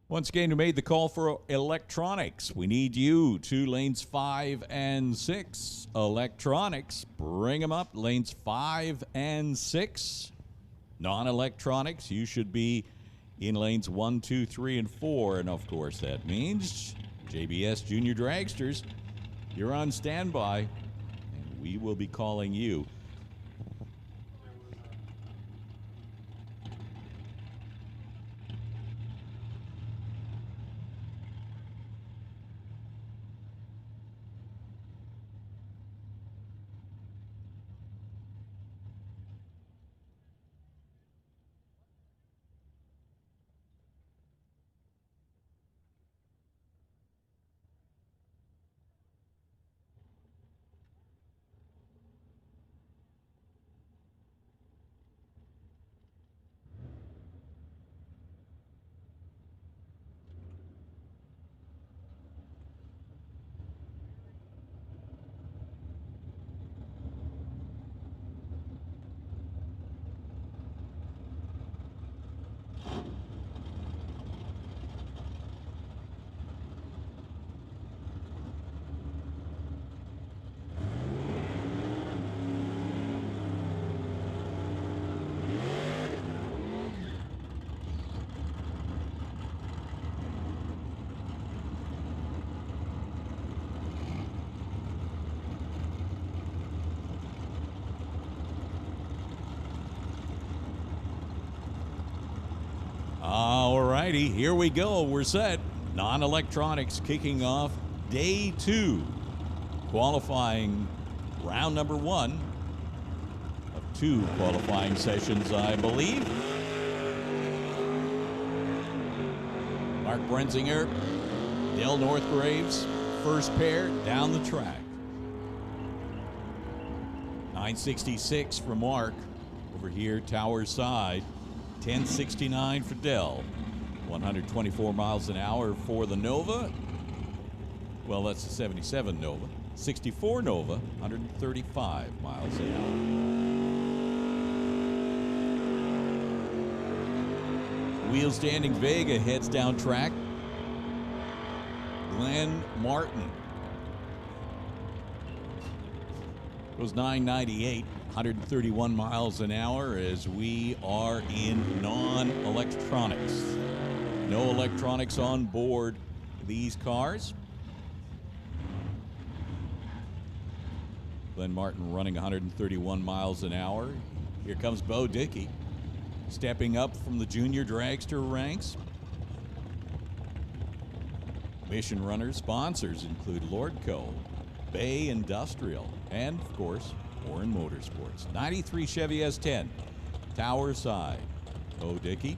Once again, we made the call for electronics. We need you to lanes 5 and 6. Electronics, bring them up. Lanes 5 and 6. Non-electronics, you should be in lanes 1, 2, 3, and 4. And of course, that means JBS Junior Dragsters, you're on standby, and we will be calling you. Alrighty, here we go. We're set. Non-electronics kicking off day 2. Qualifying round number 1 of 2 qualifying sessions, I believe. Mark Brenzinger, Dale Northgraves, first pair down the track. 966 for Mark over here, tower side. 1069 for Dell. 124 miles an hour for the Nova. Well, that's the 77 Nova. 64 Nova, 135 miles an hour. Wheel standing Vega heads down track. Glenn Martin goes 998. 131 miles an hour as we are in non-electronics. No electronics on board these cars. Glenn Martin running 131 miles an hour. Here comes Bo Dickey, stepping up from the junior dragster ranks. Mission runners sponsors include Lordco, Bay Industrial, and of course, Warren Motorsports. 93 Chevy S10, tower side. Bo Dickey.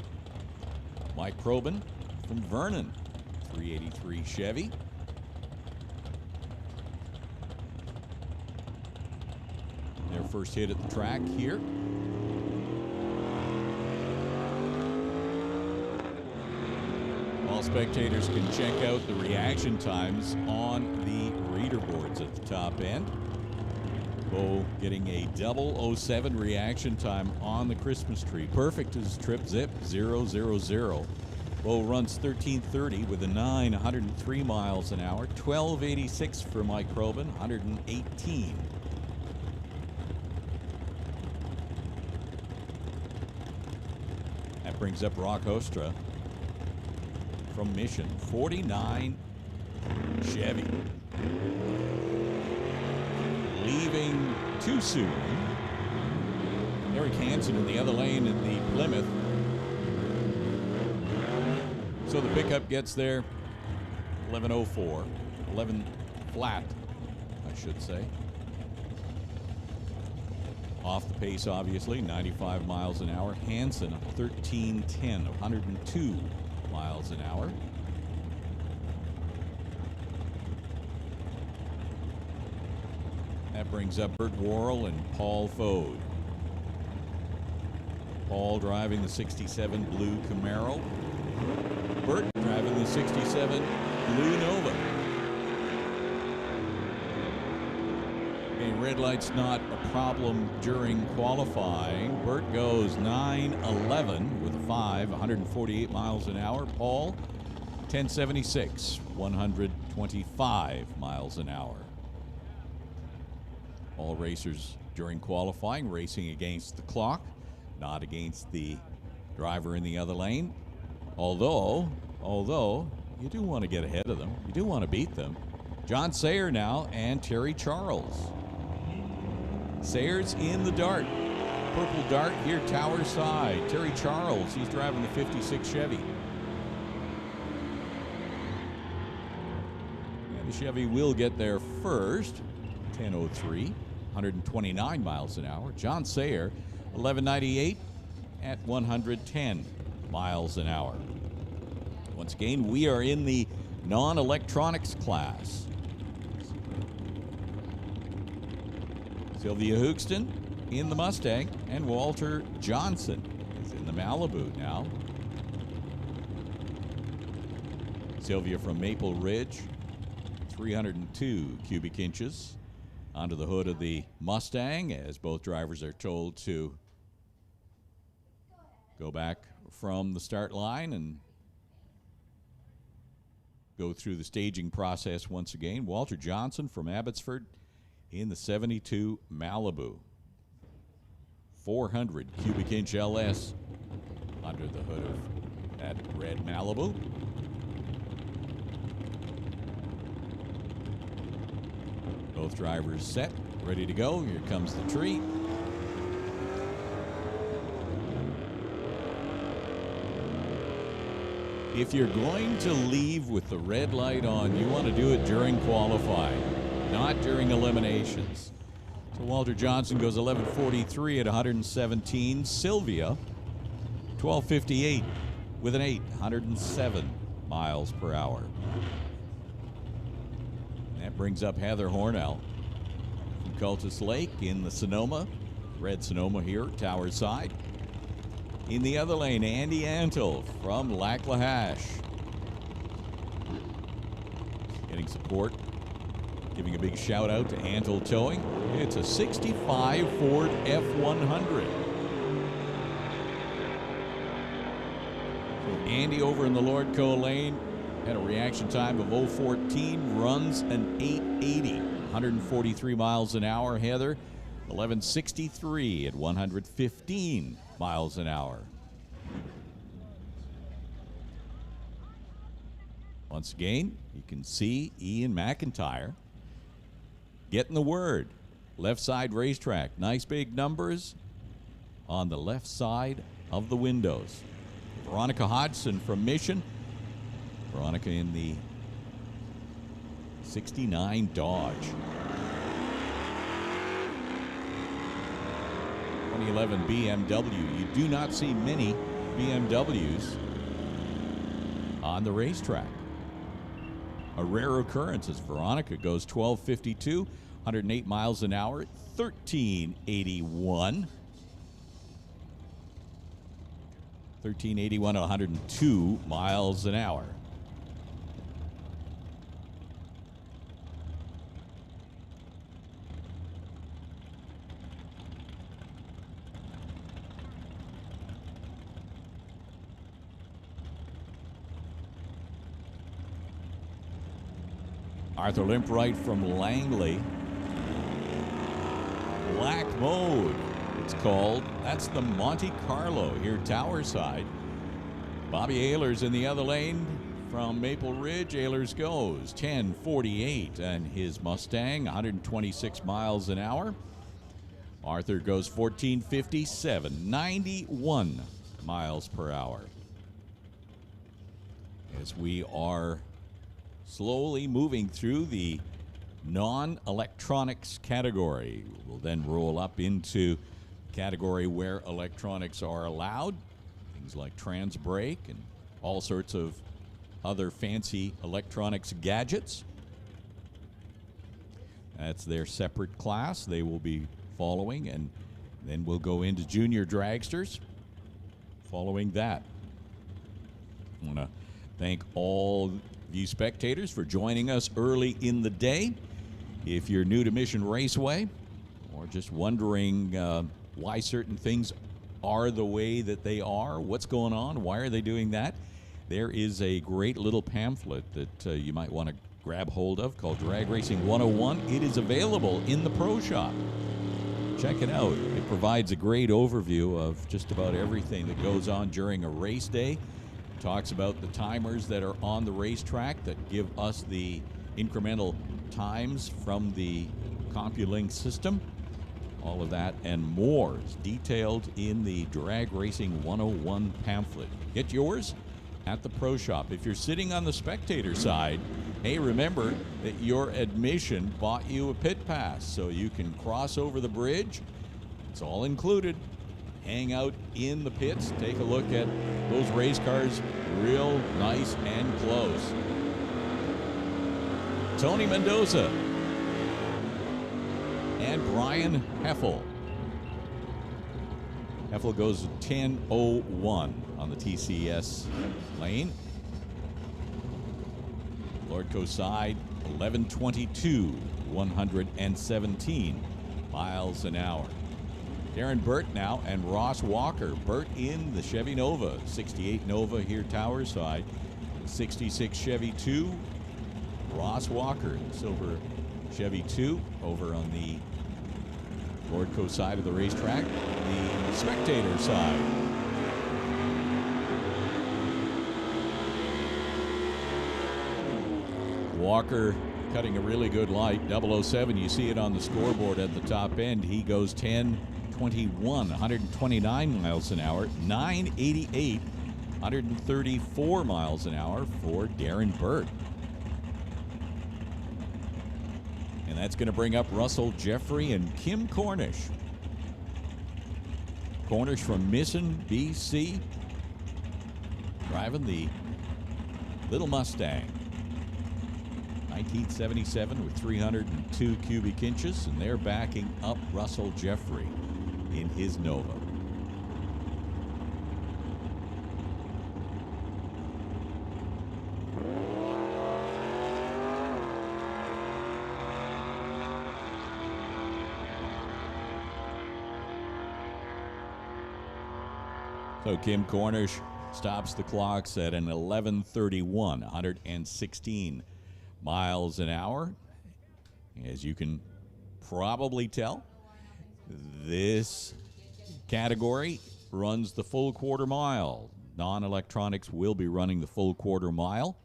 Mike Probin from Vernon, 383 Chevy. Their first hit at the track here. All spectators can check out the reaction times on the reader boards at the top end. Bo getting a 007 reaction time on the Christmas tree. Perfect as trip zip 000. Bo runs 1330 with a 9, 103 miles an hour. 1286 for Mike Probin, 118. That brings up Rock Ostra from Mission, 49 Chevy. Leaving too soon. Eric Hansen in the other lane in the Plymouth. So the pickup gets there 11:04, 11 flat, I should say. Off the pace, obviously, 95 miles an hour. Hansen 13:10, 102 miles an hour. That brings up Bert Worrell and Paul Fode. Paul driving the 67 blue Camaro. Bert driving the 67 blue Nova. Okay, red light's not a problem during qualifying. Bert goes 9:11 with a 5, 148 miles an hour. Paul 1076, 125 miles an hour. All racers during qualifying racing against the clock, not against the driver in the other lane. Although you do want to get ahead of them. You do want to beat them. John Sayer now and Terry Charles. Sayer's in the dart. Purple dart here, tower side. Terry Charles, he's driving the 56 Chevy. And the Chevy will get there first. 10:03, 129 miles an hour. John Sayer, 1198 at 110 miles an hour. Once again, we are in the non-electronics class. Sylvia Hoogston in the Mustang, and Walter Johnson is in the Malibu now. Sylvia from Maple Ridge, 302 cubic inches onto the hood of the Mustang, as both drivers are told to go back from the start line and go through the staging process once again. Walter Johnson from Abbotsford in the 72 Malibu. 400 cubic inch LS under the hood of that red Malibu. Both drivers set, ready to go. Here comes the tree. If you're going to leave with the red light on, you want to do it during qualifying, not during eliminations. So Walter Johnson goes 11:43 at 117. Sylvia, 12:58 with an 8, 107 miles per hour. And that brings up Heather Hornell from Cultus Lake in the Sonoma. Red Sonoma here, tower side. In the other lane, Andy Antle from Lac La Hache. Getting support. Giving a big shout out to Antle Towing. It's a 65 Ford F100. So Andy over in the Lordco lane had a reaction time of 0:14, runs an 880, 143 miles an hour. Heather, 11:63 at 115 miles an hour. Once again, you can see Ian McIntyre getting the word. Left side racetrack. Nice big numbers on the left side of the windows. Veronica Hodgson from Mission. Veronica in the 69 Dodge. 2011 BMW. You do not see many BMWs on the racetrack. A rare occurrence as Veronica goes 12:52, 108 miles an hour, 1381. 1381 at 102 miles an hour. Arthur Limpright from Langley. Black Mode, it's called. That's the Monte Carlo here, tower side. Bobby Ehlers in the other lane from Maple Ridge. Ehlers goes 10:48 and his Mustang, 126 miles an hour. Arthur goes 14:57, 91 miles per hour. As we are slowly moving through the non-electronics category. We'll then roll up into category where electronics are allowed. Things like trans brake and all sorts of other fancy electronics gadgets. That's their separate class they will be following, and then we'll go into junior dragsters following that. I want to thank all you spectators for joining us early in the day. If you're new to Mission Raceway or just wondering why certain things are the way that they are, what's going on, why are they doing that, there is a great little pamphlet that you might want to grab hold of called Drag Racing 101. It is available in the Pro Shop. Check it out. It provides a great overview of just about everything that goes on during a race day. It talks about the timers that are on the racetrack that give us the incremental times from the CompuLink system. All of that and more is detailed in the Drag Racing 101 pamphlet. Get yours at the Pro Shop. If you're sitting on the spectator side, hey, remember that your admission bought you a pit pass, so you can cross over the bridge. It's all included. Hang out in the pits, take a look at those race cars real nice and close. Tony Mendoza and Brian Heffel. Heffel goes 10:01 on the TCS lane. Lordco side 11:22, 117 miles an hour. Darren Burt now and Ross Walker. Burt in the Chevy Nova, 68 Nova here tower side, 66 Chevy 2. Ross Walker, silver Chevy 2 over on the Lordco side of the racetrack, the spectator side. Walker cutting a really good light, 007. You see it on the scoreboard at the top end. He goes 10:21, 129 miles an hour, 9:88, 134 miles an hour for Darren Burt. And that's going to bring up Russell Jeffrey and Kim Cornish. Cornish from Misson, BC, driving the little Mustang. 1977 with 302 cubic inches, and they're backing up Russell Jeffrey in his Nova. So Kim Cornish stops the clocks at an 11:31, 116 miles an hour. As you can probably tell, this category runs the full quarter mile. Non-electronics will be running the full quarter mile,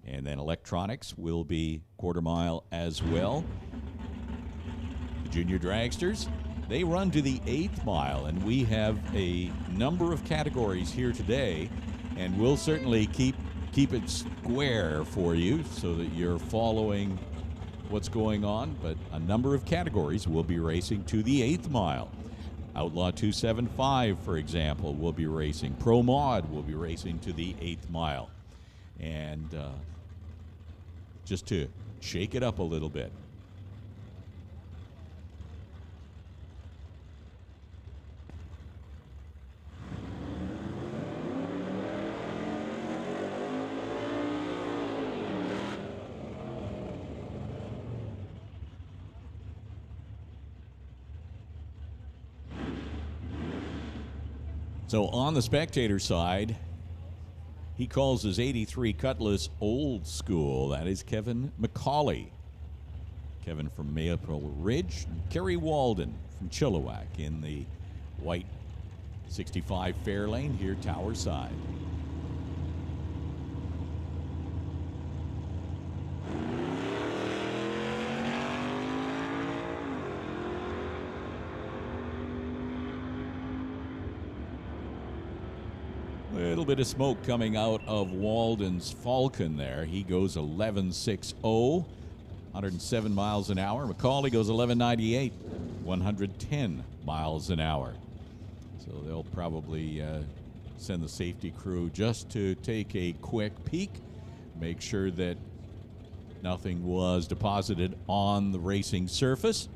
and then electronics will be quarter mile as well. The junior dragsters, they run to the 8th mile, and we have a number of categories here today, and we'll certainly keep it square for you so that you're following what's going on, but a number of categories will be racing to the 8th mile. Outlaw 275, for example, will be racing. Pro Mod will be racing to the 8th mile. And just to shake it up a little bit. So on the spectator side, he calls his 83 Cutlass old school. That is Kevin McCauley. Kevin from Maple Ridge. Kerry Walden from Chilliwack in the white 65 Fairlane here tower side. A little bit of smoke coming out of Walden's Falcon there. He goes 11.60, 107 miles an hour. McCauley goes 11.98, 110 miles an hour. So they'll probably send the safety crew just to take a quick peek, make sure that nothing was deposited on the racing surface.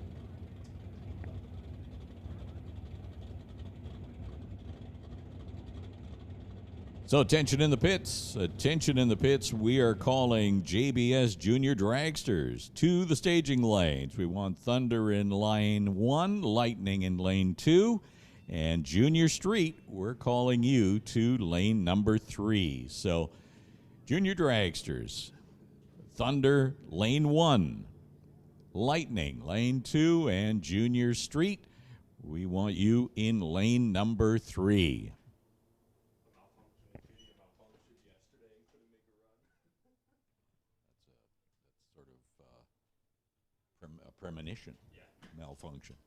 So attention in the pits. Attention in the pits. We are calling JBS Junior Dragsters to the staging lanes. We want Thunder in lane 1, Lightning in lane 2, and Junior Street, we're calling you to lane number 3. So Junior Dragsters. Thunder, lane 1. Lightning, lane 2. And Junior Street, we want you in lane number 3. That's sort of a premonition. Yeah. Malfunction.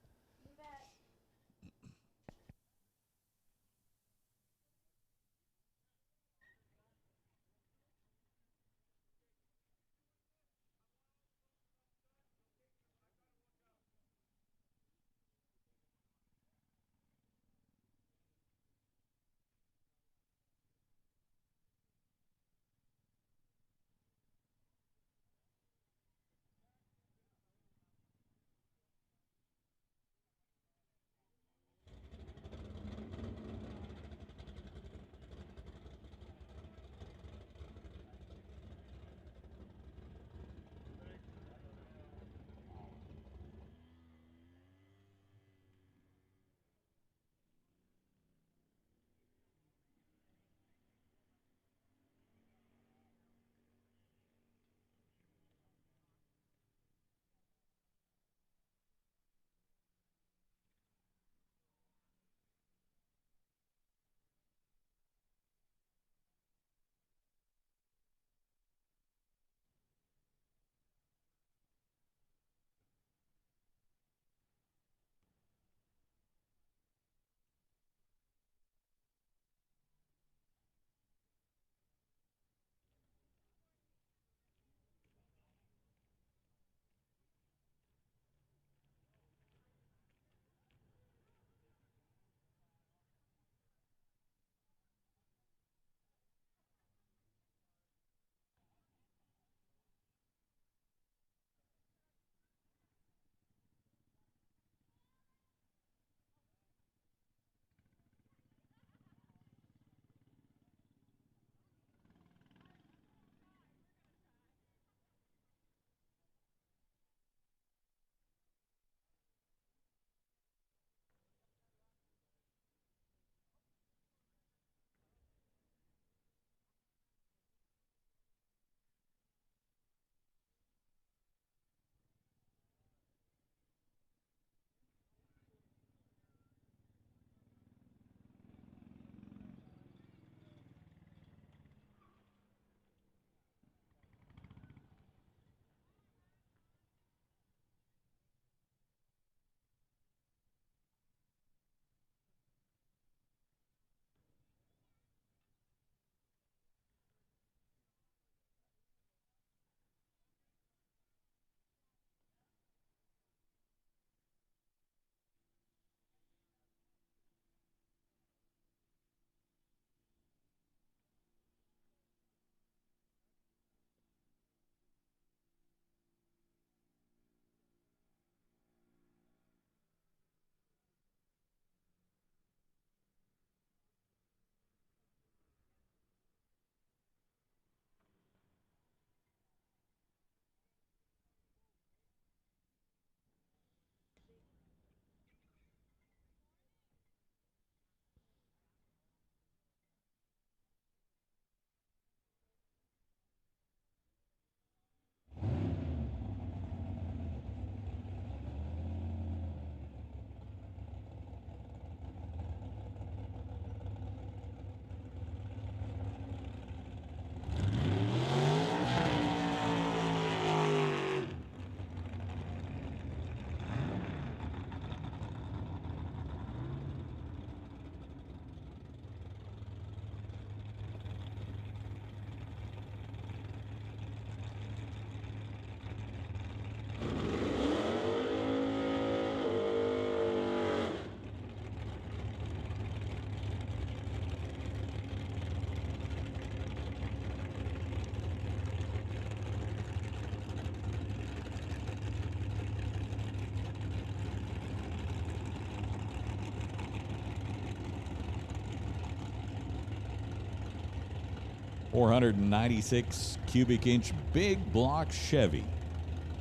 .496 cubic inch big block Chevy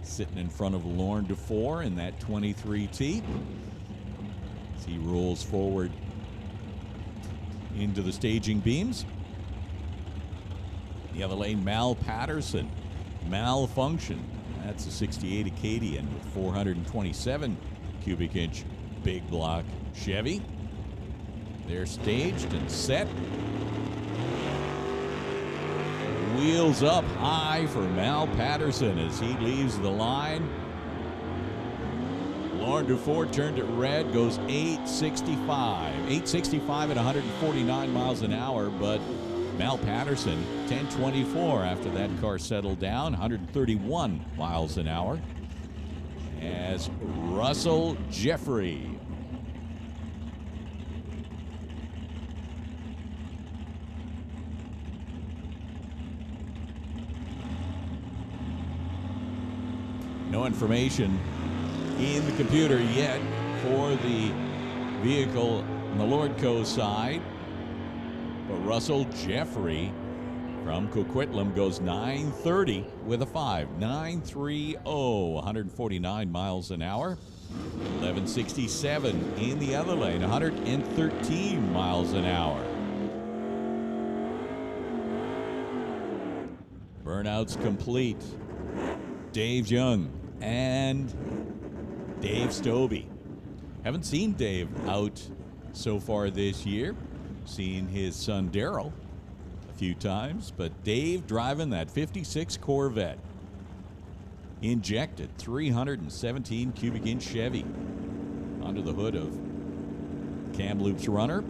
sitting in front of Lordco in that 23T as he rolls forward into the staging beams. The other lane, Mal Patterson. Malfunction. That's a 68 Acadian with 427 cubic inch big block Chevy. They're staged and set. Wheels up high for Mal Patterson as he leaves the line. Lordco turned it red, goes 865. 865 at 149 miles an hour, but Mal Patterson, 1024 after that car settled down, 131 miles an hour. As Russell Jeffrey. No information in the computer yet for the vehicle on the Lordco side. But Russell Jeffrey from Coquitlam goes 930 with a 5. 930, 149 miles an hour. 1167 in the other lane, 113 miles an hour. Burnouts complete. Dave Young and Dave Stobie. Haven't seen Dave out so far this year. Seen his son Daryl a few times, but Dave driving that 56 Corvette. Injected 317 cubic inch Chevy under the hood of Kamloops Runner.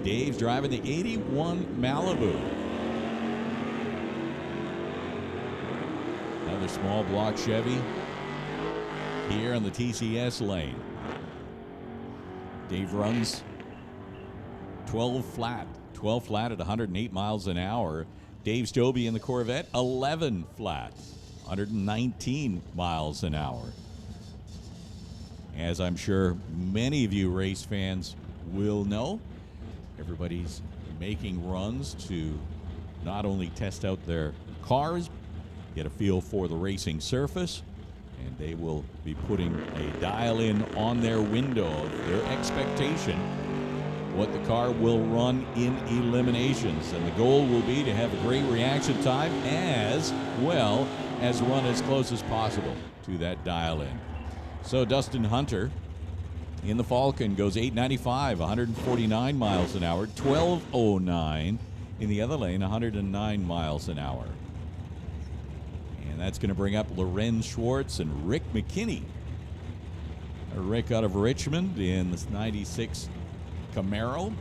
Dave's driving the 81 Malibu. Another small block Chevy here on the TCS lane. Dave runs 12 flat at 108 miles an hour. Dave Stobie in the Corvette, 11 flat, 119 miles an hour. As I'm sure many of you race fans will know, everybody's making runs to not only test out their cars, get a feel for the racing surface, and they will be putting a dial in on their window of their expectation what the car will run in eliminations. And the goal will be to have a great reaction time as well as run as close as possible to that dial in. So Dustin Hunter in the Falcon goes 895, 149 miles an hour, 1209 in the other lane, 109 miles an hour. And that's going to bring up Loren Schwartz and Rick McKinney. Rick out of Richmond in this 96 Camaro.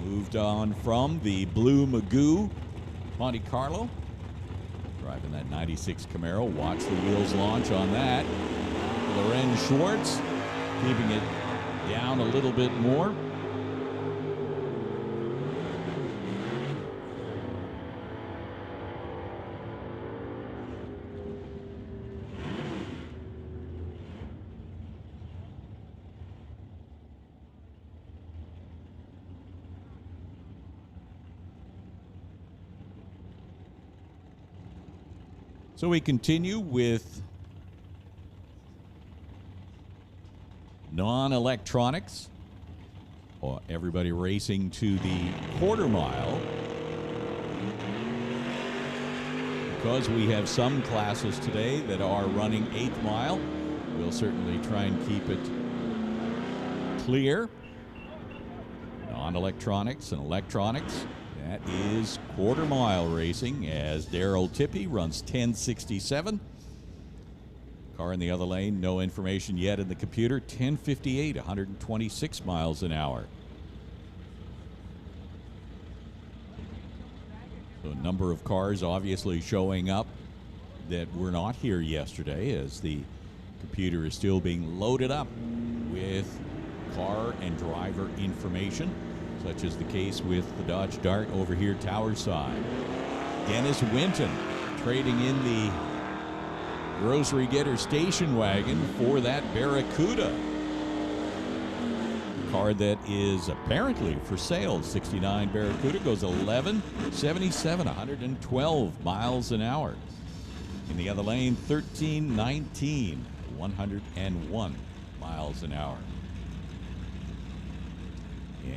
Moved on from the Blue Magoo Monte Carlo. Driving that 96 Camaro. Watch the wheels launch on that. Loren Schwartz keeping it down a little bit more. So we continue with non-electronics. Everybody racing to the quarter mile. Because we have some classes today that are running 8th mile, we'll certainly try and keep it clear. Non-electronics and electronics. That is quarter mile racing as Daryl Tippy runs 1067. Car in the other lane, no information yet in the computer. 1058, 126 miles an hour. So a number of cars obviously showing up that were not here yesterday as the computer is still being loaded up with car and driver information, such as the case with the Dodge Dart over here, Tower side. Dennis Winton trading in the grocery getter station wagon for that Barracuda. Car that is apparently for sale. 69 Barracuda goes 1177, 112 miles an hour. In the other lane, 1319, 101 miles an hour.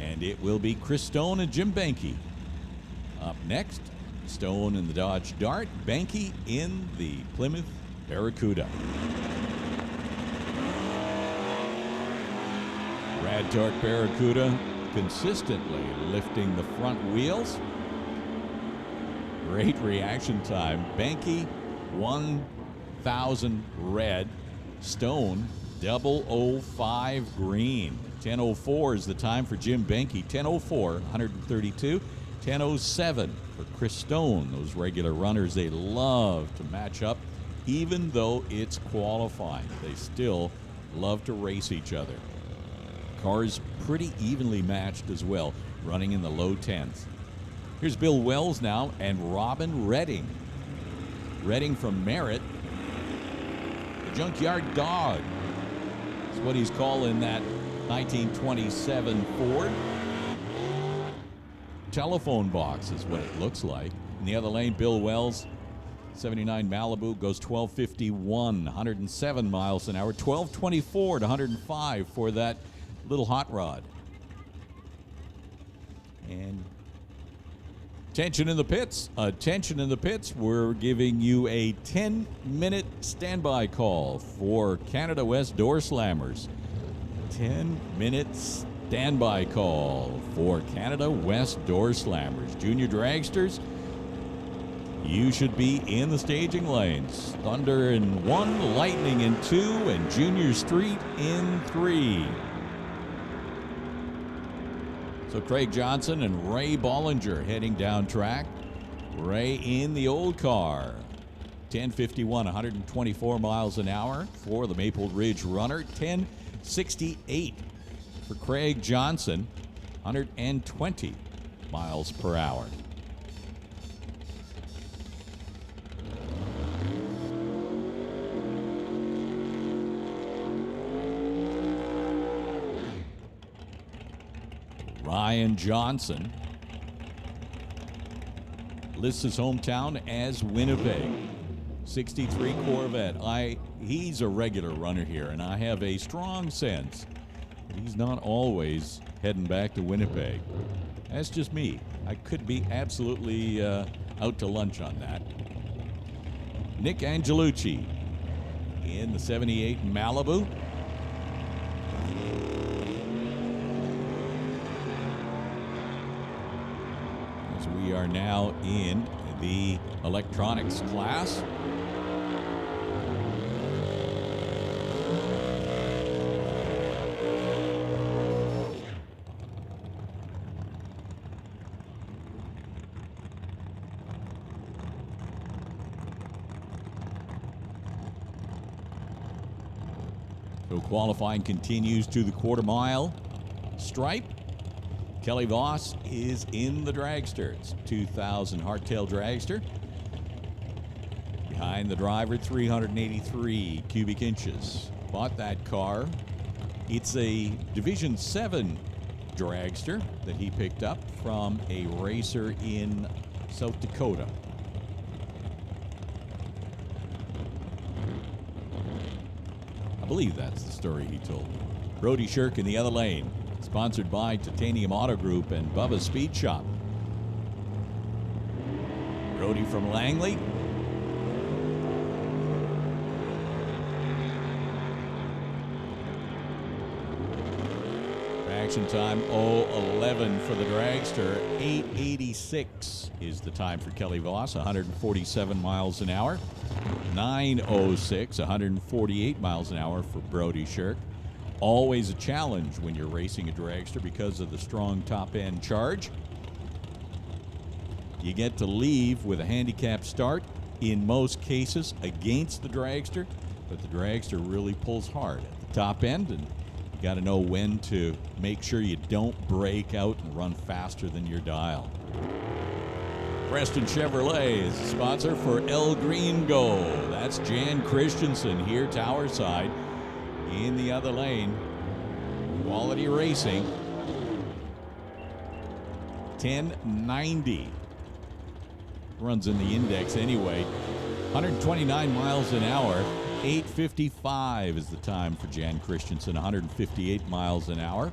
And it will be Chris Stone and Jim Benke Up next, Stone in the Dodge Dart, Benke in the Plymouth Barracuda. Rad Torque Barracuda consistently lifting the front wheels. Great reaction time. Benke 1000 red, Stone 005 green. 10:04 is the time for Jim Benke. 10:04, 132. 10:07 for Chris Stone. Those regular runners, they love to match up, even though it's qualifying. They still love to race each other. Cars pretty evenly matched as well, running in the low 10s. Here's Bill Wells now and Robin Redding. Redding from Merritt. The Junkyard Dog. That's what he's calling that 1927 Ford. Telephone box is what it looks like. In the other lane, Bill Wells, 79 Malibu, goes 1251, 107 miles an hour. 1224 to 105 for that little hot rod. And attention in the pits. Attention in the pits. We're giving you a 10-minute standby call for Canada West Doorslammers. 10-minute standby call for Canada West Doorslammers. Junior dragsters, you should be in the staging lanes. Thunder in 1, Lightning in 2, and Junior Street in 3. So Craig Johnson and Ray Bollinger heading down track. Ray in the old car. 10:51, 124 miles an hour for the Maple Ridge runner. 10:68 for Craig Johnson, 120 miles per hour. Ryan Johnson lists his hometown as Winnipeg. 63 Corvette. He's a regular runner here, and I have a strong sense that he's not always heading back to Winnipeg. That's just me. I could be absolutely out to lunch on that. Nick Angelucci in the 78 Malibu. We are now in the electronics class. So qualifying continues to the quarter-mile stripe. Kelly Voss is in the dragster. It's 2000 hardtail dragster. Behind the driver, 383 cubic inches. Bought that car. It's a Division 7 dragster that he picked up from a racer in South Dakota. I believe that's the story he told. Brody Shirk in the other lane. Sponsored by Titanium Autogroup and Bubba's Speed Shop. Brody from Langley. Action time 0:11 for the dragster. 8:86 is the time for Kelly Voss. 147 miles an hour. 9:06, 148 miles an hour for Brody Shirk. Always a challenge when you're racing a dragster because of the strong top-end charge. You get to leave with a handicap start in most cases against the dragster, but the dragster really pulls hard at the top end, and you got to know when to make sure you don't break out and run faster than your dial. Preston Chevrolet is the sponsor for El Gringo. That's Jan Christensen here, tower side. In the other lane, Quality Racing. 1090. Runs in the index anyway. 129 miles an hour. 8:55 is the time for Jan Christensen. 158 miles an hour.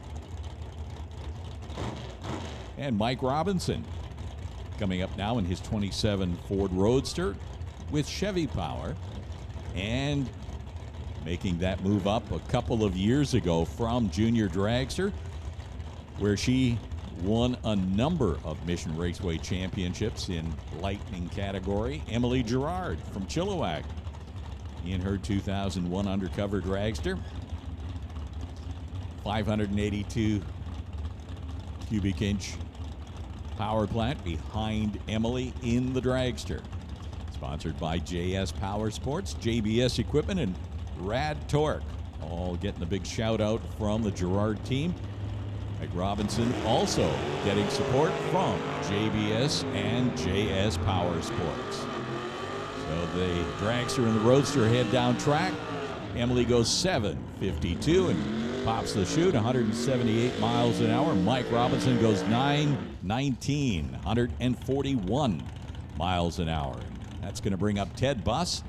And Mike Robinson coming up now in his 27 Ford Roadster with Chevy power, and making that move up a couple of years ago from Junior Dragster, where she won a number of Mission Raceway championships in Lightning category. Emily Gerard from Chilliwack in her 2001 Undercover Dragster. 582 cubic inch power plant behind Emily in the Dragster. Sponsored by JS Power Sports, JBS Equipment, and Rad Torque. All getting a big shout out from the Gerard team. Mike Robinson also getting support from JBS and JS Power Sports. So the Dragster and the Roadster head down track. Emily goes 7:52 and pops the chute, 178 miles an hour. Mike Robinson goes 9:19, 141 miles an hour. That's going to bring up Ted Buss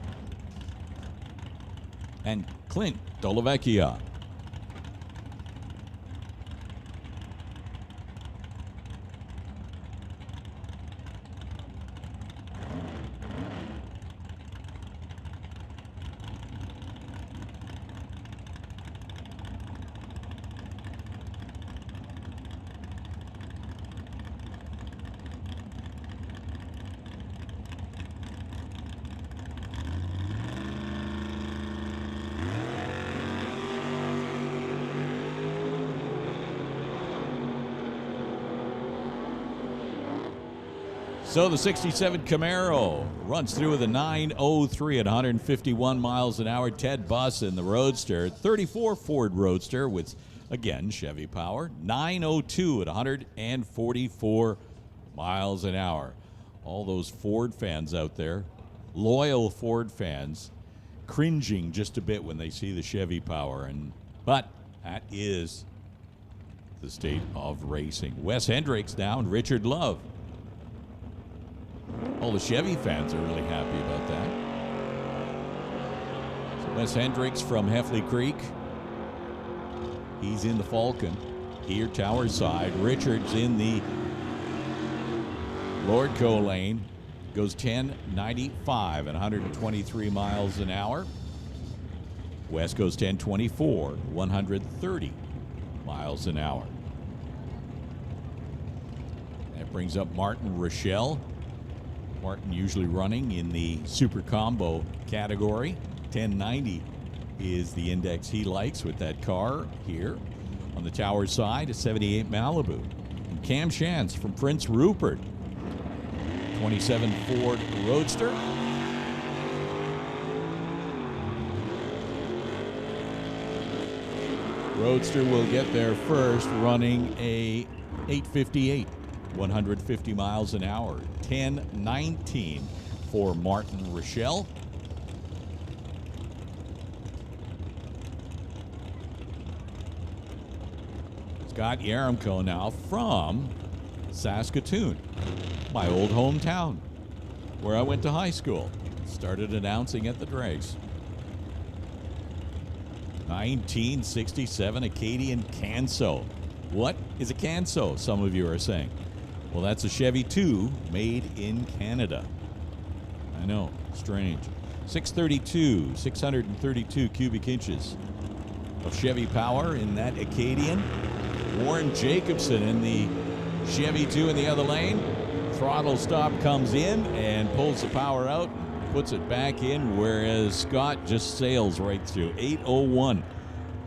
and Clint Dolavecchia. So the 67 Camaro runs through with a 9:03 at 151 miles an hour. Ted Buss in the Roadster. 34 Ford Roadster with, again, Chevy power. 9:02 at 144 miles an hour. All those Ford fans out there, loyal Ford fans, cringing just a bit when they see the Chevy power. But that is the state of racing. Wes Hendricks now and Richard Love. All the Chevy fans are really happy about that. So Wes Hendricks from Heffley Creek. He's in the Falcon. Here, Tower side. Richard's in the Lordco lane. Goes 10:95 at 123 miles an hour. Wes goes 10:24, 130 miles an hour. That brings up Martin Rochelle. Martin usually running in the Super Combo category. 1090 is the index he likes with that car here. On the Tower side, a 78 Malibu. And Cam Shantz from Prince Rupert. 27 Ford Roadster. Roadster will get there first, running a 858. 150 miles an hour. 10:19 for Martin Rochelle. Scott Yaramko now from Saskatoon, my old hometown, where I went to high school. Started announcing at the Drags. 1967 Acadian Canso. What is a Canso, some of you are saying? Well, that's a Chevy 2 made in Canada. I know, strange. 632 cubic inches of Chevy power in that Acadian. Warren Jacobson in the Chevy 2 in the other lane. Throttle stop comes in and pulls the power out, puts it back in, whereas Scott just sails right through. 801.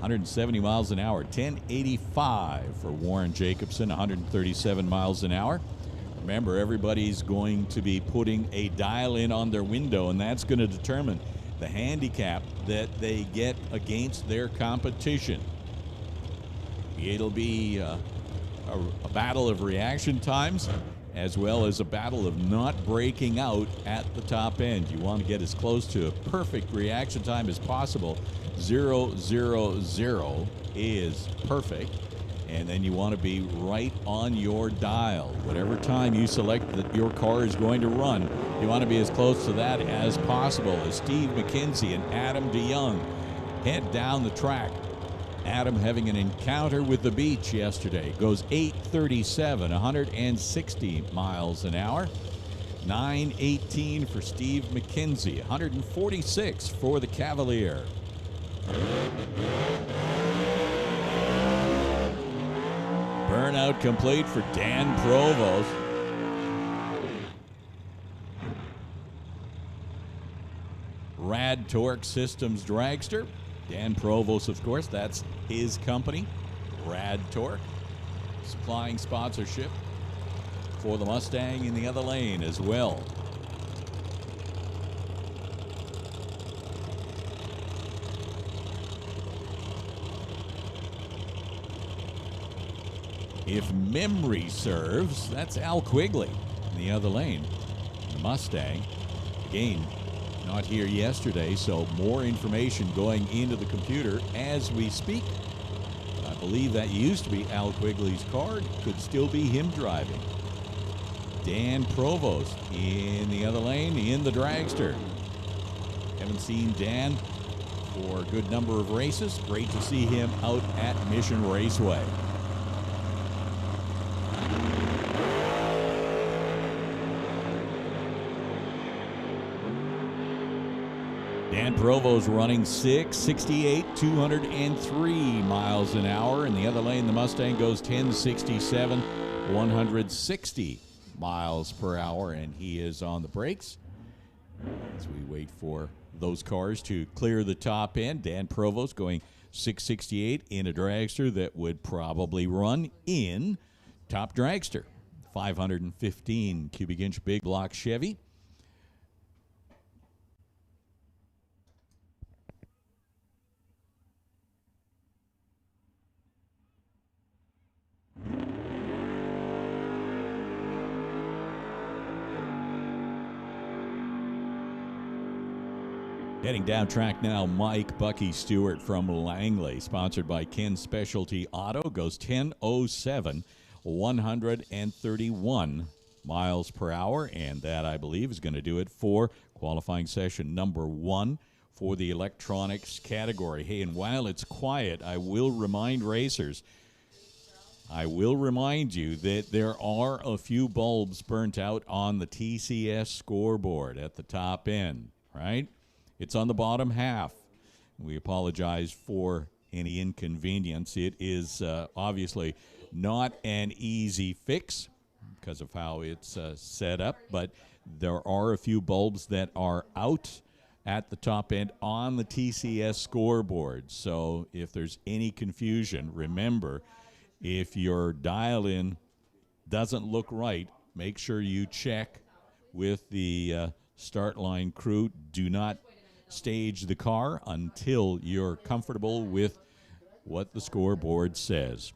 170 miles an hour. 1085 for Warren Jacobson, 137 miles an hour. Remember, everybody's going to be putting a dial in on their window, and that's going to determine the handicap that they get against their competition. It'll be a battle of reaction times, as well as a battle of not breaking out at the top end. You want to get as close to a perfect reaction time as possible. 0:00 is perfect, and then you want to be right on your dial. Whatever time you select that your car is going to run, you want to be as close to that as possible. As Steve McKenzie and Adam DeYoung head down the track Adam having an encounter with the beach yesterday. Goes 8:37, 160 miles an hour. 9:18 for Steve McKenzie, 146 for the Cavalier. Burnout complete for Dan Provost. Rad Torque Systems Dragster. Dan Provost, of course, that's his company, Rad Torque, supplying sponsorship for the Mustang in the other lane as well. If memory serves, that's Al Quigley in the other lane, the Mustang. Again, not here yesterday, so more information going into the computer as we speak. I believe that used to be Al Quigley's car. Could still be him driving. Dan Provost in the other lane in the Dragster. Haven't seen Dan for a good number of races. Great to see him out at Mission Raceway. Dan Provost running 6:68, 203 miles an hour. In the other lane, the Mustang goes 10:67, 160 miles per hour, and he is on the brakes as we wait for those cars to clear the top end. Dan Provost going 6:68 in a Dragster that would probably run in top Dragster. 515 cubic inch big block Chevy. Heading down track now, Mike Bucky Stewart from Langley, sponsored by Ken Specialty Auto, goes 10:07, 131 miles per hour, and that, I believe, is going to do it for qualifying session number 1 for the electronics category. Hey, and while it's quiet, I will remind racers, I will remind you that there are a few bulbs burnt out on the TCS scoreboard at the top end, right? It's on the bottom half. We apologize for any inconvenience. It is obviously not an easy fix because of how it's set up, but there are a few bulbs that are out at the top end on the TCS scoreboard. So if there's any confusion, remember, if your dial-in doesn't look right, make sure you check with the start line crew. Do not stage the car until you're comfortable with what the scoreboard says.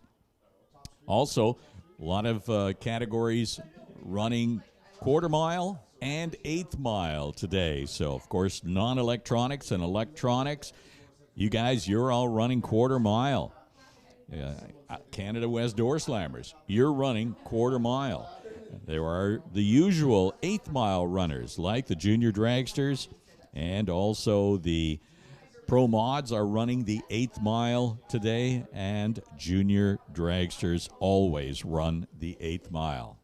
Also, a lot of categories running quarter mile and eighth mile today. So, of course, non-electronics and electronics. You guys, you're all running quarter mile. Canada West Doorslammers, you're running quarter mile. There are the usual eighth mile runners like the junior dragsters, and also the Pro Mods are running the 8th mile today, and junior dragsters always run the 8th mile.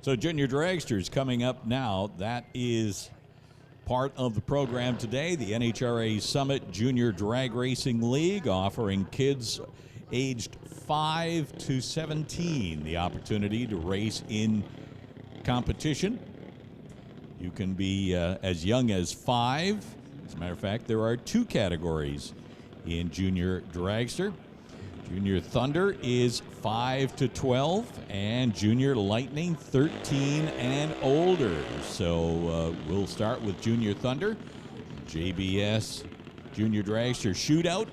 So junior dragsters coming up now. That is part of the program today. The NHRA Summit Junior Drag Racing League offering kids aged 5 to 17 the opportunity to race in competition. You can be as young as 5. As a matter of fact, there are 2 categories in junior dragster. Junior Thunder is 5 to 12, and Junior Lightning 13 and older. So we'll start with Junior Thunder. JBS Junior Dragster Shootout.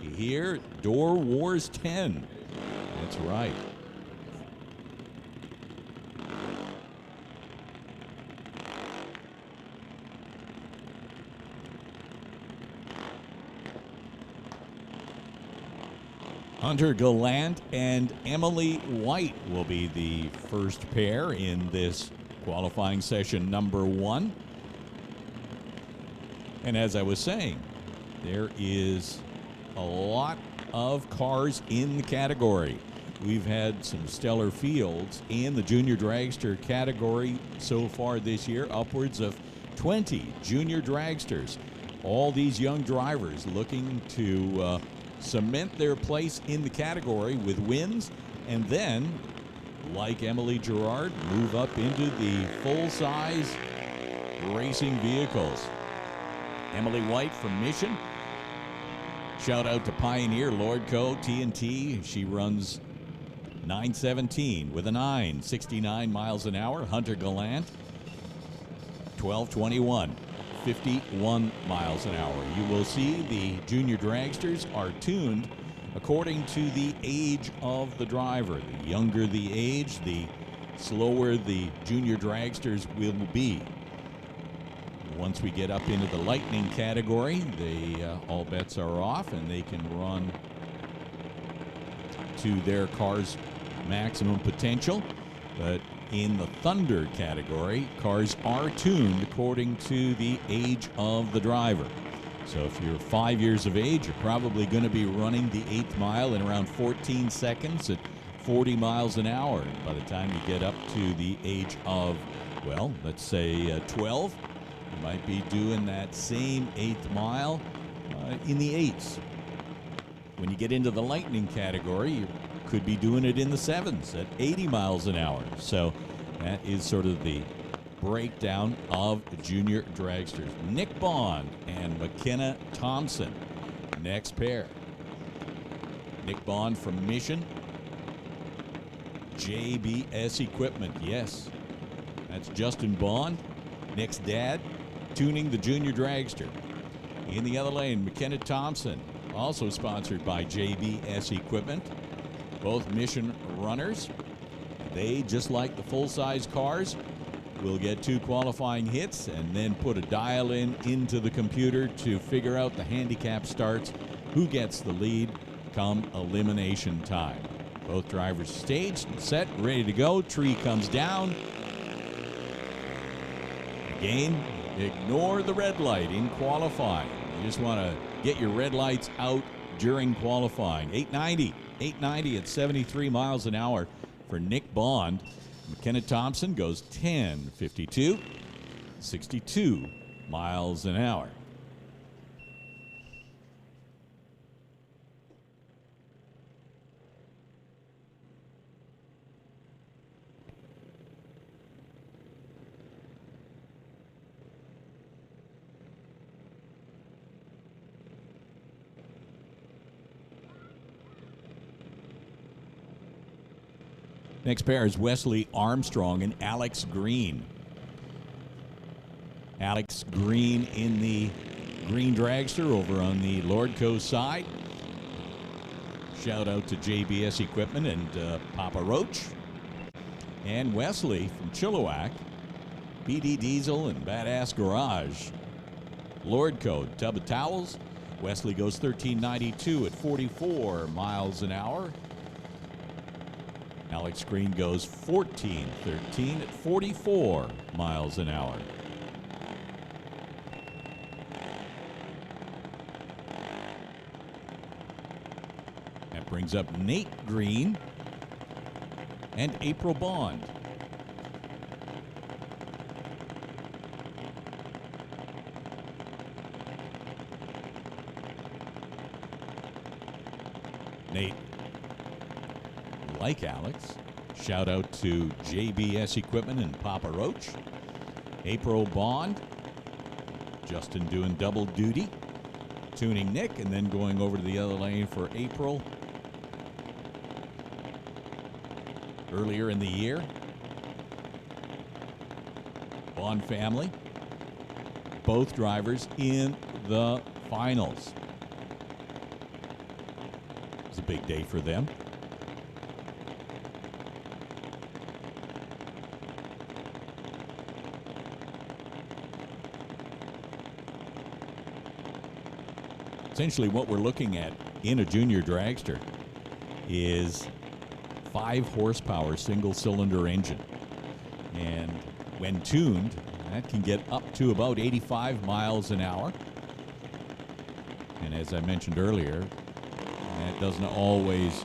Here, DOORWARZ 10. That's right. Hunter Gallant and Emily White will be the first pair in this qualifying session number 1. And as I was saying, there is a lot of cars in the category. We've had some stellar fields in the junior dragster category so far this year, upwards of 20 junior dragsters. All these young drivers looking to cement their place in the category with wins, and then, like Emily Gerard, move up into the full-size racing vehicles. Emily White from Mission. Shout out to Pioneer Lordco TNT. She runs 9:17 with a 9, miles an hour. Hunter Gallant 12:21, 51 miles an hour. You will see the junior dragsters are tuned according to the age of the driver. The younger the age, the slower the junior dragsters will be. Once we get up into the Lightning category, all bets are off, and they can run to their car's maximum potential. But in the Thunder category, cars are tuned according to the age of the driver. So if you're 5 years of age, you're probably going to be running the 8th mile in around 14 seconds at 40 miles an hour. And by the time you get up to the age of, well, let's say 12, you might be doing that same 8th mile in the 8s. When you get into the Lightning category, you could be doing it in the 7s at 80 miles an hour. So that is sort of the breakdown of junior dragsters. Nick Bond and McKenna Thompson, next pair. Nick Bond from Mission. JBS Equipment, yes. That's Justin Bond, Nick's dad, tuning the junior dragster. In the other lane, McKenna Thompson, also sponsored by JBS Equipment. Both Mission runners. They, just like the full-size cars, will get 2 qualifying hits and then put a dial into the computer to figure out the handicap starts, who gets the lead come elimination time. Both drivers staged and set, ready to go. Tree comes down. Again, ignore the red light in qualifying. You just want to get your red lights out during qualifying. 890 at 73 miles an hour for Nick Bond. McKenna Thompson goes 10:52, 62 miles an hour. Next pair is Wesley Armstrong and Alex Green. Alex Green in the green dragster over on the Lordco side. Shout out to JBS Equipment and Papa Roach. And Wesley from Chilliwack, BD Diesel and Badass Garage. Lordco, Tub of Towels. Wesley goes 1392 at 44 miles an hour. Alex Green goes 14:13 at 44 miles an hour. That brings up Nate Green and April Bond. Nate, like Alex, shout out to JBS Equipment and Papa Roach. April Bond, Justin doing double duty, tuning Nick, and then going over to the other lane for April earlier in the year. Bond family, both drivers in the finals. It's a big day for them. Essentially what we're looking at in a junior dragster is 5 horsepower single cylinder engine. And when tuned, that can get up to about 85 miles an hour. And as I mentioned earlier, that doesn't always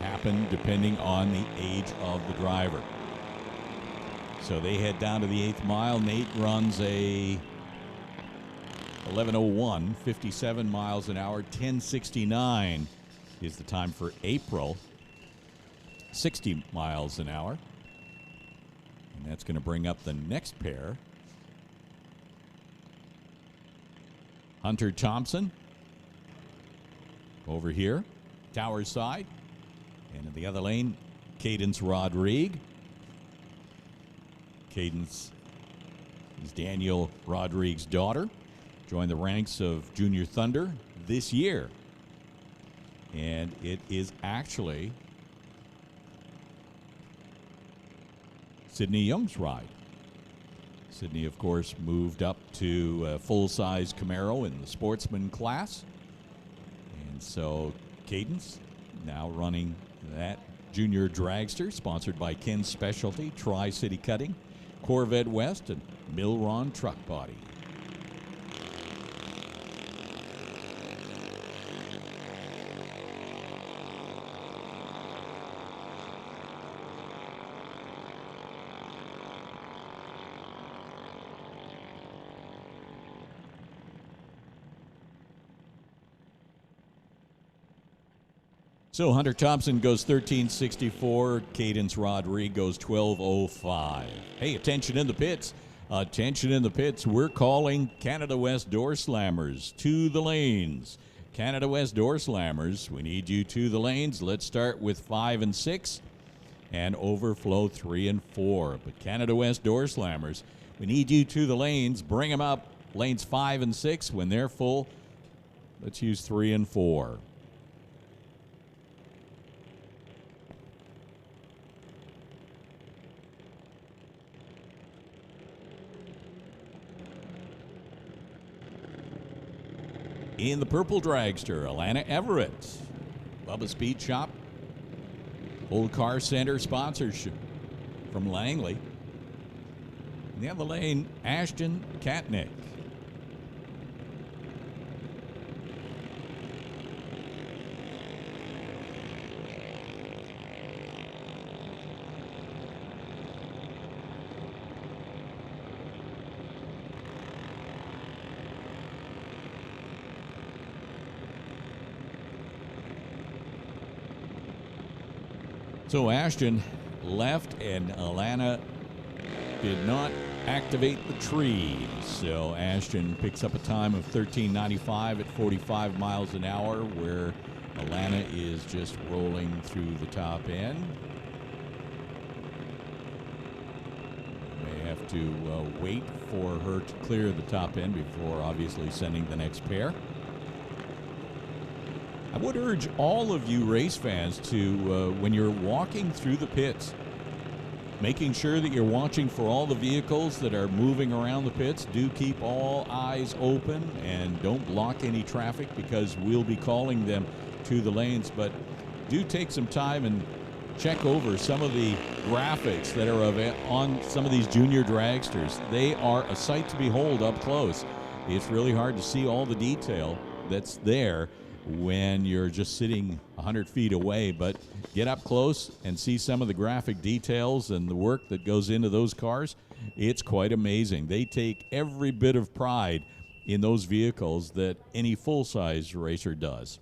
happen depending on the age of the driver. So they head down to the 8th mile. Nate runs a 11:01, 57 miles an hour. 10:69 is the time for April. 60 miles an hour. And that's going to bring up the next pair. Hunter Thompson over here, Tower side. And in the other lane, Cadence Rodrigue. Cadence is Daniel Rodrigue's daughter. Joined the ranks of Junior Thunder this year. And it is actually Sydney Young's ride. Sydney, of course, moved up to a full-size Camaro in the sportsman class. And so Cadence now running that junior dragster, sponsored by Ken's Specialty, Tri-City Cutting, Corvette West, and Milron Truck Body. So Hunter Thompson goes 13:64. Cadence Rodrigue goes 12:05. Hey, attention in the pits. Attention in the pits. We're calling Canada West Doorslammers to the lanes. Canada West Doorslammers, we need you to the lanes. Let's start with 5 and 6 and overflow 3 and 4. But Canada West Doorslammers, we need you to the lanes. Bring them up. Lanes 5 and 6. When they're full, let's use 3 and 4. In the purple dragster, Alana Everett, Bubba Speed Shop, Old Car Center sponsorship from Langley. In the other lane, Ashton Katnick. So Ashton left and Alana did not activate the tree. So Ashton picks up a time of 13:95 at 45 miles an hour, where Alana is just rolling through the top end. May have to wait for her to clear the top end before obviously sending the next pair. I would urge all of you race fans to, when you're walking through the pits, making sure that you're watching for all the vehicles that are moving around the pits. Do keep all eyes open and don't block any traffic, because we'll be calling them to the lanes. But do take some time and check over some of the graphics that are on some of these junior dragsters. They are a sight to behold up close. It's really hard to see all the detail that's there when you're just sitting 100 feet away, but get up close and see some of the graphic details and the work that goes into those cars. It's quite amazing. They take every bit of pride in those vehicles that any full-size racer does.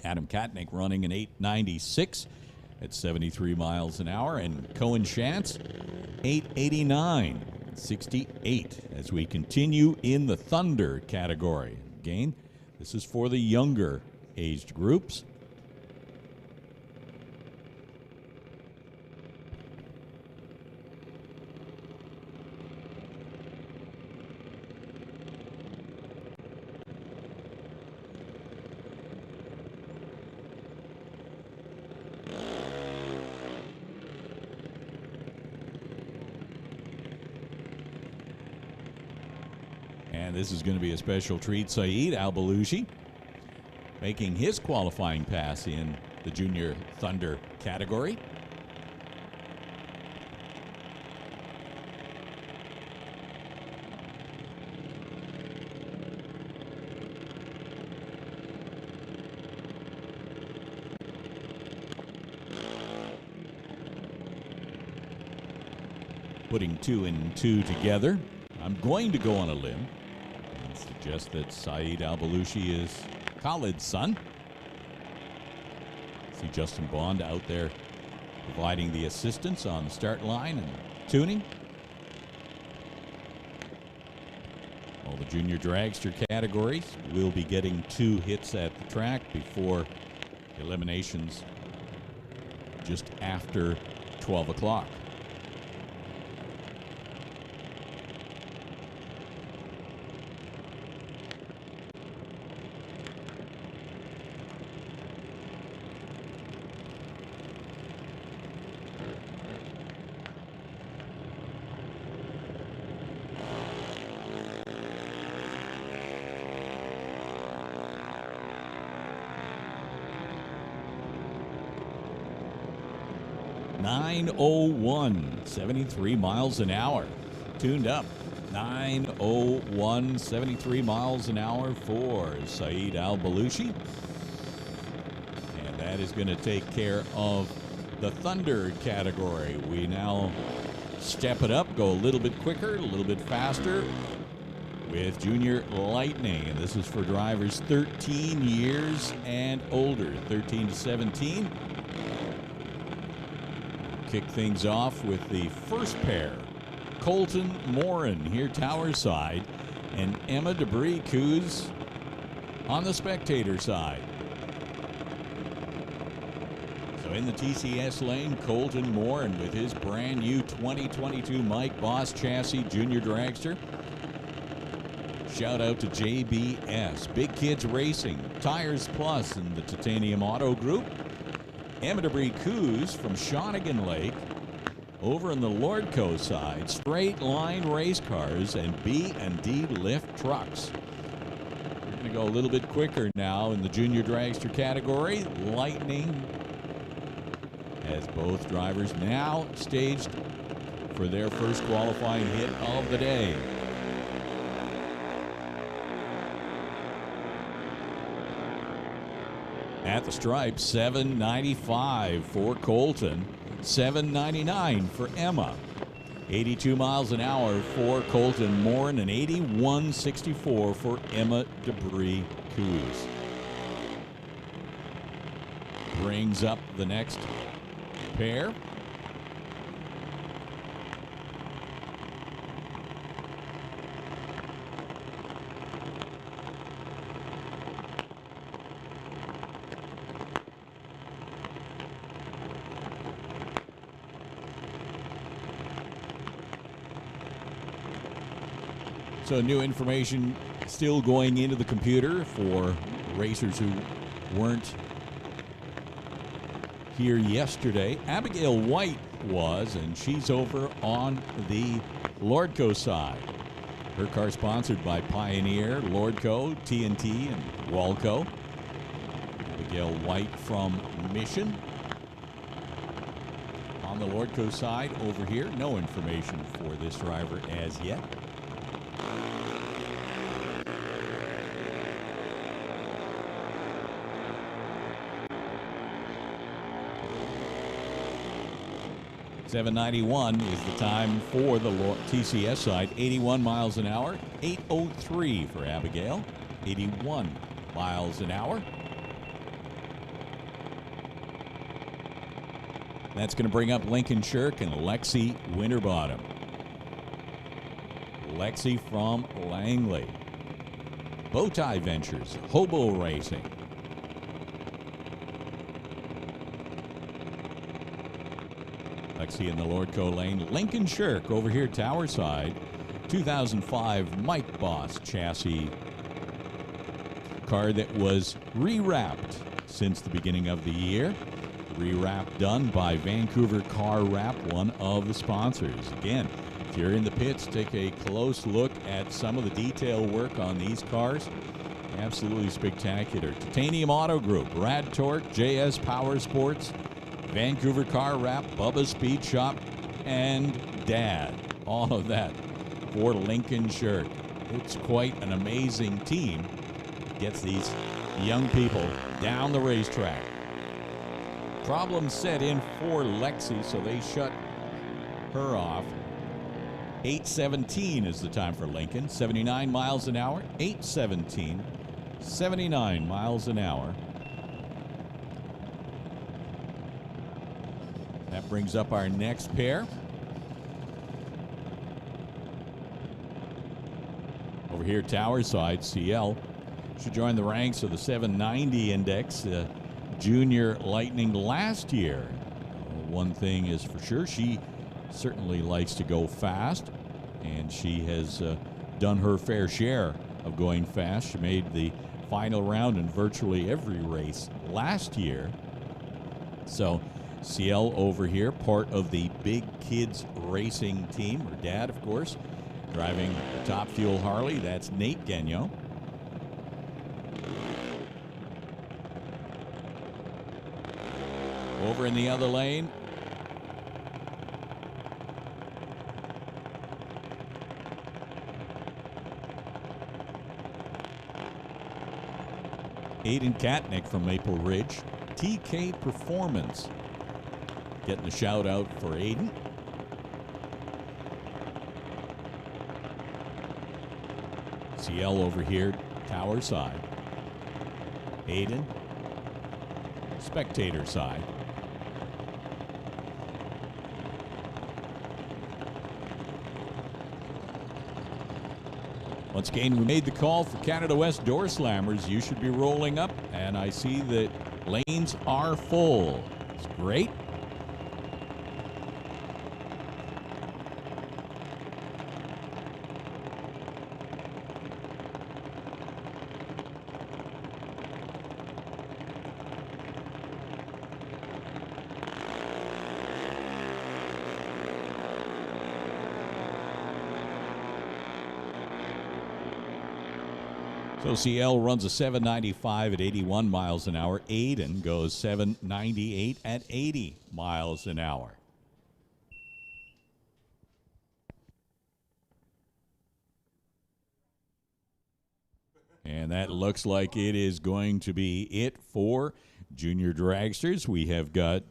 Adam Katnick running an 896 at 73 miles an hour, and Cohen Shantz 889 at 68 as we continue in the Thunder category. Again, this is for the younger aged groups. And this is going to be a special treat. Saeed Balooshi making his qualifying pass in the Junior Thunder category. Putting 2 and 2 together, I'm going to go on a limb and suggest that Saeed Balooshi is Khalid's son. See Justin Bond out there providing the assistance on the start line and tuning. All the junior dragster categories will be getting 2 hits at the track before eliminations just after 12 o'clock. .901, 73 miles an hour. Tuned up. 901, 73 miles an hour for Saeed Balooshi. And that is going to take care of the Thunder category. We now step it up, go a little bit quicker, a little bit faster with Junior Lightning. And this is for drivers 13 years and older, 13 to 17. Kick things off with the first pair. Colton Morin here tower side and Emma Debris-Coos on the spectator side. So in the TCS lane, Colton Morin with his brand new 2022 Mike Boss chassis junior dragster. Shout out to JBS, Big Kids Racing, Tires Plus and the Titanium Autogroup. Emma Debris-Coos from Shawnigan Lake. Over on the Lordco side, straight line race cars and B&D lift trucks. We're going to go a little bit quicker now in the junior dragster category. Lightning has both drivers now staged for their first qualifying hit of the day. At the stripe, $7.95 for Colton, $7.99 for Emma. 82 miles an hour for Colton Morin and 81.64 for Emma Debris-Coos. Brings up the next pair. So new information still going into the computer for racers who weren't here yesterday. Abigail White was, and she's over on the Lordco side. Her car sponsored by Pioneer, Lordco, TNT, and Walco. Abigail White from Mission. On the Lordco side over here, no information for this driver as yet. $7.91 is the time for the TCS side. 81 miles an hour. 8:03 for Abigail. 81 miles an hour. That's going to bring up Lincoln Shirk and Lexi Winterbottom. Lexi from Langley. Bowtie Ventures, Hobo Racing. Lexi in the Lordco lane. Lincoln Shirk over here, tower side. 2005 Mike Boss chassis car that was rewrapped since the beginning of the year. Rewrap done by Vancouver Car Wrap, one of the sponsors. Again, If you're in the pits, take a close look at some of the detail work on these cars. Absolutely spectacular. Titanium Autogroup, Rad Torque, JS Power Sports, Vancouver Car Wrap, Bubba Speed Shop, and Dad. All of that for Lincoln Shirk. It's quite an amazing team. Gets these young people down the racetrack. Problems set in for Lexi, so they shut her off. 8:17 is the time for Lincoln. 79 miles an hour. 8:17. 79 miles an hour. That brings up our next pair. Over here, Tower Side, CL should join the ranks of the 790 Index. Junior Lightning last year. One thing is for sure, she certainly likes to go fast, and she has done her fair share of going fast. She made the final round in virtually every race last year. So CL over here, part of the Big Kids Racing team. Her dad, of course, driving the Top Fuel Harley. That's Nate Gagnon. Over in the other lane, Aiden Katnick from Maple Ridge. TK Performance getting a shout out for Aiden. CL over here, Tower Side. Aiden, Spectator Side. Once again, we made the call for Canada West Doorslammers. You should be rolling up, and I see that lanes are full. It's great. So CL runs a 795 at 81 miles an hour. Aiden goes 798 at 80 miles an hour. And that looks like it is going to be it for Junior Dragsters. We have got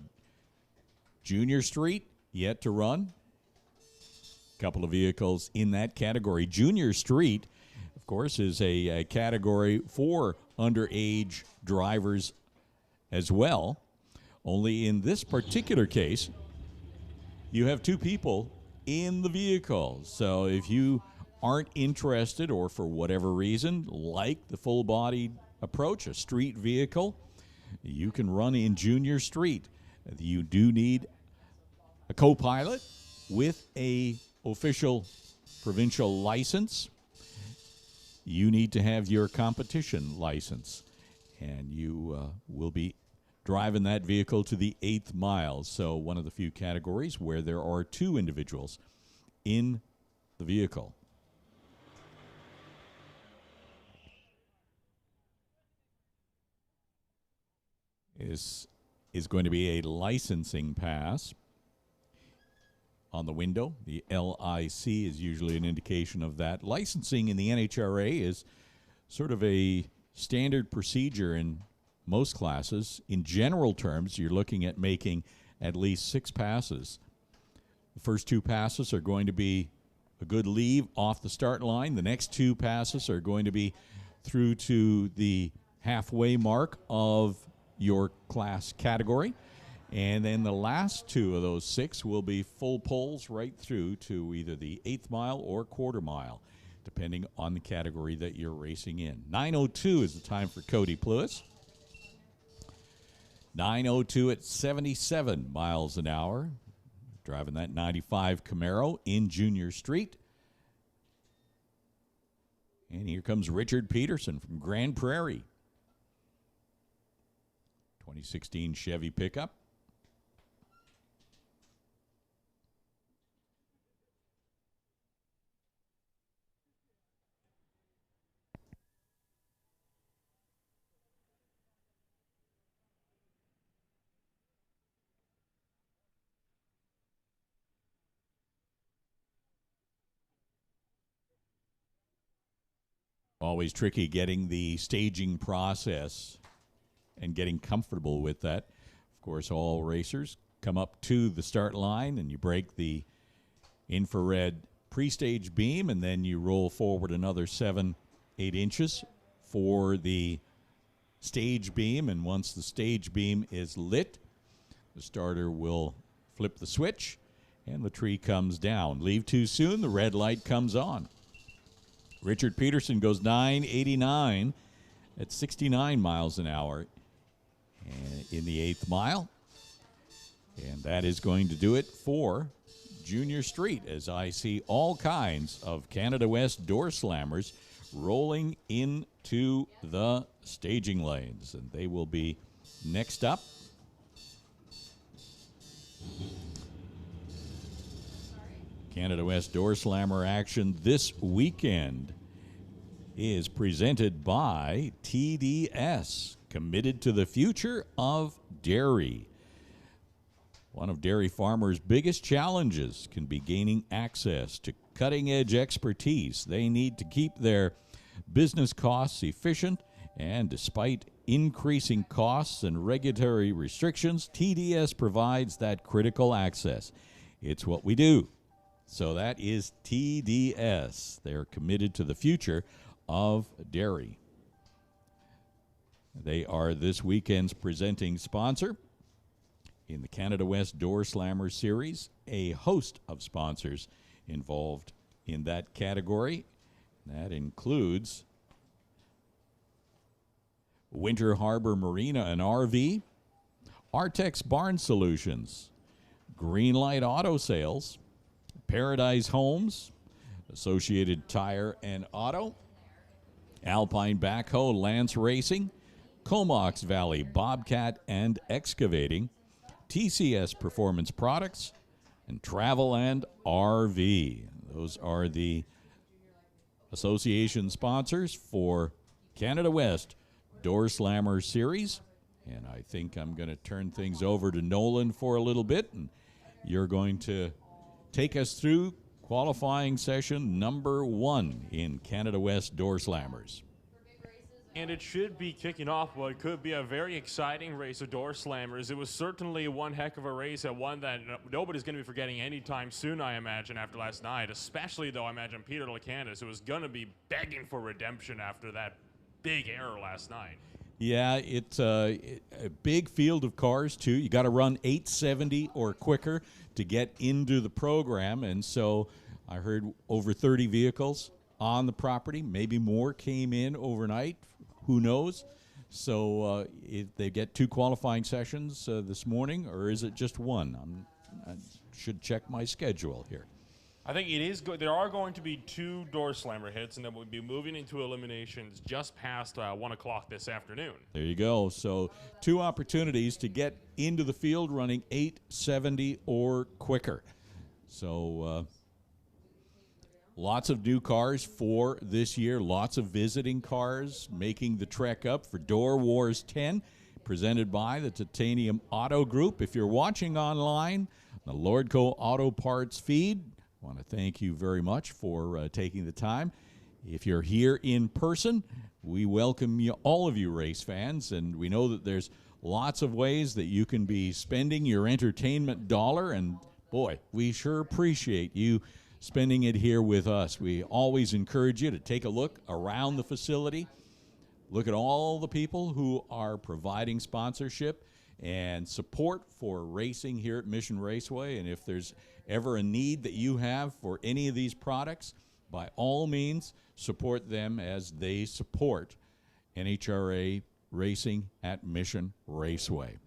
Junior Street yet to run. A couple of vehicles in that category. Junior Street, of course, is a category for underage drivers as well. Only in this particular case, you have two people in the vehicle. So if you aren't interested, or for whatever reason like the full-bodied approach, a street vehicle, you can run in Junior Street. You do need a co-pilot with a official provincial license. You need to have your competition license, and you will be driving that vehicle to the 8th mile. So one of the few categories where there are two individuals in the vehicle. This is going to be a licensing pass on the window. The LIC is usually an indication of that. Licensing in the NHRA is sort of a standard procedure in most classes. In general terms, you're looking at making at least 6 passes. The first 2 passes are going to be a good leave off the start line. The next 2 passes are going to be through to the halfway mark of your class category. And then the last 2 of those 6 will be full pulls right through to either the 8th mile or quarter mile, depending on the category that you're racing in. 9:02 is the time for Cody Plewis. 9:02 at 77 miles an hour. Driving that 95 Camaro in Junior Street. And here comes Richard Peterson from Grand Prairie. 2016 Chevy pickup. Always tricky getting the staging process and getting comfortable with that. Of course, all racers come up to the start line and you break the infrared pre-stage beam, and then you roll forward another 7-8 inches for the stage beam. And once the stage beam is lit, the starter will flip the switch and the tree comes down. Leave too soon, the red light comes on. Richard Peterson goes 9.89 at 69 miles an hour in the 8th mile. And that is going to do it for Junior Street, as I see all kinds of Canada West Doorslammers rolling into the staging lanes. And they will be next up. Canada West Doorslammer action this weekend is presented by TDS, committed to the future of dairy. One of dairy farmers' biggest challenges can be gaining access to cutting-edge expertise. They need to keep their business costs efficient, and despite increasing costs and regulatory restrictions, TDS provides that critical access. It's what we do. So that is TDS. They're committed to the future of dairy. They are this weekend's presenting sponsor. In the Canada West Doorslammer Series, a host of sponsors involved in that category. That includes Winter Harbor Marina and RV, Artex Barn Solutions, Greenlight Auto Sales, Paradise Homes, Associated Tire and Auto, Alpine Backhoe Lance Racing, Comox Valley Bobcat and Excavating, TCS Performance Products, and Travel and RV. Those are the association sponsors for Canada West Doorslammer Series. And I think I'm going to turn things over to Nolan for a little bit, and you're going to take us through qualifying session number 1 in Canada West Doorslammers. And it should be kicking off what could be a very exciting race of Doorslammers. It was certainly one heck of a race, and one that nobody's going to be forgetting anytime soon, I imagine, after last night. Especially, though, I imagine Peter Lacantis, who was going to be begging for redemption after that big error last night. Yeah, it's a big field of cars, too. You got to run 870 or quicker to get into the program, and so I heard over 30 vehicles on the property. Maybe more came in overnight. Who knows? So if they get 2 qualifying sessions this morning, or is it just 1? I should check my schedule here. I think it is good. There are going to be 2 Doorslammer hits, and then we'll be moving into eliminations just past 1 o'clock this afternoon. There you go. So 2 opportunities to get into the field running 870 or quicker. So lots of new cars for this year. Lots of visiting cars making the trek up for DOORWARZ 10, presented by the Titanium Autogroup. If you're watching online, the Lordco Auto Parts feed, I want to thank you very much for taking the time. If you're here in person, we welcome you, all of you race fans, and we know that there's lots of ways that you can be spending your entertainment dollar, and boy, we sure appreciate you spending it here with us. We always encourage you to take a look around the facility, look at all the people who are providing sponsorship and support for racing here at Mission Raceway. And if there's ever a need that you have for any of these products, by all means, support them as they support NHRA racing at Mission Raceway.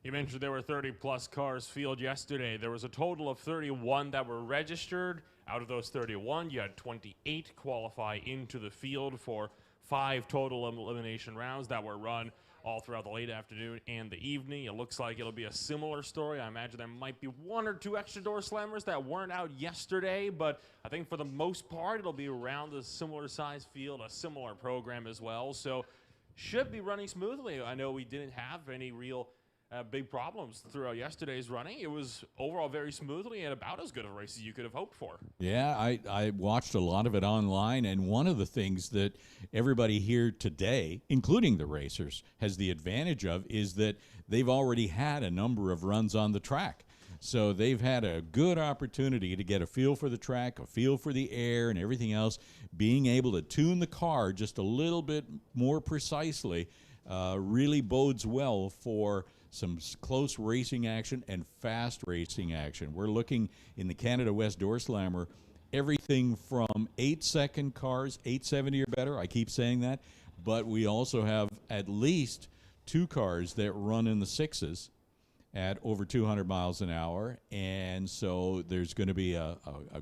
You mentioned there were 30-plus cars field yesterday. There was a total of 31 that were registered. Out of those 31, you had 28 qualify into the field for 5 total elimination rounds that were run all throughout the late afternoon and the evening. It looks like it'll be a similar story. I imagine there might be 1 or 2 extra Doorslammers that weren't out yesterday, but I think for the most part, it'll be around a similar size field, a similar program as well. So should be running smoothly. I know we didn't have any real big problems throughout yesterday's running. It was overall very smoothly and about as good of a race as you could have hoped for. Yeah, I watched a lot of it online, and one of the things that everybody here today, including the racers, has the advantage of is that they've already had a number of runs on the track. So they've had a good opportunity to get a feel for the track, a feel for the air, and everything else. Being able to tune the car just a little bit more precisely really bodes well for some close racing action and fast racing action. We're looking in the Canada West Doorslammer, everything from 8-second cars, 870 or better. I keep saying that. But we also have at least 2 cars that run in the 6s at over 200 miles an hour. And so there's going to be a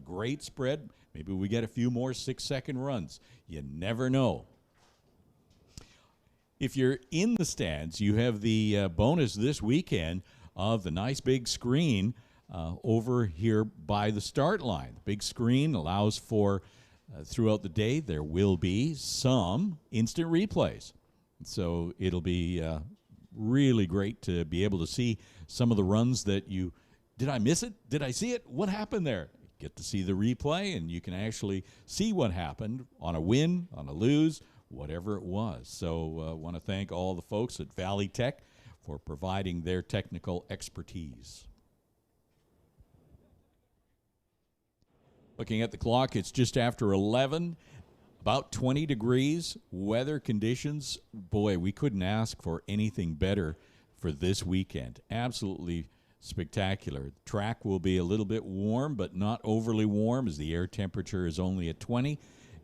great spread. Maybe we get a few more 6-second runs. You never know. If you're in the stands, you have the bonus this weekend of the nice big screen over here by the start line. The big screen allows for, throughout the day, there will be some instant replays. So it'll be really great to be able to see some of the runs that you, did I miss it? Did I see it? What happened there? Get to see the replay, and you can actually see what happened on a win, on a lose, whatever it was. So I want to thank all the folks at Valley Tech for providing their technical expertise. Looking at the clock, it's just after 11, about 20 degrees. Weather conditions, boy, we couldn't ask for anything better for this weekend. Absolutely spectacular. The track will be a little bit warm, but not overly warm, as the air temperature is only at 20.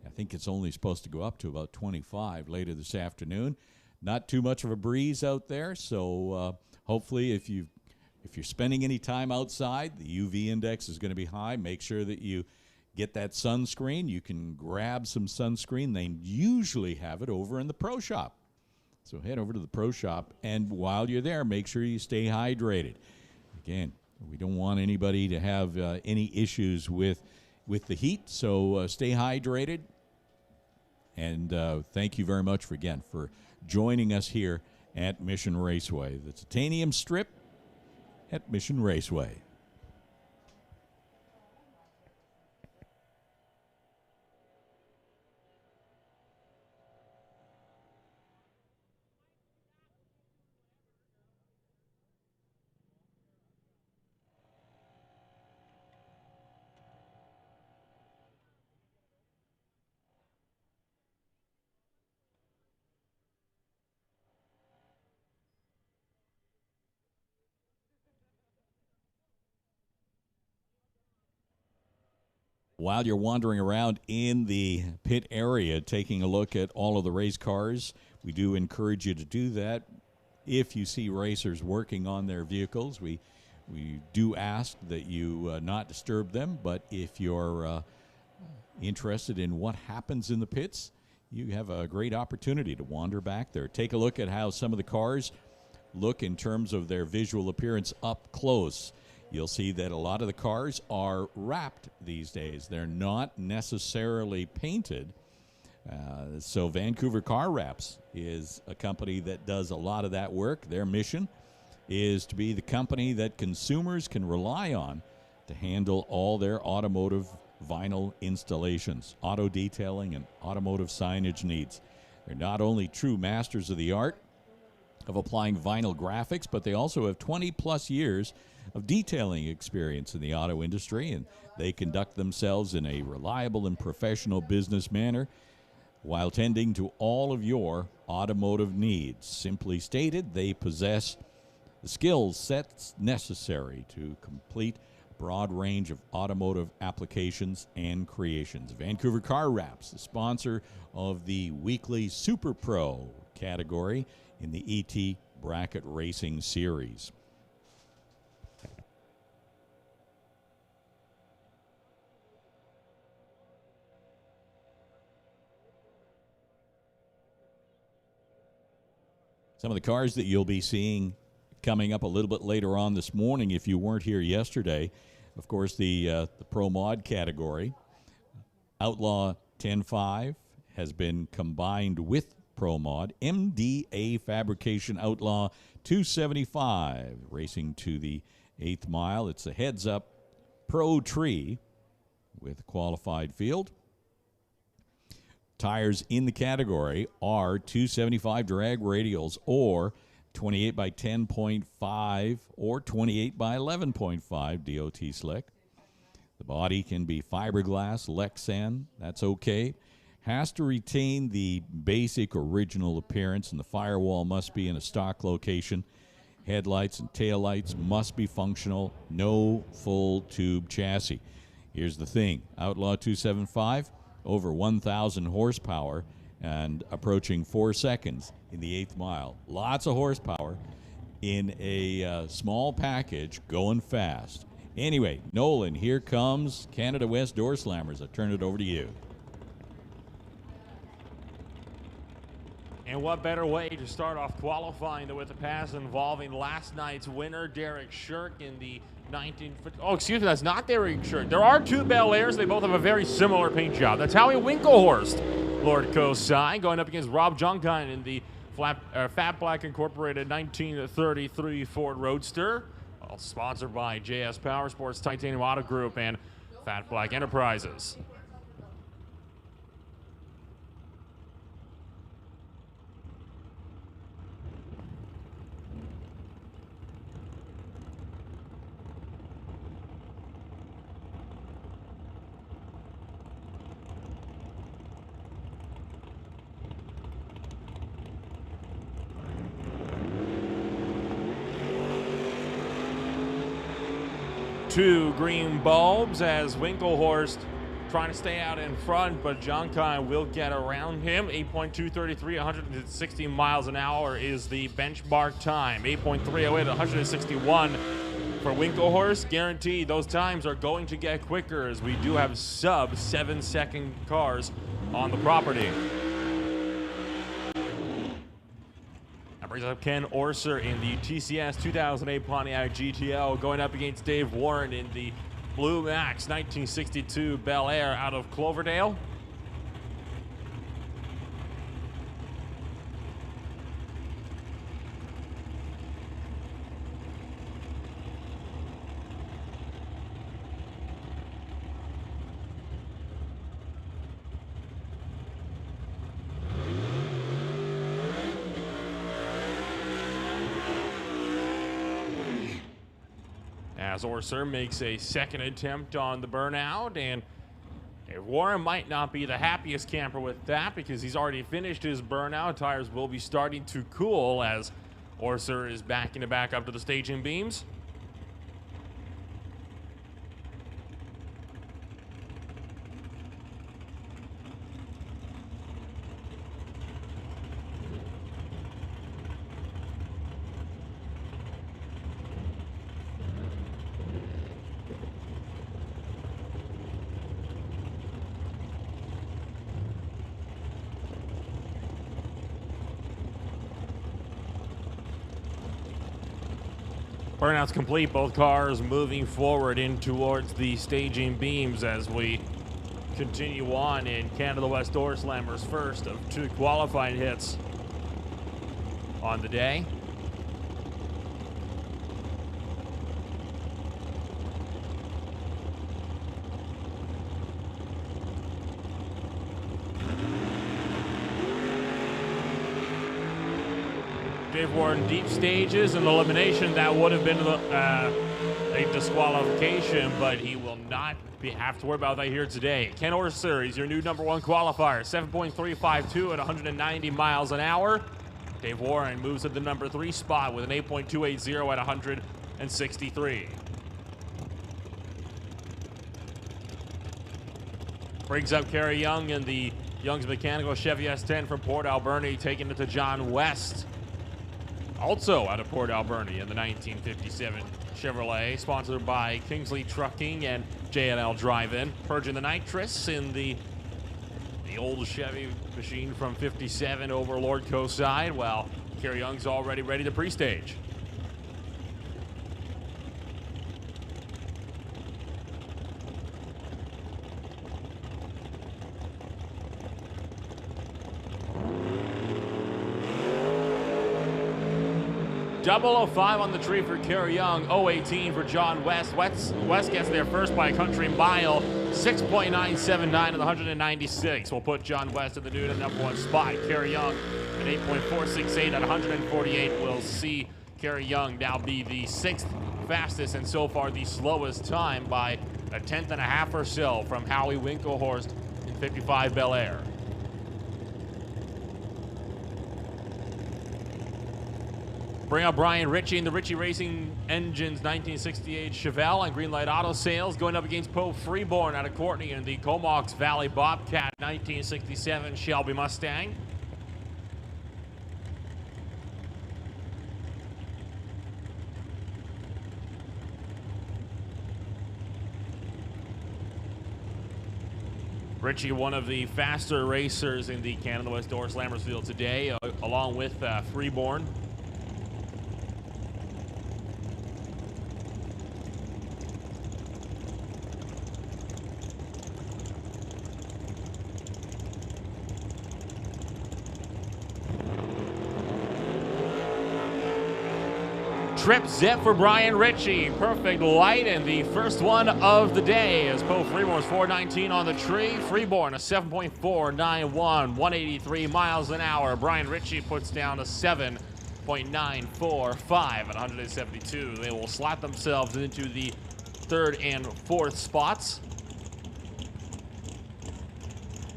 I think it's only supposed to go up to about 25 later this afternoon. Not too much of a breeze out there, so hopefully if you're spending any time outside, the UV index is going to be high. Make sure that you get that sunscreen. You can grab some sunscreen. They usually have it over in the pro shop. So head over to the pro shop, and while you're there, make sure you stay hydrated. Again, we don't want anybody to have any issues with the heat, so stay hydrated. And thank you very much for joining us here at Mission Raceway, the Titanium Strip at Mission Raceway. While you're wandering around in the pit area, taking a look at all of the race cars, we do encourage you to do that. If you see racers working on their vehicles, we do ask that you not disturb them. But if you're interested in what happens in the pits, you have a great opportunity to wander back there. Take a look at how some of the cars look in terms of their visual appearance up close. You'll see that a lot of the cars are wrapped these days. They're not necessarily painted. So Vancouver Car Wraps is a company that does a lot of that work. Their mission is to be the company that consumers can rely on to handle all their automotive vinyl installations, auto detailing, and automotive signage needs. They're not only true masters of the art of applying vinyl graphics, but they also have 20-plus years of detailing experience in the auto industry, and they conduct themselves in a reliable and professional business manner while tending to all of your automotive needs. Simply stated, they possess the skill sets necessary to complete a broad range of automotive applications and creations. Vancouver Car Wraps, the sponsor of the weekly Super Pro category in the ET Bracket Racing Series. Some of the cars that you'll be seeing coming up a little bit later on this morning, if you weren't here yesterday, of course, the Pro Mod category. Outlaw 10.5 has been combined with Pro Mod. MDA Fabrication Outlaw 275. Racing to the 8th mile. It's a heads-up Pro Tree with a qualified field. Tires in the category are 275 drag radials or 28 by 10.5 or 28 by 11.5 DOT slick. The body can be fiberglass, Lexan, that's okay. Has to retain the basic original appearance, and the firewall must be in a stock location. Headlights and taillights must be functional, no full tube chassis. Here's the thing, Outlaw 275, over 1,000 horsepower and approaching 4 seconds in the 8th mile. Lots of horsepower in a small package going fast. Anyway, Nolan, here comes Canada West Doorslammers. I turn it over to you. And what better way to start off qualifying than with a pass involving last night's winner, Derek Shirk, in the 1950. Oh, excuse me, that's not Derek Shirk. There are two Bel Airs. They both have a very similar paint job. That's Howie Winklehorst, Lordco side, going up against Rob Junkine in the Fat Black Incorporated 1933 Ford Roadster. All sponsored by JS Powersports, Titanium Autogroup, and Fat Black Enterprises. Two green bulbs as Winklehorst trying to stay out in front, but Junkine will get around him. 8.233, 160 miles an hour is the benchmark time. 8.308, 161 for Winklehorst. Guaranteed those times are going to get quicker as we do have sub 7-second cars on the property. Brings up Ken Orser in the TCS 2008 Pontiac GTO, going up against Dave Warren in the Blue Max 1962 Bel Air out of Cloverdale. As Orser makes a second attempt on the burnout, and Warren might not be the happiest camper with that because he's already finished his burnout. Tires will be starting to cool as Orser is backing it back up to the staging beams. Burnout's complete, both cars moving forward in towards the staging beams as we continue on in Canada West Doorslammers' first of 2 qualifying hits on the day. Dave Warren deep stages and elimination. That would have been a disqualification, but he will not have to worry about that here today. Ken Orser is your new #1 qualifier, 7.352 at 190 miles an hour. Dave Warren moves to the #3 spot with an 8.280 at 163. Brings up Kerry Young in the Young's Mechanical Chevy S10 from Port Alberni, taking it to John West, also out of Port Alberni in the 1957 Chevrolet, sponsored by Kingsley Trucking and J&L Drive-In. Purging the nitrous in the old Chevy machine from 57 over Lordco side, while Kerry Young's already ready to pre-stage. 005 on the tree for Kerry Young, 018 for John West. West gets there first by a country mile, 6.979 on the 196. Will put John West in the new number one spot. Kerry Young at 8.468 at 148 will see Kerry Young now be the sixth fastest and so far the slowest time by a tenth and a half or so from Howie Winkelhorst in 55 Bel Air. Bring up Brian Ritchie in the Ritchie Racing Engines 1968 Chevelle and Greenlight Auto Sales, going up against Poe Freeborn out of Courtney in the Comox Valley Bobcat 1967 Shelby Mustang. Ritchie, one of the faster racers in the Canada West Doorslammers field today, along with Freeborn. Trip zip for Brian Ritchie. Perfect light and the first one of the day as Poe Freeborn's 419 on the tree. Freeborn a 7.491, 183 miles an hour. Brian Ritchie puts down a 7.945 at 172. They will slot themselves into the third and fourth spots.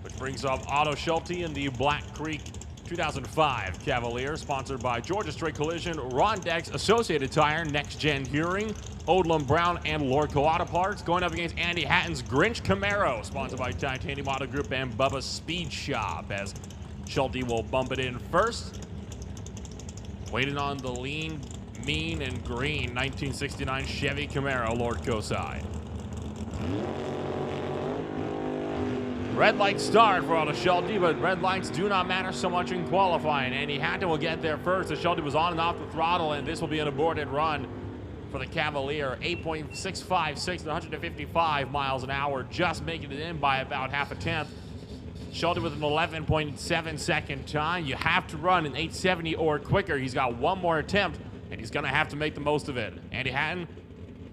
Which brings up Otto Schulte in the Black Creek 2005 Cavalier, sponsored by Georgia Straight Collision, Rondex, Associated Tire, Next Gen Hearing, Odlum Brown, and Lordco Auto Parts. Going up against Andy Hatton's Grinch Camaro, sponsored by Titanium Autogroup and Bubba's Speed Shop, as Schulte will bump it in first. Waiting on the lean, mean, and green 1969 Chevy Camaro, Lordco side. Red light start for Otto Schulte, but red lights do not matter so much in qualifying. Andy Hatton will get there first as Schulte was on and off the throttle, and this will be an aborted run for the Cavalier. 8.656 to 155 miles an hour, just making it in by about half a tenth. Schulte with an 11.7 second time. You have to run an 870 or quicker. He's got one more attempt, and he's going to have to make the most of it. Andy Hatton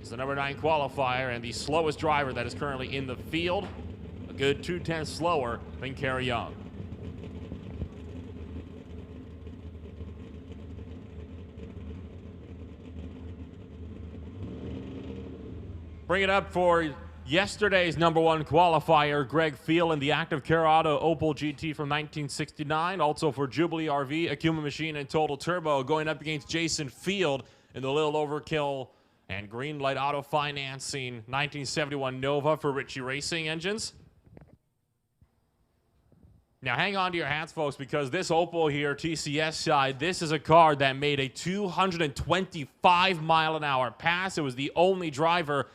is the number 9 qualifier and the slowest driver that is currently in the field. A good 0.2 slower than Kerry Young. Bring it up for yesterday's number 1 qualifier, Greg Field in the Active Care Auto Opel GT from 1969. Also for Jubilee RV, Akuma Machine, and Total Turbo, going up against Jason Field in the Little Overkill and Greenlight Auto Financing 1971 Nova for Ritchie Racing Engines. Now hang on to your hats, folks, because this Opel here, TCS side, this is a car that made a 225 mile an hour pass. It was the only driver,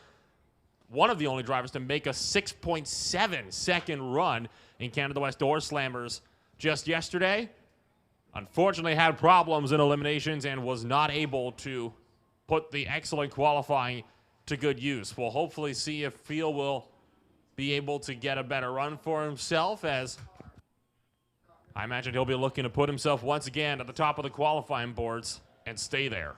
one of the only drivers to make a 6.7 second run in Canada West Doorslammers just yesterday. Unfortunately had problems in eliminations and was not able to put the excellent qualifying to good use. We'll hopefully see if Field will be able to get a better run for himself, as I imagine he'll be looking to put himself once again at the top of the qualifying boards and stay there.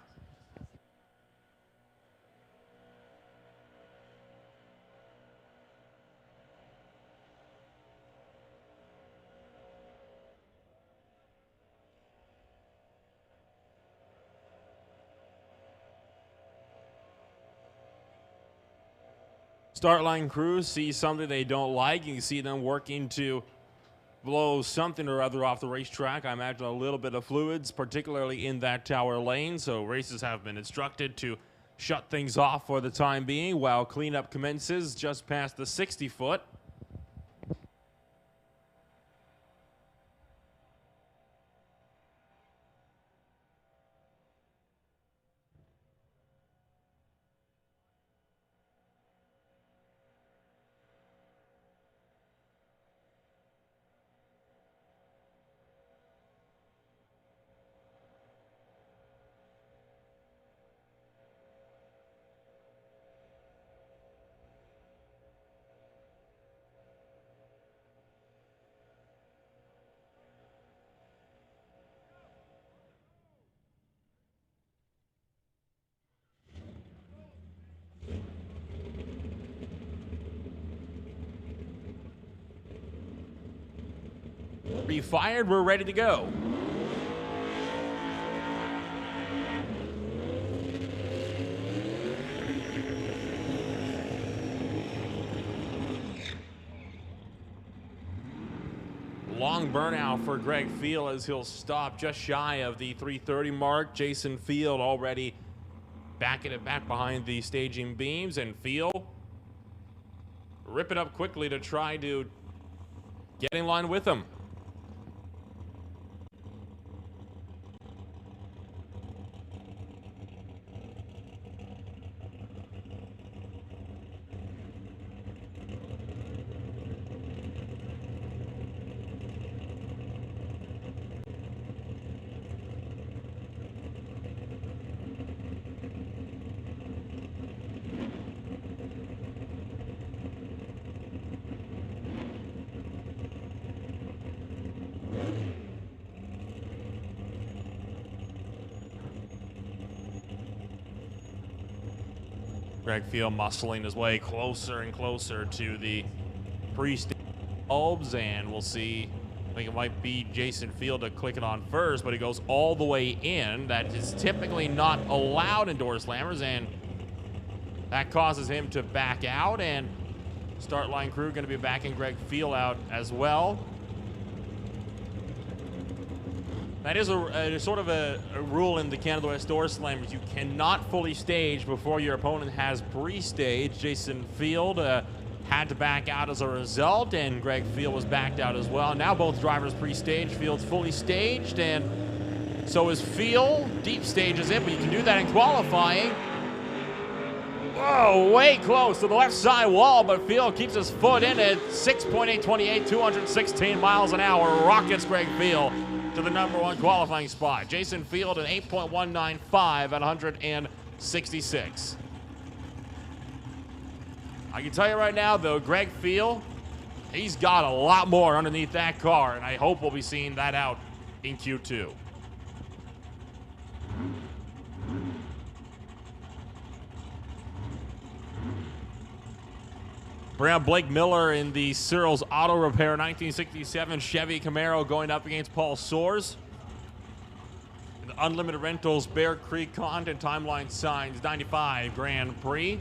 Start line crew see something they don't like. You can see them working to blow something or other off the racetrack. I imagine a little bit of fluids, particularly in that tower lane. So races have been instructed to shut things off for the time being while cleanup commences just past the 60-foot. Refired, we're ready to go. Long burnout for Greg Field as he'll stop just shy of the 330 mark. Jason Field already backing it back behind the staging beams, and Field rip it up quickly to try to get in line with him. Greg Field muscling his way closer and closer to the pre-stage bulbs, and we'll see. I think it might be Jason Field to click it on first, but he goes all the way in. That is typically not allowed in Doorslammers, and that causes him to back out, and start line crew going to be backing Greg Field out as well. That is a sort of a rule in the Canada West Doorslammers. You cannot fully stage before your opponent has pre-staged. Jason Field had to back out as a result, and Greg Field was backed out as well. Now both drivers pre-staged. Field's fully staged, and so is Field. Deep stages it, but you can do that in qualifying. Whoa, way close to the left side wall, but Field keeps his foot in it. 6.828, 216 miles an hour. Rockets Greg Field to the #1 qualifying spot. Jason Field an 8.195 at 166. I can tell you right now, though, Greg Field, he's got a lot more underneath that car, and I hope we'll be seeing that out in Q2. Brown Blake Miller in the Searles Auto Repair 1967 Chevy Camaro going up against Paul Soares. In the Unlimited Rentals Bear Creek Content Timeline Signs 95 Grand Prix.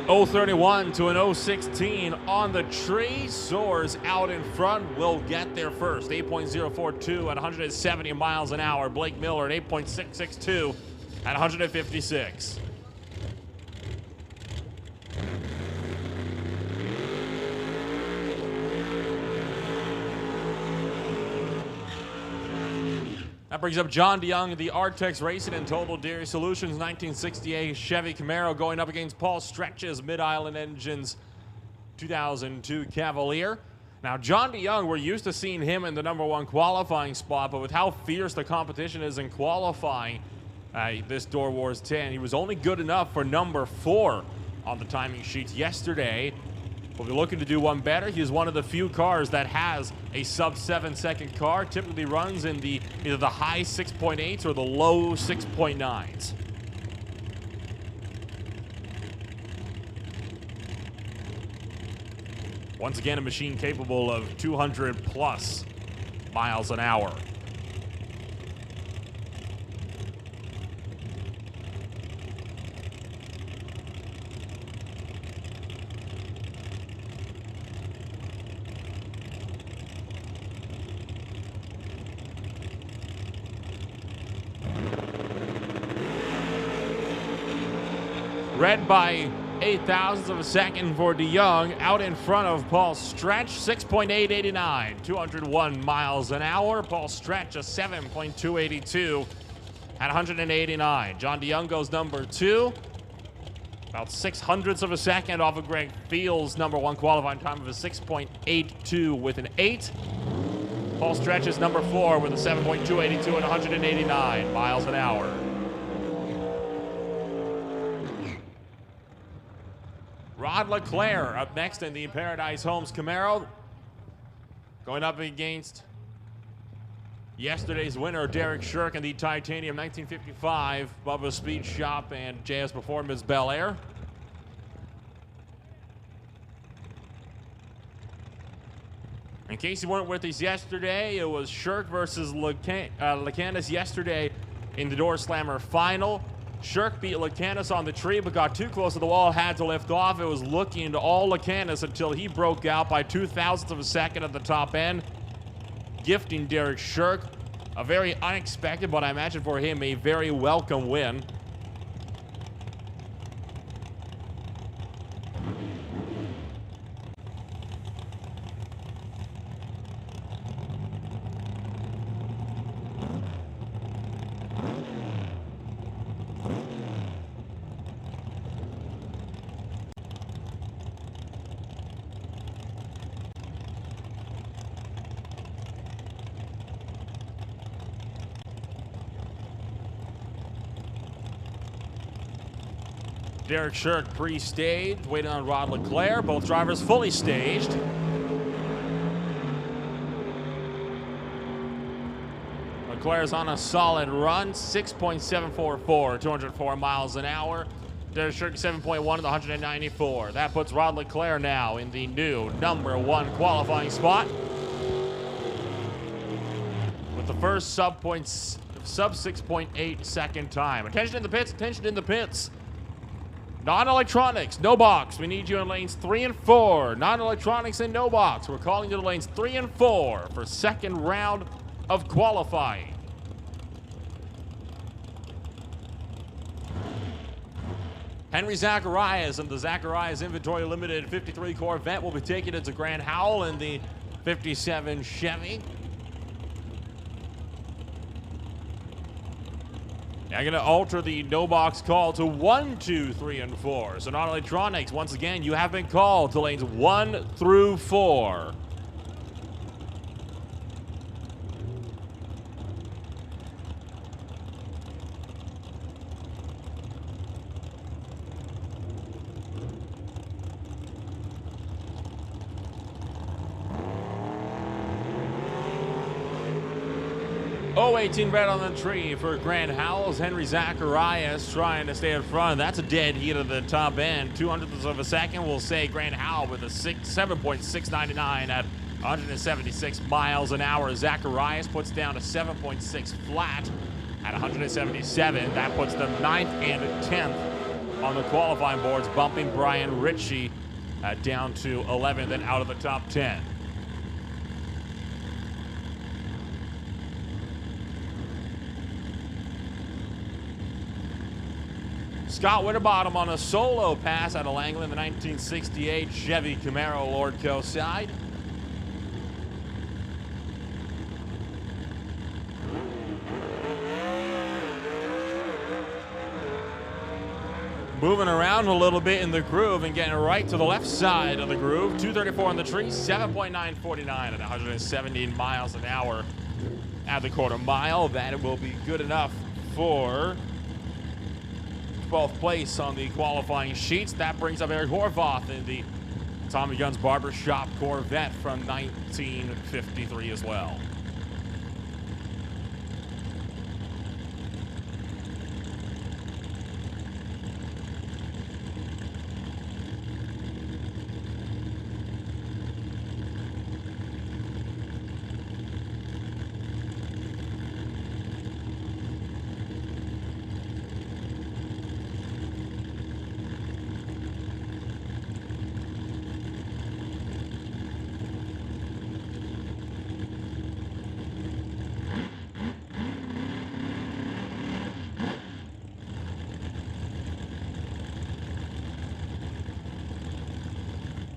.031 to an .016 on the tree. Soares out in front will get there first. 8.042 at 170 miles an hour. Blake Miller at 8.662 at 156. That brings up John DeYoung, the Artex Racing and Total Dairy Solutions 1968 Chevy Camaro going up against Paul Stretch's Mid-Island Engines 2002 Cavalier. Now, John DeYoung, we're used to seeing him in the #1 qualifying spot, but with how fierce the competition is in qualifying this Door Wars 10, he was only good enough for #4 on the timing sheets yesterday. We'll be looking to do one better. He's one of the few cars that has a sub-7-second car. Typically runs in the either the high 6.8s or the low 6.9s. Once again, a machine capable of 200+ miles an hour. Red by 0.08 of a second for DeYoung, out in front of Paul Stretch, 6.889, 201 miles an hour. Paul Stretch a 7.282 at 189. John DeYoung goes #2, about 0.06 of a second off of Greg Field's #1 qualifying time of a 6.82 with an 8. Paul Stretch is #4 with a 7.282 at 189 miles an hour. Rod Leclerc up next in the Paradise Homes Camaro, going up against yesterday's winner, Derek Shirk, in the Titanium 1955 Bubba Speed Shop and JS Performance Bel Air. In case you weren't with us yesterday, it was Shirk versus Lacanis yesterday in the Door Slammer final. Shirk beat Lacanis on the tree, but got too close to the wall, had to lift off. It was looking to all Lacanis until he broke out by 0.02 of a second at the top end, gifting Derek Shirk a very unexpected, but I imagine for him, a very welcome win. Derek Shirk pre-staged, waiting on Rod Leclerc. Both drivers fully staged. Leclerc's on a solid run, 6.744, 204 miles an hour. Derek Shirk 7.1 at the 194. That puts Rod Leclerc now in the new #1 qualifying spot, with the first sub 6.8 second time. Attention in the pits, attention in the pits. Non-electronics, no box. We need you in lanes 3 and 4. Non-electronics and no box. We're calling you to lanes 3 and 4 for second round of qualifying. Henry Zacharias and the Zacharias Inventory Limited 53 Corvette will be taking it to Grand Howell in the 57 Chevy. I'm going to alter the no box call to 1, 2, 3, and 4. So non-electronics, once again, you have been called to lanes 1 through 4. Oh, 18 red on the tree for Grand Howell's Henry Zacharias trying to stay in front. That's a dead heat at the top end. 0.02 of a second will say Grand Howell with a 7.699 at 176 miles an hour. Zacharias puts down a 7.6 flat at 177. That puts them 9th and 10th on the qualifying boards, bumping Brian Ritchie down to 11th and out of the top 10. Scott Winterbottom on a solo pass out of Langley in the 1968 Chevy Camaro Lordco side. Moving around a little bit in the groove and getting right to the left side of the groove. 234 on the tree, 7.949 at 117 miles an hour at the quarter mile. That will be good enough for 12th place on the qualifying sheets. That brings up Eric Horvath in the Tommy Gunn's Barbershop Corvette from 1953 as well.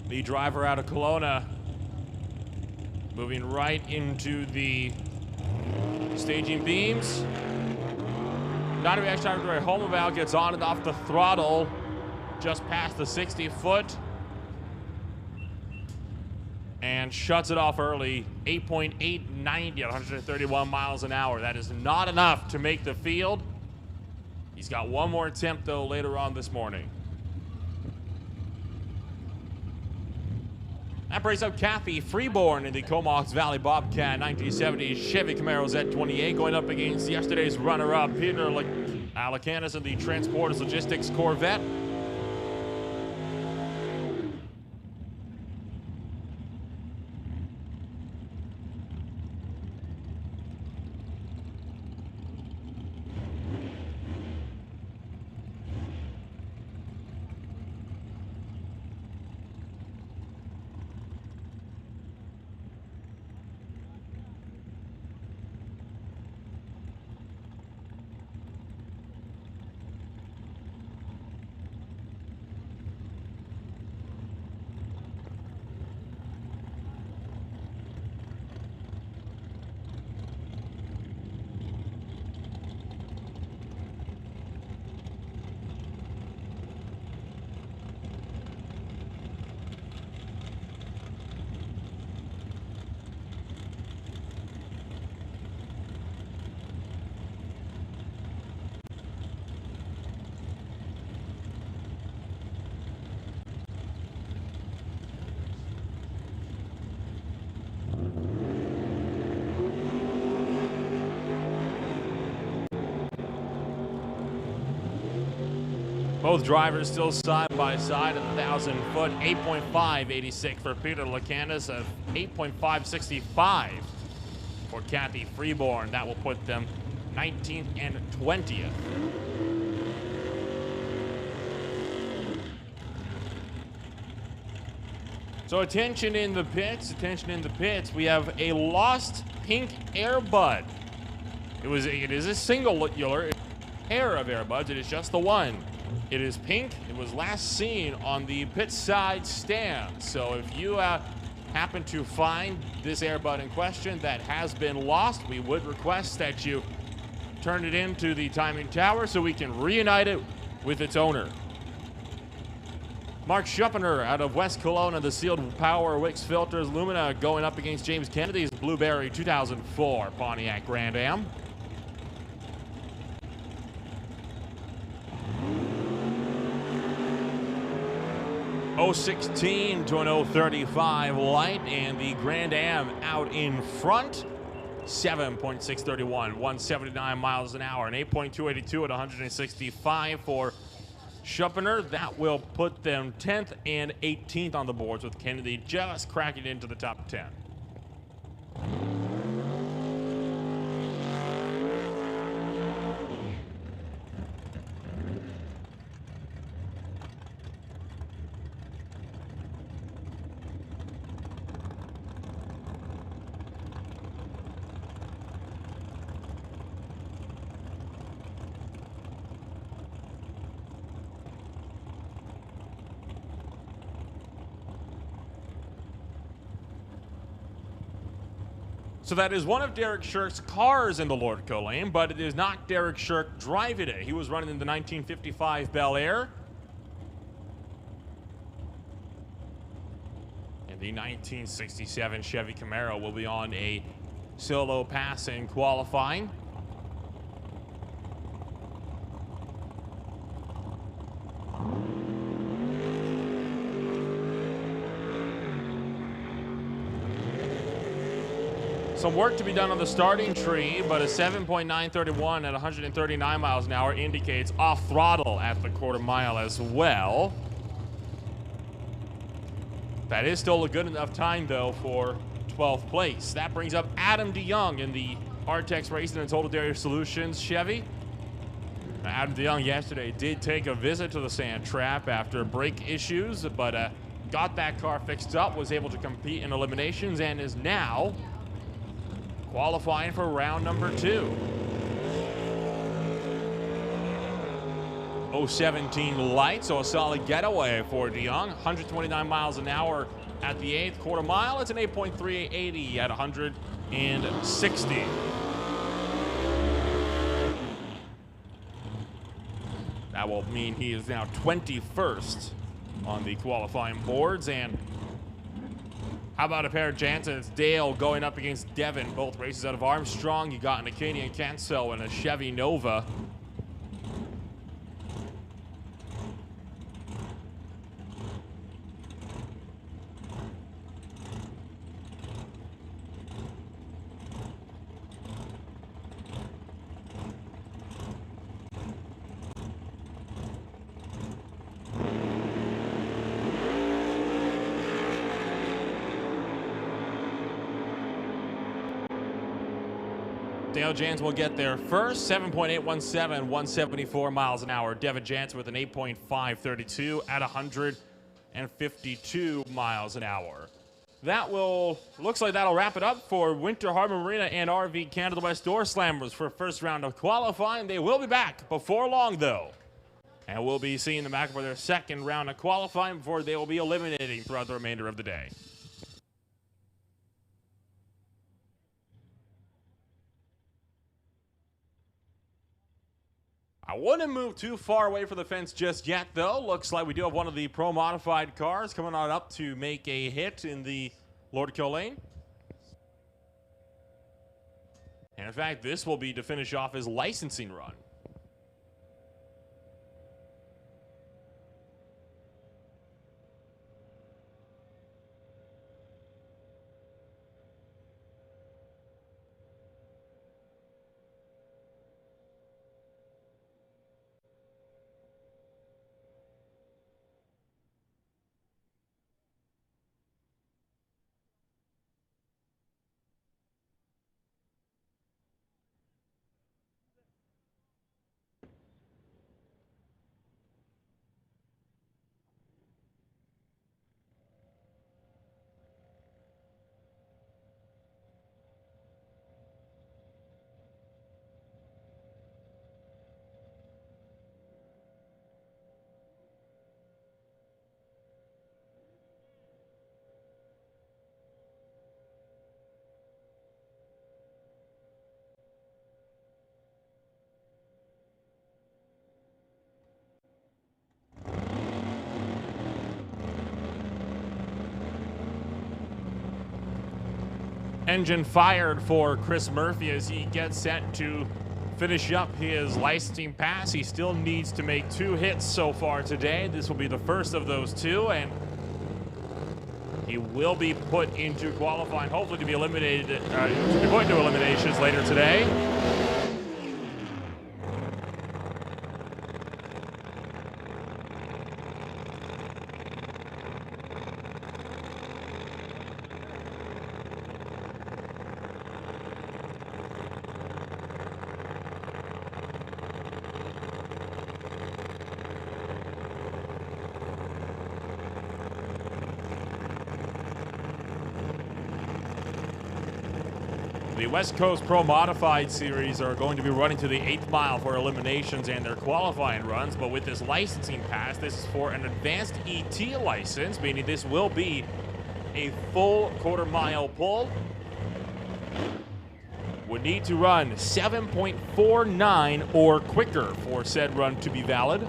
The driver out of Kelowna moving right into the staging beams. Not a reaction time to home about, gets on and off the throttle just past the 60-foot and shuts it off early. 8.890 at 131 miles an hour. That is not enough to make the field. He's got one more attempt though later on this morning. That brings up Kathy Freeborn in the Comox Valley Bobcat 1970 Chevy Camaro Z28, going up against yesterday's runner-up Peter Lacanis in the Transporters Logistics Corvette. Both drivers still side by side at the 1,000-foot, 8.586 for Peter Lacanis, of 8.565 for Kathy Freeborn. That will put them 19th and 20th. So attention in the pits, we have a lost pink airbud. It is a singular pair of airbuds, it is just the one. It is pink. It was last seen on the pit side stand. So if you happen to find this airbud in question that has been lost, we would request that you turn it into the timing tower so we can reunite it with its owner. Mark Schuppener out of West Kelowna, the sealed power Wix filters Lumina, going up against James Kennedy's Blueberry 2004 Pontiac Grand Am. .016 to an .035 light, and the Grand Am out in front. 7.631, 179 miles an hour, and 8.282 at 165 for Schuppener. That will put them 10th and 18th on the boards, with Kennedy just cracking into the top 10. So that is one of Derek Shirk's cars in the Lordco lane, but it is not Derek Shirk driving it. He was running in the 1955 Bel Air. And the 1967 Chevy Camaro will be on a solo pass in qualifying. Some work to be done on the starting tree, but a 7.931 at 139 miles an hour indicates off throttle at the quarter mile as well. That is still a good enough time, though, for 12th place. That brings up Adam DeYoung in the Artex Racing and Total Dairy Solutions Chevy. Adam DeYoung yesterday did take a visit to the sand trap after brake issues, but got that car fixed up, was able to compete in eliminations, and is now qualifying for round number 2. 017 light, so a solid getaway for DeYoung. 129 miles an hour at the 8th quarter mile. It's an 8.380 at 160. That will mean he is now 21st on the qualifying boards. And how about a pair of Jansons? Dale going up against Devin. Both races out of Armstrong. You got Mckinney and Canso and a Chevy Nova. Dale Jans will get there first. 7.817, 174 miles an hour. Devin Jansen with an 8.532 at 152 miles an hour. Looks like that'll wrap it up for Winter Harbor Marina and RV Canada West Doorslammers for first round of qualifying. They will be back before long, though. And we'll be seeing them back for their second round of qualifying before they will be eliminating throughout the remainder of the day. I wouldn't move too far away from the fence just yet, though. Looks like we do have one of the pro-modified cars coming on up to make a hit in the Lordco lane. And in fact, this will be to finish off his licensing run. Engine fired for Chris Murphy as he gets set to finish up his licensing pass. He still needs to make 2 hits so far today. This will be the first of those 2, and he will be put into qualifying, hopefully to be eliminated, to be put into eliminations later today. The West Coast Pro Modified Series are going to be running to the 8th mile for eliminations and their qualifying runs, but with this licensing pass, this is for an advanced ET license, meaning this will be a full quarter-mile pull. Would need to run 7.49 or quicker for said run to be valid.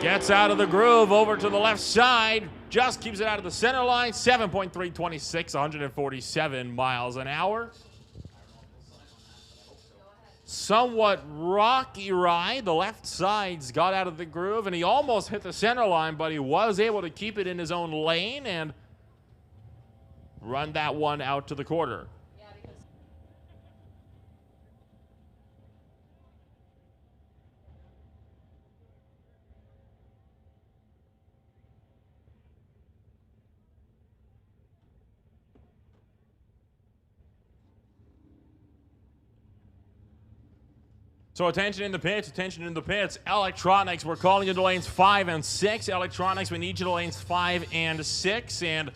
Gets out of the groove over to the left side. Just keeps it out of the center line. 7.326, 147 miles an hour. Somewhat rocky ride. The left side's got out of the groove, and he almost hit the center line, but he was able to keep it in his own lane and run that one out to the quarter. So attention in the pits, attention in the pits. Electronics, we're calling you to lanes 5 and 6. Electronics, we need you to lanes 5 and 6. And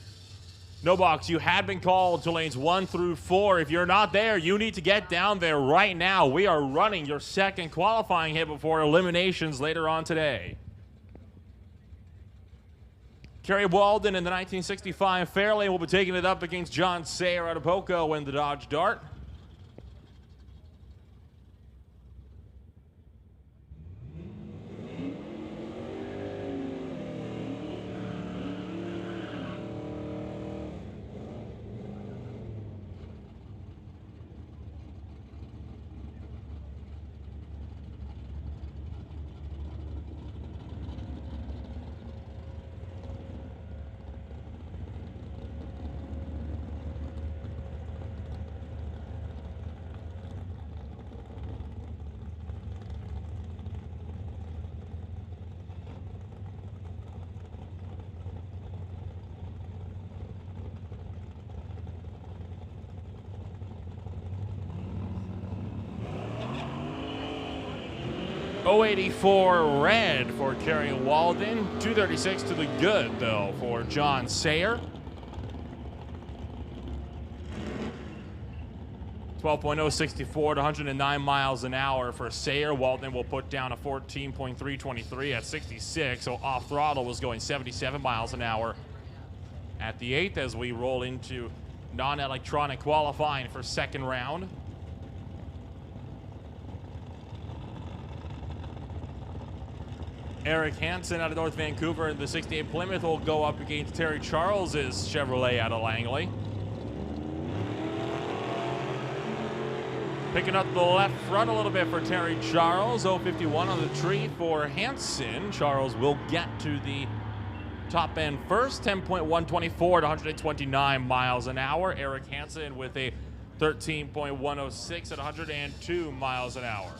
no box, you had been called to lanes 1 through 4. If you're not there, you need to get down there right now. We are running your second qualifying hit before eliminations later on today. Kerry Walden in the 1965 Fairlane will be taking it up against John Sayer out of Poco in the Dodge Dart. 084 red for Kerry Walden. 236 to the good, though, for John Sayer. 12.064 to 109 miles an hour for Sayer. Walden will put down a 14.323 at 66, so off throttle was going 77 miles an hour at the 8th as we roll into non-electronic qualifying for second round. Eric Hansen out of North Vancouver in the 68 Plymouth will go up against Terry Charles's Chevrolet out of Langley. Picking up the left front a little bit for Terry Charles. 051 on the tree for Hansen. Charles will get to the top end first. 10.124 to 129 miles an hour. Eric Hansen with a 13.106 at 102 miles an hour.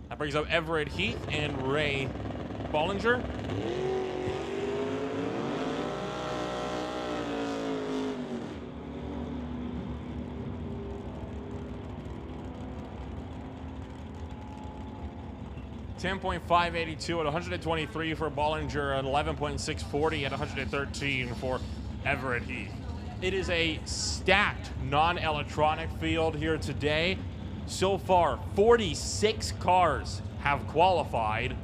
That brings up Everett Heath and Ray Bollinger. $10.582 at 123 for Bollinger and 11.640 at 113 for Everett Heath. It is a stacked non-electronic field here today. So far, 46 cars have qualified,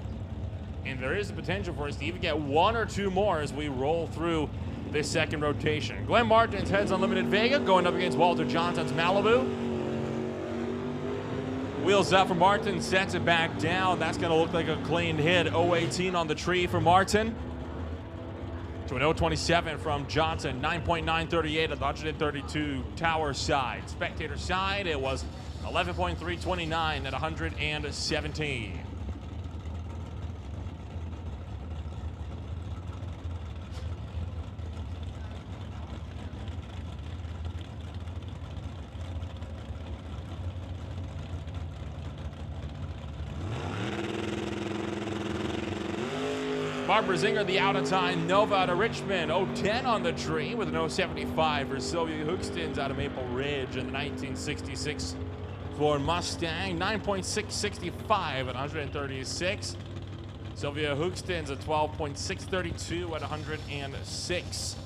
and there is the potential for us to even get one or two more as we roll through this second rotation. Glenn Martin's heads on Limited Vega, going up against Walter Johnson's Malibu. Wheels up for Martin, sets it back down. That's going to look like a clean hit. 018 on the tree for Martin. To an 027 from Johnson. 9.938 at the 132 tower side. Spectator side, it was 11.329 at 117. Barbara Zinger, the out-of-time Nova out of Richmond. 010 on the tree with an 075 for Sylvia Hookstins out of Maple Ridge in the 1966 Ford Mustang. 9.665 at 136. Sylvia Hookstins at 12.632 at 106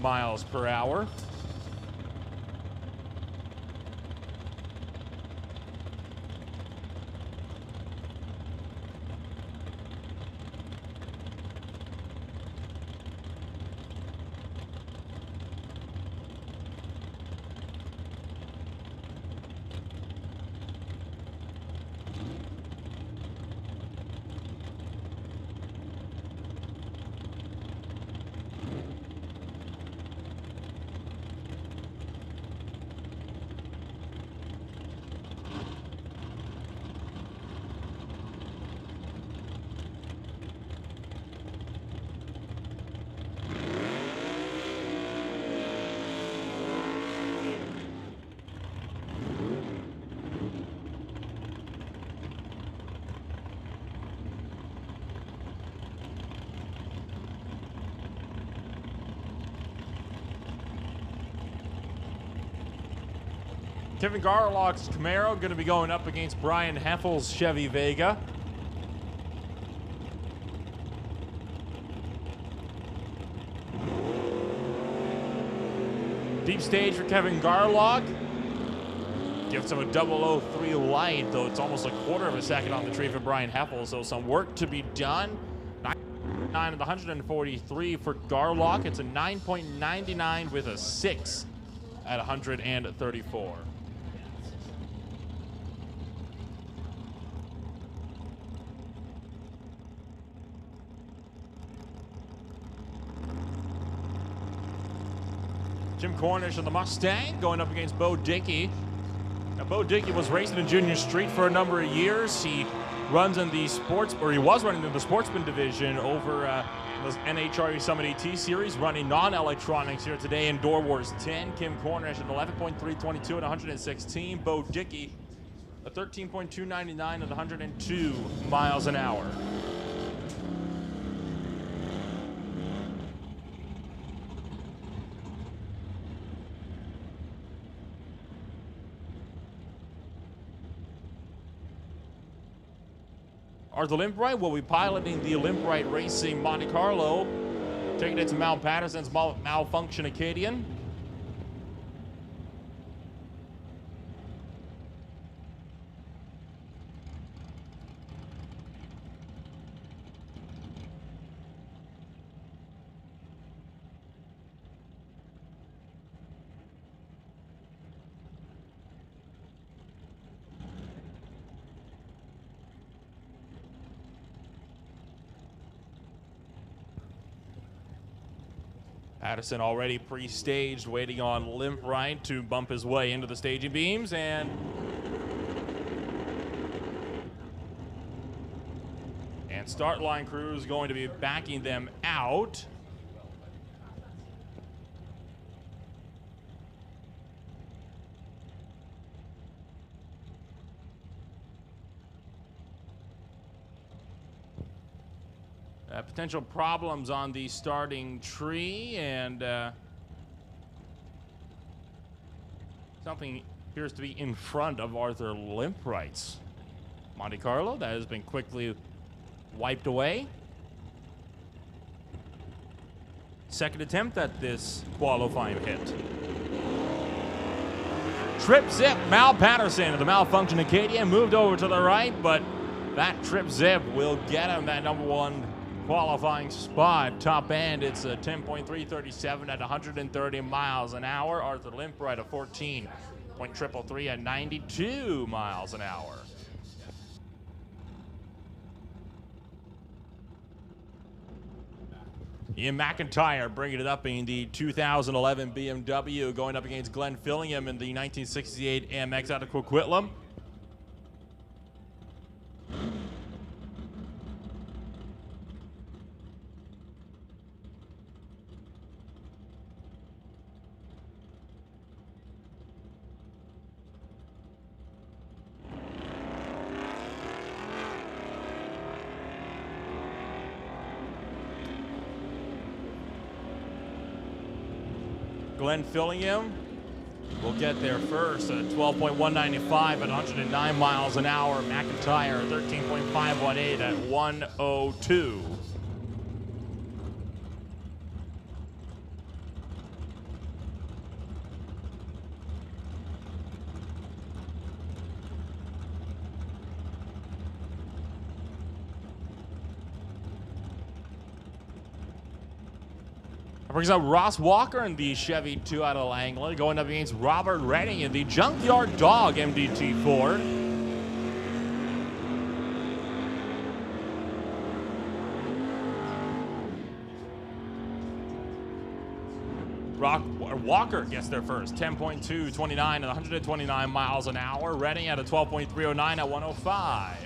miles per hour. Kevin Garlock's Camaro going to be going up against Brian Heffel's Chevy Vega. Deep stage for Kevin Garlock. Gives him a 003 light, though it's almost a quarter of a second on the tree for Brian Heffel, so some work to be done. 9 at the 143 for Garlock. It's a 9.99 with a 6 at 134. Jim Cornish on the Mustang going up against Bo Dickey. Now, Bo Dickey was racing in Junior Street for a number of years. He runs in the sports, or he was running in the sportsman division over the NHRA Summit AT Series, running non-electronics here today in DOORWARZ 10. Kim Cornish at 11.322 at 116. Bo Dickey at 13.299 at 102 miles an hour. Arthur Limbright will be piloting the Limbright Racing Monte Carlo, taking it to Mount Patterson's Malfunction Acadian. Patterson already pre-staged, waiting on Limbright to bump his way into the staging beams, and start line crew is going to be backing them out. Potential problems on the starting tree, and something appears to be in front of Arthur Limbright's Monte Carlo. That has been quickly wiped away. Second attempt at this qualifying hit. Trip zip, Mal Patterson of the Malfunction Acadian moved over to the right, but that trip zip will get him that number one qualifying spot. Top end, it's a 10.337 at 130 miles an hour. Arthur Limbright a 14.333 at 92 miles an hour. Ian McIntyre bringing it up in the 2011 BMW, going up against Glenn Fillingham in the 1968 AMX out of Coquitlam. Glenn Fillingham will get there first at 12.195 at 109 miles an hour. McIntyre 13.518 at 102. Brings up Ross Walker in the Chevy 2 out of Langley, going up against Robert Redding in the Junkyard Dog MDT Ford. Walker gets there first, 10.229 at 129 miles an hour. Redding at a 12.309 at 105.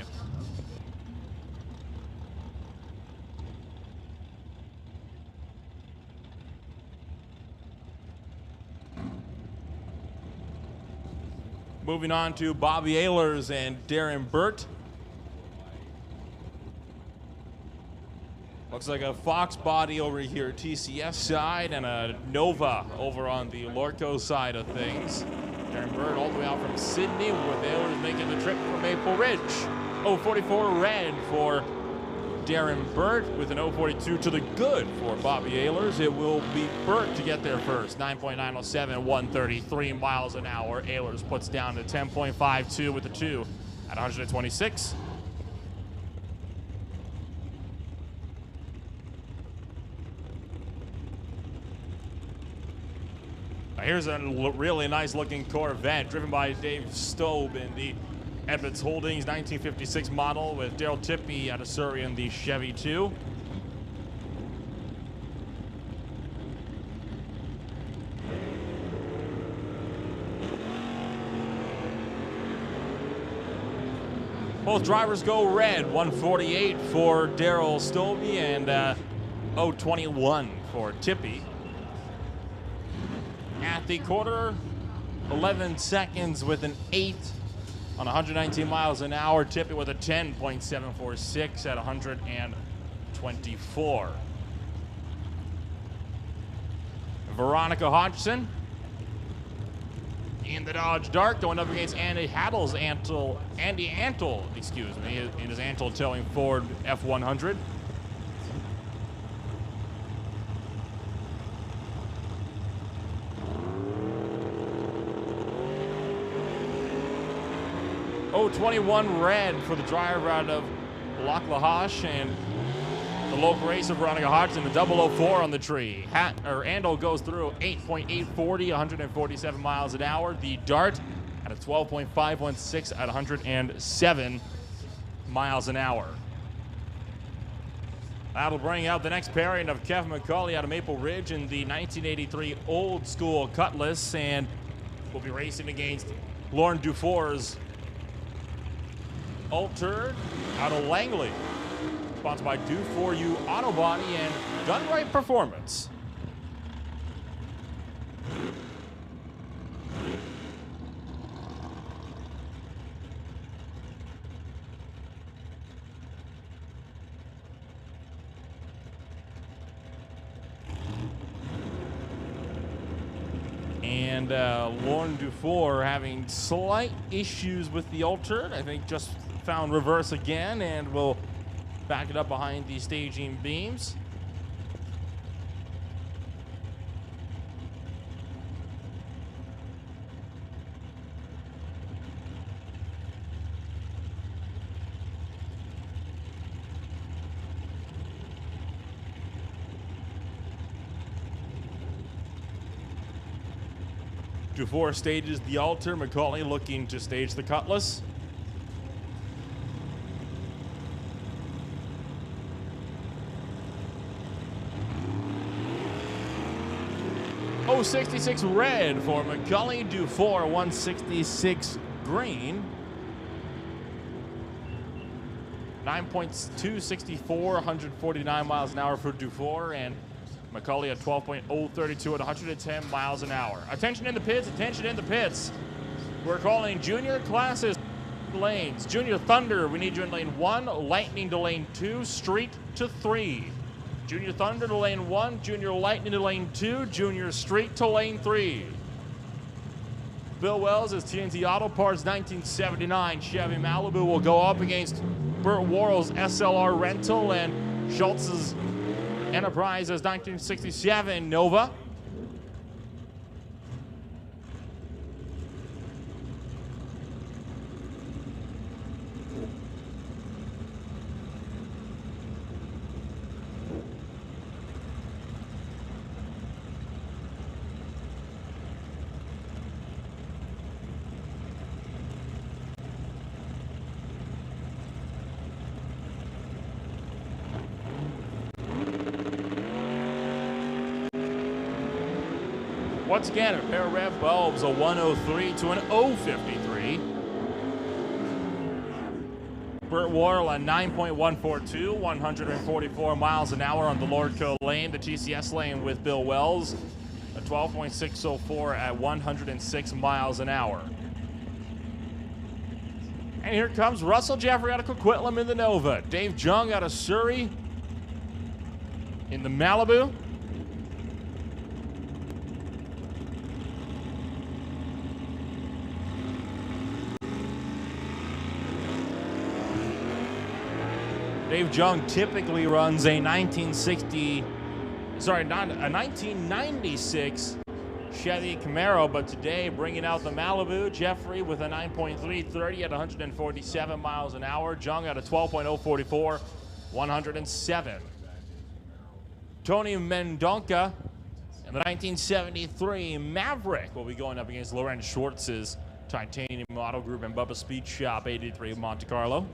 Moving on to Bobby Ehlers and Darren Burt. Looks like a Fox body over here, TCS side, and a Nova over on the Lordco side of things. Darren Burt all the way out from Sydney, with Ehlers making the trip from Maple Ridge. 044 red for Darren Burt, with an 042 to the good for Bobby Ehlers. It will be Burt to get there first. 9.907, 133 miles an hour. Ehlers puts down to 10.52 with the 2 at 126. Here's a really nice looking Corvette driven by Dave Stobe in the Edmonds Holdings 1956 model, with Daryl Tippy out of Surrey in the Chevy 2. Both drivers go red, 148 for Daryl Stovey and 021 for Tippy. At the quarter, 11 seconds with an 8 on 119 miles an hour. Tippy with a 10.746 at 124. Veronica Hodgson in the Dodge Dart, going up against Andy Antle, in his Antle towing Ford F100. Oh, 21 red for the driver out of Laclahash, and the local race of Veronica Hodgson, the 004 on the tree. Andel goes through 8.840, 147 miles an hour. The Dart at a 12.516 at 107 miles an hour. That'll bring out the next pairing of Kevin McCauley out of Maple Ridge in the 1983 Old School Cutlass, and we'll be racing against Lauren Dufour's Altered out of Langley. Sponsored by Do4U Auto Body and Done Right Performance. And Lauren Dufour having slight issues with the Altered. I think just found reverse again, and will back it up behind the staging beams. Dufour stages the Alter, McCauley looking to stage the Cutlass. Oh, 66 red for McCauley, Dufour 166 green. 9.264, 149 miles an hour for Dufour, and McCauley at 12.032 at 110 miles an hour. Attention in the pits, attention in the pits. We're calling junior classes lanes. Junior Thunder, we need you in lane 1, Lightning to lane 2, Street to 3. Junior Thunder to lane 1, Junior Lightning to lane 2, Junior Street to lane 3. Bill Wells is TNT Auto Parts 1979 Chevy Malibu will go up against Burt Worrell's SLR Rental and Schultz's Enterprise's 1967 Nova. Once again, a pair of red bulbs, a 103 to an 053. Burt Worrell a 9.142, 144 miles an hour on the Lordco lane. The TCS lane with Bill Wells, a 12.604 at 106 miles an hour. And here comes Russell Jeffrey out of Coquitlam in the Nova. Dave Jung out of Surrey in the Malibu. Dave Jung typically runs a 1996 Chevy Camaro, but today bringing out the Malibu. Jeffrey with a 9.330 at 147 miles an hour. Jung at a 12.044, 107. Tony Mendonca and the 1973 Maverick will be going up against Lorenz Schwartz's Titanium Autogroup and Bubba Speed Shop 83 Monte Carlo.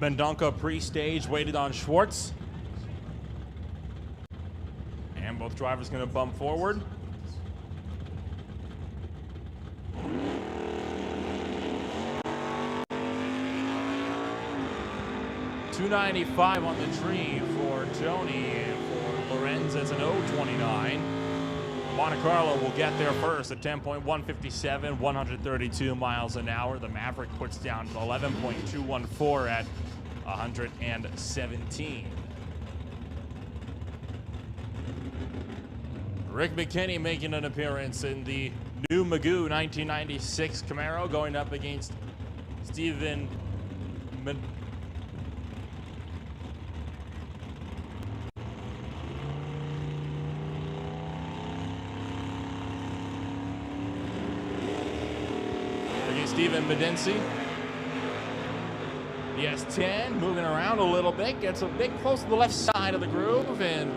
Mendonca pre-stage waited on Schwartz. And both drivers going to bump forward. .295 on the tree for Tony, and for Lorenz it's an 0.29. Monte Carlo will get there first at 10.157, 132 miles an hour. The Maverick puts down 11.214 at 117. Rick McKinney making an appearance in the new Magoo 1996 Camaro, going up against Stephen Stephen Medensi. The S10 moving around a little bit, gets a bit close to the left side of the groove, and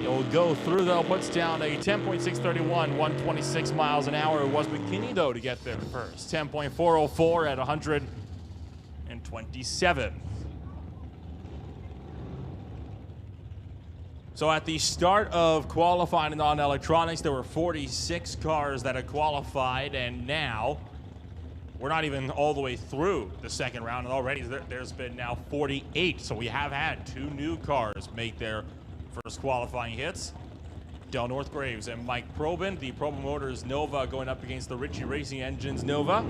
he'll go through though, puts down a 10.631, 126 miles an hour. It was McKinney though to get there first. 10.404 at 127. So at the start of qualifying on electronics, there were 46 cars that had qualified, and now we're not even all the way through the second round, and already there's been now 48. So we have had 2 new cars make their first qualifying hits. Del Northgraves and Mike Probin, the Probin Motors Nova going up against the Ritchie Racing Engines Nova.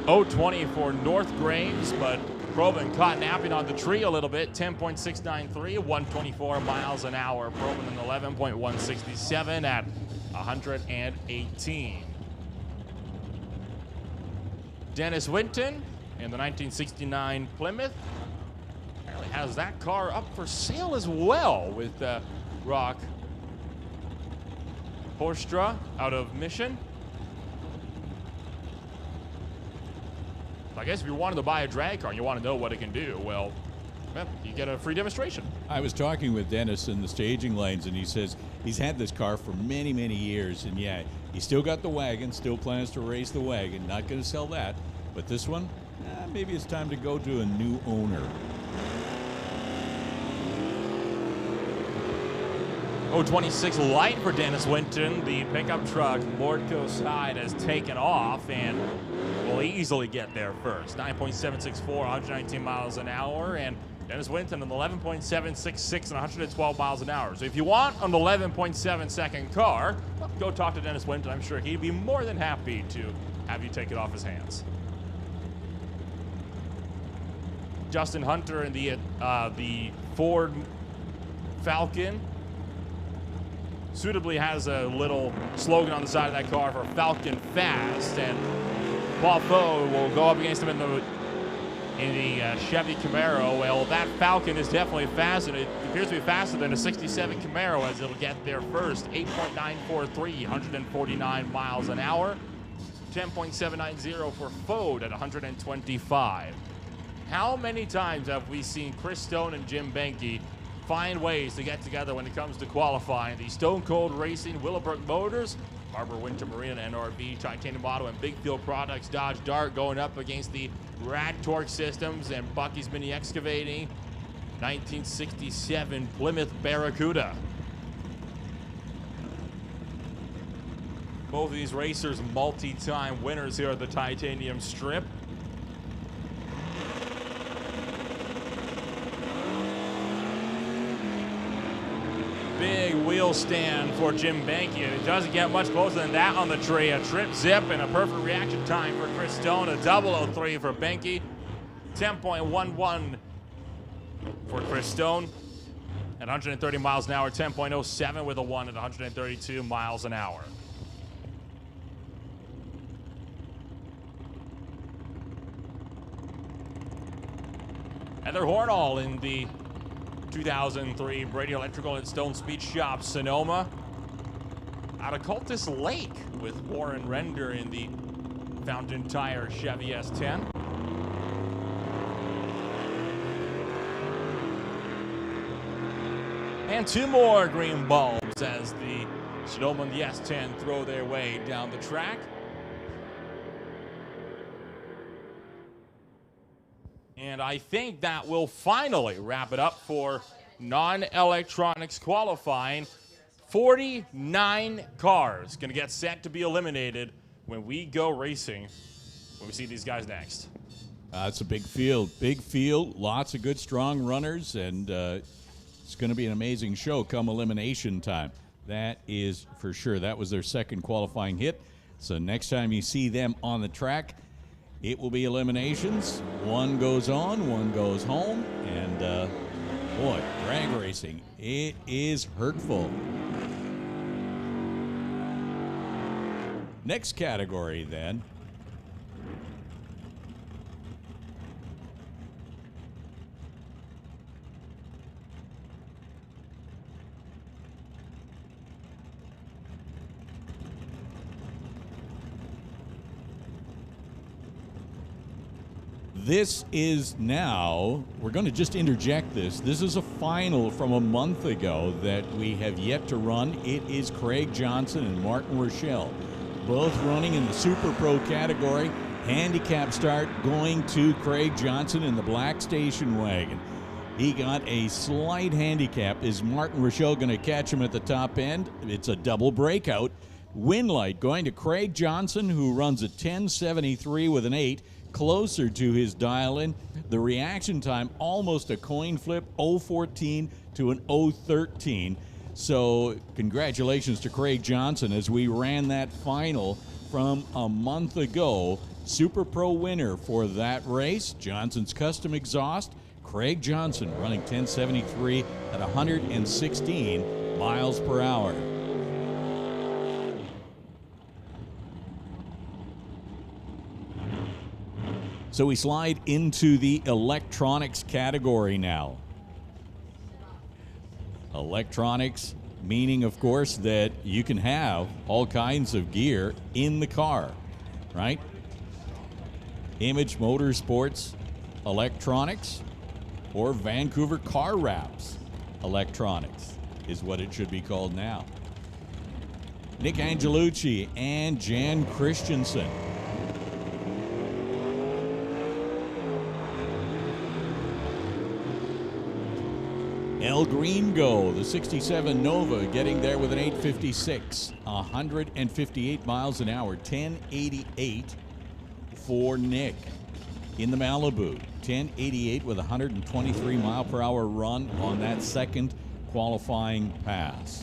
.020 for Northgraves, but Probin caught napping on the tree a little bit. 10.693, 124 miles an hour. Probin in 11.167 at 118. Dennis Winton in the 1969 Plymouth apparently has that car up for sale as well with Rock Horstra out of Mission. I guess if you wanted to buy a drag car and you want to know what it can do, well, you get a free demonstration. I was talking with Dennis in the staging lanes, and he says he's had this car for many, many years, and yeah, he still got the wagon, still plans to race the wagon, not going to sell that, but this one, maybe it's time to go to a new owner. .026 light for Dennis Winton. The pickup truck, Lordco side, has taken off and will easily get there first. 9.764, 119 miles an hour, and Dennis Winton an 11.766 and 112 miles an hour. So if you want an 11.7 second car, go talk to Dennis Winton. I'm sure he'd be more than happy to have you take it off his hands. Justin Hunter in the Ford Falcon suitably has a little slogan on the side of that car for Falcon Fast, and Paul Foe will go up against him in the Chevy Camaro. Well, that Falcon is definitely fast, and it appears to be faster than a 67 Camaro as it'll get there first. 8.943, 149 miles an hour. 10.790 for Fode at 125. How many times have we seen Chris Stone and Jim Benke find ways to get together when it comes to qualifying? The Stone Cold Racing, Willowbrook Motors, Barbara Winter Marine, NRV, Titanium Auto, and Big Field Products, Dodge Dart going up against the Rad Torque Systems and Bucky's Mini Excavating, 1967 Plymouth Barracuda. Both of these racers multi-time winners here at the Titanium Strip. Big wheel stand for Jim Benke. It doesn't get much closer than that on the tree. A trip zip and a perfect reaction time for Chris Stone. A 003 for Benke. 10.11 for Chris Stone. At 130 miles an hour. 10.07 with a 1 at 132 miles an hour. Heather Hornall in the 2003 Brady Electrical and Stone Speed Shop Sonoma. Out of Cultus Lake with Warren Render in the Fountain Tire Chevy S10. And 2 more green bulbs as the Snowman, the S10, throw their way down the track. And I think that will finally wrap it up for non-electronics qualifying. 49 cars going to get set to be eliminated when we go racing, when we see these guys next. It's a big field, lots of good, strong runners, and it's going to be an amazing show come elimination time. That is for sure. That was their second qualifying hit. So next time you see them on the track, it will be eliminations. One goes on, one goes home, and boy, drag racing, it is hurtful. Next category then. This is now, we're going to just interject this. This is a final from a month ago that we have yet to run. It is Craig Johnson and Martin Rochelle, both running in the Super Pro category. Handicap start going to Craig Johnson in the black station wagon. He got a slight handicap. Is Martin Rochelle going to catch him at the top end? It's a double breakout. Win light going to Craig Johnson, who runs a 10.73 with an 8. Closer to his dial-in. The reaction time, almost a coin flip, 0.14 to an 0.13. So congratulations to Craig Johnson as we ran that final from a month ago. Super Pro winner for that race. Johnson's custom exhaust. Craig Johnson running 10.73 at 116 miles per hour. So we slide into the electronics category now. Electronics, meaning, of course, that you can have all kinds of gear in the car, right? Image Motorsports Electronics, or Vancouver Car Wraps Electronics is what it should be called now. Nick Angelucci and Jan Christensen. El Gringo, the 67 Nova, getting there with an 8.56, 158 miles an hour, 10.88 for Nick. In the Malibu, 10.88 with a 123 mile per hour run on that second qualifying pass.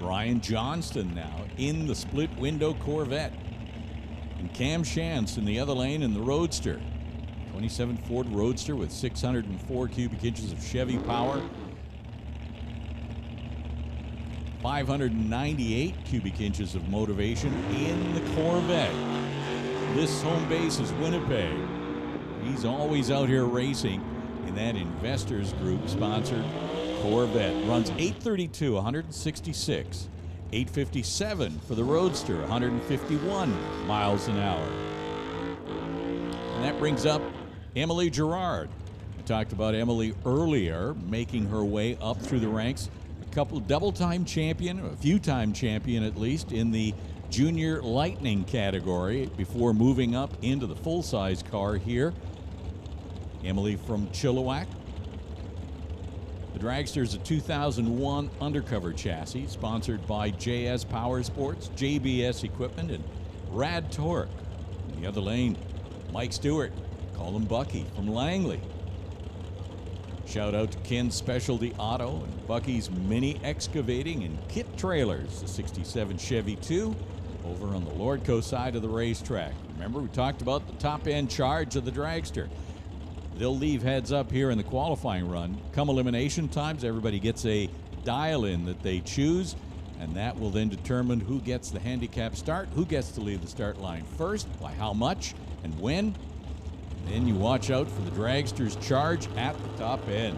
Ryan Johnston now in the split window Corvette. And Cam Shantz in the other lane in the Roadster. 27 Ford Roadster with 604 cubic inches of Chevy power. 598 cubic inches of motivation in the Corvette. This home base is Winnipeg. He's always out here racing in that Investors Group sponsored Corvette. Runs 832, 166. 857 for the Roadster, 151 miles an hour. And that brings up Emily Gerard. We talked about Emily earlier, making her way up through the ranks. A couple double-time champion, a few-time champion at least, in the Junior Lightning category before moving up into the full-size car here. Emily from Chilliwack. The Dragster is a 2001 undercover chassis sponsored by JS Power Sports, JBS Equipment, and Rad Torque. In the other lane, Mike Stewart, call him Bucky, from Langley. Shout out to Ken's Specialty Auto and Bucky's Mini Excavating and Kit Trailers, the 67 Chevy 2, over on the Lordco side of the racetrack. Remember, we talked about the top-end charge of the Dragster. They'll leave heads up here in the qualifying run. Come elimination times, everybody gets a dial-in that they choose, and that will then determine who gets the handicap start, who gets to leave the start line first, by how much, and when. And then you watch out for the Dragster's charge at the top end.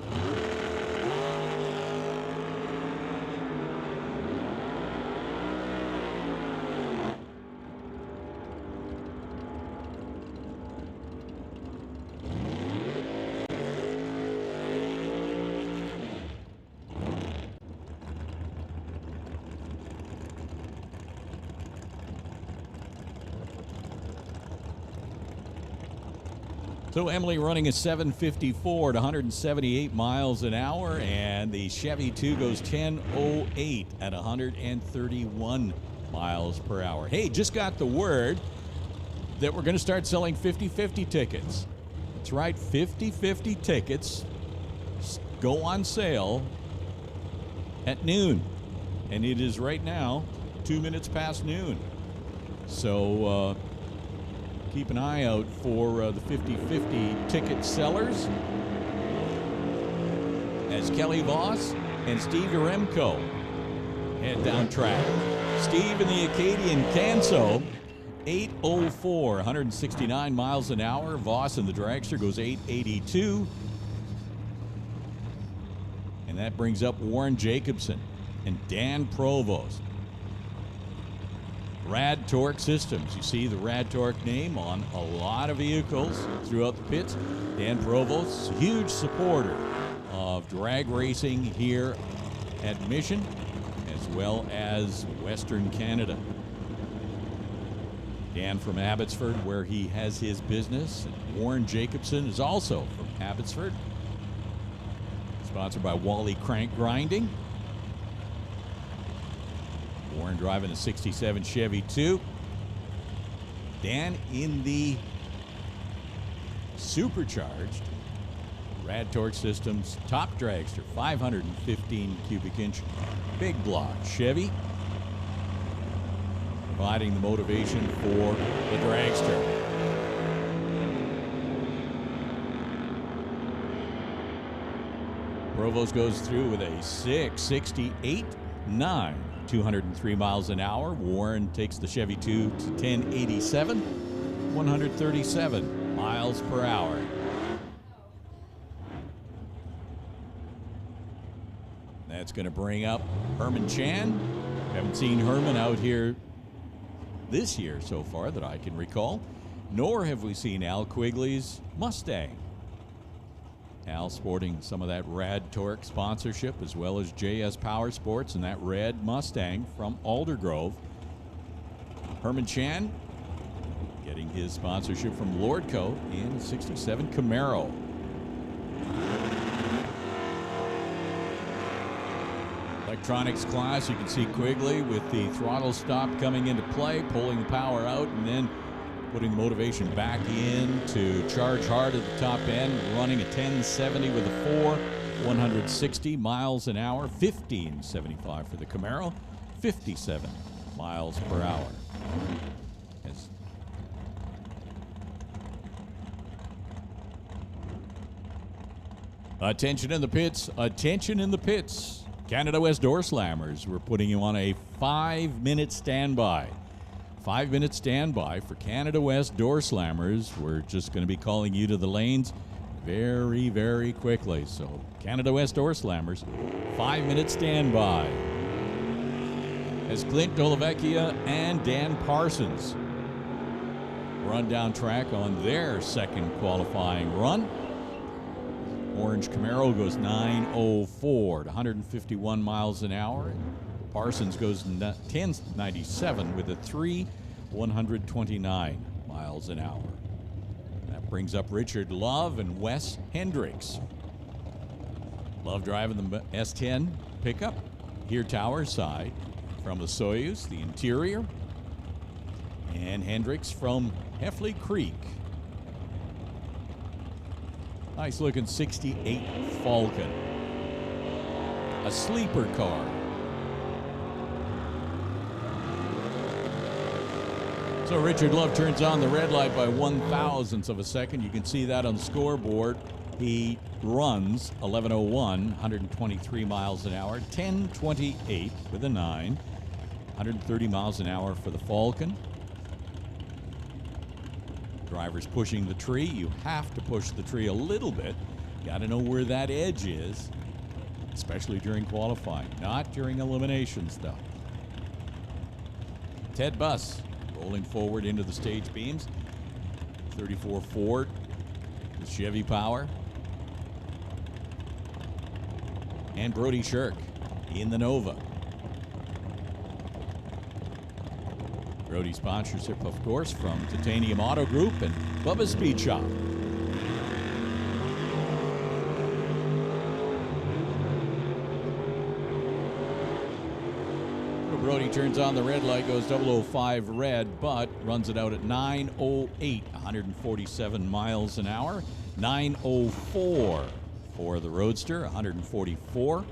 So Emily running a 7:54 at 178 miles an hour, and the Chevy 2 goes 10:08 at 131 miles per hour. Hey, just got the word that we're going to start selling 50/50 tickets. That's right, 50/50 tickets go on sale at noon, and it is right now 2 minutes past noon. So keep an eye out for the 50/50 ticket sellers as Kelly Voss and Steve Yaremko head down track. Steve in the Acadian Canso, 8:04, 169 miles an hour. Voss in the Dragster goes 8:82. And that brings up Warren Jacobson and Dan Provost. Rad Torque Systems. You see the Rad Torque name on a lot of vehicles throughout the pits. Dan Provost, huge supporter of drag racing here at Mission, as well as Western Canada. Dan from Abbotsford, where he has his business. And Warren Jacobson is also from Abbotsford. Sponsored by Wally Crank Grinding. Warren driving a 67 Chevy 2. Dan in the supercharged Rad Torque Systems top dragster, 515 cubic inch big block Chevy, providing the motivation for the dragster. Provost goes through with a 6:68.9, 203 miles an hour. Warren takes the Chevy 2 to 10:87, 137 miles per hour. That's going to bring up Herman Chan. Haven't seen Herman out here this year so far that I can recall, nor have we seen Al Quigley's Mustang. Al sporting some of that Rad Torque sponsorship, as well as JS Power Sports and that red Mustang from Aldergrove. Herman Chan getting his sponsorship from Lordco in 67 Camaro. Electronics class, you can see Quigley with the throttle stop coming into play, pulling the power out, and then putting the motivation back in to charge hard at the top end, running a 1070 with a 4, 160 miles an hour, 1575 for the Camaro, 57 miles per hour. Attention in the pits, attention in the pits. Canada West Doorslammers, we're putting you on a 5-minute standby. 5-minute standby for Canada West Doorslammers. We're just going to be calling you to the lanes very, very quickly. So Canada West Doorslammers, 5-minute standby. As Clint Dolavecchia and Dan Parsons run down track on their second qualifying run. Orange Camaro goes 9:04 to 151 miles an hour. Parsons goes 1097 with a 129 miles an hour. That brings up Richard Love and Wes Hendricks. Love driving the S10 pickup, here tower side from the Soyuz, the interior. And Hendricks from Heffley Creek. Nice looking 68 Falcon. A sleeper car. So Richard Love turns on the red light by 1/1000th of a second. You can see that on the scoreboard. He runs 11:01, 123 miles an hour, 10:28 with a 9, 130 miles an hour for the Falcon. Driver's pushing the tree. You have to push the tree a little bit. Got to know where that edge is, especially during qualifying, not during eliminations though. Ted Buss rolling forward into the stage beams. 34 Ford with Chevy power. And Brody Shirk in the Nova. Brody sponsorship, of course, from Titanium Autogroup and Bubba's Speed Shop. Brody turns on the red light, goes 005 red, but runs it out at 9:08, 147 miles an hour. 9:04 for the Roadster, 144.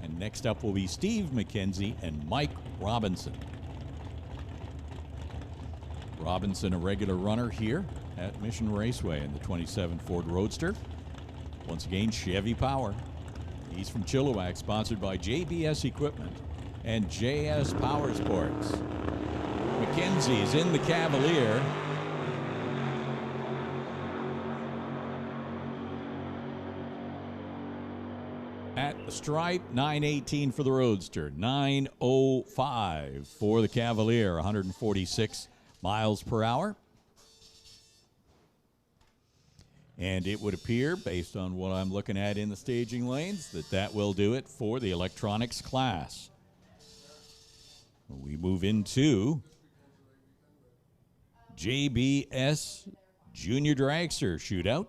And next up will be Steve McKenzie and Mike Robinson. Robinson, a regular runner here at Mission Raceway in the 27 Ford Roadster. Once again, Chevy power. He's from Chilliwack, sponsored by JBS Equipment and JS Power Sports. McKenzie's in the Cavalier. At the stripe, 9:18 for the Roadster, 9:05 for the Cavalier, 146 miles per hour. And it would appear, based on what I'm looking at in the staging lanes, that will do it for the electronics class. We move into JBS Junior Dragster Shootout.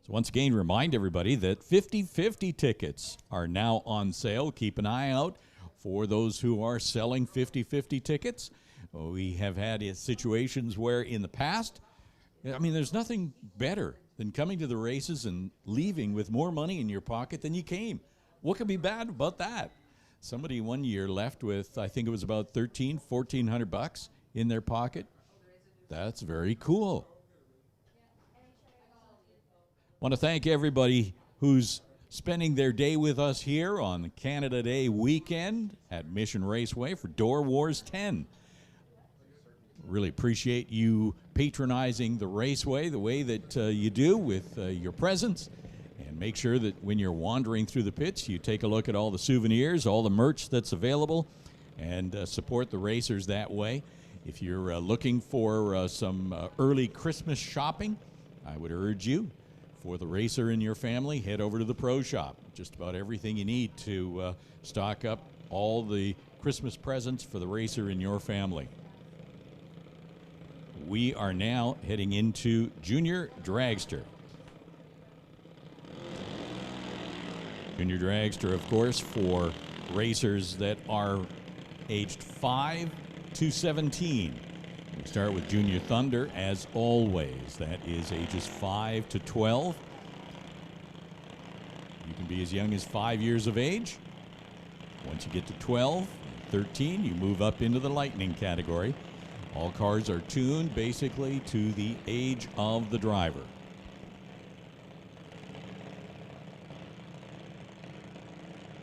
So once again, remind everybody that 50/50 tickets are now on sale. Keep an eye out for those who are selling 50/50 tickets. We have had situations where in the past, I mean, there's nothing better than coming to the races and leaving with more money in your pocket than you came. What could be bad about that? Somebody one year left with, I think it was about $1,400 in their pocket. That's very cool. Want to thank everybody who's spending their day with us here on Canada Day weekend at Mission Raceway for Door Wars 10. Really appreciate you patronizing the raceway the way that you do with your presence. And make sure that when you're wandering through the pits, you take a look at all the souvenirs, all the merch that's available, and support the racers that way. If you're looking for some early Christmas shopping, I would urge you, for the racer in your family, head over to the Pro Shop. Just about everything you need to stock up all the Christmas presents for the racer in your family. We are now heading into Junior Dragster. Junior Dragster, of course, for racers that are aged 5 to 17. We start with Junior Thunder, as always. That is ages 5 to 12. You can be as young as 5 years of age. Once you get to 12, 13, you move up into the Lightning category. All cars are tuned basically to the age of the driver.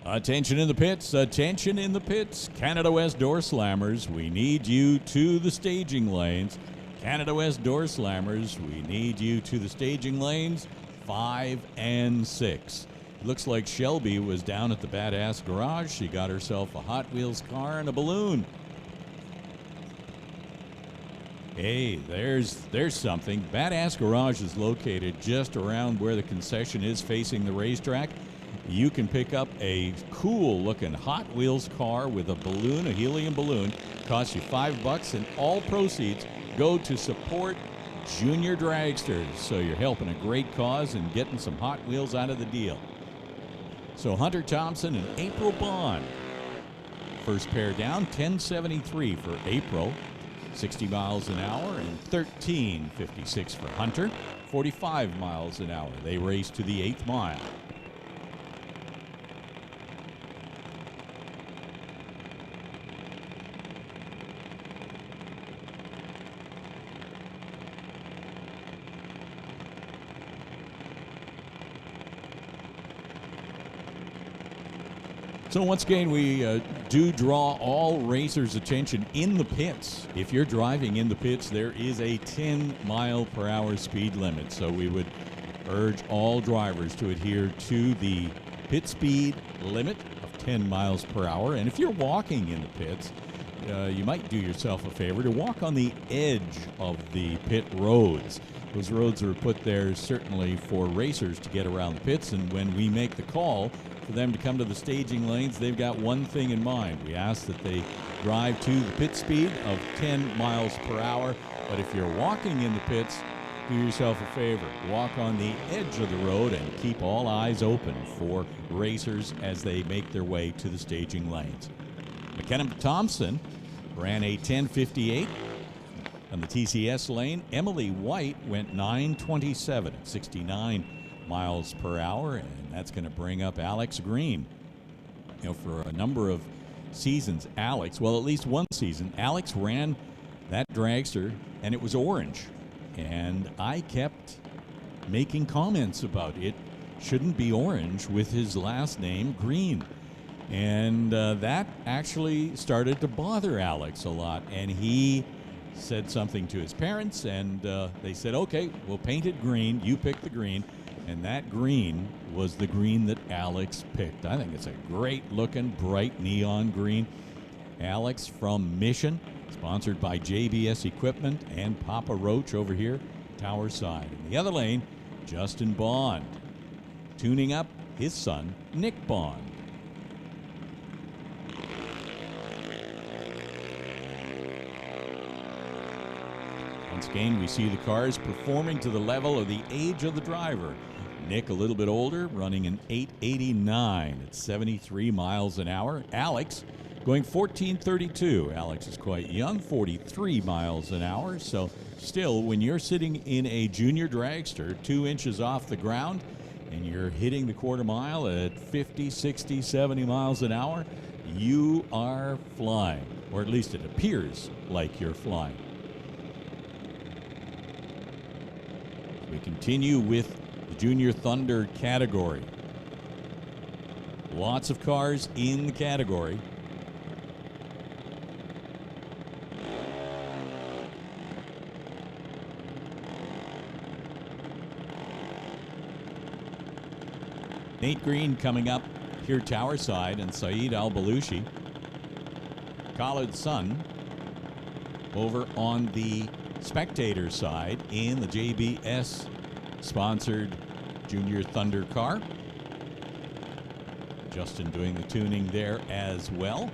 Attention in the pits, attention in the pits. Canada West Doorslammers, we need you to the staging lanes. Canada West Doorslammers, we need you to the staging lanes 5 and 6. It looks like Shelby was down at the Badass Garage. She got herself a Hot Wheels car and a balloon. Hey, there's something. Badass Garage is located just around where the concession is facing the racetrack. You can pick up a cool-looking Hot Wheels car with a balloon, a helium balloon. Costs you $5, and all proceeds go to support Junior Dragsters. So you're helping a great cause and getting some Hot Wheels out of the deal. So Hunter Thompson and April Bond. First pair down, 10:73 for April. 60 miles an hour, and 13:56 for Hunter, 45 miles an hour. They race to the 8th mile. So once again, we do draw all racers' attention in the pits. If you're driving in the pits, there is a 10-mile-per-hour speed limit. So we would urge all drivers to adhere to the pit speed limit of 10 miles per hour. And if you're walking in the pits, you might do yourself a favor to walk on the edge of the pit roads. Those roads are put there certainly for racers to get around the pits, and when we make the call for them to come to the staging lanes, they've got one thing in mind. We ask that they drive to the pit speed of 10 miles per hour, but if you're walking in the pits, do yourself a favor. Walk on the edge of the road and keep all eyes open for racers as they make their way to the staging lanes. McKenna Thompson ran a 10:58 on the TCS lane. Emily White went 9:27 at 69 miles per hour, and that's going to bring up Alex Green. You know, for a number of seasons, Alex, well, at least one season, Alex ran that dragster, and it was orange. And I kept making comments about it. Shouldn't be orange with his last name, Green. And that actually started to bother Alex a lot. And he said something to his parents, and they said, okay, we'll paint it green. You pick the green. And that green was the green that Alex picked. I think it's a great-looking, bright neon green. Alex from Mission, sponsored by JBS Equipment and Papa Roach over here, Tower Side. In the other lane, Justin Bond, tuning up his son, Nick Bond. Once again, we see the cars performing to the level of the age of the driver. Nick, a little bit older, running an 889 at 73 miles an hour. Alex going 14:32. Alex is quite young, 43 miles an hour. So still, when you're sitting in a junior dragster 2 inches off the ground and you're hitting the quarter mile at 50, 60, 70 miles an hour, you are flying, or at least it appears like you're flying. We continue with the Junior Thunder category. Lots of cars in the category. Nate Green coming up here Tower Side, and Saeed Al-Balooshi, Khalid's son, over on the spectator side in the JBS sponsored Junior Thunder car. Justin doing the tuning there as well.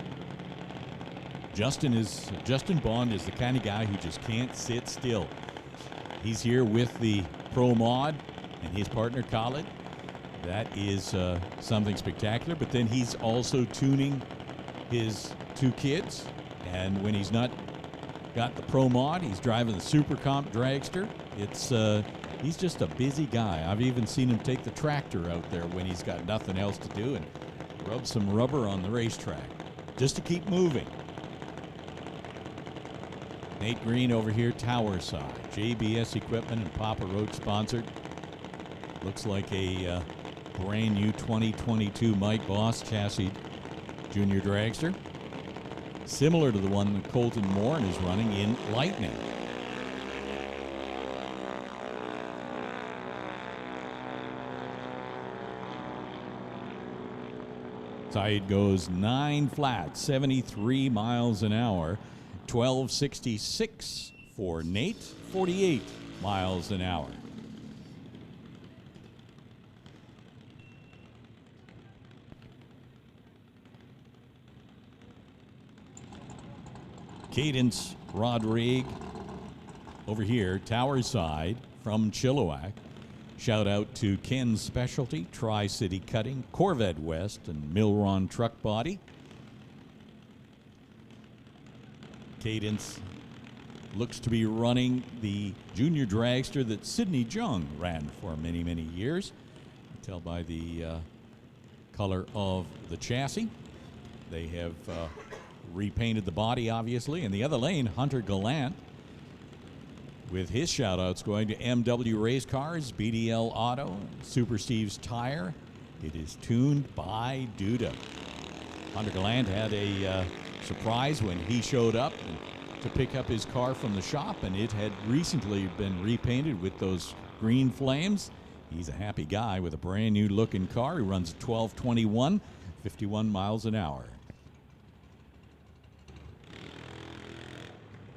Justin Bond is the kind of guy who just can't sit still. He's here with the Pro Mod and his partner Khalid. That is something spectacular, but then he's also tuning his 2 kids, and when he's not got the Pro Mod, he's driving the Super Comp dragster. It's he's just a busy guy. I've even seen him take the tractor out there when he's got nothing else to do and rub some rubber on the racetrack just to keep moving. Nate Green over here, Tower Side. JBS Equipment and Papa Roach sponsored. Looks like a brand new 2022 Mike Boss chassis junior dragster, similar to the one that Colton Moore is running in Lightning. Saeed goes 9 flat, 73 miles an hour, 1266 for Nate, 48 miles an hour. Cadence Rodrigue over here, Tower Side from Chilliwack. Shout out to Ken's Specialty, Tri-City Cutting, Corvette West, and Milron Truck Body. Cadence looks to be running the junior dragster that Sidney Jung ran for many, many years. You can tell by the color of the chassis. They have repainted the body, obviously. In the other lane, Hunter Gallant, with his shout-outs going to MW Race Cars, BDL Auto, Super Steve's Tire. It is tuned by Duda. Hunter Gallant had a surprise when he showed up to pick up his car from the shop, and it had recently been repainted with those green flames. He's a happy guy with a brand new looking car. He runs at 1221, 51 miles an hour.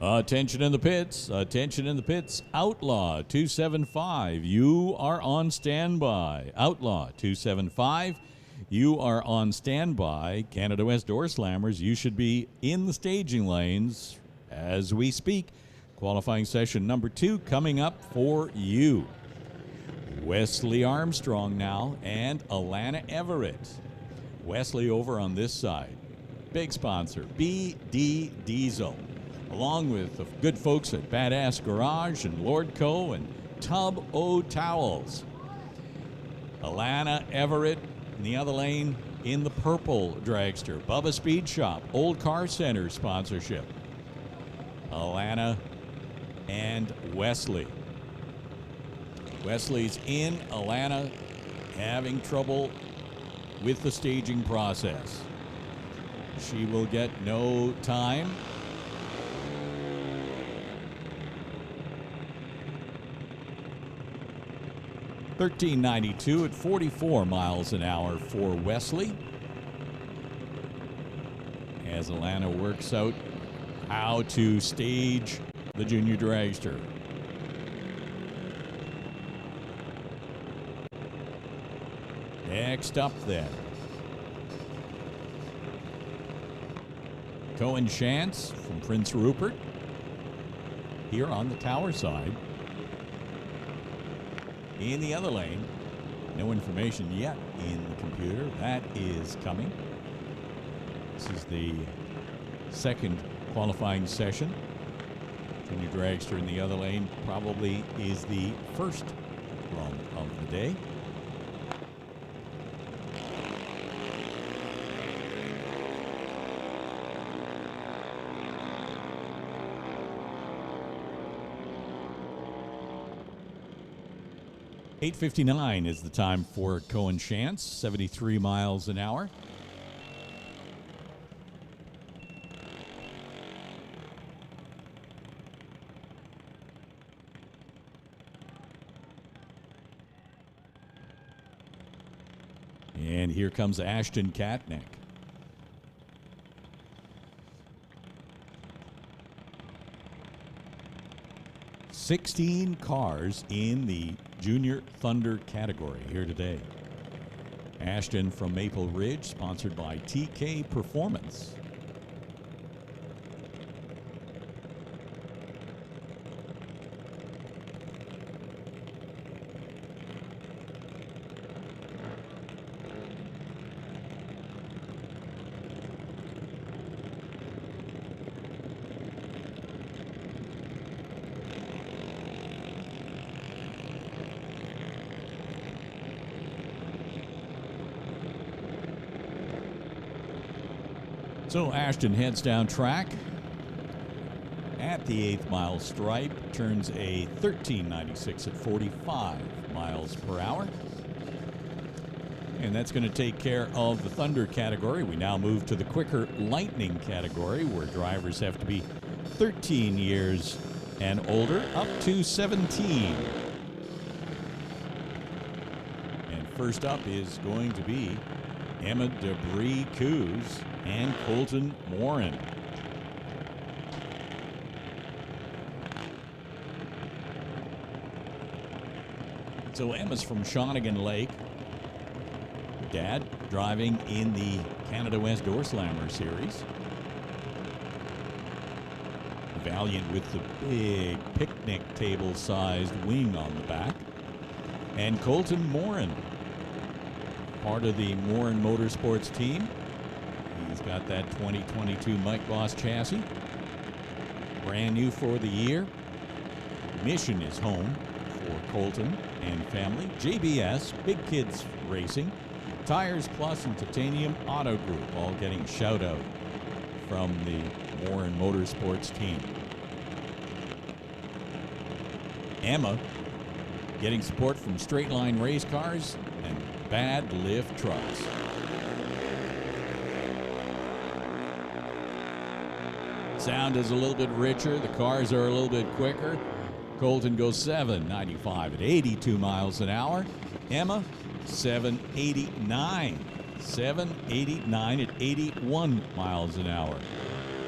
Attention in the pits, attention in the pits. Outlaw 275, you are on standby. Outlaw 275, you are on standby. Canada West Doorslammers, you should be in the staging lanes as we speak. Qualifying session number 2 coming up for you. Wesley Armstrong now and Alana Everett. Wesley over on this side. Big sponsor, BD Diesel. Along with the good folks at Badass Garage and Lordco and Tub O Towels. Alana Everett in the other lane in the purple dragster. Bubba Speed Shop, Old Car Center sponsorship. Alana and Wesley. Wesley's in. Alana having trouble with the staging process. She will get no time. $13.92 at 44 miles an hour for Wesley. As Alana works out how to stage the junior dragster. Next up then, Cohen Shantz from Prince Rupert here on the tower side. In the other lane, no information yet in the computer. That is coming. This is the second qualifying session. Junior dragster in the other lane probably is the first run of the day. $8:59 is the time for Cohen Shantz, 73 miles an hour. And here comes Ashton Katnick. $16 cars in the Junior Thunder category here today. Ashton from Maple Ridge, sponsored by TK Performance. So Ashton heads down track at the 8th mile stripe, turns a 13.96 at 45 miles per hour. And that's going to take care of the Thunder category. We now move to the quicker Lightning category, where drivers have to be 13 years and older, up to 17. And first up is going to be Emma Debris-Coos and Colton Morin. So Emma's from Shawnigan Lake. Dad driving in the Canada West Doorslammers series. Valiant with the big picnic table-sized wing on the back. And Colton Morin, part of the Morin Motorsports team. He's got that 2022 Mike Boss chassis. Brand new for the year. Mission is home for Colton and family. JBS, Big Kids Racing, Tires Plus, and Titanium Autogroup, all getting shout out from the Morin Motorsports team. Emma getting support from Straight Line Race Cars and Bad Lift Trucks. Sound is a little bit richer. The cars are a little bit quicker. Colton goes 7.95 at 82 miles an hour. Emma, 7.89. 7.89 at 81 miles an hour.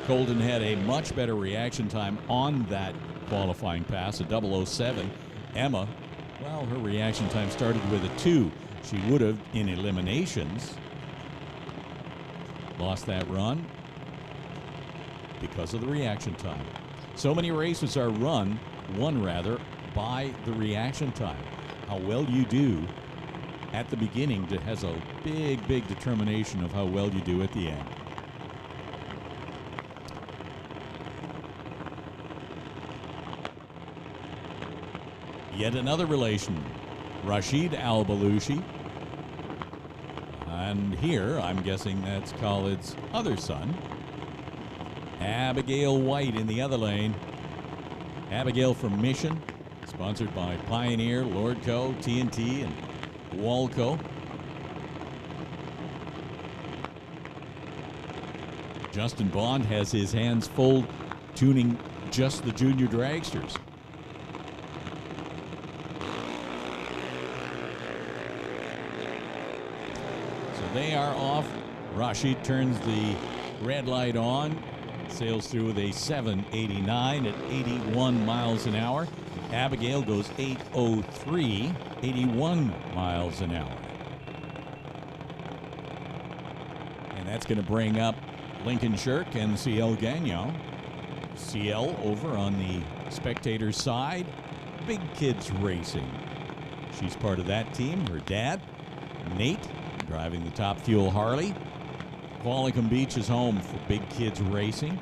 Colton had a much better reaction time on that qualifying pass, a 007. Emma, well, her reaction time started with a 2. She would have in eliminations. Lost that run because of the reaction time. So many races are won by the reaction time. How well you do at the beginning has a big, big determination of how well you do at the end. Yet another relation, Rashid Al-Balooshi. And here, I'm guessing that's Khalid's other son. Abigail White in the other lane. Abigail from Mission, sponsored by Pioneer, Lordco, TNT, and Walco. Justin Bond has his hands full tuning just the junior dragsters. So they are off. Rashid turns the red light on, sails through with a 7:89 at 81 miles an hour. Abigail goes 8:03, 81 miles an hour. And that's going to bring up Lincoln Shirk and CL Gagnon. CL over on the spectator side. Big Kids Racing. She's part of that team. Her dad, Nate, driving the Top Fuel Harley. Qualicum Beach is home for Big Kids Racing.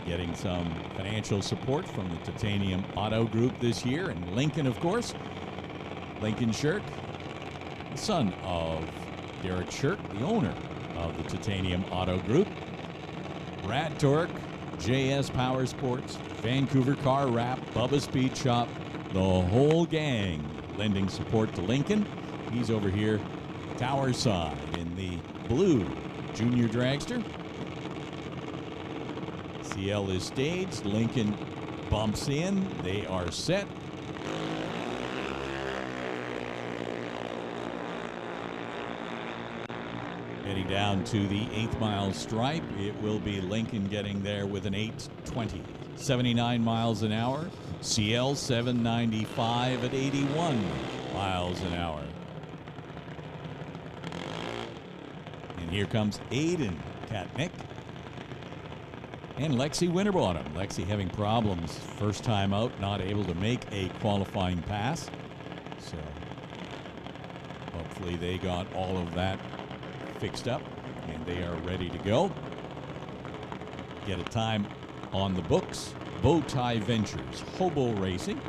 Getting some financial support from the Titanium Autogroup this year. And Lincoln, of course. Lincoln Shirk, the son of Derek Shirk, the owner of the Titanium Autogroup. Brad Tork, JS Power Sports, Vancouver Car Wrap, Bubba's Speed Shop, the whole gang lending support to Lincoln. He's over here, tower side, in the blue junior dragster. CL is staged. Lincoln bumps in. They are set. Heading down to the 8th mile stripe. It will be Lincoln getting there with an 8:20. 79 miles an hour. CL 795 at 81 miles an hour. And here comes Aiden Katnick and Lexi Winterbottom. Lexi having problems first time out, not able to make a qualifying pass. So hopefully they got all of that fixed up and they are ready to go. Get a time on the books. Bowtie Ventures, Hobo Racing.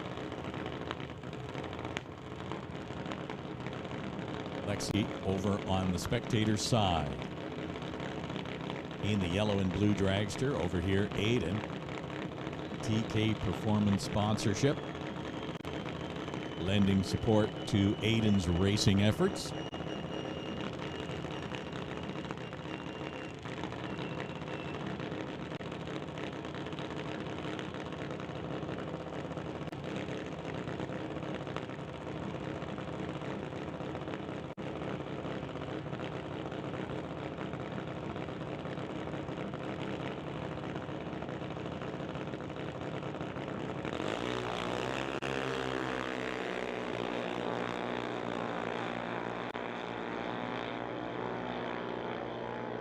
Lexi over on the spectator side. In the yellow and blue dragster, over here, Aiden. TK Performance sponsorship. Lending support to Aiden's racing efforts.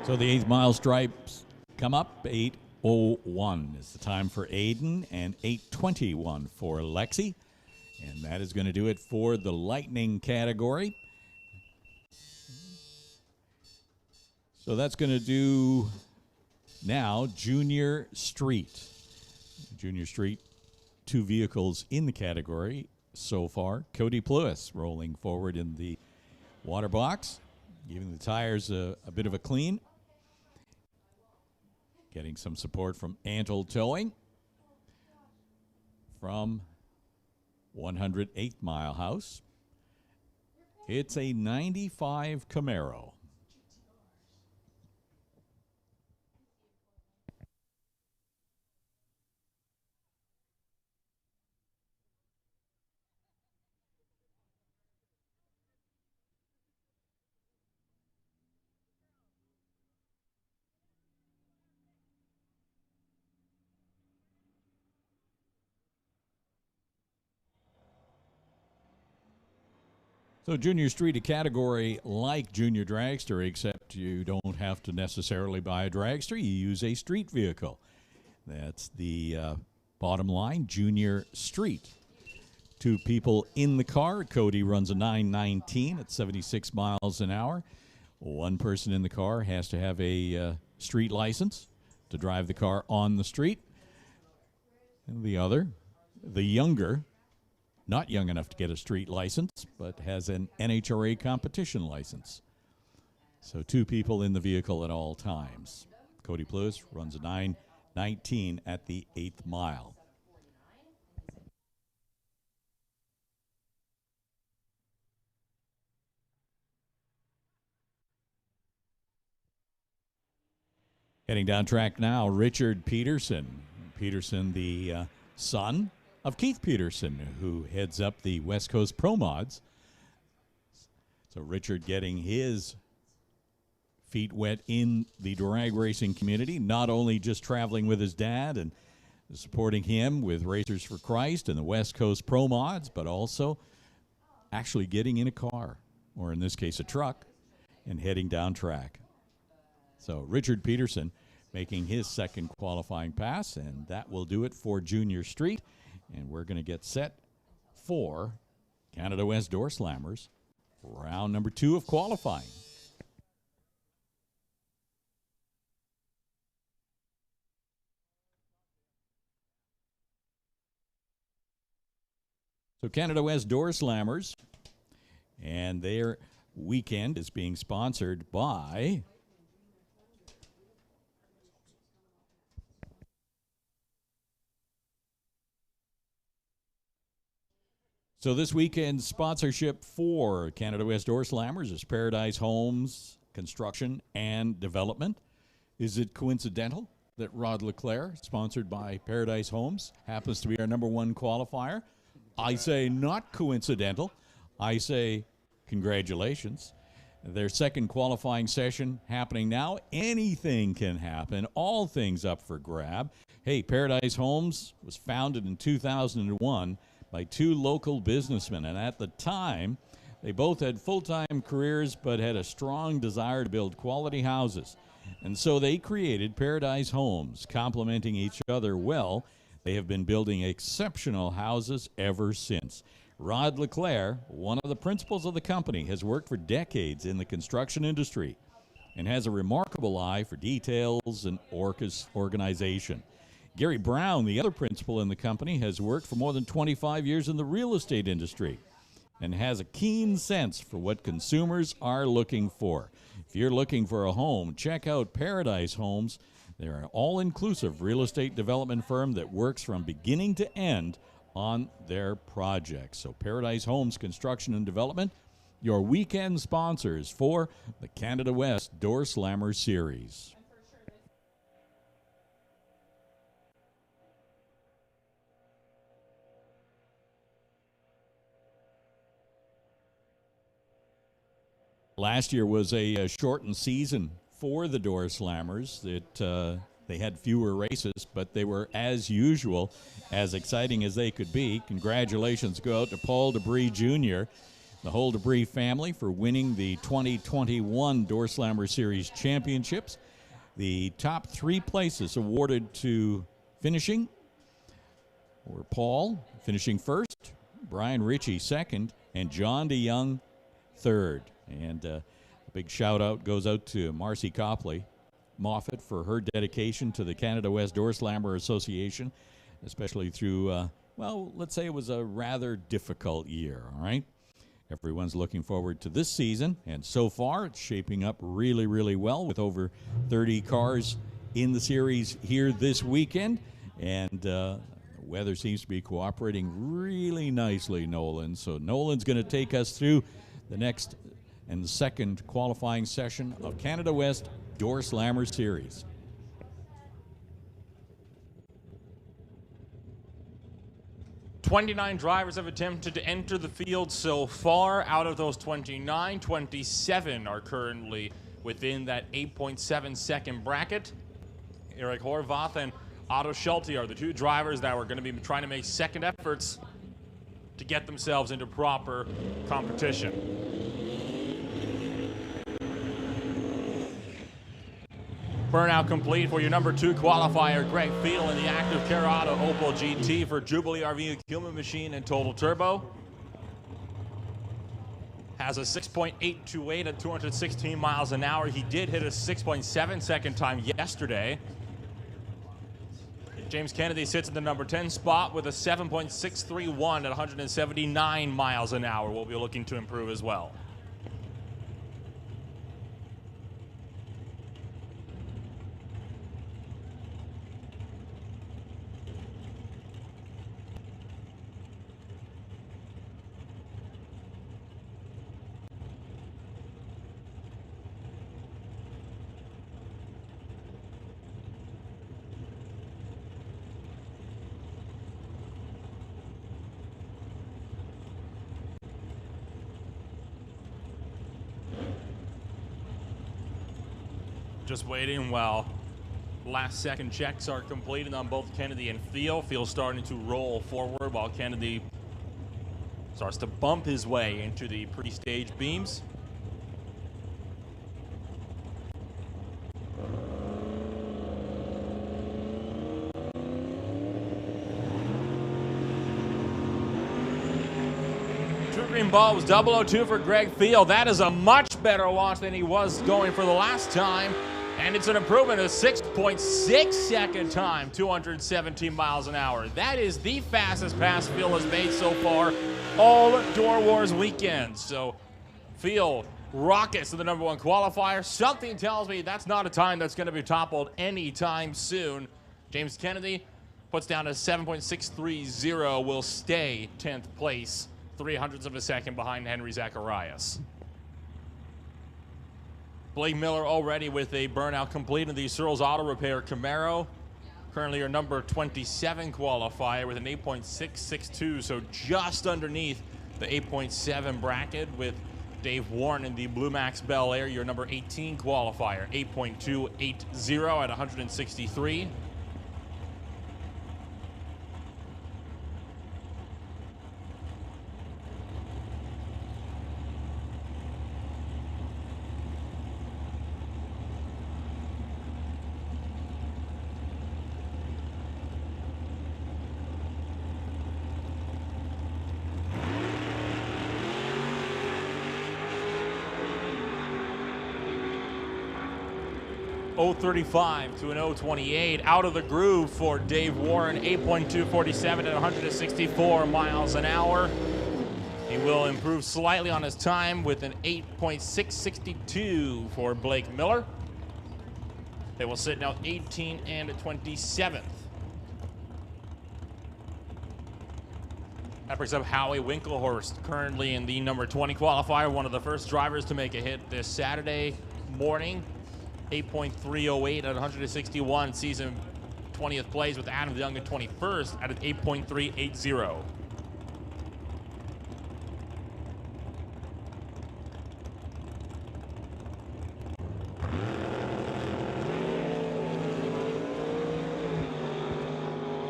So the 8th mile stripes come up. 8:01 is the time for Aiden and 8:21 for Lexi. And that is going to do it for the Lightning category. So that's going to do now Junior Street. Junior Street, 2 vehicles in the category so far. Cody Plewis rolling forward in the water box, giving the tires a bit of a clean. Getting some support from Antle Towing from 108th Mile House. It's a 95 Camaro. So Junior Street, a category like Junior Dragster, except you don't have to necessarily buy a dragster. You use a street vehicle. That's the bottom line, Junior Street. 2 people in the car. Cody runs a 919 at 76 miles an hour. 1 person in the car has to have a street license to drive the car on the street. And the other, the younger, not young enough to get a street license, but has an NHRA competition license. So 2 people in the vehicle at all times. Cody Plus runs a 919 at the 8th mile. Heading down track now, Richard Peterson. Peterson, the son of Keith Peterson, who heads up the West Coast Pro Mods. So Richard getting his feet wet in the drag racing community, not only just traveling with his dad and supporting him with Racers for Christ and the West Coast Pro Mods, but also actually getting in a car, or in this case a truck, and heading down track. So Richard Peterson making his second qualifying pass, and that will do it for Junior Street. And we're going to get set for Canada West Doorslammers, round number 2 of qualifying. So Canada West Doorslammers, and their weekend is being sponsored by So this weekend's sponsorship for Canada West Doorslammers is Paradise Homes Construction and Development. Is it coincidental that Rod Leclerc, sponsored by Paradise Homes, happens to be our number 1 qualifier? I say not coincidental. I say congratulations. Their second qualifying session happening now. Anything can happen. All things up for grab. Hey, Paradise Homes was founded in 2001 by 2 local businessmen, and at the time, they both had full-time careers but had a strong desire to build quality houses. And so they created Paradise Homes, complementing each other well. They have been building exceptional houses ever since. Rod Leclerc, one of the principals of the company, has worked for decades in the construction industry and has a remarkable eye for details and organization. Gary Brown, the other principal in the company, has worked for more than 25 years in the real estate industry and has a keen sense for what consumers are looking for. If you're looking for a home, check out Paradise Homes. They're an all-inclusive real estate development firm that works from beginning to end on their projects. So Paradise Homes Construction and Development, your weekend sponsors for the Canada West Doorslammer Series. Last year was a shortened season for the Doorslammers. They had fewer races, but they were, as usual, as exciting as they could be. Congratulations go out to Paul Debris Jr., the whole Debris family, for winning the 2021 Doorslammer Series Championships. The top 3 places awarded to finishing were Paul finishing first, Brian Ritchie second, and John DeYoung third. And a big shout-out goes out to Marcy Copley Moffat for her dedication to the Canada West Doorslammer Association, especially through, well, let's say it was a rather difficult year, all right? Everyone's looking forward to this season, and so far it's shaping up really, really well with over 30 cars in the series here this weekend, and the weather seems to be cooperating really nicely, Nolan. So Nolan's going to take us through the next and the second qualifying session of Canada West Doorslammer Series. "29 drivers have attempted to enter the field so far. Out of those 29, 27 are currently within that 8.7 second bracket. Eric Horvath and Otto Schulte are the 2 drivers that were going to be trying to make second efforts to get themselves into proper competition. Burnout complete for your number 2 qualifier, Greg Field, in the active Carrado Opel GT for Jubilee RV Human Machine and Total Turbo. Has a 6.828 at 216 miles an hour. He did hit a 6.7 second time yesterday. James Kennedy sits in the number 10 spot with a 7.631 at 179 miles an hour. We'll be looking to improve as well. Just waiting while last second checks are completed on both Kennedy and Field. Field starting to roll forward while Kennedy starts to bump his way into the pre-stage beams. True Green Ball was 002 for Greg Field. That is a much better launch than he was going for the last time. And it's an improvement of 6.6 second time, 217 miles an hour. That is the fastest pass Field has made so far all Door Wars weekend. So Field rockets to the number 1 qualifier. Something tells me that's not a time that's going to be toppled anytime soon. James Kennedy puts down a 7.630, will stay 10th place, 0.03 of a second behind Henry Zacharias. Blake Miller already with a burnout complete in the Searles Auto Repair Camaro. Currently your number 27 qualifier with an 8.662, so just underneath the 8.7 bracket, with Dave Warren in the Blue Max Bel Air, your number 18 qualifier, 8.280 at 163. .035 to an .028. Out of the groove for Dave Warren, 8.247 at 164 miles an hour. He will improve slightly on his time with an 8.662 for Blake Miller. They will sit now 18 and 27th. That brings up Howie Winklehorst, currently in the number 20 qualifier, one of the first drivers to make a hit this Saturday morning. 8.308 at 161, season 20th place, with Adam Young at 21st at an 8.380.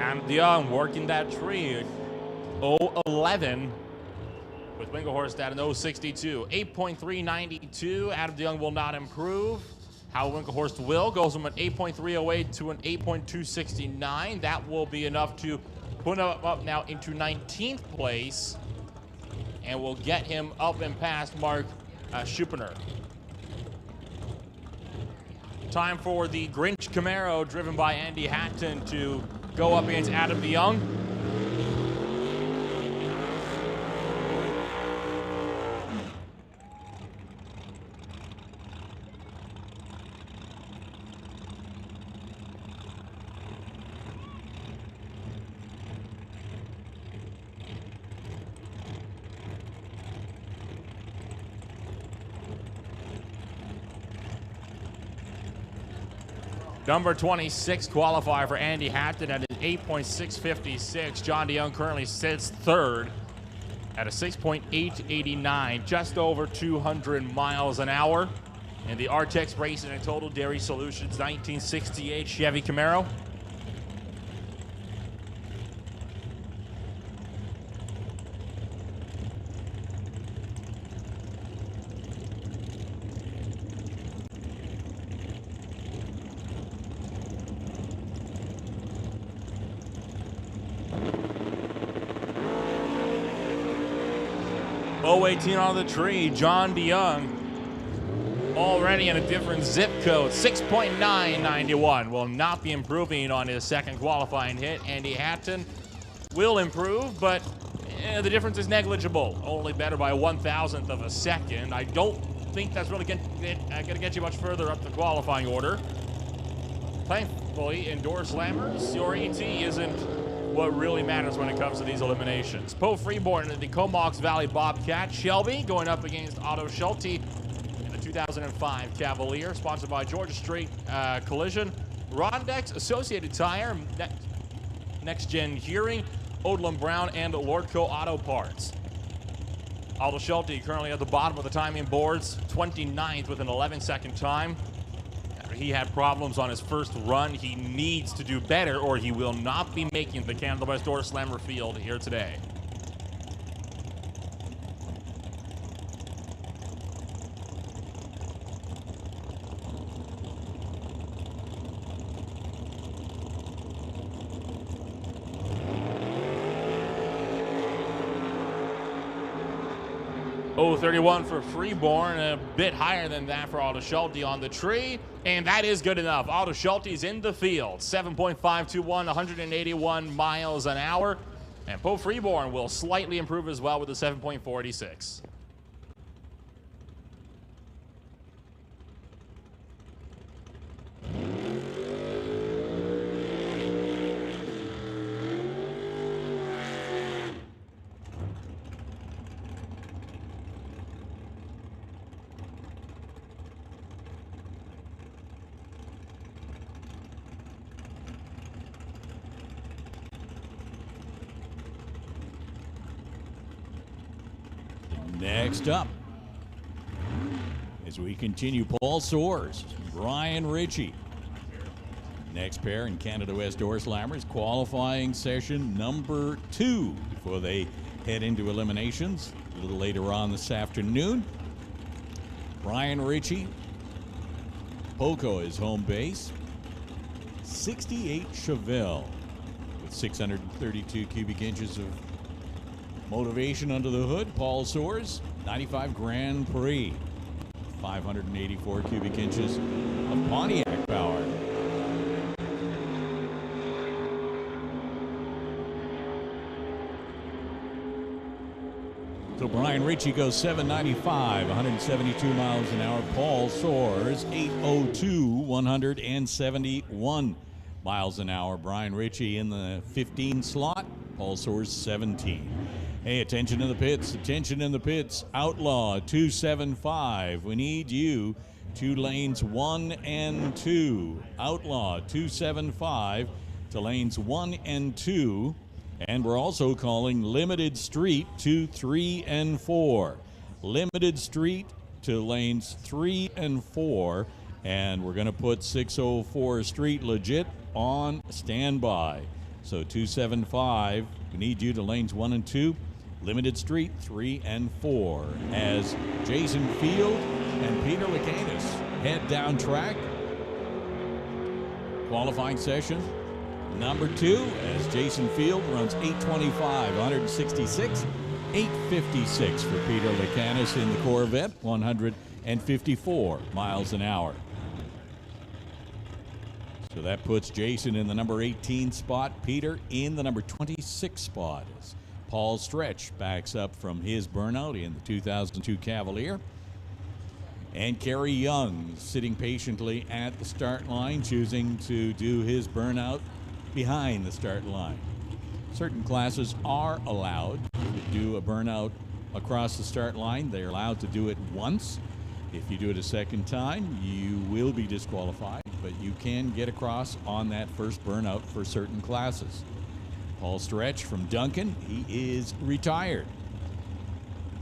Adam Young working that tree, 011, with Winklehorst at an 062. 8.392, Adam Young will not improve. How Winklehorst will goes from an 8.308 to an 8.269. That will be enough to put him up now into 19th place, and will get him up and past Mark Schuppener. Time for the Grinch Camaro, driven by Andy Hatton, to go up against Adam DeYoung. Number 26 qualifier for Andy Hatton at an 8.656. John DeYoung currently sits third at a 6.889, just over 200 miles an hour. In the Artex Racing and Total Dairy Solutions 1968 Chevy Camaro. 018 on the tree, John DeYoung. Already in a different zip code, 6.991. Will not be improving on his second qualifying hit. Andy Hatton will improve, but the difference is negligible. Only better by 1,000th of a second. I don't think that's really going to get you much further up the qualifying order. Thankfully, in Doorslammers, your ET isn't what really matters when it comes to these eliminations. Poe Freeborn in the Comox Valley Bobcat. Shelby going up against Otto Schulte 2005 Cavalier, sponsored by Georgia Street Collision, Rondex, Associated Tire, Next Gen Hearing, Odlum Brown, and Lordco Auto Parts. Otto Schulte currently at the bottom of the timing boards, 29th with an 11-second time. After he had problems on his first run, he needs to do better or he will not be making the Canada West Doorslammer field here today. Oh, 31 for Freeborn, a bit higher than that for Otto Schulte on the tree, and that is good enough. Otto Schulte's in the field, 7.521, 181 miles an hour, and Poe Freeborn will slightly improve as well with a 7.46. Next up, as we continue, Paul Soares, Brian Ritchie. Next pair in Canada West Doorslammers, qualifying session number 2 before they head into eliminations a little later on this afternoon. Brian Ritchie, Poco is home base. 68 Chevelle with 632 cubic inches of motivation under the hood. Paul Soares, 95 Grand Prix, 584 cubic inches of Pontiac power. So Brian Ritchie goes 795, 172 miles an hour. Paul Soares, 802, 171 miles an hour. Brian Ritchie in the 15 slot, Paul Soares 17. Hey, attention in the pits, attention in the pits. Outlaw 275. We need you to lanes 1 and 2. Outlaw 275 to lanes 1 and 2. And we're also calling Limited Street to 3 and 4. Limited Street to lanes 3 and 4. And we're going to put 604 Street Legit on standby. So 275, we need you to lanes 1 and 2. Limited Street 3 and 4 as Jason Field and Peter Lacanis head down track. Qualifying session number 2 as Jason Field runs 825, 166, 856 for Peter Lacanis in the Corvette, 154 miles an hour. So that puts Jason in the number 18 spot, Peter in the number 26 spot. Paul Stretch backs up from his burnout in the 2002 Cavalier. And Kerry Young sitting patiently at the start line, choosing to do his burnout behind the start line. Certain classes are allowed to do a burnout across the start line. They're allowed to do it once. If you do it a second time, you will be disqualified, but you can get across on that first burnout for certain classes. Paul Stretch from Duncan, he is retired.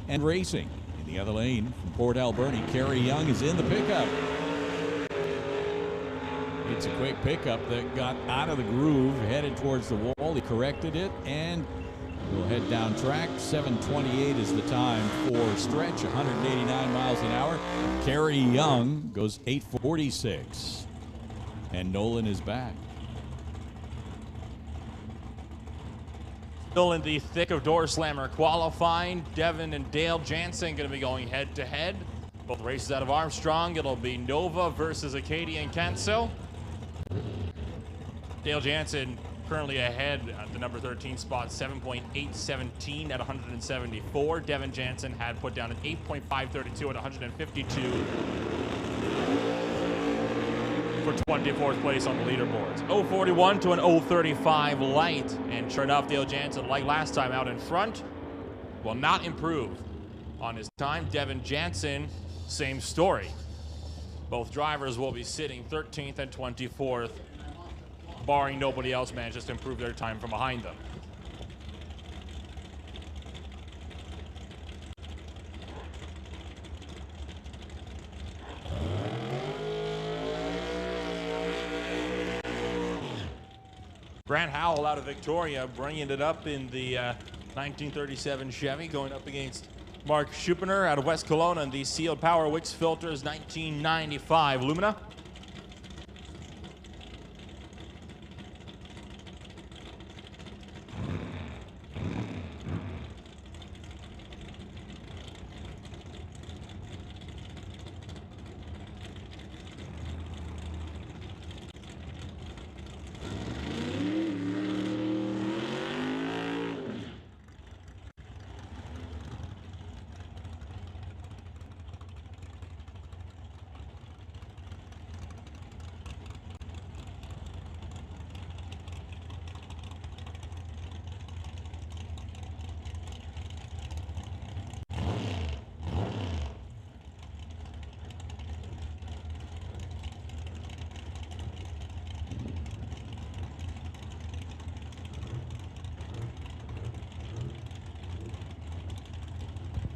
And racing in the other lane from Port Alberni, Kerry Young is in the pickup. It's a quick pickup that got out of the groove, headed towards the wall. He corrected it and will head down track. 7:28 is the time for Stretch, 189 miles an hour. Kerry Young goes 8:46. And Nolan is back. Still in the thick of Door Slammer qualifying. Devin and Dale Jansen going to be going head-to-head. Both races out of Armstrong. It'll be Nova versus Acadian Canso. Dale Jansen currently ahead at the number 13 spot, 7.817 at 174. Devin Jansen had put down an 8.532 at 152 for 24th place on the leaderboards. 041 to an 035 light. And sure enough, Dale Jansen, like last time out in front, will not improve on his time. Devin Jansen, same story. Both drivers will be sitting 13th and 24th, barring nobody else manages to improve their time from behind them. Grant Howell out of Victoria, bringing it up in the 1937 Chevy, going up against Mark Schuppener out of West Kelowna in the Sealed Power Wix Filters 1995 Lumina.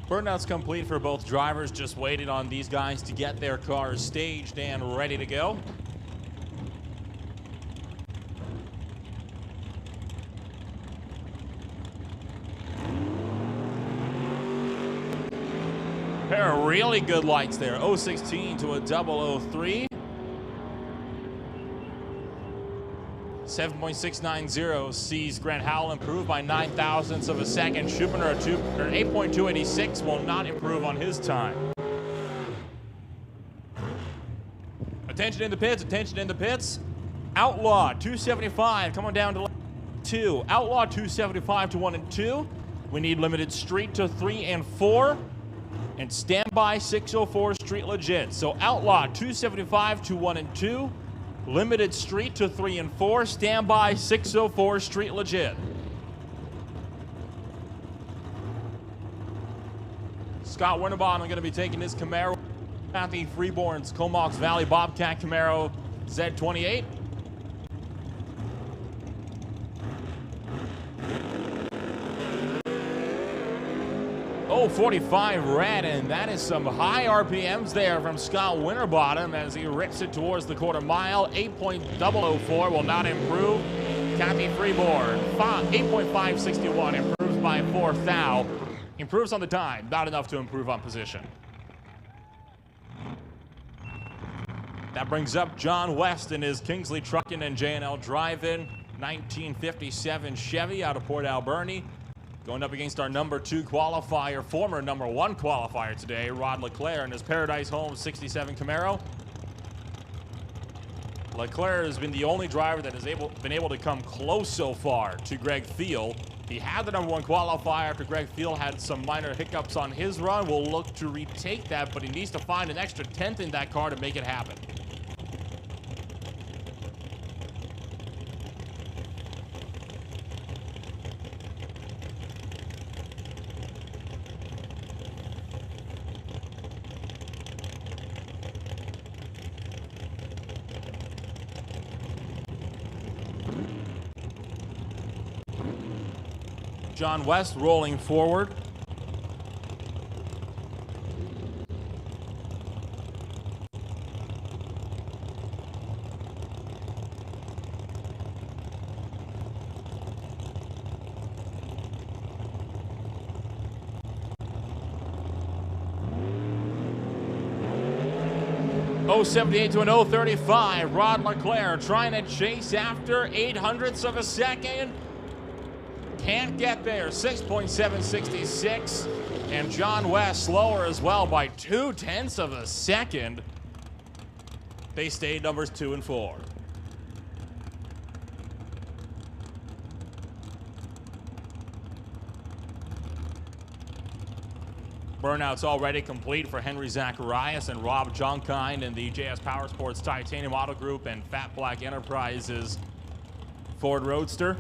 Burnout's complete for both drivers, just waiting on these guys to get their cars staged and ready to go. Pair of really good lights there, 016 to a 003. 7.690 sees Grant Howell improve by 9 thousandths of a second. Schuppener, 8.286, will not improve on his time. Attention in the pits, attention in the pits. Outlaw, 275, coming down to 2. Outlaw, 275 to 1 and 2. We need limited street to 3 and 4. And standby 604 street legit. So Outlaw, 275 to 1 and 2. Limited street to 3 and 4. Standby 604 street legit. Scott Winterbottom going to be taking his Camaro. Kathy Freeborn's Comox Valley Bobcat Camaro Z28. Oh, 45 red, and that is some high RPMs there from Scott Winterbottom as he rips it towards the quarter mile. 8.004 will not improve. Kathy Freeborn, 8.561, improves by 4 thou. Improves on the time, not enough to improve on position. That brings up John West in his Kingsley Truckin' and J&L Drive-In 1957 Chevy out of Port Alberni. Going up against our number 2 qualifier, former number 1 qualifier today, Rod Leclerc, in his Paradise Homes 67 Camaro. Leclerc has been the only driver that has been able to come close so far to Greg Field. He had the number 1 qualifier after Greg Field had some minor hiccups on his run. We'll look to retake that, but he needs to find an extra 10th in that car to make it happen. John West rolling forward. .078 to an .035. Rod Leclerc trying to chase after 0.08 of a second. can't get there. 6.766. And John West slower as well by 0.2 of a second. They stayed numbers 2 and 4. Burnout's already complete for Henry Zacharias and Rob Jonkine in the JS Powersports Titanium Autogroup and Fat Black Enterprises Ford Roadster.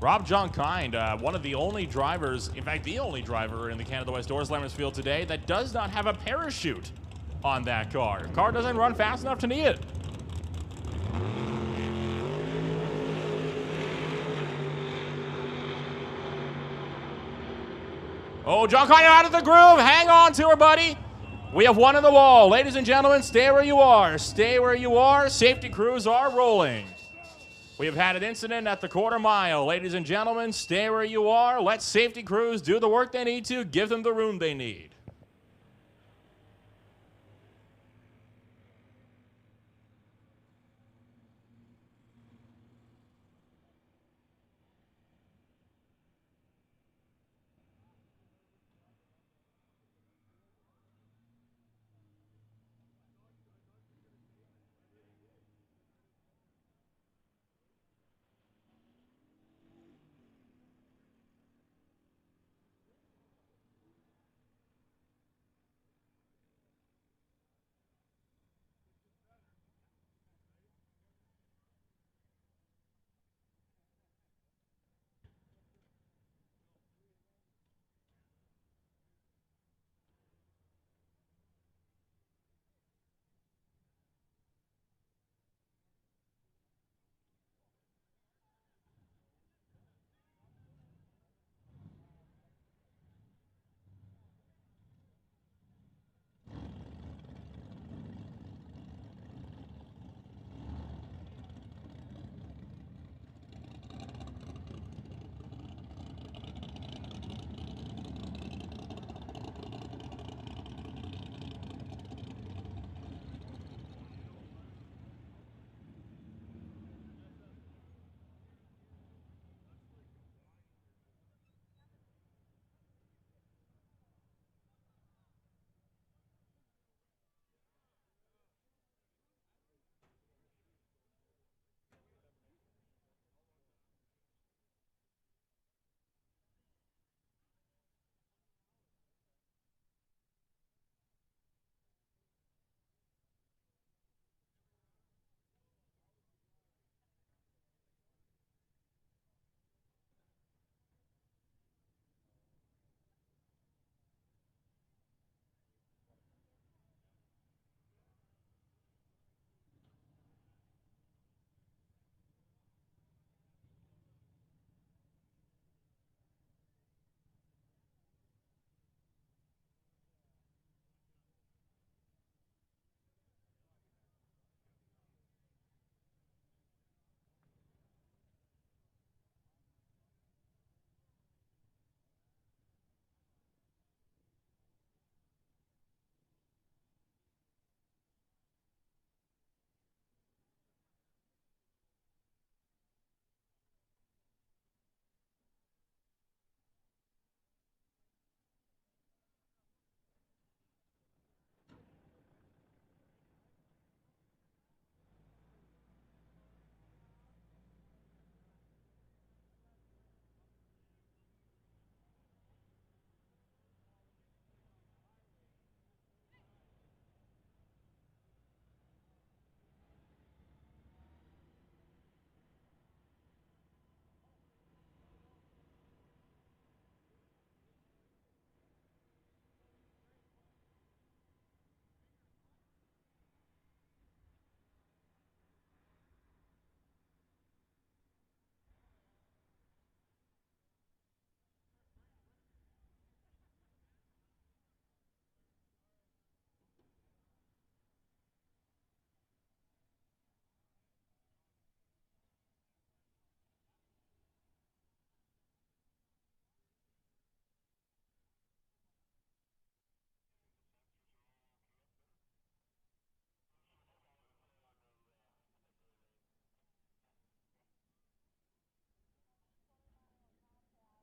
Rob Jonkine, one of the only drivers, in fact, the only driver in the Canada West Doorslammers field today that does not have a parachute on that car. The car doesn't run fast enough to need it. Oh, Jonkine out of the groove. Hang on to her, buddy. We have one in the wall. Ladies and gentlemen, stay where you are. Stay where you are. Safety crews are rolling. We have had an incident at the quarter mile. Ladies and gentlemen, stay where you are. Let safety crews do the work they need to. Give them the room they need.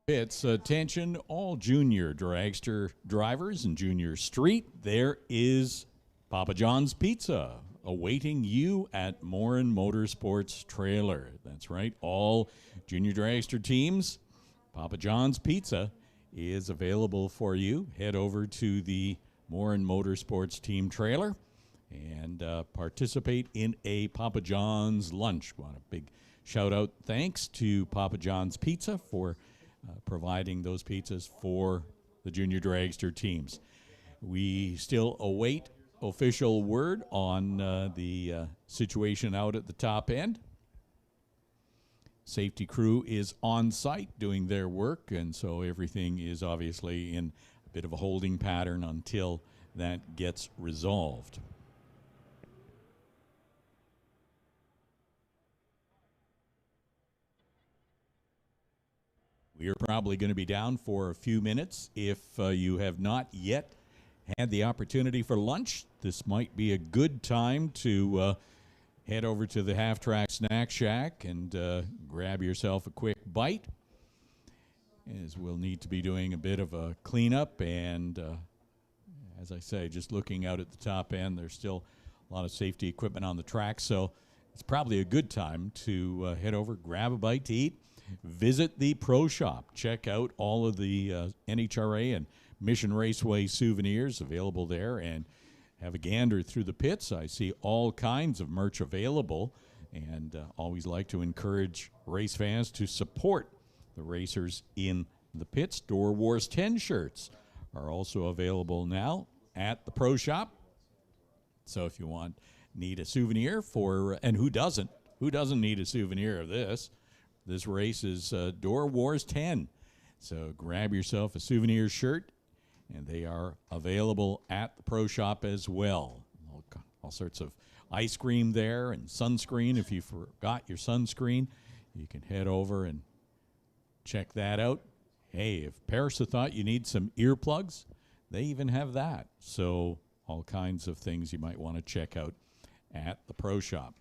Pits, attention, all junior dragster drivers and junior street. There is Papa John's Pizza awaiting you at Morin Motorsports trailer. That's right, all junior dragster teams, Papa John's Pizza is available for you. Head over to the Morin Motorsports team trailer and participate in a Papa John's lunch. Want a big shout out thanks to Papa John's Pizza for providing those pizzas for the junior dragster teams. We still await official word on the situation out at the top end. Safety crew is on site doing their work, and so everything is obviously in a bit of a holding pattern until that gets resolved. We are probably going to be down for a few minutes. If you have not yet had the opportunity for lunch, this might be a good time to head over to the Half Track Snack Shack and grab yourself a quick bite, as we'll need to be doing a bit of a cleanup. And as I say, just looking out at the top end, there's still a lot of safety equipment on the track, so it's probably a good time to head over, grab a bite to eat, visit the Pro Shop, check out all of the NHRA and Mission Raceway souvenirs available there, and have a gander through the pits. I see all kinds of merch available, and always like to encourage race fans to support the racers in the pits. DOORWARZ 10 shirts are also available now at the Pro Shop. So if you need a souvenir for, and who doesn't need a souvenir of this? This race is DOORWARZ 10. So grab yourself a souvenir shirt, and they are available at the Pro Shop as well. All sorts of ice cream there and sunscreen. If you forgot your sunscreen, you can head over and check that out. Hey, if Paris thought you need some earplugs, they even have that. So all kinds of things you might want to check out at the Pro Shop.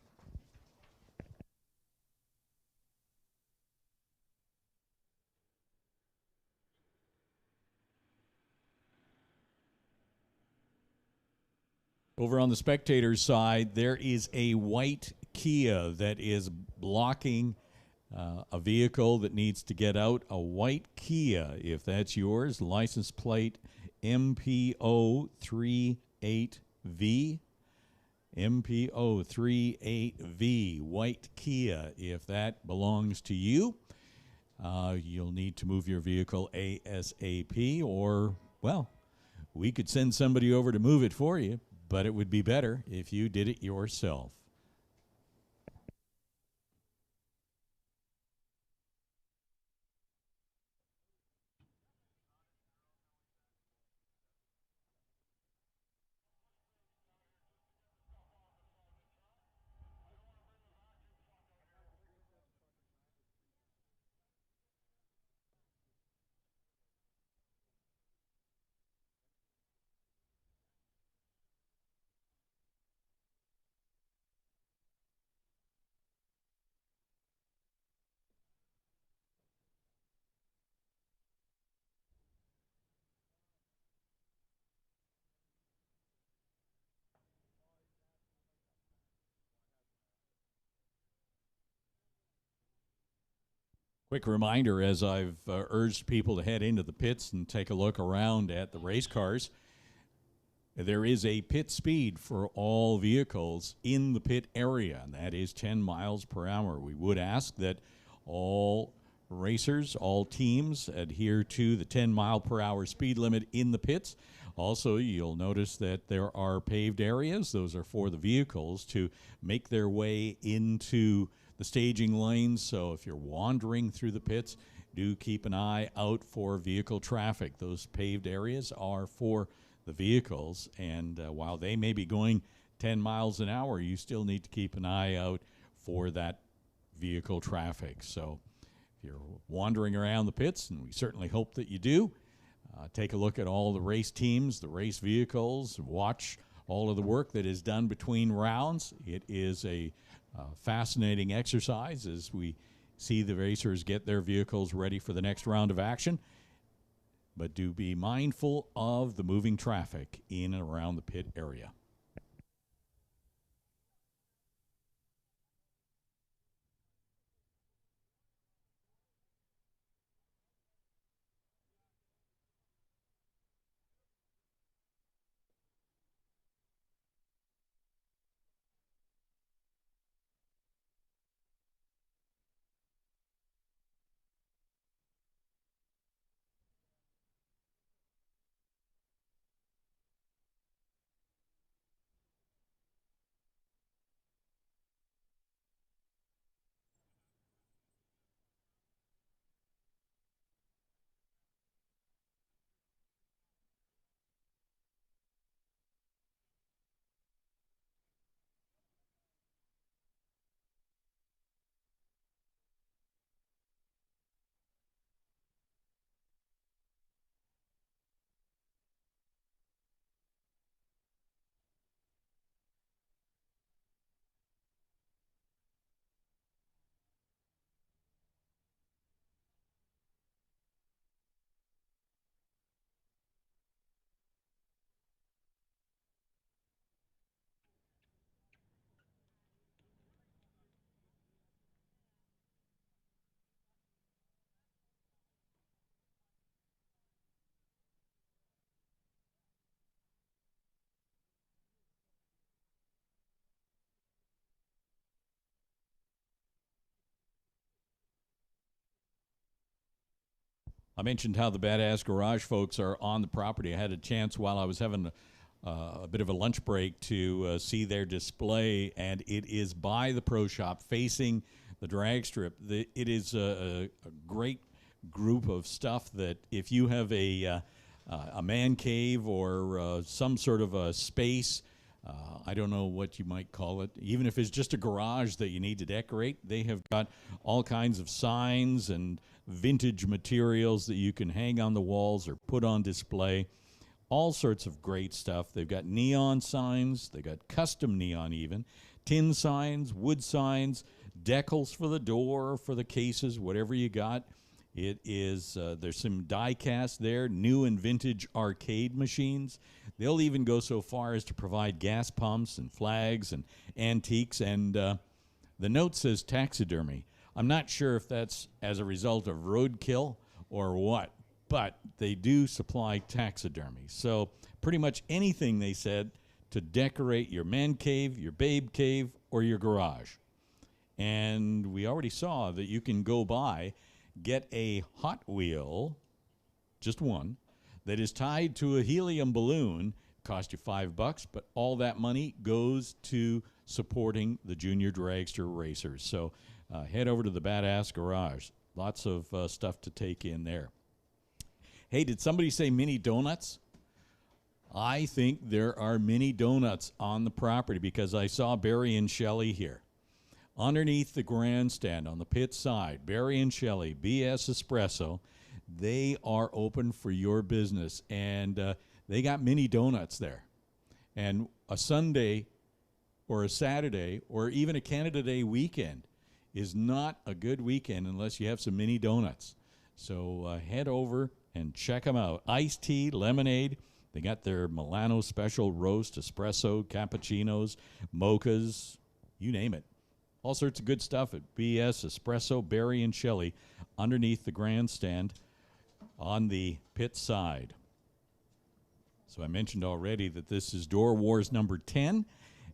Over on the spectator side, there is a white Kia that is blocking a vehicle that needs to get out. A white Kia, if that's yours, license plate MPO38V. MPO38V, white Kia. If that belongs to you, you'll need to move your vehicle ASAP, or, well, we could send somebody over to move it for you, but it would be better if you did it yourself. Quick reminder, as I've urged people to head into the pits and take a look around at the race cars, there is a pit speed for all vehicles in the pit area, and that is 10 miles per hour. We would ask that all racers, all teams adhere to the 10 mile per hour speed limit in the pits. Also, you'll notice that there are paved areas. Those are for the vehicles to make their way into the staging lanes. So if you're wandering through the pits, do keep an eye out for vehicle traffic. Those paved areas are for the vehicles, and while they may be going 10 miles an hour, you still need to keep an eye out for that vehicle traffic. So if you're wandering around the pits, and we certainly hope that you do, take a look at all the race teams, the race vehicles, watch all of the work that is done between rounds. It is a fascinating exercise as we see the racers get their vehicles ready for the next round of action. But do be mindful of the moving traffic in and around the pit area. I mentioned how the Badass Garage folks are on the property. I had a chance while I was having a bit of a lunch break to see their display, and it is by the Pro Shop facing the drag strip. It is a great group of stuff that if you have a man cave or some sort of a space, I don't know what you might call it, even if it's just a garage that you need to decorate, they have got all kinds of signs and vintage materials that you can hang on the walls or put on display. All sorts of great stuff. They've got neon signs, they've got custom neon even, tin signs, wood signs, decals for the door, for the cases, whatever you got. It is, there's some die cast there, new and vintage arcade machines. They'll even go so far as to provide gas pumps and flags and antiques. And the note says taxidermy. I'm not sure if that's as a result of roadkill or what, but they do supply taxidermy. So pretty much anything, they said, to decorate your man cave, your babe cave, or your garage. And we already saw that you can go by, get a Hot Wheel, just one, that is tied to a helium balloon. Cost you $5, but all that money goes to supporting the junior dragster racers. So head over to the Badass Garage. Lots of stuff to take in there. Hey, did somebody say mini donuts? I think there are mini donuts on the property because I saw Barry and Shelley here. Underneath the grandstand on the pit side, Barry and Shelley, BS Espresso, they are open for your business. And they got mini donuts there. And a Sunday or a Saturday or even a Canada Day weekend is not a good weekend unless you have some mini donuts. So head over and check them out. Iced tea, lemonade. They got their Milano special roast, espresso, cappuccinos, mochas, you name it. All sorts of good stuff at BS Espresso, Barry and Shelley, underneath the grandstand on the pit side. So I mentioned already that this is Door Wars number 10,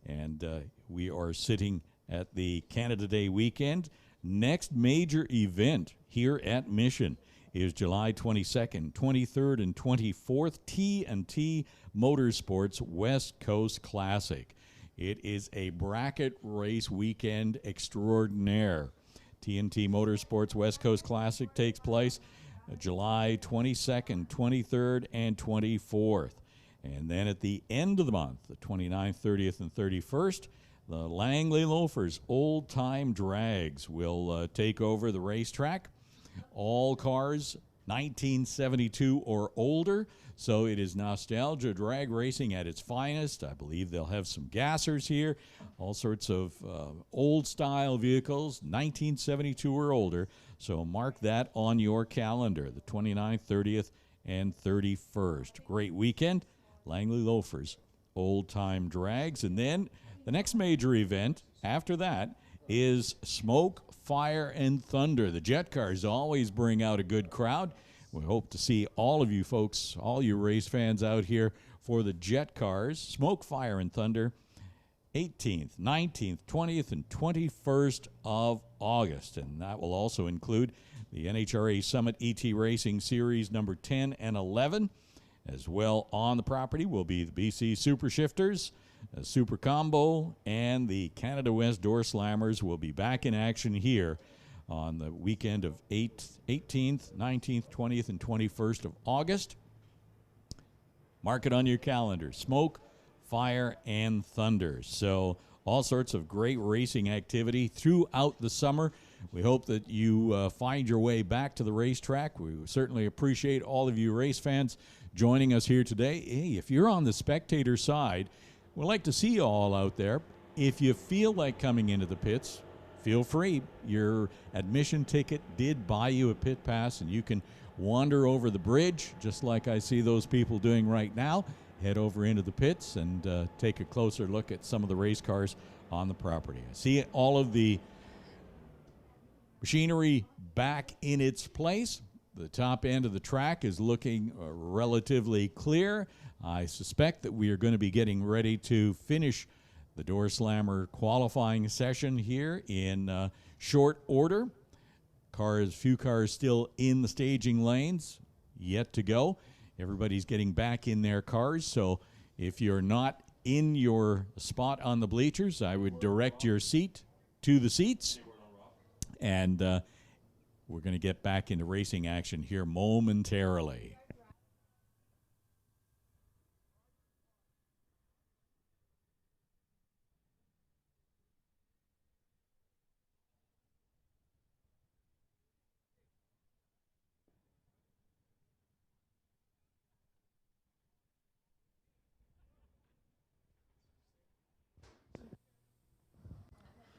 and we are sitting at the Canada Day weekend. Next major event here at Mission is July 22nd, 23rd, and 24th, T&T Motorsports West Coast Classic. It is a bracket race weekend extraordinaire. T&T Motorsports West Coast Classic takes place July 22nd, 23rd, and 24th. And then at the end of the month, the 29th, 30th, and 31st, the Langley Loafers Old Time Drags will take over the racetrack. All cars 1972 or older. So it is nostalgia drag racing at its finest. I believe they'll have some gassers here, all sorts of old style vehicles, 1972 or older. So mark that on your calendar, the 29th, 30th, and 31st. Great weekend. Langley Loafers, old time drags. And then the next major event after that is Smoke, Fire, and Thunder. The jet cars always bring out a good crowd. We hope to see all of you folks, all you race fans out here for the jet cars. Smoke, Fire, and Thunder, 18th, 19th, 20th, and 21st of August. And that will also include the NHRA Summit ET Racing Series number 10 and 11. As well on the property will be the BC Super Shifters, Super Combo, and the Canada West Doorslammers will be back in action here on the weekend of 18th, 19th, 20th, and 21st of August. Mark it on your calendar. Smoke, Fire, and Thunder. So all sorts of great racing activity throughout the summer. We hope that you find your way back to the racetrack. We certainly appreciate all of you race fans joining us here today. Hey, if you're on the spectator side, we'd like to see you all out there. If you feel like coming into the pits, feel free. Your admission ticket did buy you a pit pass, and you can wander over the bridge, just like I see those people doing right now. Head over into the pits and take a closer look at some of the race cars on the property. I see all of the machinery back in its place. The top end of the track is looking relatively clear. I suspect that we are going to be getting ready to finish the Door Slammer qualifying session here in short order. Few cars still in the staging lanes, yet to go. Everybody's getting back in their cars, so if you're not in your spot on the bleachers, I would direct your seat to the seats. And we're going to get back into racing action here momentarily.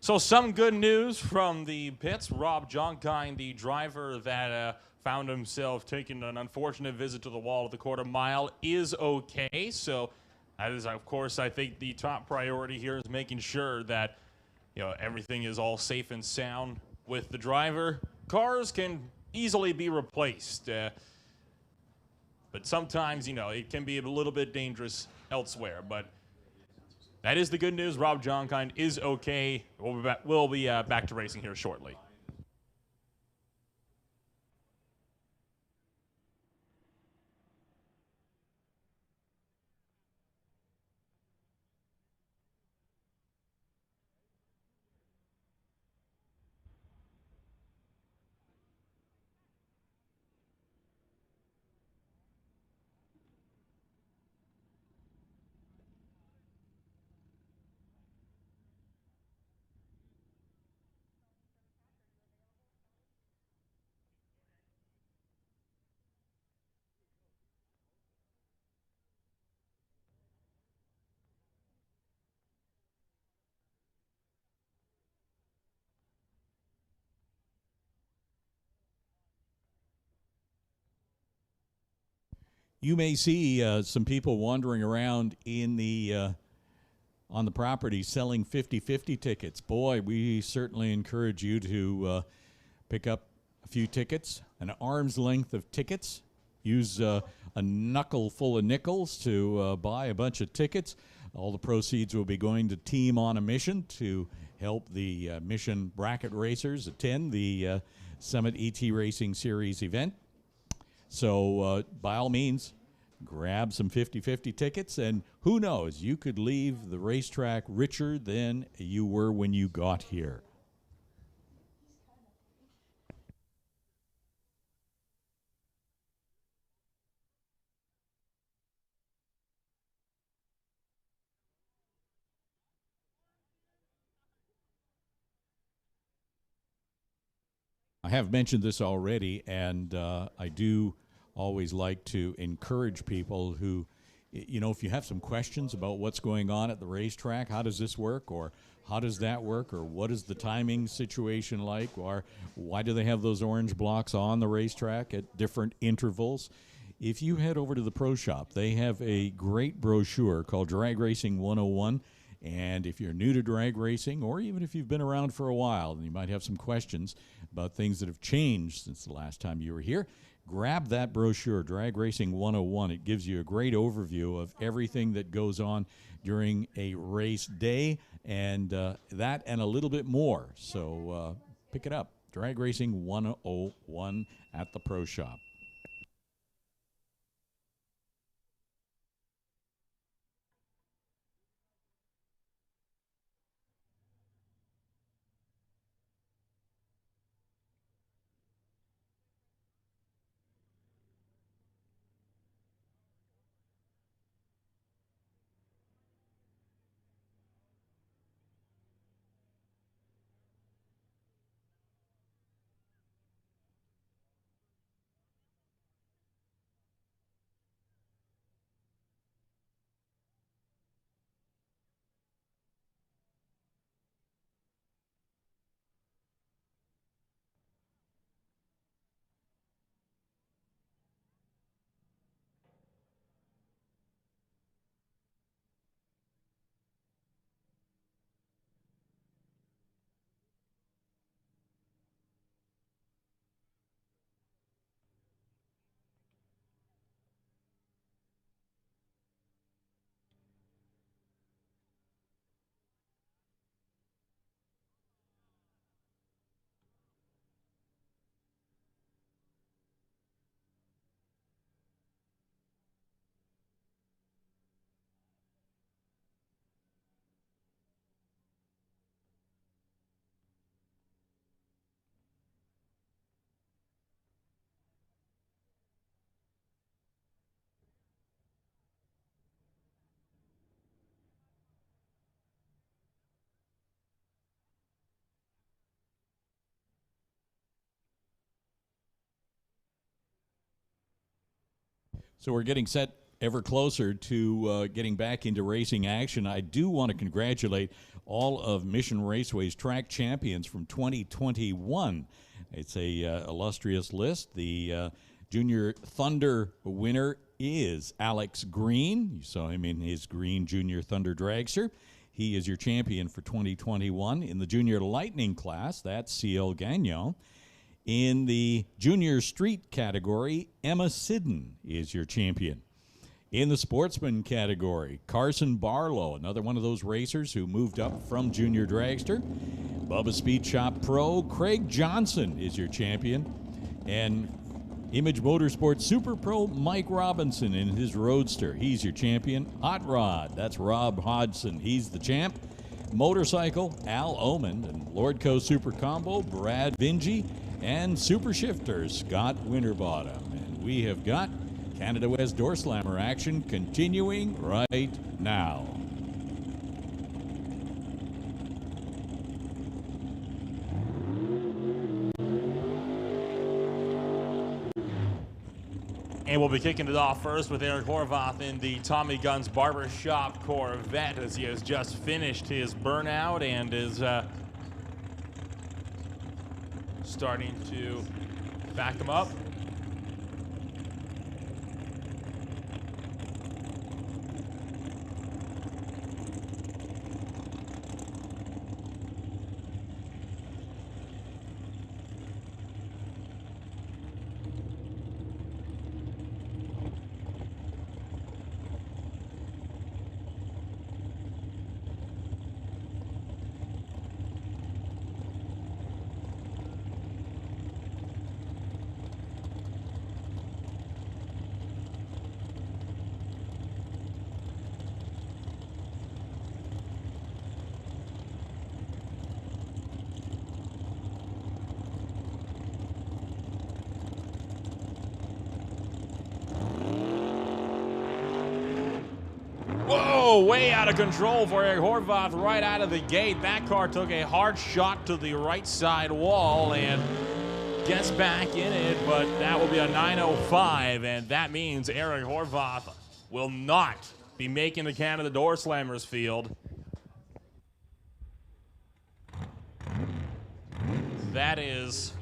So some good news from the pits. Rob Jonkine, the driver that found himself taking an unfortunate visit to the wall of the quarter mile, is okay. So that is, of course, I think the top priority here is making sure that everything is all safe and sound with the driver. Cars can easily be replaced, but sometimes it can be a little bit dangerous elsewhere. But that is the good news. Rob Jonkine is okay. We'll be back to racing here shortly. You may see some people wandering around in the on the property selling 50-50 tickets. Boy, we certainly encourage you to pick up a few tickets, an arm's length of tickets. Use a knuckle full of nickels to buy a bunch of tickets. All the proceeds will be going to Team on a Mission to help the Mission bracket racers attend the Summit ET Racing Series event. So by all means, grab some 50-50 tickets, and who knows, you could leave the racetrack richer than you were when you got here. I have mentioned this already, and I do always like to encourage people who, you know, if you have some questions about what's going on at the racetrack, how does this work, or how does that work, or what is the timing situation like, or why do they have those orange blocks on the racetrack at different intervals? If you head over to the Pro Shop, they have a great brochure called Drag Racing 101. And if you're new to drag racing, or even if you've been around for a while and you might have some questions about things that have changed since the last time you were here, grab that brochure, Drag Racing 101. It gives you a great overview of everything that goes on during a race day, and that and a little bit more. So pick it up, Drag Racing 101 at the Pro Shop. So we're getting set ever closer to getting back into racing action. I do want to congratulate all of Mission Raceway's track champions from 2021. It's a illustrious list. The Junior Thunder winner is Alex Green. You saw him in his green Junior Thunder dragster. He is your champion for 2021. In the Junior Lightning class, that's C.L. Gagnon. In the Junior Street category, Emma Sidden is your champion. In the Sportsman category, Carson Barlow, another one of those racers who moved up from Junior Dragster. Bubba Speed Shop Pro, Craig Johnson is your champion. And Image Motorsports Super Pro, Mike Robinson in his Roadster. He's your champion. Hot Rod, that's Rob Hodgson. He's the champ. Motorcycle, Al Oman. And Lordco Super Combo, Brad Vingy. And Super Shifter, Scott Winterbottom. And we have got Canada West Doorslammer action continuing right now. And we'll be kicking it off first with Eric Horvath in the Tommy Gunn's Barbershop Corvette, as he has just finished his burnout and is starting to back him up. Way out of control for Eric Horvath right out of the gate. That car took a hard shot to the right side wall and gets back in it, but that will be a 9:05, and that means Eric Horvath will not be making the Canada Doorslammers field. That is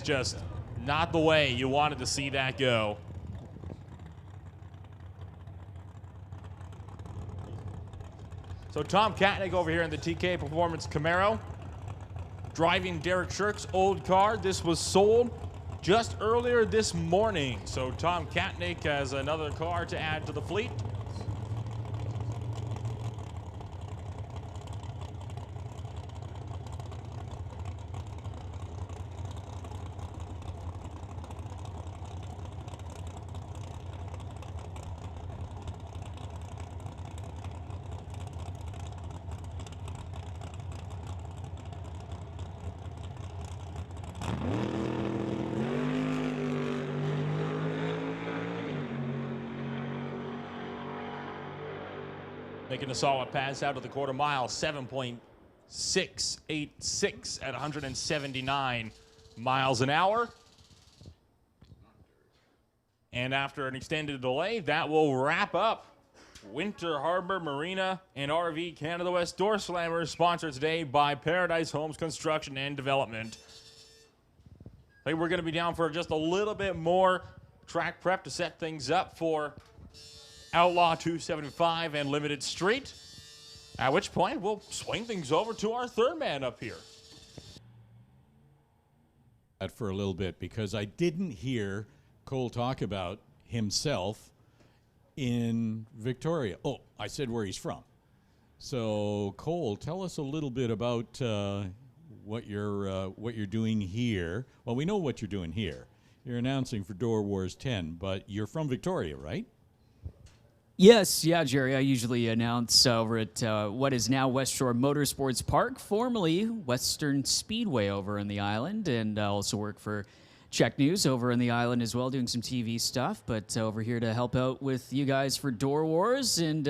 just not the way you wanted to see that go. So Tom Katnick over here in the TK Performance Camaro, driving Derek Shirk's old car. This was sold just earlier this morning. So Tom Katnick has another car to add to the fleet. Making a solid pass out of the quarter mile, 7.686 at 179 miles an hour. And after an extended delay, that will wrap up Winter Harbor Marina and RV Canada West Doorslammers, sponsored today by Paradise Homes Construction and Development. I think we're going to be down for just a little bit more track prep to set things up for Outlaw 275 and Limited Street, at which point we'll swing things over to our third man up here. For a little bit, because I didn't hear Cole talk about himself in Victoria. Oh, I said where he's from. So Cole, tell us a little bit about what you're doing here. Well, we know what you're doing here. You're announcing for Door Wars 10, but you're from Victoria, right? Yes, yeah, Jerry. I usually announce over at what is now West Shore Motorsports Park, formerly Western Speedway over in the island, and also work for Czech News over in the island as well, doing some TV stuff. But over here to help out with you guys for Door Wars and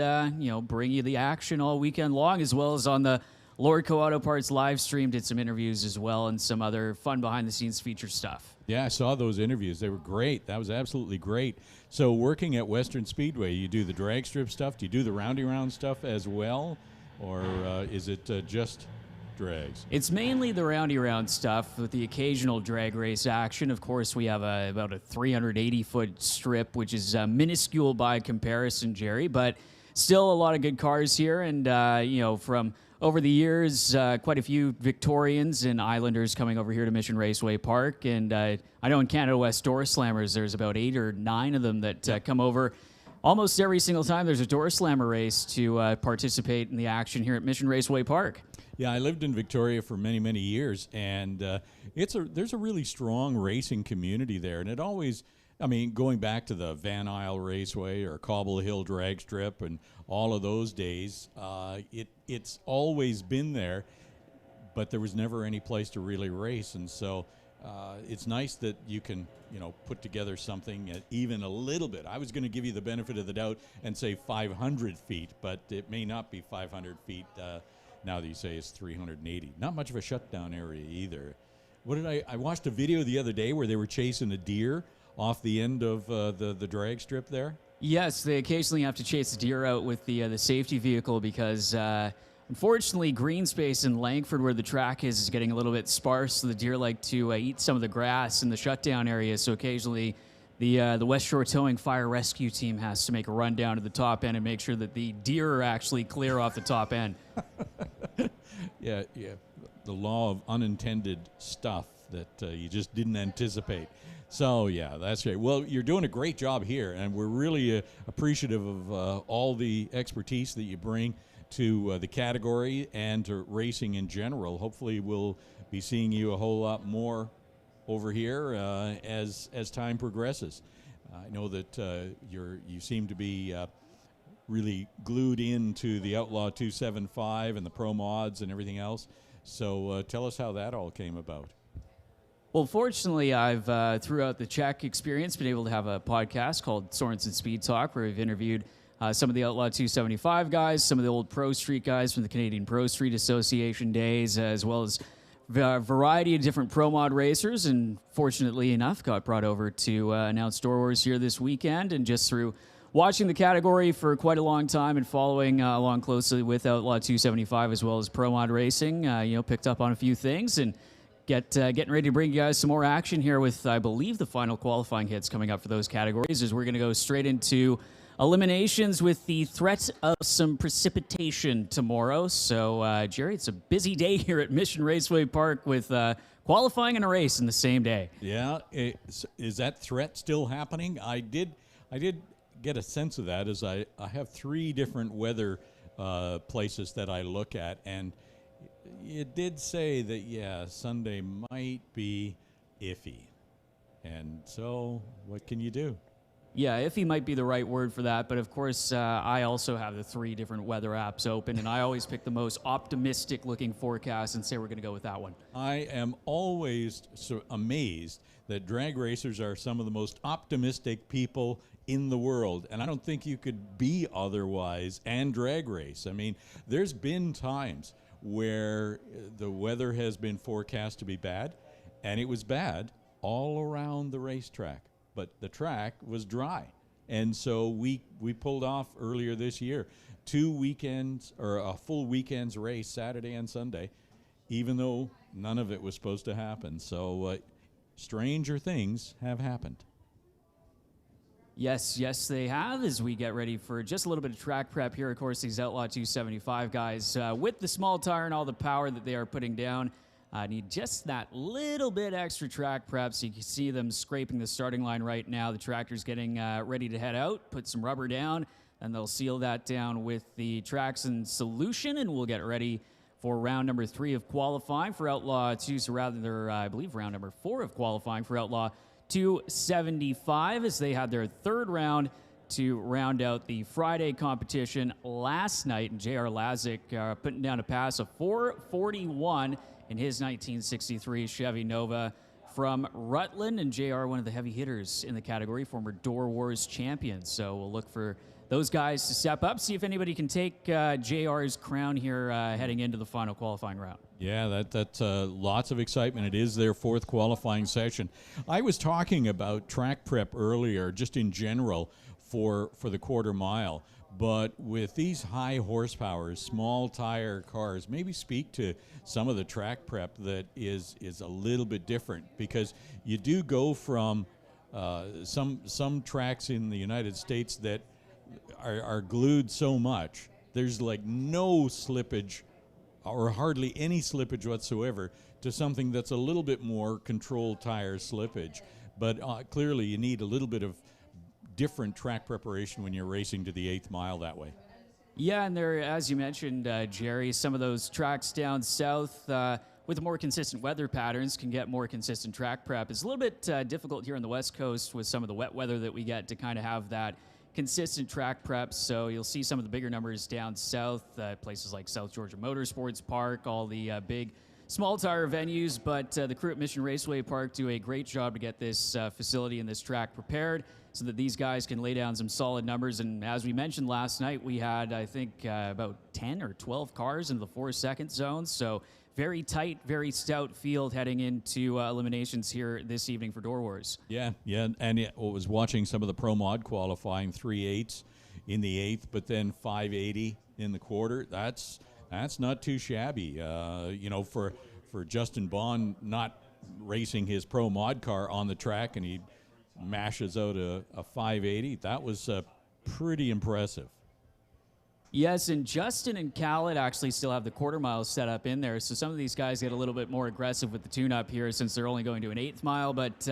bring you the action all weekend long, as well as on the Lordco Auto Parts live stream. Did some interviews as well and some other fun behind the scenes feature stuff. Yeah, I saw those interviews. They were great. That was absolutely great. So working at Western Speedway, you do the drag strip stuff? Do you do the roundy round stuff as well? Or is it just drags? It's mainly the roundy round stuff with the occasional drag race action. Of course, we have about a 380-foot strip, which is minuscule by comparison, Jerry, but still a lot of good cars here. And, from over the years, quite a few Victorians and Islanders coming over here to Mission Raceway Park. And I know in Canada West Doorslammers, there's about 8 or 9 of them that come over almost every single time there's a Door Slammer race to participate in the action here at Mission Raceway Park. Yeah, I lived in Victoria for many, many years, and there's a really strong racing community there. And it always, going back to the Van Isle Raceway or Cobble Hill Drag Strip and all of those days, it's always been there, but there was never any place to really race. And so it's nice that you can, put together something even a little bit. I was going to give you the benefit of the doubt and say 500 feet, but it may not be 500 feet now that you say it's 380. Not much of a shutdown area either. I watched a video the other day where they were chasing a deer off the end of the drag strip there. Yes, they occasionally have to chase a deer out with the safety vehicle because unfortunately green space in Langford where the track is getting a little bit sparse, so the deer like to eat some of the grass in the shutdown area. So occasionally the West Shore Towing Fire Rescue Team has to make a run down to the top end and make sure that the deer are actually clear off the top end. Yeah. The law of unintended stuff that you just didn't anticipate. So, yeah, that's great. Well, you're doing a great job here, and we're really appreciative of all the expertise that you bring to the category and to racing in general. Hopefully, we'll be seeing you a whole lot more over here as time progresses. I know that you seem to be really glued into the Outlaw 275 and the Pro Mods and everything else. So tell us how that all came about. Well, fortunately, I've, throughout the Czech experience, been able to have a podcast called Sorensen Speed Talk, where we've interviewed some of the Outlaw 275 guys, some of the old Pro Street guys from the Canadian Pro Street Association days, as well as variety of different Pro Mod racers, and fortunately enough, got brought over to announce DOORWARZ here this weekend. And just through watching the category for quite a long time and following along closely with Outlaw 275 as well as Pro Mod racing, picked up on a few things and getting ready to bring you guys some more action here with, I believe, the final qualifying hits coming up for those categories, as we're going to go straight into eliminations with the threat of some precipitation tomorrow. So, Jerry, it's a busy day here at Mission Raceway Park with qualifying and a race in the same day. Yeah, is that threat still happening? I did get a sense of that, as I have 3 different weather places that I look at, and it did say that, yeah, Sunday might be iffy. And so what can you do? Yeah, iffy might be the right word for that, but of course, I also have the 3 different weather apps open, and I always pick the most optimistic-looking forecast and say we're going to go with that one. I am always so amazed that drag racers are some of the most optimistic people in the world, and I don't think you could be otherwise and drag race. I mean, there's been times where the weather has been forecast to be bad, and it was bad all around the racetrack. But the track was dry. And so we pulled off earlier this year 2 weekends, or a full weekend's race, Saturday and Sunday, even though none of it was supposed to happen. So stranger things have happened. Yes, they have, as we get ready for just a little bit of track prep here. Of course, these Outlaw 275 guys, with the small tire and all the power that they are putting down, need just that little bit extra track prep. So you can see them scraping the starting line right now. The tractor's getting ready to head out, put some rubber down, and they'll seal that down with the Traction solution, and we'll get ready for round number 3 of qualifying for Outlaw 2, so rather, I believe, round number 4 of qualifying for Outlaw 275, as they had their 3rd round to round out the Friday competition last night, and J.R. Lazick putting down a pass of 4:41 in his 1963 Chevy Nova from Rutland, and JR, one of the heavy hitters in the category, former DOORWARZ champion. So we'll look for those guys to step up, see if anybody can take JR's crown here heading into the final qualifying round. Yeah, that's lots of excitement. It is their 4th qualifying session. I was talking about track prep earlier, just in general, for the quarter mile. But with these high horsepower, small tire cars, maybe speak to some of the track prep that is a little bit different, because you do go from some tracks in the United States that are glued so much. There's like no slippage or hardly any slippage whatsoever, to something that's a little bit more controlled tire slippage. But clearly you need a little bit of different track preparation when you're racing to the 8th mile that way. Yeah, and there, as you mentioned, Jerry, some of those tracks down south with more consistent weather patterns can get more consistent track prep. It's a little bit difficult here on the West Coast with some of the wet weather that we get to kind of have that consistent track prep. So you'll see some of the bigger numbers down south, places like South Georgia Motorsports Park, all the big small tire venues, but the crew at Mission Raceway Park do a great job to get this facility and this track prepared so that these guys can lay down some solid numbers. And as we mentioned last night, we had, I think, about 10 or 12 cars into the 4-second zone. So very tight, very stout field heading into eliminations here this evening for DOORWARZ. Yeah, and I was watching some of the Pro Mod qualifying, 3/8 in the 8th, but then 580 in the quarter. That's not too shabby, for Justin Bond not racing his Pro Mod car on the track, and he mashes out a 580. That was pretty impressive. Yes, and Justin and Khalid actually still have the quarter mile set up in there, so some of these guys get a little bit more aggressive with the tune-up here since they're only going to an 8th mile, but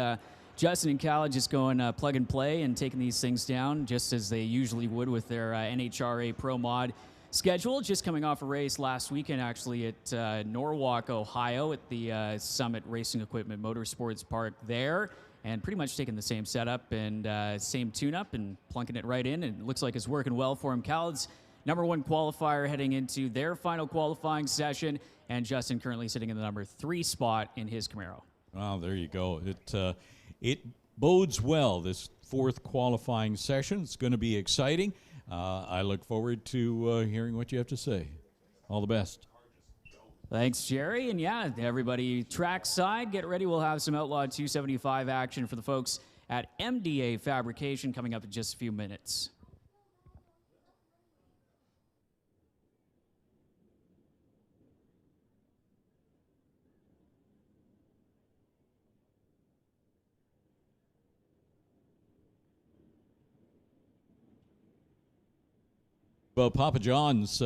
Justin and Khalid just going plug and play and taking these things down just as they usually would with their NHRA Pro Mod schedule. Just coming off a race last weekend actually at Norwalk, Ohio at the Summit Racing Equipment Motorsports Park there, and pretty much taking the same setup and same tune-up and plunking it right in, and it looks like it's working well for him. Khaled's number 1 qualifier heading into their final qualifying session, and Justin currently sitting in the number 3 spot in his Camaro. Well, there you go. It bodes well, this 4th qualifying session. It's going to be exciting. I look forward to hearing what you have to say. All the best. Thanks, Jerry. And yeah, everybody trackside, get ready. We'll have some Outlaw 275 action for the folks at MDA Fabrication coming up in just a few minutes. Well, Papa John's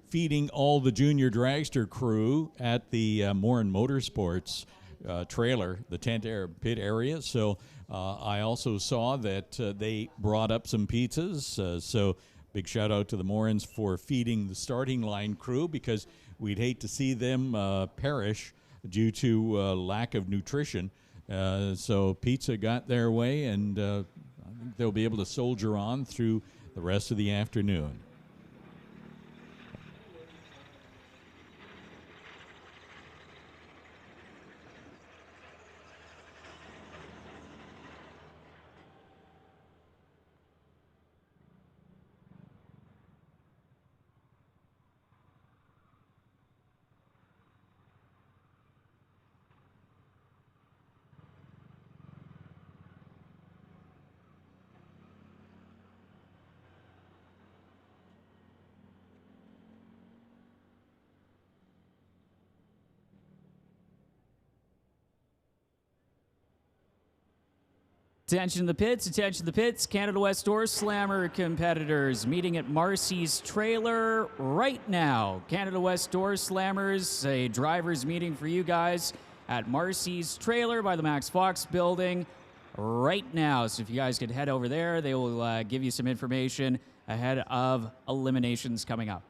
feeding all the junior dragster crew at the Motorsports trailer, the tent pit area. So I also saw that they brought up some pizzas. So big shout out to the Morans for feeding the starting line crew, because we'd hate to see them perish due to lack of nutrition. So pizza got their way, and I think they'll be able to soldier on through the rest of the afternoon. Attention to the pits, Canada West Doorslammer competitors meeting at Marcy's trailer right now. Canada West Doorslammers, a driver's meeting for you guys at Marcy's trailer by the Max Fox building right now. So if you guys could head over there, they will give you some information ahead of eliminations coming up.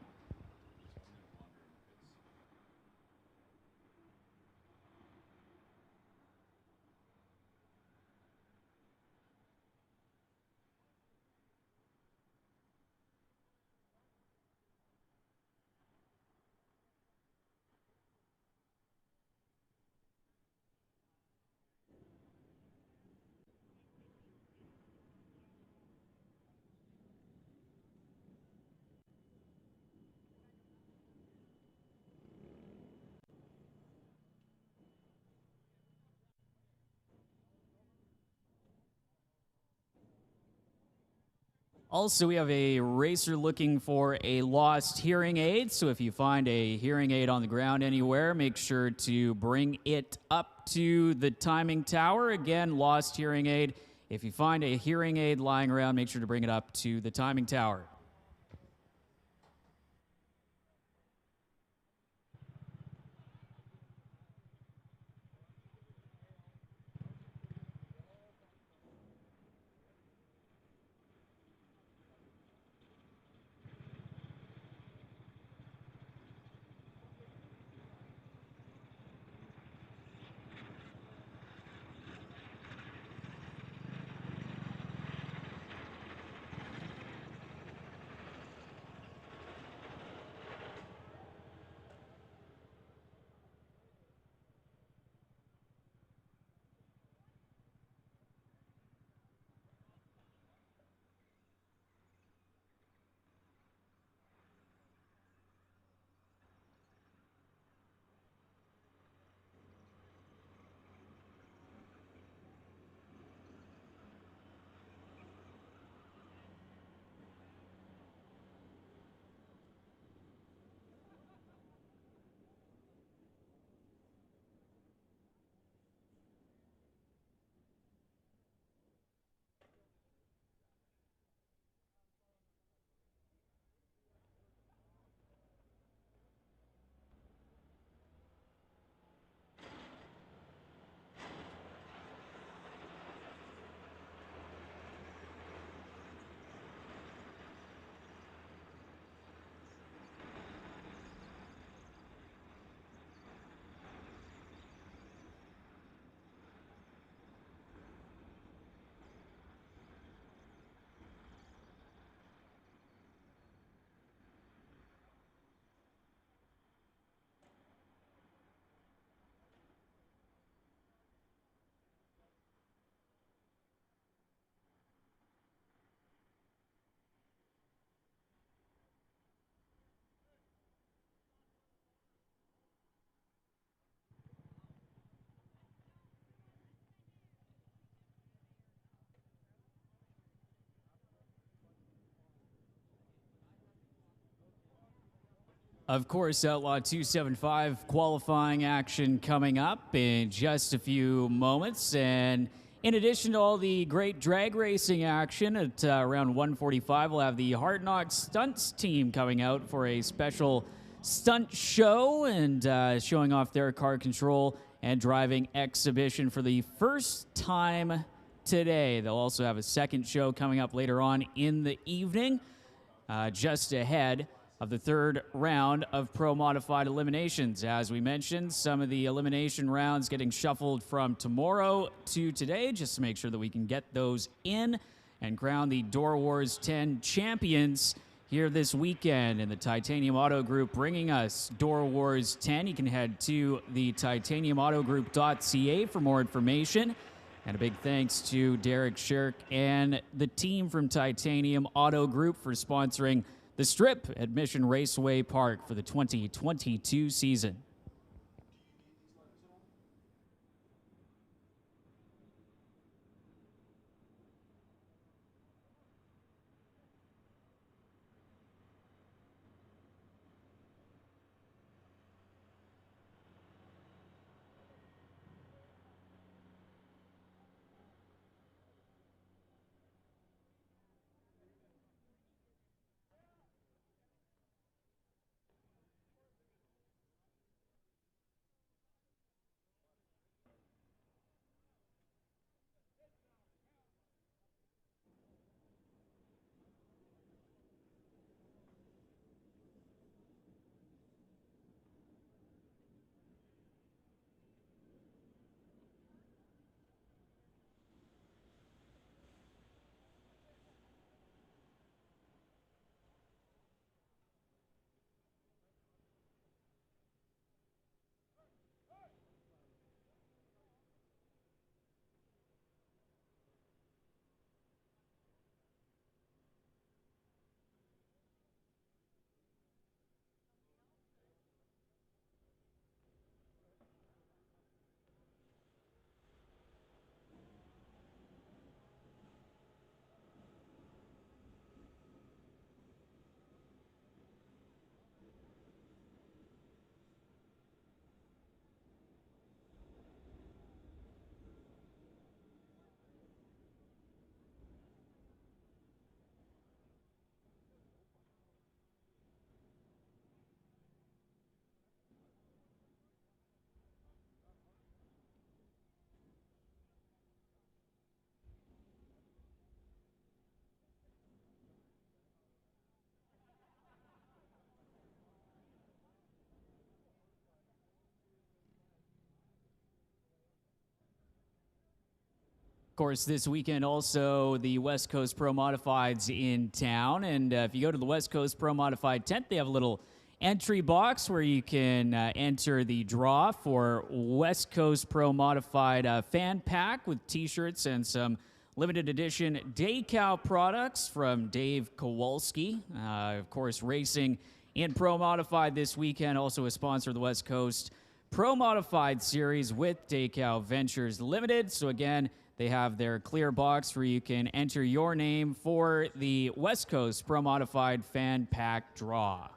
Also, we have a racer looking for a lost hearing aid. So if you find a hearing aid on the ground anywhere, make sure to bring it up to the timing tower. Again, lost hearing aid. If you find a hearing aid lying around, make sure to bring it up to the timing tower. Of course, Outlaw 275 qualifying action coming up in just a few moments. And in addition to all the great drag racing action at around 1:45, we'll have the Hard Knock Stunts team coming out for a special stunt show and showing off their car control and driving exhibition for the first time today. They'll also have a second show coming up later on in the evening, just ahead of the third round of Pro Modified eliminations. As we mentioned, some of the elimination rounds getting shuffled from tomorrow to today, just to make sure that we can get those in and crown the DOORWARZ 10 champions here this weekend. And the Titanium Autogroup bringing us DOORWARZ 10. You can head to the titaniumautogroup.ca for more information. And a big thanks to Derek Shirk and the team from Titanium Autogroup for sponsoring the Strip at Mission Raceway Park for the 2022 season. Of course, this weekend also the West Coast Pro Modifieds in town. And if you go to the West Coast Pro Modified tent, they have a little entry box where you can enter the draw for West Coast Pro Modified fan pack with t-shirts and some limited edition decal products from Dave Kowalski. Of course, racing in Pro Modified this weekend, also a sponsor of the West Coast Pro Modified series with Decal Ventures Limited. So again, they have their clear box where you can enter your name for the West Coast Pro Modified fan pack draw.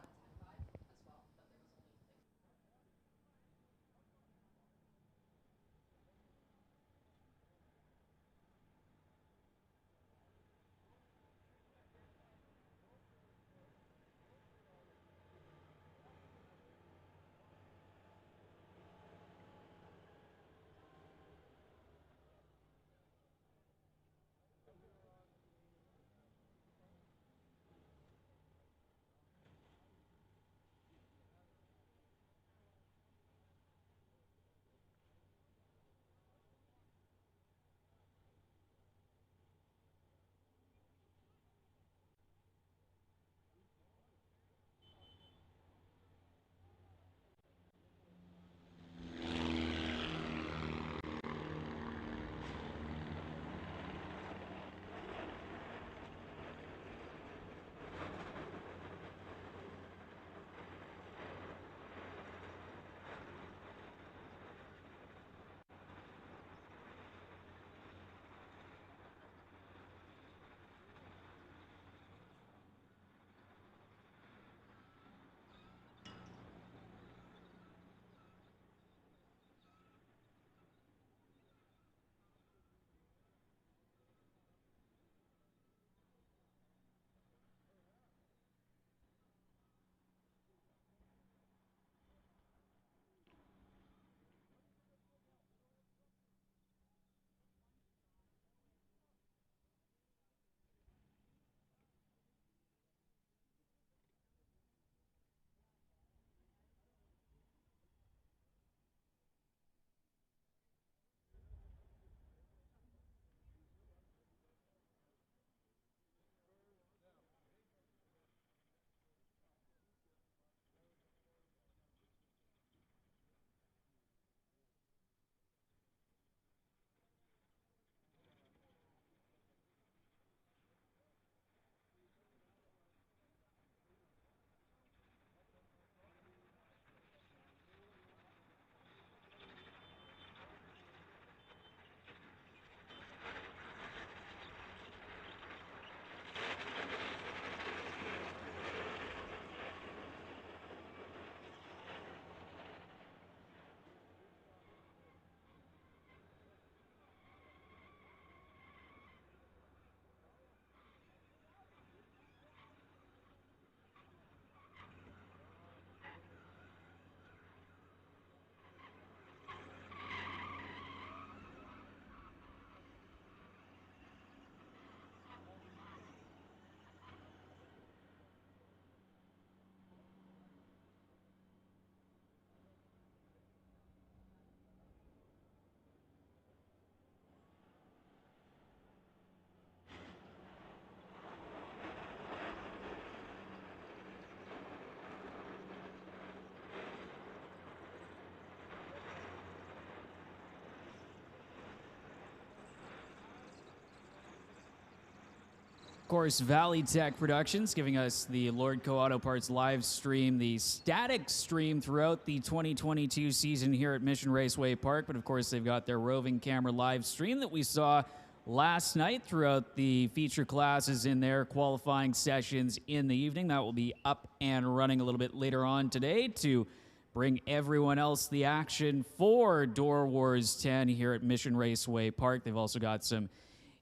course, Valley Tech Productions giving us the Lordco Auto Parts live stream, the static stream throughout the 2022 season here at Mission Raceway Park. But of course, they've got their roving camera live stream that we saw last night throughout the feature classes in their qualifying sessions in the evening. That will be up and running a little bit later on today to bring everyone else the action for Door Wars 10 here at Mission Raceway Park. They've also got some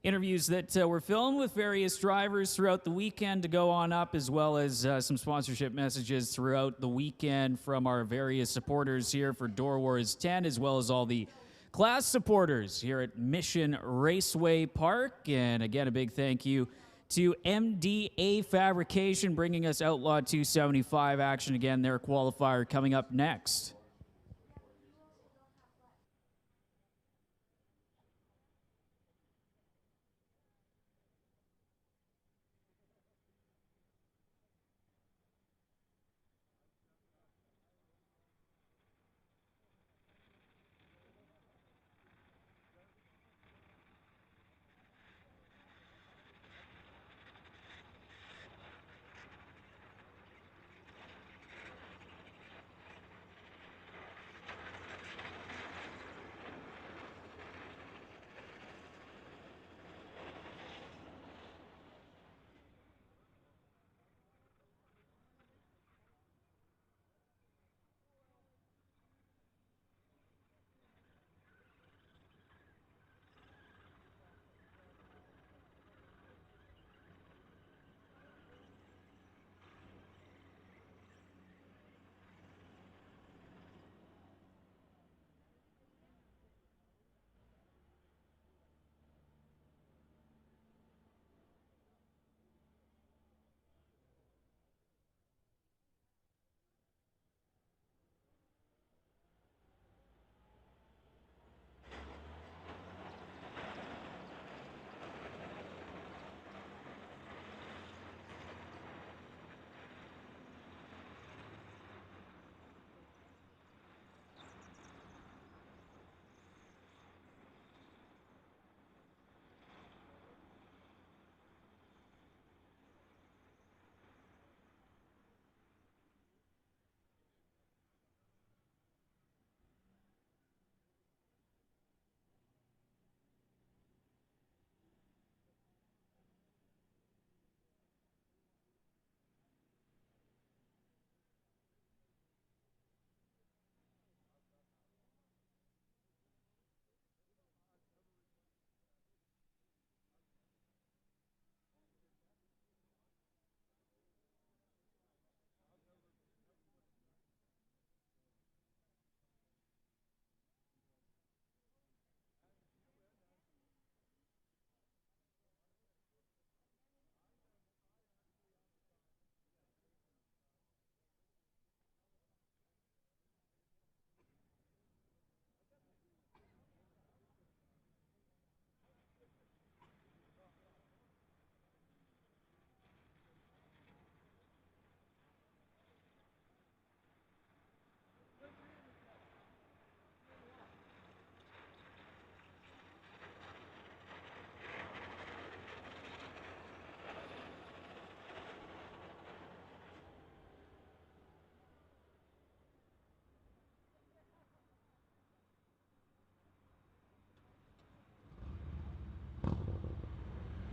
interviews that were filmed with various drivers throughout the weekend to go on up, as well as some sponsorship messages throughout the weekend from our various supporters here for Door Wars 10, as well as all the class supporters here at Mission Raceway Park. And again, a big thank you to MDA Fabrication bringing us Outlaw 275 action. Again, their qualifier coming up next.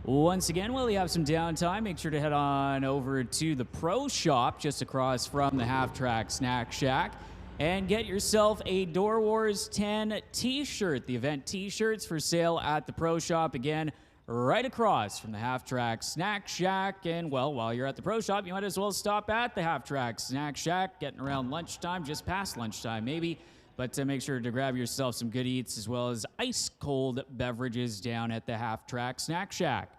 Once again, while you have some downtime, make sure to head on over to the Pro Shop just across from the Half Track Snack Shack and get yourself a Door Wars 10 t-shirt. The event t-shirts for sale at the Pro Shop, again, right across from the Half Track Snack Shack. And, well, while you're at the Pro Shop, you might as well stop at the Half Track Snack Shack, getting around lunchtime, just past lunchtime maybe. But make sure to grab yourself some good eats as well as ice-cold beverages down at the Half Track Snack Shack.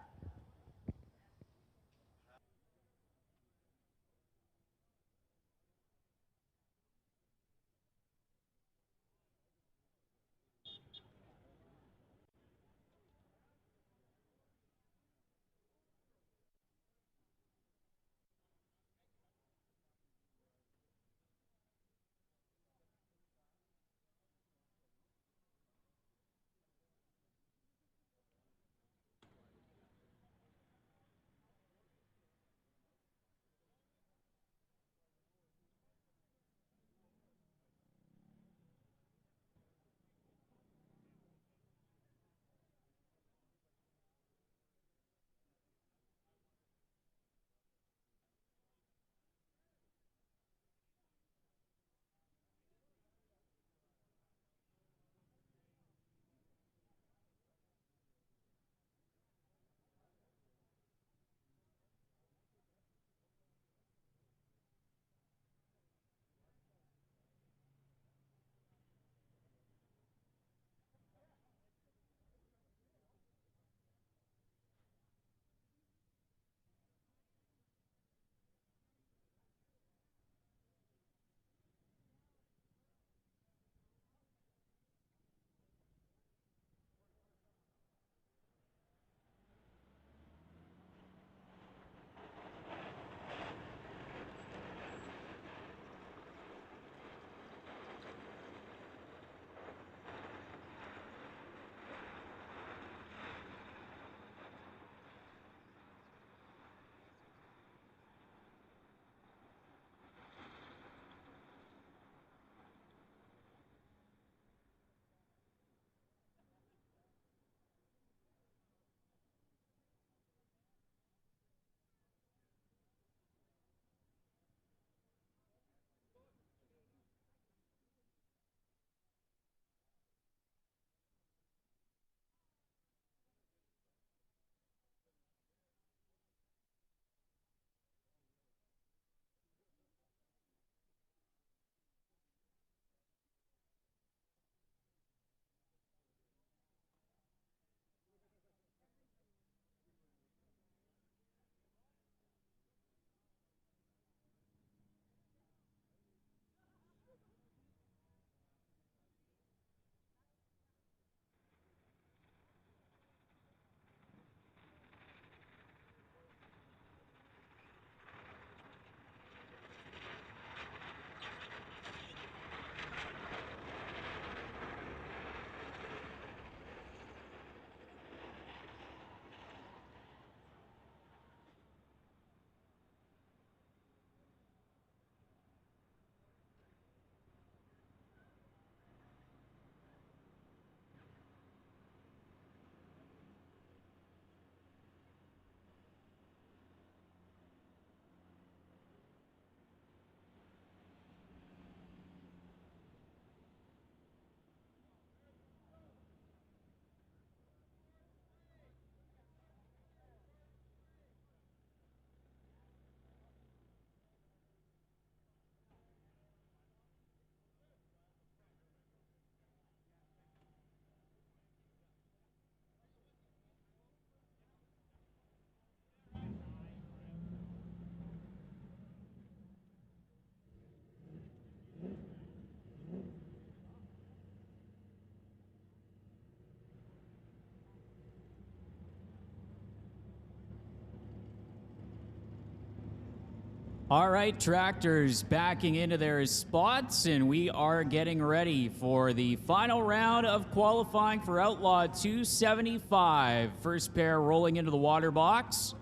All right, tractors backing into their spots, and we are getting ready for the final round of qualifying for Outlaw 275. First pair rolling into the water box.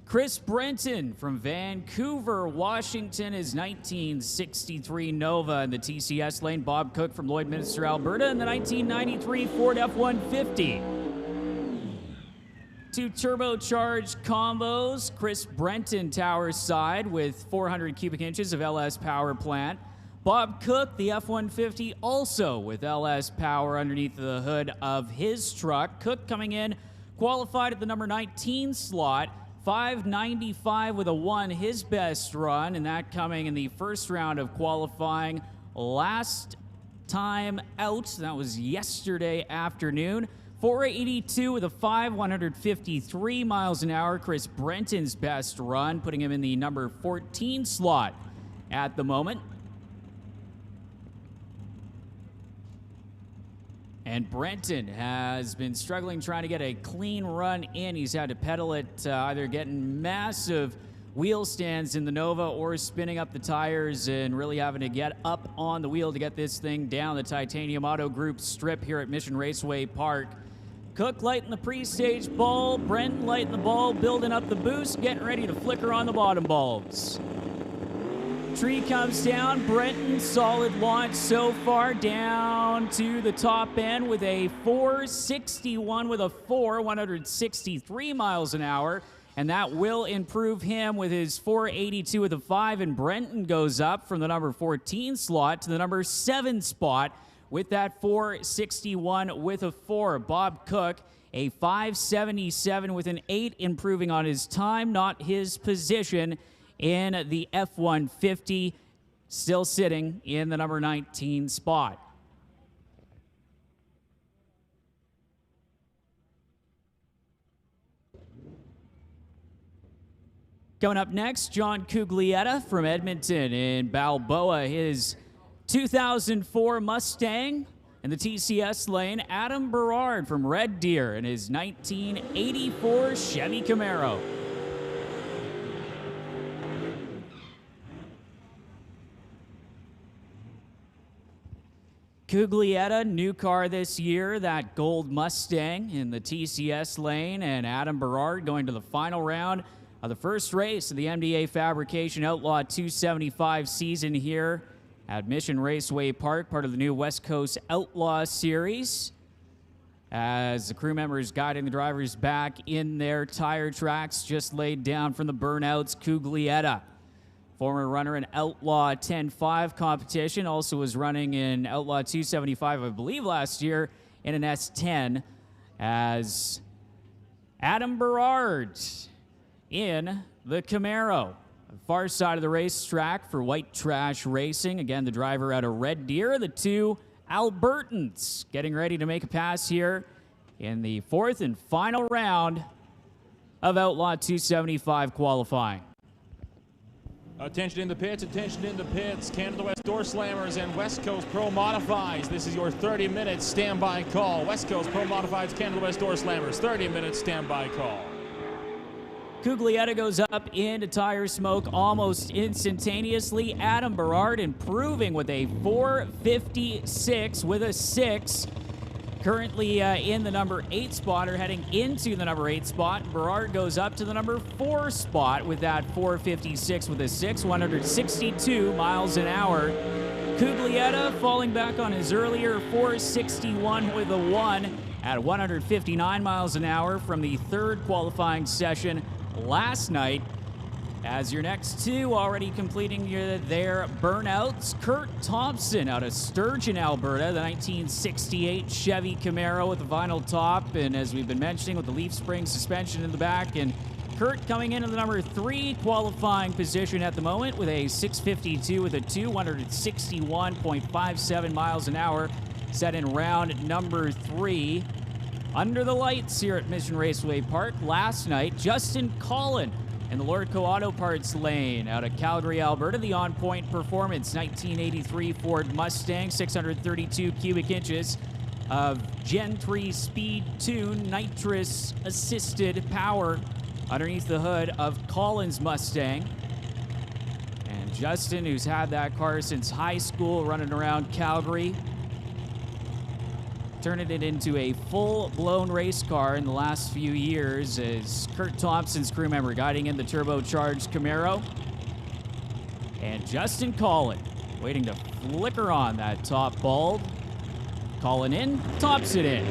Chris Brenton from Vancouver, Washington, is 1963 Nova in the TCS lane. Bob Cook from Lloydminster, Alberta, in the 1993 Ford F-150. Two turbocharged combos. Chris Brenton, tower side with 400 cubic inches of LS power plant. Bob Cook, the F-150, also with LS power underneath the hood of his truck. Cook coming in, qualified at the number 19 slot. 595 with a 1, his best run, and that coming in the first round of qualifying last time out. That was yesterday afternoon. 482 with a 5, 153 miles an hour. Chris Brenton's best run, putting him in the number 14 slot at the moment. And Brenton has been struggling trying to get a clean run in. He's had to pedal it, either getting massive wheel stands in the Nova or spinning up the tires and really having to get up on the wheel to get this thing down the Titanium Autogroup strip here at Mission Raceway Park. Cook lighting the pre-stage ball, Brenton lighting the ball, building up the boost, getting ready to flicker on the bottom bulbs. Tree comes down. Brenton, solid launch so far, down to the top end with a 461 with a 4, 163 miles an hour. And that will improve him with his 482 with a 5. And Brenton goes up from the number 14 slot to the number 7 spot with that 461 with a 4. Bob Cook, a 577 with an 8, improving on his time, not his position, in the F-150, still sitting in the number 19 spot. Coming up next, John Cuglietta from Edmonton in Balboa, his 2004 Mustang in the TCS lane. Adam Berard from Red Deer in his 1984 Chevy Camaro. Cuglietta, new car this year, that gold Mustang in the TCS lane, and Adam Berard going to the final round of the first race of the MDA Fabrication Outlaw 275 season here at Mission Raceway Park, part of the new West Coast Outlaw Series. As the crew members guiding the drivers back in their tire tracks just laid down from the burnouts, Cuglietta, former runner in Outlaw 10.5 competition, also was running in Outlaw 275, I believe, last year in an S10, as Adam Berard in the Camaro. Far side of the racetrack for White Trash Racing. Again, the driver out of Red Deer, the two Albertans getting ready to make a pass here in the fourth and final round of Outlaw 275 qualifying. Attention in the pits, attention in the pits. Canada West Doorslammers and West Coast Pro Modifieds. This is your 30-minute standby call. West Coast Pro Modifieds, Canada West Doorslammers, 30-minute standby call. Cuglietta goes up into tire smoke almost instantaneously. Adam Berard improving with a 456 with a 6. Currently in the number 8 spot, or heading into the number 8 spot. Berard goes up to the number 4 spot with that 456 with a 6, 162 miles an hour. Cuglietta falling back on his earlier 461 with a 1 at 159 miles an hour from the third qualifying session last night. As your next two already completing their burnouts, Kurt Thompson out of Sturgeon, Alberta, the 1968 Chevy Camaro with the vinyl top, and as we've been mentioning, with the leaf spring suspension in the back. And Kurt coming into the number 3 qualifying position at the moment with a 652 with a 261.57 miles an hour, set in round number 3. Under the lights here at Mission Raceway Park last night, Justin Collin in the Lordco Auto Parts lane out of Calgary, Alberta, the On Point Performance 1983 Ford Mustang, 632 cubic inches of Gen 3 Speed Tune nitrous-assisted power underneath the hood of Collins Mustang. Justin, who's had that car since high school, running around Calgary, turning it into a full-blown race car in the last few years as Kurt Thompson's crew member guiding in the turbocharged Camaro. And Justin Collin waiting to flicker on that top bulb. Collin in, tops it in.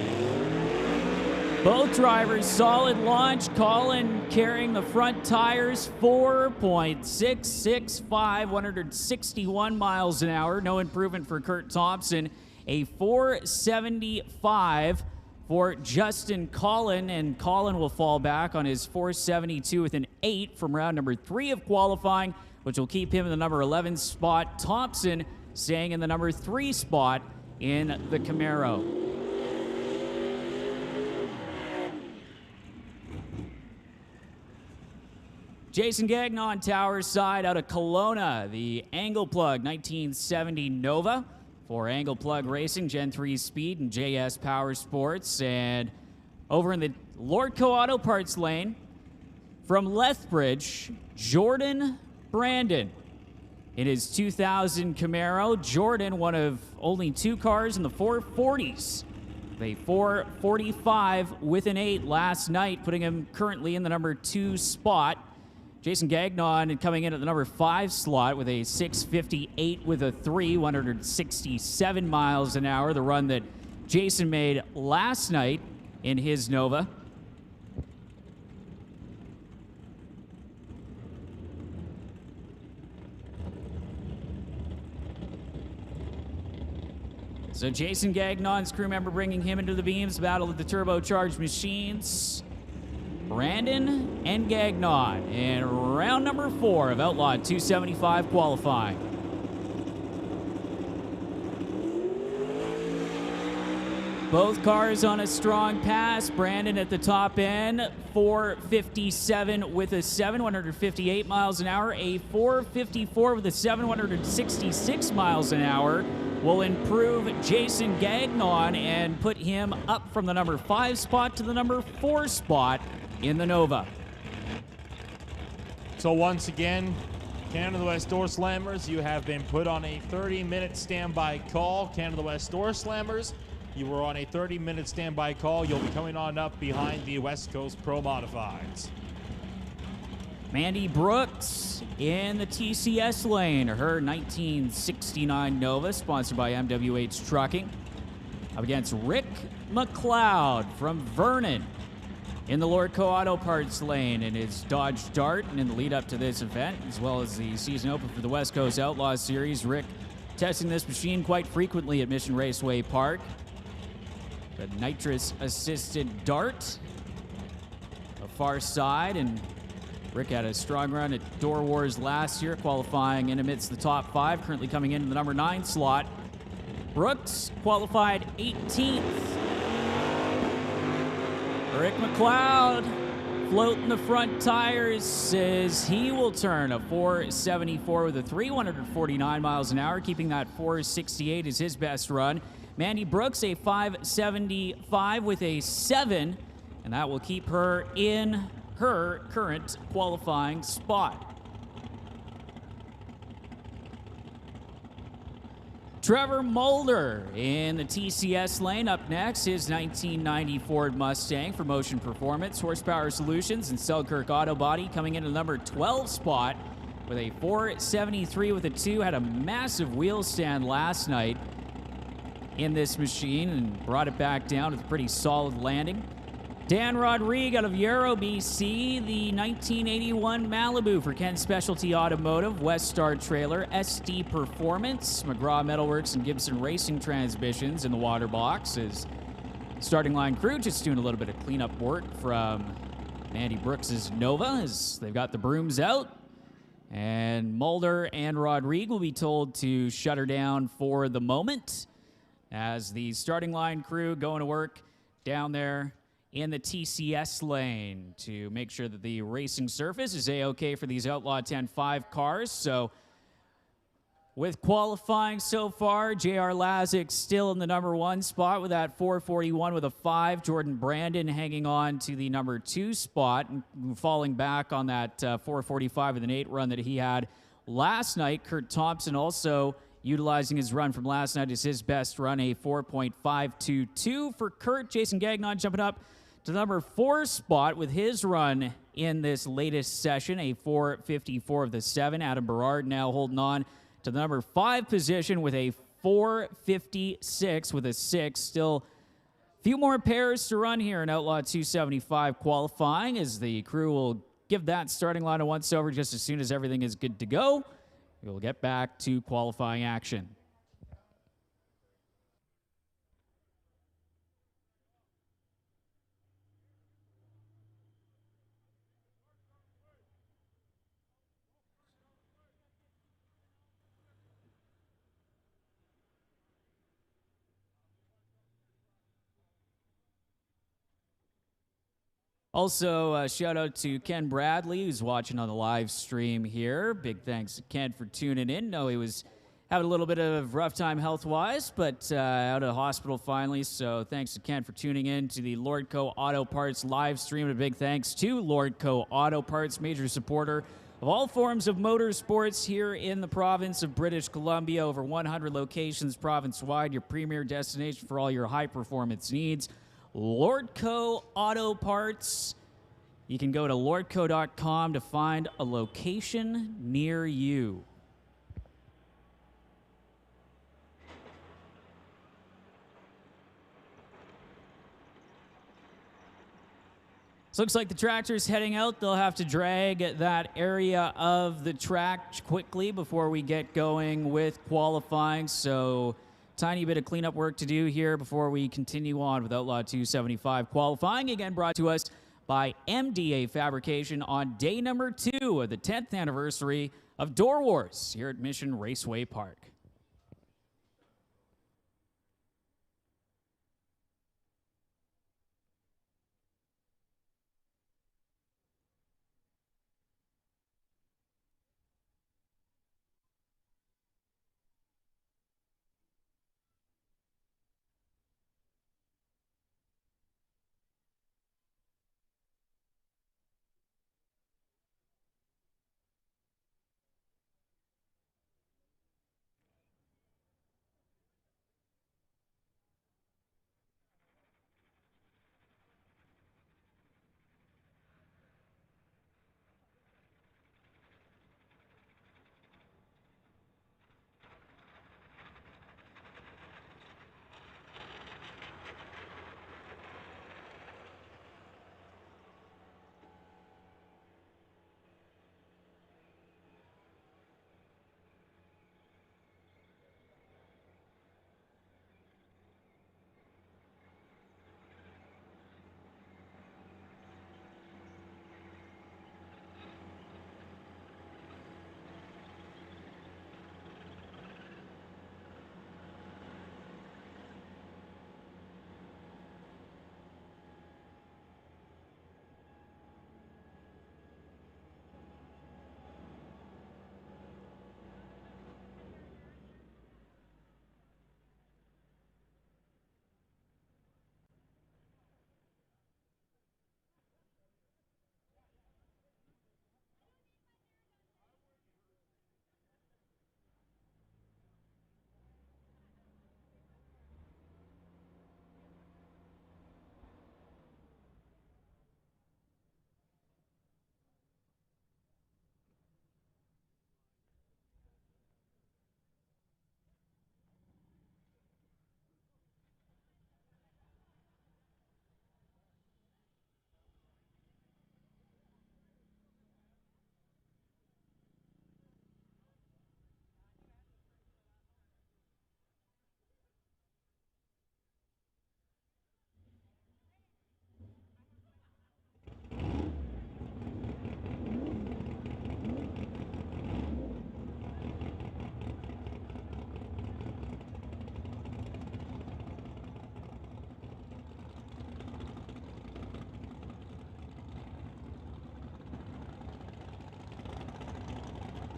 Both drivers, solid launch. Collin carrying the front tires, 4.665, 161 miles an hour. No improvement for Kurt Thompson. A 475 for Justin Collin, and Collin will fall back on his 472 with an 8 from round number 3 of qualifying, which will keep him in the number 11 spot. Thompson staying in the number 3 spot in the Camaro. Jason Gagnon, tower side out of Kelowna, the Angle Plug 1970 Nova for Angle Plug Racing, Gen 3 Speed, and JS Power Sports. And over in the Lordco Auto Parts lane, from Lethbridge, Jordan Brandon. In his 2000 Camaro, Jordan, one of only 2 cars in the 440s. A 445 with an 8 last night, putting him currently in the number 2 spot. Jason Gagnon coming in at the number 5 slot with a 658 with a 3, 167 miles an hour, the run that Jason made last night in his Nova. So Jason Gagnon's crew member bringing him into the beams, battle of the turbocharged machines. Brandon and Gagnon in round number 4 of Outlaw 275 qualifying. Both cars on a strong pass. Brandon at the top end, 457 with a 7, 158 miles an hour. A 454 with a 7, 166 miles an hour will improve Jason Gagnon and put him up from the number 5 spot to the number 4 spot in the Nova. So once again, Canada West Doorslammers, you have been put on a 30-minute standby call. Canada West Doorslammers, you were on a 30-minute standby call. You'll be coming on up behind the West Coast Pro Modifieds. Mandy Brooks in the TCS lane, her 1969 Nova, sponsored by MWH Trucking, up against Rick McLeod from Vernon in the Lordco Auto Parts lane in his Dodge Dart. And in the lead up to this event, as well as the season open for the West Coast Outlaws Series, Rick testing this machine quite frequently at Mission Raceway Park. The nitrous-assisted Dart, a far side, and Rick had a strong run at DOORWARZ last year, qualifying in amidst the top 5, currently coming into the number 9 slot. Brooks qualified 18th. Rick McLeod floating the front tires says he will turn a 474 with a 3, 149 miles an hour, keeping that 468 as his best run. Mandy Brooks, a 575 with a 7, and that will keep her in her current qualifying spot. Trevor Mulder in the TCS lane up next, his 1990 Ford Mustang for Motion Performance, Horsepower Solutions, and Selkirk Auto Body coming into the number 12 spot with a 473 with a 2. Had a massive wheel stand last night in this machine and brought it back down with a pretty solid landing. Dan Rodriguez out of Yarrow, BC, the 1981 Malibu for Ken Specialty Automotive, West Star Trailer, SD Performance, McGraw Metalworks, and Gibson Racing Transmissions in the water box. As starting line crew just doing a little bit of cleanup work from Mandy Brooks' Nova as they've got the brooms out. And Mulder and Rodriguez will be told to shut her down for the moment as the starting line crew going to work down there in the TCS lane to make sure that the racing surface is A-OK for these Outlaw 10.5 cars. So with qualifying so far, J.R. Lazick still in the number 1 spot with that 441 with a 5. Jordan Brandon hanging on to the number 2 spot and falling back on that 445 with an 8 run that he had last night. Kurt Thompson also utilizing his run from last night as his best run, a 4.522 for Kurt. Jason Gagnon jumping up to the number 4 spot with his run in this latest session, a 4.54 of the 7. Adam Berard now holding on to the number 5 position with a 4.56 with a 6. Still a few more pairs to run here in Outlaw 275 qualifying, as the crew will give that starting line a once over just as soon as everything is good to go. We'll get back to qualifying action. Also, a shout out to Ken Bradley, who's watching on the live stream here. Big thanks to Ken for tuning in. No, he was having a little bit of rough time health-wise, but out of the hospital finally. So thanks to Ken for tuning in to the Lordco Auto Parts live stream. And a big thanks to Lordco Auto Parts, major supporter of all forms of motorsports here in the province of British Columbia. Over 100 locations province-wide, your premier destination for all your high-performance needs. Lordco Auto Parts. You can go to lordco.com to find a location near you. So looks like the tractor's heading out. They'll have to drag that area of the track quickly before we get going with qualifying. So tiny bit of cleanup work to do here before we continue on with Outlaw 275 qualifying. Again, brought to us by MDA Fabrication on day number 2 of the 10th anniversary of Door Wars here at Mission Raceway Park.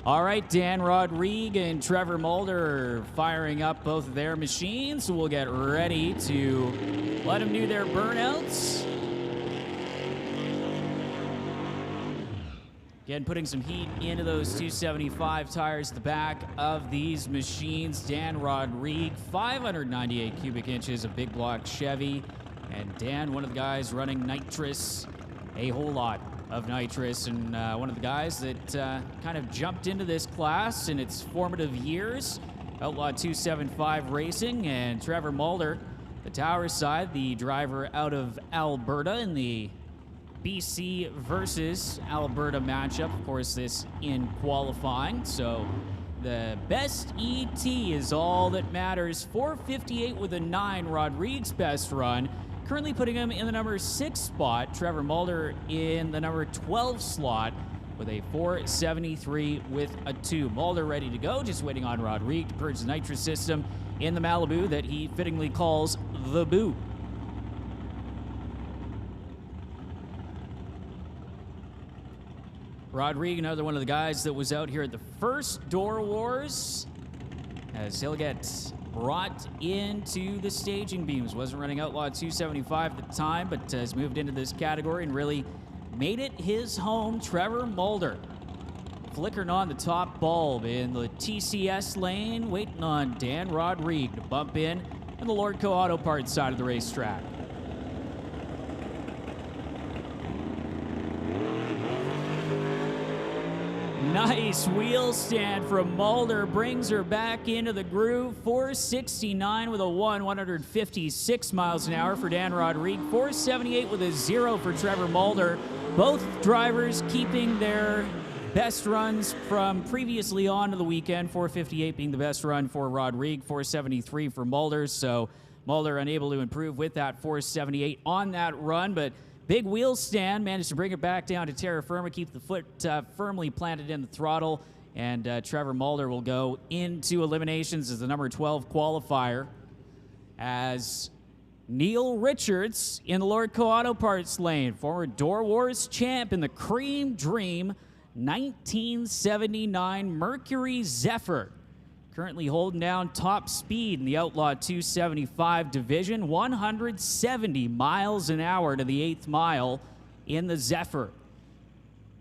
All right, Dan Rodrigue and Trevor Mulder firing up both of their machines. So we'll get ready to let them do their burnouts. Again, putting some heat into those 275 tires at the back of these machines. Dan Rodrigue, 598 cubic inches of big block Chevy. And Dan, one of the guys running nitrous, a whole lot of nitrous, and one of the guys that kind of jumped into this class in its formative years. Outlaw 275 Racing, and Trevor Mulder, the Tower side, the driver out of Alberta in the BC versus Alberta matchup. Of course, this in qualifying. So the best ET is all that matters. 458 with a 9, Rodrigue's best run. Currently putting him in the number 6 spot. Trevor Mulder in the number 12 slot with a 473 with a 2. Mulder ready to go, just waiting on Rodrigue to purge the nitrous system in the Malibu that he fittingly calls the Boo. Rodrigue, another one of the guys that was out here at the first Door Wars, as he'll get brought into the staging beams. Wasn't running Outlaw 275 at the time, but has moved into this category and really made it his home. Trevor Mulder flickering on the top bulb in the TCS lane, waiting on Dan Rodrigue to bump in the Lordco Auto Parts side of the racetrack. Nice wheel stand from Mulder, brings her back into the groove. 469 with a 1, 156 miles an hour for Dan Rodrigue. 478 with a 0 for Trevor Mulder. Both drivers keeping their best runs from previously on to the weekend. 458 being the best run for Rodrigue, 473 for Mulder. So Mulder unable to improve with that 478 on that run, but big wheel stand, managed to bring it back down to terra firma, keep the foot firmly planted in the throttle, and Trevor Mulder will go into eliminations as the number 12 qualifier, as Neil Richards in the Lordco Auto Parts lane, former Door Wars champ in the Cream Dream 1979 Mercury Zephyr, currently holding down top speed in the Outlaw 275 division, 170 miles an hour to the 8th mile in the Zephyr.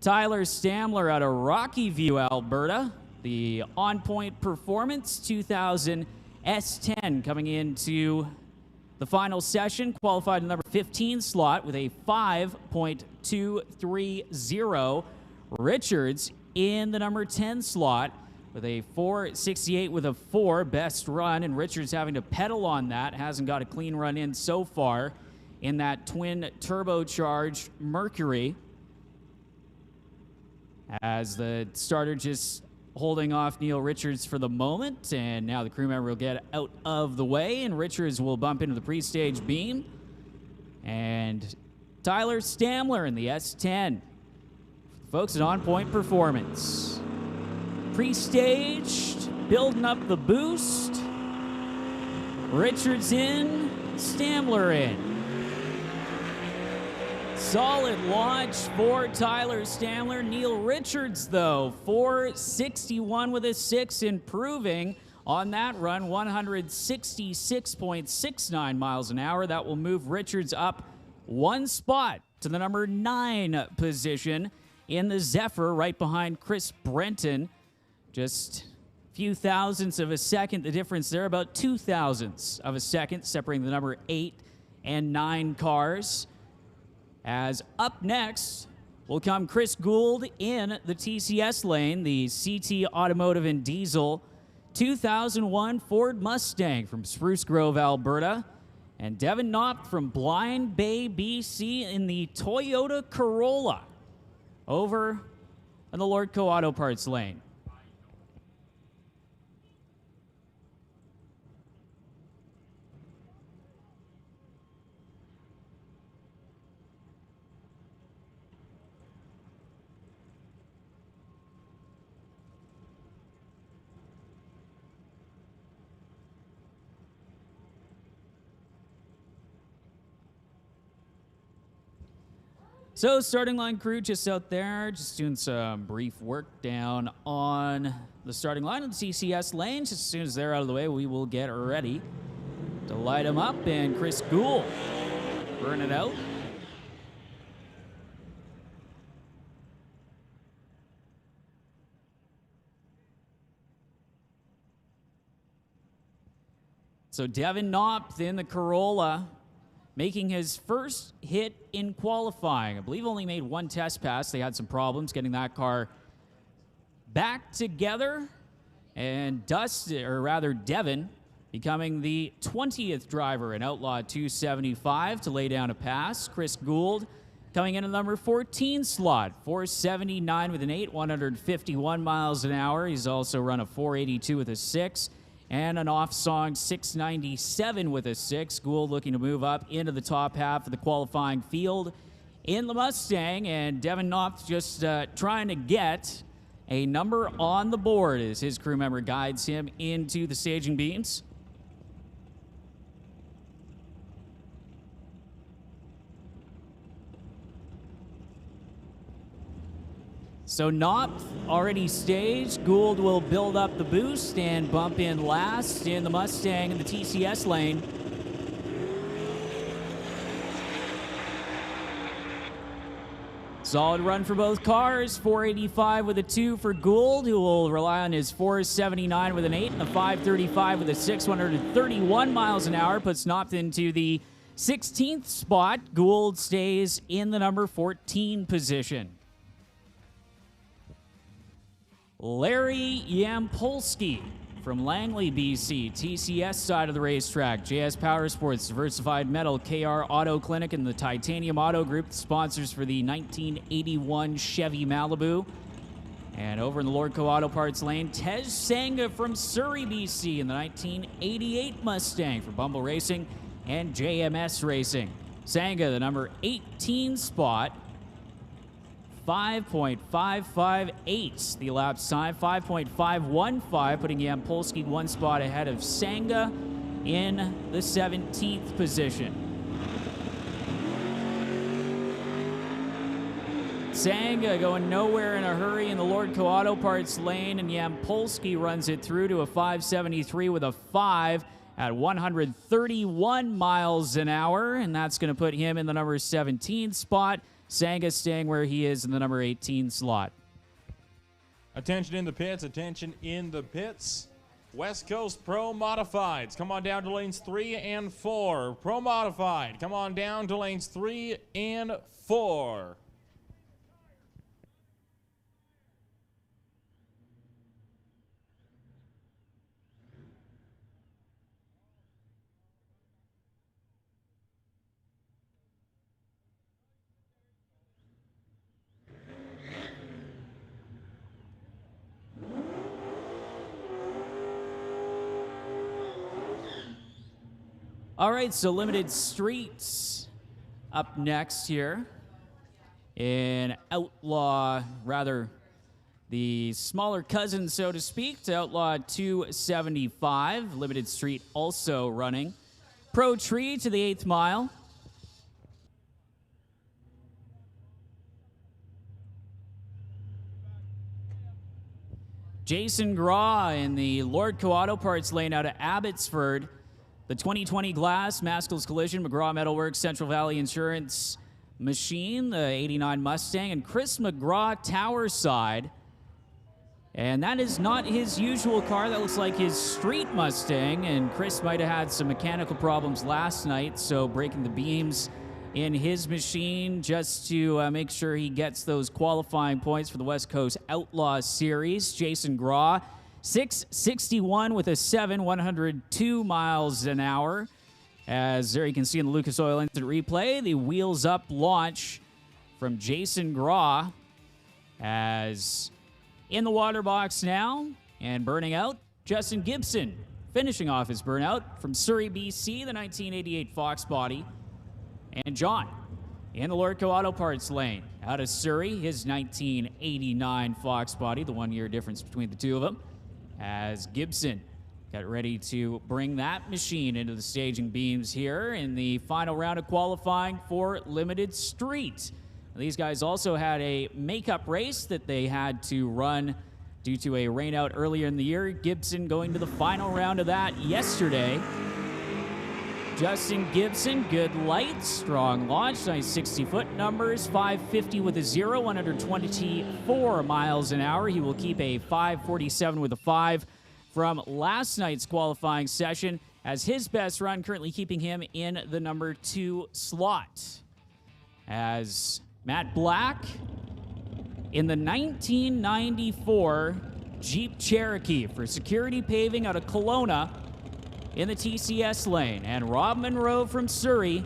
Tyler Stamler out of Rocky View, Alberta, the on-point performance 2000 S10 coming into the final session, qualified in the number 15 slot with a 5.230. Richards in the number 10 slot with a 468 with a 4 best run, and Richards having to pedal on that. Hasn't got a clean run in so far in that twin turbocharged Mercury, as the starter just holding off Neil Richards for the moment, and now the crew member will get out of the way, and Richards will bump into the pre-stage beam, and Tyler Stamler in the S10. Folks, an on-point performance. Pre-staged, building up the boost. Richards in, Stamler in. Solid launch for Tyler Stamler. Neil Richards, though, 461 with a 6, improving on that run, 166.69 miles an hour. That will move Richards up 1 spot to the number 9 position in the Zephyr, right behind Chris Brenton. Just a few thousandths of a second. The difference there, about 2 thousandths of a second, separating the number 8 and 9 cars. As up next will come Chris Gould in the TCS lane, the CT Automotive and Diesel 2001 Ford Mustang from Spruce Grove, Alberta. And Devin Knopf from Blind Bay, BC in the Toyota Corolla over in the Lordco Auto Parts lane. So starting line crew just out there, just doing some brief work down on the starting line of the CCS lanes. As soon as they're out of the way, we will get ready to light them up. And Chris Gould burn it out. So Devin Knopf in the Corolla, making his first hit in qualifying. I believe only made one test pass. They had some problems getting that car back together. And Devin becoming the 20th driver in Outlaw 275 to lay down a pass. Chris Gould coming in at number 14 slot, 479 with an 8, 151 miles an hour. He's also run a 482 with a 6 and an off-song 697 with a 6. Gould looking to move up into the top half of the qualifying field in the Mustang, and Devin Knopf just trying to get a number on the board as his crew member guides him into the staging beams. So Knopf already staged. Gould will build up the boost and bump in last in the Mustang in the TCS lane. Solid run for both cars. 485 with a 2 for Gould, who will rely on his 479 with an 8 and a 535 with a 6, 131 miles an hour. Puts Knopf into the 16th spot. Gould stays in the number 14 position. Larry Yampolsky from Langley, BC, TCS side of the racetrack. JS Power Sports, Diversified Metal, KR Auto Clinic, and the Titanium Autogroup, the sponsors for the 1981 Chevy Malibu. And over in the Lordco Auto Parts lane, Tej Sangha from Surrey, BC, in the 1988 Mustang for Bumble Racing and JMS Racing. Sangha, the number 18 spot. 5.558, the elapsed time. 5.515, putting Yampolsky one spot ahead of Sangha in the 17th position. Sangha going nowhere in a hurry in the Lordco Auto Parts lane, and Yampolsky runs it through to a 573 with a 5 at 131 miles an hour, and that's going to put him in the number 17 spot. Sangha staying where he is in the number 18 slot. Attention in the pits, attention in the pits. West Coast Pro Modifieds, come on down to lanes 3 and 4. Pro Modified, come on down to lanes 3 and 4. All right, so Limited Streets up next here in Outlaw, rather the smaller cousin, so to speak, to Outlaw 275. Limited Street also running. Pro Tree to the 8th mile. Jason Graw in the Lordco Auto Parts lane out of Abbotsford. The 2020 Glass, Maskell's Collision, McGraw Metalworks, Central Valley Insurance Machine, the 89 Mustang, and Chris McGraw Tower Side. And that is not his usual car. That looks like his street Mustang, and Chris might have had some mechanical problems last night, so breaking the beams in his machine just to make sure he gets those qualifying points for the West Coast Outlaw Series. Jason Graw, 661 with a 7, 102 miles an hour. As there you can see in the Lucas Oil Instant Replay, the wheels up launch from Jason Graw, as in the water box now and burning out, Justin Gibson finishing off his burnout from Surrey, BC, the 1988 Fox Body. And John in the Lordco Auto Parts lane out of Surrey, his 1989 Fox Body, the 1 year difference between the two of them, as Gibson got ready to bring that machine into the staging beams here in the final round of qualifying for Limited Street. These guys also had a makeup race that they had to run due to a rainout earlier in the year. Gibson going to the final round of that yesterday. Justin Gibson, good light, strong launch, nice 60-foot numbers, 550 with a 0, 124 miles an hour. He will keep a 547 with a 5 from last night's qualifying session. as his best run, currently keeping him in the number 2 slot. As Matt Black in the 1994 Jeep Cherokee for Security Paving out of Kelowna in the TCS lane. And Rob Monroe from Surrey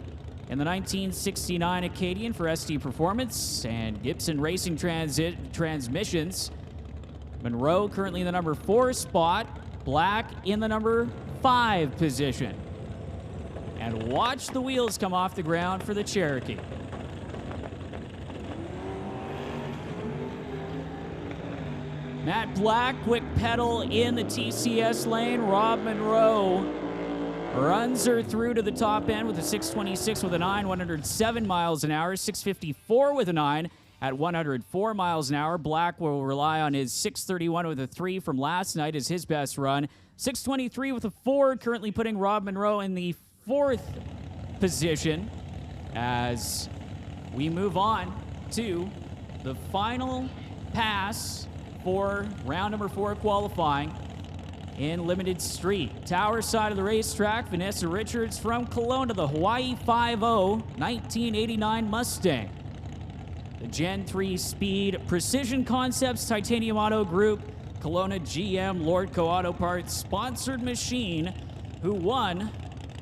in the 1969 Acadian for SD Performance and Gibson Racing Transmissions. Monroe currently in the number 4 spot, Black in the number 5 position. And watch the wheels come off the ground for the Cherokee. Matt Black, quick pedal in the TCS lane. Rob Monroe runs her through to the top end with a 626 with a 9, 107 miles an hour, 654 with a 9 at 104 miles an hour. Black will rely on his 631 with a 3 from last night as his best run. 623 with a 4, currently putting Rob Monroe in the 4th position as we move on to the final pass for round number 4 qualifying in Limited Street. Tower side of the racetrack, Vanessa Richards from Kelowna, the Hawaii 5.0 1989 Mustang. The Gen 3 Speed Precision Concepts Titanium Autogroup Kelowna GM Lordco Auto Parts sponsored machine who won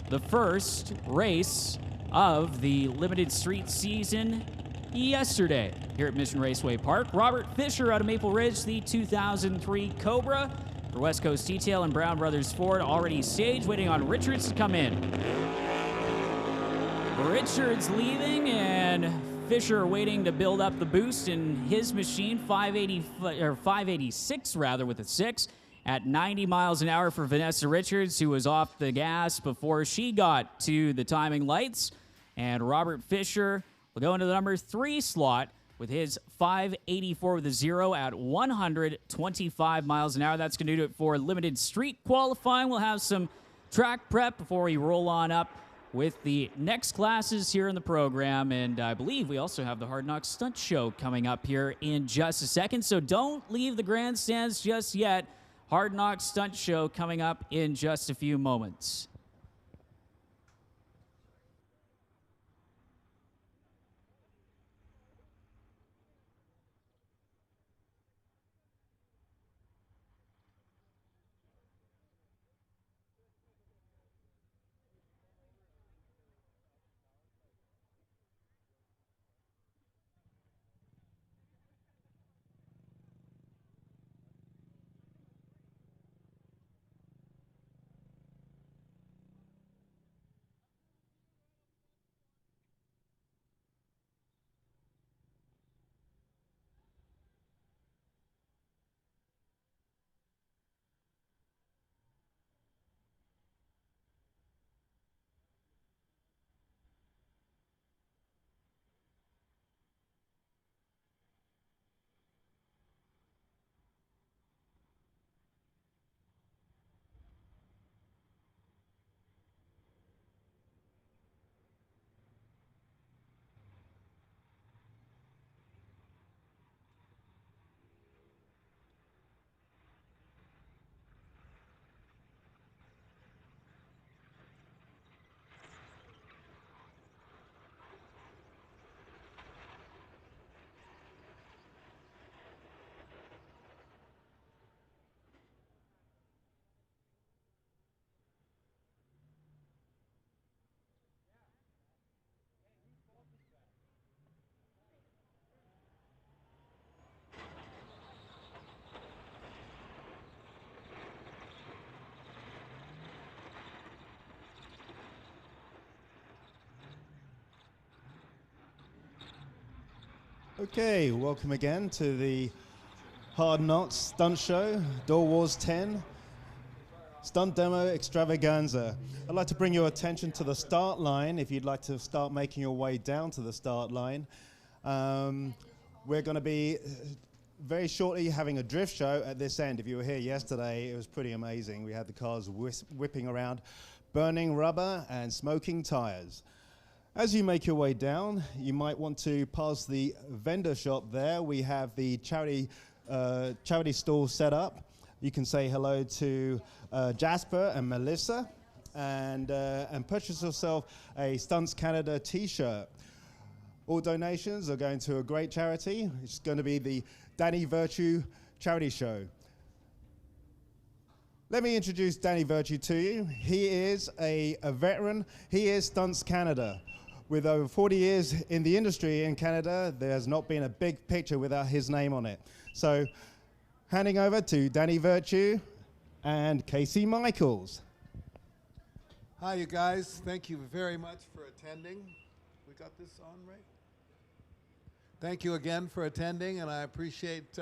the first race of the Limited Street season yesterday here at Mission Raceway Park. Robert Fisher out of Maple Ridge, the 2003 Cobra for West Coast Detail and Brown Brothers Ford, already staged, waiting on Richards to come in. Richards leaving and Fisher waiting to build up the boost in his machine, 586 rather, with a 6 at 90 miles an hour for Vanessa Richards, who was off the gas before she got to the timing lights. And Robert Fisher will go into the number 3 slot with his 584 with a 0 at 125 miles an hour. That's going to do it for Limited Street qualifying. We'll have some track prep before we roll on up with the next classes here in the program. And I believe we also have the Hard Knocks Stunt Show coming up here in just a second. So don't leave the grandstands just yet. Hard Knocks Stunt Show coming up in just a few moments. Okay, welcome again to the Hard Knocks Stunt Show, DOORWARZ 10, Stunt Demo Extravaganza. I'd like to bring your attention to the start line if you'd like to start making your way down to the start line. We're going to be very shortly having a drift show at this end. If you were here yesterday, it was pretty amazing. We had the cars whipping around, burning rubber and smoking tires. As you make your way down, you might want to pass the vendor shop there. We have the charity stall set up. You can say hello to Jasper and Melissa. and purchase yourself a Stunts Canada t-shirt. All donations are going to a great charity. It's going to be the Danny Virtue Charity Show. Let me introduce Danny Virtue to you. He is a veteran. He is Stunts Canada. With over 40 years in the industry in Canada, there's not been a big picture without his name on it. So, handing over to Danny Virtue and Casey Michaels. Hi, you guys. Thank you very much for attending. We got this on, right? Thank you again for attending, and I appreciate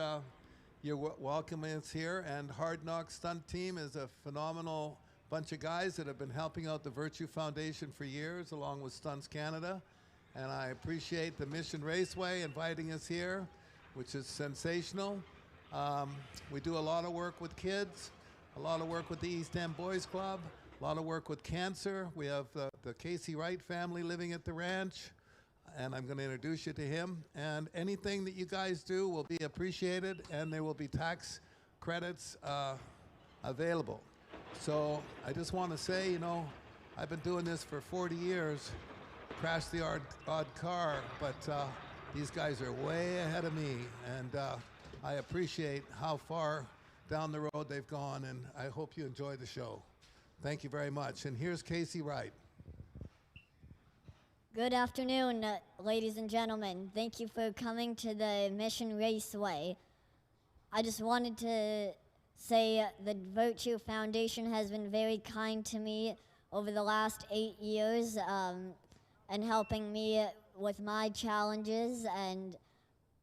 your welcoming us here. And Hard Knock Stunt Team is a phenomenal bunch of guys that have been helping out the Virtue Foundation for years, along with Stunts Canada. And I appreciate the Mission Raceway inviting us here, which is sensational. We do a lot of work with kids, a lot of work with the East End Boys Club, a lot of work with cancer. We have the Casey Wright family living at the ranch, and I'm going to introduce you to him. And anything that you guys do will be appreciated, and there will be tax credits available. So I just want to say, you know, I've been doing this for 40 years, crashed the odd car, but these guys are way ahead of me, and I appreciate how far down the road they've gone, and I hope you enjoy the show. Thank you very much. And here's Casey Wright. Good afternoon, ladies and gentlemen. Thank you for coming to the Mission Raceway. I just wanted to say the Virtue Foundation has been very kind to me over the last 8 years and helping me with my challenges, and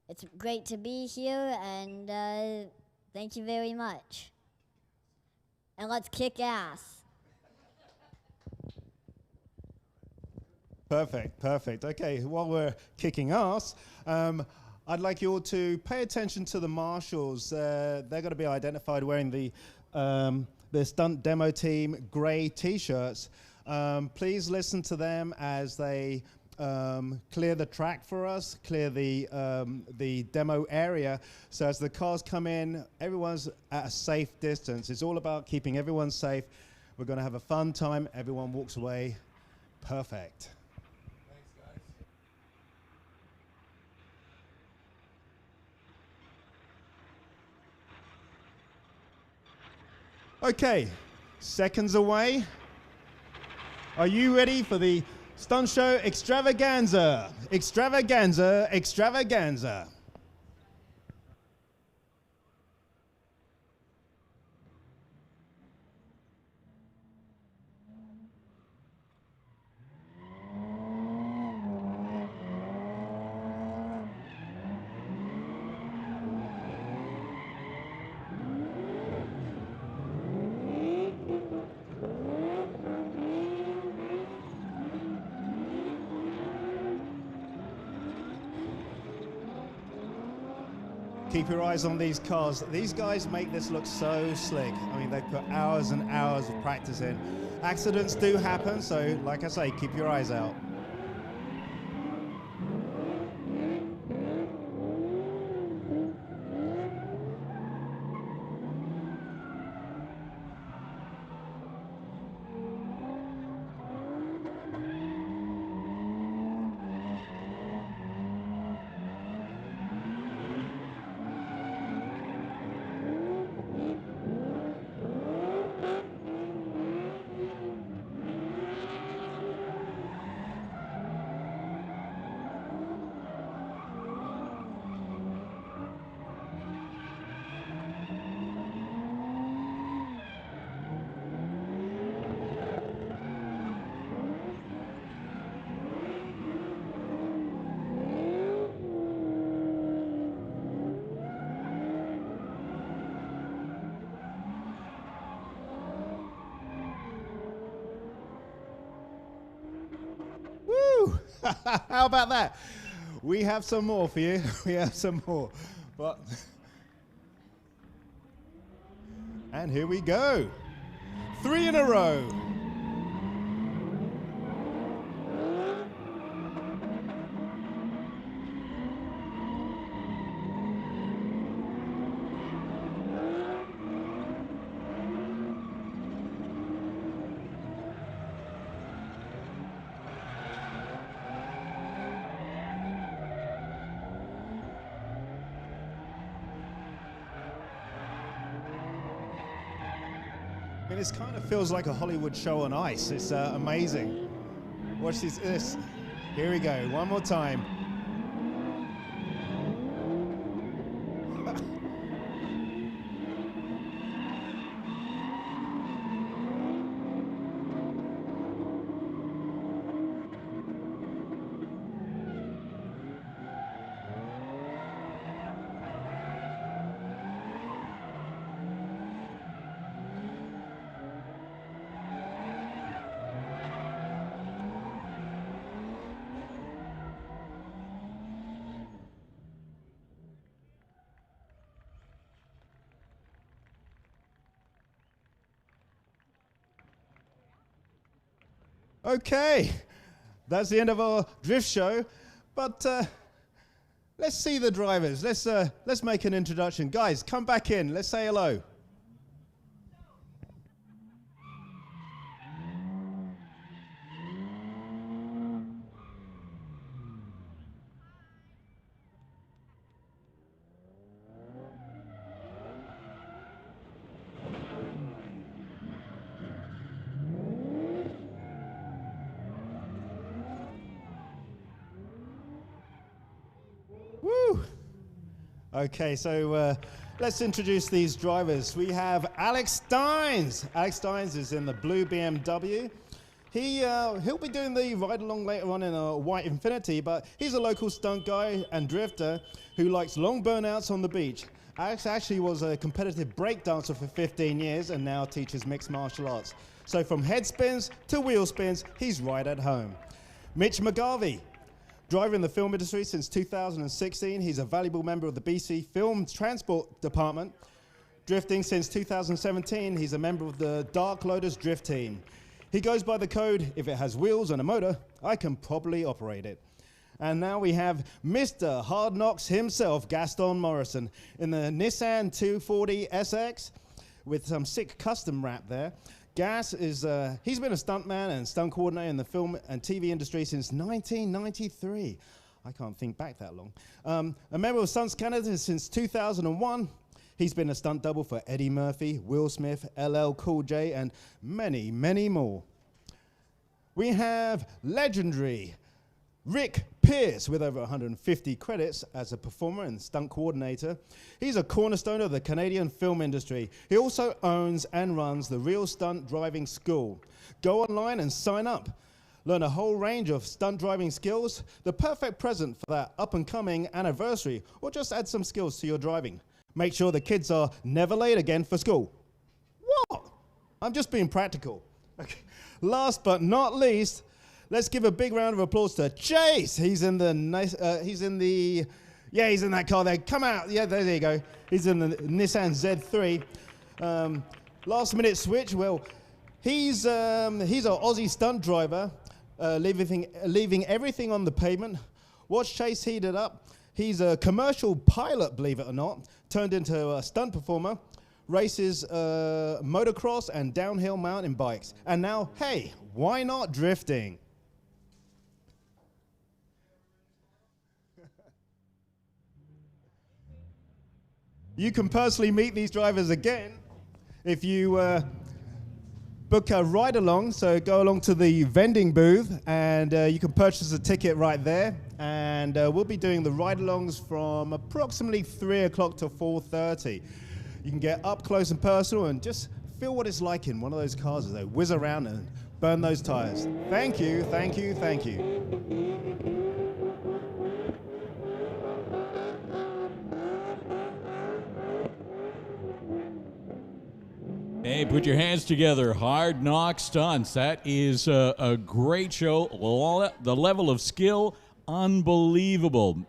it's great to be here, and thank you very much. And let's kick ass. Perfect, perfect. Okay, while we're kicking ass, I'd like you all to pay attention to the marshals. They're going to be identified wearing the stunt demo team grey t-shirts. Please listen to them as they clear the track for us, clear the demo area. So as the cars come in, everyone's at a safe distance. It's all about keeping everyone safe. We're going to have a fun time. Everyone walks away perfect. Okay, seconds away. Are you ready for the Stunt Show Extravaganza? Extravaganza, extravaganza. Keep your eyes on these cars. These guys make this look so slick. I mean, they put hours and hours of practice in. Accidents do happen, so like I say, keep your eyes out. How about that? We have some more for you. We have some more. But and here we go. 3 in a row. mean, this kind of feels like a Hollywood show on ice. It's amazing. Watch this. Here we go, one more time. Okay, that's the end of our drift show, but let's see the drivers. Let's make an introduction. Guys, come back in. Let's say hello. Woo! Okay, so let's introduce these drivers. We have Alex Steins. Alex Steins is in the blue BMW. He'll be doing the ride-along later on in a white Infinity, but he's a local stunt guy and drifter who likes long burnouts on the beach. Alex actually was a competitive breakdancer for 15 years and now teaches mixed martial arts. So from head spins to wheel spins, he's right at home. Mitch McGarvey. Driver in the film industry since 2016, he's a valuable member of the BC Film Transport Department. Drifting since 2017, he's a member of the Dark Lotus Drift Team. He goes by the code, if it has wheels and a motor, I can probably operate it. And now we have Mr. Hard Knocks himself, Gaston Morrison, in the Nissan 240 SX with some sick custom wrap there. Gas is, he's been a stuntman and stunt coordinator in the film and TV industry since 1993. I can't think back that long. A member of Stunts Canada since 2001. He's been a stunt double for Eddie Murphy, Will Smith, LL Cool J, and many, many more. We have legendary Rick Pierce with over 150 credits as a performer and stunt coordinator. He's a cornerstone of the Canadian film industry. He also owns and runs the Real Stunt Driving School. Go online and sign up. Learn a whole range of stunt driving skills, the perfect present for that up-and-coming anniversary, or just add some skills to your driving. Make sure the kids are never late again for school. What? I'm just being practical. Okay. Last but not least, let's give a big round of applause to Chase. He's in the he's in that car there. Come out. Yeah, there you go. He's in the Nissan Z3. Last minute switch. Well, he's an Aussie stunt driver, leaving everything on the pavement. Watch Chase heat it up. He's a commercial pilot, believe it or not, turned into a stunt performer. Races motocross and downhill mountain bikes. And now, hey, why not drifting? You can personally meet these drivers again if you book a ride along. So go along to the vending booth and you can purchase a ticket right there. And we'll be doing the ride alongs from approximately 3 o'clock to 4:30. You can get up close and personal and just feel what it's like in one of those cars as they whiz around and burn those tires. Thank you, thank you, thank you. Hey, put your hands together. Hard Knock Stunts. That is a great show. The level of skill, unbelievable.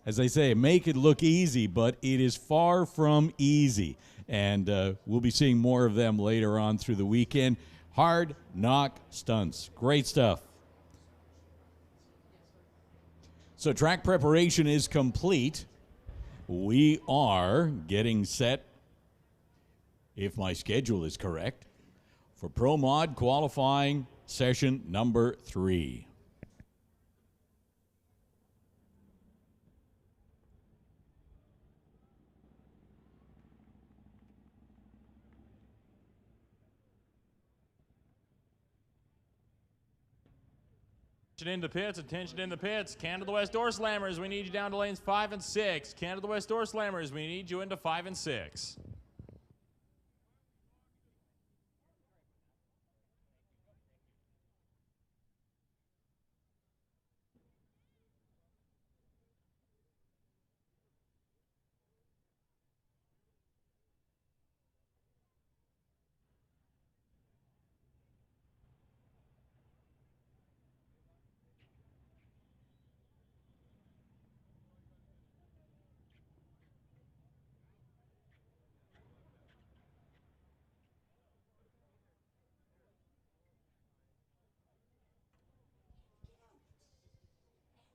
As I say, make it look easy, but it is far from easy. And we'll be seeing more of them later on through the weekend. Hard Knock Stunts. Great stuff. So track preparation is complete. We are getting set, if my schedule is correct, for Pro Mod qualifying session number 3. Attention in the pits, attention in the pits. Canada West Doorslammers, we need you down to lanes 5 and 6. Canada West Doorslammers, we need you into 5 and 6.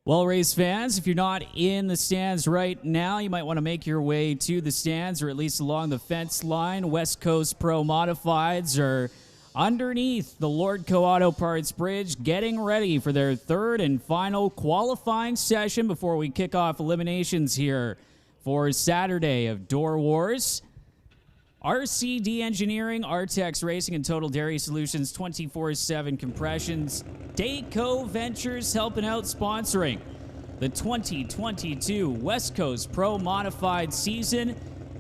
Well, race fans, if you're not in the stands right now, you might want to make your way to the stands or at least along the fence line. West Coast Pro Modifieds are underneath the Lordco Auto Parts Bridge, getting ready for their third and final qualifying session before we kick off eliminations here for Saturday of Door Wars. RCD Engineering, Artex Racing, and Total Dairy Solutions 24/7 Compressions. Dayco Ventures helping out sponsoring the 2022 West Coast Pro Modified season.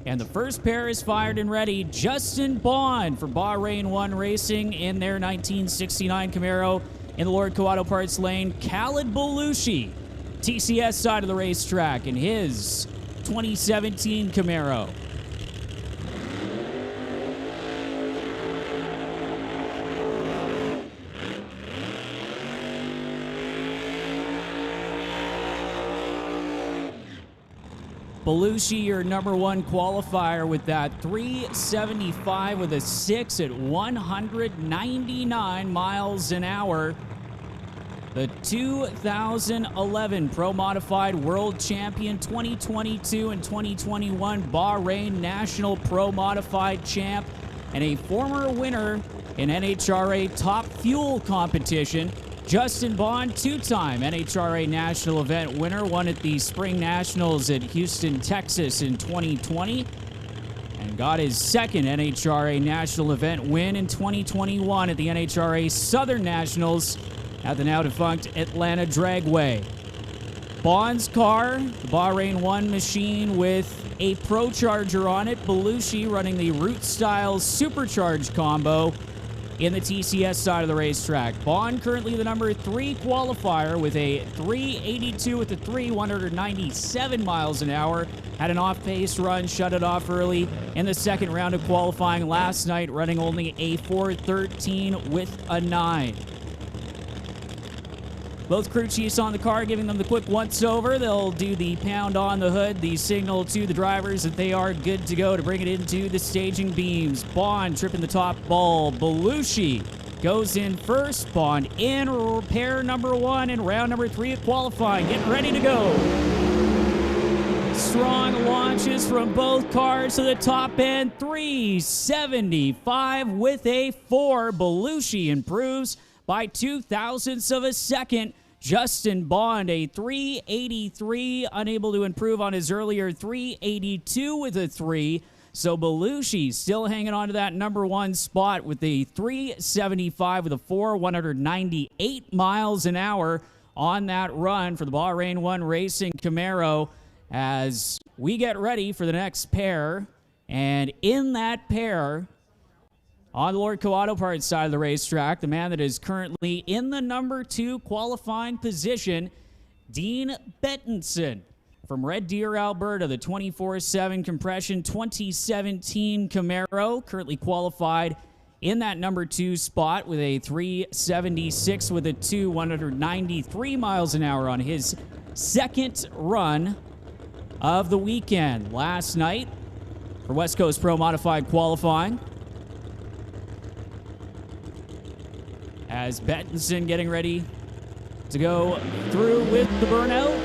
And the first pair is fired and ready. Justin Bond for Bahrain 1 Racing in their 1969 Camaro. In the Lordco Auto Parts lane, Khalid Balooshi, TCS side of the racetrack, in his 2017 Camaro. Balooshi, your number one qualifier with that 375 with a 6 at 199 miles an hour. The 2011 Pro Modified World Champion, 2022 and 2021 Bahrain National Pro Modified Champ, and a former winner in NHRA Top Fuel competition. Justin Bond, two-time NHRA National Event winner, won at the Spring Nationals at Houston, Texas in 2020, and got his second NHRA National Event win in 2021 at the NHRA Southern Nationals at the now-defunct Atlanta Dragway. Bond's car, the Bahrain 1 machine with a Pro Charger on it. Balooshi running the Root Style Supercharged combo in the TCS side of the racetrack. Bond currently the number 3 qualifier with a 382 with the 197 miles an hour. Had an off-pace run, shut it off early in the second round of qualifying last night, running only a 413 with a 9. Both crew chiefs on the car, giving them the quick once-over. They'll do the pound on the hood, the signal to the drivers that they are good to go to bring it into the staging beams. Bond tripping the top ball. Balooshi goes in first. Bond in pair number 1 in round number 3 of qualifying. Getting ready to go. Strong launches from both cars to the top end. 375 with a 4. Balooshi improves by 0.02 of a second. Justin Bond, a 383, unable to improve on his earlier 382 with a 3. So Balooshi still hanging on to that number 1 spot with the 375 with a 4, 198 miles an hour on that run for the Bahrain 1 Racing Camaro as we get ready for the next pair. And in that pair, on the Lordco Auto Parts side of the racetrack, the man that is currently in the number 2 qualifying position, Dean Bettinson from Red Deer, Alberta, the 24/7 Compression 2017 Camaro, currently qualified in that number 2 spot with a 376 with a 2, 193 miles an hour on his second run of the weekend. Last night for West Coast Pro Modified qualifying, as Bettinson getting ready to go through with the burnout.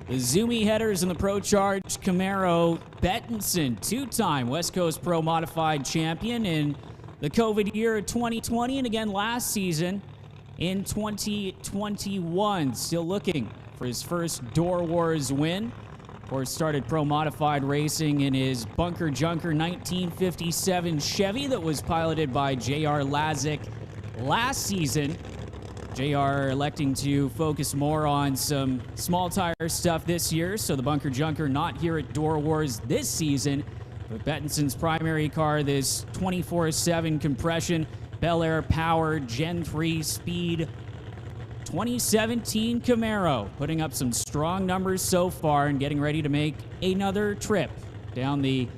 The zoomy headers in the Pro Charge Camaro. Bettinson, 2-time West Coast Pro Modified champion in the COVID year of 2020, and again last season in 2021. Still looking for his first Door Wars win. Of course, started Pro Modified racing in his Bunker Junker 1957 Chevy that was piloted by J.R. Lazick last season. JR electing to focus more on some small tire stuff this year, so the Bunker Junker not here at Door Wars this season. But Bettinson's primary car, this 24/7 compression, Bel Air powered Gen 3 speed 2017 Camaro, putting up some strong numbers so far and getting ready to make another trip down the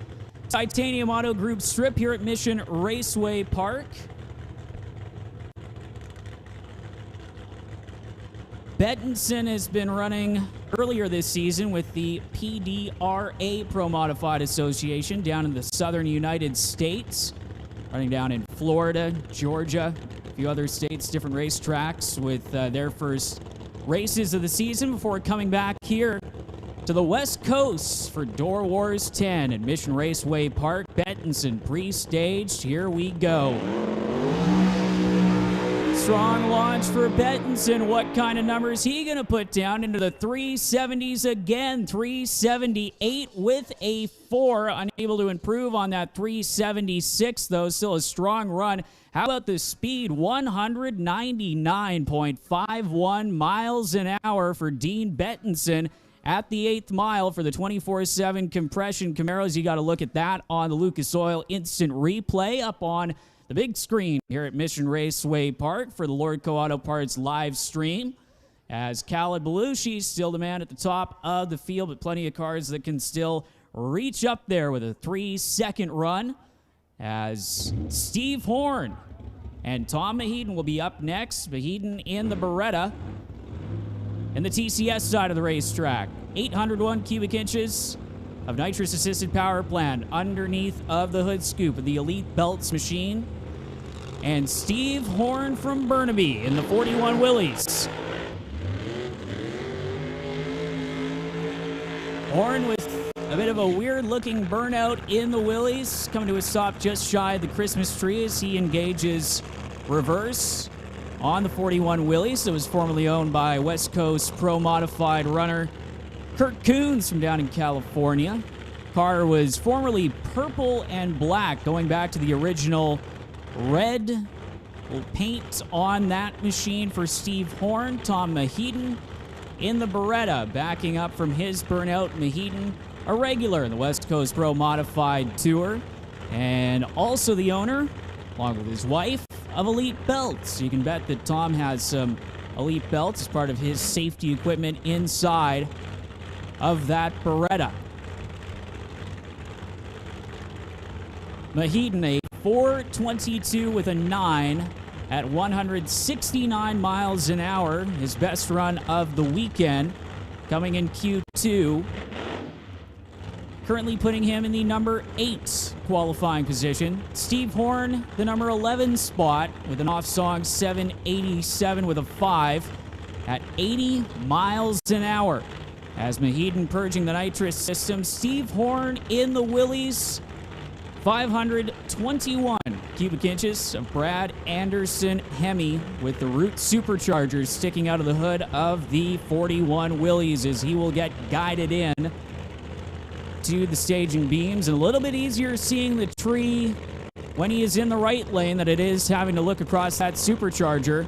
Titanium Autogroup strip here at Mission Raceway Park. Bettinson has been running earlier this season with the PDRA Pro Modified Association down in the southern United States, running down in Florida, Georgia, a few other states, different racetracks with their first races of the season before coming back here to the West Coast for Door Wars 10 at Mission Raceway Park. Bettinson pre-staged. Here we go. Strong launch for Bettinson. What kind of numbers he going to put down into the 370s again? 378 with a 4. Unable to improve on that 376, though. Still a strong run. How about the speed? 199.51 miles an hour for Dean Bettinson at the 8th mile for the 24/7 compression Camaros. You got to look at that on the Lucas Oil Instant Replay up on the big screen here at Mission Raceway Park for the Lordco Auto Parts live stream. As Khalid Balooshi still the man at the top of the field, but plenty of cars that can still reach up there with a 3-second run. As Steve Horn and Tom Mahedon will be up next. Mahedon in the Beretta. And the TCS side of the racetrack, 801 cubic inches of nitrous-assisted power plant underneath of the hood scoop of the Elite Belts machine. And Steve Horn from Burnaby in the 41 Willys. Horn with a bit of a weird-looking burnout in the Willys, coming to a stop just shy of the Christmas tree as he engages reverse on the 41 Willys that was formerly owned by West Coast Pro Modified runner Kurt Coons from down in California. Car was formerly purple and black, going back to the original red paint on that machine for Steve Horn. Tom Mahedon in the Beretta, backing up from his burnout. Mahedon, a regular in the West Coast Pro Modified Tour, and also the owner, along with his wife, of Elite Belts. You can bet that Tom has some Elite Belts as part of his safety equipment inside of that Beretta. Mahedon, a 4:22 with a 9 at 169 miles an hour. His best run of the weekend, coming in Q2. Currently putting him in the number 8 qualifying position. Steve Horn, the number 11 spot, with an off-song 787 with a 5 at 80 miles an hour. As Mahedon purging the nitrous system, Steve Horn in the Willys, 521 cubic inches of Brad Anderson Hemi with the Root superchargers sticking out of the hood of the 41 Willys as he will get guided in to the staging beams, and a little bit easier seeing the tree when he is in the right lane than it is having to look across that supercharger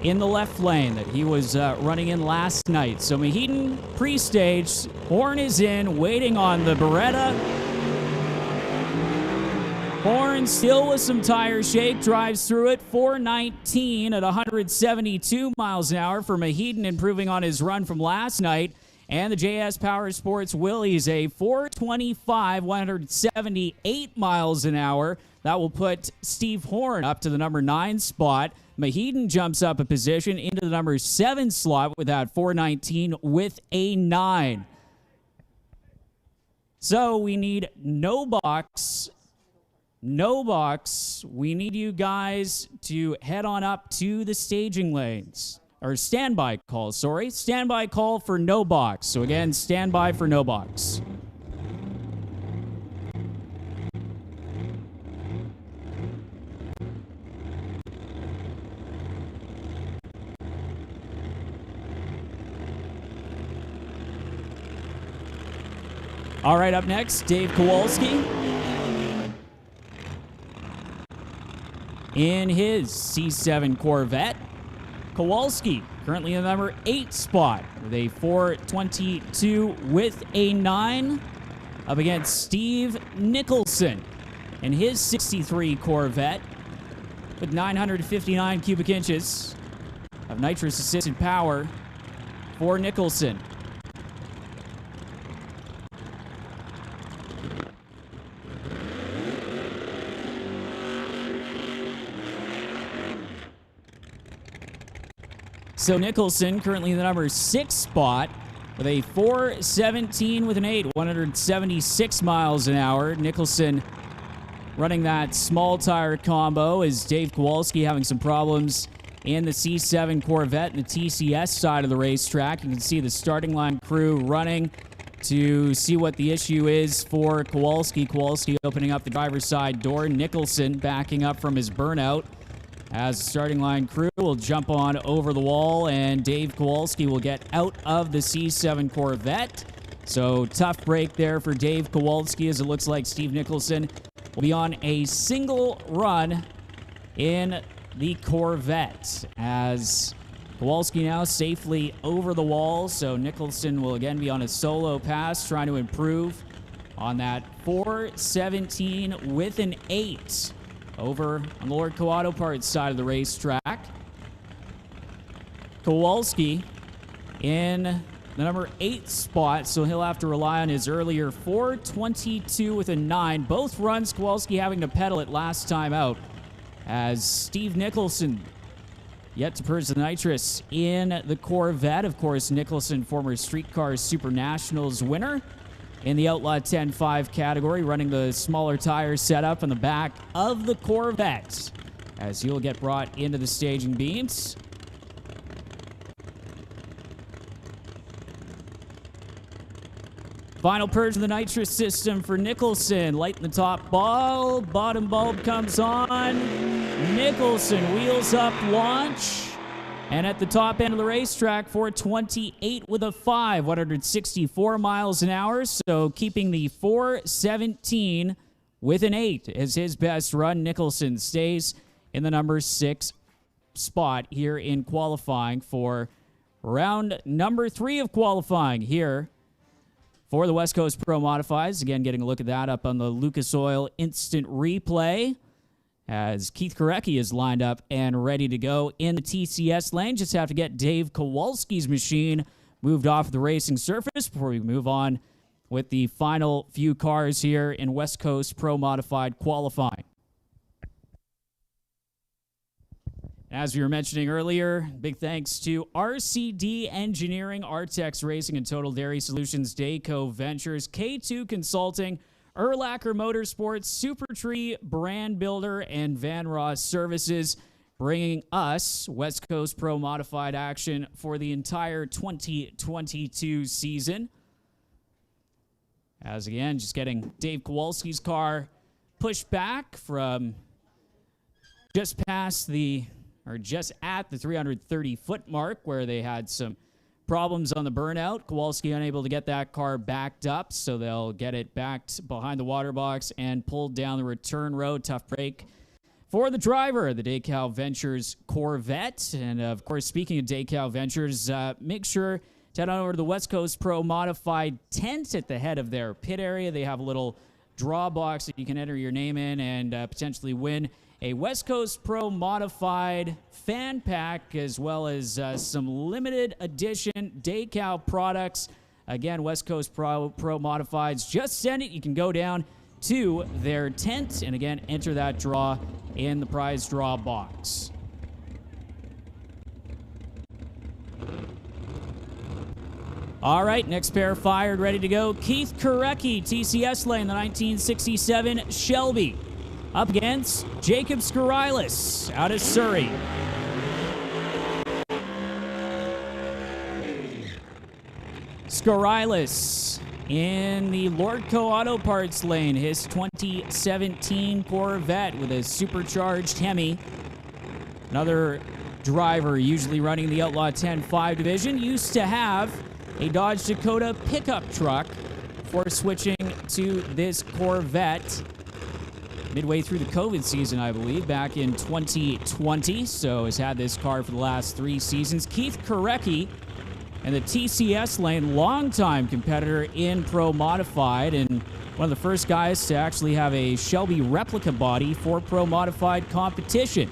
in the left lane that he was running in last night. So Mahedon pre-staged, Horn is in, waiting on the Beretta. Horn still with some tire shake, drives through it, 419 at 172 miles an hour for Mahedon, improving on his run from last night. And the JS Power Sports Willys, a 425, 178 miles an hour. That will put Steve Horn up to the number 9 spot. Mahedon jumps up a position into the number 7 slot with that 419 with a 9. So we need no box. No box. We need you guys to head on up to the staging lanes. Or standby call, sorry. Standby call for no box. So again, standby for no box. All right, up next, Dave Kowalski. in his C7 Corvette. Kowalski currently in the number 8 spot with a 422 with a 9 up against Steve Nicholson in his 63 Corvette with 959 cubic inches of nitrous-assisted power for Nicholson. So Nicholson currently in the number 6 spot with a 417 with an 8, 176 miles an hour. Nicholson running that small tire combo is Dave Kowalski having some problems in the C7 Corvette and the TCS side of the racetrack. You can see the starting line crew running to see what the issue is for Kowalski. Kowalski opening up the driver's side door. Nicholson backing up from his burnout as the starting line crew will jump on over the wall, and Dave Kowalski will get out of the C7 Corvette. So tough break there for Dave Kowalski, as it looks like Steve Nicholson will be on a single run in the Corvette, as Kowalski now safely over the wall. So Nicholson will again be on a solo pass, trying to improve on that 417 with an 8 over on the Lordco Auto Parts side of the racetrack. Kowalski in the number 8 spot, so he'll have to rely on his earlier 422 with a 9. Both runs Kowalski having to pedal it last time out, as Steve Nicholson yet to purge the nitrous in the Corvette. Of course, Nicholson, former Streetcar Super Nationals winner in the Outlaw 10.5 category, running the smaller tire setup on the back of the Corvette, as he'll get brought into the staging beams. Final purge of the nitrous system for Nicholson. Light in the top bulb, bottom bulb comes on. Nicholson wheels up launch. And at the top end of the racetrack, 428 with a 5, 164 miles an hour. So keeping the 417 with an 8 as his best run. Nicholson stays in the number 6 spot here in qualifying for round number 3 of qualifying here for the West Coast Pro Modifieds. Again, getting a look at that up on the Lucas Oil Instant Replay, as Keith Korecki is lined up and ready to go in the TCS lane. Just have to get Dave Kowalski's machine moved off the racing surface before we move on with the final few cars here in West Coast Pro Modified qualifying. As we were mentioning earlier, big thanks to RCD Engineering, Artex Racing and Total Dairy Solutions, Dayco Ventures, K2 Consulting, Erlacher Motorsports, Supertree Brand Builder, and Van Ross Services, bringing us West Coast Pro Modified action for the entire 2022 season. As again, just getting Dave Kowalski's car pushed back from just at the 330-foot mark, where they had some problems on the burnout. Kowalski unable to get that car backed up, so they'll get it backed behind the water box and pulled down the return road. Tough break for the driver, the Dayco Ventures Corvette. And of course, speaking of Dayco Ventures, make sure to head on over to the West Coast Pro Modified tent at the head of their pit area. They have a little draw box that you can enter your name in and potentially win a West Coast Pro Modified fan pack, as well as some limited edition Dayco products. Again, West Coast Pro Modifieds. Just send it. You can go down to their tent and again enter that draw in the prize draw box. All right, next pair fired, ready to go. Keith Korecki, TCS lane, the 1967 Shelby, up against Jacob Skorilis out of Surrey. Skorilis in the Lordco Auto Parts lane, his 2017 Corvette with a supercharged Hemi. Another driver usually running the Outlaw 10.5 division, used to have a Dodge Dakota pickup truck before switching to this Corvette. midway through the COVID season, I believe, back in 2020. So has had this car for the last 3 seasons. Keith Korecki and the TCS lane, longtime competitor in Pro Modified, and one of the first guys to actually have a Shelby replica body for Pro Modified competition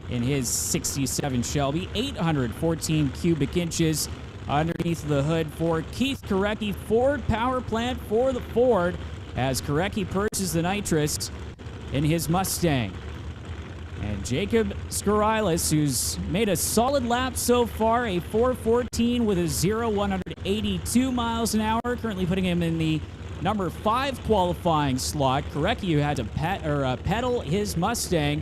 in his 67 Shelby. 814 cubic inches underneath the hood for Keith Korecki. Ford power plant for the Ford as Korecki purchases the nitrous in his Mustang. And Jacob Skorilis, who's made a solid lap so far, a 4:14 with a 0-182 miles an hour, currently putting him in the number 5 qualifying slot. Korecki, who had to pedal his Mustang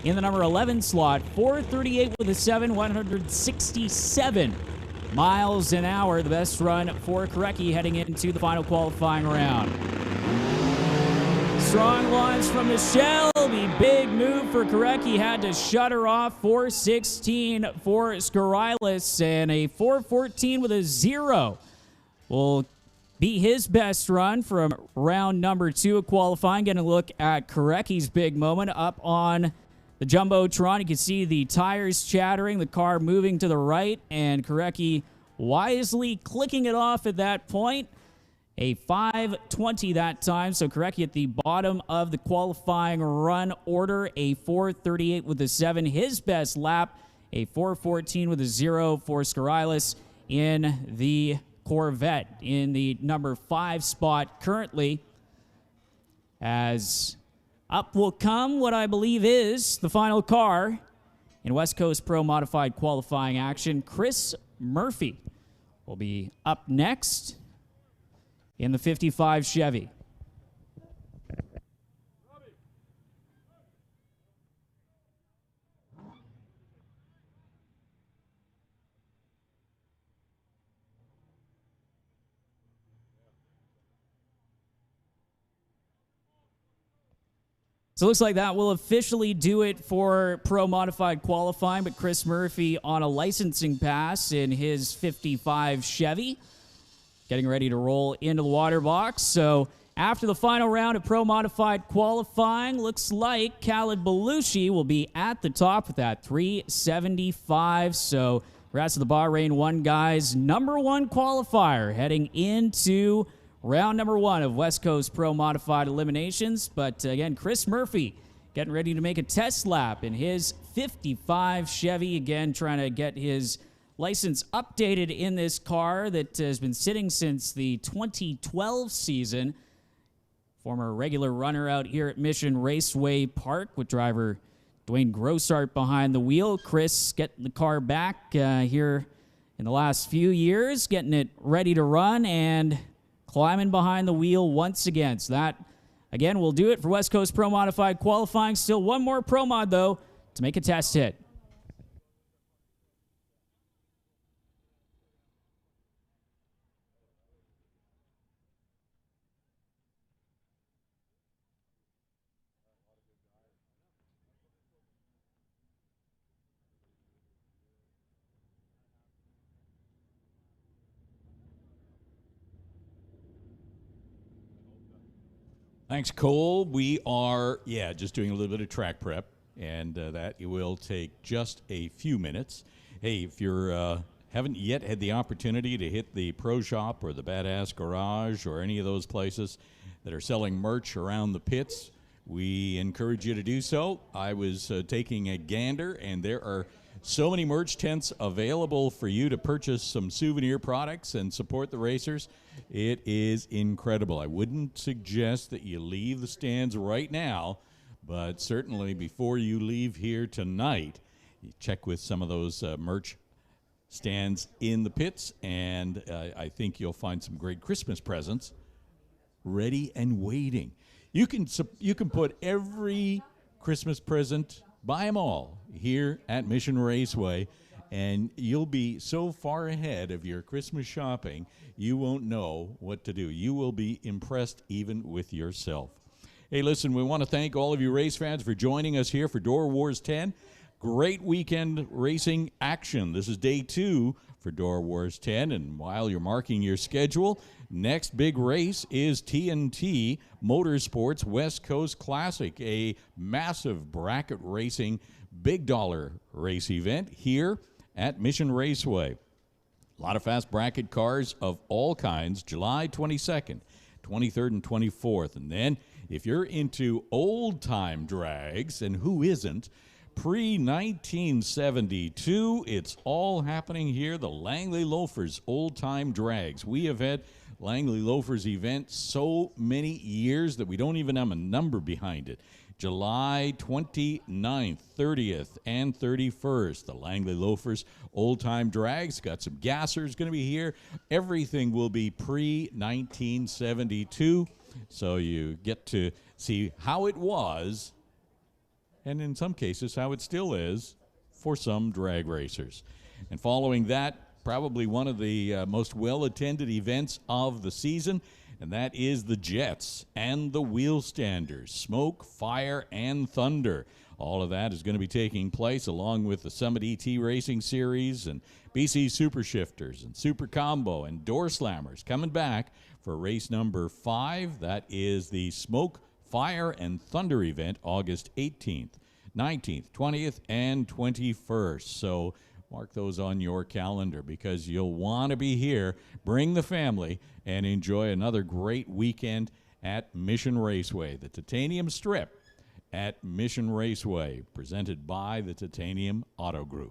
in the number 11 slot, 4:38 with a 7-167 miles an hour. The best run for Korecki heading into the final qualifying round. Strong launch from the Shelby. Big move for Korecki. Had to shut her off. 4:16 for Skorilis, and a 4:14 with a 0 will be his best run from round number 2 of qualifying. Getting a look at Korecki's big moment up on the Jumbotron. You can see the tires chattering, the car moving to the right, and Korecki wisely clicking it off at that point. A 5:20 that time, so Korecki at the bottom of the qualifying run order. A 4:38 with a 7, his best lap. A 4:14 with a 0 for Skorilis in the Corvette in the number 5 spot currently. As up will come what I believe is the final car in West Coast Pro Modified qualifying action. Chris Murphy will be up next in the 55 Chevy. So it looks like that will officially do it for Pro Modified qualifying, but Chris Murphy on a licensing pass in his 55 Chevy, getting ready to roll into the water box. So after the final round of Pro Modified qualifying, looks like Khalid Balooshi will be at the top with that 375. So rest of the Bahrain 1 guys, number 1 qualifier heading into round number 1 of West Coast Pro Modified eliminations. But again, Chris Murphy getting ready to make a test lap in his 55 Chevy. Again, trying to get his license updated in this car that has been sitting since the 2012 season. Former regular runner out here at Mission Raceway Park with driver Dwayne Grossart behind the wheel. Chris getting the car back here in the last few years, getting it ready to run and climbing behind the wheel once again. So that, again, will do it for West Coast Pro Modified qualifying. Still one more Pro Mod, though, to make a test hit. Thanks, Cole. We are, just doing a little bit of track prep, and that will take just a few minutes. Hey, if you're haven't yet had the opportunity to hit the Pro Shop or the Badass Garage or any of those places that are selling merch around the pits, we encourage you to do so. I was taking a gander, and there are so many merch tents available for you to purchase some souvenir products and support the racers. It is incredible. I wouldn't suggest that you leave the stands right now, but certainly before you leave here tonight, you check with some of those merch stands in the pits, and I think you'll find some great Christmas presents ready and waiting. You can put every Christmas present, buy them all here at Mission Raceway, and you'll be so far ahead of your Christmas shopping, you won't know what to do. You will be impressed even with yourself. Hey, listen, we want to thank all of you race fans for joining us here for Door Wars 10. Great weekend racing action. This is day 2 for Door Wars 10, and while you're marking your schedule, next big race is TNT Motorsports West Coast Classic, a massive bracket racing big dollar race event here at Mission Raceway. A lot of fast bracket cars of all kinds, July 22nd, 23rd, and 24th. And then if you're into old-time drags, and who isn't, pre-1972, it's all happening here, the Langley Loafers old-time drags. We have had Langley Loafers event so many years that we don't even have a number behind it. July 29th, 30th, and 31st. The Langley Loafers old-time drags. Got some gassers going to be here. Everything will be pre-1972. So you get to see how it was, and in some cases how it still is for some drag racers. And following that, probably one of the most well-attended events of the season, and that is the Jets and the Wheel Standers, Smoke, Fire, and Thunder. All of that is going to be taking place along with the Summit ET Racing Series and BC Super Shifters and Super Combo and Doorslammers coming back for race number 5. That is the Smoke, Fire, and Thunder event, August 18th, 19th, 20th, and 21st. So mark those on your calendar because you'll want to be here. Bring the family and enjoy another great weekend at Mission Raceway, the Titanium Strip at Mission Raceway, presented by the Titanium Autogroup.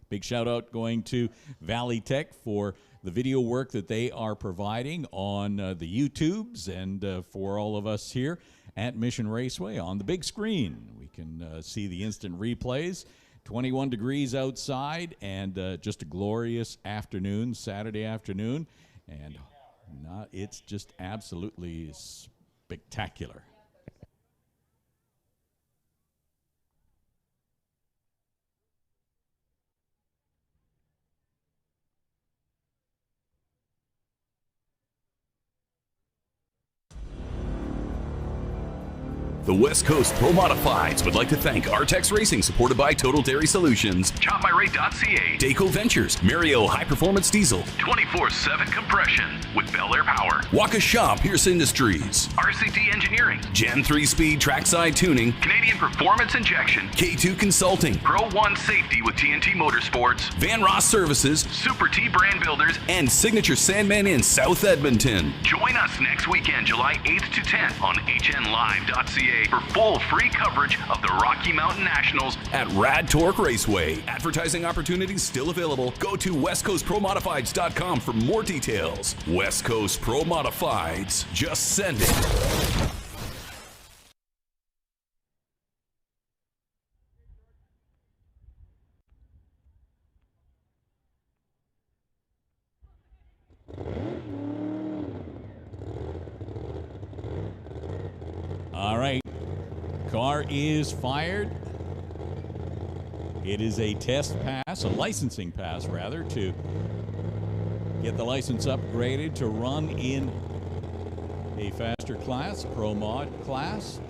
Big shout out going to Valley Tech for the video work that they are providing on the YouTubes and for all of us here at Mission Raceway on the big screen. We can see the instant replays. 21 degrees outside and just a glorious afternoon, Saturday afternoon. And it's just absolutely spectacular. The West Coast Pro Modifieds would like to thank Artex Racing, supported by Total Dairy Solutions, ChopMyRate.ca, Daco Ventures, Mario High Performance Diesel, 24/7 Compression with Bel Air Power, Waukesha Pierce Industries, RCT Engineering, Gen 3 Speed Trackside Tuning, Canadian Performance Injection, K2 Consulting, Pro One Safety with TNT Motorsports, Van Ross Services, Super T Brand Builders, and Signature Sandman in South Edmonton. Join us next weekend, July 8th to 10th on HNLive.ca for full free coverage of the Rocky Mountain Nationals at Rad Torque Raceway. Advertising opportunities still available. Go to westcoastpromodifieds.com for more details. West Coast Pro Modifieds. Just send it. All right, car is fired. It is a test pass, a licensing pass rather, to get the license upgraded to run in a faster class, Pro Mod class.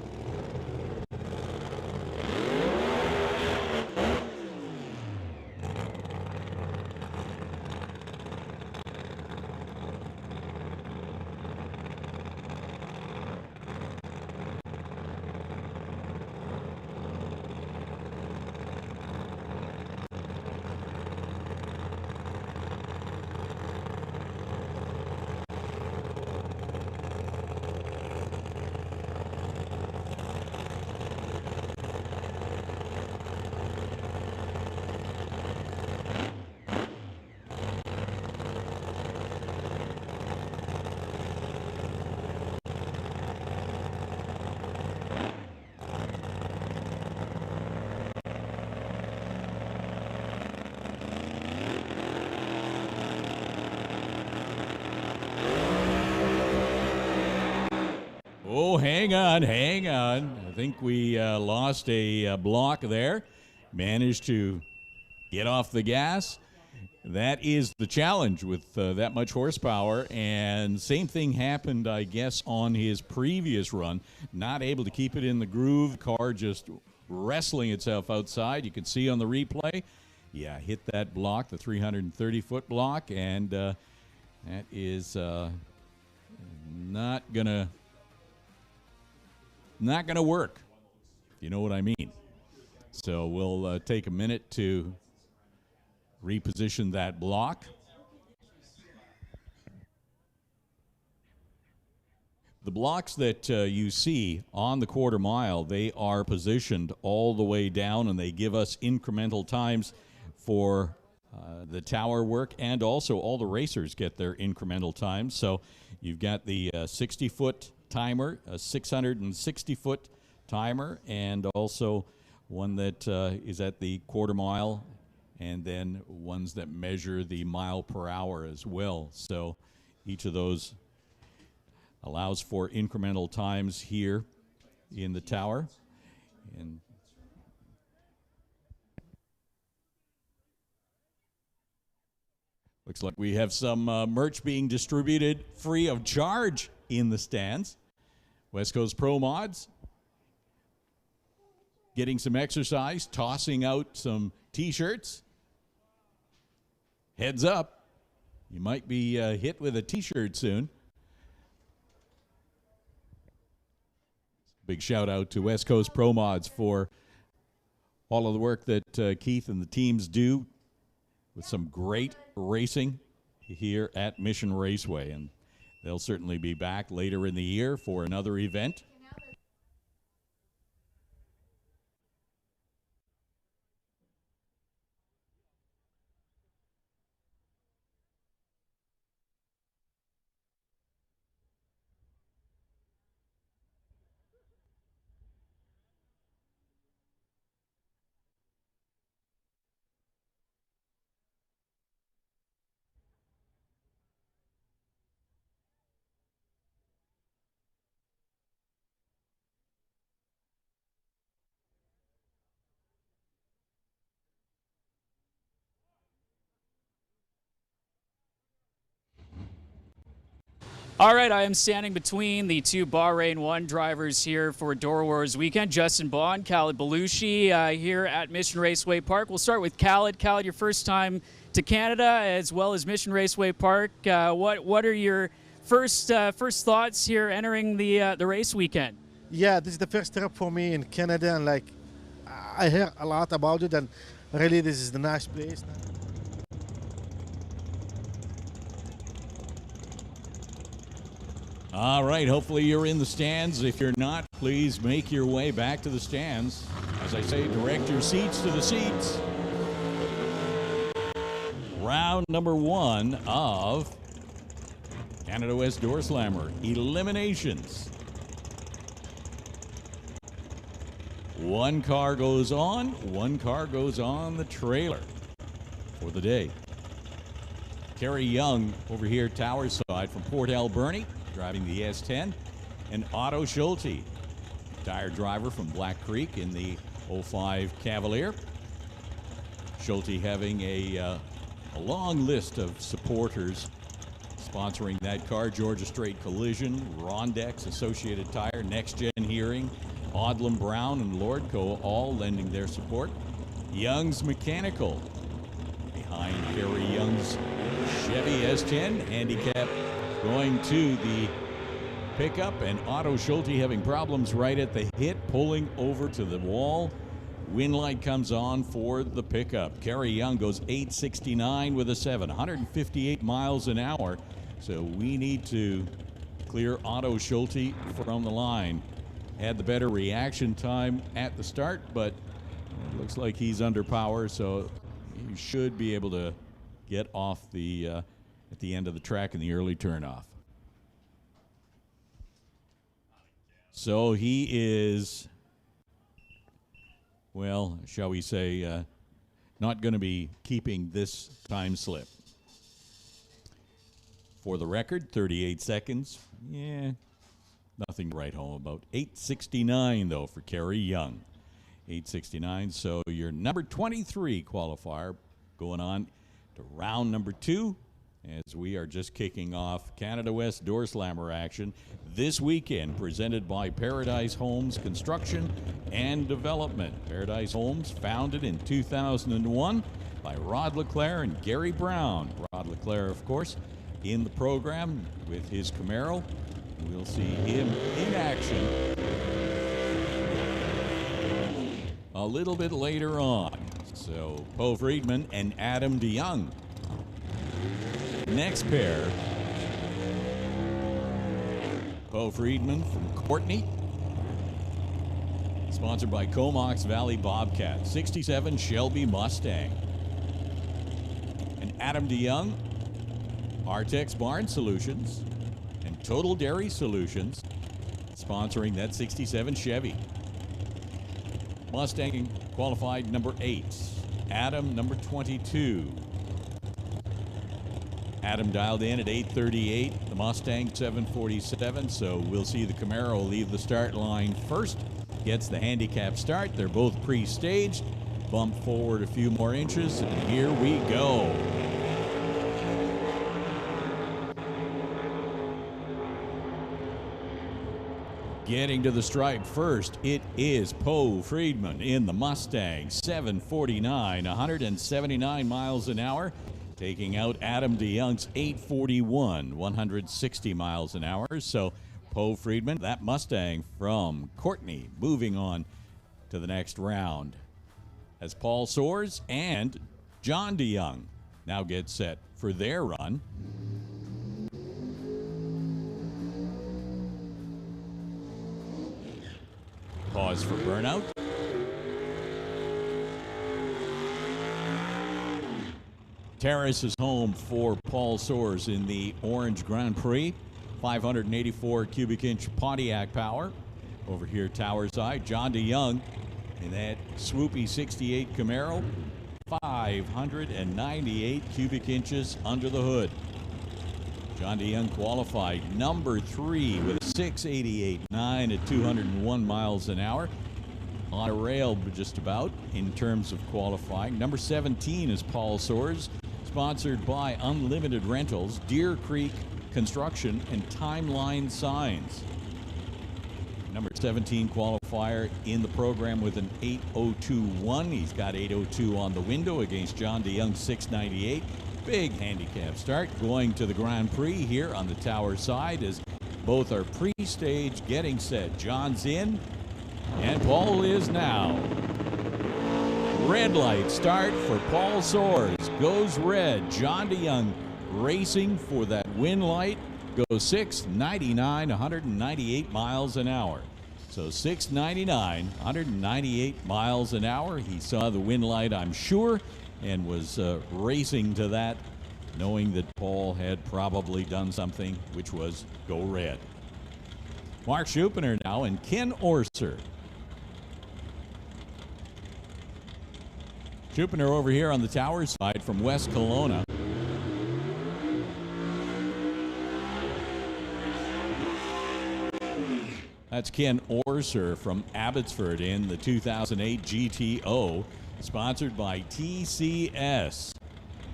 Oh, hang on. I think we lost a block there. Managed to get off the gas. That is the challenge with that much horsepower. And same thing happened, I guess, on his previous run. Not able to keep it in the groove. Car just wrestling itself outside. You can see on the replay, yeah, hit that block, the 330-foot block, and that is not gonna work, if you know what I mean. So we'll take a minute to reposition that block. The blocks that you see on the quarter mile, they are positioned all the way down, and they give us incremental times for the tower work, and also all the racers get their incremental times. So you've got the 60-foot timer, a 660-foot timer, and also one that is at the quarter mile, and then ones that measure the mile per hour as well. So each of those allows for incremental times here in the tower. And looks like we have some merch being distributed free of charge in the stands. West Coast Pro Mods getting some exercise, tossing out some T-shirts. Heads up, you might be hit with a T-shirt soon. Big shout out to West Coast Pro Mods for all of the work that Keith and the teams do with some great racing here at Mission Raceway. And they'll certainly be back later in the year for another event. All right, I am standing between the two Bahrain 1 drivers here for DOORWARZ weekend. Justin Bond, Khalid Balooshi here at Mission Raceway Park. We'll start with Khalid. Khalid, your first time to Canada as well as Mission Raceway Park. What are your first thoughts here entering the race weekend? Yeah, this is the first trip for me in Canada, and like I hear a lot about it, and really this is the nice place. All right, hopefully you're in the stands. If you're not, please make your way back to the stands. As I say, direct your seats to the seats. Round number 1 of Canada West Doorslammer eliminations. One car goes on the trailer for the day. Kerry Young over here, tower side from Port Alberni, driving the S10, and Otto Schulte, retired driver from Black Creek in the 05 Cavalier. Schulte having a long list of supporters sponsoring that car: Georgia Strait Collision, Rondex, Associated Tire, Next Gen Hearing, Odlum Brown, and Lordco, all lending their support. Young's Mechanical, behind Kerry Young's Chevy S10, handicap going to the pickup, and Otto Schulte having problems right at the hit, pulling over to the wall. Wind light comes on for the pickup. Kerry Young goes 869 with a 7, 158 miles an hour. So we need to clear Otto Schulte from the line. Had the better reaction time at the start, but it looks like he's under power, so he should be able to get off the at the end of the track in the early turnoff. So he is, well, shall we say, not going to be keeping this time slip. For the record, 38 seconds. Yeah, nothing to write home about. 869, though, for Kerry Young. 869, so your number 23 qualifier going on to round number 2 as we are just kicking off Canada West Doorslammer action this weekend, presented by Paradise Homes Construction and Development. Paradise Homes, founded in 2001 by Rod LeClaire and Gary Brown. Rod LeClaire, of course, in the program with his Camaro. We'll see him in action a little bit later on. So, Poe Friedman and Adam DeYoung. Next pair, Poe Friedman from Courtney, sponsored by Comox Valley Bobcat, 67 Shelby Mustang. And Adam DeYoung, Artex Barn Solutions, and Total Dairy Solutions, sponsoring that 67 Chevy. Mustang qualified number 8, Adam number 22. Adam dialed in at 8:38, the Mustang 747, so we'll see the Camaro leave the start line first. Gets the handicap start. They're both pre-staged. Bump forward a few more inches, and here we go. Getting to the stripe first, it is Poe Friedman in the Mustang 749, 179 miles an hour, taking out Adam DeYoung's 841, 160 miles an hour. So Poe Friedman, that Mustang from Courtney, moving on to the next round as Paul Soares and John DeYoung now get set for their run. Pause for burnout. Terrace is home for Paul Soares in the Orange Grand Prix. 584 cubic inch Pontiac power. Over here, tower side, John DeYoung in that swoopy 68 Camaro. 598 cubic inches under the hood. John DeYoung qualified number 3 with a 688.9 at 201 miles an hour. On a rail just about in terms of qualifying. Number 17 is Paul Soares, sponsored by Unlimited Rentals, Deer Creek Construction, and Timeline Signs. Number 17 qualifier in the program with an 8:02.1. He's got 8:02 on the window against John DeYoung's 698. Big handicap start going to the Grand Prix here on the tower side as both are pre-stage getting set. John's in and Paul is now. Red light start for Paul Soares. Goes red. John DeYoung racing for that win light. Goes 699, 198 miles an hour. So 699, 198 miles an hour. He saw the win light, I'm sure, and was racing to that, knowing that Paul had probably done something, which was go red. Mark Schuppener now and Ken Orser. Schuppener over here on the tower side from West Kelowna. That's Ken Orser from Abbotsford in the 2008 GTO, sponsored by TCS.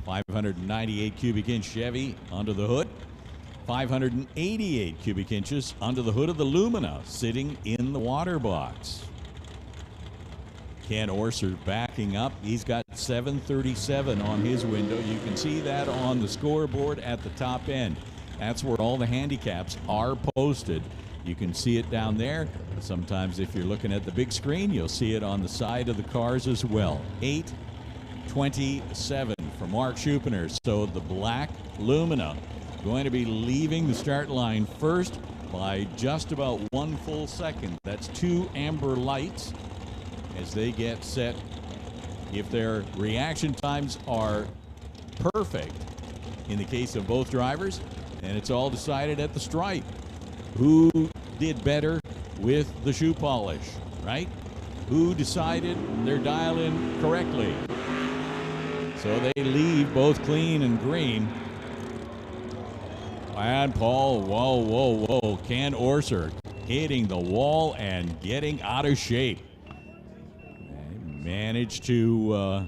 598 cubic inch Chevy under the hood. 588 cubic inches under the hood of the Lumina, sitting in the water box. Ken Orser backing up. He's got 737 on his window. You can see that on the scoreboard at the top end. That's where all the handicaps are posted. You can see it down there. Sometimes if you're looking at the big screen, you'll see it on the side of the cars as well. 8:27 for Mark Schuppener. So the black Lumina going to be leaving the start line first by just about 1 full second. That's 2 amber lights as they get set. If their reaction times are perfect, in the case of both drivers, then it's all decided at the stripe. Who did better with the shoe polish, right? Who decided their dial in correctly? So they leave both clean and green. And Paul, whoa. Ken Orser hitting the wall and getting out of shape. They managed to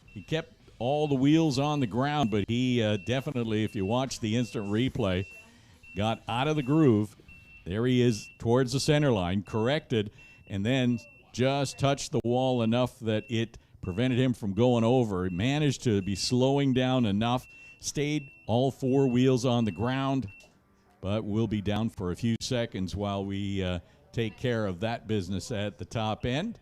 he kept all the wheels on the ground, but he definitely, if you watch the instant replay, got out of the groove. There he is towards the center line, corrected, and then just touched the wall enough that it prevented him from going over. He managed to be slowing down enough, stayed all four wheels on the ground, but we'll be down for a few seconds while we take care of that business at the top end.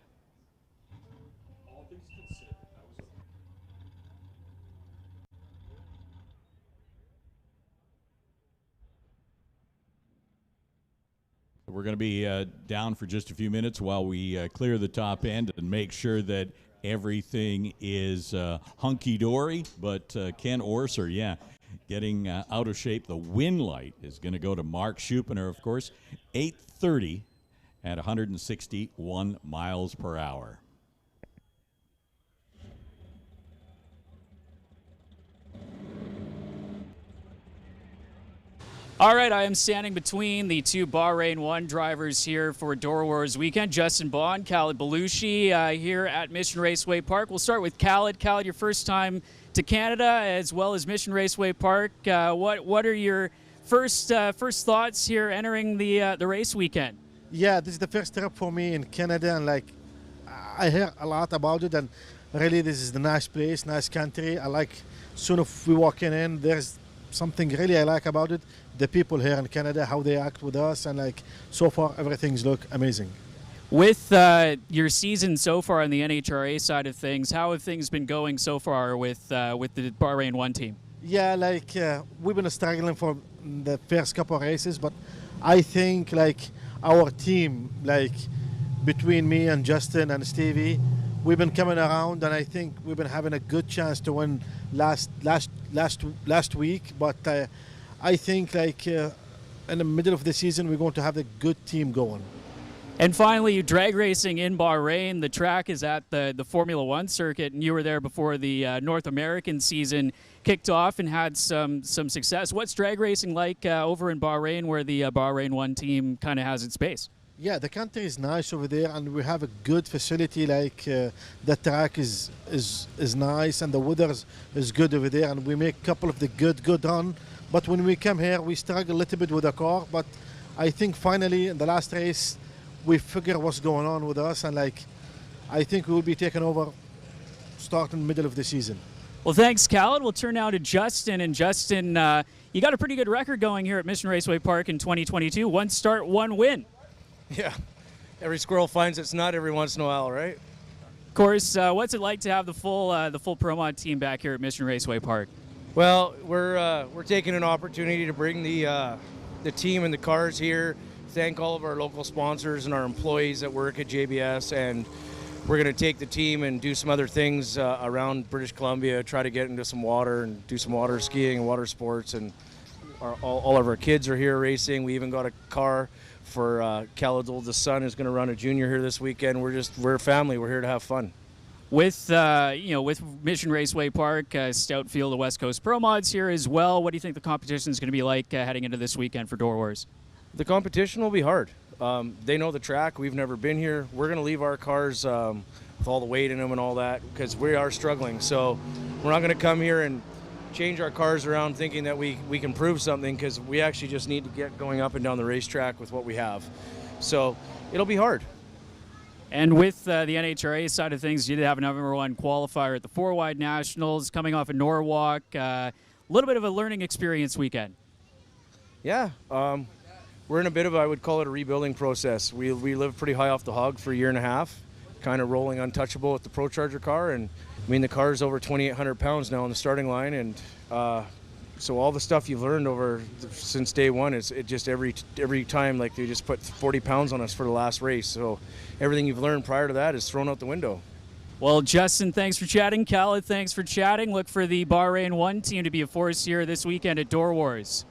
We're going to be down for just a few minutes while we clear the top end and make sure that everything is hunky-dory. But Ken Orser, getting out of shape. The win light is going to go to Mark Schupener, of course, 8:30 at 161 miles per hour. All right, I am standing between the two Bahrain 1 drivers here for DOORWARZ weekend. Justin Bond, Khalid Balooshi here at Mission Raceway Park. We'll start with Khalid. Khalid, your first time to Canada as well as Mission Raceway Park. What are your first thoughts here entering the race weekend? Yeah, this is the first trip for me in Canada, and like I hear a lot about it, and really this is the nice place, nice country. I like soon if we walk in, there's something really I like about it. The people here in Canada, how they act with us, and like so far everything's look amazing. With your season so far on the NHRA side of things, how have things been going so far with the Bahrain 1 team? Yeah, like we've been struggling for the first couple of races, but I think like our team, like between me and Justin and Stevie, we've been coming around, and I think we've been having a good chance to win last week. But I think like in the middle of the season, we're going to have a good team going. And finally, drag racing in Bahrain. The track is at the Formula One circuit, and you were there before the North American season kicked off and had some success. What's drag racing like over in Bahrain, where the Bahrain 1 team kind of has its base? Yeah, the country is nice over there, and we have a good facility. Like the track is nice, and the weather is good over there, and we make a couple of the good run. But when we come here, we struggle a little bit with the car. But I think finally in the last race, we figure what's going on with us, and like I think we will be taking over starting middle of the season. Well, thanks, Khalid. We'll turn now to Justin. And Justin, you got a pretty good record going here at Mission Raceway Park in 2022. 1 start, 1 win. Yeah, every squirrel finds its nut every once in a while, right? Of course, what's it like to have the full Pro Mod team back here at Mission Raceway Park? Well, we're taking an opportunity to bring the team and the cars here. Thank all of our local sponsors and our employees that work at JBS, and we're going to take the team and do some other things around British Columbia, try to get into some water and do some water skiing and water sports. And all of our kids are here racing. We even got a car for Khaled's oldest son who's going to run a junior here this weekend. We're a family. We're here to have fun. With with Mission Raceway Park, Stout Field of West Coast Pro Mods here as well. What do you think the competition is going to be like heading into this weekend for DOORWARZ? The competition will be hard. They know the track. We've never been here. We're going to leave our cars with all the weight in them and all that because we are struggling. So we're not going to come here and change our cars around thinking that we can prove something, because we actually just need to get going up and down the racetrack with what we have. So it'll be hard. And with the NHRA side of things, you did have a #1 qualifier at the 4-Wide Nationals coming off in Norwalk. A little bit of a learning experience weekend. Yeah. We're in a bit of, I would call it a rebuilding process. We lived pretty high off the hog for a year and a half, kind of rolling untouchable with the Pro Charger car. And I mean, the car's over 2,800 pounds now on the starting line. And so all the stuff you've learned over since day one, it just every time, like, they just put 40 pounds on us for the last race. So everything you've learned prior to that is thrown out the window. Well, Justin, thanks for chatting. Khalid, thanks for chatting. Look for the Bahrain 1 team to be a force here this weekend at DOORWARZ.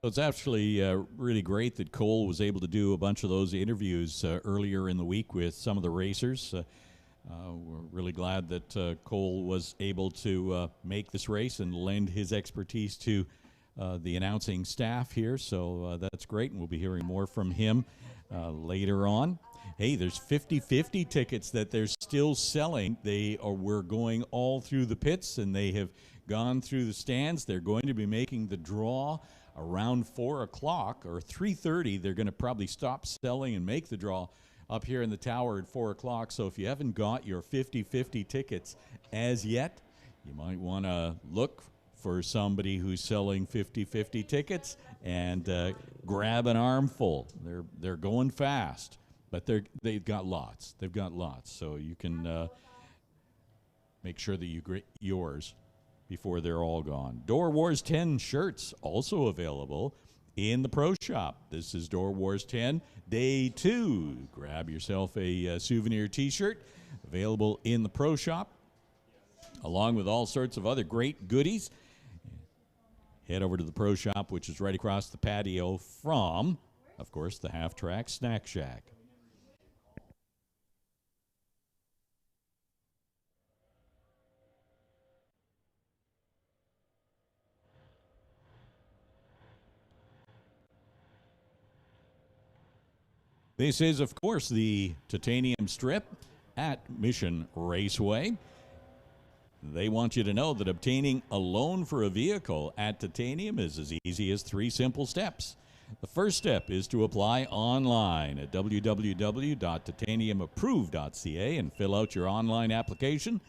It's actually really great that Cole was able to do a bunch of those interviews earlier in the week with some of the racers. We're really glad that Cole was able to make this race and lend his expertise to the announcing staff here. So that's great, and we'll be hearing more from him later on. Hey, there's 50-50 tickets that they're still selling. They were going all through the pits, and they have gone through the stands. They're going to be making the draw around 4 o'clock or 3:30. They're going to probably stop selling and make the draw up here in the tower at 4 o'clock. So if you haven't got your 50-50 tickets as yet, you might want to look for somebody who's selling 50-50 tickets and grab an armful. They're going fast, but they've got lots. They've got lots, so you can make sure that you get yours before they're all gone. Door Wars 10 shirts also available in the Pro Shop. This is Door Wars 10 Day 2. Grab yourself a souvenir t-shirt available in the Pro Shop, along with all sorts of other great goodies. Head over to the Pro Shop, which is right across the patio from, of course, the Half Track Snack Shack. This is, of course, the Titanium Strip at Mission Raceway. They want you to know that obtaining a loan for a vehicle at Titanium is as easy as 3 simple steps. The first step is to apply online at www.titaniumapproved.ca and fill out your online application.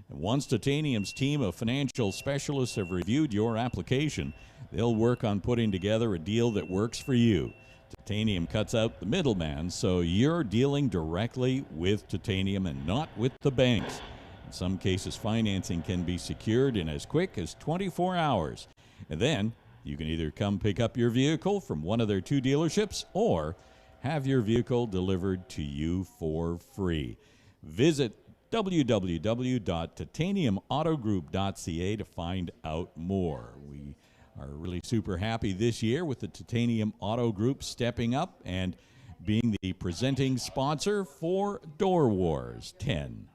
And once Titanium's team of financial specialists have reviewed your application, they'll work on putting together a deal that works for you. Titanium cuts out the middleman, so you're dealing directly with Titanium and not with the banks. In some cases, financing can be secured in as quick as 24 hours. And then you can either come pick up your vehicle from one of their 2 dealerships or have your vehicle delivered to you for free. Visit www.titaniumautogroup.ca to find out more. We are really super happy this year with the Titanium Auto Group stepping up and being the presenting sponsor for Door Wars 10.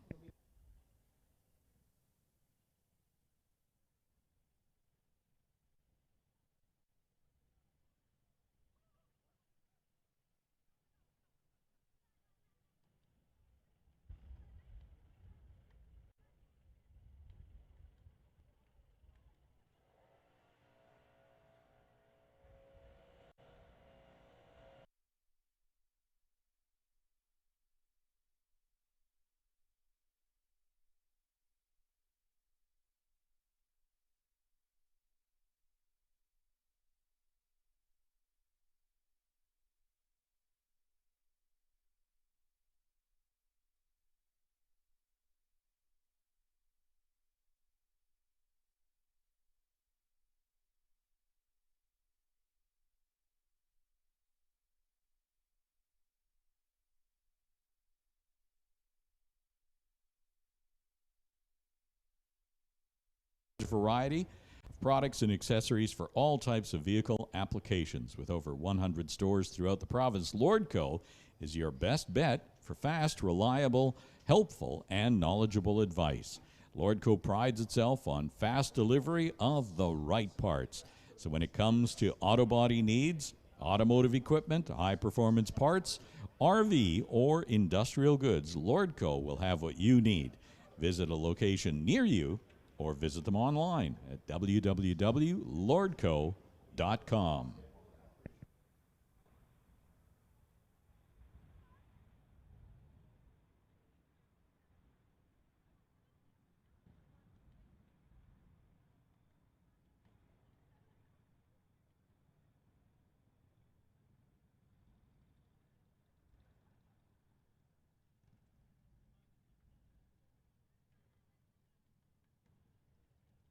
Variety of products and accessories for all types of vehicle applications. With over 100 stores throughout the province, Lordco is your best bet for fast, reliable, helpful, and knowledgeable advice. Lordco prides itself on fast delivery of the right parts. So when it comes to auto body needs, automotive equipment, high-performance parts, RV, or industrial goods, Lordco will have what you need. Visit a location near you or visit them online at www.lordco.com.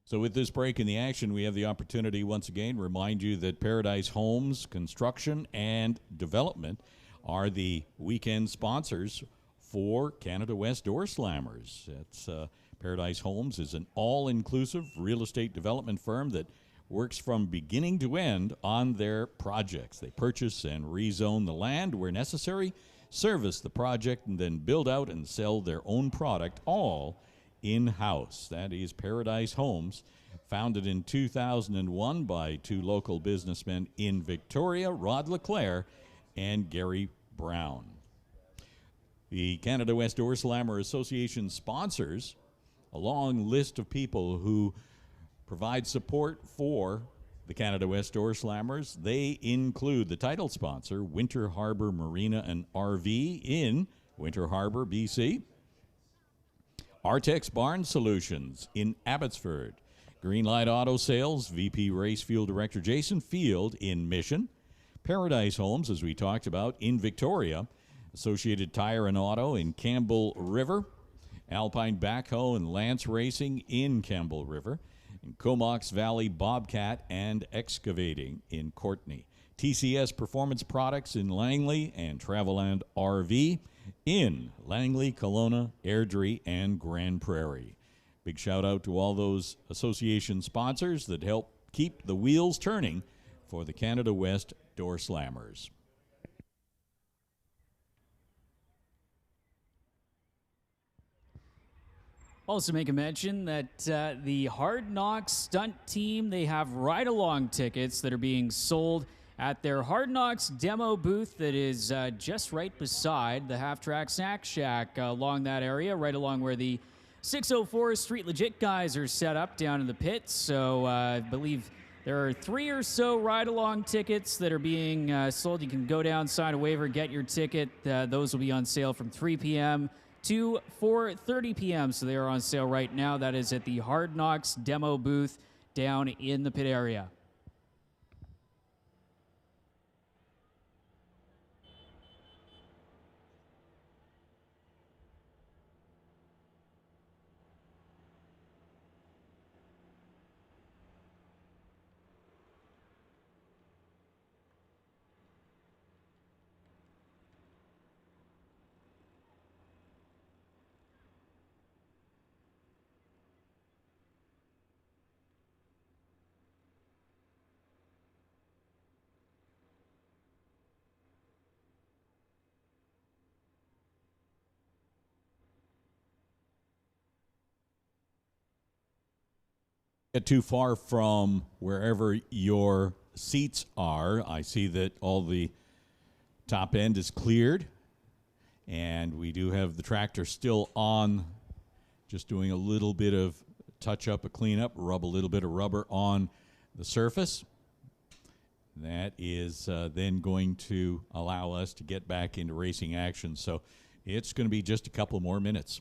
So with this break in the action, we have the opportunity once again to remind you that Paradise Homes Construction and Development are the weekend sponsors for Canada West Doorslammers. Paradise Homes is an all-inclusive real estate development firm that works from beginning to end on their projects. They purchase and rezone the land where necessary, service the project, and then build out and sell their own product, all in-house. That is Paradise Homes, founded in 2001 by two local businessmen in Victoria, Rod LeClaire and Gary Brown. The Canada West Doorslammer Association sponsors a long list of people who provide support for the Canada West Doorslammers. They include the title sponsor, Winter Harbor Marina and RV in Winter Harbor, BC. Artex Barn Solutions in Abbotsford. Greenlight Auto Sales, VP Race Fuel Director Jason Field in Mission. Paradise Homes, as we talked about, in Victoria. Associated Tire and Auto in Campbell River. Alpine Backhoe and Lance Racing in Campbell River. And Comox Valley Bobcat and Excavating in Courtney. TCS Performance Products in Langley and Traveland RV in Langley, Kelowna, Airdrie, and Grand Prairie. Big shout out to all those association sponsors that help keep the wheels turning for the Canada West Doorslammers. Also make a mention that the Hard Knocks stunt team, they have ride-along tickets that are being sold at their Hard Knocks demo booth that is just right beside the Half-Track Snack Shack along that area, right along where the 604 Street Legit guys are set up down in the pits. So I believe there are 3 or so ride-along tickets that are being sold. You can go down, sign a waiver, get your ticket. Those will be on sale from 3 p.m. to 4:30 p.m. So they are on sale right now. That is at the Hard Knocks demo booth down in the pit area. Get too far from wherever your seats are. I see that all the top end is cleared, and we do have the tractor still on, just doing a little bit of touch-up, a cleanup, rub a little bit of rubber on the surface. That is then going to allow us to get back into racing action. So it's going to be just a couple more minutes.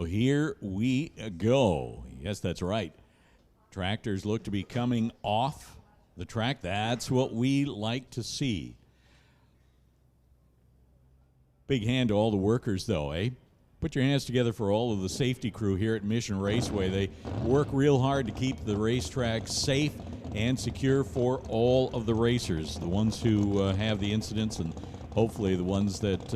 Here we go. Yes, that's right. Tractors look to be coming off the track. That's what we like to see. Big hand to all the workers, though, eh? Put your hands together for all of the safety crew here at Mission Raceway. They work real hard to keep the racetrack safe and secure for all of the racers, the ones who have the incidents and hopefully the ones that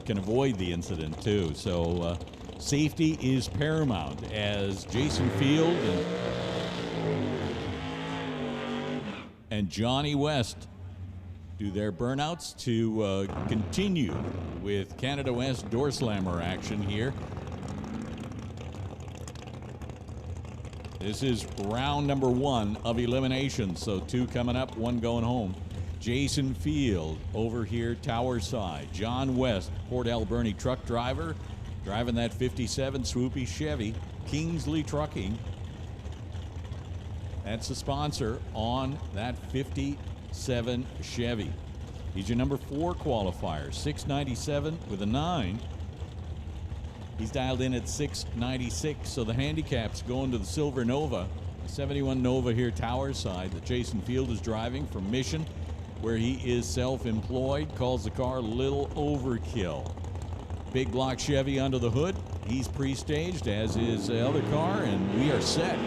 can avoid the incident, too. So safety is paramount as Jason Field and Johnny West do their burnouts to continue with Canada West Doorslammer action here. This is round number 1 of elimination, so 2 coming up, 1 going home. Jason Field over here, tower side. John West, Port Alberni truck driver, driving that 57 swoopy Chevy. Kingsley Trucking, that's the sponsor on that 57 Chevy. He's your number 4 qualifier, 697 with a 9. He's dialed in at 696, so the handicap's going to the Silver Nova. The 71 Nova here, tower side, that Jason Field is driving from Mission, where he is self-employed. Calls the car a little overkill. Big block Chevy under the hood. He's pre-staged, as is the other car, and we are set.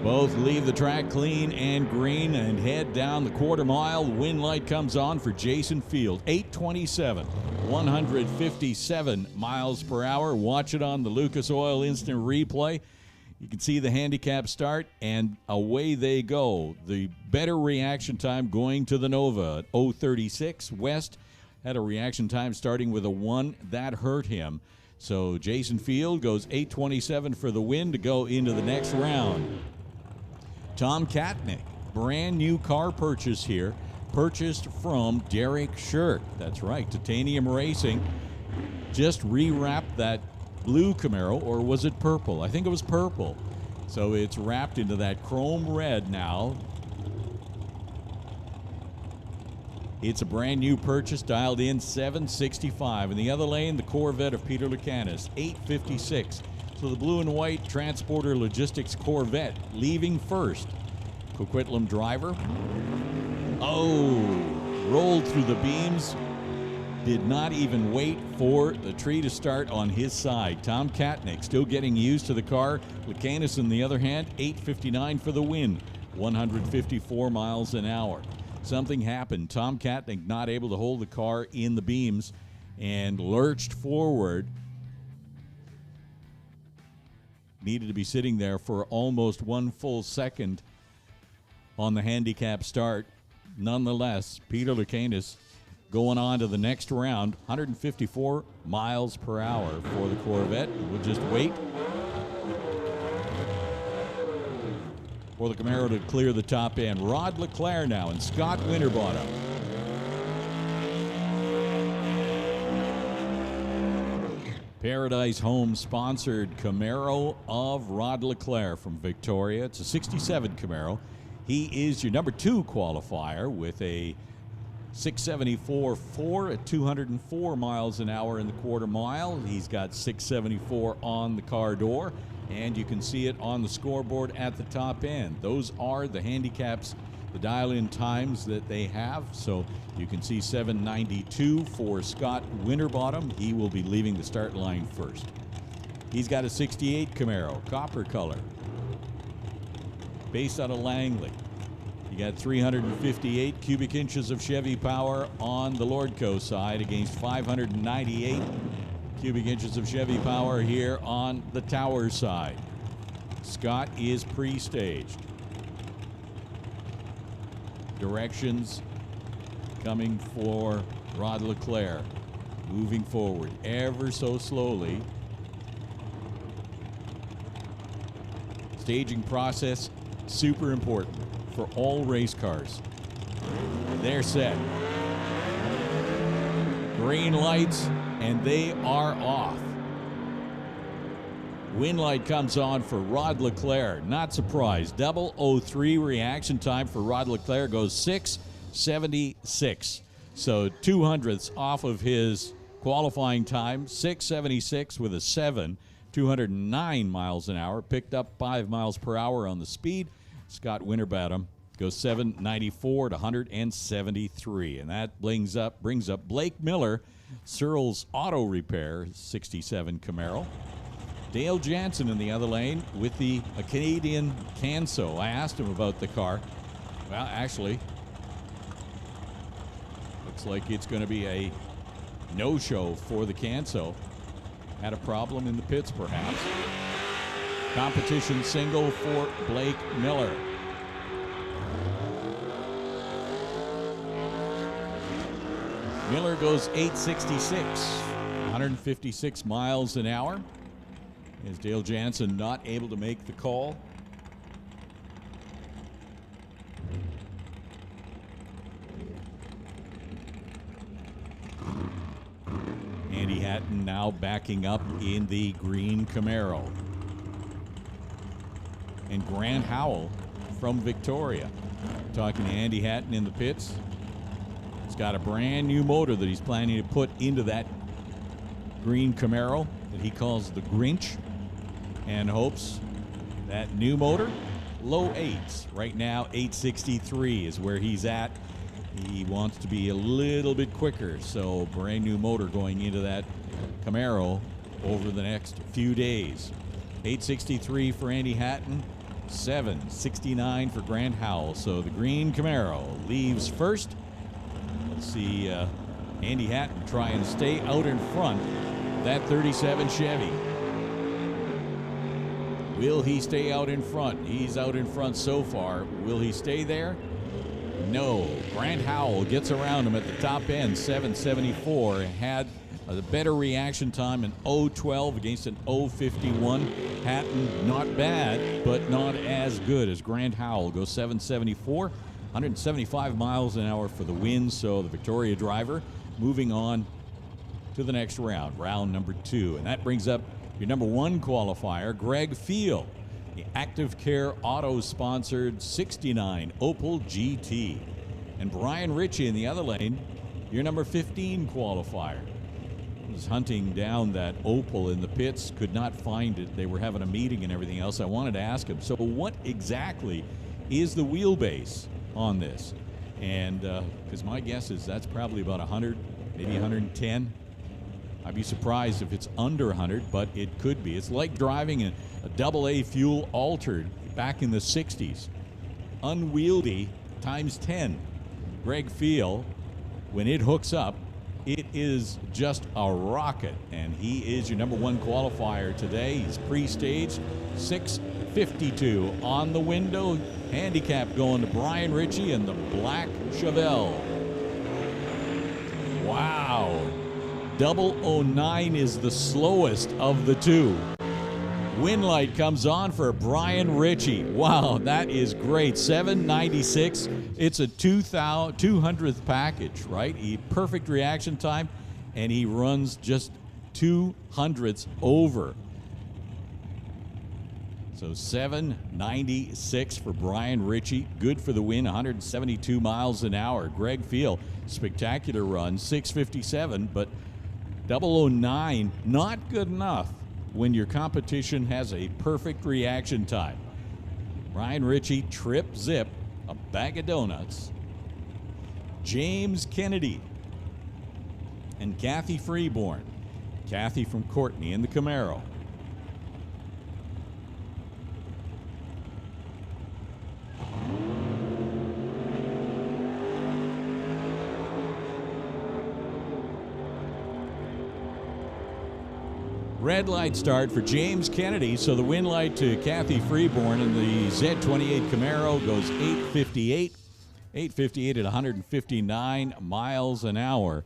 Both leave the track clean and green and head down the quarter mile. The wind light comes on for Jason Field. 827, 157 miles per hour. Watch it on the Lucas Oil Instant Replay. You can see the handicap start, and away they go. The better reaction time going to the Nova at 036. West had a reaction time starting with a 1. That hurt him. So Jason Field goes 827 for the win to go into the next round. Tom Katnick, brand new car purchase here, purchased from Derek Shirk. That's right, Titanium Racing just rewrapped that blue Camaro, or was it purple? I think it was purple. So it's wrapped into that chrome red now. It's a brand new purchase, dialed in 765. In the other lane, the Corvette of Peter Lucanis, 856. So the blue and white Transporter Logistics Corvette leaving first. Coquitlam driver. Oh, rolled through the beams. Did not even wait for the tree to start on his side. Tom Katnick still getting used to the car. Lucanis, on the other hand, 859 for the win. 154 miles an hour. Something happened. Tom Katnick not able to hold the car in the beams and lurched forward. Needed to be sitting there for almost 1 full second on the handicap start. Nonetheless, Peter Lucanis going on to the next round. 154 miles per hour for the Corvette. We'll just wait for the Camaro to clear the top end. Rod Leclerc now and Scott Winterbottom. Paradise Home sponsored Camaro of Rod Leclerc from Victoria. It's a 67 Camaro. He is your number 2 qualifier with a 674.4 at 204 miles an hour in the quarter mile. He's got 674 on the car door, and you can see it on the scoreboard at the top end. Those are the handicaps, the dial-in times that they have. So you can see 792 for Scott Winterbottom. He will be leaving the start line first. He's got a 68 Camaro, copper color, based out of Langley. You got 358 cubic inches of Chevy power on the Lordco side against 598 cubic inches of Chevy power here on the Tower side. Scott is pre-staged. Directions coming for Rod Leclerc. Moving forward ever so slowly. Staging process, super important for all race cars. They're set. Green lights, and they are off. Wind light comes on for Rod Leclerc. Not surprised. 003 reaction time for Rod Leclerc goes 6:76. So 200ths off of his qualifying time. 6:76 with a 7 209 miles an hour, picked up 5 miles per hour on the speed. Scott Winterbottom goes 794 to 173, and that brings up Blake Miller, Searles Auto Repair, 67 Camaro. Dale Jansen in the other lane with the Canadian Canso. I asked him about the car. Well, actually, looks like it's going to be a no-show for the Canso. Had a problem in the pits, perhaps. Competition single for Blake Miller. Miller goes 866, 156 miles an hour. Is Dale Jansen not able to make the call? Andy Hatton now backing up in the green Camaro. And Grant Howell from Victoria. Talking to Andy Hatton in the pits. He's got a brand new motor that he's planning to put into that green Camaro that he calls the Grinch, and hopes that new motor, low eights. Right now, 863 is where he's at. He wants to be a little bit quicker, so brand new motor going into that Camaro over the next few days. 863 for Andy Hatton, 769 for Grant Howell. So the green Camaro leaves first. Let's see Andy Hatton try and stay out in front of that 37 Chevy. Will he stay out in front? He's out in front so far. Will he stay there? No. Grant Howell gets around him at the top end, 774. Had a better reaction time in 012 against an 051. Hatton, not bad, but not as good as Grant Howell. Goes 774, 175 miles an hour for the win. So the Victoria driver moving on to the next round, round number 2. And that brings up your number 1 qualifier, Greg Field, the Active Care Auto-sponsored 69 Opel GT. And Brian Ritchie in the other lane, your number 15 qualifier. Was hunting down that Opel in the pits, could not find it. They were having a meeting and everything else. I wanted to ask him, so what exactly is the wheelbase on this? And because my guess is that's probably about 100, maybe 110. I'd be surprised if it's under 100, but it could be. It's like driving a AA fuel altered back in the 60s. Unwieldy times 10. Greg Field, when it hooks up, it is just a rocket, and he is your number 1 qualifier today. He's pre-staged, 652 on the window. Handicap going to Brian Ritchie and the black Chevelle. Wow. 009 is the slowest of the two. Win light comes on for Brian Ritchie. Wow, that is great. 796. It's a 200th package, right? Perfect reaction time, and he runs just 200ths over. So 796 for Brian Ritchie. Good for the win, 172 miles an hour. Greg Field, spectacular run, 657, but 009, not good enough when your competition has a perfect reaction time. Brian Ritchie, trip zip, a bag of donuts. James Kennedy and Kathy Freeborn. Kathy from Courtney in the Camaro. Red light start for James Kennedy, so the win light to Kathy Freeborn, and the Z28 Camaro goes 858. 858 at 159 miles an hour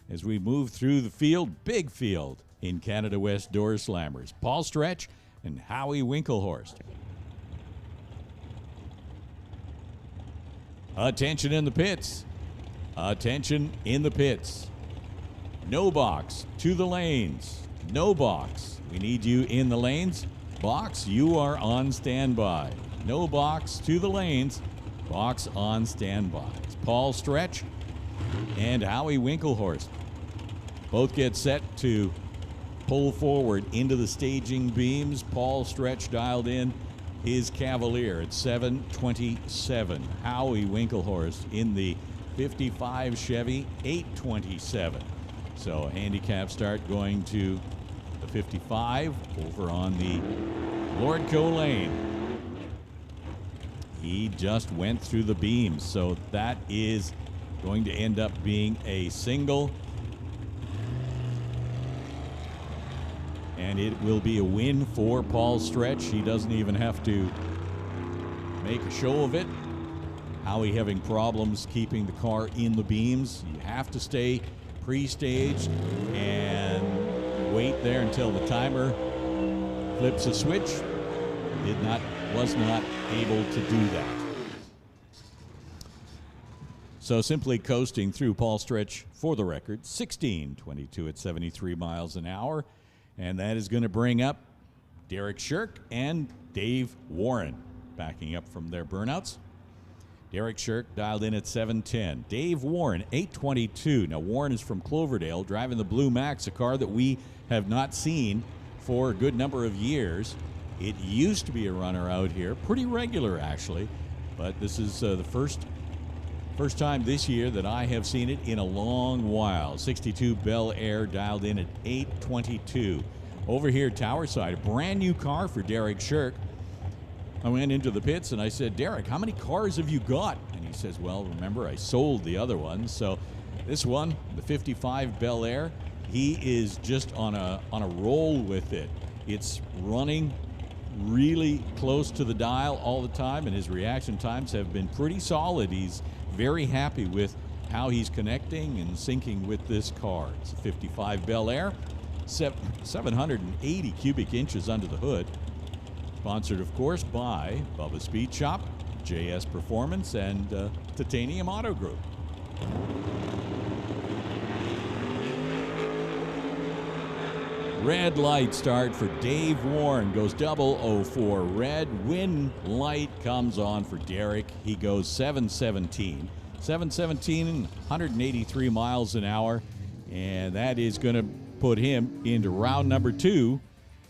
as we move through the field. Big field in Canada West Doorslammers. Paul Stretch and Howie Winklehorst. Attention in the pits. Attention in the pits. No box to the lanes. No box. We need you in the lanes. Box, you are on standby. No box to the lanes. Box on standby. It's Paul Stretch and Howie Winklehorst. Both get set to pull forward into the staging beams. Paul Stretch dialed in his Cavalier at 7:27. Howie Winklehorst in the 55 Chevy, 8:27. So handicap start going to the 55 over on the Lordco lane. He just went through the beams, so that is going to end up being a single. And it will be a win for Paul Stretch. He doesn't even have to make a show of it. Howie having problems keeping the car in the beams. You have to stay pre-staged and wait there until the timer flips a switch. Was not able to do that. So simply coasting through Paul Stretch for the record, 16:22 at 73 miles an hour. And that is going to bring up Derek Shirk and Dave Warren backing up from their burnouts. Derek Shirk dialed in at 7:10. Dave Warren, 8:22. Now, Warren is from Cloverdale, driving the Blue Max, a car that we have not seen for a good number of years. It used to be a runner out here, pretty regular actually, but this is the first time this year that I have seen it in a long while. 62 Bel Air dialed in at 8:22. Over here, Tower Side, a brand new car for Derek Shirk. I went into the pits and I said, Derek, how many cars have you got? And he says, well, remember, I sold the other one. So this one, the 55 Bel Air, he is just on a roll with it. It's running really close to the dial all the time, and his reaction times have been pretty solid. He's very happy with how he's connecting and syncing with this car. It's a 55 Bel Air, 780 cubic inches under the hood. Sponsored, of course, by Bubba Speed Shop, JS Performance, and Titanium Autogroup. Red light start for Dave Warren, goes 004 red. Win light comes on for Derek. He goes 717. 717, 183 miles an hour. And that is going to put him into round number 2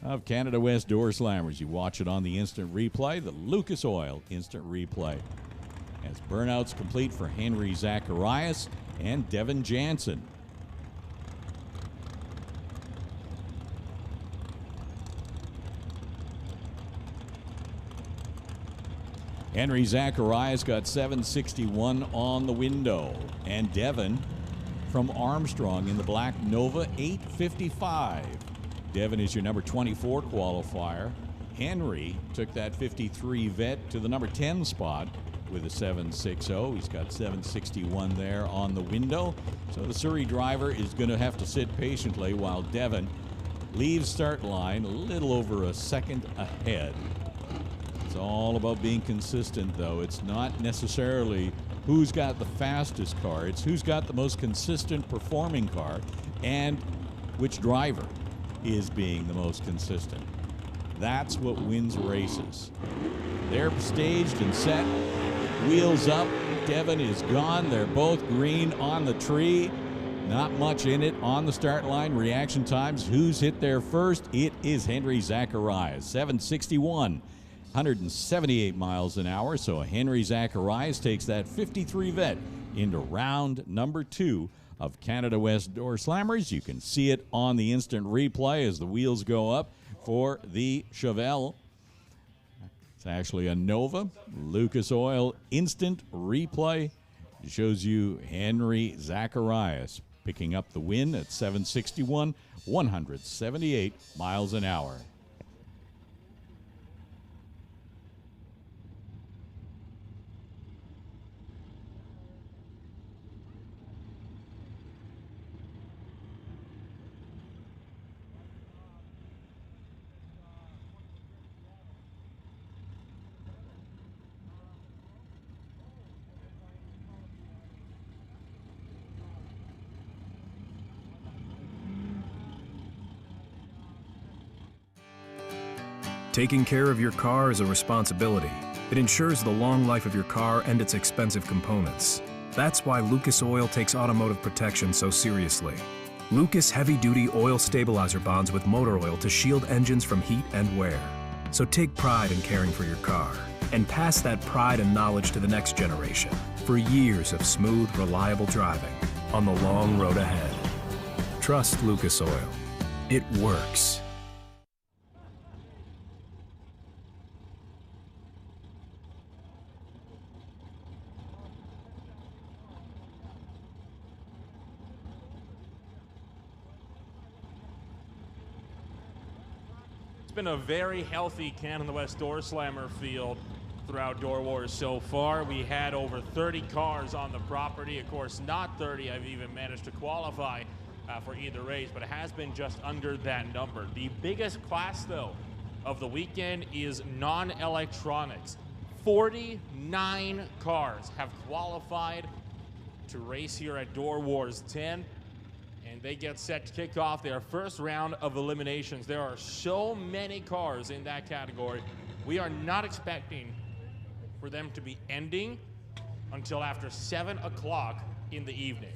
of Canada West Doorslammers. You watch it on the instant replay, the Lucas Oil instant replay. As burnouts complete for Henry Zacharias and Devin Jansen. Henry Zacharias got 761 on the window. And Devin from Armstrong in the black Nova, 855. Devin is your number 24 qualifier. Henry took that 53 vet to the number 10 spot with a 760. He's got 761 there on the window. So the Surrey driver is going to have to sit patiently while Devin leaves start line a little over a second ahead. It's all about being consistent, though. It's not necessarily who's got the fastest car. It's who's got the most consistent performing car and which driver is being the most consistent. That's what wins races. They're staged and set. Wheels up. Devin is gone. They're both green on the tree. Not much in it on the start line. Reaction times. Who's hit there first? It is Henry Zacharias. 761. 178 miles an hour. So Henry Zacharias takes that 53 vet into round number 2 of Canada West Doorslammers. You can see it on the instant replay as the wheels go up for the Chevelle. It's actually a Nova. Lucas Oil instant replay shows you Henry Zacharias picking up the win at 761, 178 miles an hour. Taking care of your car is a responsibility. It ensures the long life of your car and its expensive components. That's why Lucas Oil takes automotive protection so seriously. Lucas heavy-duty oil stabilizer bonds with motor oil to shield engines from heat and wear. So take pride in caring for your car and pass that pride and knowledge to the next generation for years of smooth, reliable driving on the long road ahead. Trust Lucas Oil. It works. It's been a very healthy Canada West Doorslammer field throughout Door Wars so far. We had over 30 cars on the property. Of course, not 30 I've even managed to qualify for either race, but it has been just under that number. The biggest class, though, of the weekend is non-electronics. 49 cars have qualified to race here at Door Wars 10. And they get set to kick off their first round of eliminations. There are so many cars in that category. We are not expecting for them to be ending until after 7 o'clock in the evening.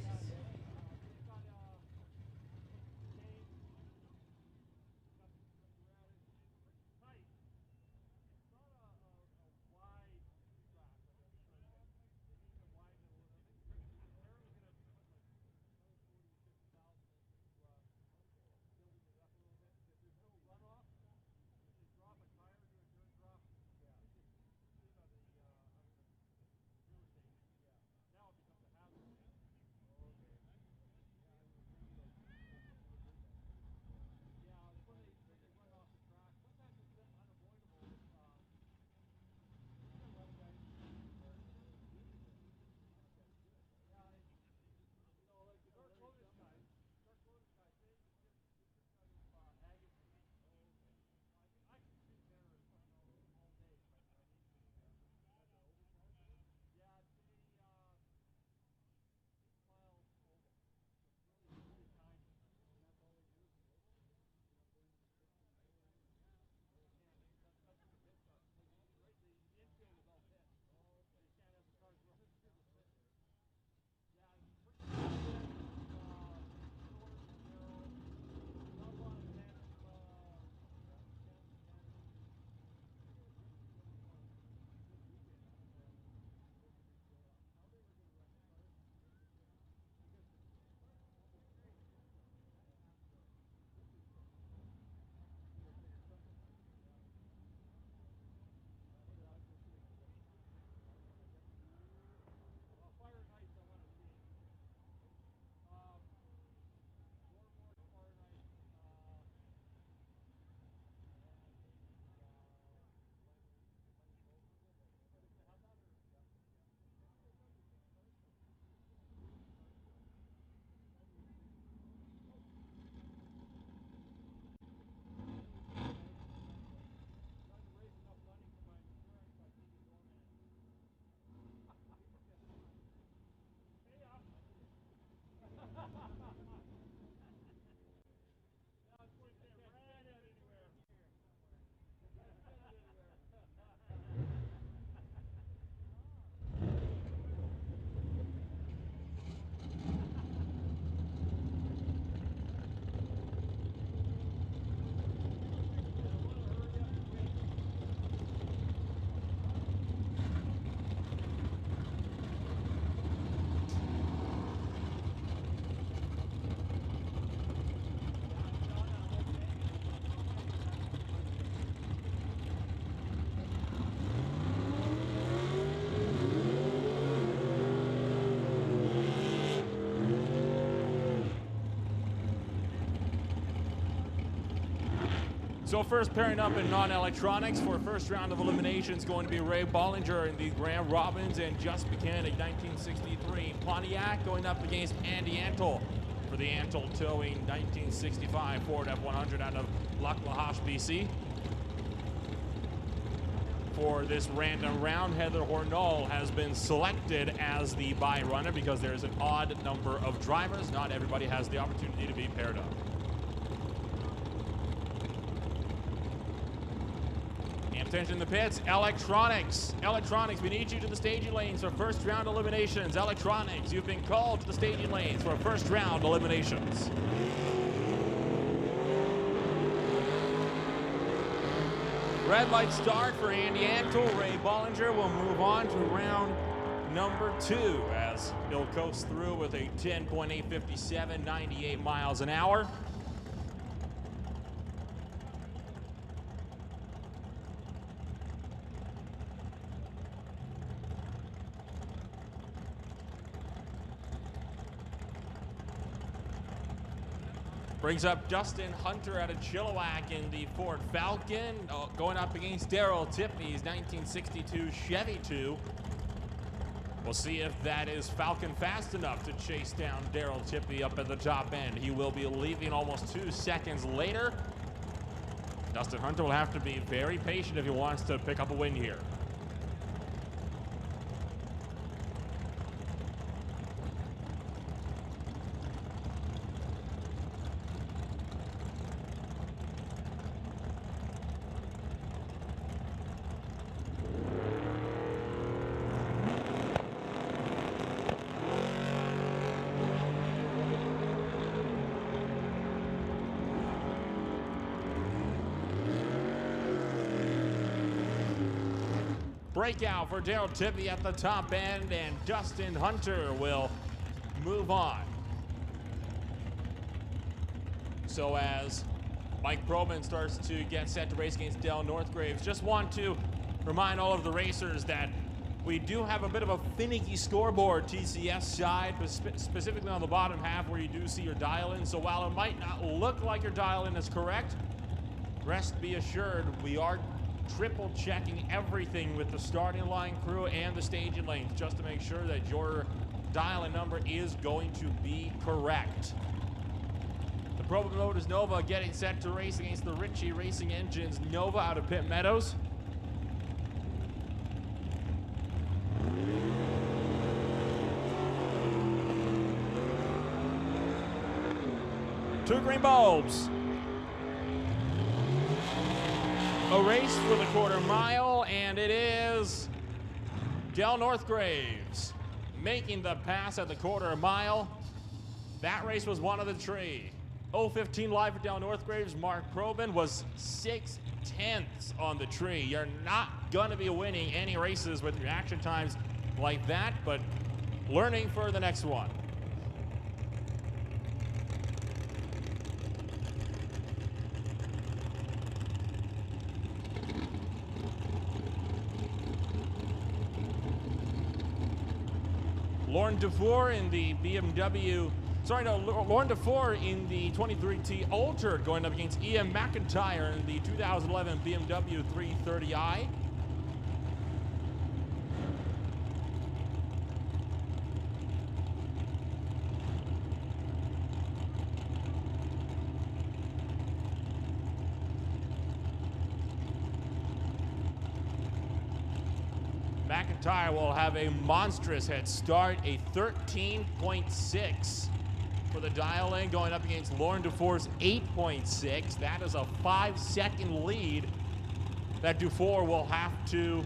So first pairing up in non-electronics for first round of eliminations going to be Ray Bollinger in the Graham Robbins and Just Mckinney 1963 Pontiac going up against Andy Antle for the Antle Towing 1965 Ford F100 out of Laclahache, BC. For this random round, Heather Hornall has been selected as the bye runner because there's an odd number of drivers. Not everybody has the opportunity to be paired up. Attention in the pits, electronics. Electronics, we need you to the staging lanes for first round eliminations. Electronics, you've been called to the staging lanes for first round eliminations. Red light start for Andy Antle. Ray Bollinger will move on to round number 2 as he'll coast through with a 10.857, 98 miles an hour. Brings up Dustin Hunter out of Chilliwack in the Ford Falcon, going up against Daryl Tippney's 1962 Chevy 2. We'll see if that is Falcon fast enough to chase down Daryl Tippney up at the top end. He will be leaving almost 2 seconds later. Dustin Hunter will have to be very patient if he wants to pick up a win here. Breakout for Daryl Tippney at the top end, and Dustin Hunter will move on. So as Mike Probin starts to get set to race against Dale Northgraves, just want to remind all of the racers that we do have a bit of a finicky scoreboard TCS side, but specifically on the bottom half where you do see your dial-in. So while it might not look like your dial-in is correct, rest be assured we are triple checking everything with the starting line crew and the staging lanes just to make sure that your dial-in number is going to be correct. The Probin Motors Nova getting set to race against the Ritchie Racing Engines Nova out of Pitt Meadows. Two green bulbs. A race for the quarter mile, and it is Dale Northgraves making the pass at the quarter mile. That race was one of the tree. 0:15 live for Dale Northgraves. Mark Probin was 6/10 on the tree. You're not going to be winning any races with reaction times like that, but learning for the next one. Lauren DeFore in the BMW, Lauren DeFore in the 23T Altered going up against Ian McIntyre in the 2011 BMW 330i. McIntyre will have a monstrous head start, a 13.6 for the dial-in, going up against Lauren DeFore's 8.6. That is a 5-second lead that DeFore will have to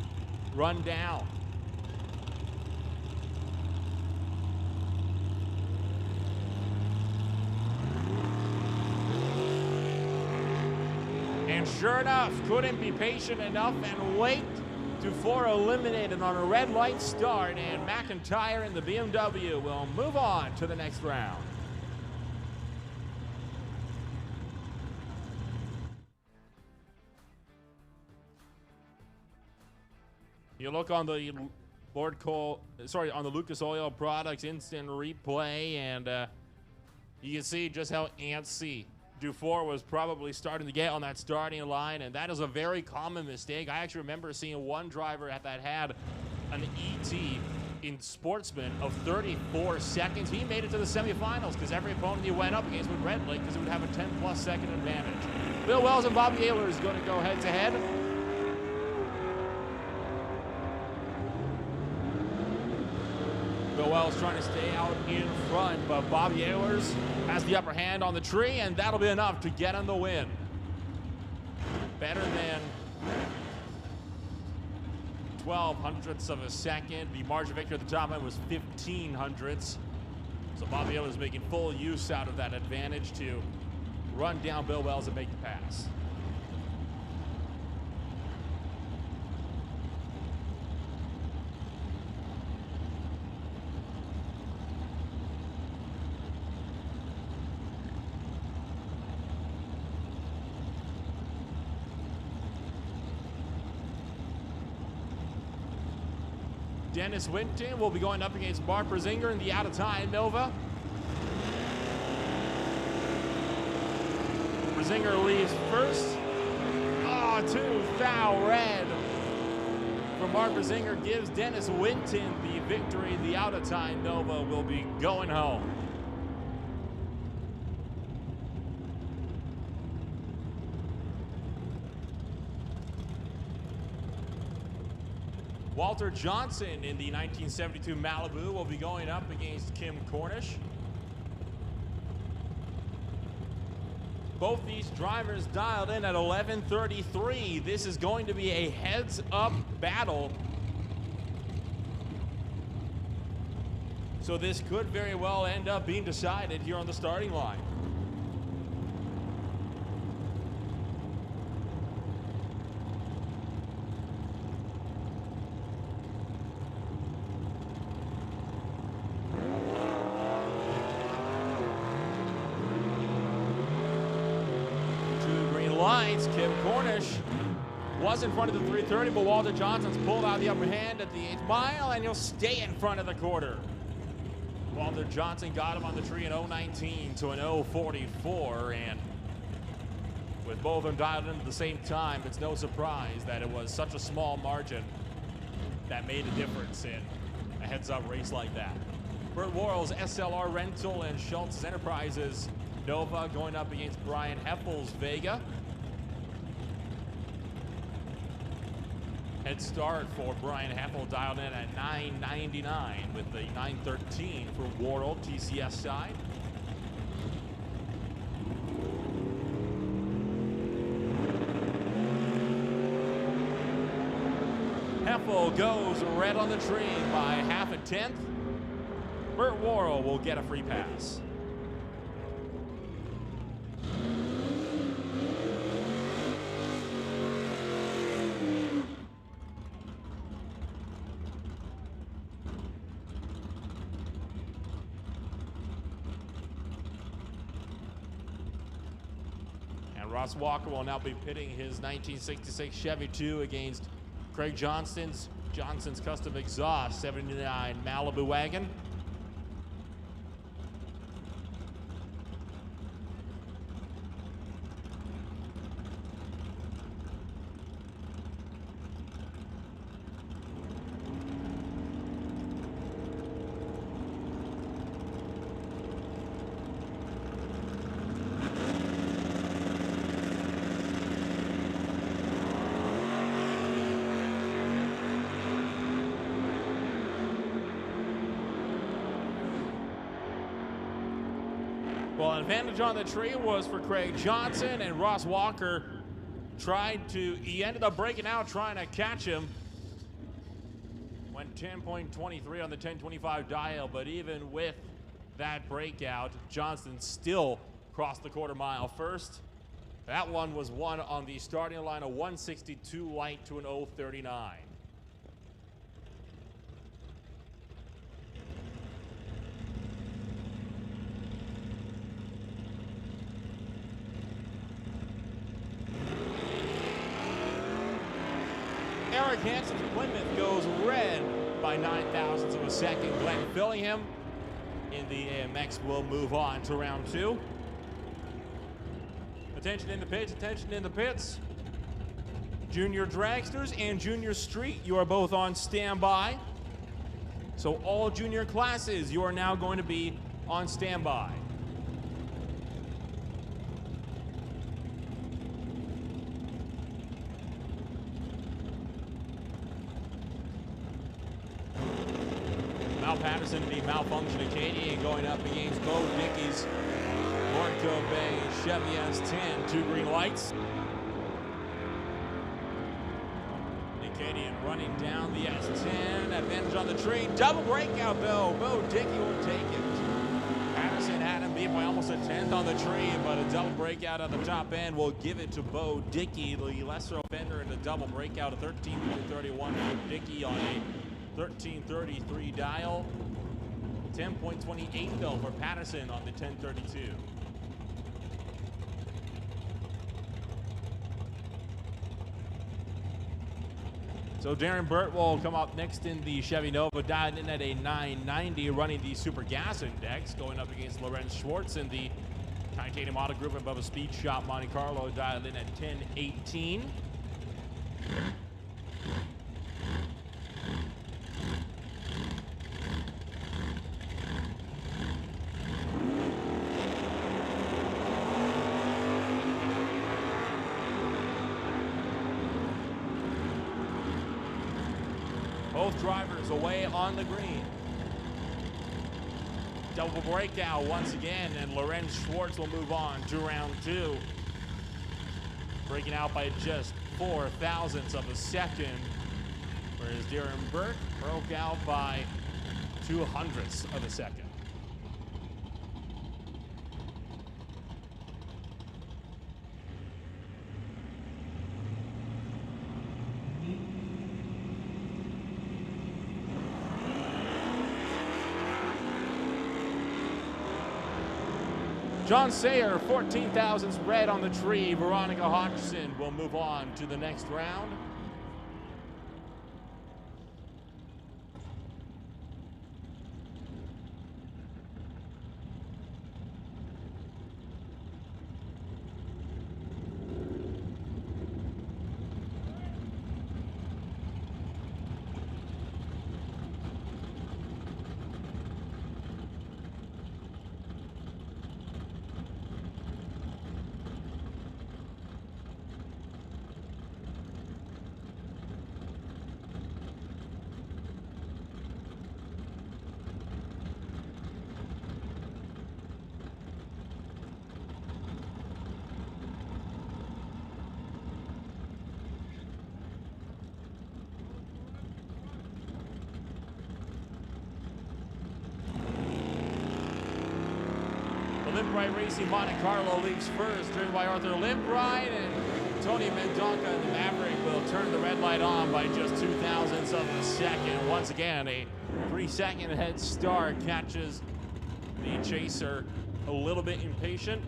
run down. And sure enough, couldn't be patient enough and wait. DeFore eliminated on a red light start, and McIntyre in the BMW will move on to the next round. You look on the Lordco, on the Lucas Oil Products instant replay, and you can see just how antsy DeFore was probably starting to get on that starting line, and that is a very common mistake. I actually remember seeing one driver that had an ET in Sportsman of 34 seconds. He made it to the semifinals because every opponent he went up against would red light because it would have a 10+ second advantage. Bill Wells and Bobby Ayler is going to go head-to-head. Bill Wells trying to stay out in front, but Bobby Ehlers has the upper hand on the tree, and that'll be enough to get him the win. Better than 12 hundredths of a second. The margin of victory at the top end was 15 hundredths. So Bobby Evans making full use out of that advantage to run down Bill Wells and make the pass. Dennis Winton will be going up against Mark Brzinger in the out-of-time Nova. Brzinger leaves first. Oh, two thou red from Mark Brzinger gives Dennis Winton the victory. The out-of-time Nova will be going home. Walter Johnson in the 1972 Malibu will be going up against Kim Cornish. Both these drivers dialed in at 11:33. This is going to be a heads-up battle. So this could very well end up being decided here on the starting line. Kim Cornish was in front of the 330, but Walter Johnson's pulled out the upper hand at the 8th mile, and he'll stay in front of the quarter. Walter Johnson got him on the tree in 0:19 to an 0:44, and with both of them dialed in at the same time, it's no surprise that it was such a small margin that made a difference in a heads-up race like that. Burt Worrell's SLR Rental and Schultz Enterprises Nova going up against Brian Heffel's Vega. Head start for Brian Heffel dialed in at 9:99 with the 9:13 for Worrell TCS side. Heffel goes red on the tree by half a tenth. Burt Worrell will get a free pass. Ross Walker will now be pitting his 1966 Chevy 2 against Craig Johnston's custom exhaust 79 Malibu wagon. Well, an advantage on the tree was for Craig Johnson, and Ross Walker he ended up breaking out trying to catch him. Went 10.23 on the 1025 dial, but even with that breakout, Johnson still crossed the quarter mile first. That one was won on the starting line, a 162 light to an 039. Eric Hansen's Plymouth goes red by 9 thousandths of a second. Glenn Fillingham in the AMX will move on to round 2. Attention in the pits, attention in the pits. Junior Dragsters and Junior Street, you are both on standby. So all junior classes, you are now going to be on standby. Patterson, the malfunction Acadian, going up against Bo Dickey's Lordco Bay Chevy S10, 2 green lights. Acadian running down the S10. Advantage on the tree. Double breakout, though. Bo Dickey will take it. Patterson had him beat by almost a tenth on the tree, but a double breakout on the top end will give it to Bo Dickey, the lesser offender in the double breakout, a 13.31 for Dickey on a 13.33 dial. 10.28 though for Patterson on the 10.32. So Darren Burt will come up next in the Chevy Nova, dialed in at a 990, running the Super Gas Index, going up against Lorenz Schwartz in the Titanium Autogroup above a Speed Shop Monte Carlo, dialed in at 1018. Both drivers away on the green. Double breakout once again, and Lorenz Schwartz will move on to round two. Breaking out by just 4 thousandths of a second, whereas Darren Burt broke out by 2 hundredths of a second. John Sayer, 14 thousandths red on the tree. Veronica Hodgson will move on to the next round. Limbright Racing Monte Carlo leaves first, driven by Arthur Limbright, and Tony Mendonca and the Maverick will turn the red light on by just 2 thousandths of a second. Once again, a 3-second head start catches the chaser a little bit impatient.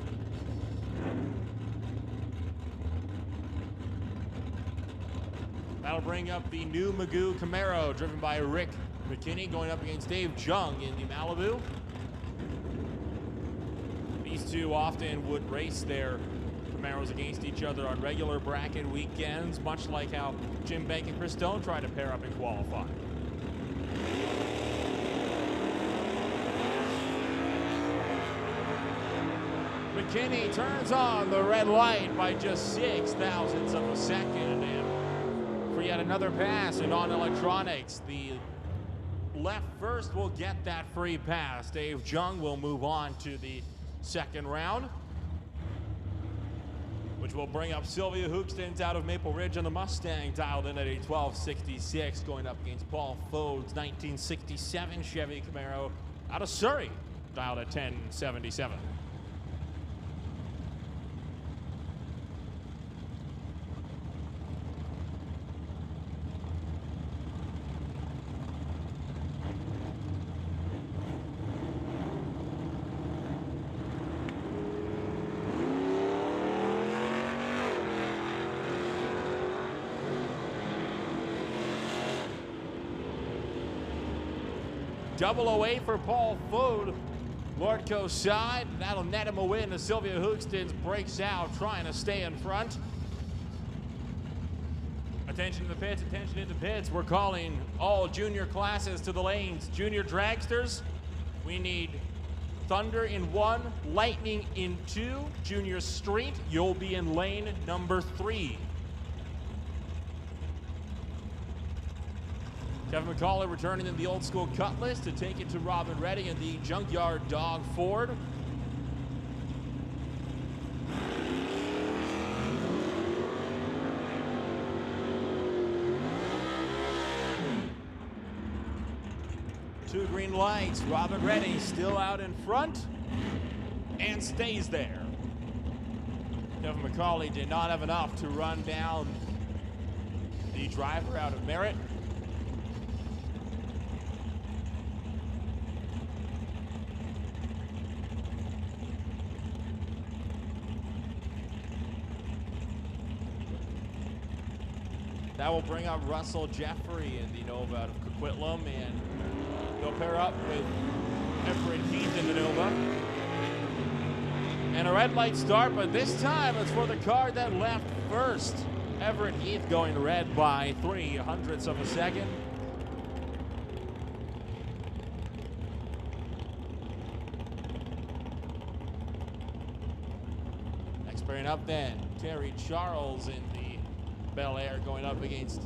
That'll bring up the new Magoo Camaro, driven by Rick McKinney, going up against Dave Jung in the Malibu. These two often would race their Camaros against each other on regular bracket weekends, much like how Jim Bank and Chris Stone tried to pair up in qualifying. McKinney turns on the red light by just 6 thousandths of a second, and for yet another pass in on electronics, the left first will get that free pass. Dave Jung will move on to the second round, which will bring up Sylvia Hookstins out of Maple Ridge on the Mustang, dialed in at a 1266, going up against Paul Fode's 1967 Chevy Camaro out of Surrey, dialed at 1077. Double away for Paul Fode. Lordco side, that'll net him a win as Sylvia Hookstins breaks out, trying to stay in front. Attention to the pits, attention in the pits. We're calling all junior classes to the lanes. Junior dragsters, we need Thunder in 1, Lightning in 2. Junior street, you'll be in lane number 3. Kevin McCauley returning in the old school Cutlass to take it to Robin Reddy in the Junkyard Dog Ford. Two green lights. Robert Reddy still out in front and stays there. Kevin McCauley did not have enough to run down the driver out of Merritt. That will bring up Russell Jeffrey in the Nova out of Coquitlam, and they'll pair up with Everett Heath in the Nova. And a red light start, but this time it's for the car that left first. Everett Heath going red by 0.03 of a second. Next pairing up then, Terry Charles in the Bel Air going up against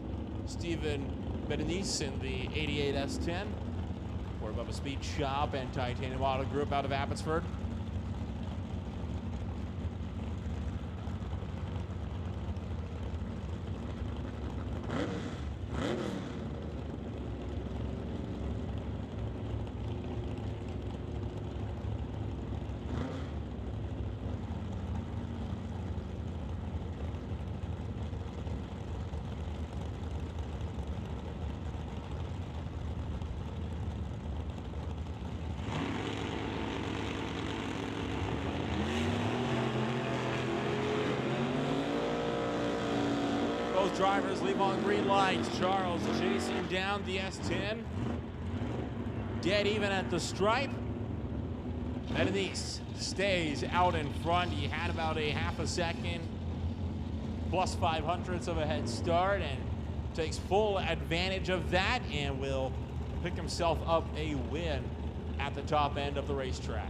Stephen Berenice in the 88 S10. Ford Bubba Speed Shop and Titanium Autogroup out of Abbotsford. Drivers leave on green lights. Charles chasing down the S10. Dead even at the stripe. Berenice stays out in front. He had about a half a second plus 0.05 of a head start and takes full advantage of that and will pick himself up a win at the top end of the racetrack.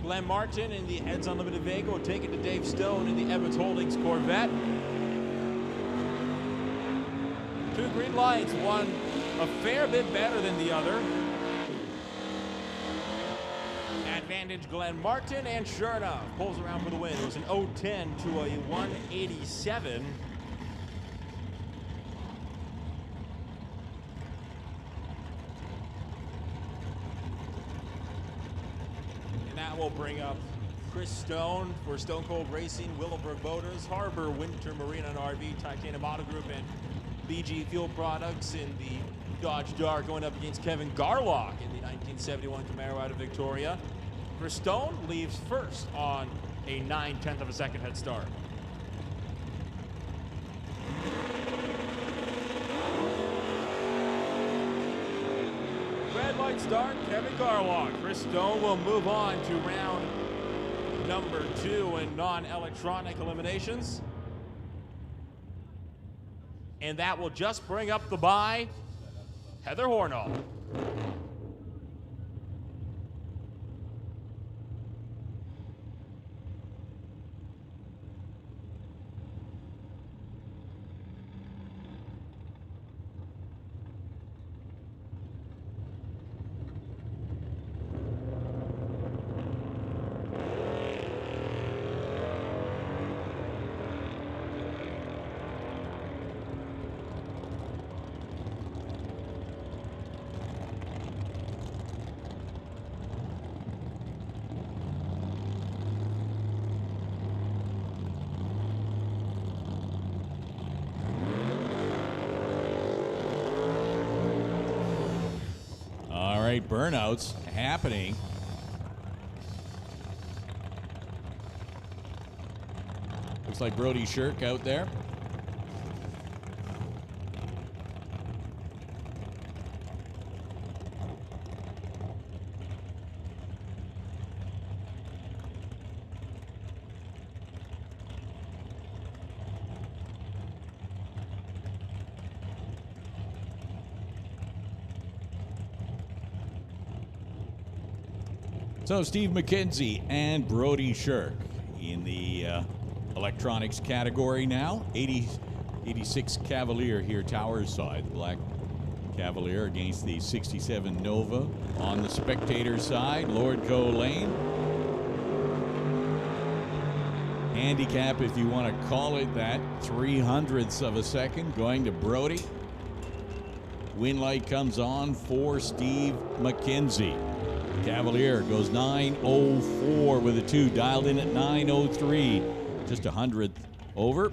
Glenn Martin in the Heads Unlimited Vega will take it to Dave Stone in the Evans Holdings Corvette. Two green lights, one a fair bit better than the other. Advantage Glenn Martin, and sure enough, pulls around for the win. It was an 010 to a 187. Will bring up Chris Stone for Stone Cold Racing, Willowbrook Motors, Harbor Winter Marine and RV, Titanium Autogroup, and BG Fuel Products in the Dodge Dart, going up against Kevin Garlock in the 1971 Camaro out of Victoria. Chris Stone leaves first on a 0.9 of a second head start. Red light start, Kevin Garlock. Chris Stone will move on to round number 2 in non-electronic eliminations. And that will just bring up the bye, Heather Hornall. Burnouts happening. Looks like Brody Shirk out there. So Steve McKenzie and Brody Shirk in the electronics category now. 86 Cavalier here, Towers side. Black Cavalier against the 67 Nova. On the spectator side, Lordco Lane. handicap, if you want to call it that. 0.03 of a second going to Brody. Win light comes on for Steve McKenzie. Cavalier goes 9:04 with a 2, dialed in at 9:03, just 100th over.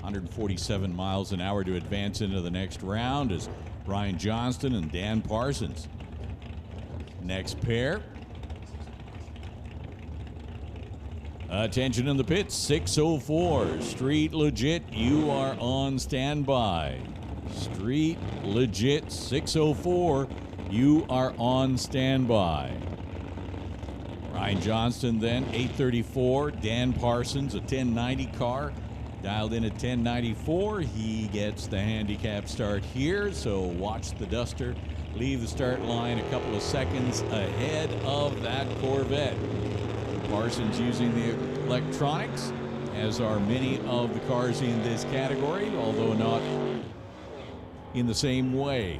147 miles an hour to advance into the next round as Ryan Johnston and Dan Parsons. Next pair. Attention in the pits, 6:04. Street Legit, you are on standby. Street Legit, 6:04. You are on standby. Ryan Johnston then, 8:34. Dan Parsons, a 1090 car, dialed in at 1094. He gets the handicap start here, so watch the Duster leave the start line a couple of seconds ahead of that Corvette. Parsons using the electronics, as are many of the cars in this category, although not in the same way.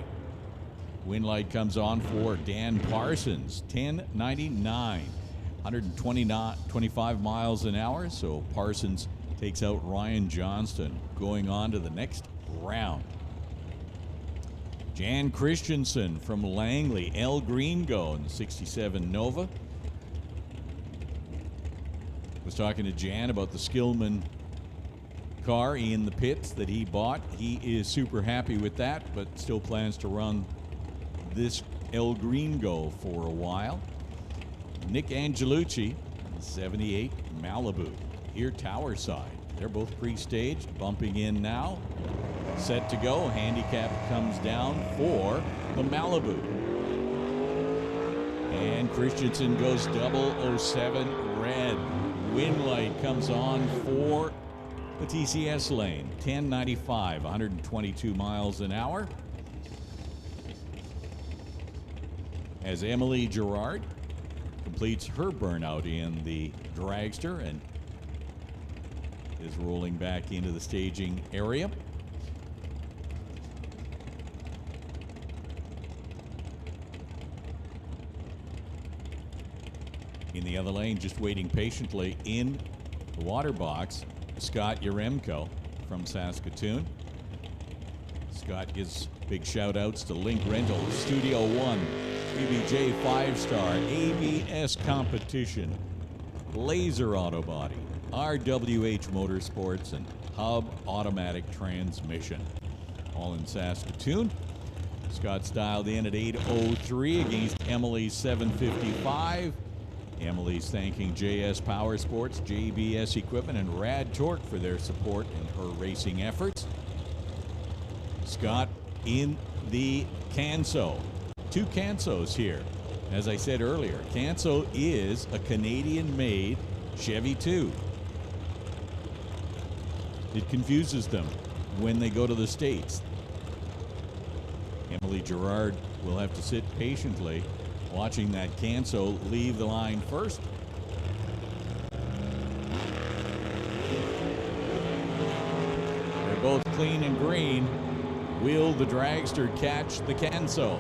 Win light comes on for Dan Parsons, 1099, 125 miles an hour. So Parsons takes out Ryan Johnston, going on to the next round. Jan Christensen from Langley, El Gringo in the 67 Nova. Was talking to Jan about the Skillman car in the pits that he bought. He is super happy with that, but still plans to run this El Gringo for a while. Nick Angelucci, 78 Malibu, here tower side. They're both pre-staged, bumping in now. Set to go. Handicap comes down for the Malibu. And Christensen goes 007 red. Win light comes on for the TCS lane. 1095, 122 miles an hour. As Emily Gerard completes her burnout in the Dragster and is rolling back into the staging area. In the other lane, just waiting patiently in the water box, Scott Yaremko from Saskatoon. Scott gives big shout outs to Link Rental, Studio One, BBJ 5-star, ABS Competition, Laser Auto Body, RWH Motorsports, and Hub Automatic Transmission. All in Saskatoon. Scott's dialed in at 8:03 against Emily's 7:55. Emily's thanking JS Power Sports, JBS Equipment, and Rad Torque for their support in her racing efforts. Scott in the Canso. 2 Cansos here. As I said earlier, Canso is a Canadian-made Chevy 2. It confuses them when they go to the States. Emily Gerard will have to sit patiently watching that Canso leave the line first. They're both clean and green. Will the Dragster catch the Canso?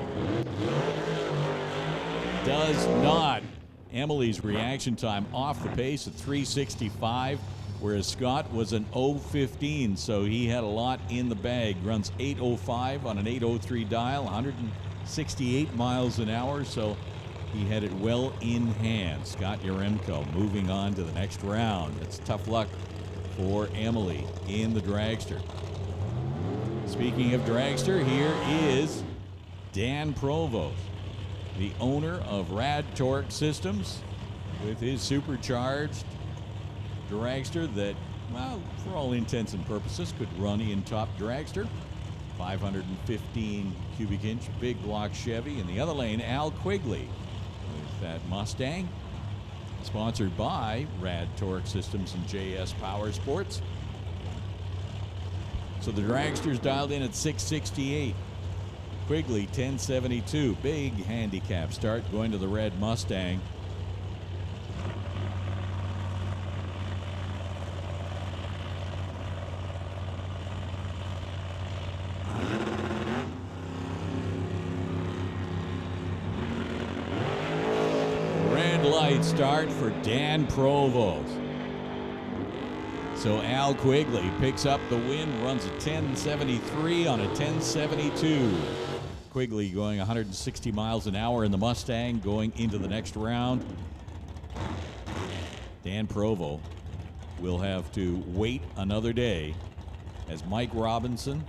Does not. Emily's reaction time off the pace at 3:65, whereas Scott was an 0:15, so he had a lot in the bag. Runs 8:05 on an 8:03 dial, 168 miles an hour, so he had it well in hand. Scott Yaremko moving on to the next round. It's tough luck for Emily in the Dragster. Speaking of Dragster, here is Dan Provost, the owner of Rad Torque Systems, with his supercharged Dragster that, well, for all intents and purposes, could run in top Dragster. 515 cubic inch big block Chevy. In the other lane, Al Quigley with that Mustang, sponsored by Rad Torque Systems and JS Power Sports. So the Dragster's dialed in at 668. Quigley 1072. Big handicap start going to the red Mustang. Red light start for Dan Provost. So Al Quigley picks up the win, runs a 10.73 on a 10.72. Quigley going 160 miles an hour in the Mustang going into the next round. Dan Provo will have to wait another day as Mike Robinson,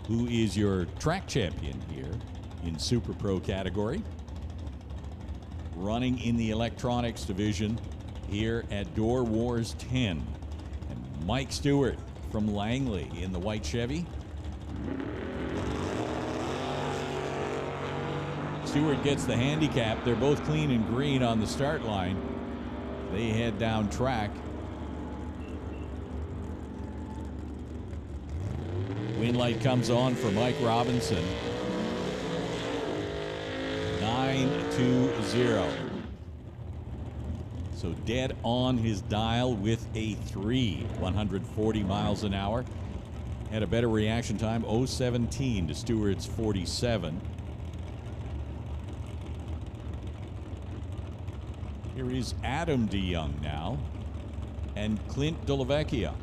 who is your track champion here in Super Pro category, running in the electronics division here at DOORWARZ 10. And Mike Stewart from Langley in the white Chevy. Stewart gets the handicap. They're both clean and green on the start line. They head down track. Win light comes on for Mike Robinson. 9-2-0. So dead on his dial with a 3, 140 miles an hour. Had a better reaction time, 0.17 to Stewart's 47. Here is Adam DeYoung now, and Clint Delavecchia.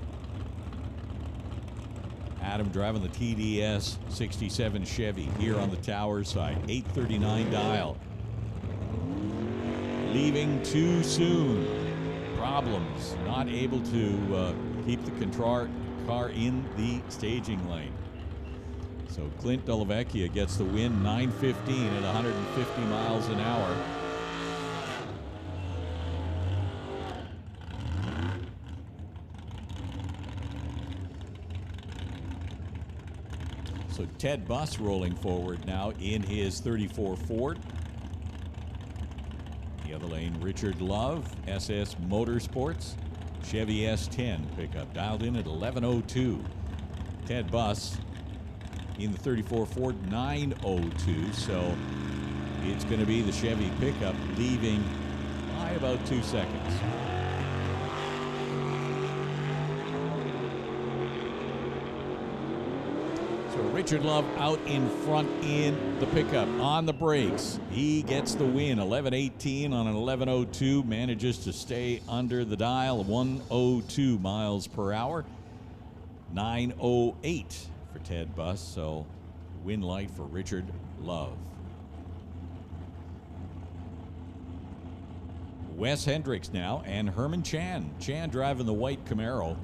Adam driving the TDS 67 Chevy here on the tower side, 839 dial. Leaving too soon. Problems, not able to keep the car in the staging lane. So Clint Delavecchia gets the win, 9:15 at 150 miles an hour. So Ted Buss rolling forward now in his 34 Ford. The other lane, Richard Love, SS Motorsports, Chevy S10 pickup, dialed in at 11:02. Ted Buss in the 34 Ford, 9:02. So it's going to be the Chevy pickup leaving by about 2 seconds. Richard Love out in front in the pickup on the brakes. He gets the win, 11:18 on an 11:02, manages to stay under the dial, 102 miles per hour. 9:08 for Ted Buss, so win light for Richard Love. Wes Hendricks now and Herman Chan. Chan driving the white Camaro.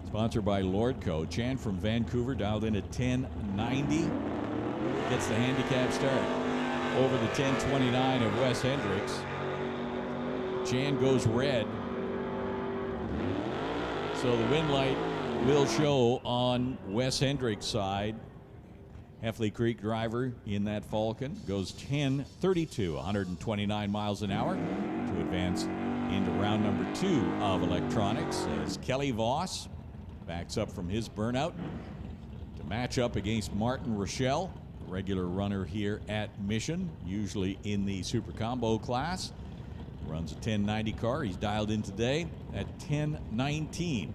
Sponsored by Lordco. Chan from Vancouver dialed in at 1090. Gets the handicap start over the 1029 of Wes Hendricks. Chan goes red. So the win light will show on Wes Hendricks' side. Heffley Creek driver in that Falcon goes 1032, 129 miles an hour to advance into round number 2 of electronics as Kelly Voss backs up from his burnout to match up against Martin Rochelle, regular runner here at Mission, usually in the Super Combo class. Runs a 1090 car. He's dialed in today at 1019.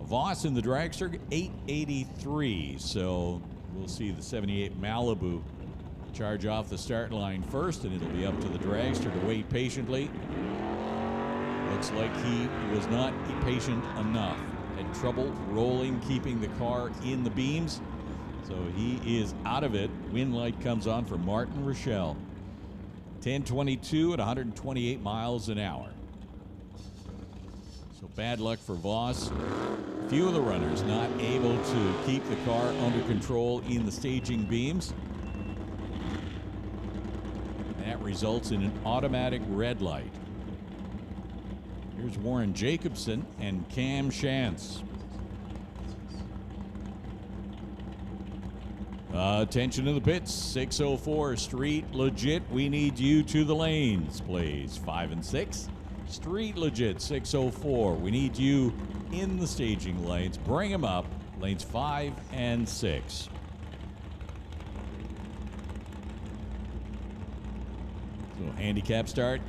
Voss in the Dragster, 883. So we'll see the 78 Malibu charge off the start line first, and it'll be up to the Dragster to wait patiently. Looks like he was not patient enough. Had trouble rolling, keeping the car in the beams. So he is out of it. Win light comes on for Martin Rochelle. 1022 at 128 miles an hour. So bad luck for Voss. Few of the runners not able to keep the car under control in the staging beams. That results in an automatic red light. Here's Warren Jacobson and Cam Shantz. Attention to the pits, 604 Street Legit. We need you to the lanes, please. 5 and 6. Street Legit, 604. We need you in the staging lanes. Bring them up, lanes 5 and 6. So handicap start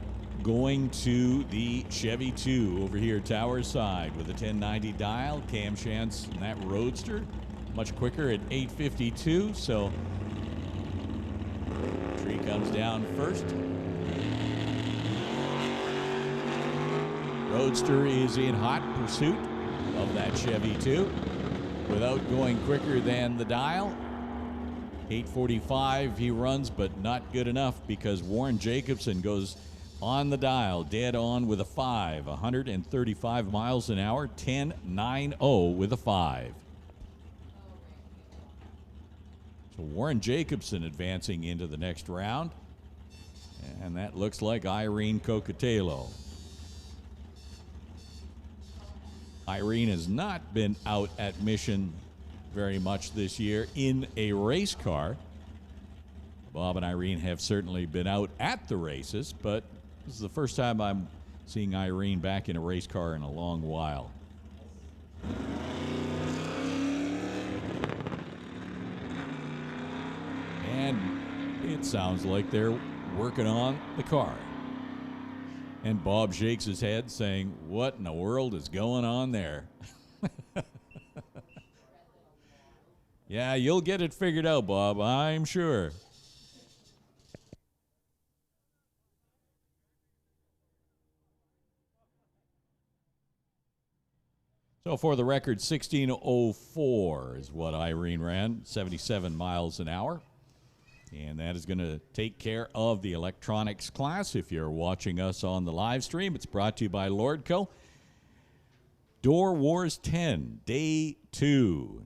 going to the Chevy 2 over here, tower side, with a 1090 dial. Cam Shantz in that Roadster, much quicker at 852. So tree comes down first. Roadster is in hot pursuit of that Chevy too, without going quicker than the dial. 8:45 he runs, but not good enough because Warren Jacobson goes on the dial, dead on with a 5, 135 miles an hour, 10.90 with a 5. So Warren Jacobson advancing into the next round, and that looks like Irene Cocatello. Irene has not been out at Mission very much this year in a race car. Bob and Irene have certainly been out at the races, but this is the first time I'm seeing Irene back in a race car in a long while. And it sounds like they're working on the car. And Bob shakes his head saying, what in the world is going on there? Yeah, you'll get it figured out, Bob, I'm sure. So for the record, 16:04 is what Irene ran, 77 miles an hour. And that is going to take care of the electronics class. If you're watching us on the live stream, it's brought to you by Lordco. Door Wars 10, Day 2.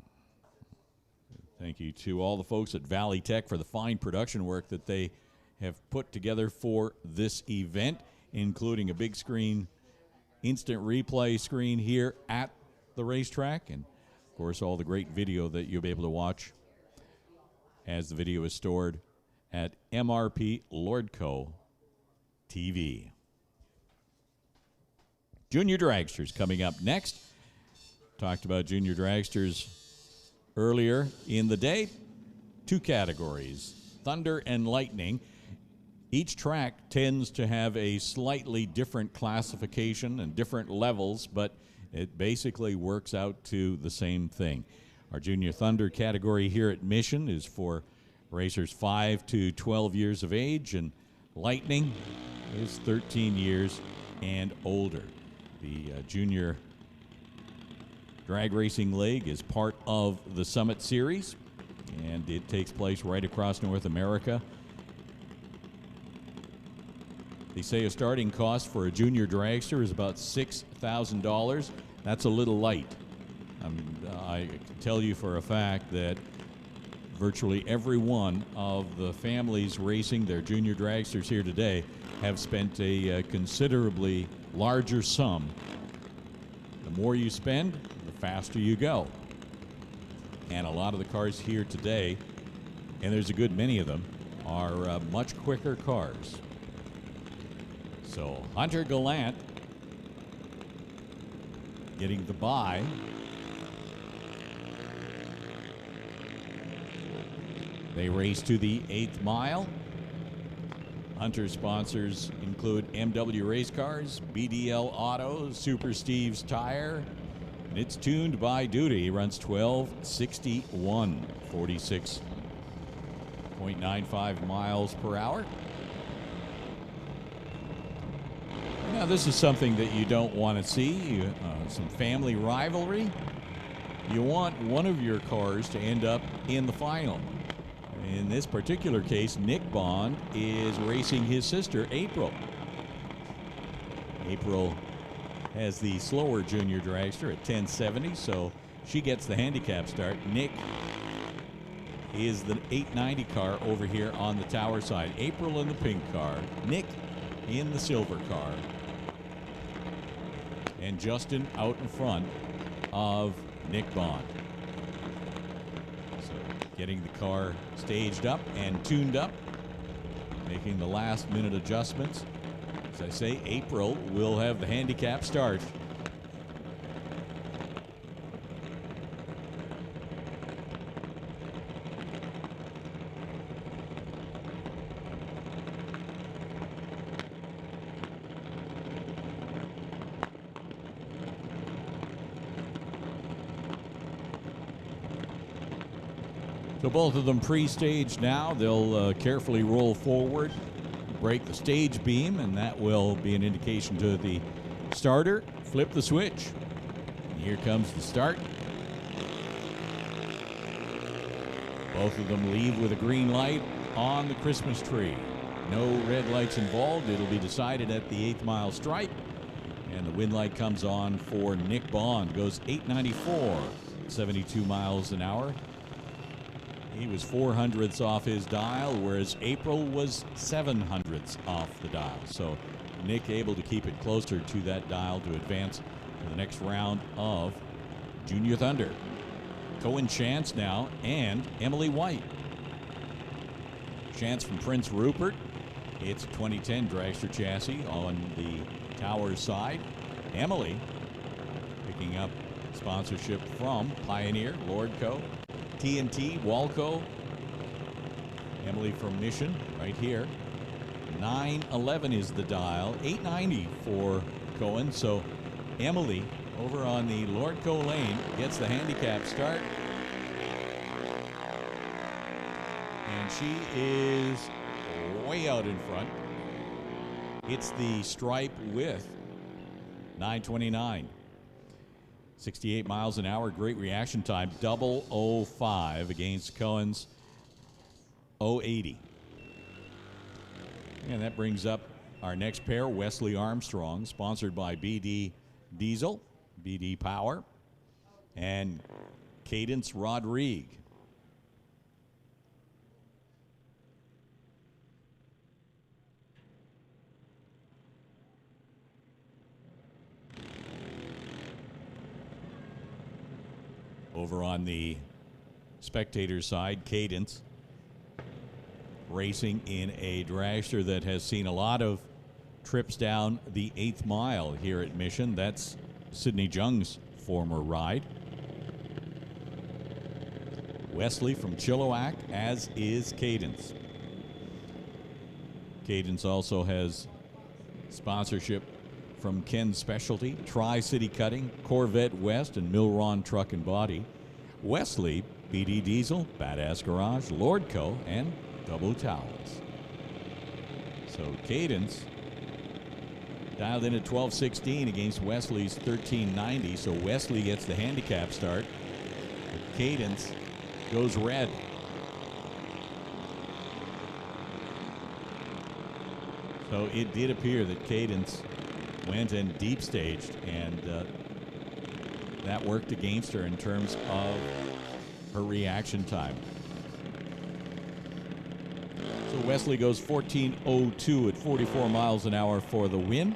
Thank you to all the folks at Valley Tech for the fine production work that they have put together for this event, including a big screen, instant replay screen here at the racetrack, and, of course, all the great video that you'll be able to watch as the video is stored at MRP Lordco TV. Junior Dragsters coming up next. Talked about Junior Dragsters earlier in the day. 2 categories, Thunder and Lightning. Each track tends to have a slightly different classification and different levels, but it basically works out to the same thing. Our Junior Thunder category here at Mission is for racers 5 to 12 years of age, and Lightning is 13 years and older. The Junior Drag Racing League is part of the Summit Series, and it takes place right across North America. They say a starting cost for a junior dragster is about $6,000. That's a little light. I can tell you for a fact that virtually every one of the families racing their junior dragsters here today have spent a considerably larger sum. The more you spend, the faster you go. And a lot of the cars here today, and there's a good many of them, are much quicker cars. So Hunter Gallant getting the bye. They race to the 8th mile. Hunter sponsors include MW Race Cars, BDL Auto, Super Steve's Tire, and it's tuned by Duty. He runs 12:61, 46.95 miles per hour. Now, this is something that you don't want to see, some family rivalry. You want one of your cars to end up in the final. In this particular case, Nick Bond is racing his sister, April. April has the slower junior dragster at 1070, so she gets the handicap start. Nick is the 890 car over here on the tower side. April in the pink car, Nick in the silver car, and Justin out in front of Nick Bond. So getting the car staged up and tuned up, making the last minute adjustments. As I say, April will have the handicap start. So both of them pre-staged now. They'll carefully roll forward, break the stage beam, and that will be an indication to the starter, flip the switch. And here comes the start. Both of them leave with a green light on the Christmas tree. No red lights involved. It'll be decided at the 8th mile stripe. And the win light comes on for Nick Bond. Goes 894, 72 miles an hour. He was 400ths off his dial, whereas April was 700ths off the dial. So Nick able to keep it closer to that dial to advance to the next round of Junior Thunder. Cohen Chance now and Emily White. Chance from Prince Rupert. It's a 2010 Dragster chassis on the tower side. Emily picking up sponsorship from Pioneer, Lordco, TNT, Walco. Emily from Mission right here. 911 is the dial. 890 for Cohen. So Emily over on the Lordco lane gets the handicap start. And she is way out in front. It's the stripe with 929. 68 miles an hour, great reaction time, 0:05 against Cohen's 0:80. And that brings up our next pair, Wesley Armstrong, sponsored by BD Diesel, BD Power, and Cadence Rodrigue. Over on the spectator side, Cadence racing in a dragster that has seen a lot of trips down the 8th mile here at Mission. That's Sidney Jung's former ride. Wesley from Chilliwack, as is Cadence. Cadence also has sponsorship from Ken Specialty, Tri-City Cutting, Corvette West, and Milron Truck and Body. Wesley, BD Diesel, Badass Garage, Lordco, and Double Towels. So Cadence dialed in at 12:16 against Wesley's 13:90. So Wesley gets the handicap start. But Cadence goes red. So it did appear that Cadence went and deep staged, and that worked against her in terms of her reaction time. So Wesley goes 14:02 at 44 miles an hour for the win.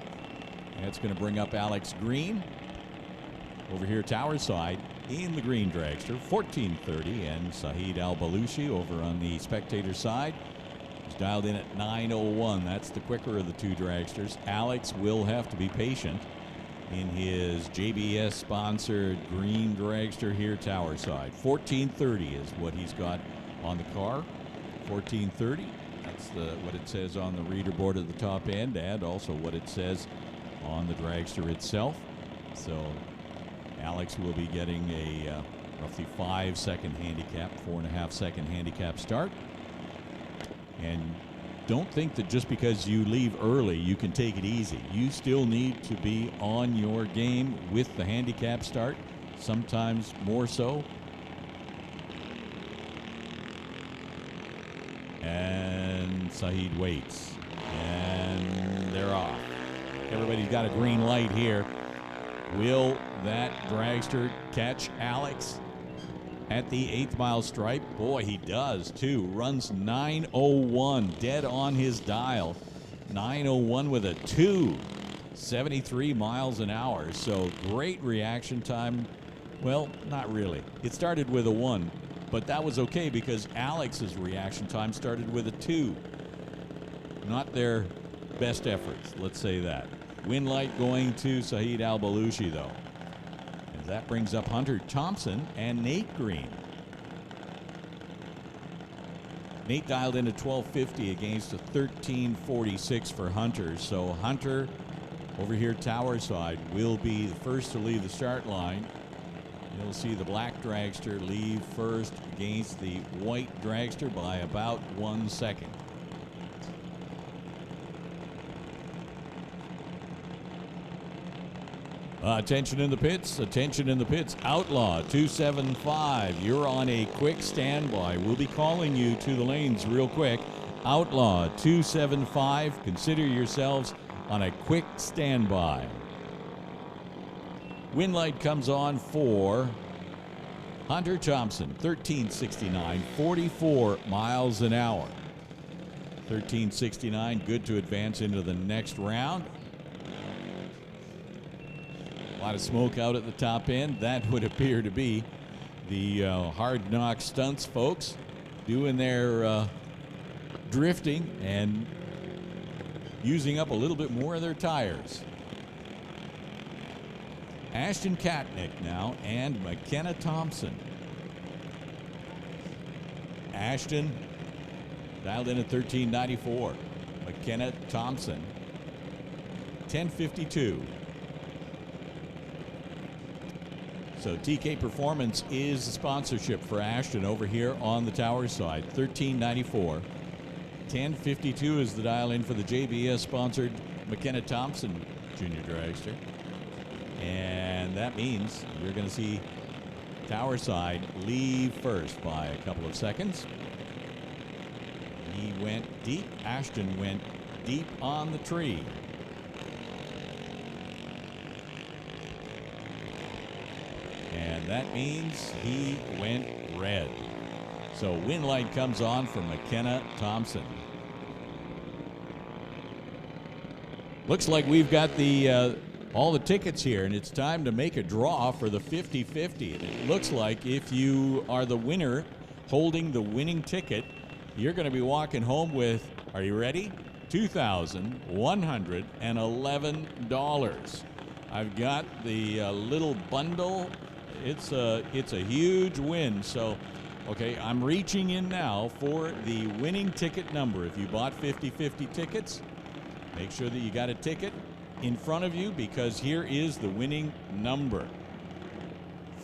That's going to bring up Alex Green over here tower side in the green dragster, 14:30, and Sahid Al-Balushi over on the spectator side. He's dialed in at 9:01. That's the quicker of the two dragsters. Alex will have to be patient in his JBS-sponsored green dragster here tower side. 14:30 is what he's got on the car. 14:30. That's what it says on the reader board at the top end, and also what it says on the dragster itself. So Alex will be getting a roughly 5-second handicap, 4.5-second handicap start. And don't think that just because you leave early, you can take it easy. You still need to be on your game with the handicap start, sometimes more so. And Sahid waits. And they're off. Everybody's got a green light here. Will that dragster catch Alex at the 8th mile stripe? Boy, he does too. Runs 9:01, dead on his dial. 9:01 with a 2, 73 miles an hour. So great reaction time. Well, not really. It started with a 1, but that was okay because Alex's reaction time started with a 2. Not their best efforts, let's say that. Win light going to Sahid Al-Balushi, though. And that brings up Hunter Thompson and Nate Green. Nate dialed in at 12:50 against a 13:46 for Hunter. So Hunter, over here tower side, will be the first to leave the start line. You'll see the black dragster leave first against the white dragster by about 1 second. Attention in the pits, attention in the pits. Outlaw 275, you're on a quick standby. We'll be calling you to the lanes real quick. Outlaw 275, consider yourselves on a quick standby. Wind light comes on for Hunter Thompson, 1369, 44 miles an hour. 1369, good to advance into the next round. A lot of smoke out at the top end. That would appear to be the Hard Knock Stunts folks doing their drifting and using up a little bit more of their tires. Ashton Katnick now and McKenna Thompson. Ashton dialed in at 1394. McKenna Thompson 1052. So TK Performance is the sponsorship for Ashton over here on the tower side. 1394. 1052 is the dial in for the JBS sponsored McKenna Thompson Junior Dragster. And that means you're going to see tower side leave first by a couple of seconds. He went deep. Ashton went deep on the tree. And that means he went red. So wind light comes on for McKenna Thompson. Looks like we've got the all the tickets here, and it's time to make a draw for the 50-50. And it looks like if you are the winner holding the winning ticket, you're going to be walking home with, are you ready? $2,111. I've got the little bundle. It's a huge win. So, okay, I'm reaching in now for the winning ticket number. If you bought 50-50 tickets, make sure that you got a ticket in front of you, because here is the winning number.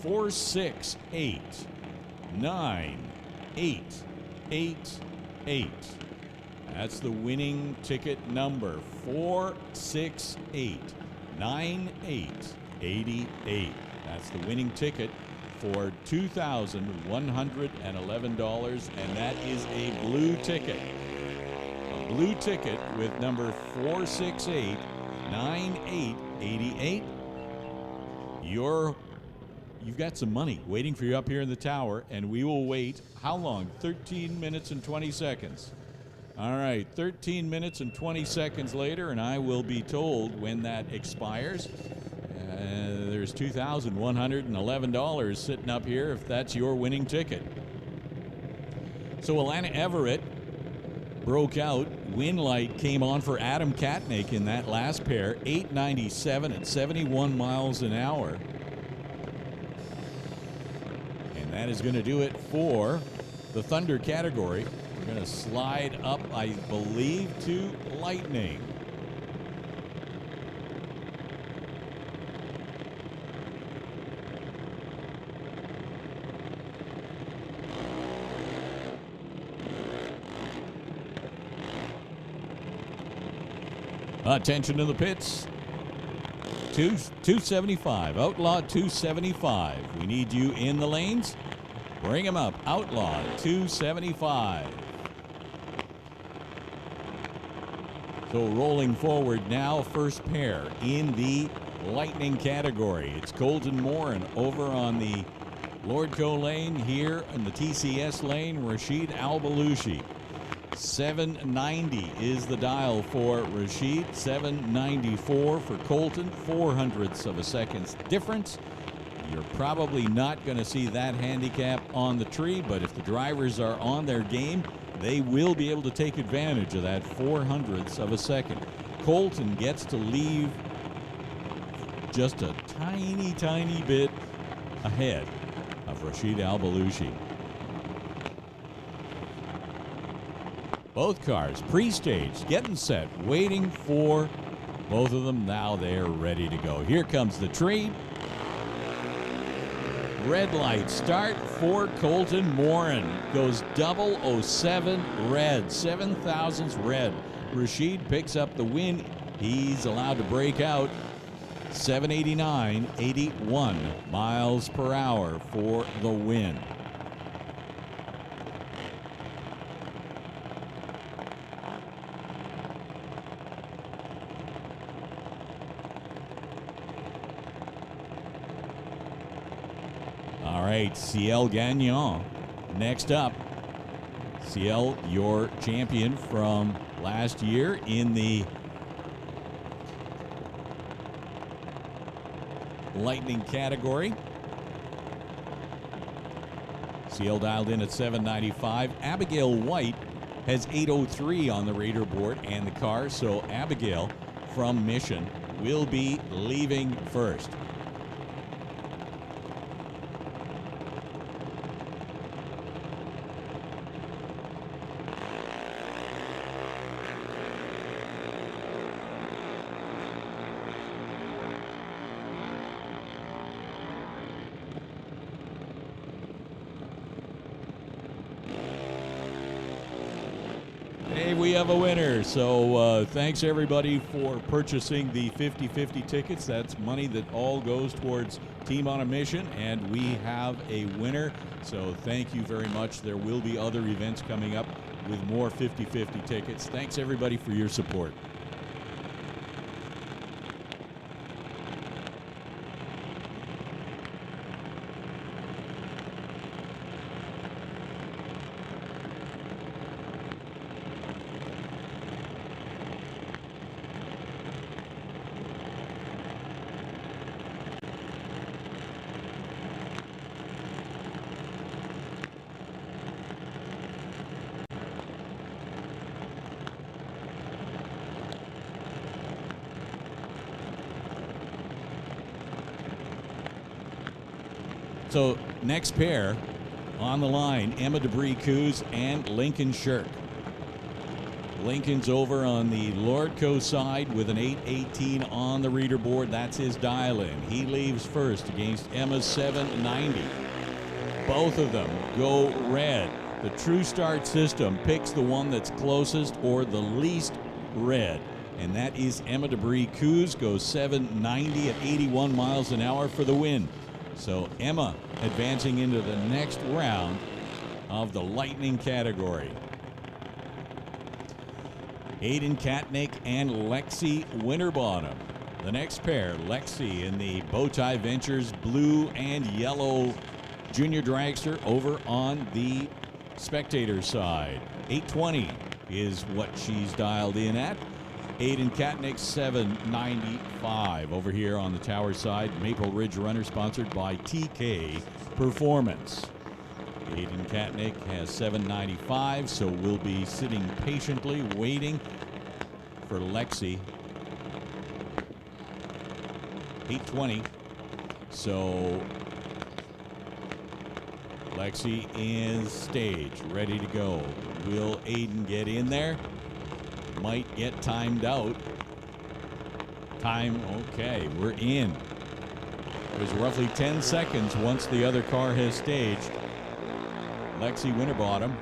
468-988. That's the winning ticket number. 468-9888. That's the winning ticket for $2,111, and that is a blue ticket. A blue ticket with number 468-9888. You've got some money waiting for you up here in the tower, and we will wait how long? 13 minutes and 20 seconds. All right, 13 minutes and 20 seconds later, and I will be told when that expires. There's $2,111 sitting up here if that's your winning ticket. So Alana Everett broke out. Wind light came on for Adam Katnick in that last pair. 897 at 71 miles an hour. And that is going to do it for the Thunder category. We're going to slide up, I believe, to Lightning. Attention to the pits. 275. Outlaw 275. We need you in the lanes. Bring them up. Outlaw 275. So rolling forward now, first pair in the Lightning category. It's Colton Morin over on the Lordco lane. Here in the TCS lane, Rashid Al-Balooshi. 790 is the dial for Rashid, 794 for Colton, 0.04 of a second difference. You're probably not going to see that handicap on the tree, but if the drivers are on their game, they will be able to take advantage of that 0.04 of a second. Colton gets to leave just a tiny, tiny bit ahead of Rashid Al-Balooshi. Both cars pre-staged, getting set, waiting for both of them. Now they're ready to go. Here comes the tree. Red light start for Colton Morin. Goes 007 red, 7 thousandths red. Rashid picks up the win. He's allowed to break out. 789.81 miles per hour for the win. All right, Ciel Gagnon next up. Ciel, your champion from last year in the Lightning category. Ciel dialed in at 795. Abigail White has 803 on the radar board and the car, so Abigail from Mission will be leaving first. We have a winner. So thanks everybody for purchasing the 50-50 tickets. That's money that all goes towards Team on a Mission, and we have a winner. So thank you very much. There will be other events coming up with more 50-50 tickets. Thanks everybody for your support. So next pair on the line, Emma Debris-Coos and Lincoln Shirk. Lincoln's over on the Lordco side with an 818 on the reader board. That's his dial-in. He leaves first against Emma's 790. Both of them go red. The True Start system picks the one that's closest or the least red, and that is Emma Debris-Coos, goes 790 at 81 miles an hour for the win. So Emma advancing into the next round of the Lightning category. Aidan Katnick and Lexi Winterbottom. The next pair, Lexi in the Bowtie Ventures blue and yellow junior dragster over on the spectator side. 820 is what she's dialed in at. Aidan Katnick 795 over here on the tower side. Maple Ridge Runner sponsored by TK Performance. Aidan Katnick has 795, so we'll be sitting patiently waiting for Lexi. 820. So Lexi is staged, ready to go. Will Aidan get in there? Might get timed out. Time, okay, we're in. There's roughly 10 seconds once the other car has staged. Lexi Winterbottom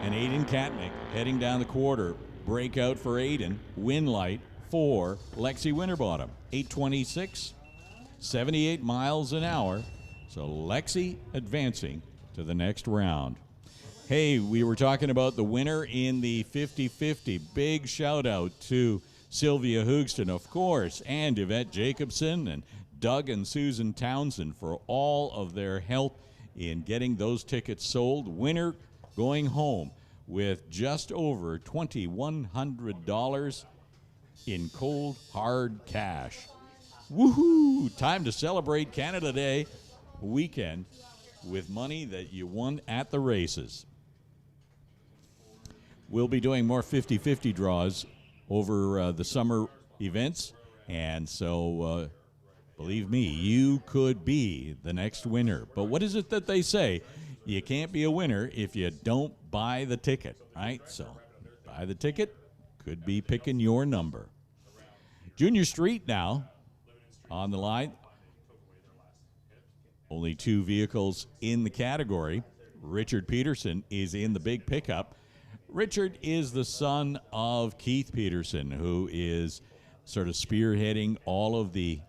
and Aidan Katnick heading down the quarter. Breakout for Aidan. Win light for Lexi Winterbottom. 826, 78 miles an hour. So Lexi advancing to the next round. Hey, we were talking about the winner in the 50-50. Big shout out to Sylvia Hoogston, of course, and Yvette Jacobson and Doug and Susan Townsend for all of their help in getting those tickets sold. Winner going home with just over $2,100 in cold, hard cash. Woohoo! Time to celebrate Canada Day weekend with money that you won at the races. We'll be doing more 50-50 draws over the summer events, and so believe me, you could be the next winner. But what is it that they say? You can't be a winner if you don't buy the ticket, right? So buy the ticket, could be picking your number. Junior Street now on the line. Only two vehicles in the category. Richard Peterson is in the big pickup. Richard is the son of Keith Peterson, who is sort of spearheading all of the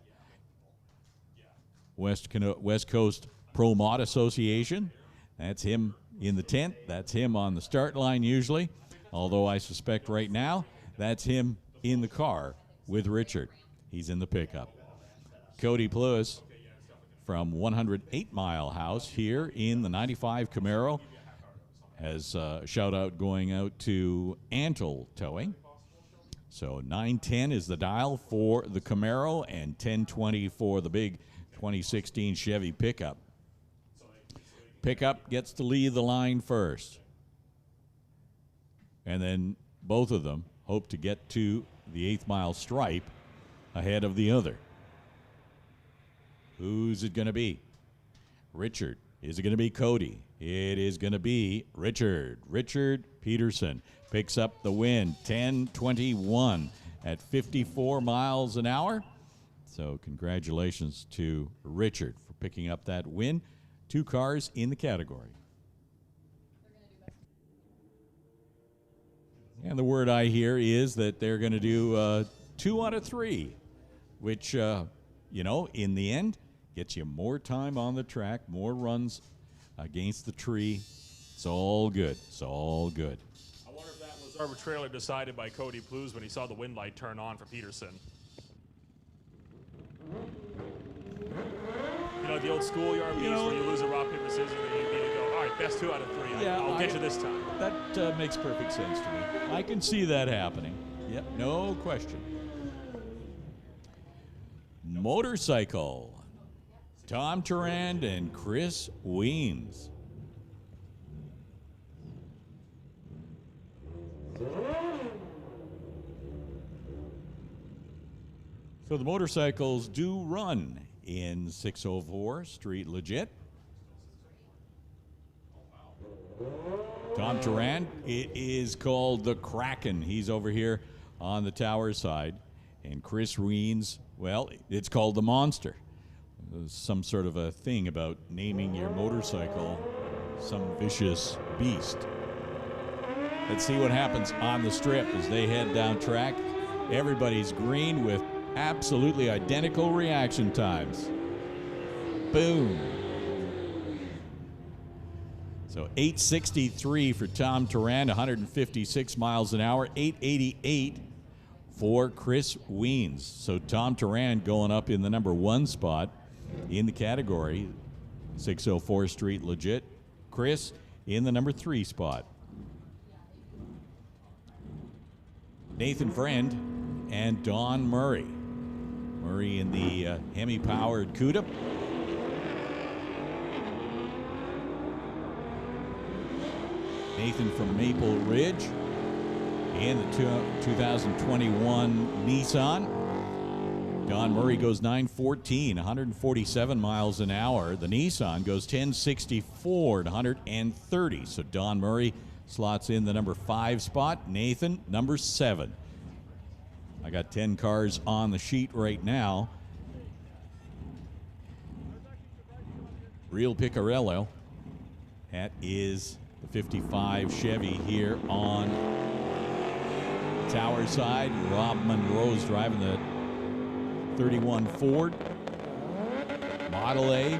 West Coast Pro Mod Association. That's him in the tent. That's him on the start line usually. Although I suspect right now that's him in the car with Richard. He's in the pickup. Cody Plus from 108 Mile House here in the 95 Camaro has a shout out going out to Antle Towing. So 910 is the dial for the Camaro and 1020 for the big 2016 Chevy pickup. Pickup gets to lead the line first. And then both of them hope to get to the 8th mile stripe ahead of the other. Who's it going to be? Richard. Is it going to be Cody? It is going to be Richard. Richard Peterson picks up the win, 10:21 at 54 miles an hour. So congratulations to Richard for picking up that win. 2 cars in the category. And the word I hear is that they're going to do 2 out of 3, which, you know, in the end, gets you more time on the track, more runs against the tree. It's all good. It's all good. I wonder if that was arbitrarily decided by Cody Plews when he saw the wind light turn on for Peterson. You know, the old schoolyard piece where you lose a rock, paper, scissors, and you go, all right, best 2 out of 3. Yeah, I'll get you this time. That makes perfect sense to me. I can see that happening. Yep, no question. Motorcycle. Tom Turand and Chris Weens. So the motorcycles do run in 604 Street Legit. Tom Turand, it is called the Kraken. He's over here on the tower side. And Chris Weens, well, it's called the Monster. There's some sort of a thing about naming your motorcycle some vicious beast. Let's see what happens on the strip as they head down track. Everybody's green with absolutely identical reaction times. Boom. So 863 for Tom Turand, 156 miles an hour, 888 for Chris Weens. So Tom Turand going up in the number 1 spot in the category, 604 Street Legit. Chris in the number 3 spot. Nathan Friend and Don Murray. Murray in the Hemi-powered CUDA. Nathan from Maple Ridge in the 2021 Nissan. Don Murray goes 9:14, 147 miles an hour. The Nissan goes 10:64 at 130. So Don Murray slots in the number 5 spot. Nathan, number 7. I got 10 cars on the sheet right now. Real Picarello. That is the 55 Chevy here on the tower side. Rob Monroe's driving the 31 Ford Model A.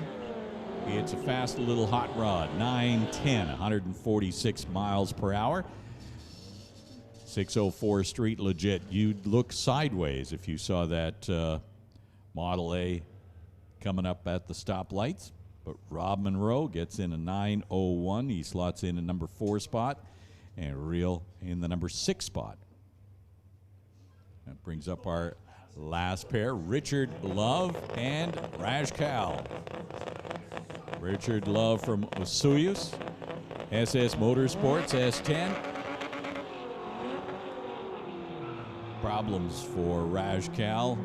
It's a fast little hot rod, 910, 146 miles per hour. 604 Street Legit. You'd look sideways if you saw that Model A coming up at the stoplights. But Rob Monroe gets in a 901. He slots in a number 4 spot, and Real in the number 6 spot. That brings up our last pair, Richard Love and Raj Kal. Richard Love from Osoyoos, SS Motorsports S10. Problems for Raj Kal.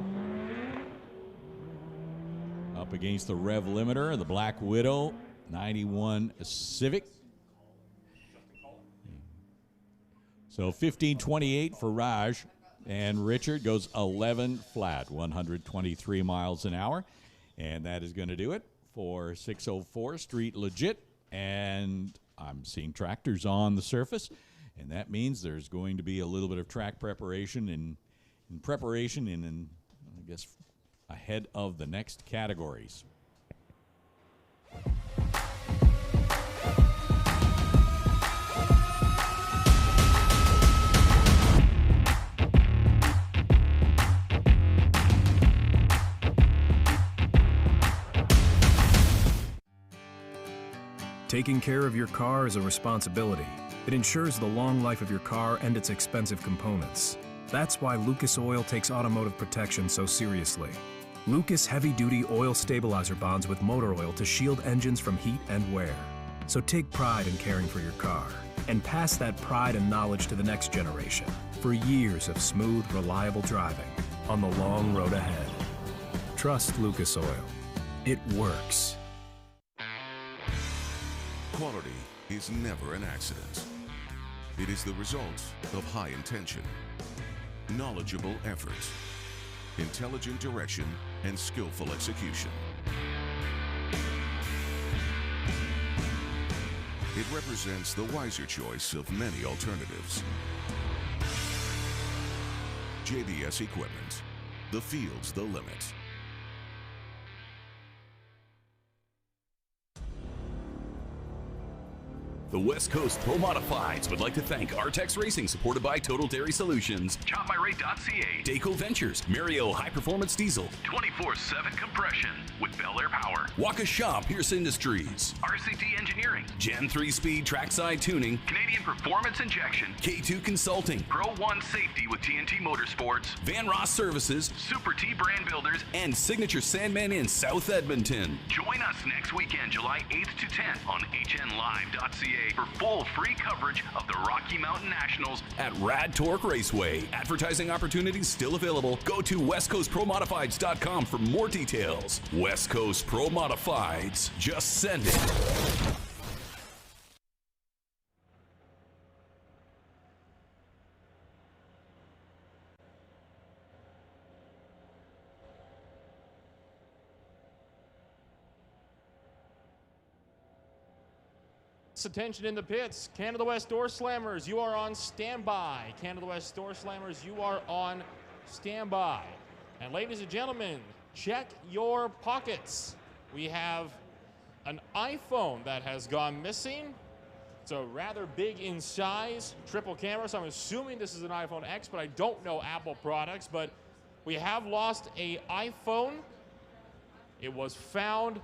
Up against the Rev Limiter, the Black Widow 91 Civic. So 1528 for Raj, and Richard goes 11 flat, 123 miles an hour. And that is going to do it for 604 Street Legit. And I'm seeing tractors on the surface, and that means there's going to be a little bit of track preparation in preparation and I guess ahead of the next categories. Taking care of your car is a responsibility. It ensures the long life of your car and its expensive components. That's why Lucas Oil takes automotive protection so seriously. Lucas heavy-duty oil stabilizer bonds with motor oil to shield engines from heat and wear. So take pride in caring for your car and pass that pride and knowledge to the next generation for years of smooth, reliable driving on the long road ahead. Trust Lucas Oil. It works. Quality is never an accident. It is the result of high intention, knowledgeable effort, intelligent direction, and skillful execution. It represents the wiser choice of many alternatives. JBS Equipment. The field's the limit. The West Coast Pro Modifieds would like to thank Artex Racing, supported by Total Dairy Solutions, ChopMyRate.ca, Daco Ventures, Mario High Performance Diesel, 24/7 Compression with Bel Air Power, Waukesha Pierce Industries, RCT Engineering, Gen 3 Speed Trackside Tuning, Canadian Performance Injection, K2 Consulting, Pro One Safety with TNT Motorsports, Van Ross Services, Super T Brand Builders, and Signature Sandman in South Edmonton. Join us next weekend, July 8th to 10th on HNLive.ca for full free coverage of the Rocky Mountain Nationals at Rad Torque Raceway. Advertising opportunities still available. Go to westcoastpromodifieds.com for more details. West Coast Pro Modifieds. Just send it. Attention in the pits. Canada West Doorslammers, you are on standby. Canada West Doorslammers, you are on standby. And ladies and gentlemen, check your pockets. We have an iPhone that has gone missing. It's a rather big in size, triple camera, so I'm assuming this is an iPhone X, but I don't know Apple products. But we have lost a iPhone. It was found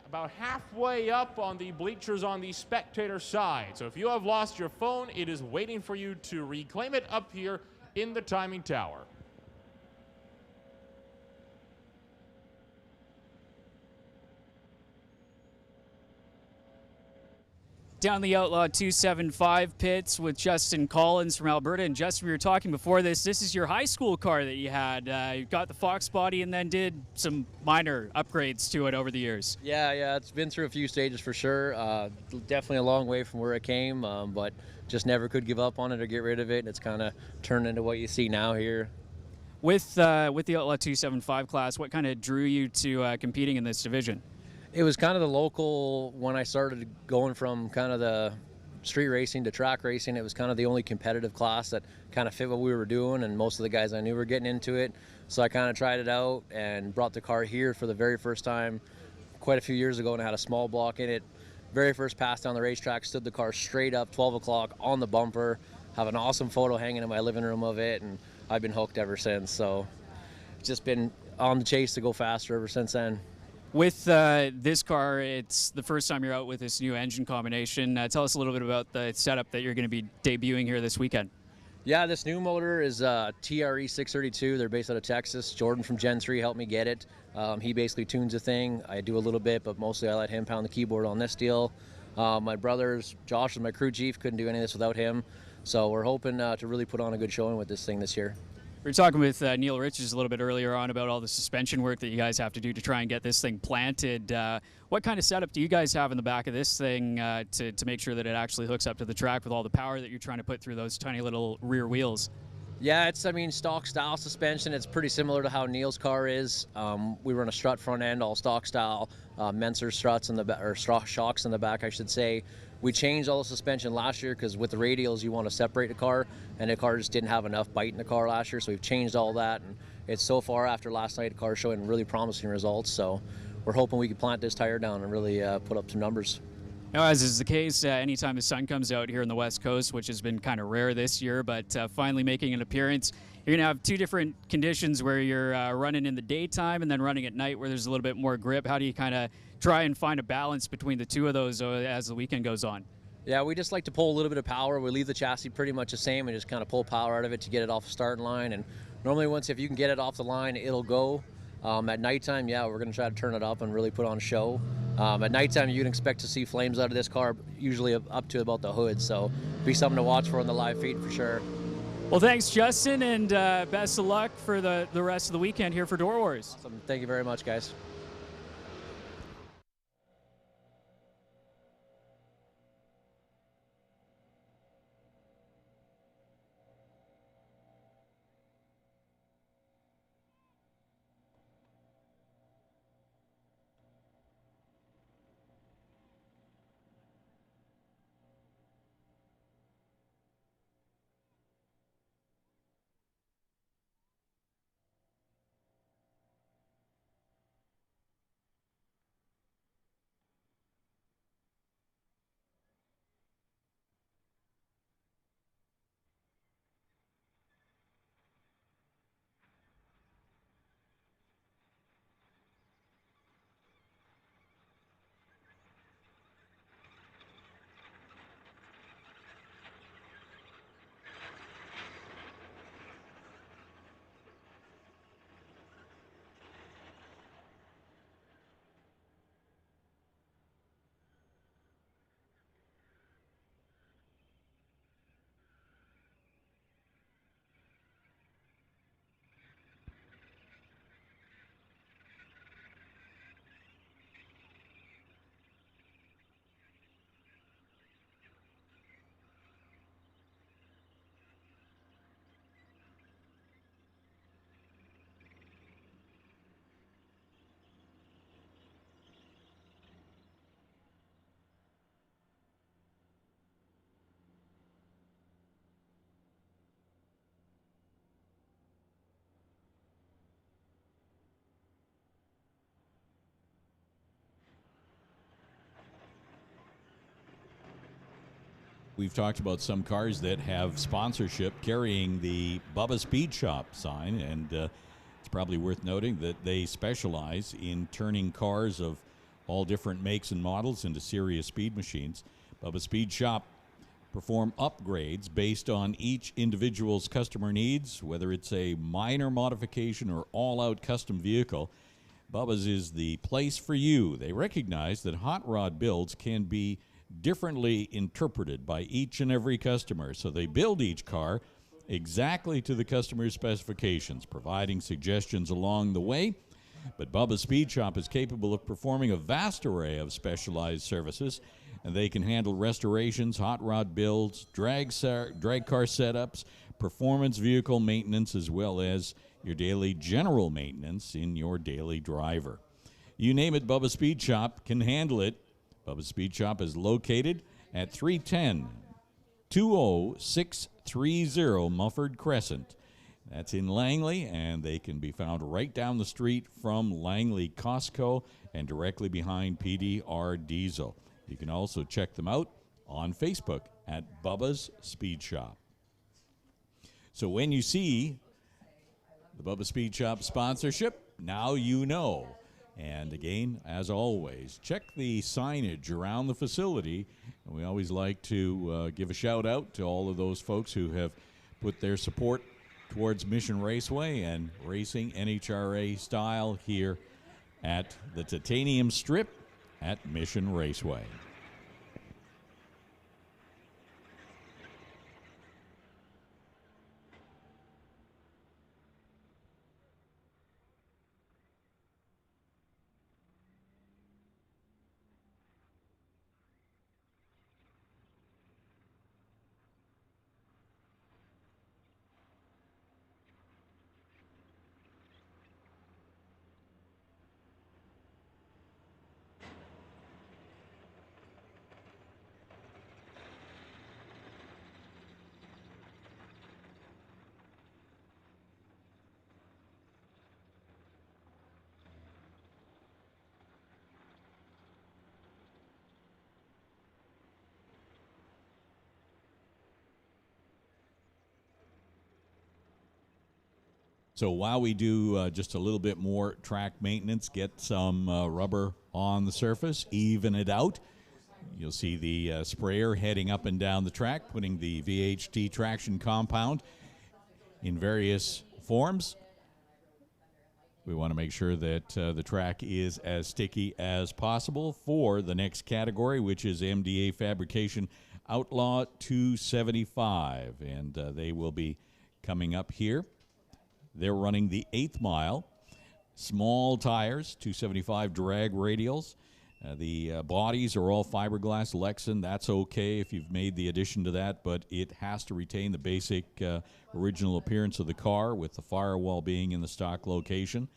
about halfway up on the bleachers on the spectator side. So if you have lost your phone, it is waiting for you to reclaim it up here in the timing tower. Down the Outlaw 275 pits with Justin Collins from Alberta. And Justin, we were talking before this is your high school car that you had. You got the Fox body and then did some minor upgrades to it over the years. Yeah, it's been through a few stages for sure. Definitely a long way from where it came, but just never could give up on it or get rid of it. It's kind of turned into what you see now here. With the Outlaw 275 class, what kind of drew you to competing in this division? It was kind of the local, when I started going from kind of the street racing to track racing, it was kind of the only competitive class that kind of fit what we were doing, and most of the guys I knew were getting into it. So I kind of tried it out and brought the car here for the very first time quite a few years ago, and I had a small block in it. Very first pass down the racetrack, stood the car straight up, 12 o'clock on the bumper, have an awesome photo hanging in my living room of it, and I've been hooked ever since. So just been on the chase to go faster ever since then. With this car, it's the first time you're out with this new engine combination. Tell us a little bit about the setup that you're going to be debuting here this weekend. Yeah, this new motor is TRE 632. They're based out of Texas. Jordan from Gen 3 helped me get it. He basically tunes the thing. I do a little bit, but mostly I let him pound the keyboard on this deal. My brothers, Josh was my crew chief, couldn't do any of this without him. So we're hoping to really put on a good showing with this thing this year. We were talking with Neil Richards a little bit earlier on about all the suspension work that you guys have to do to try and get this thing planted. What kind of setup do you guys have in the back of this thing to make sure that it actually hooks up to the track with all the power that you're trying to put through those tiny little rear wheels? Yeah, it's, stock style suspension. It's pretty similar to how Neil's car is. We run a strut front end, all stock style, Menser struts in the back, or shocks in the back, I should say. We changed all the suspension last year because with the radials you want to separate the car, and the car just didn't have enough bite in the car last year, so we've changed all that, and it's so far after last night the car's showing really promising results, so we're hoping we can plant this tire down and really put up some numbers. Now, as is the case, anytime the sun comes out here on the West Coast, which has been kind of rare this year, but finally making an appearance, you're going to have two different conditions where you're running in the daytime and then running at night where there's a little bit more grip. How do you kind of try and find a balance between the two of those as the weekend goes on? Yeah, we just like to pull a little bit of power. We leave the chassis pretty much the same and just kind of pull power out of it to get it off the starting line. And normally if you can get it off the line, it'll go. At nighttime, yeah, we're going to try to turn it up and really put on a show. At nighttime, you can expect to see flames out of this car, usually up to about the hood. So be something to watch for on the live feed for sure. Well, thanks, Justin, and best of luck for the rest of the weekend here for Door Wars. Awesome. Thank you very much, guys. We've talked about some cars that have sponsorship carrying the Bubba Speed Shop sign, and it's probably worth noting that they specialize in turning cars of all different makes and models into serious speed machines. Bubba Speed Shop perform upgrades based on each individual's customer needs, whether it's a minor modification or all-out custom vehicle. Bubba's is the place for you. They recognize that hot rod builds can be differently interpreted by each and every customer, so they build each car exactly to the customer's specifications, providing suggestions along the way. But Bubba's Speed Shop is capable of performing a vast array of specialized services, and they can handle restorations, hot rod builds, drag car setups, performance vehicle maintenance, as well as your daily general maintenance in your daily driver. You name it, Bubba's Speed Shop can handle it. Bubba's Speed Shop is located at 310 20630 Mufford Crescent. That's in Langley, and they can be found right down the street from Langley Costco and directly behind PDR Diesel. You can also check them out on Facebook at Bubba's Speed Shop. So when you see the Bubba's Speed Shop sponsorship, now you know. And again, as always, check the signage around the facility. And we always like to give a shout out to all of those folks who have put their support towards Mission Raceway and racing NHRA style here at the Titanium Strip at Mission Raceway. So while we do just a little bit more track maintenance, get some rubber on the surface, even it out, you'll see the sprayer heading up and down the track, putting the VHT traction compound in various forms. We want to make sure that the track is as sticky as possible for the next category, which is MDA Fabrication Outlaw 275. And they will be coming up here. They're running the 8th mile. Small tires, 275 drag radials. The bodies are all fiberglass Lexan. That's okay if you've made the addition to that, but it has to retain the basic original appearance of the car, with the firewall being in the stock location.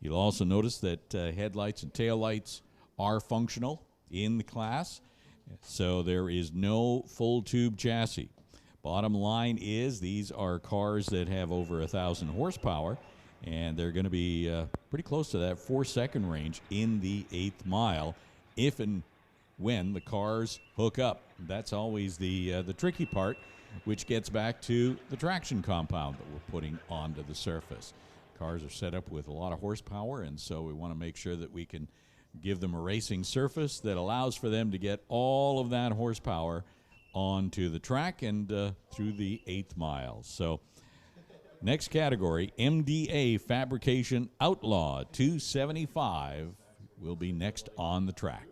You'll also notice that headlights and taillights are functional in the class, so there is no full tube chassis. Bottom line is these are cars that have over 1,000 horsepower, and they're going to be pretty close to that 4-second range in the 8th mile if and when the cars hook up. That's always the tricky part, which gets back to the traction compound that we're putting onto the surface. Cars are set up with a lot of horsepower, and so we want to make sure that we can give them a racing surface that allows for them to get all of that horsepower onto the track and through the 8th mile. So next category, MDA Fabrication Outlaw 275 will be next on the track.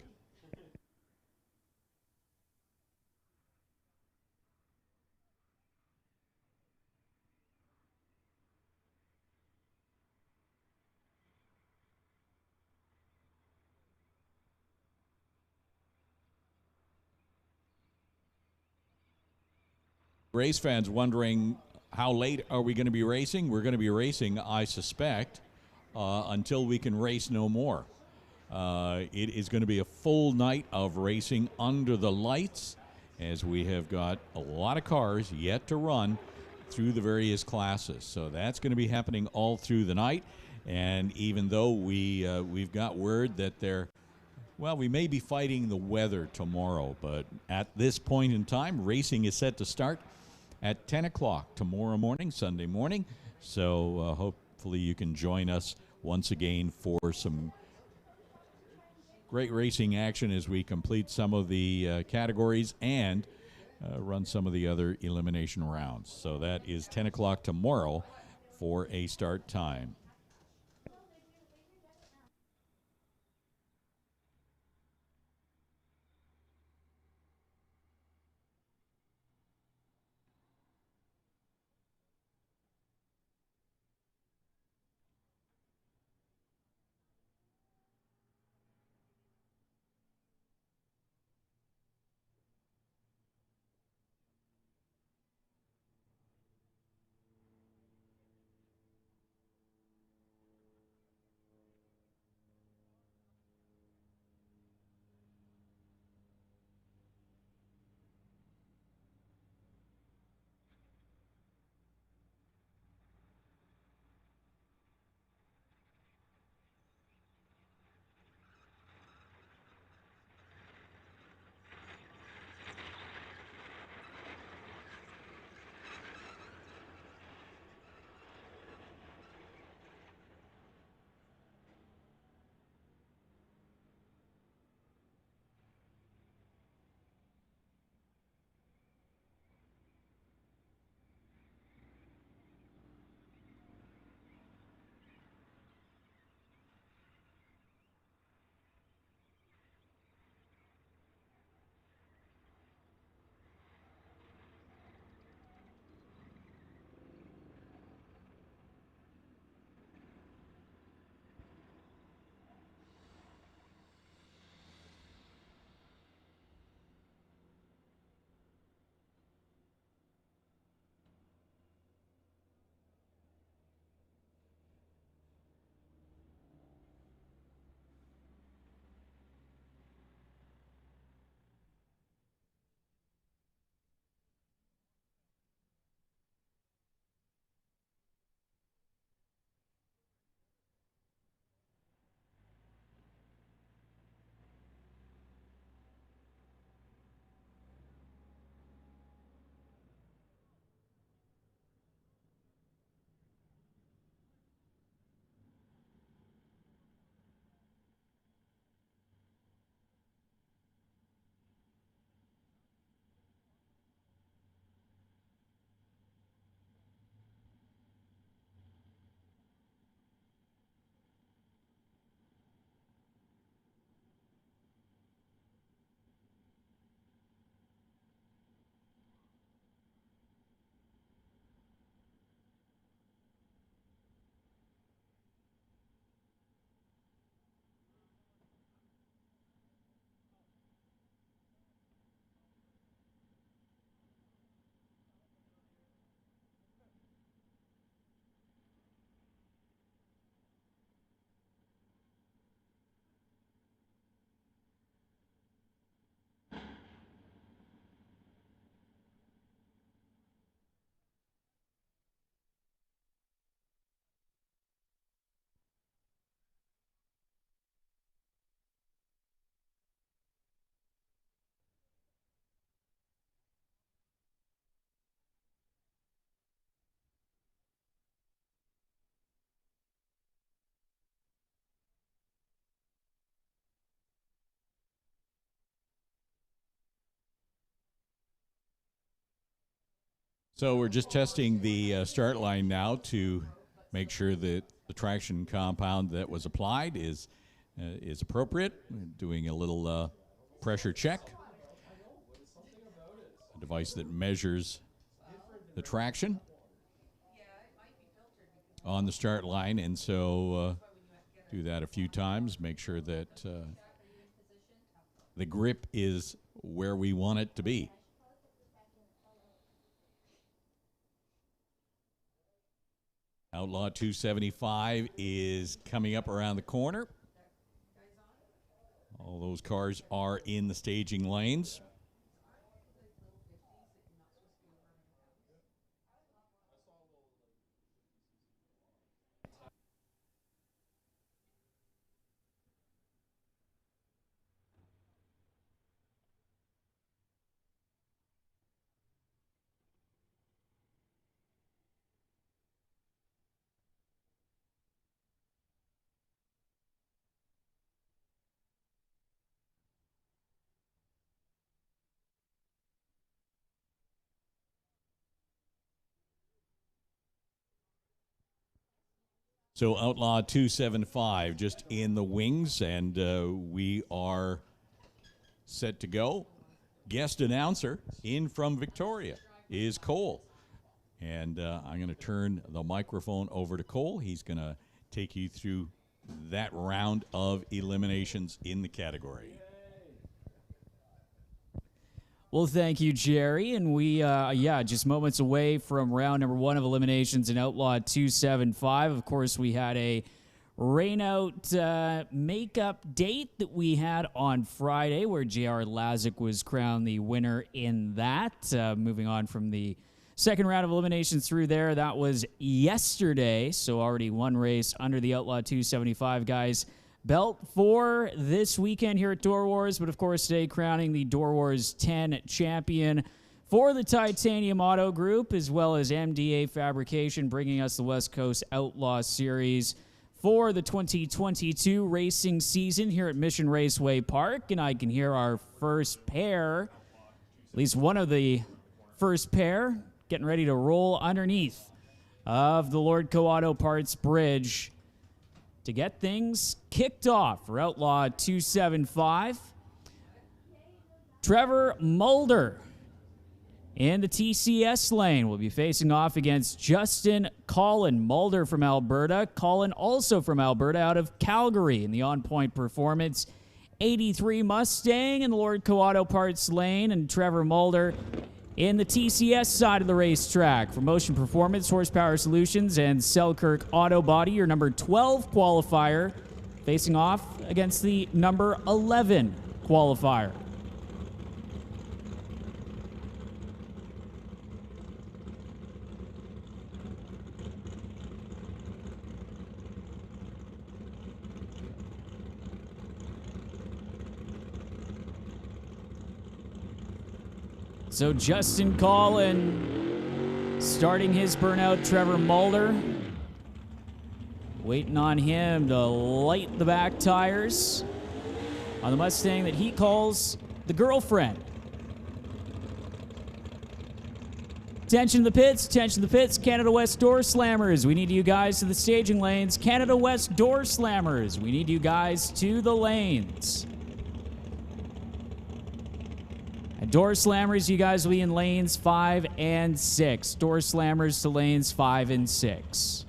Race fans wondering how late are we going to be racing? We're going to be racing, I suspect, until we can race no more. It is going to be a full night of racing under the lights, as we have got a lot of cars yet to run through the various classes. So that's going to be happening all through the night. And even though we've got word that we may be fighting the weather tomorrow, but at this point in time, racing is set to start at 10 o'clock tomorrow morning, Sunday morning. So hopefully you can join us once again for some great racing action as we complete some of the categories and run some of the other elimination rounds. So that is 10 o'clock tomorrow for a start time. So we're just testing the start line now to make sure that the traction compound that was applied is appropriate. Doing a little pressure check. A device that measures the traction on the start line, and so do that a few times. Make sure that the grip is where we want it to be. Outlaw 275 is coming up around the corner. All those cars are in the staging lanes. So Outlaw 275 just in the wings, and we are set to go. Guest announcer in from Victoria is Cole. And I'm going to turn the microphone over to Cole. He's going to take you through that round of eliminations in the category. Well, thank you, Jerry. And we, just moments away from round number 1 of eliminations in Outlaw 275. Of course, we had a rain-out makeup date that we had on Friday where J.R. Lazick was crowned the winner in that. Moving on from the second round of eliminations through there, that was yesterday. So already one race under the Outlaw 275 guys. Belt for this weekend here at Door Wars, but of course today crowning the Door Wars 10 champion for the Titanium Autogroup, as well as MDA Fabrication, bringing us the West Coast Outlaw Series for the 2022 racing season here at Mission Raceway Park. And I can hear our first pair, at least one of the first pair, getting ready to roll underneath of the Lordco Auto Parts Bridge to get things kicked off for Outlaw 275. Trevor Mulder in the TCS lane will be facing off against Justin Collin. Mulder from Alberta, Collin also from Alberta, out of Calgary in the on-point performance 83 Mustang in the Lordco Auto Parts lane, and Trevor Mulder in the TCS side of the racetrack for Motion Performance, Horsepower Solutions, and Selkirk Auto Body, your number 12 qualifier, facing off against the number 11 qualifier. So Justin Collin starting his burnout. Trevor Mulder waiting on him to light the back tires on the Mustang that he calls the girlfriend. Attention to the pits, attention to the pits. Canada West Doorslammers, we need you guys to the staging lanes. Canada West Doorslammers, we need you guys to the lanes. Door Slammers, you guys will be in lanes 5 and 6. Door Slammers to lanes 5 and 6.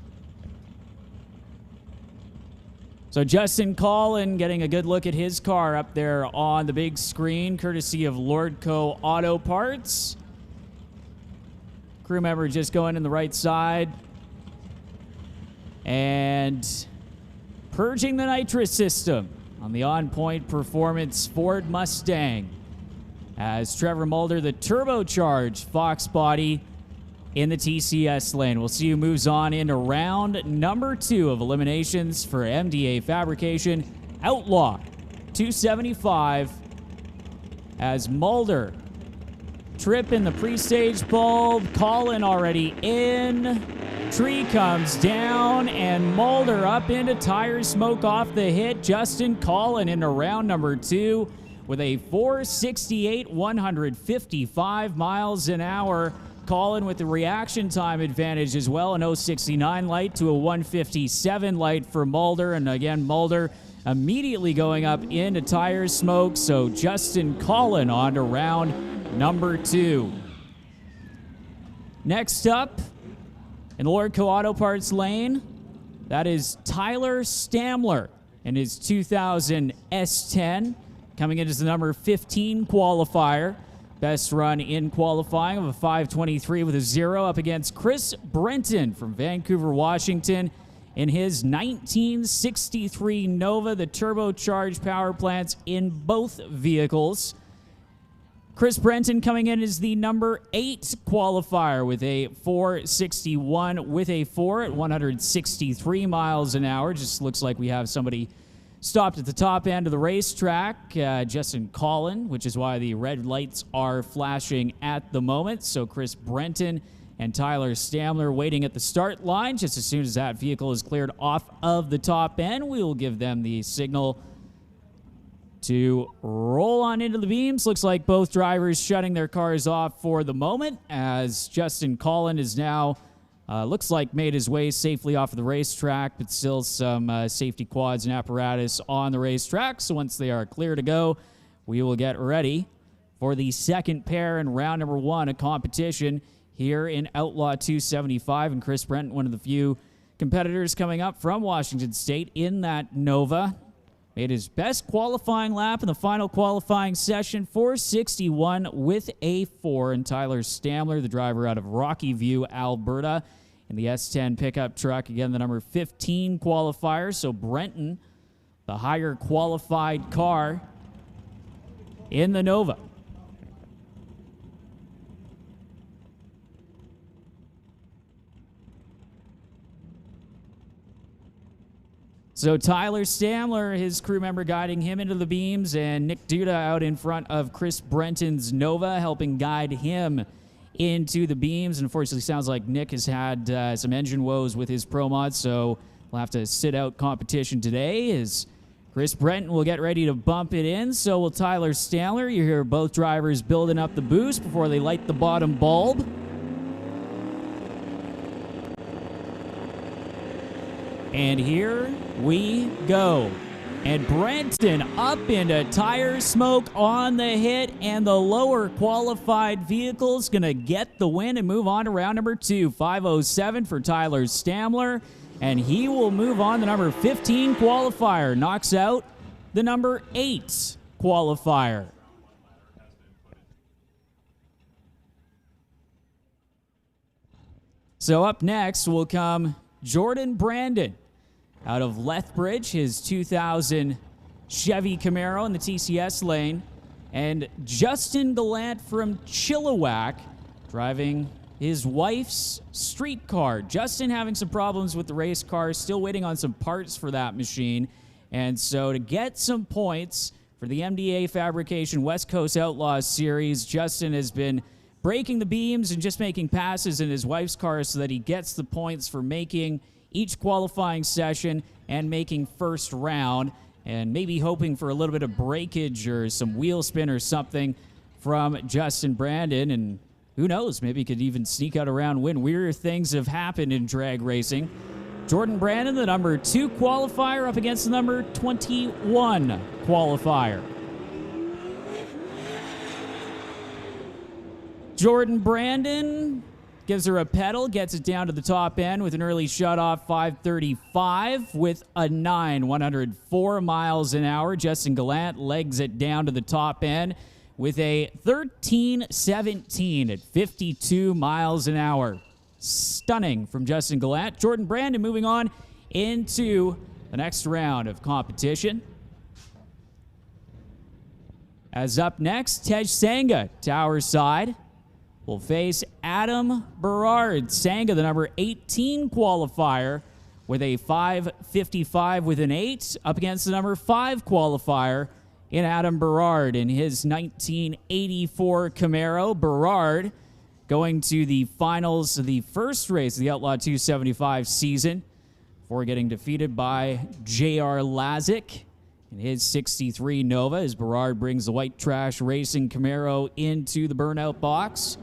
So Justin Collin getting a good look at his car up there on the big screen, courtesy of Lordco Auto Parts. Crew member just going in the right side. And purging the nitrous system on the on-point performance Ford Mustang. As Trevor Mulder, the turbocharged Fox body in the TCS lane. We'll see who moves on into round number 2 of eliminations for MDA Fabrication. Outlaw 275 as Mulder trip in the pre-stage bulb. Collin already in. Tree comes down and Mulder up into tire smoke off the hit. Justin Collin into round number 2. with a 468, 155 miles an hour. Colin with the reaction time advantage as well, an 069 light to a 157 light for Mulder. And again, Mulder immediately going up into tire smoke. So Justin Collin on to round number 2. Next up in the Lordco Auto Parts lane, that is Tyler Stamler in his 2000 S10, coming in as the number 15 qualifier. Best run in qualifying of a 5:23 with a 0 up against Chris Brenton from Vancouver, Washington in his 1963 Nova, the turbocharged power plants in both vehicles. Chris Brenton coming in as the number 8 qualifier with a 461 with a 4 at 163 miles an hour. Just looks like we have somebody stopped at the top end of the racetrack, Justin Collin, which is why the red lights are flashing at the moment. So Chris Brenton and Tyler Stamler waiting at the start line. Just as soon as that vehicle is cleared off of the top end, we will give them the signal to roll on into the beams. Looks like both drivers shutting their cars off for the moment, as Justin Collin is now looks like made his way safely off of the racetrack, but still some safety quads and apparatus on the racetrack. So once they are clear to go, we will get ready for the second pair in round number 1 of competition here in Outlaw 275. And Chris Brent, one of the few competitors coming up from Washington State in that Nova, made his best qualifying lap in the final qualifying session, 461 with a 4. And Tyler Stamler, the driver out of Rocky View, Alberta, in the S10 pickup truck, again, the number 15 qualifier. So Brenton, the higher qualified car in the Nova. So Tyler Stamler, his crew member, guiding him into the beams, and Nick Duda out in front of Chris Brenton's Nova, helping guide him into the beams. And unfortunately, sounds like Nick has had some engine woes with his Pro Mod, so we'll have to sit out competition today as Chris Brenton will get ready to bump it in. So will Tyler Stamler. You hear both drivers building up the boost before they light the bottom bulb. And here we go. And Brenton up into tire smoke on the hit, and the lower qualified vehicle's going to get the win and move on to round number 2. 5:07 for Tyler Stamler, and he will move on to number 15 qualifier. Knocks out the number 8 qualifier. So up next will come Jordan Brandon out of Lethbridge, his 2000 Chevy Camaro in the TCS lane, and Justin Gallant from Chilliwack driving his wife's street car. Justin having some problems with the race car, still waiting on some parts for that machine, and so to get some points for the MDA Fabrication West Coast Outlaws series, Justin has been breaking the beams and just making passes in his wife's car so that he gets the points for making each qualifying session and making first round, and maybe hoping for a little bit of breakage or some wheel spin or something from Justin Brandon. And who knows, maybe he could even sneak out a round win. Weirder things have happened in drag racing. Jordan Brandon, the number 2 qualifier, up against the number 21 qualifier. Jordan Brandon gives her a pedal, gets it down to the top end with an early shut-off 5:35 with a 9, 104 miles an hour. Justin Gallant legs it down to the top end with a 13:17 at 52 miles an hour. Stunning from Justin Gallant. Jordan Brandon moving on into the next round of competition. As up next, Tej Sangha, Tower Side, will face Adam Berard. Sangha, the number 18 qualifier, with a 5:55 with an 8, up against the number 5 qualifier in Adam Berard in his 1984 Camaro. Berard going to the finals of the first race of the Outlaw 275 season before getting defeated by J.R. Lazick in his 63 Nova as Berard brings the White Trash Racing Camaro into the burnout box.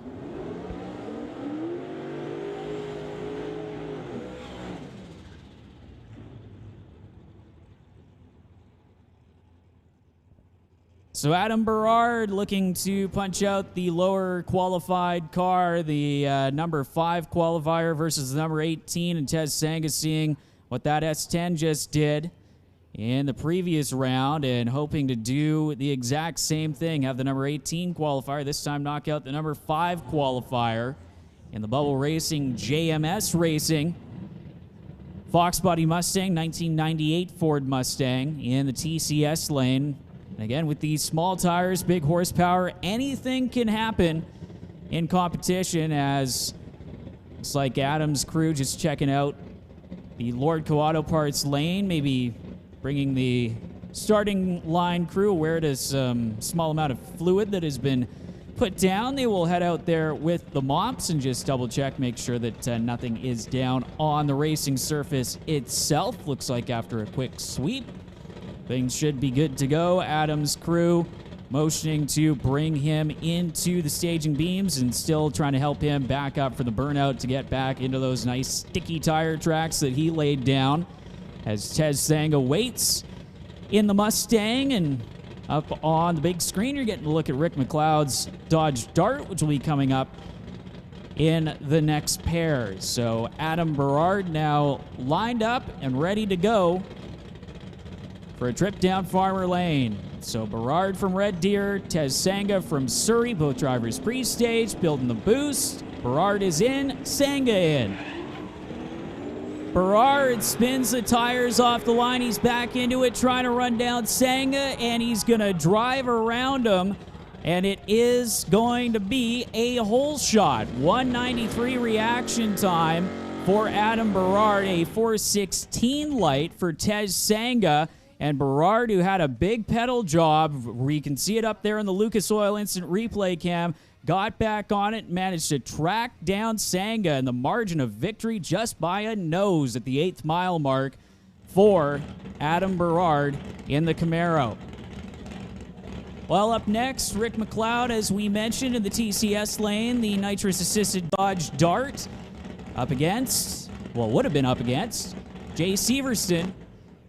So Adam Berard looking to punch out the lower qualified car, the number 5 qualifier versus the number 18, and Tez Sanga seeing what that S10 just did in the previous round and hoping to do the exact same thing, have the number 18 qualifier, this time knock out the number 5 qualifier in the Bubble Racing JMS Racing. Fox Body Mustang, 1998 Ford Mustang in the TCS lane. And again, with these small tires, big horsepower, anything can happen in competition, as it's like Adam's crew just checking out the Lordco Auto Parts lane, maybe bringing the starting line crew aware to some small amount of fluid that has been put down. They will head out there with the mops and just double check, make sure that nothing is down on the racing surface itself. Looks like after a quick sweep, things should be good to go. Adam's crew motioning to bring him into the staging beams and still trying to help him back up for the burnout to get back into those nice sticky tire tracks that he laid down. As Tez Sanga waits in the Mustang, and up on the big screen, you're getting to look at Rick McLeod's Dodge Dart, which will be coming up in the next pair. So Adam Berard now lined up and ready to go for a trip down Farmer Lane. So Berard from Red Deer, Tez Sanga from Surrey, both drivers pre-stage, building the boost. Berard is in, Sanga in. Berard spins the tires off the line. He's back into it, trying to run down Sanga, and he's going to drive around him, and it is going to be a hole shot. 193 reaction time for Adam Berard, a 416 light for Tez Sanga. And Berard, who had a big pedal job, we can see it up there in the Lucas Oil Instant Replay cam, got back on it, managed to track down Sanga, and the margin of victory just by a nose at the 8th mile mark for Adam Berard in the Camaro. Well, up next, Rick McLeod, as we mentioned, in the TCS lane, the nitrous-assisted Dodge Dart, up against, well, would have been up against, Jay Severston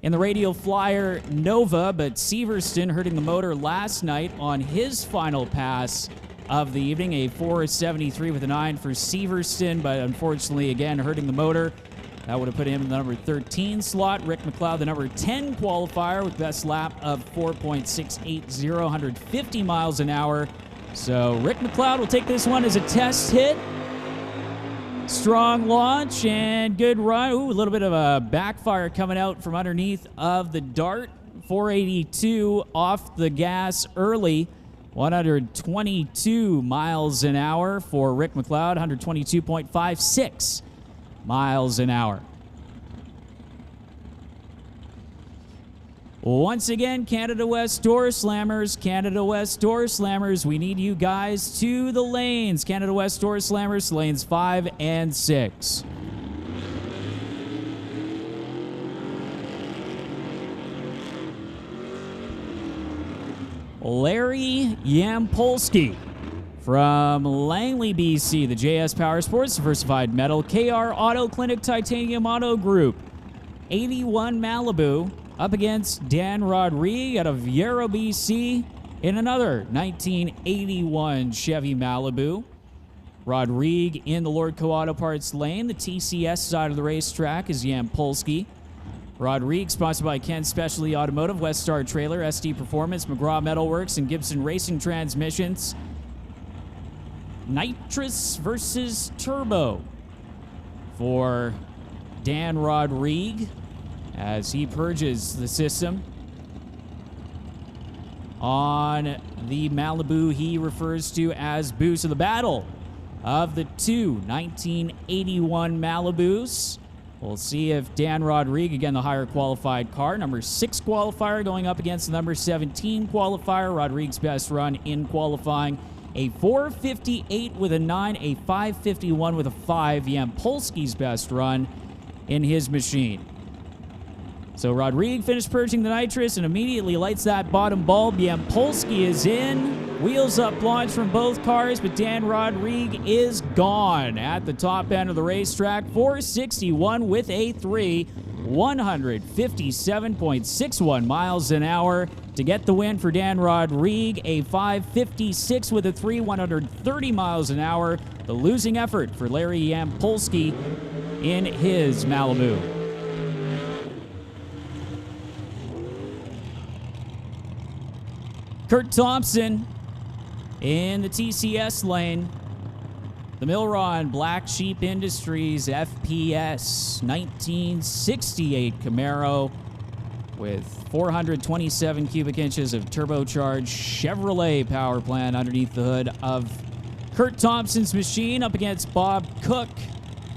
in the Radial Flyer Nova, but Severston hurting the motor last night on his final pass of the evening, a 473 with a 9 for Severston, but unfortunately, again, hurting the motor. That would have put him in the number 13 slot. Rick McLeod, the number 10 qualifier with best lap of 4.680, 150 miles an hour. So Rick McLeod will take this one as a test hit. Strong launch and good run. Ooh, a little bit of a backfire coming out from underneath of the Dart. 482 off the gas early. 122 miles an hour for Rick McLeod. 122.56 miles an hour. Once again, Canada West Doorslammers, Canada West Doorslammers, we need you guys to the lanes. Canada West Doorslammers, lanes 5 and 6. Larry Yampolsky from Langley, BC, the JS Power Sports Diversified Metal KR Auto Clinic Titanium Autogroup, 81 Malibu, up against Dan Rodriguez out of Yarrow, BC, in another 1981 Chevy Malibu. Rodriguez in the Lordco Auto Parts lane. The TCS side of the racetrack is Yampolsky. Rodriguez, sponsored by Ken Specialty Automotive, West Star Trailer, SD Performance, McGraw Metalworks, and Gibson Racing Transmissions. Nitrous versus Turbo for Dan Rodriguez as he purges the system on the Malibu he refers to as Boost of the Battle of the two 1981 Malibus. We'll see if Dan Rodriguez, again the higher qualified car, number 6 qualifier going up against the number 17 qualifier. Rodriguez's best run in qualifying, a 458 with a 9, a 551 with a 5. Yampolsky's best run in his machine. So Rodrigue finished purging the nitrous and immediately lights that bottom bulb. Yampolsky is in. Wheels up launch from both cars, but Dan Rodrigue is gone at the top end of the racetrack. 461 with a 3, 157.61 miles an hour to get the win for Dan Rodrigue. A 556 with a 3, 130 miles an hour. The losing effort for Larry Yampolsky in his Malibu. Kurt Thompson in the TCS lane. The Milron Black Sheep Industries FPS 1968 Camaro with 427 cubic inches of turbocharged Chevrolet power plant underneath the hood of Kurt Thompson's machine, up against Bob Cook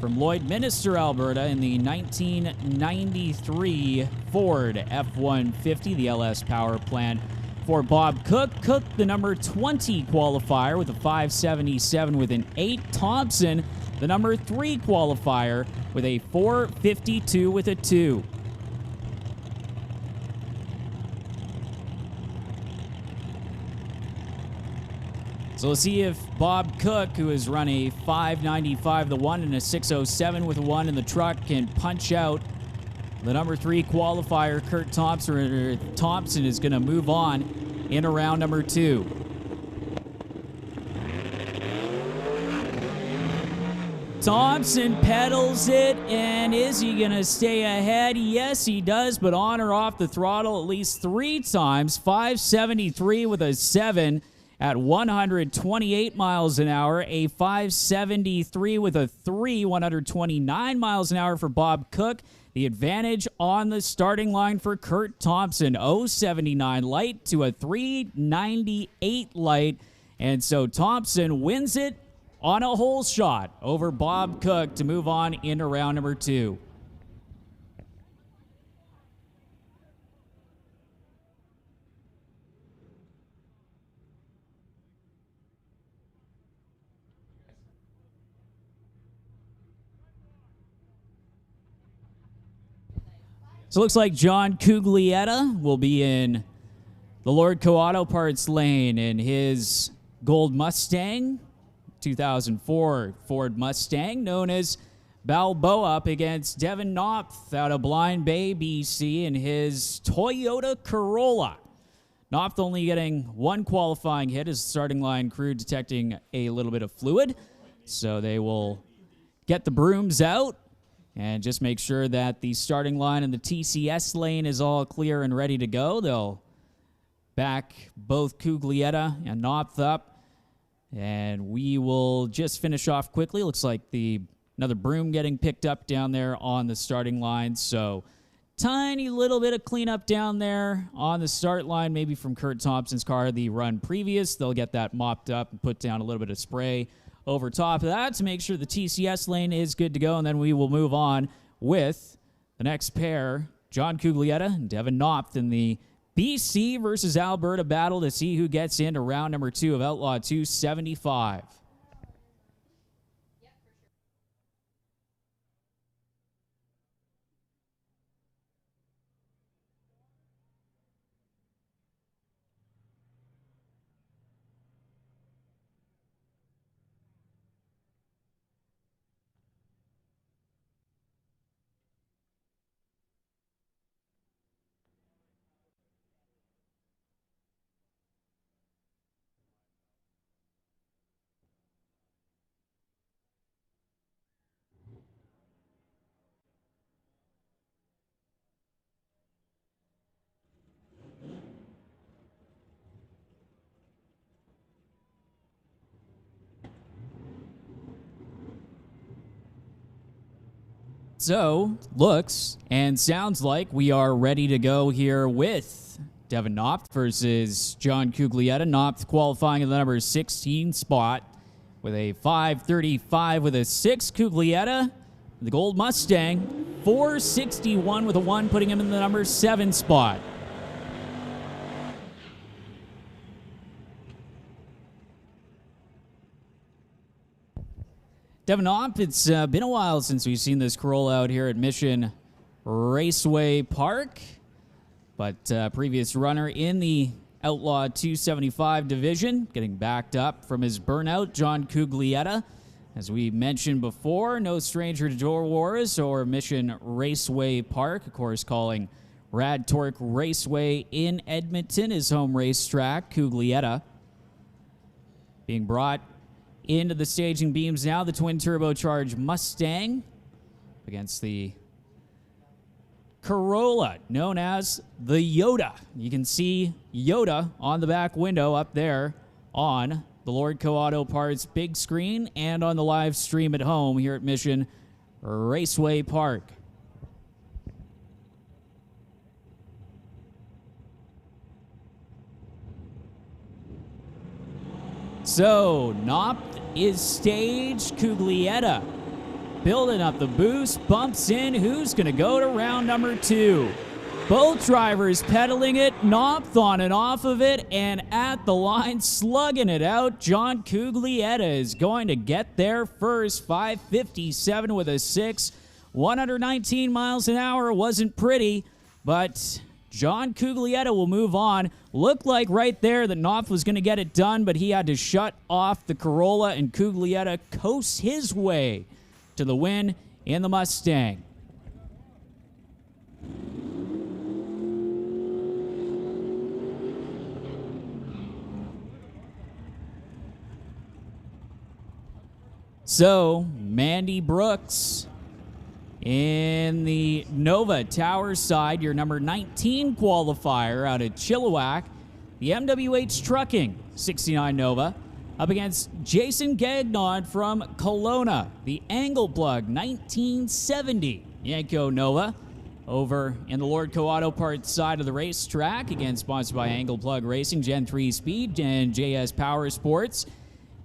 from Lloydminster, Alberta, in the 1993 Ford F-150, the LS power plant. For Bob Cook, the number 20 qualifier with a 577 with an 8. Thompson, the number 3 qualifier with a 452 with a 2. So let's see if Bob Cook, who has run a 595 the 1 and a 607 with a 1 in the truck, can punch out the number 3 qualifier. Kurt Thompson is going to move on in round number 2. Thompson pedals it, and is he going to stay ahead? Yes, he does, but on or off the throttle at least 3 times. 573 with a 7 at 128 miles an hour. A 573 with a 3, 129 miles an hour for Bob Cook. The advantage on the starting line for Kurt Thompson, 079 light to a 398 light. And so Thompson wins it on a hole shot over Bob Cook to move on into round number 2. So it looks like John Cuglietta will be in the Lordco Auto Parts lane in his gold Mustang, 2004 Ford Mustang, known as Balboa, up against Devin Knopf out of Blind Bay, BC, in his Toyota Corolla. Knopf only getting 1 qualifying hit as the starting line crew detecting a little bit of fluid. So they will get the brooms out and just make sure that the starting line in the TCS lane is all clear and ready to go. They'll back both Cuglietta and Knopf up, and we will just finish off quickly. Looks like another broom getting picked up down there on the starting line. So tiny little bit of cleanup down there on the start line, maybe from Kurt Thompson's car the run previous. They'll get that mopped up and put down a little bit of spray over top of that to make sure the TCS lane is good to go, and then we will move on with the next pair, John Cuglietta and Devin Knopf, in the BC versus Alberta battle to see who gets into round number 2 of Outlaw 275. So, looks and sounds like we are ready to go here with Devin Knopf versus John Cuglietta. Knopf qualifying in the number 16 spot with a 535 with a 6. Cuglietta, the gold Mustang, 461 with a 1, putting him in the number 7 spot. Devin Knopf, it's been a while since we've seen this Corolla out here at Mission Raceway Park. But previous runner in the Outlaw 275 division, getting backed up from his burnout, John Cuglietta. As we mentioned before, no stranger to Door Wars or Mission Raceway Park. Of course, calling Rad Torque Raceway in Edmonton his home racetrack. Cuglietta being brought into the staging beams now. The twin turbocharged Mustang against the Corolla, known as the Yoda. You can see Yoda on the back window up there on the Lordco Auto Parts big screen and on the live stream at home here at Mission Raceway Park. So, Knopf is staged. Cuglietta building up the boost, bumps in. Who's going to go to round number 2? Both drivers pedaling it, Knopf on and off of it, and at the line, slugging it out. John Cuglietta is going to get there first. 5:57 with a 6. 119 miles an hour. Wasn't pretty, but John Cuglietta will move on. Looked like right there that Knopf was going to get it done, but he had to shut off the Corolla, and Cuglietta coasts his way to the win in the Mustang. So, Mandy Brooks in the Nova Tower side, your number 19 qualifier out of Chilliwack. The MWH Trucking 69 Nova up against Jason Gagnon from Kelowna. The Angle Plug 1970 Yanko Nova over in the Lordco Auto Parts side of the racetrack, again sponsored by Angle Plug Racing, Gen 3 Speed, and JS Power Sports.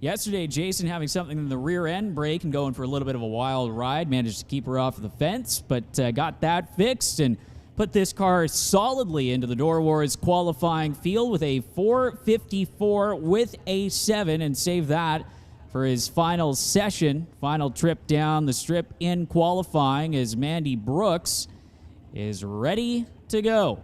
Yesterday, Jason having something in the rear end brake and going for a little bit of a wild ride. Managed to keep her off the fence, but got that fixed and put this car solidly into the Door Wars qualifying field with a 454 with a 7, and save that for his final session, final trip down the strip in qualifying, as Mandy Brooks is ready to go.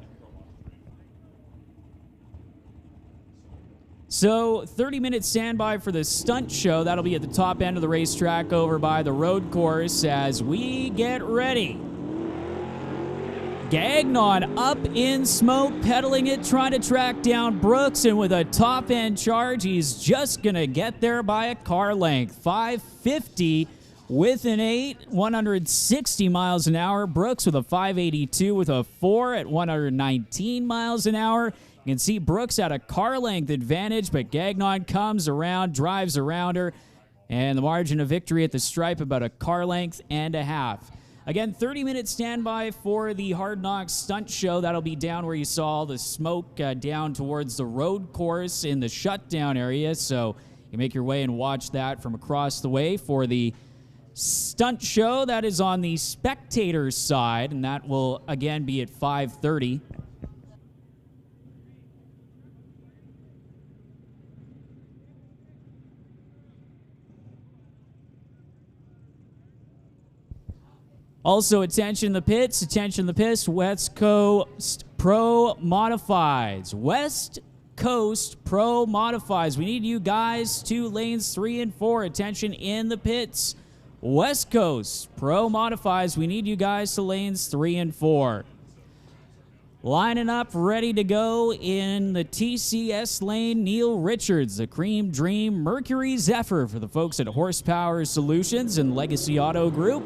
So, 30-minute standby for the stunt show. That'll be at the top end of the racetrack over by the road course as we get ready. Gagnon up in smoke, pedaling it, trying to track down Brooks, and with a top-end charge, he's just going to get there by a car length. 550 with an 8, 160 miles an hour. Brooks with a 582 with a 4 at 119 miles an hour. You can see Brooks at a car length advantage, but Gagnon comes around, drives around her, and the margin of victory at the stripe about a car length and a half. Again, 30-minute standby for the Hard Knocks stunt show. That'll be down where you saw the smoke down towards the road course in the shutdown area. So you make your way and watch that from across the way. For the stunt show, that is on the spectator side, and that will again be at 5:30. Also, attention the pits, attention the pits, West Coast Pro Modifieds. West Coast Pro Modifieds. We need you guys to lanes 3 and 4. Attention in the pits. West Coast Pro Modifieds. We need you guys to lanes 3 and 4. Lining up, ready to go in the TCS lane, Neil Richards, the Cream Dream Mercury Zephyr for the folks at Horsepower Solutions and Legacy Auto Group.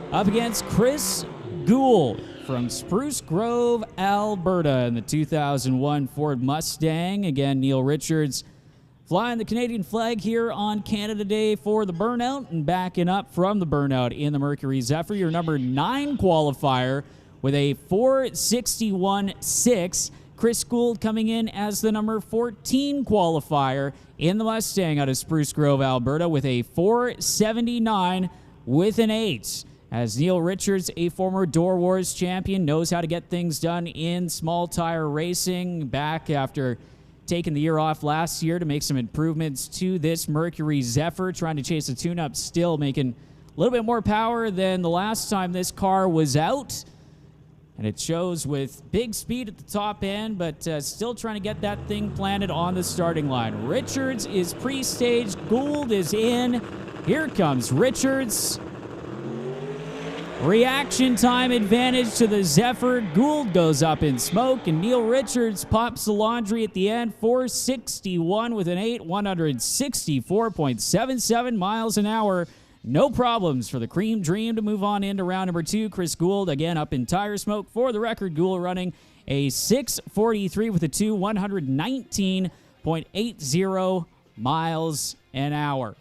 Up against Chris Gould from Spruce Grove, Alberta, in the 2001 Ford Mustang. Again, Neil Richards flying the Canadian flag here on Canada Day for the burnout, and backing up from the burnout in the Mercury Zephyr, your number 9 qualifier with a 461.6. Chris Gould coming in as the number 14 qualifier in the Mustang out of Spruce Grove, Alberta, with a 479 with an 8. As Neil Richards, a former Door Wars champion, knows how to get things done in small tire racing, back after taking the year off last year to make some improvements to this Mercury Zephyr, trying to chase a tune-up, still making A little bit more power than the last time this car was out. And it shows with big speed at the top end, but still trying to get that thing planted on the starting line. Richards is pre-staged. Gould is in. Here comes Richards. Reaction time advantage to the Zephyr. Gould goes up in smoke, and Neil Richards pops the laundry at the end. 461 with an 8, 164.77 miles an hour. No problems for the Cream Dream to move on into round number 2. Chris Gould, again, up in tire smoke. For the record, Gould running a 6:43 with a 2, 119.80 miles an hour.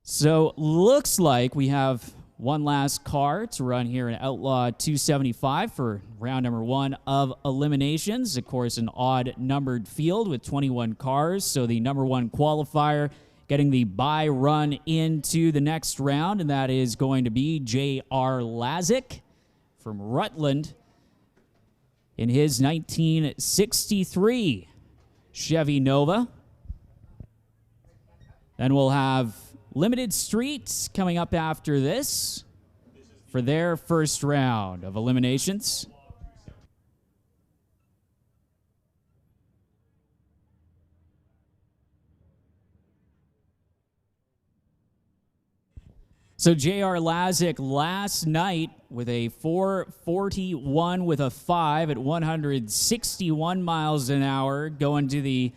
So, looks like we have one last car to run here in Outlaw 275 for round number 1 of eliminations. Of course, an odd numbered field with 21 cars. So the number 1 qualifier getting the bye run into the next round, and that is going to be J.R. Lazick from Rutland in his 1963 Chevy Nova. Then we'll have Limited Streets coming up after this for their first round of eliminations. So J.R. Lazick last night with a 441 with a 5 at 161 miles an hour going to the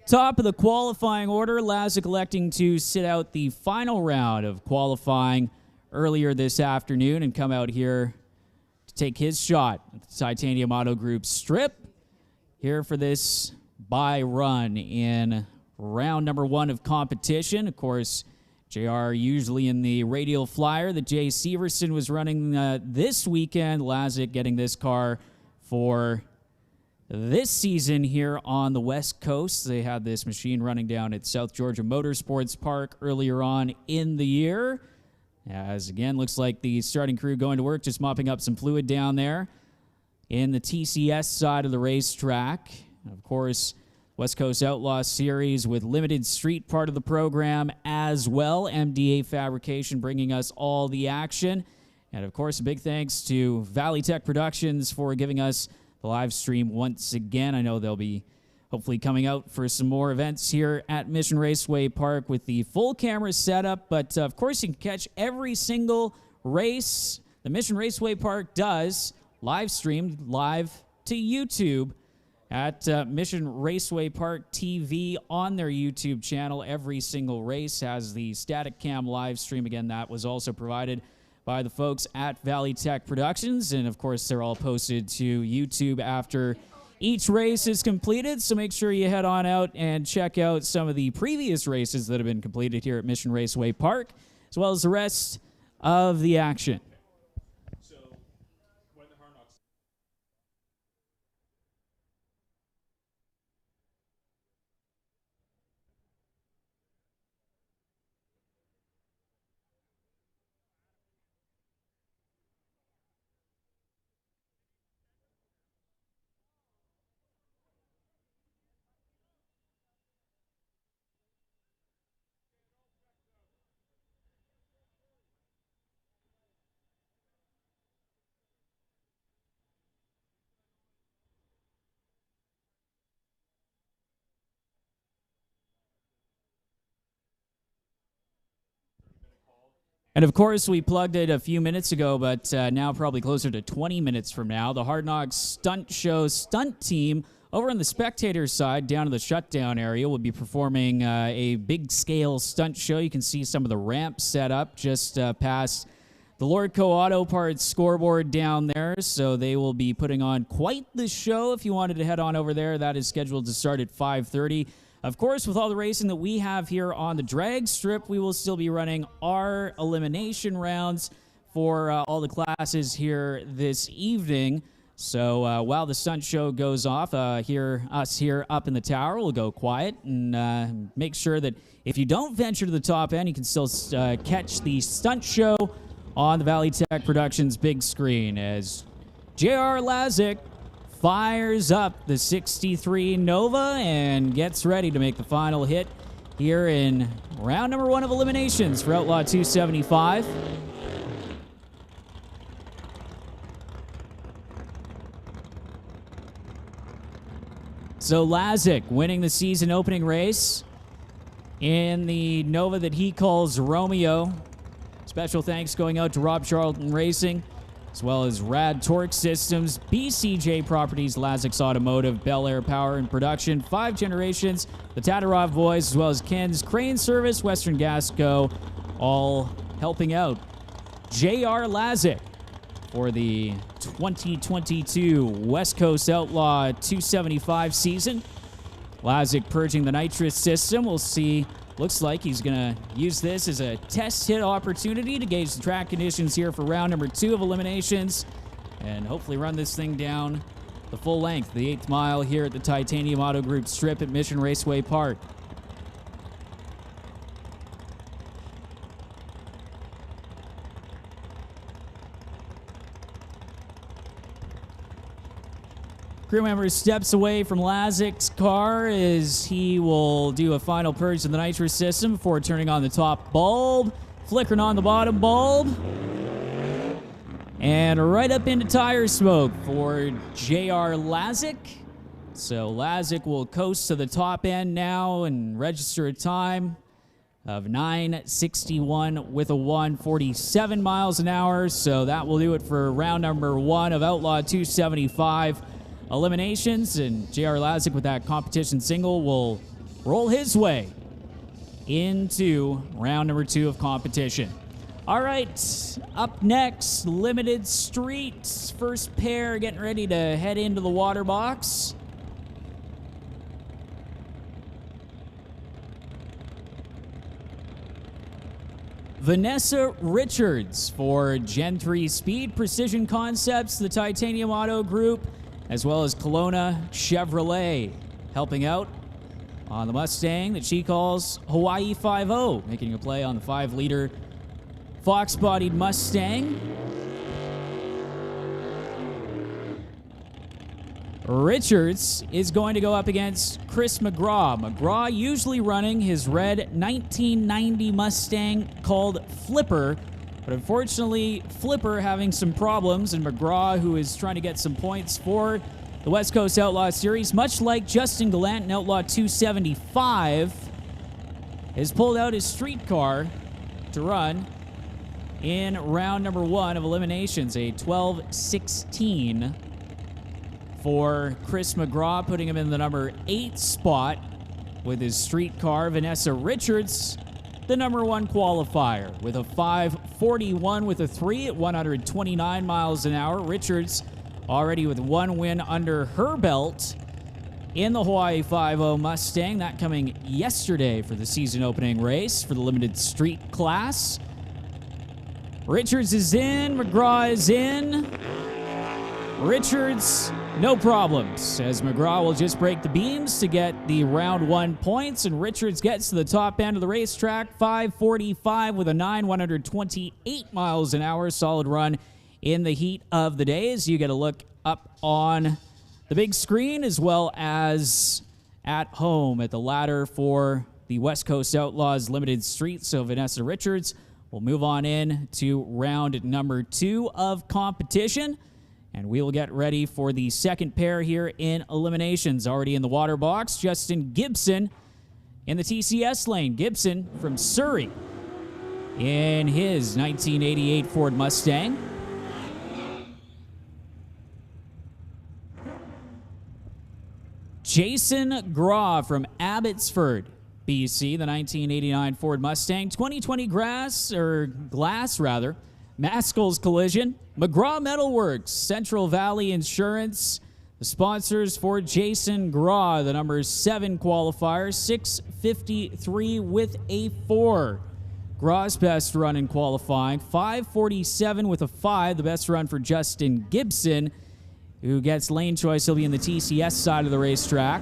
top of the qualifying order. Lazick electing to sit out the final round of qualifying earlier this afternoon and come out here to take his shot at the Titanium Autogroup strip here for this bye run in round number 1 of competition. Of course, JR usually in the radial flyer that Jay Severson was running this weekend. Lazick getting this car for this season here on the West Coast. They had this machine running down at South Georgia Motorsports Park earlier on in the year. As again, looks like the starting crew going to work, just mopping up some fluid down there in the TCS side of the racetrack. Of course, West Coast Outlaw Series with Limited Street part of the program as well. MDA Fabrication bringing us all the action. And of course, a big thanks to Valley Tech Productions for giving us the live stream once again. I know they'll be hopefully coming out for some more events here at Mission Raceway Park with the full camera setup. But of course, you can catch every single race the Mission Raceway Park does live streamed live to YouTube at Mission Raceway Park TV on their YouTube channel. Every single race has the static cam live stream. Again, that was also provided by the folks at Valley Tech Productions. And of course, they're all posted to YouTube after each race is completed. So make sure you head on out and check out some of the previous races that have been completed here at Mission Raceway Park, as well as the rest of the action. And of course, we plugged it a few minutes ago, but now probably closer to 20 minutes from now, the Hard Knocks Stunt Show stunt team over on the spectator side down in the shutdown area will be performing a big-scale stunt show. You can see some of the ramps set up just past the Lordco Auto Parts scoreboard down there. So they will be putting on quite the show. If you wanted to head on over there, that is scheduled to start at 5:30. Of course, with all the racing that we have here on the drag strip, we will still be running our elimination rounds for all the classes here this evening. So while the stunt show goes off, us here up in the tower will go quiet and make sure that if you don't venture to the top end, you can still catch the stunt show on the Valley Tech Productions big screen as J.R. Lazick fires up the 63 Nova and gets ready to make the final hit here in round number 1 of eliminations for Outlaw 275. So Lazic winning the season opening race in the Nova that he calls Romeo. Special thanks going out to Rob Charlton Racing, as well as Rad Torque Systems, BCJ Properties, Lazic's Automotive, Bel Air Power and Production, 5 Generations, the Tatarov Boys, as well as Ken's Crane Service, Western Gas Co., all helping out. J.R. Lazic for the 2022 West Coast Outlaw 275 season. Lazic purging the nitrous system. We'll see. Looks like he's going to use this as a test hit opportunity to gauge the track conditions here for round number 2 of eliminations and hopefully run this thing down the full length, the 8th mile here at the Titanium Autogroup Strip at Mission Raceway Park. Crew member steps away from Lazic's car as he will do a final purge of the nitrous system before turning on the top bulb, flickering on the bottom bulb, and right up into tire smoke for J.R. Lazic. So Lazic will coast to the top end now and register a time of 9:61 with a 147 miles an hour. So that will do it for round number 1 of Outlaw 275 eliminations, and J.R. Lazic with that competition single will roll his way into round number 2 of competition. All right, up next, Limited Street. First pair getting ready to head into the water box. Vanessa Richards for Gen 3 Speed Precision Concepts, the Titanium Autogroup, as well as Kelowna Chevrolet, helping out on the Mustang that she calls Hawaii 5.0, making a play on the 5-liter Fox-bodied Mustang. Richards is going to go up against Chris McGraw. McGraw usually running his red 1990 Mustang called Flipper, but unfortunately, Flipper having some problems, and McGraw, who is trying to get some points for the West Coast Outlaw Series, much like Justin Gallant in Outlaw 275, has pulled out his street car to run in round number 1 of eliminations, a 12:16 for Chris McGraw, putting him in the number 8 spot with his street car. Vanessa Richards, the number 1 qualifier, with a 5:41 with a 3 at 129 miles an hour. Richards already with 1 win under her belt in the Hawaii 5.0 Mustang, that coming yesterday for the season opening race for the limited street class. Richards is in, McGraw is in. Richards, no problems, as McGraw will just break the beams to get the round 1 points, and Richards gets to the top end of the racetrack, 5:45 with a 9, 128 miles an hour. Solid run in the heat of the day, as you get a look up on the big screen as well as at home at the ladder for the West Coast Outlaws Limited Street. So Vanessa Richards will move on in to round number 2 of competition. And we will get ready for the second pair here in eliminations. Already in the water box, Justin Gibson in the TCS lane. Gibson from Surrey in his 1988 Ford Mustang. Jason Graw from Abbotsford, BC, the 1989 Ford Mustang. 2020 glass, Maskell's Collision. McGraw Metalworks, Central Valley Insurance, the sponsors for Jason Graw, the number 7 qualifier, 6:53 with a 4. Graw's best run in qualifying, 5:47 with a 5, the best run for Justin Gibson, who gets lane choice. He'll be in the TCS side of the racetrack.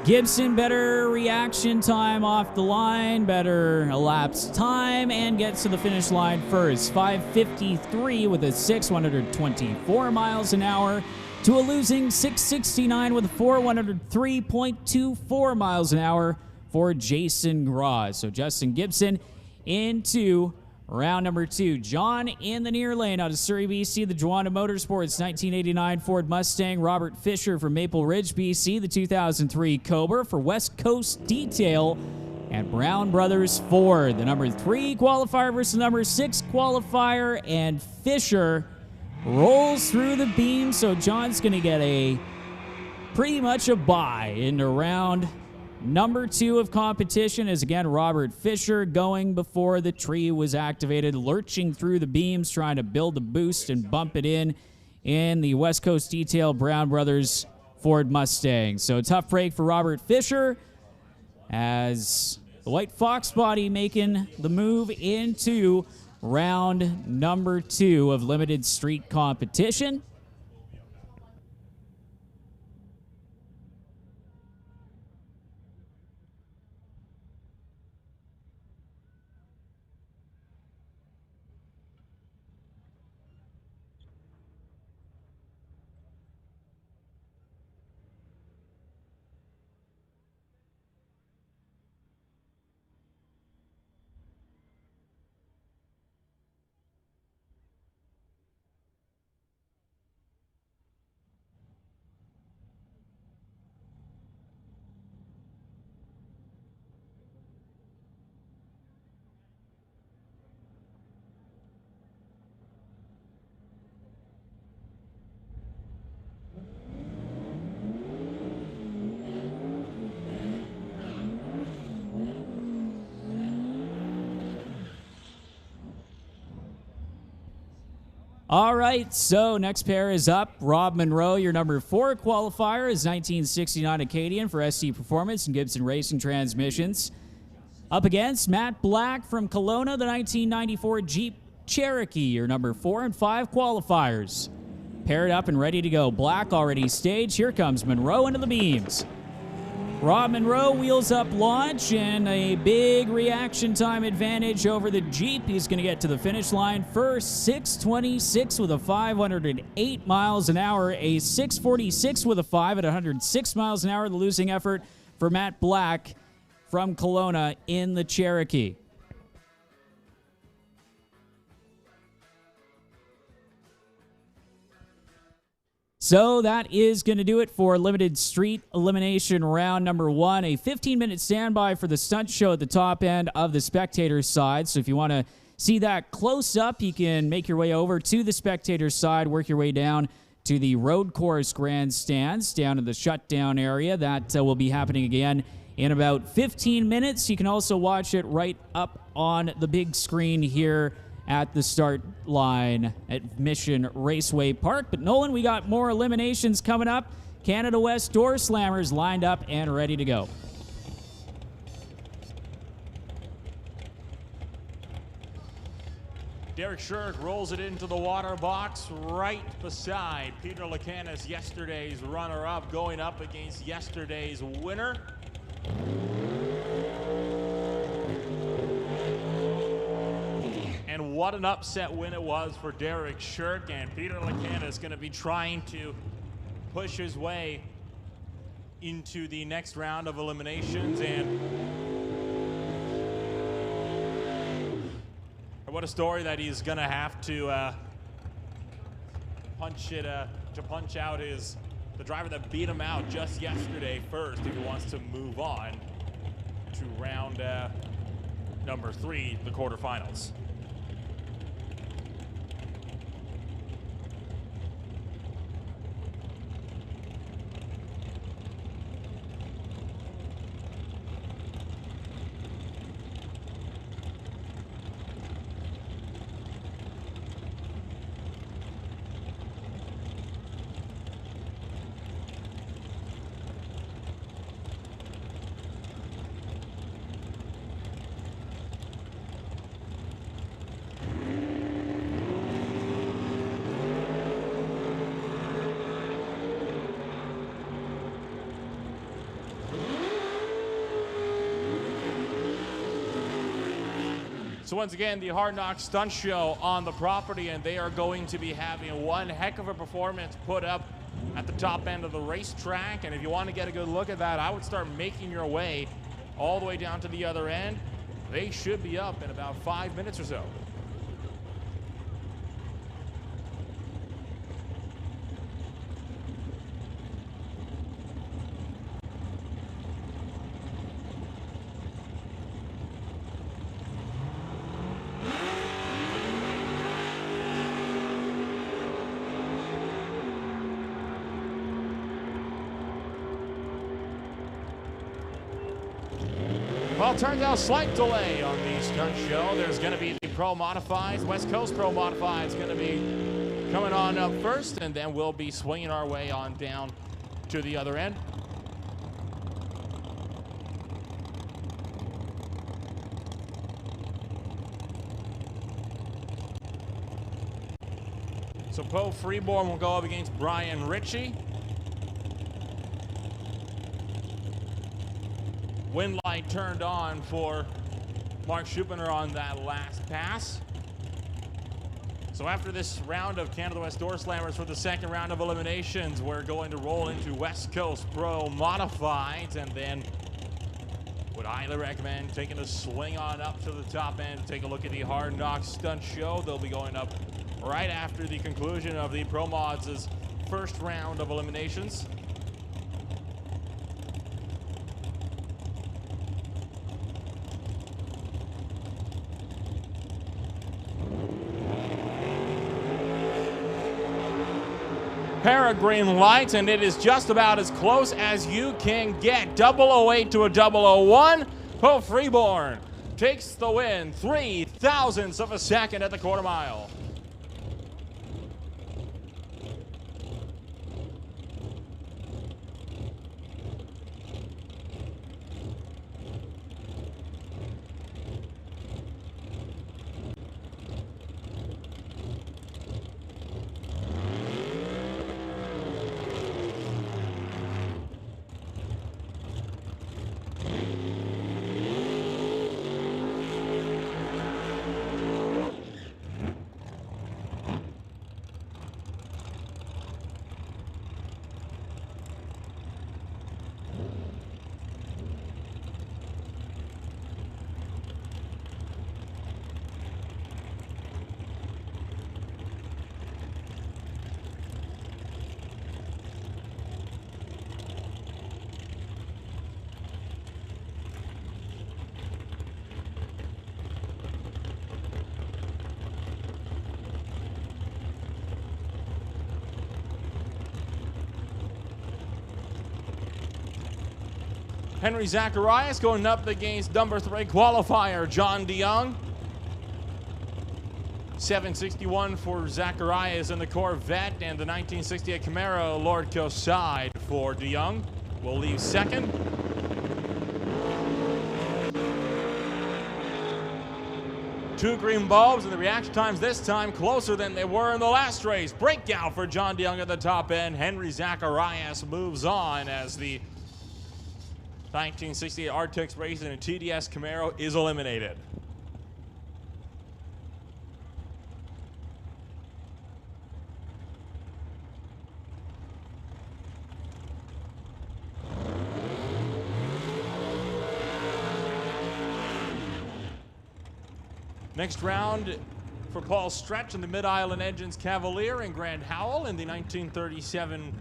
Gibson, better reaction time off the line, better elapsed time, and gets to the finish line first. 5:53 with a 6, 124 miles an hour. to a losing 669 with a 103.24 miles an hour for Jason Graz. So Justin Gibson into round number 2. John in the near lane out of Surrey, BC, the Juana Motorsports 1989 Ford Mustang. Robert Fisher from Maple Ridge, BC, the 2003 Cobra for West Coast Detail. And Brown Brothers Ford, the number 3 qualifier versus number 6 qualifier. And Fisher rolls through the beam, so John's going to get pretty much a bye into round number 2 of competition, as again Robert Fisher going before the tree was activated, lurching through the beams, trying to build a boost and bump it in the West Coast Detail Brown Brothers Ford Mustang. So tough break for Robert Fisher as the White Fox body making the move into round number 2 of limited street competition. All right, so next pair is up. Rob Monroe, your number 4 qualifier, is 1969 Acadian for SC Performance and Gibson Racing Transmissions. Up against Matt Black from Kelowna, the 1994 Jeep Cherokee, your number 4 and 5 qualifiers. Paired up and ready to go. Black already staged. Here comes Monroe into the beams. Rob Monroe wheels up launch and a big reaction time advantage over the Jeep. He's going to get to the finish line first. 6:26 with a 508 miles an hour. A 6:46 with a 5 at 106 miles an hour. The losing effort for Matt Black from Kelowna in the Cherokee. So that is going to do it for limited street elimination round number 1. A 15-minute standby for the stunt show at the top end of the spectator side. So if you want to see that close up, you can make your way over to the spectator side, work your way down to the road course grandstands, down to the shutdown area. That will be happening again in about 15 minutes. You can also watch it right up on the big screen here at the start line at Mission Raceway Park. But Nolan, we got more eliminations coming up. Canada West Doorslammers lined up and ready to go. Derek Shirk rolls it into the water box right beside Peter Lacanis, yesterday's runner-up, going up against yesterday's winner. And what an upset win it was for Derek Shirk, and Peter Lacanis is going to be trying to push his way into the next round of eliminations. And what a story that he's going to have to punch out the driver that beat him out just yesterday first if he wants to move on to round number 3, the quarterfinals. So once again, the Hard Knocks Stunt Show on the property, and they are going to be having one heck of a performance put up at the top end of the racetrack. And if you want to get a good look at that, I would start making your way all the way down to the other end. They should be up in about 5 minutes or so. Well, it turns out slight delay on the stunt show. There's going to be the Pro Modifieds. West Coast Pro Modifieds going to be coming on up first, and then we'll be swinging our way on down to the other end. So Poe Freeborn will go up against Brian Ritchie. Wind light turned on for Mark Schuppener on that last pass. So after this round of Canada West Doorslammers for the second round of eliminations, we're going to roll into West Coast Pro Modifieds, and then would highly recommend taking a swing on up to the top end to take a look at the Hard Knocks Stunt Show. They'll be going up right after the conclusion of the Pro Mods' first round of eliminations. Pair of green lights, and it is just about as close as you can get. 008 to a 001. Poe Freeborn takes the win, 0.003 of a second at the quarter mile. Henry Zacharias going up against number 3 qualifier, John DeYoung. 761 for Zacharias in the Corvette, and the 1968 Camaro Lordco side for DeYoung will leave second. Two green bulbs, and the reaction times this time closer than they were in the last race. Breakdown for John DeYoung at the top end. Henry Zacharias moves on as the 1968 Artex Racing and TDS Camaro is eliminated. Next round for Paul Stretch in the Mid-Island Engines Cavalier and Grant Howell in the 1937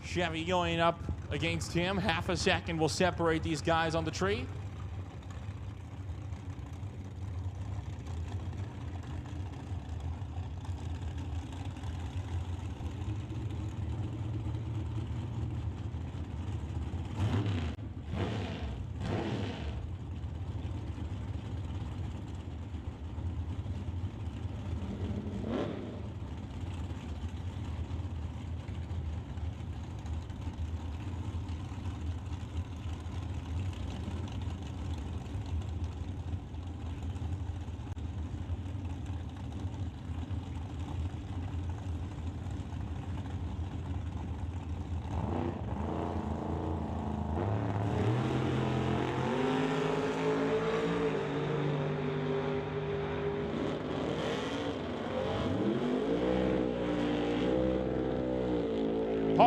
Chevy going up against him. Half a second will separate these guys on the tree.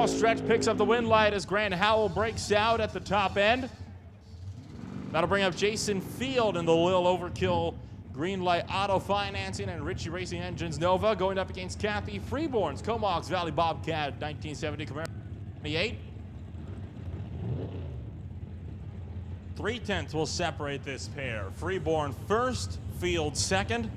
small stretch, picks up the win light as Grant Howell breaks out at the top end. That'll bring up Jason Field in the Lil Overkill Green Light Auto Financing and Ritchie Racing Engines Nova, going up against Kathy Freeborn's Comox Valley Bobcat 1970 Camaro 28. 3/10 will separate this pair. Freeborn first, Field second.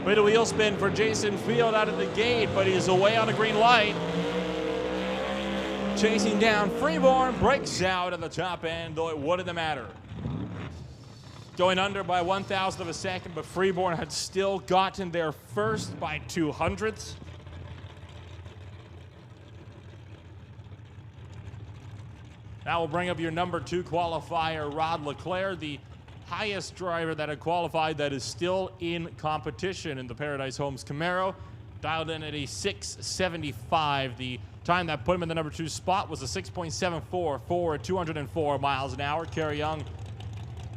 Bit of wheel spin for Jason Field out of the gate, but he's away on a green light. Chasing down Freeborn, breaks out at the top end, though it wouldn't matter. Going under by 1,000th of a second, but Freeborn had still gotten there first by 200ths. That will bring up your number 2 qualifier, Rod Leclerc, the highest driver that had qualified that is still in competition in the Paradise Homes Camaro. Dialed in at a 6:75. The time that put him in the number 2 spot was a 6.74 for 204 miles an hour. Kerry Young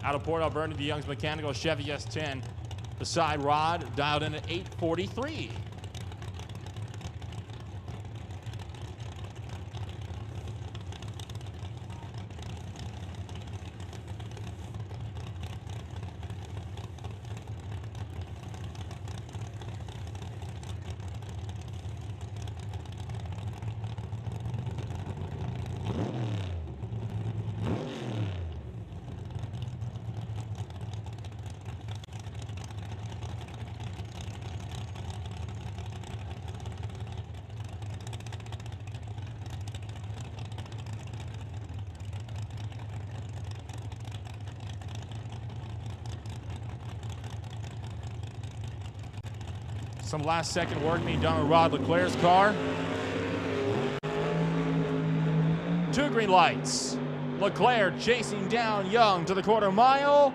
out of Port Alberta, the Young's Mechanical Chevy S10. Beside Rod, dialed in at 8:43. Some last second work being done on Rod Leclerc's car. 2 green lights. Leclerc chasing down Young to the quarter mile.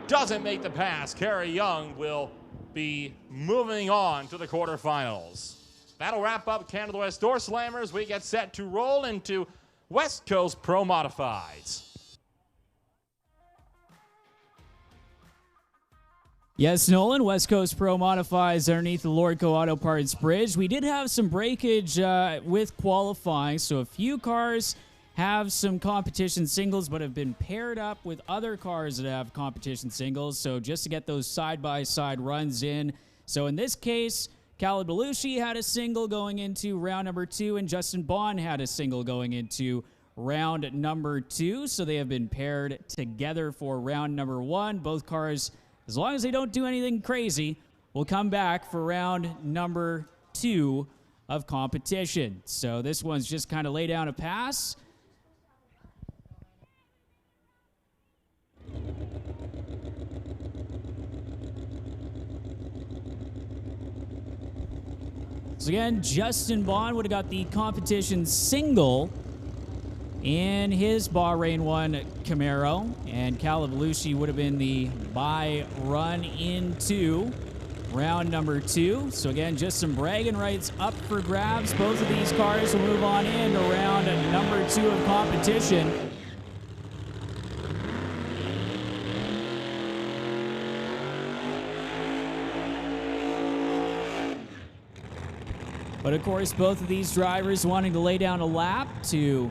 Doesn't make the pass. Kerry Young will be moving on to the quarterfinals. That'll wrap up Canada West Doorslammers. We get set to roll into West Coast Pro Modifieds. Yes, Nolan, West Coast Pro Modifieds underneath the Lordco Auto Parts Bridge. We did have some breakage with qualifying, so a few cars have some competition singles but have been paired up with other cars that have competition singles, so just to get those side-by-side runs in. So in this case, Khalid Balooshi had a single going into round number 2, and Justin Bond had a single going into round number 2, so they have been paired together for round number 1. Both cars, as long as they don't do anything crazy, will come back for round number 2 of competition. So this one's just kind of lay down a pass. So again, Justin Bond would have got the competition single in his Bahrain 1 Camaro, and Khalid Balooshi would have been the bye run into round number 2. So again, just some bragging rights up for grabs. Both of these cars will move on into round number 2 of competition. But of course, both of these drivers wanting to lay down a lap to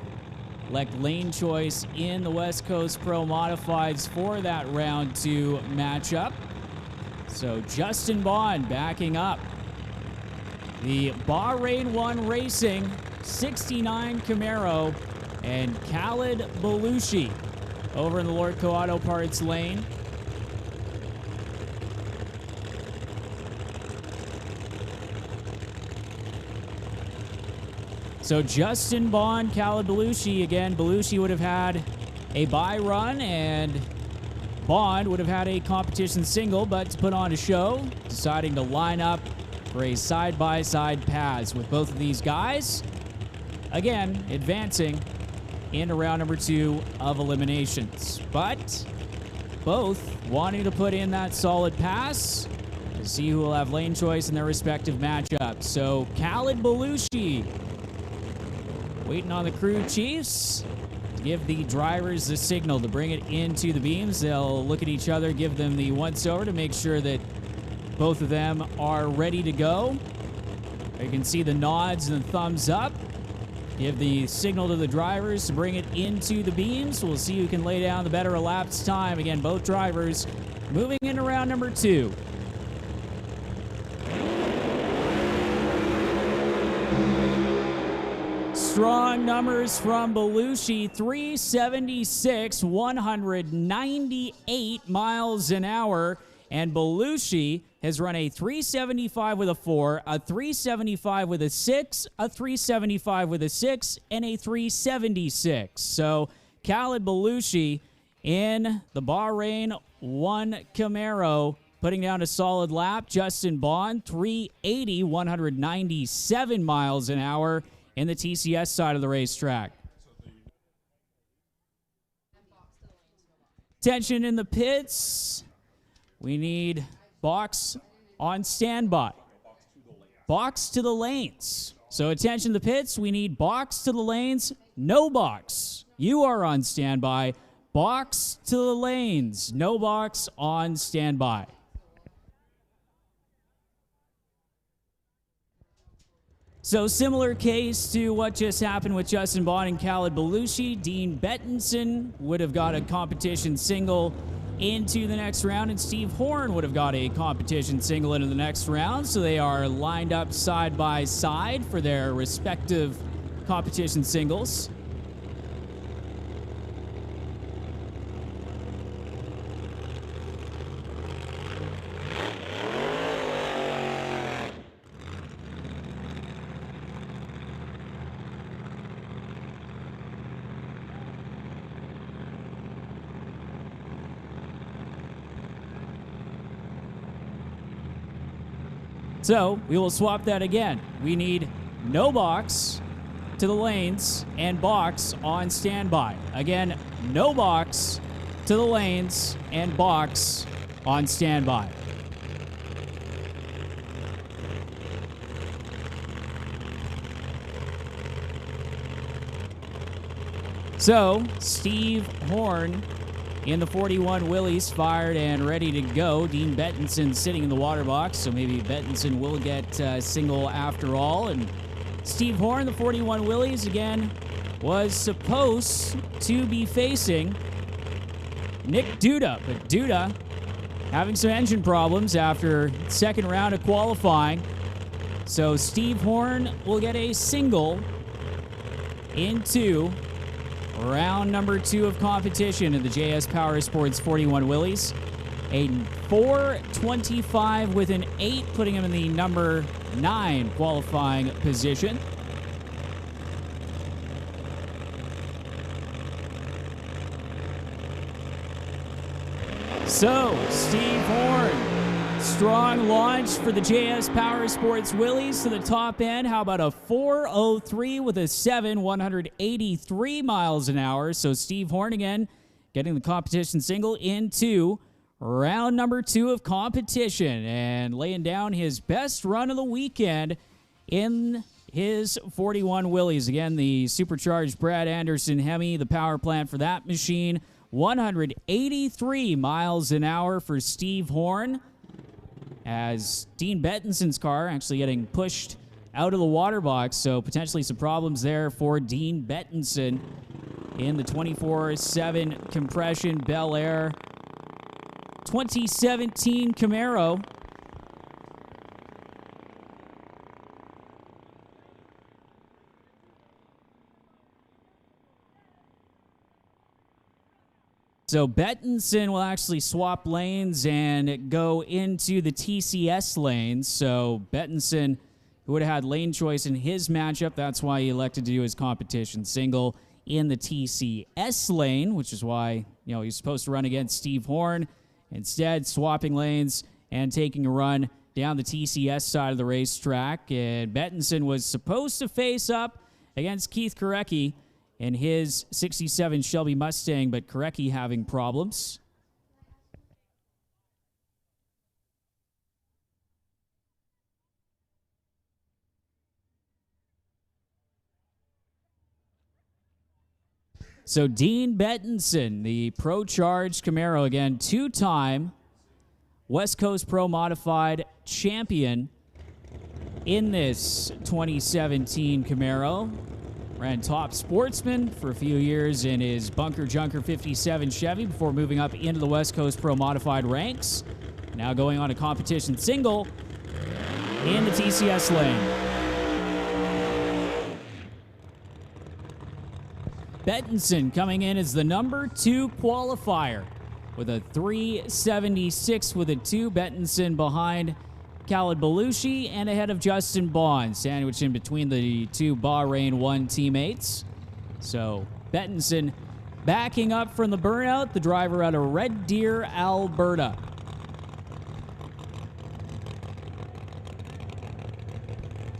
elect lane choice in the West Coast Pro Modifieds for that round 2 matchup. So Justin Bond backing up the Bahrain 1 Racing 69 Camaro, and Khalid Balooshi over in the Lordco Auto Parts lane. So Justin Bond, Khalid Balooshi. Again, Balooshi would have had a bye run, and Bond would have had a competition single, but to put on a show, deciding to line up for a side-by-side pass with both of these guys. Again, advancing into round number 2 of eliminations. But both wanting to put in that solid pass to see who will have lane choice in their respective matchups. So Khalid Balooshi waiting on the crew chiefs to give the drivers the signal to bring it into the beams. They'll look at each other, give them the once-over to make sure that both of them are ready to go. You can see the nods and the thumbs up. Give the signal to the drivers to bring it into the beams. We'll see who can lay down the better elapsed time. Again, both drivers moving into round number 2. Strong numbers from Balooshi, 376, 198 miles an hour. And Balooshi has run a 375 with a 4, a 375 with a 6, a 375 with a 6, and a 376. So Khalid Balooshi in the Bahrain 1 Camaro putting down a solid lap. Justin Bond, 380, 197 miles an hour in the TCS side of the racetrack. Tension in the pits. We need box on standby. Box to the lanes. So attention to the pits. We need box to the lanes. No box. You are on standby. Box to the lanes. No box on standby. So similar case to what just happened with Justin Bond and Khalid Balooshi. Dean Bettinson would have got a competition single into the next round, and Steve Horn would have got a competition single into the next round. So they are lined up side by side for their respective competition singles. So we will swap that again. We need no box to the lanes and box on standby. Again, no box to the lanes and box on standby. So Steve Horn in the 41 Willys, fired and ready to go. Dean Bettinson sitting in the water box, so maybe Bettinson will get a single after all. And Steve Horn, the 41 Willys, again, was supposed to be facing Nick Duda, but Duda having some engine problems after second round of qualifying. So Steve Horn will get a single into round number 2 of competition in the JS Power Sports 41 Willys. A 425 with an 8, putting him in the number 9 qualifying position. So, Steve Horn, strong launch for the JS Power Sports Willys to the top end. How about a 403 with a 7, 183 miles an hour. So Steve Horn again getting the competition single into round number 2 of competition and laying down his best run of the weekend in his 41 Willys. Again, the supercharged Brad Anderson Hemi, the power plant for that machine. 183 miles an hour for Steve Horn, as Dean Bettinson's car actually getting pushed out of the water box, so potentially some problems there for Dean Bettinson in the 24/7 compression Bel Air 2017 Camaro. So Bettinson will actually swap lanes and go into the TCS lanes. So Bettinson, who would have had lane choice in his matchup, that's why he elected to do his competition single in the TCS lane, which is why, he's supposed to run against Steve Horn. Instead, swapping lanes and taking a run down the TCS side of the racetrack. And Bettinson was supposed to face up against Keith Korecki in his 67 Shelby Mustang, but Korecki having problems. So Dean Bettinson, the Pro Charged Camaro, again, two-time West Coast Pro Modified champion in this 2017 Camaro. Ran Top Sportsman for a few years in his Bunker Junker 57 Chevy before moving up into the West Coast Pro Modified ranks. Now going on a competition single in the TCS lane. Bettinson coming in as the number 2 qualifier with a 376 with a 2. Bettinson behind Khalid Balooshi and ahead of Justin Bond, sandwiched in between the two Bahrain 1 teammates. So Bettinson backing up from the burnout, the driver out of Red Deer, Alberta.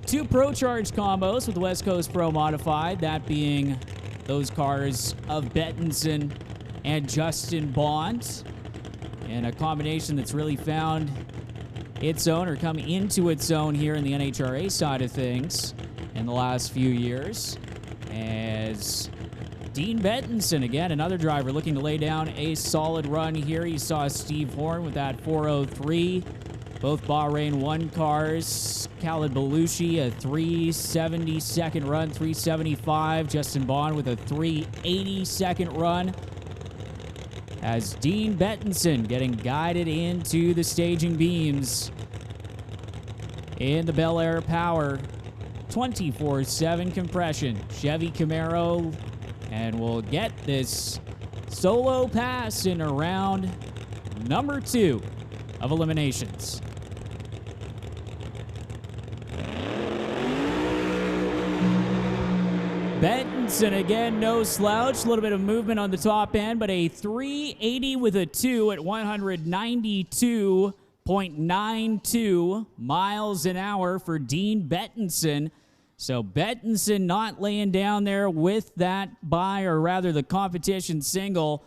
Two Pro Charge combos with the West Coast Pro Modified, that being those cars of Bettinson and Justin Bond. And a combination that's really found its own or come into its own here in the NHRA side of things in the last few years. As Dean Bettinson, again, another driver looking to lay down a solid run here. You saw Steve Horn with that 403. Both Bahrain 1 cars. Khalid Balooshi, a 372nd run, 375. Justin Bond with a 382nd run. As Dean Bettinson getting guided into the staging beams in the Bel Air Power 24/7 compression Chevy Camaro, and we'll get this solo pass in round number 2 of eliminations. Bettinson again, no slouch. A little bit of movement on the top end, but a 380 with a 2 at 192.92 miles an hour for Dean Bettinson. So Bettinson not laying down there with that bye, or rather the competition single.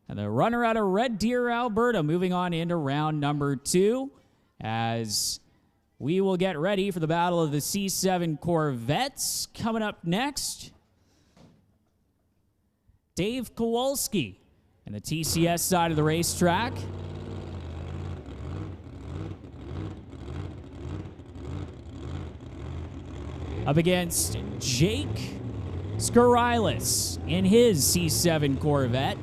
And the runner out of Red Deer, Alberta, moving on into round number 2 as we will get ready for the battle of the C7 Corvettes. Coming up next, Dave Kowalski and the TCS side of the racetrack. Up against Jake Skorilis in his C7 Corvette.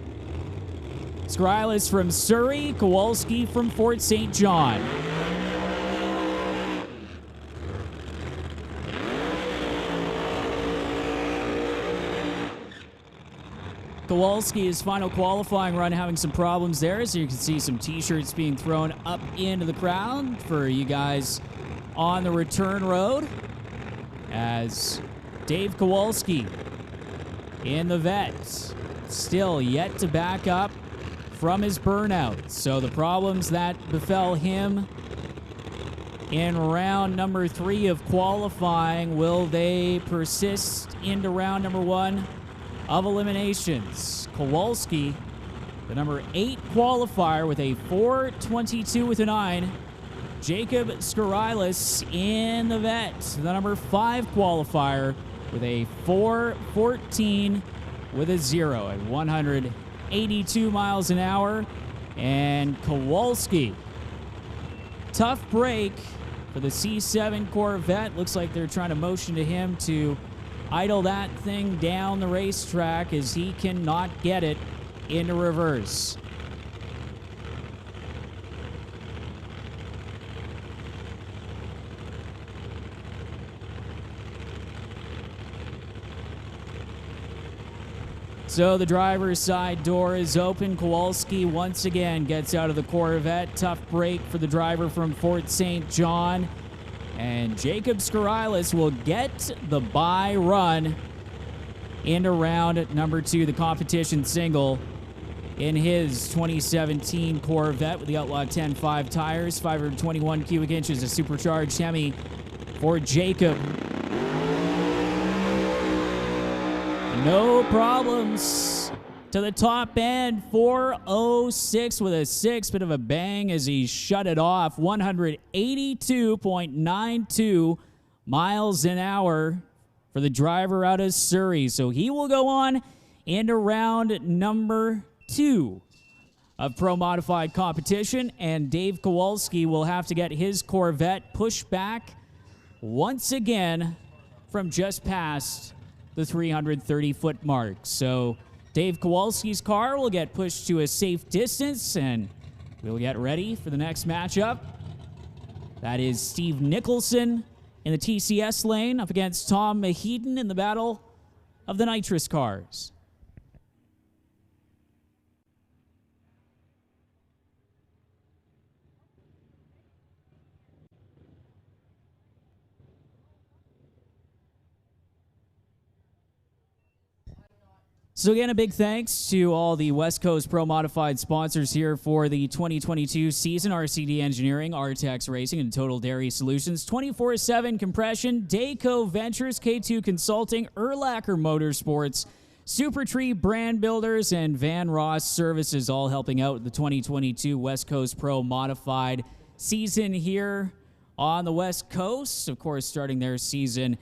Skorilis from Surrey, Kowalski from Fort St. John. Kowalski, his final qualifying run, having some problems there, so you can see some t-shirts being thrown up into the crowd for you guys on the return road. As Dave Kowalski in the Vets, still yet to back up from his burnout. So the problems that befell him in round number 3 of qualifying, will they persist into round number 1 of eliminations? Kowalski, the number 8 qualifier with a 422 with a 9. Jacob Skorilis in the vet, the number 5 qualifier with a 414 with a 0 at 182 miles an hour. And Kowalski, tough break for the C7 Corvette. Looks like they're trying to motion to him to idle that thing down the racetrack as he cannot get it into reverse. So the driver's side door is open. Kowalski once again gets out of the Corvette. Tough break for the driver from Fort St. John. And Jacob Skorilis will get the bye run into round number 2, the competition single in his 2017 Corvette with the Outlaw 10.5 tires, 521 cubic inches of supercharged Hemi for Jacob. No problems to the top end, 406 with a 6, bit of a bang as he shut it off, 182.92 miles an hour for the driver out of Surrey. So he will go on into round number 2 of Pro Modified competition, and Dave Kowalski will have to get his Corvette pushed back once again from just past the 330-foot mark. So Dave Kowalski's car will get pushed to a safe distance, and we'll get ready for the next matchup. That is Steve Nicholson in the TCS lane up against Tom Heaton in the battle of the nitrous cars. So again, a big thanks to all the West Coast Pro Modified sponsors here for the 2022 season: RCD Engineering, Artex Racing, and Total Dairy Solutions, 24/7 Compression, Dayco Ventures, K2 Consulting, Erlacher Motorsports, Supertree Brand Builders, and Van Ross Services, all helping out the 2022 West Coast Pro Modified season here on the West Coast. Of course, starting their season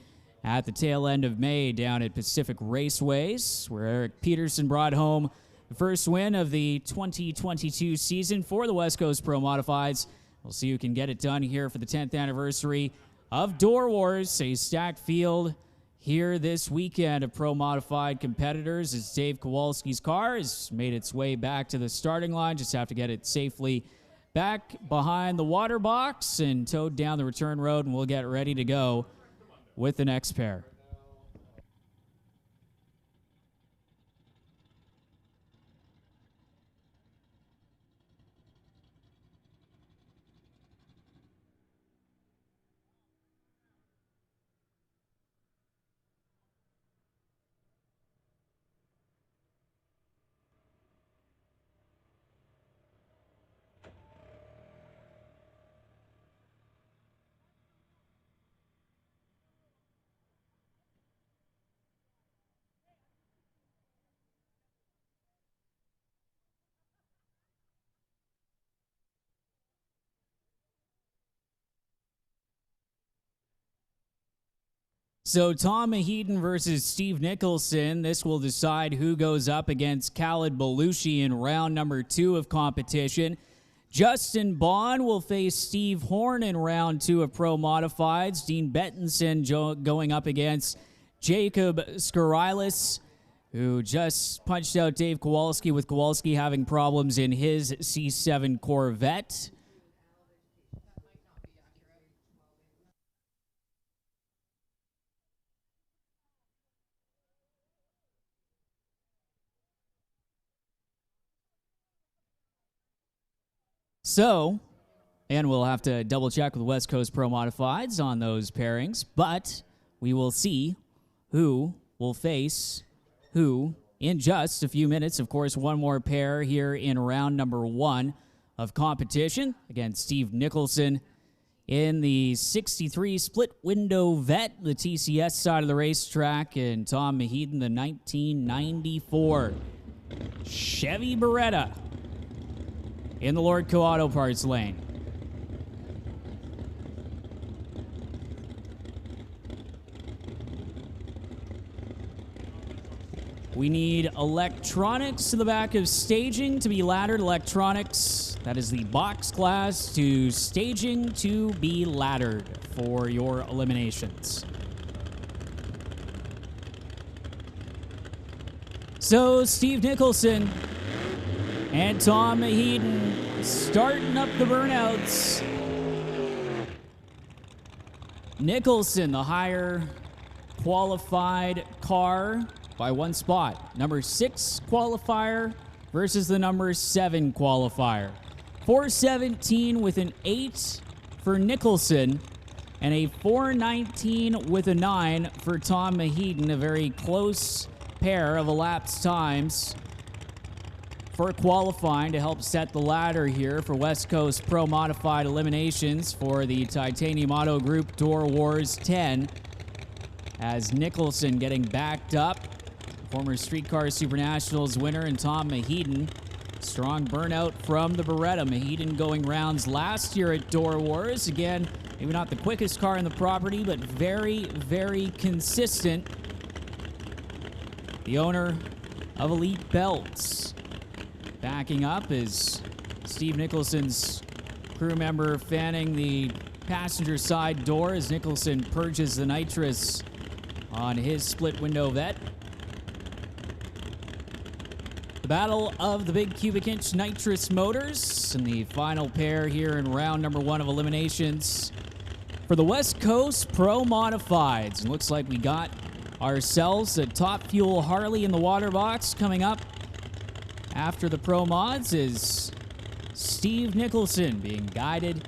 at the tail end of May down at Pacific Raceways, where Eric Peterson brought home the first win of the 2022 season for the West Coast Pro Modifieds. We'll see who can get it done here for the 10th anniversary of Door Wars, a stacked field here this weekend of Pro Modified competitors, as Dave Kowalski's car has made its way back to the starting line. Just have to get it safely back behind the water box and towed down the return road, and we'll get ready to go with the next pair. So Tom Heaton versus Steve Nicholson. This will decide who goes up against Khalid Balooshi in round number 2 of competition. Justin Bond will face Steve Horn in round 2 of Pro Modifieds. Dean Bettinson going up against Jacob Skorilis, who just punched out Dave Kowalski, with Kowalski having problems in his C7 Corvette. So, and we'll have to double check with West Coast Pro Modifieds on those pairings, but we will see who will face who in just a few minutes. Of course, one more pair here in round number 1 of competition against Steve Nicholson in the 63 split window vet, the TCS side of the racetrack, and Tom Heaton, the 1994 Chevy Beretta in the Lordco Auto Parts lane. We need electronics to the back of staging to be laddered. Electronics, that is the box class, to staging to be laddered for your eliminations. So Steve Nicholson and Tom Heaton starting up the burnouts. Nicholson, the higher qualified car by 1 spot. Number 6 qualifier versus the number 7 qualifier. 417 with an 8 for Nicholson, and a 419 with a 9 for Tom Heaton. A very close pair of elapsed times for qualifying to help set the ladder here for West Coast Pro Modified eliminations for the Titanium Autogroup DOORWARZ 10. As Nicholson getting backed up, former Streetcar Supernationals winner, and Tom Mahedon. Strong burnout from the Beretta. Mahedon going rounds last year at DOORWARZ. Again, maybe not the quickest car in the property, but very, very consistent. The owner of Elite Belts. Backing up is Steve Nicholson's crew member fanning the passenger side door as Nicholson purges the nitrous on his split window vet. The battle of the big cubic inch nitrous motors and the final pair here in round number 1 of eliminations for the West Coast Pro Modifieds. And looks like we got ourselves a Top Fuel Harley in the water box. Coming up after the Pro Mods is Steve Nicholson being guided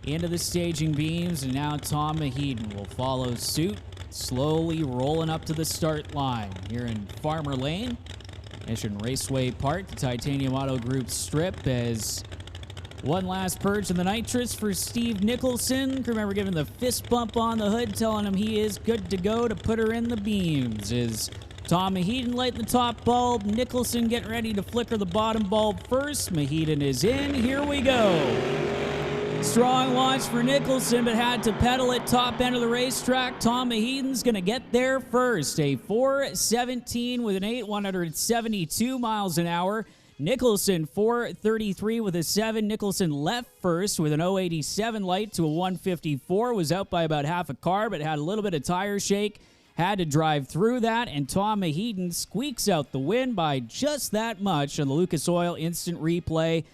into the staging beams, and now Tom Mahedon will follow suit, slowly rolling up to the start line here in Farmer Lane, Mission Raceway Park, the Titanium Autogroup strip, as one last purge of the nitrous for Steve Nicholson. Crew member giving the fist bump on the hood, telling him he is good to go to put her in the beams. Is Tom Mahedon lighting the top bulb, Nicholson getting ready to flicker the bottom bulb first. Mahedon is in, here we go. Strong launch for Nicholson, but had to pedal it top end of the racetrack. Tom Mahedon's going to get there first. A 4:17 with an 172 miles an hour. Nicholson 4:33 with a 7. Nicholson left first with an 087 light to a 154. Was out by about half a car, but had a little bit of tire shake. Had to drive through that, and Tom Mahedon squeaks out the win by just that much on the Lucas Oil Instant Replay,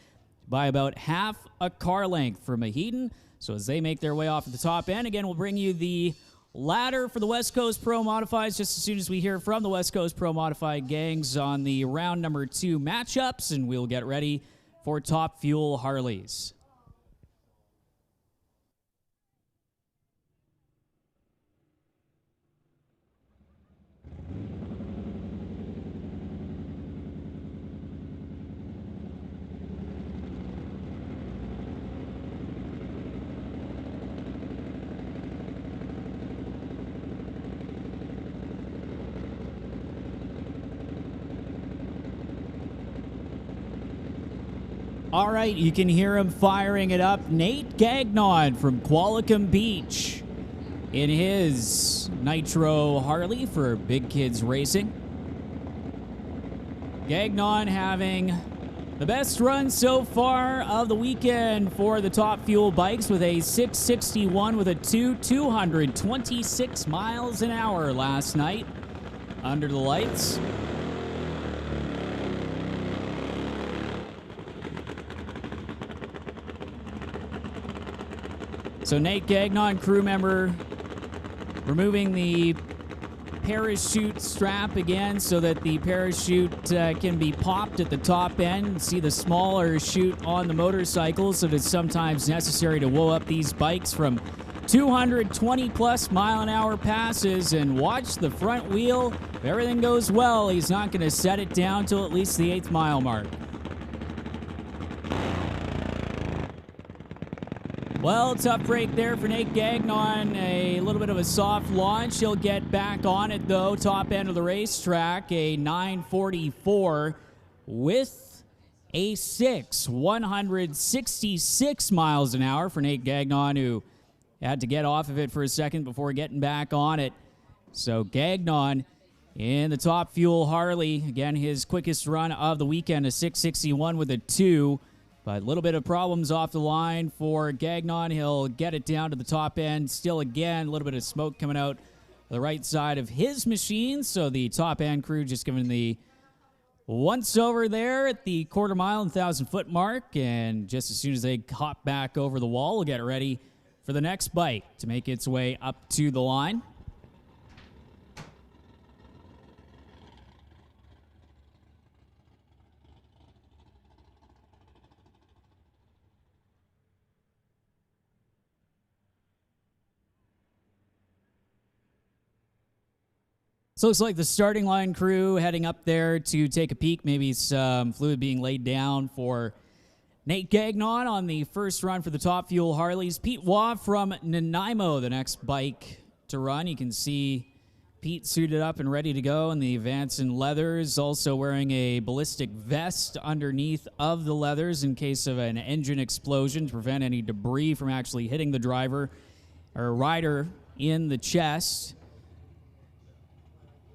by about half a car length for Mahedon. So as they make their way off at the top end, again, we'll bring you the ladder for the West Coast Pro Modifieds just as soon as we hear from the West Coast Pro Modified gangs on the round number 2 matchups, and we'll get ready for Top Fuel Harleys. All right, you can hear him firing it up. Nate Gagnon from Qualicum Beach in his Nitro Harley for Big Kids Racing. Gagnon having the best run so far of the weekend for the Top Fuel bikes with a 661 with a 226 miles an hour last night under the lights. So Nate Gagnon, crew member, removing the parachute strap again so that the parachute can be popped at the top end. See the smaller chute on the motorcycles, so it's sometimes necessary to whoa up these bikes from 220 plus mile an hour passes. And watch the front wheel. If everything goes well, he's not going to set it down till at least the 8th mile mark. Well, tough break there for Nate Gagnon. A little bit of a soft launch. He'll get back on it, though. Top end of the racetrack, a 944 with a 6. 166 miles an hour for Nate Gagnon, who had to get off of it for a second before getting back on it. So Gagnon in the Top Fuel Harley. Again, his quickest run of the weekend, a 661 with a 2. But a little bit of problems off the line for Gagnon. He'll get it down to the top end. Still, again, a little bit of smoke coming out the right side of his machine. So the top end crew just giving the once over there at the quarter mile and 1,000-foot mark. And just as soon as they hop back over the wall, we'll get ready for the next bike to make its way up to the line. So it's like the starting line crew heading up there to take a peek. Maybe some fluid being laid down for Nate Gagnon on the first run for the Top Fuel Harleys. Pete Waugh from Nanaimo, the next bike to run. You can see Pete suited up and ready to go in the Vanson leathers, also wearing a ballistic vest underneath of the leathers in case of an engine explosion to prevent any debris from actually hitting the driver or rider in the chest.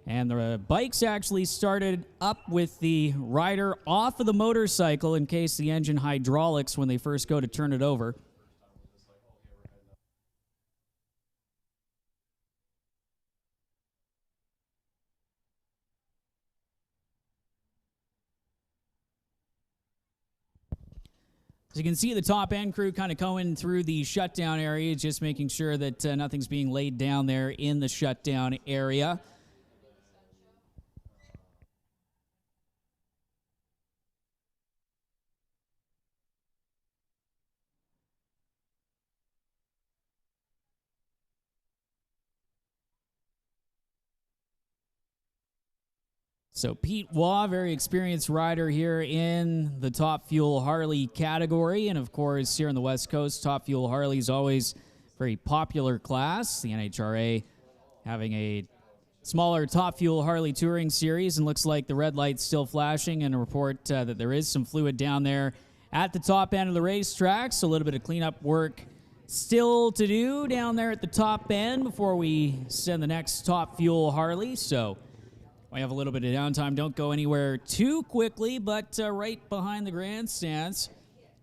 And the bikes actually started up with the rider off of the motorcycle in case the engine hydraulics when they first go to turn it over. So you can see the top end crew kind of going through the shutdown area, just making sure that nothing's being laid down there in the shutdown area. So Pete Waugh, very experienced rider here in the Top Fuel Harley category. And of course, here on the West Coast, Top Fuel Harley is always a very popular class. The NHRA having a smaller Top Fuel Harley touring series, and looks like the red light's still flashing, and a report that there is some fluid down there at the top end of the racetrack. So a little bit of cleanup work still to do down there at the top end before we send the next Top Fuel Harley. So we have a little bit of downtime. Don't go anywhere too quickly, but right behind the grandstands,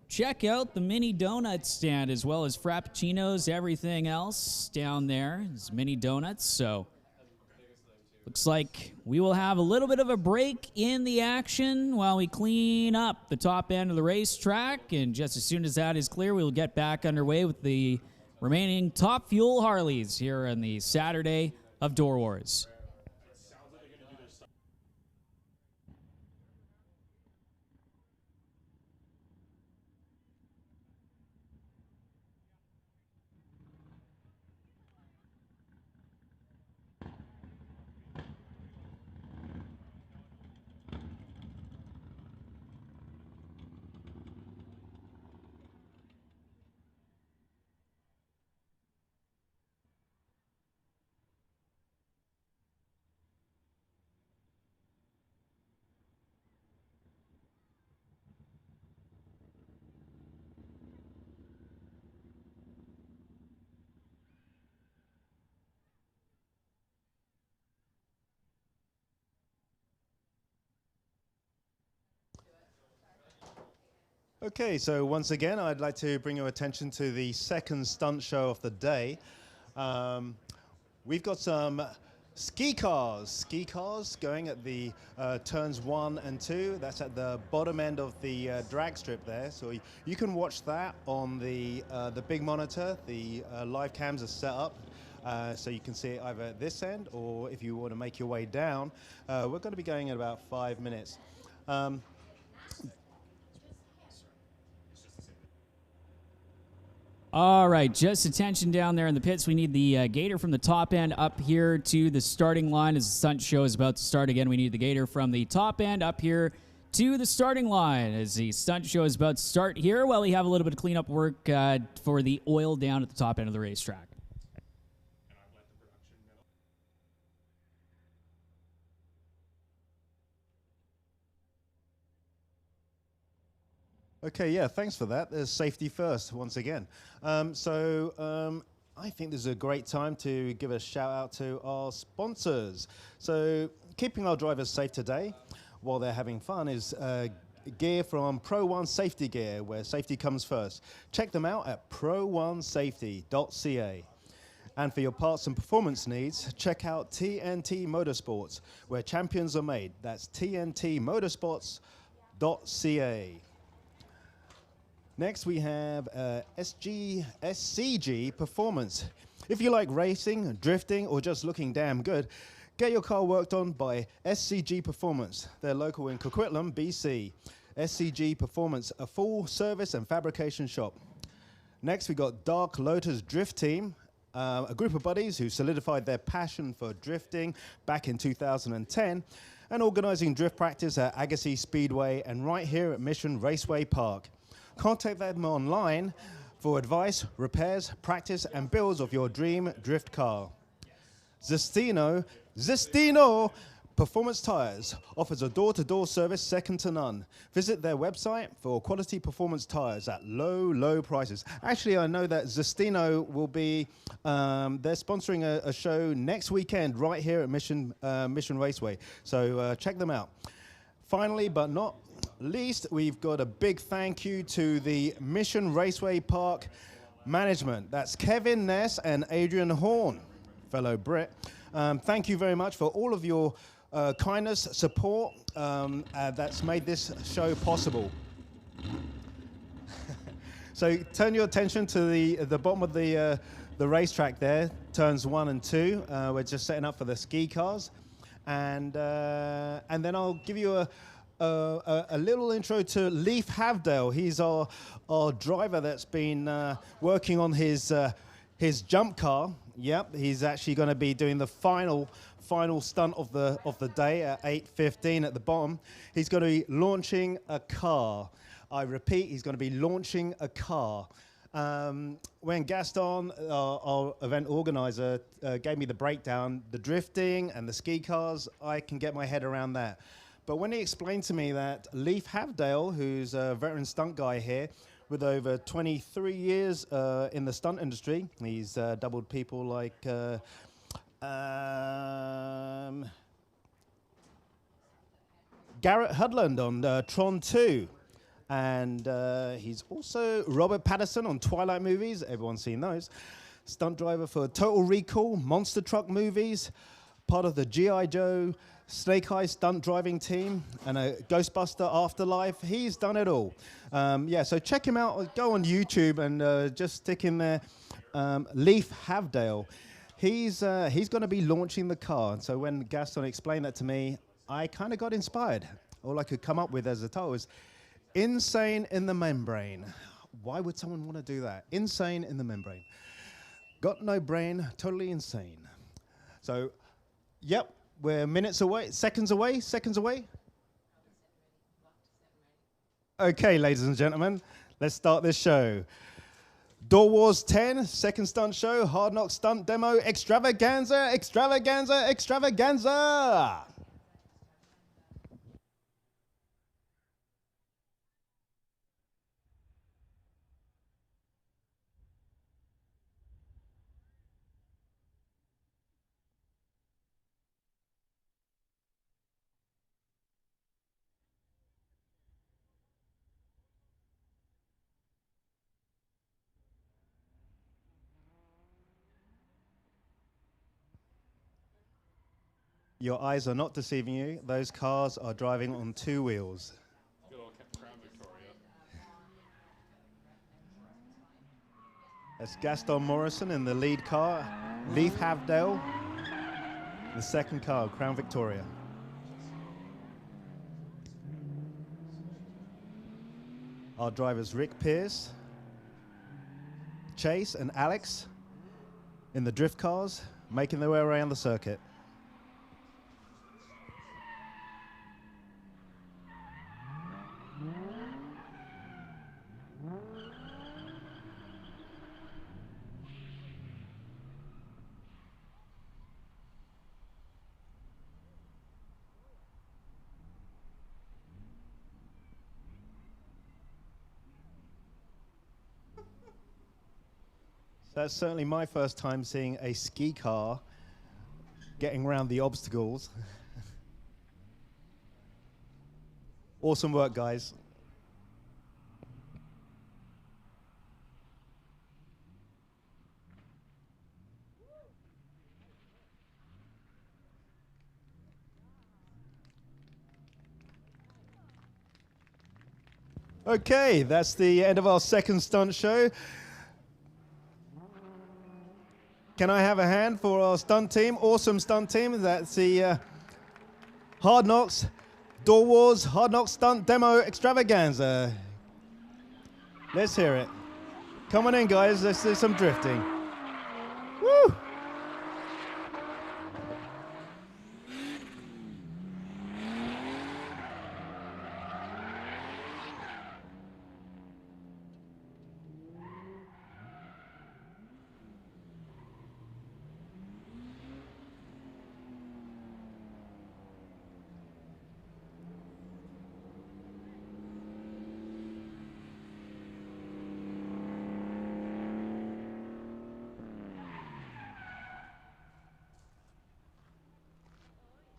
check out the mini donut stand as well as frappuccinos, everything else down there is mini donuts. So looks like we will have a little bit of a break in the action while we clean up the top end of the racetrack. And just as soon as that is clear, we will get back underway with the remaining Top Fuel Harleys here on the Saturday of Door Wars. Okay, so once again, I'd like to bring your attention to the second stunt show of the day. We've got some ski cars going at the turns 1 and 2. That's at the bottom end of the drag strip there. So you can watch that on the big monitor. The live cams are set up. So you can see it either at this end, or if you want to make your way down, we're going to be going in about 5 minutes. All right, just attention down there in the pits. We need the gator from the top end up here to the starting line as the stunt show is about to start again. We need the gator from the top end up here to the starting line as the stunt show is about to start here while we have a little bit of cleanup work for the oil down at the top end of the racetrack. Okay, yeah, thanks for that. There's safety first, once again. I think this is a great time to give a shout out to our sponsors. So keeping our drivers safe today while they're having fun is gear from Pro One Safety Gear, where safety comes first. Check them out at pro1safety.ca. And for your parts and performance needs, check out TNT Motorsports, where champions are made. That's tntmotorsports.ca. Next, we have SCG Performance. If you like racing, drifting, or just looking damn good, get your car worked on by SCG Performance. They're local in Coquitlam, BC. SCG Performance, a full service and fabrication shop. Next, we got Dark Lotus Drift Team a group of buddies who solidified their passion for drifting back in 2010 and organizing drift practice at Agassiz Speedway and right here at Mission Raceway Park. Contact them online for advice, repairs, practice, and builds of your dream drift car. Zestino Performance Tires offers a door-to-door service second to none. Visit their website for quality performance tires at low prices. Actually, I know that Zestino will be, they're sponsoring a show next weekend right here at Mission Raceway. So check them out. Finally, but not least, we've got a big thank you to the Mission Raceway Park management. That's Kevin Ness and Adrian Horn, fellow Brit. Thank you very much for all of your kindness, support that's made this show possible. So turn your attention to the bottom of the racetrack there, turns 1 and 2. We're just setting up for the ski cars, and then I'll give you a little intro to Leif Havdale. He's our driver that's been working on his jump car. Yep, he's actually going to be doing the final stunt of the day at 8:15 at the bottom. He's going to be launching a car. I repeat, he's going to be launching a car. When Gaston, our event organizer, gave me the breakdown, the drifting and the ski cars, I can get my head around that. But when he explained to me that Leif Havdale, who's a veteran stunt guy here, with over 23 years in the stunt industry, he's doubled people like Garrett Hudland on Tron 2. And he's also Robert Patterson on Twilight movies. Everyone's seen those. Stunt driver for Total Recall, Monster Truck movies, part of the G.I. Joe Snake Eye stunt driving team, and a Ghostbuster Afterlife. He's done it all. Yeah, so check him out. Go on YouTube and just stick in there Leif Havdale. He's going to be launching the car. And so when Gaston explained that to me, I kind of got inspired. All I could come up with as a title was Insane in the Membrane. Why would someone want to do that? Insane in the Membrane. Got no brain, totally insane. So, yep. We're minutes away, seconds away. Okay, ladies and gentlemen, let's start this show. Door Wars 10, second stunt show, Hard Knock Stunt Demo, Extravaganza. Your eyes are not deceiving you. Those cars are driving on 2 wheels. Good old Crown Victoria. That's Gaston Morrison in the lead car. Leif Havdale, the second car, Crown Victoria. Our drivers Rick Pierce, Chase and Alex in the drift cars, making their way around the circuit. That's certainly my first time seeing a ski car getting around the obstacles. Awesome work, guys. Okay, that's the end of our second stunt show. Can I have a hand for our stunt team? Awesome stunt team. That's the Hard Knocks Door Wars Hard Knocks Stunt Demo Extravaganza. Let's hear it. Come on in, guys. Let's do some drifting. Woo!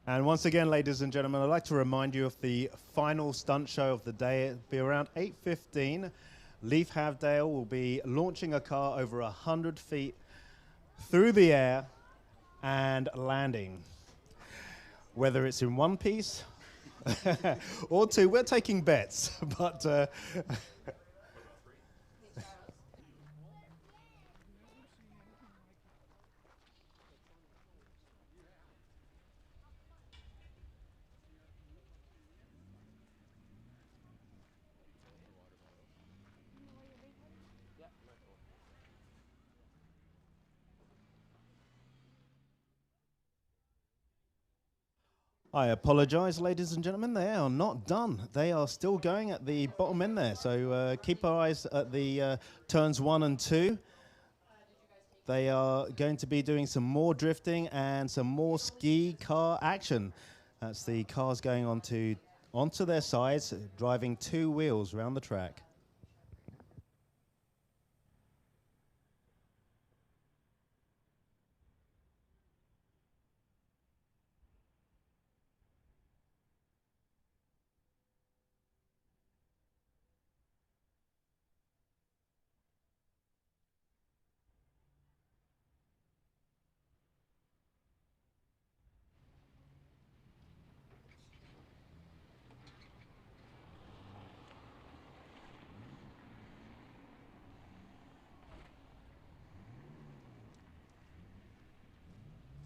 And once again, ladies and gentlemen, I'd like to remind you of the final stunt show of the day. It'll be around 8:15. Leaf Havdale will be launching a car over 100 feet through the air and landing. Whether it's in one piece or two, we're taking bets, but I apologize, ladies and gentlemen. They are not done. They are still going at the bottom end there. So keep our eyes at the turns 1 and 2. They are going to be doing some more drifting and some more ski car action. That's the cars going onto their sides, driving 2 wheels around the track.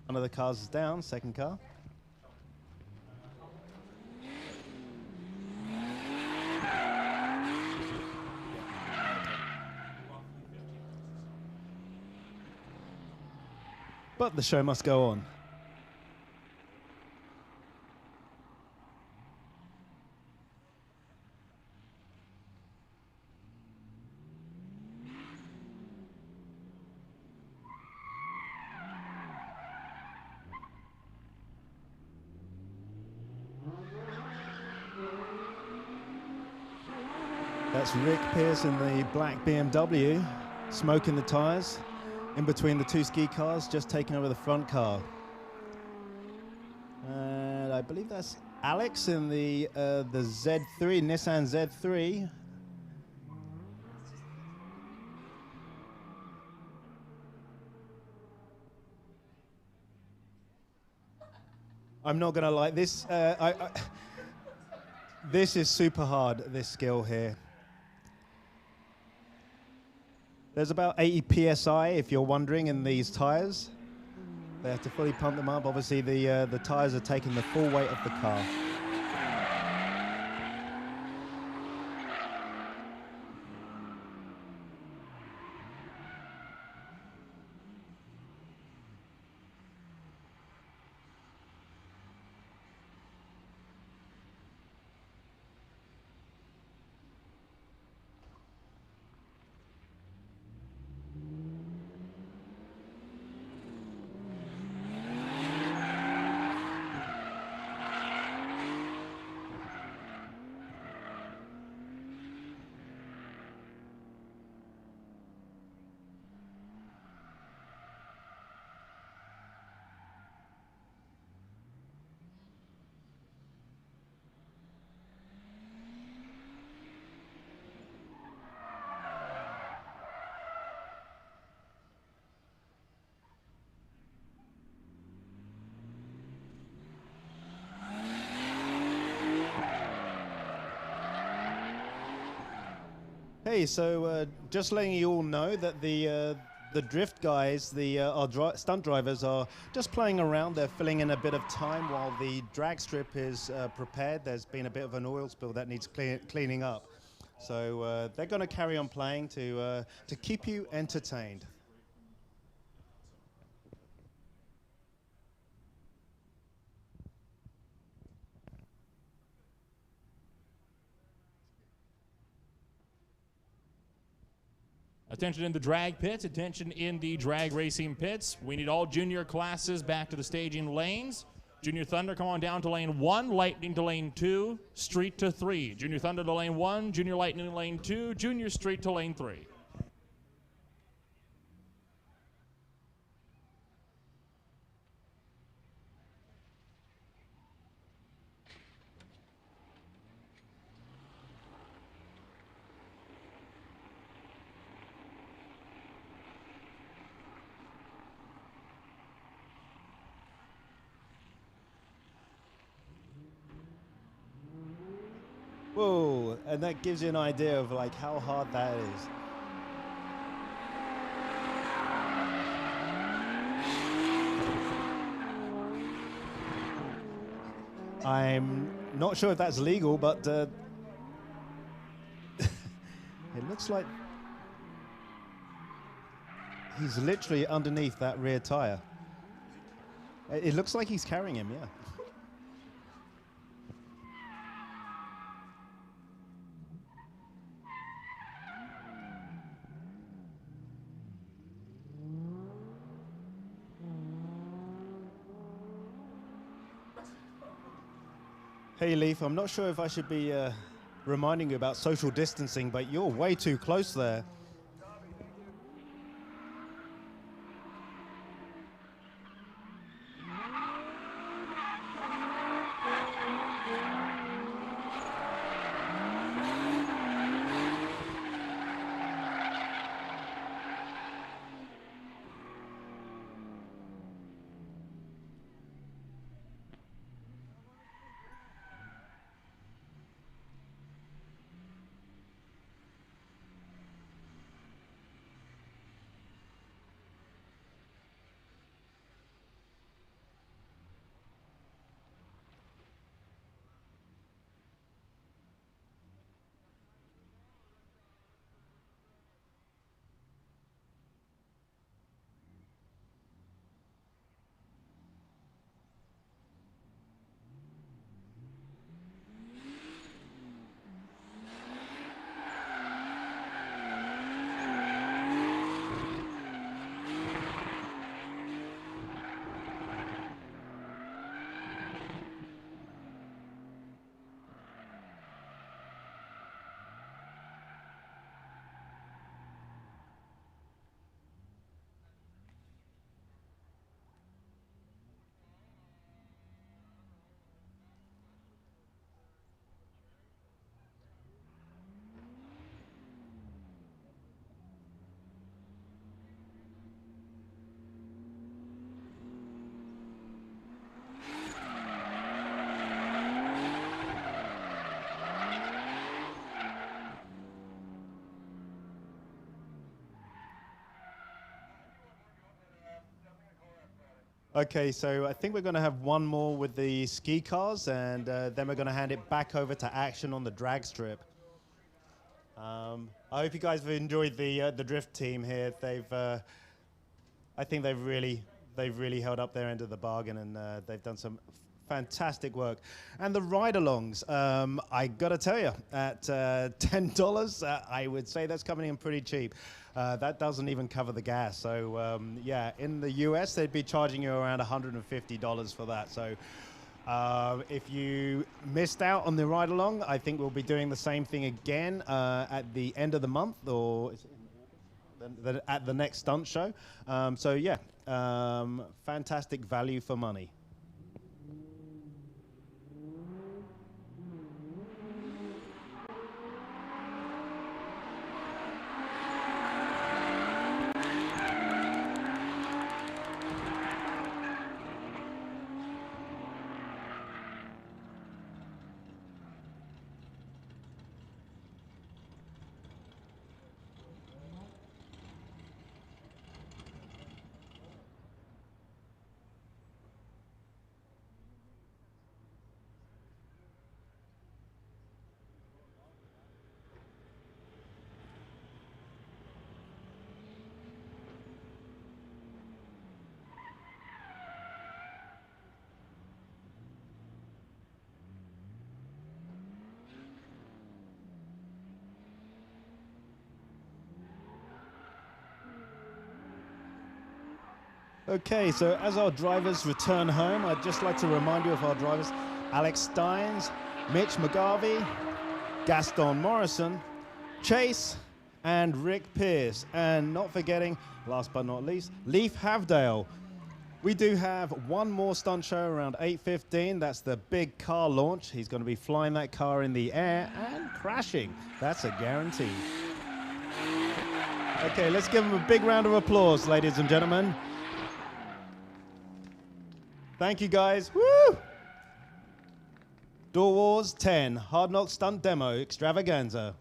One of the cars is down, second car. But the show must go on. That's Rick Pierce in the black BMW, smoking the tires. In between the 2 ski cars, just taking over the front car. And I believe that's Alex in the Z3, Nissan Z3. I'm not gonna lie, this this is super hard, this skill here. There's about 80 PSI, if you're wondering, in these tires. They have to fully pump them up. Obviously, the tires are taking the full weight of the car. Hey, so just letting you all know that the drift guys, our stunt drivers, are just playing around. They're filling in a bit of time while the drag strip is prepared. There's been a bit of an oil spill that needs cleaning up. So they're going to carry on playing to keep you entertained. Attention in the drag pits, attention in the drag racing pits. We need all junior classes back to the staging lanes. Junior Thunder, come on down to lane 1, Lightning to lane 2, Street to 3. Junior Thunder to lane 1, Junior Lightning to lane 2, Junior Street to lane 3. Whoa, and that gives you an idea of like how hard that is. I'm not sure if that's legal, but it looks like he's literally underneath that rear tire. It looks like he's carrying him, yeah. Hey Leaf, I'm not sure if I should be reminding you about social distancing, but you're way too close there. Okay, so I think we're going to have one more with the ski cars, and then we're going to hand it back over to action on the drag strip. I hope you guys have enjoyed the drift team here. I think they've really held up their end of the bargain, and they've done some fantastic work. And the ride-alongs, I got to tell you, at $10, I would say that's coming in pretty cheap. That doesn't even cover the gas. So yeah, in the US, they'd be charging you around $150 for that. So if you missed out on the ride-along, I think we'll be doing the same thing again at the end of the month, or at the next stunt show. So yeah, fantastic value for money. Okay, so as our drivers return home, I'd just like to remind you of our drivers: Alex Steins, Mitch McGarvey, Gaston Morrison, Chase, and Rick Pierce. And not forgetting, last but not least, Leif Havdale. We do have one more stunt show around 8:15. That's the big car launch. He's going to be flying that car in the air and crashing. That's a guarantee. Okay, let's give him a big round of applause, ladies and gentlemen. Thank you, guys. Woo! Door Wars 10 Hard Knock Stunt Demo Extravaganza.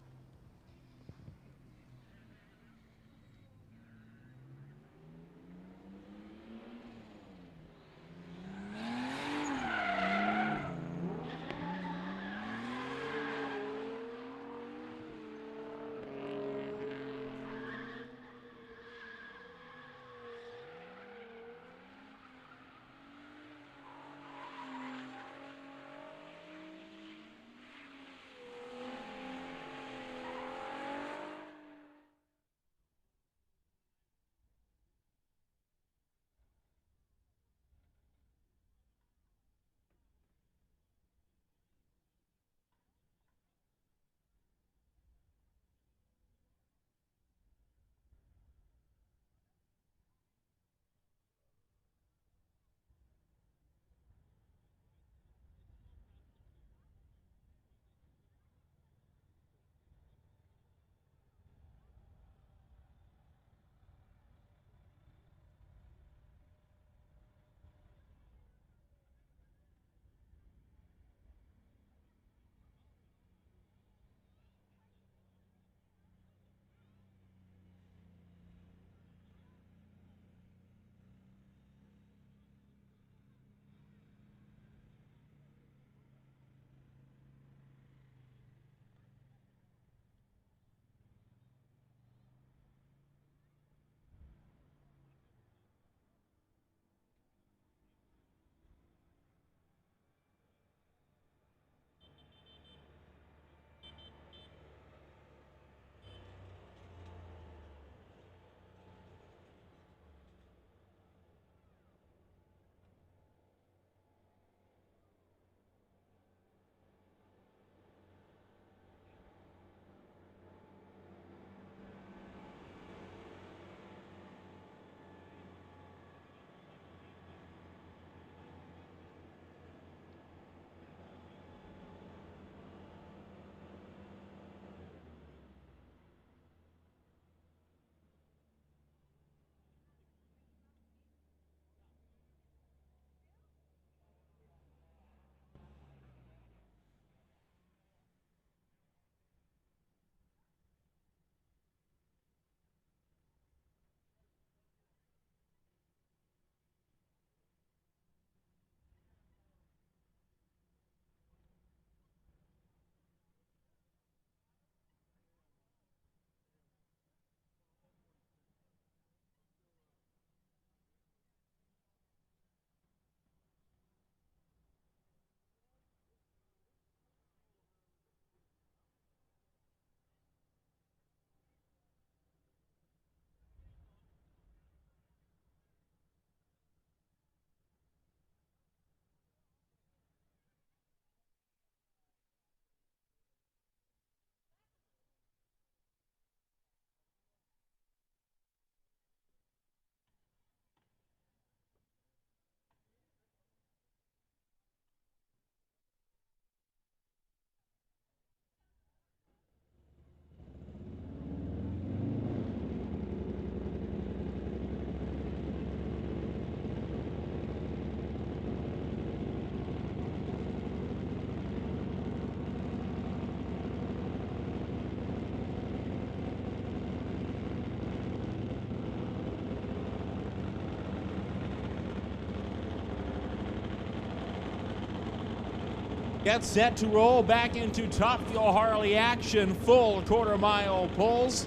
Get set to roll back into Top Fuel Harley action, full quarter-mile pulls.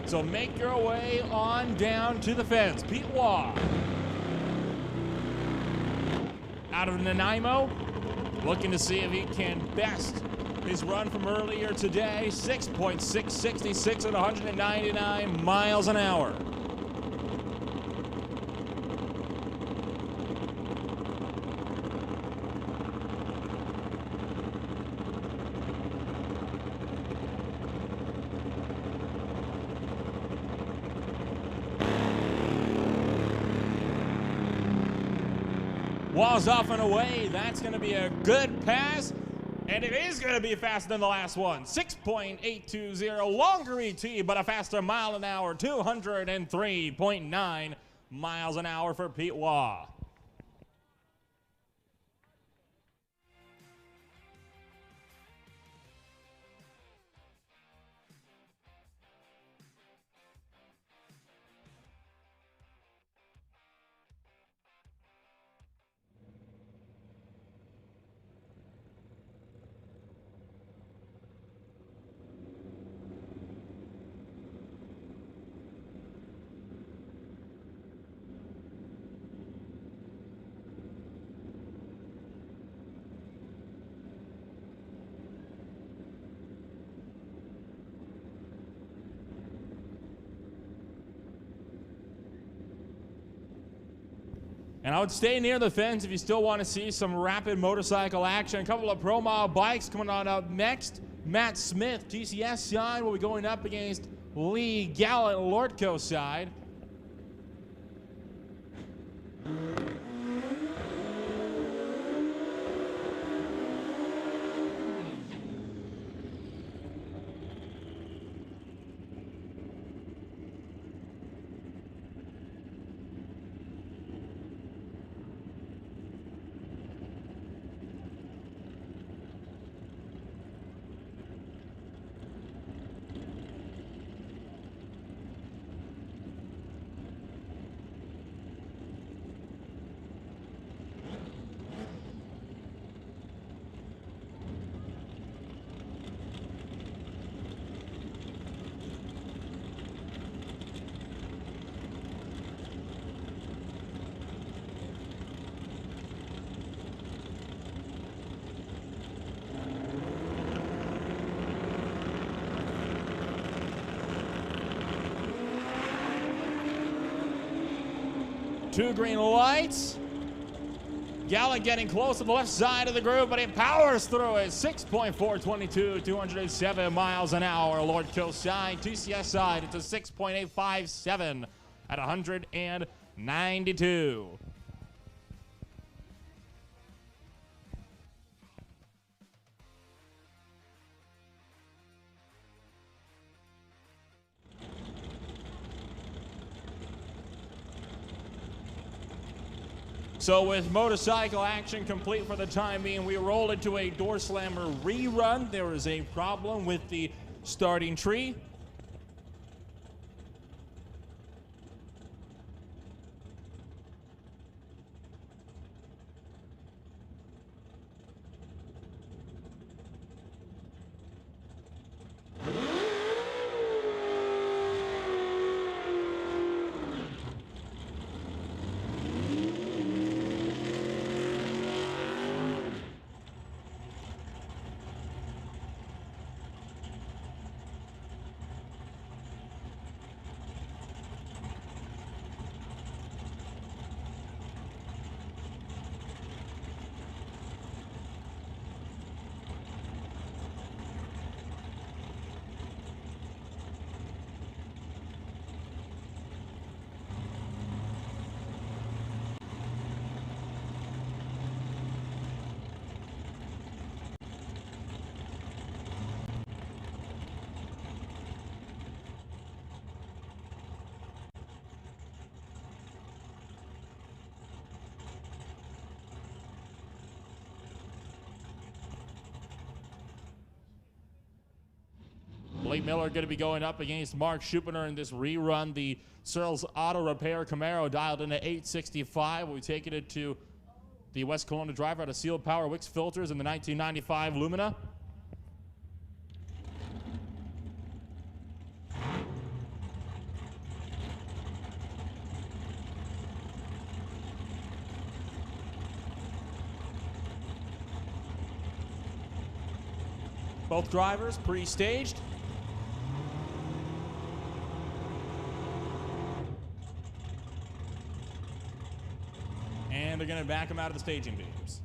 So make your way on down to the fence. Pete Waugh out of Nanaimo, looking to see if he can best his run from earlier today. 6.666 at 199 miles an hour. Walls off and away. That's going to be a good pass. And it is going to be faster than the last one. 6.820, longer ET, but a faster mile an hour, 203.9 miles an hour for Pete Waugh. And I would stay near the fence if you still want to see some rapid motorcycle action. A couple of Pro Mile bikes coming on up next. Matt Smith, TCS side, will be going up against Lee Gallant, Lordco side. Two green lights. Gallant getting close to the left side of the group, but he powers through it. 6.422, 207 miles an hour. Lordco side, TCS side, it's a 6.857 at 192. So with motorcycle action complete for the time being, we roll into a door slammer rerun. There is a problem with the starting tree. Blake Miller going to be going up against Mark Schuppener in this rerun. The Searles Auto Repair Camaro dialed into 865. We'll be taking it to the West Kelowna driver out of Sealed Power Wix Filters in the 1995 Lumina. Both drivers pre-staged. And they're going to back him out of the staging beams.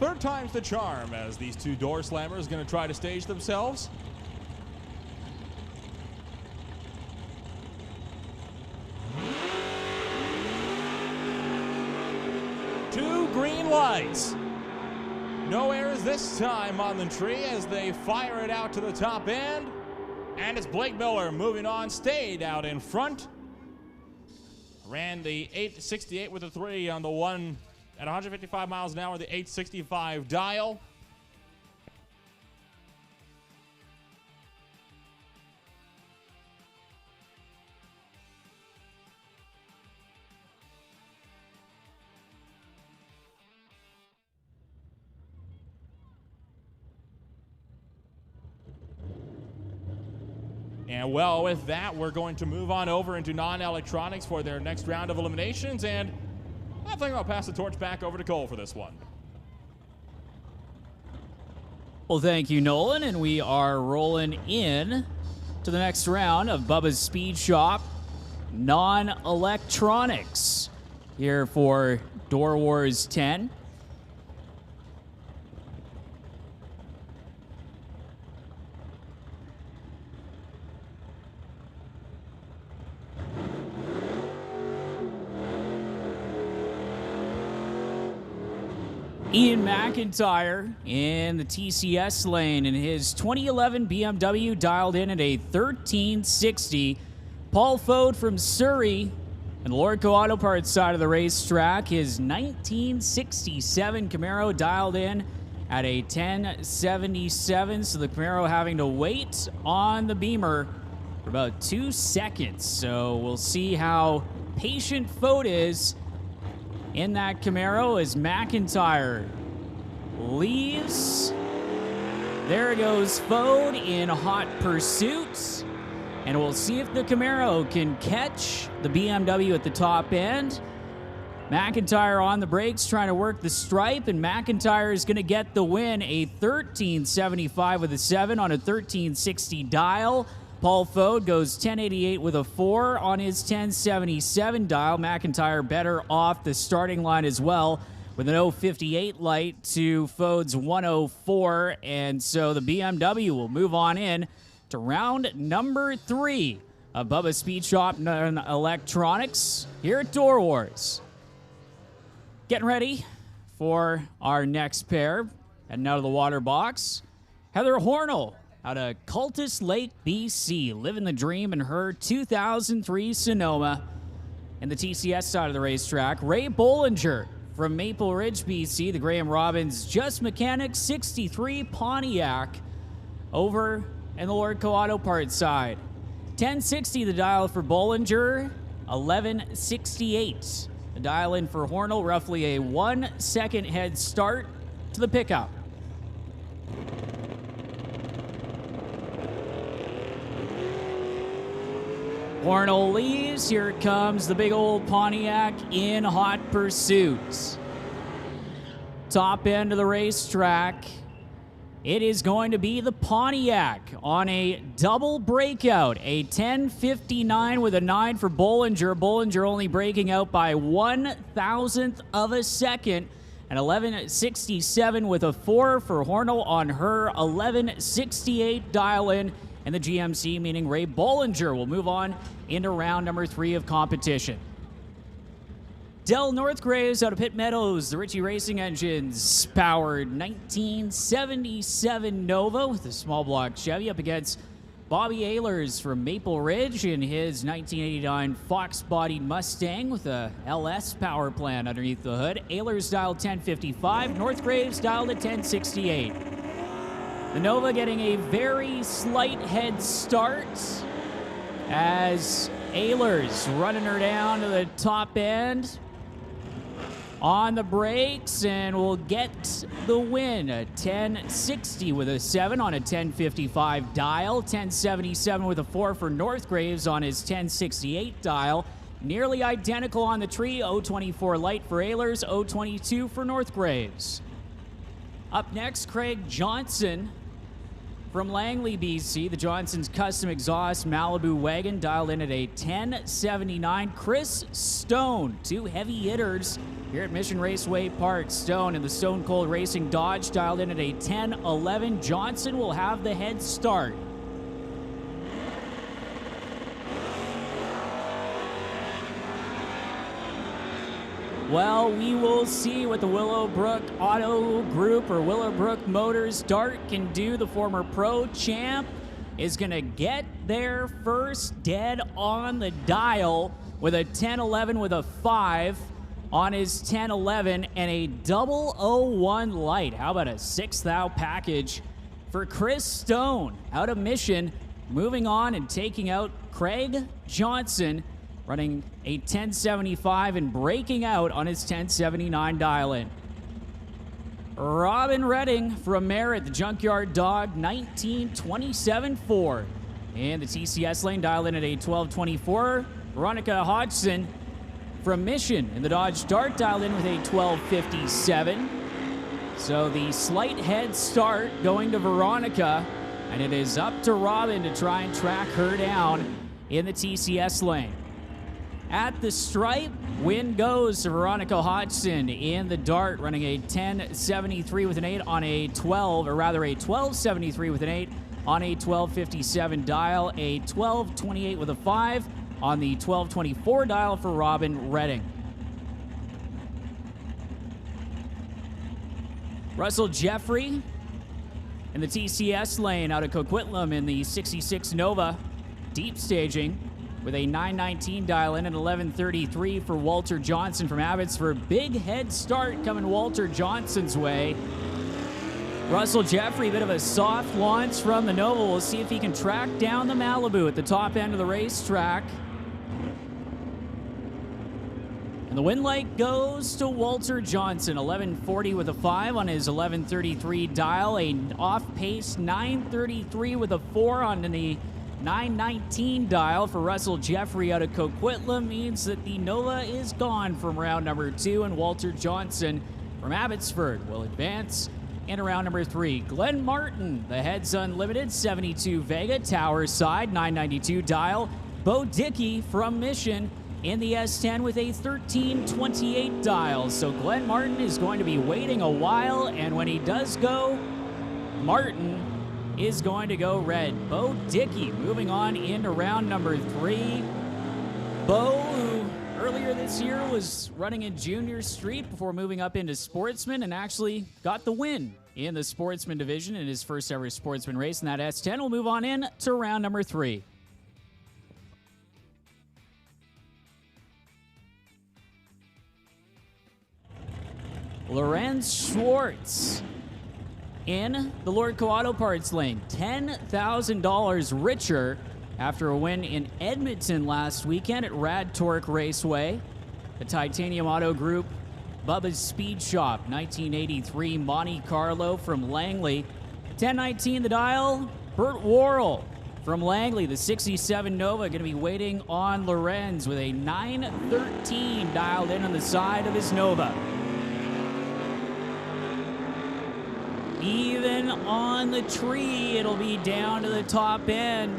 third time's the charm as these two door slammers going to try to stage themselves. Two green lights. No errors this time on the tree as they fire it out to the top end. And it's Blake Miller moving on, stayed out in front. Ran the 868 with a 3 on the one at 155 miles an hour, the 865 dial. And well, with that, we're going to move on over into non-electronics for their next round of eliminations. And I think I'll pass the torch back over to Cole for this one. Well, thank you, Nolan. And we are rolling in to the next round of Bubba's Speed Shop non-electronics here for Door Wars 10. Ian McIntyre in the TCS lane in his 2011 BMW dialed in at a 1360. Paul Fode from Surrey and the Lordco Auto Parts side of the racetrack, his 1967 Camaro dialed in at a 1077. So the Camaro having to wait on the Beamer for about 2 seconds. So we'll see how patient Fode is in that Camaro as McIntyre leaves. There goes Fode in hot pursuit. And we'll see if the Camaro can catch the BMW at the top end. McIntyre on the brakes trying to work the stripe, and McIntyre is going to get the win. A 1375 with a 7 on a 1360 dial. Paul Fode goes 1088 with a 4 on his 1077 dial. McIntyre better off the starting line as well with an 058 light to Fode's 104. And so the BMW will move on in to round number 3 of Bubba's Speed Shop Electronics here at Door Wars. Getting ready for our next pair. Heading out of the water box, Heather Hornell out of Cultus Lake, BC, living the dream in her 2003 Sonoma. And the TCS side of the racetrack, Ray Bollinger from Maple Ridge, BC, the Graham Robbins Just Mechanics 63 Pontiac over in the Lordco Auto Parts side. 1060 the dial for Bollinger, 1168 the dial in for Hornell, roughly a 1 second head start to the pickup. Hornell leaves. Here comes the big old Pontiac in hot pursuit. Top end of the racetrack. It is going to be the Pontiac on a double breakout. A 1059 with a 9 for Bollinger. Bollinger only breaking out by 1,000th of a second. An 1167 with a 4 for Hornell on her 1168 dial in. And the GMC, meaning Ray Bollinger, will move on into round number 3 of competition. Del Northgraves out of Pitt Meadows, the Ritchie Racing Engines powered 1977 Nova with a small block Chevy up against Bobby Ehlers from Maple Ridge in his 1989 Fox-bodied Mustang with a LS power plant underneath the hood. Ehlers dialed 1055, Northgraves dialed at 1068. The Nova getting a very slight head start as Ehlers running her down to the top end on the brakes and will get the win. A 1060 with a 7 on a 1055 dial. 1077 with a 4 for Northgraves on his 1068 dial. Nearly identical on the tree. 024 light for Ehlers, 022 for Northgraves. Up next, Craig Johnson From Langley, BC, the Johnson's Custom Exhaust Malibu Wagon dialed in at a 1079. Chris Stone, 2 heavy hitters here at Mission Raceway Park. Stone in the Stone Cold Racing Dodge dialed in at a 1011. Johnson will have the head start. Well, we will see what the Willowbrook Auto Group or Willowbrook Motors Dart can do. The former pro champ is going to get there first, dead on the dial with a 1011 with a 5 on his 1011 and a 001 light. How about a 6th package for Chris Stone out of Mission, moving on and taking out Craig Johnson, running a 1075 and breaking out on his 1079 dial-in. Robin Redding from Merritt, the Junkyard Dog, 1927 And the TCS lane dialed in at a 1224. Veronica Hodgson from Mission in the Dodge Dart dialed in with a 1257. So the slight head start going to Veronica, and it is up to Robin to try and track her down in the TCS lane. At the stripe, win goes to Veronica Hodgson in the Dart, running a 1073 with an 8 on a 12, or rather a 1273 with an 8 on a 1257 dial, a 1228 with a 5 on the 1224 dial for Robin Redding. Russell Jeffrey in the TCS lane out of Coquitlam in the 66 Nova, deep staging, with a 919 dial in at 1133 for Walter Johnson from Abbotsford. Big head start coming Walter Johnson's way. Russell Jeffrey, a bit of a soft launch from the Nova. We'll see if he can track down the Malibu at the top end of the racetrack. And the win light goes to Walter Johnson, 1140 with a 5 on his 1133 dial. A off-pace 933 with a 4 on the 919 dial for Russell Jeffrey out of Coquitlam means that the Nova is gone from round number 2, and Walter Johnson from Abbotsford will advance in round number 3. Glenn Martin, the Heads Unlimited 72 Vega, Tower Side 992 dial. Bo Dickey from Mission in the S10 with a 1328 dial. So Glenn Martin is going to be waiting a while, and when he does go, Martin is going to go red. Bo Dickey moving on into round number 3. Bo, who earlier this year was running in Junior Street before moving up into Sportsman and actually got the win in the Sportsman division in his first ever Sportsman race in that S10. Will move on in to round number 3. Lorenz Schwartz in the Lordco Auto Parts lane, $10,000 richer after a win in Edmonton last weekend at Rad Torque Raceway. The Titanium Autogroup, Bubba's Speed Shop, 1983 Monte Carlo from Langley. 1019 the dial, Bert Worrell from Langley, the 67 Nova, going to be waiting on Lorenz with a 913 dialed in on the side of his Nova. Even on the tree, it'll be down to the top end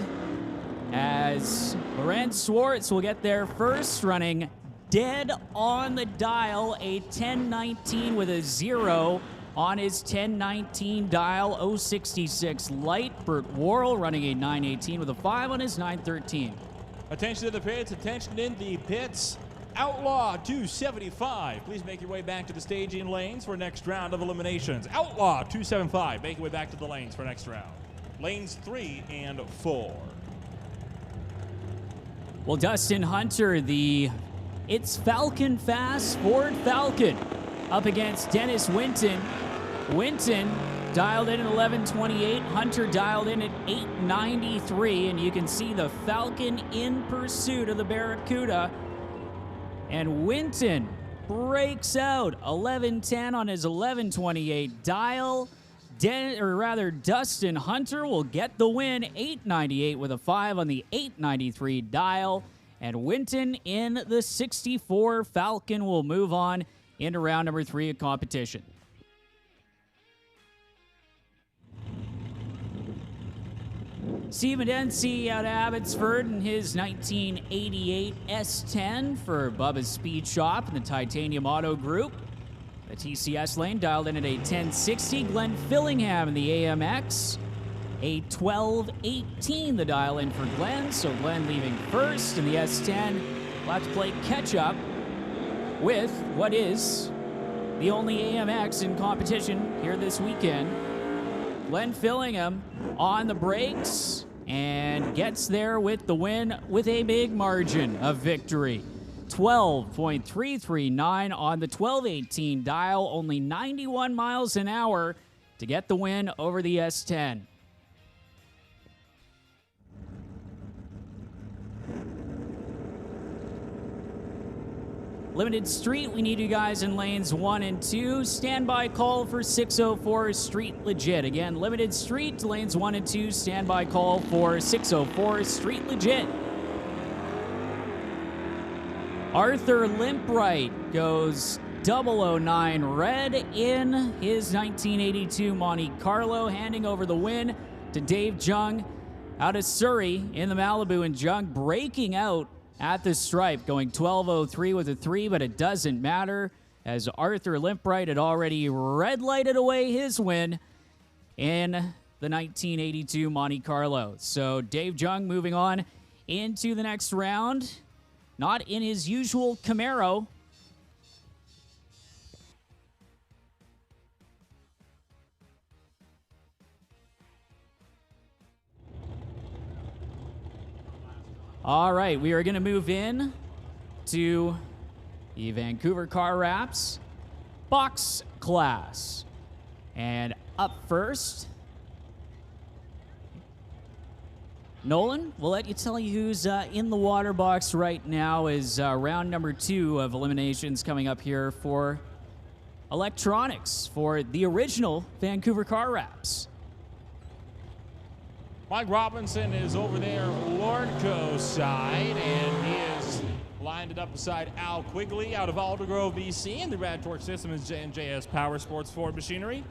as Lorenz Schwartz will get there first, running dead on the dial, a 1019 with a 0 on his 1019 dial, 066 light. Bert Worrell running a 918 with a 5 on his 913. Attention to the pits, attention in the pits. Outlaw 275. Please make your way back to the staging lanes for next round of eliminations. Outlaw 275. Make your way back to the lanes for next round. Lanes 3 and 4. Well, Dustin Hunter, it's Falcon Fast Ford Falcon up against Dennis Winton. Winton dialed in at 1128. Hunter dialed in at 893. And you can see the Falcon in pursuit of the Barracuda. And Winton breaks out 1110 on his 1128 dial. Dustin Hunter will get the win, 898 with a 5 on the 893 dial. And Winton in the 64 Falcon will move on into round number 3 of competition. Steve Medency out of Abbotsford in his 1988 S10 for Bubba's Speed Shop in the Titanium Autogroup. The TCS lane dialed in at a 1060. Glenn Fillingham in the AMX. A 1218 the dial in for Glenn, so Glenn leaving first in the S10. We'll have to play catch up with what is the only AMX in competition here this weekend. Glenn Fillingham on the brakes and gets there with the win with a big margin of victory. 12.339 on the 1218 dial, only 91 miles an hour to get the win over the S10. Limited Street, we need you guys in lanes 1 and 2. Standby call for 604 Street Legit. Again, Limited Street, lanes 1 and 2. Standby call for 604 Street Legit. Arthur Limpright goes 009 red in his 1982 Monte Carlo, handing over the win to Dave Jung out of Surrey in the Malibu, and Jung breaking out at the stripe, going 12.03 with a 3, but it doesn't matter as Arthur Limpright had already red lighted away his win in the 1982 Monte Carlo. So Dave Jung moving on into the next round, not in his usual Camaro. All right, we are going to move in to the Vancouver Car Wraps box class. And up first, Nolan, we'll let you tell you who's in the water box right now as round number 2 of eliminations coming up here for electronics for the original Vancouver Car Wraps. Mike Robinson is over there, Lordco side, and he is lined it up beside Al Quigley out of Aldergrove, BC, and the Rad Torque system is JS Power Sports Ford Machinery.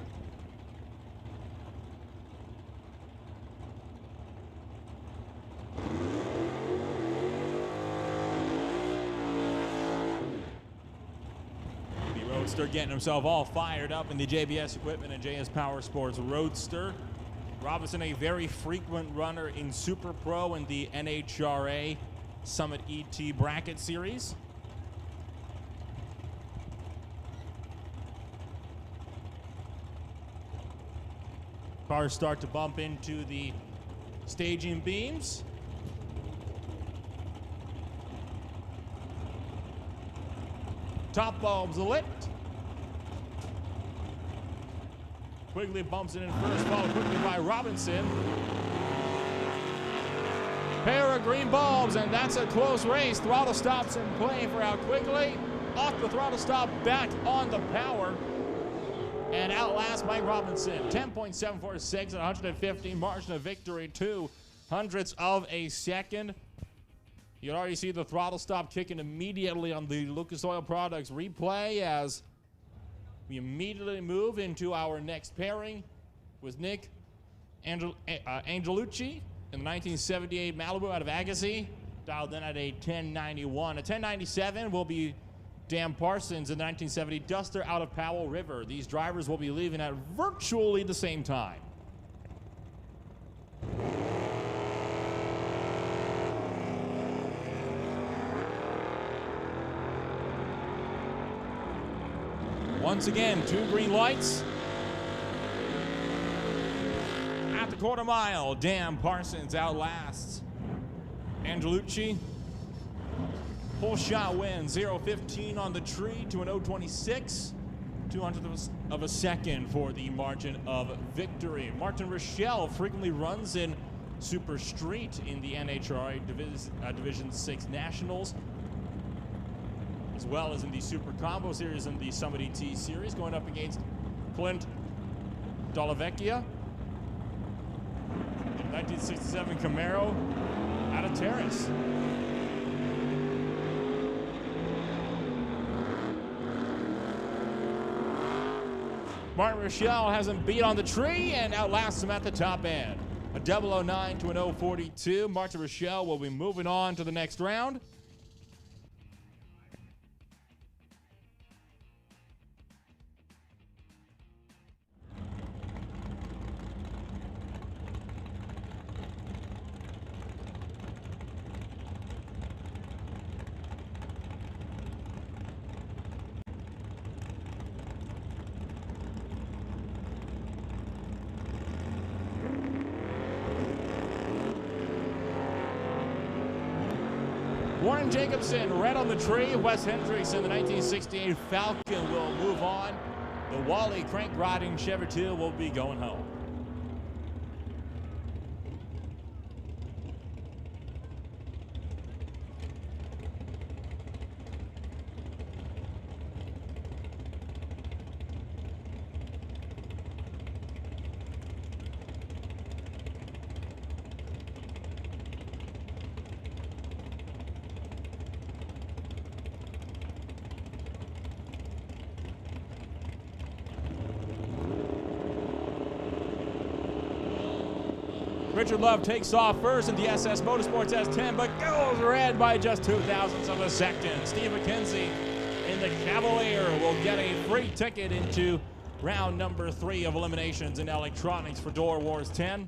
The Roadster getting himself all fired up in the JBS equipment and JS Power Sports Roadster. Robinson, a very frequent runner in Super Pro and the NHRA Summit ET Bracket Series. Cars start to bump into the staging beams. Top bulbs lit. Quigley bumps it in first, followed quickly by Robinson. Pair of green bulbs, and that's a close race. Throttle stops in play for Al Quigley. Off the throttle stop, back on the power. And outlast Mike Robinson. 10.746 at 115, margin of victory, 0.02 of a second. You can already see the throttle stop kicking immediately on the Lucas Oil Products replay as we immediately move into our next pairing with Nick Angelucci in the 1978 Malibu out of Agassiz, dialed in at a 1091. A 1097 will be Dan Parsons in the 1970 Duster out of Powell River. These drivers will be leaving at virtually the same time. Once again, 2 green lights. At the quarter mile, Dan Parsons outlasts Angelucci. Full shot win, 0.15 on the tree to an 0.26. 200th of a second for the margin of victory. Martin Rochelle frequently runs in Super Street in the NHRA Division 6 Nationals, as well as in the Super Combo Series and the Summit ET Series, going up against Clint Dolavecchia. 1967 Camaro out of Terrace. Martin Rochelle has him beat on the tree and outlasts him at the top end. A 009 to an 042. Marta Rochelle will be moving on to the next round. Warren Jacobson, red on the tree. Wes Hendricks in the 1968 Falcon will move on. The Wally crank riding Chevrolet will be going home. Richard Love takes off first in the SS Motorsports S10, but goes red by just 0.02 of a second. Steve McKenzie in the Cavalier will get a free ticket into round number 3 of eliminations in electronics for Door Wars 10.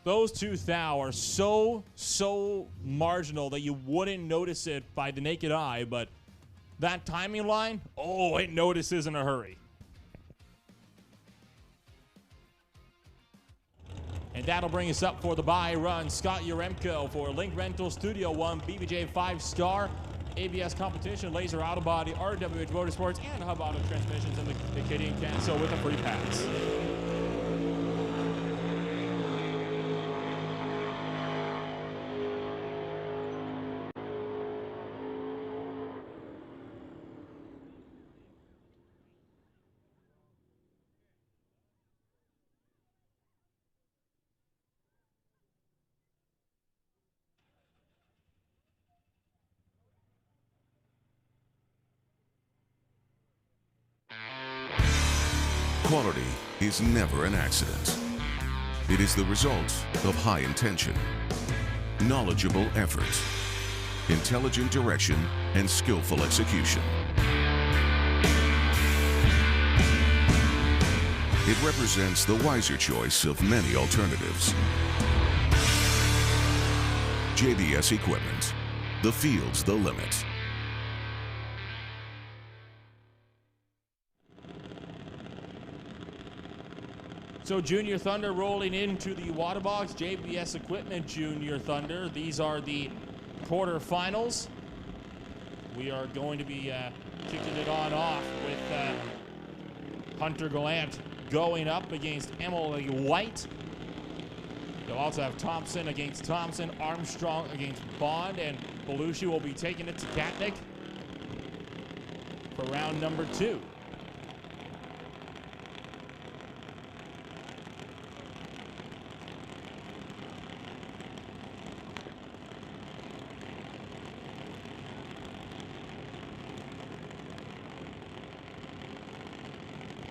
Those 2 thou are so marginal that you wouldn't notice it by the naked eye, but that timing line, oh, it notices in a hurry. And that'll bring us up for the buy run. Scott Yaremko for Link Rental Studio One, BBJ 5-star, ABS Competition, Laser Auto Body, RWH Motorsports, and Hub Auto Transmissions in the Canadian Cancel with a free pass. Quality is never an accident. It is the result of high intention, knowledgeable effort, intelligent direction, and skillful execution. It represents the wiser choice of many alternatives. JBS Equipment. The field's the limit. So Junior Thunder rolling into the water box. JBS Equipment Junior Thunder. These are the quarterfinals. We are going to be kicking it on off with Hunter Gallant going up against Emily White. You'll also have Thompson against Thompson, Armstrong against Bond, and Balooshi will be taking it to Katnick for round number 2.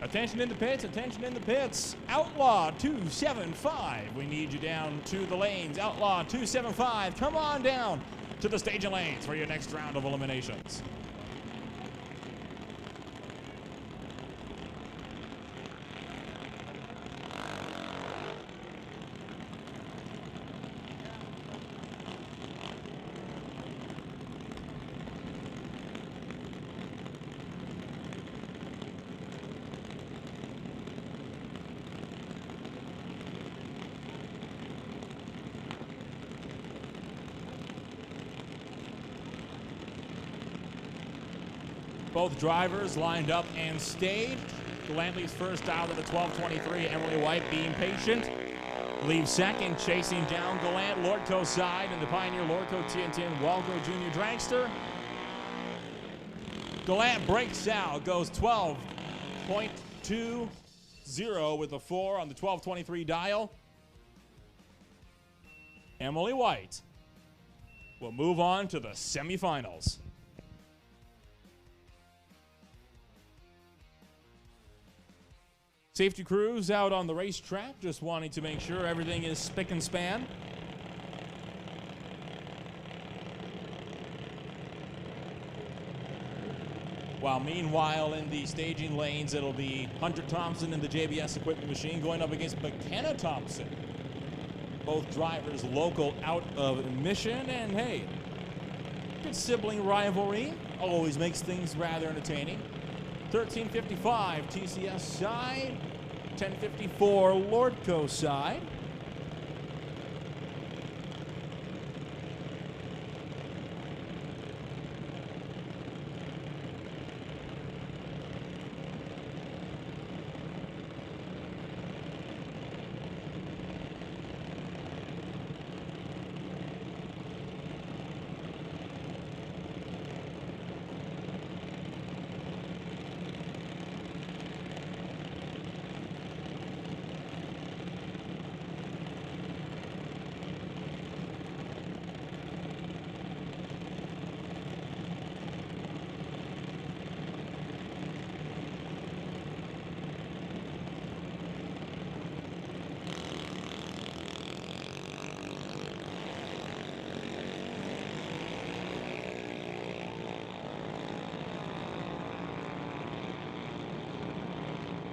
Attention in the pits, attention in the pits. Outlaw 275. We need you down to the lanes. Outlaw 275. Come on down to the staging lanes for your next round of eliminations. Both drivers lined up and stayed. Gallant first out of the 1223. Emily White being patient. Leaves second, chasing down Gallant. Lordco side in the Pioneer Lordco TNT and Walgo Junior Dragster. Gallant breaks out, goes 12.20 with a 4 on the 1223 dial. Emily White will move on to the semifinals. Safety crews out on the racetrack, just wanting to make sure everything is spick and span. While meanwhile in the staging lanes, it'll be Hunter Thompson in the JBS equipment machine going up against McKenna Thompson. Both drivers local out of Mission, and hey, good sibling rivalry. Always makes things rather entertaining. 1355 TCS side, 1054 Lordco side.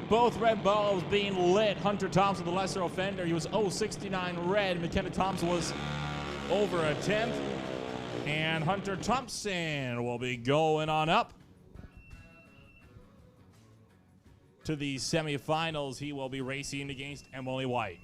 Both red bulbs being lit. Hunter Thompson, the lesser offender, he was 069 red. McKenna Thompson was over a 10th. And Hunter Thompson will be going on up to the semifinals. He will be racing against Emily White.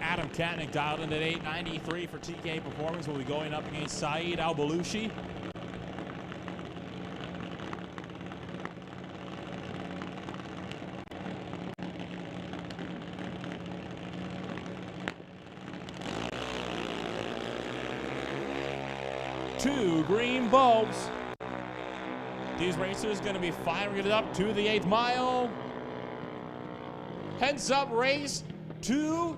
Adam Katnick dialed in at 893 for TK Performance. Will be going up against Saeed Al-Balooshi. Two green bulbs. These racers going to be firing it up to the 8th mile. Heads up race. 0.02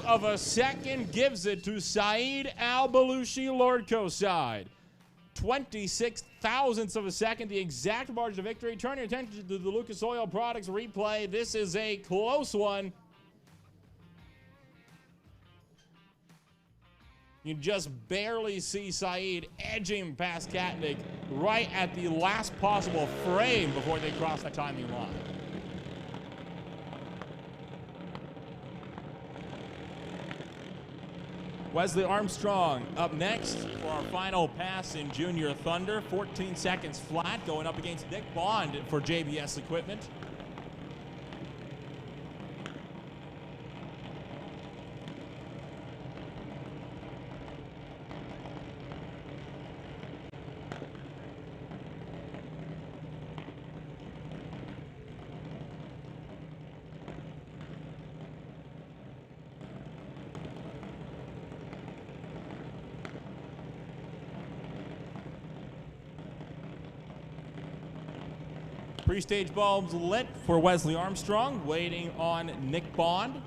of a second gives it to Saeed Al-Balooshi, Lordco side. 26 thousandths of a second, the exact margin of victory. Turn your attention to the Lucas Oil Products replay. This is a close one. You just barely see Saeed edging past Katnick right at the last possible frame before they cross the timing line. Wesley Armstrong up next for our final pass in Junior Thunder. 14 seconds flat, going up against Nick Bond for JBS Equipment. Pre-stage bulbs lit for Wesley Armstrong, waiting on Nick Bond.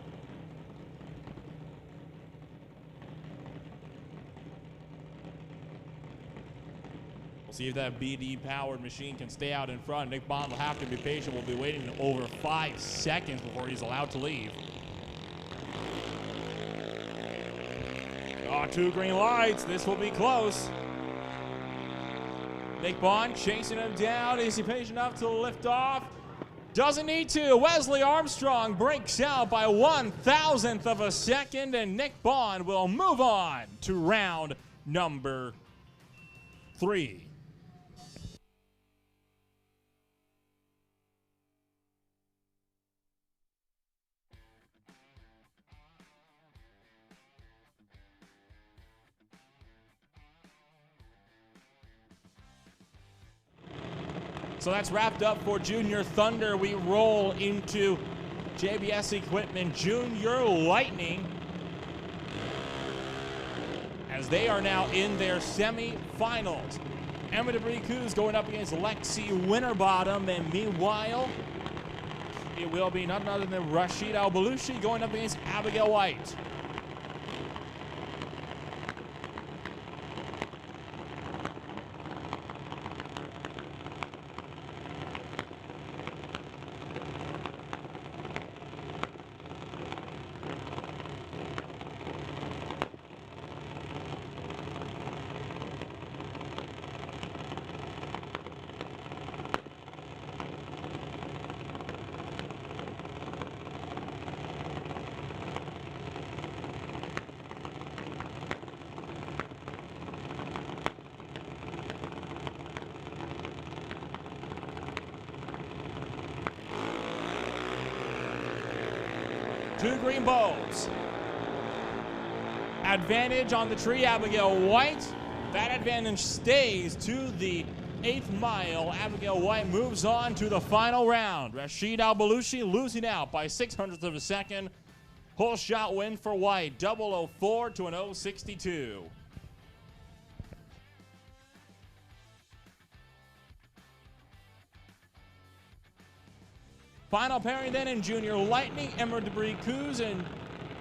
We'll see if that BD-powered machine can stay out in front. Nick Bond will have to be patient. We'll be waiting over 5 seconds before he's allowed to leave. Oh, 2 green lights. This will be close. Nick Bond chasing him down. Is he patient enough to lift off? Doesn't need to. Wesley Armstrong breaks out by 1,000th of a second, and Nick Bond will move on to round number 3. So that's wrapped up for Junior Thunder. We roll into JBS Equipment Junior Lightning, as they are now in their semi-finals. Emma Debris Coos going up against Lexi Winterbottom, and meanwhile, it will be none other than Rashida Balooshi going up against Abigail White. Two green balls. Advantage on the tree, Abigail White. That advantage stays to the 8th mile. Abigail White moves on to the final round. Rashid Al-Balushi losing out by 0.06 of a second. Whole shot win for White, 004 to an 062. Final pairing then in Junior Lightning, Emma Debris Coos and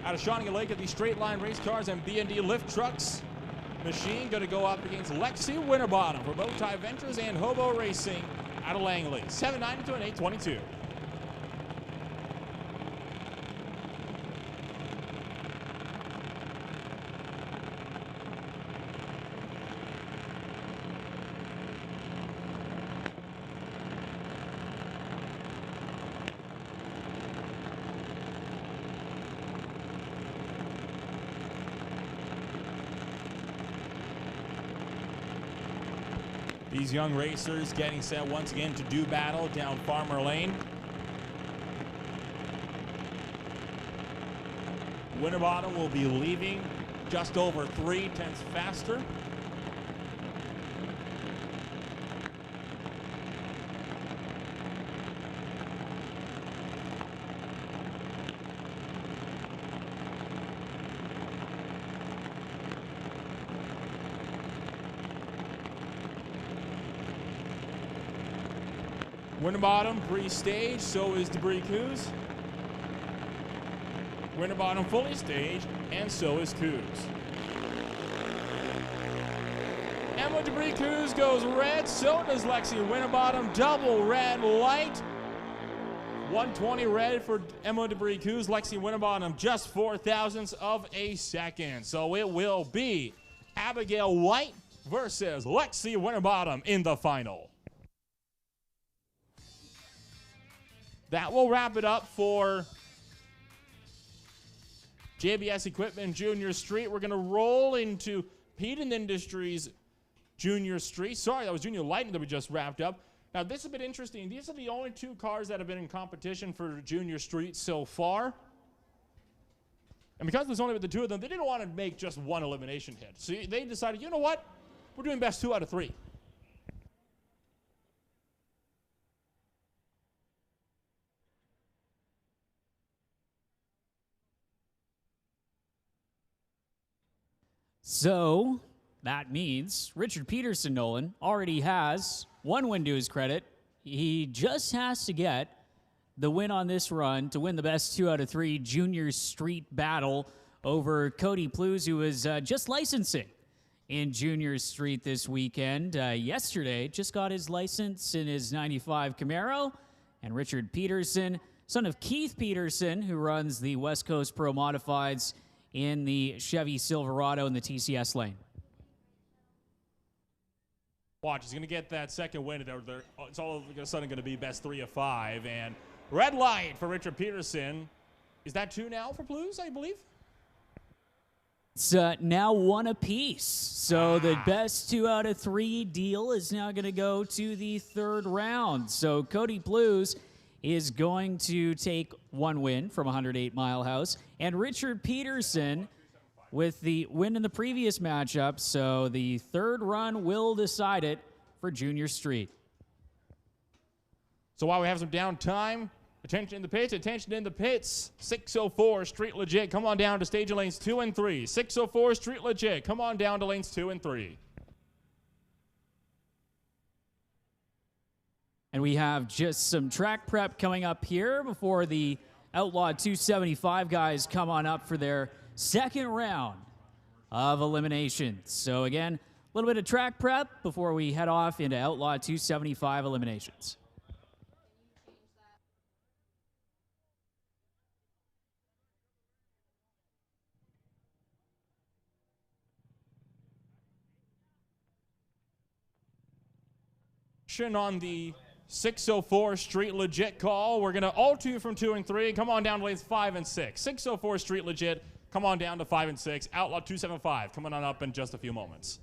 out of Shawnee Lake at the straight line race cars and B&D lift trucks. Machine going to go up against Lexi Winterbottom for Bowtie Ventures and Hobo Racing out of Langley. 790 to an 822. These young racers getting set once again to do battle down Farmer Lane. Winterbottom will be leaving just over 3/10 faster. Winterbottom pre-staged, so is Debris Coos. Winterbottom fully staged, and so is Coos. Emma Debris Coos goes red, so does Lexi Winterbottom. Double red light. 120 red for Emma Debris Coos. Lexi Winterbottom just 0.04 of a second. So it will be Abigail White versus Lexi Winterbottom in the final. That will wrap it up for JBS Equipment Junior Street. We're going to roll into Peden Industries Junior Street. Sorry, that was Junior Lightning that we just wrapped up. Now, this is a bit interesting. These are the only two cars that have been in competition for Junior Street so far. And because there's only the two of them, they didn't want to make just one elimination hit. So they decided, you know what? We're doing best 2 out of 3. So that means Richard Peterson, Nolan, already has 1 win to his credit. He just has to get the win on this run to win the best 2 out of 3 Junior Street battle over Cody Plews, who was just licensing in Junior Street this weekend. Yesterday, just got his license in his 95 Camaro. And Richard Peterson, son of Keith Peterson, who runs the West Coast Pro Modifieds in the Chevy Silverado in the TCS lane. Watch, he's going to get that second win. It's all of a sudden going to be best 3 of 5. And red light for Richard Peterson. Is that 2 now for Blues, I believe? It's now 1 apiece. So the best 2 out of 3 deal is now going to go to the 3rd round. So Cody Blues is going to take 1 win from 108 Mile House. And Richard Peterson with the win in the previous matchup. So the 3rd run will decide it for Junior Street. So while we have some downtime, Attention in the pits, attention in the pits. 604 Street Legit, come on down to stage lanes 2 and 3. 604 Street Legit, come on down to lanes 2 and 3. And we have just some track prep coming up here before the Outlaw 275 guys come on up for their second round of eliminations. So again, a little bit of track prep before we head off into Outlaw 275 eliminations. On the 604 Street Legit call, we're going to all two from 2 and 3. Come on down to lanes 5 and 6. 604 Street Legit, come on down to 5 and 6. Outlaw 275 coming on up in just a few moments.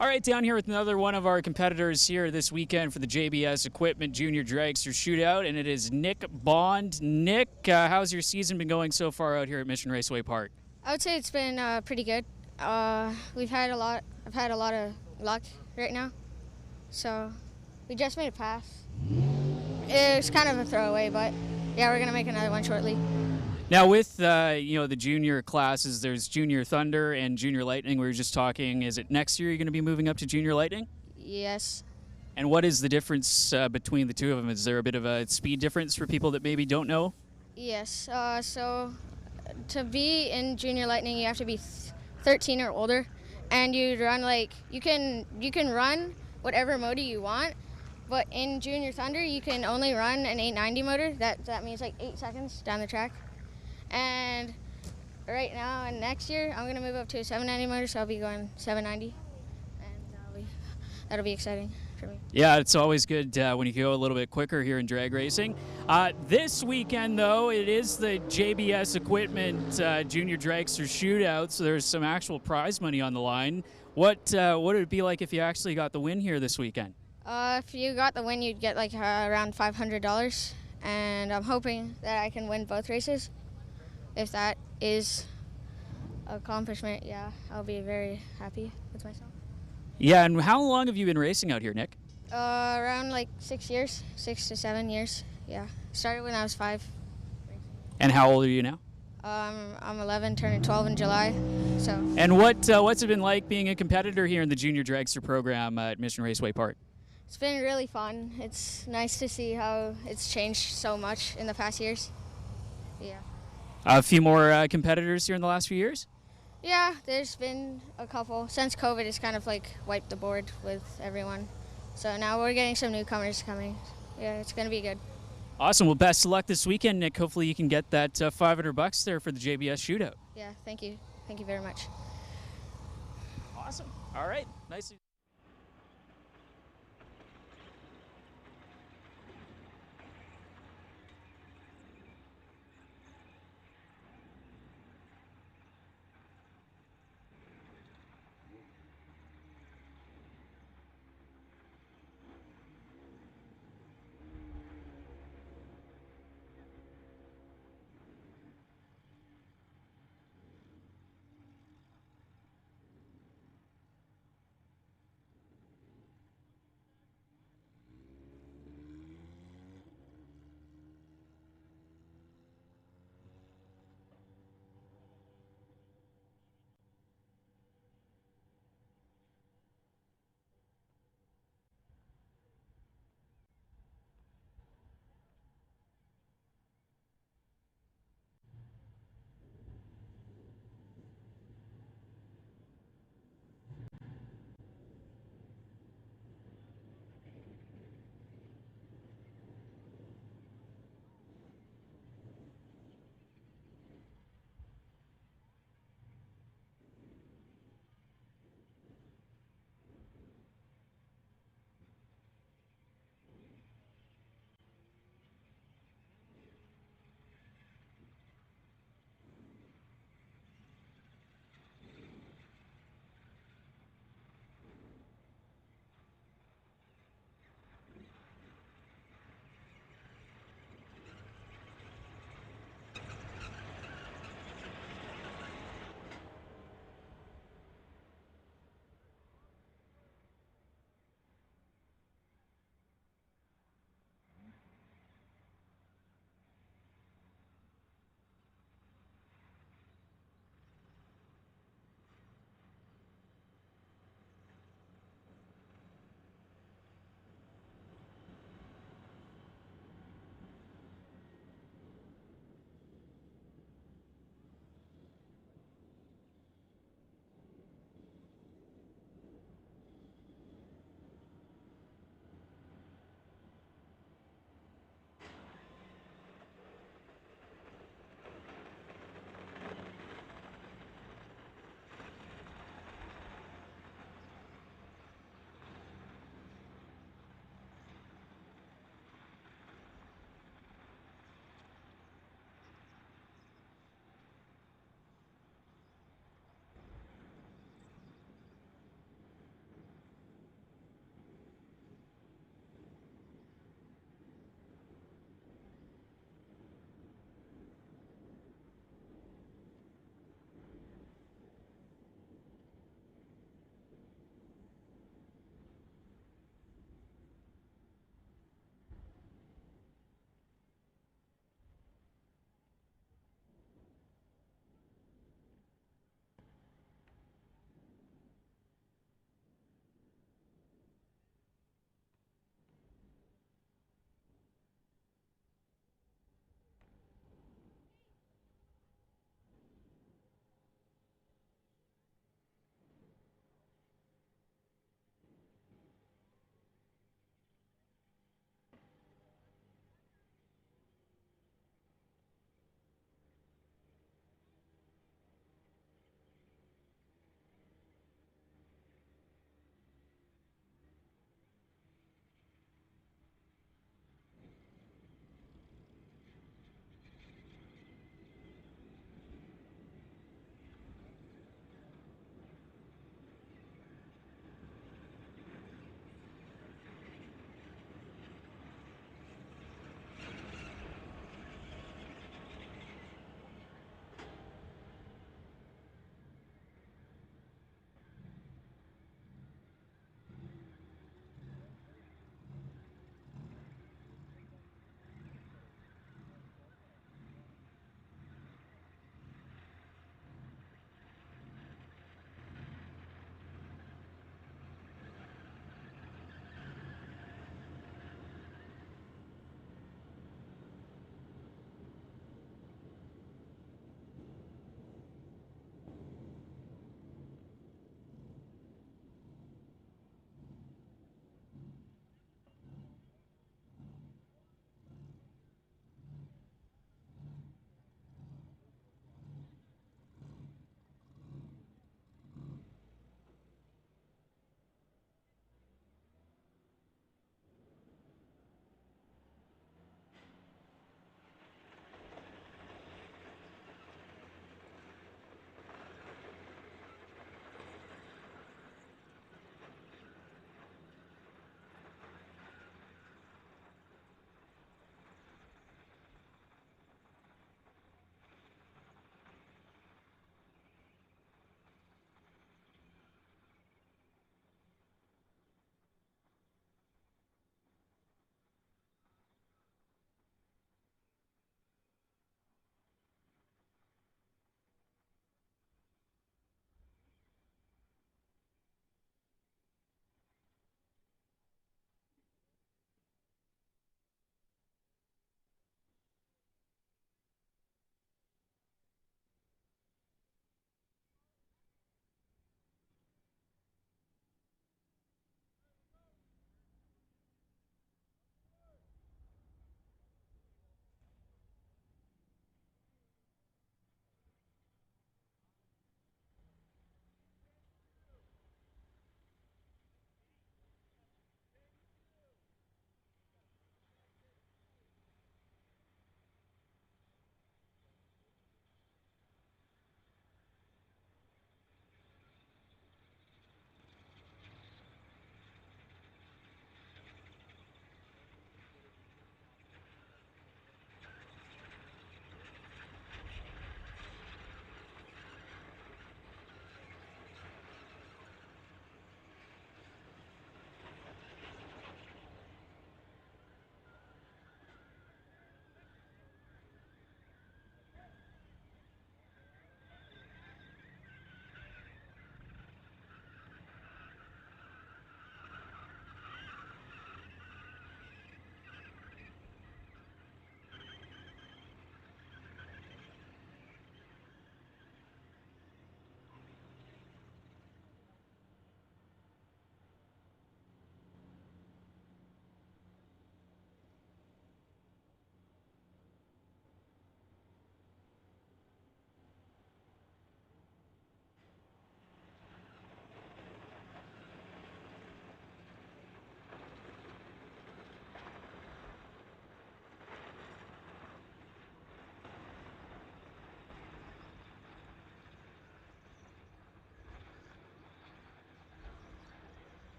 All right, down here with another one of our competitors here this weekend for the JBS Equipment Junior Dragster Shootout, and it is Nick Bond. Nick, how's your season been going so far out here at Mission Raceway Park? I would say it's been pretty good. I've had a lot of luck right now, so we just made a pass. It was kind of a throwaway, but yeah, we're gonna make another one shortly. Now with the junior classes, there's Junior Thunder and Junior Lightning. We were just talking. Is it next year you're going to be moving up to Junior Lightning? Yes. And what is the difference between the two of them? Is there a bit of a speed difference for people that maybe don't know? Yes. So to be in Junior Lightning, you have to be 13 or older, and you run you can run whatever motor you want. But in Junior Thunder, you can only run an 890 motor. That means 8 seconds down the track. And right now and next year, I'm going to move up to a 790 motor, so I'll be going 790. And that'll be exciting for me. Yeah, it's always good when you go a little bit quicker here in drag racing. This weekend, though, it is the JBS Equipment Junior Dragster Shootout, so there's some actual prize money on the line. What would it be like if you actually got the win here this weekend? If you got the win, you'd get around $500, and I'm hoping that I can win both races. If that is an accomplishment, yeah, I'll be very happy with myself. Yeah, and how long have you been racing out here, Nick? Around 6 years, 6 to 7 years, yeah. Started when I was 5. And how old are you now? I'm 11, turning 12 in July, so. And what's it been like being a competitor here in the Junior Dragster program at Mission Raceway Park? It's been really fun. It's nice to see how it's changed so much in the past years, yeah. A few more competitors here in the last few years? Yeah, there's been a couple. Since COVID, it's kind of wiped the board with everyone. So now we're getting some newcomers coming. Yeah, it's going to be good. Awesome. Well, best of luck this weekend, Nick. Hopefully you can get that $500 there for the JBS Shootout. Yeah, thank you. Thank you very much. Awesome. All right. Nice.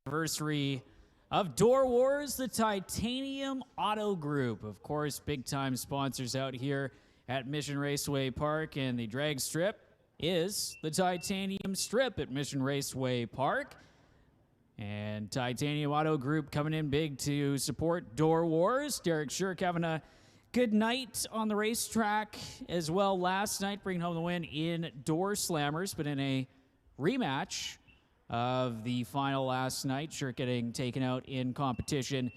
anniversary of Door Wars, the Titanium Autogroup. Of course, big-time sponsors out here at Mission Raceway Park, and the drag strip is the Titanium Strip at Mission Raceway Park. And Titanium Autogroup coming in big to support Door Wars. Derek Shirk having a good night on the racetrack as well last night, bringing home the win in Doorslammers, but in a rematch of the final last night. Shirk getting taken out in competition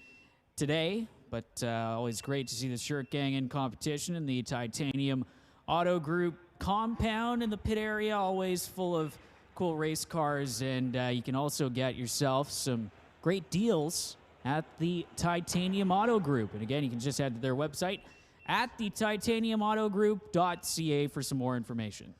today, but always great to see the Shirk gang in competition in the Titanium Autogroup compound in the pit area, always full of cool race cars, and you can also get yourself some great deals at the Titanium Autogroup. And again, you can just head to their website at the titaniumautogroup.ca for some more information.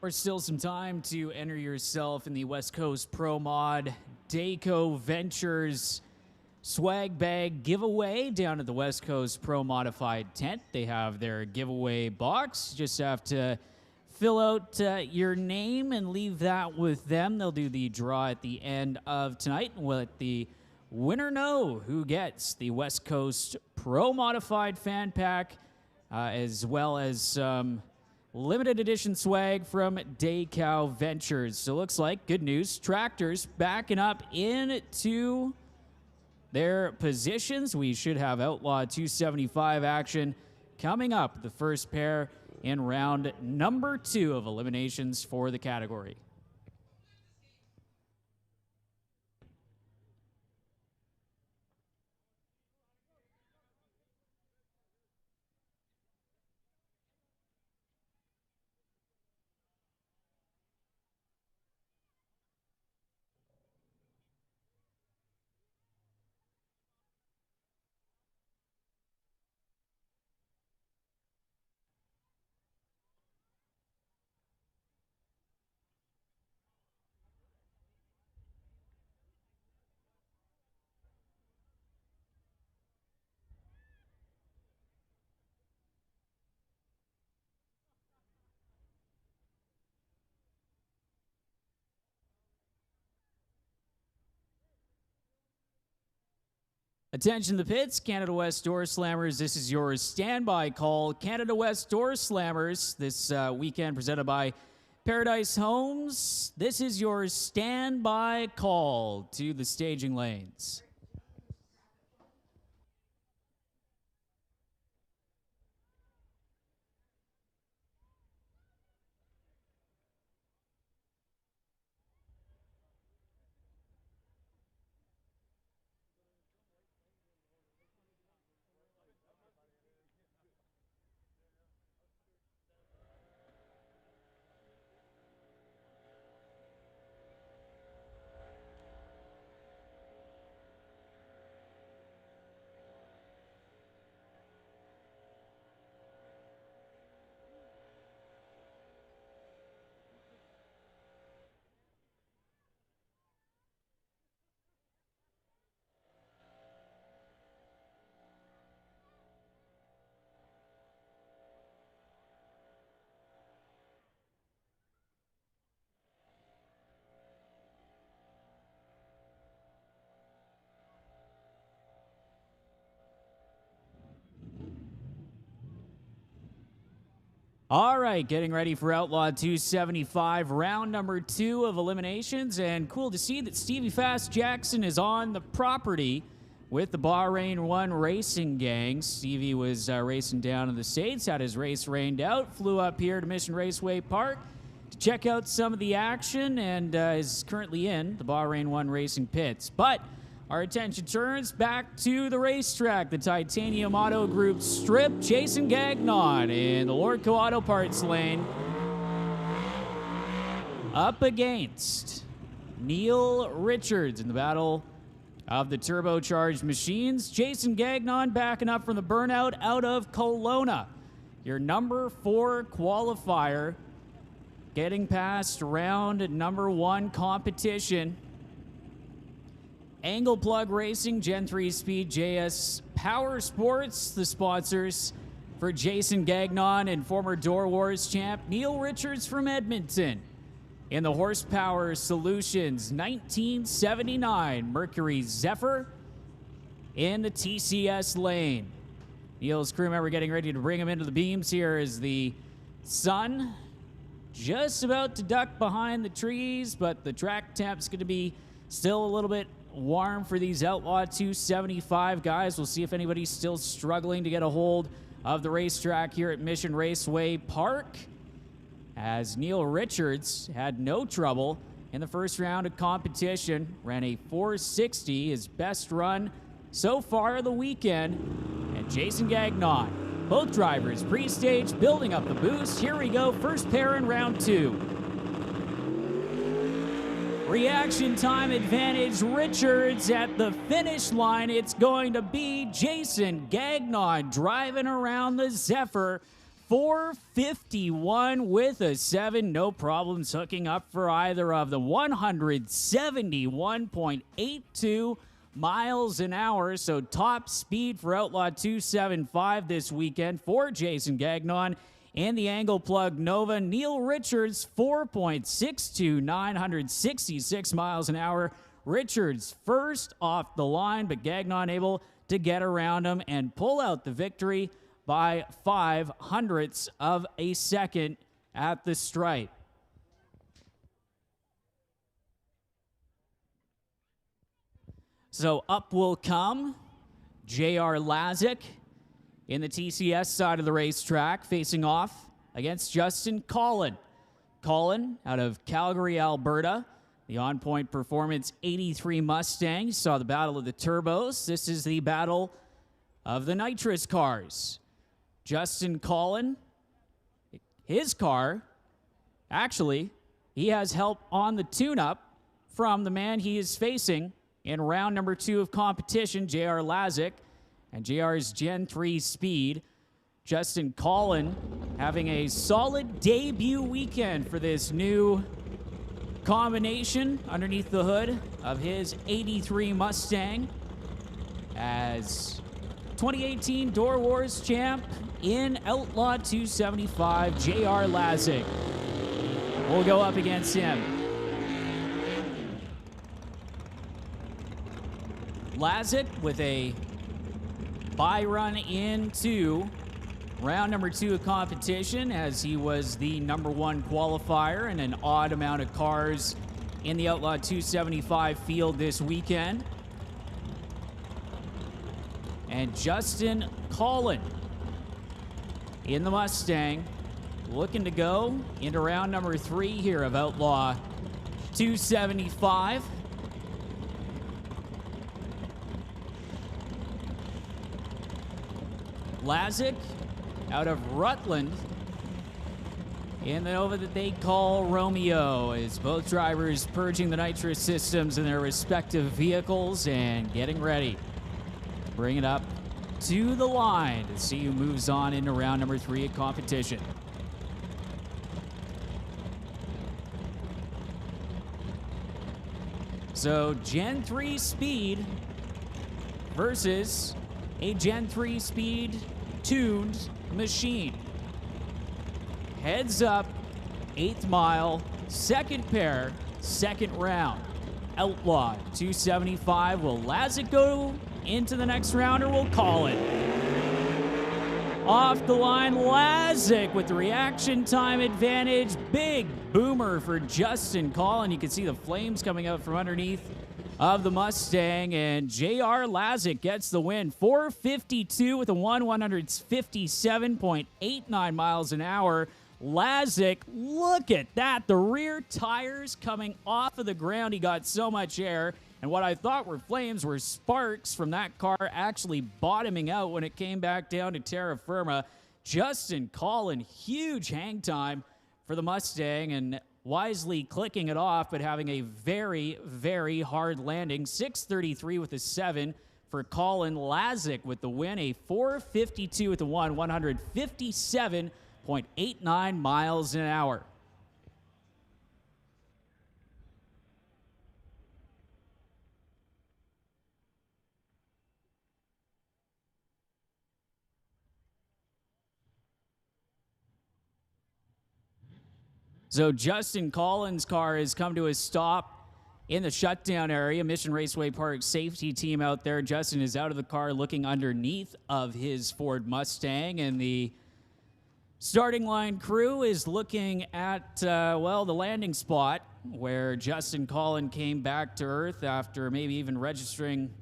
There's still some time to enter yourself in the West Coast Pro Mod Dayco Ventures swag bag giveaway down at the West Coast Pro Modified tent. They have their giveaway box. You just have to fill out your name and leave that with them. They'll do the draw at the end of tonight and we'll let the winner know who gets the West Coast Pro Modified fan pack, as well as some limited edition swag from Dayco Ventures. So it looks like, good news, tractors backing up into their positions. We should have Outlaw 275 action coming up, the first pair in round number 2 of eliminations for the category. Attention the pits, Canada West Doorslammers. This is your standby call. Canada West Doorslammers this weekend presented by Paradise Homes. This is your standby call to the staging lanes. All right, getting ready for Outlaw 275, round number 2 of eliminations, and cool to see that Stevie Fast Jackson is on the property with the Bahrain 1 racing gang. Stevie was racing down in the States, had his race rained out, flew up here to Mission Raceway Park to check out some of the action, and is currently in the Bahrain 1 racing pits. But our attention turns back to the racetrack, the Titanium Autogroup strip. Jason Gagnon in the Lordco Auto Parts lane up against Neil Richards in the battle of the turbocharged machines. Jason Gagnon backing up from the burnout out of Kelowna. Your number 4 qualifier getting past round number 1 competition. Angle Plug Racing, Gen 3 Speed, JS Power Sports, the sponsors for Jason Gagnon and former DOORWARZ champ Neil Richards from Edmonton. In the Horsepower Solutions 1979 Mercury Zephyr in the TCS lane. Neil's crew member getting ready to bring him into the beams here as the sun just about to duck behind the trees, but the track temp's going to be still a little bit warm for these Outlaw 275 guys. We'll see if anybody's still struggling to get a hold of the racetrack here at Mission Raceway Park, as Neil Richards had no trouble in the first round of competition, ran a 460, his best run so far of the weekend. And Jason Gagnon, both drivers pre-stage building up the boost. Here we go, first pair in round 2. Reaction time advantage, Richards at the finish line. It's going to be Jason Gagnon driving around the Zephyr. 451 with a 7. No problems hooking up for either of them. 171.82 miles an hour. So top speed for Outlaw 275 this weekend for Jason Gagnon. And the Angle Plug Nova, Neil Richards, 4.62, 966 miles an hour. Richards first off the line, but Gagnon able to get around him and pull out the victory by 0.05 of a second at the stripe. So up will come J.R. Lazick in the TCS side of the racetrack, facing off against Justin Collin. Collin out of Calgary, Alberta. The on-point performance 83 Mustang. You saw the battle of the turbos. This is the battle of the nitrous cars. Justin Collin, his car, actually, he has help on the tune-up from the man he is facing in round number 2 of competition, J.R. Lazick. And JR's Gen 3 speed. Justin Collin having a solid debut weekend for this new combination underneath the hood of his 83 Mustang as 2018 DOORWARZ champ in Outlaw 275, J.R. Lazick will go up against him. Lazick with a bye run into round number 2 of competition, as he was the number 1 qualifier in an odd amount of cars in the Outlaw 275 field this weekend. And Justin Collin in the Mustang, looking to go into round number 3 here of Outlaw 275. Lazic out of Rutland in the Nova that they call Romeo, as both drivers purging the nitrous systems in their respective vehicles and getting ready. Bring it up to the line to see who moves on into round number 3 of competition. So Gen 3 speed versus a Gen 3 speed tuned machine. Heads up, 8th mile, second pair, second round. Outlaw 275. Will Lazic go into the next round, or will Collin? Off the line, Lazic with the reaction time advantage. Big boomer for Justin Collin. You can see the flames coming out from underneath of the Mustang, and J.R. Lazic gets the win. 452 with a 157.89 miles an hour. Lazic, look at that. The rear tires coming off of the ground. He got so much air. And what I thought were flames were sparks from that car actually bottoming out when it came back down to terra firma. Justin Collin, huge hang time for the Mustang, and wisely clicking it off, but having a very, very hard landing. 633 with a 7 for Collin. Lazic with the win, a 452 with a 157.89 miles an hour. So Justin Collin's car has come to a stop in the shutdown area. Mission Raceway Park safety team out there. Justin is out of the car looking underneath of his Ford Mustang, and the starting line crew is looking at, well, the landing spot where Justin Collin came back to earth after maybe even registering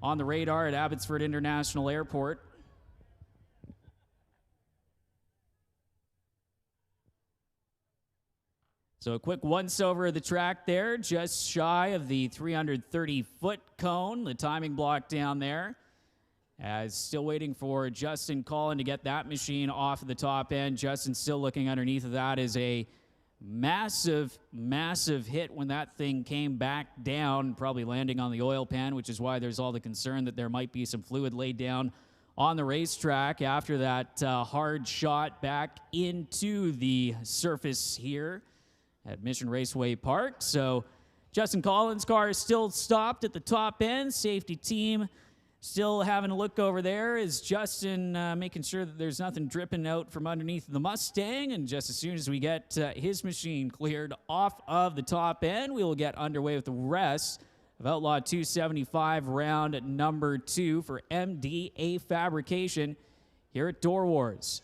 on the radar at Abbotsford International Airport. So a quick once-over of the track there, just shy of the 330-foot cone, the timing block down there. As still waiting for Justin Collin to get that machine off of the top end. Justin still looking underneath of that is a massive, massive hit when that thing came back down, probably landing on the oil pan, which is why there's all the concern that there might be some fluid laid down on the racetrack after that hard shot back into the surface here at Mission Raceway Park. So Justin Collin's car is still stopped at the top end. Safety team still having a look over there as Justin making sure that there's nothing dripping out from underneath the Mustang. And just as soon as we get his machine cleared off of the top end, we will get underway with the rest of Outlaw 275 round number 2 for MDA Fabrication here at Door Wars.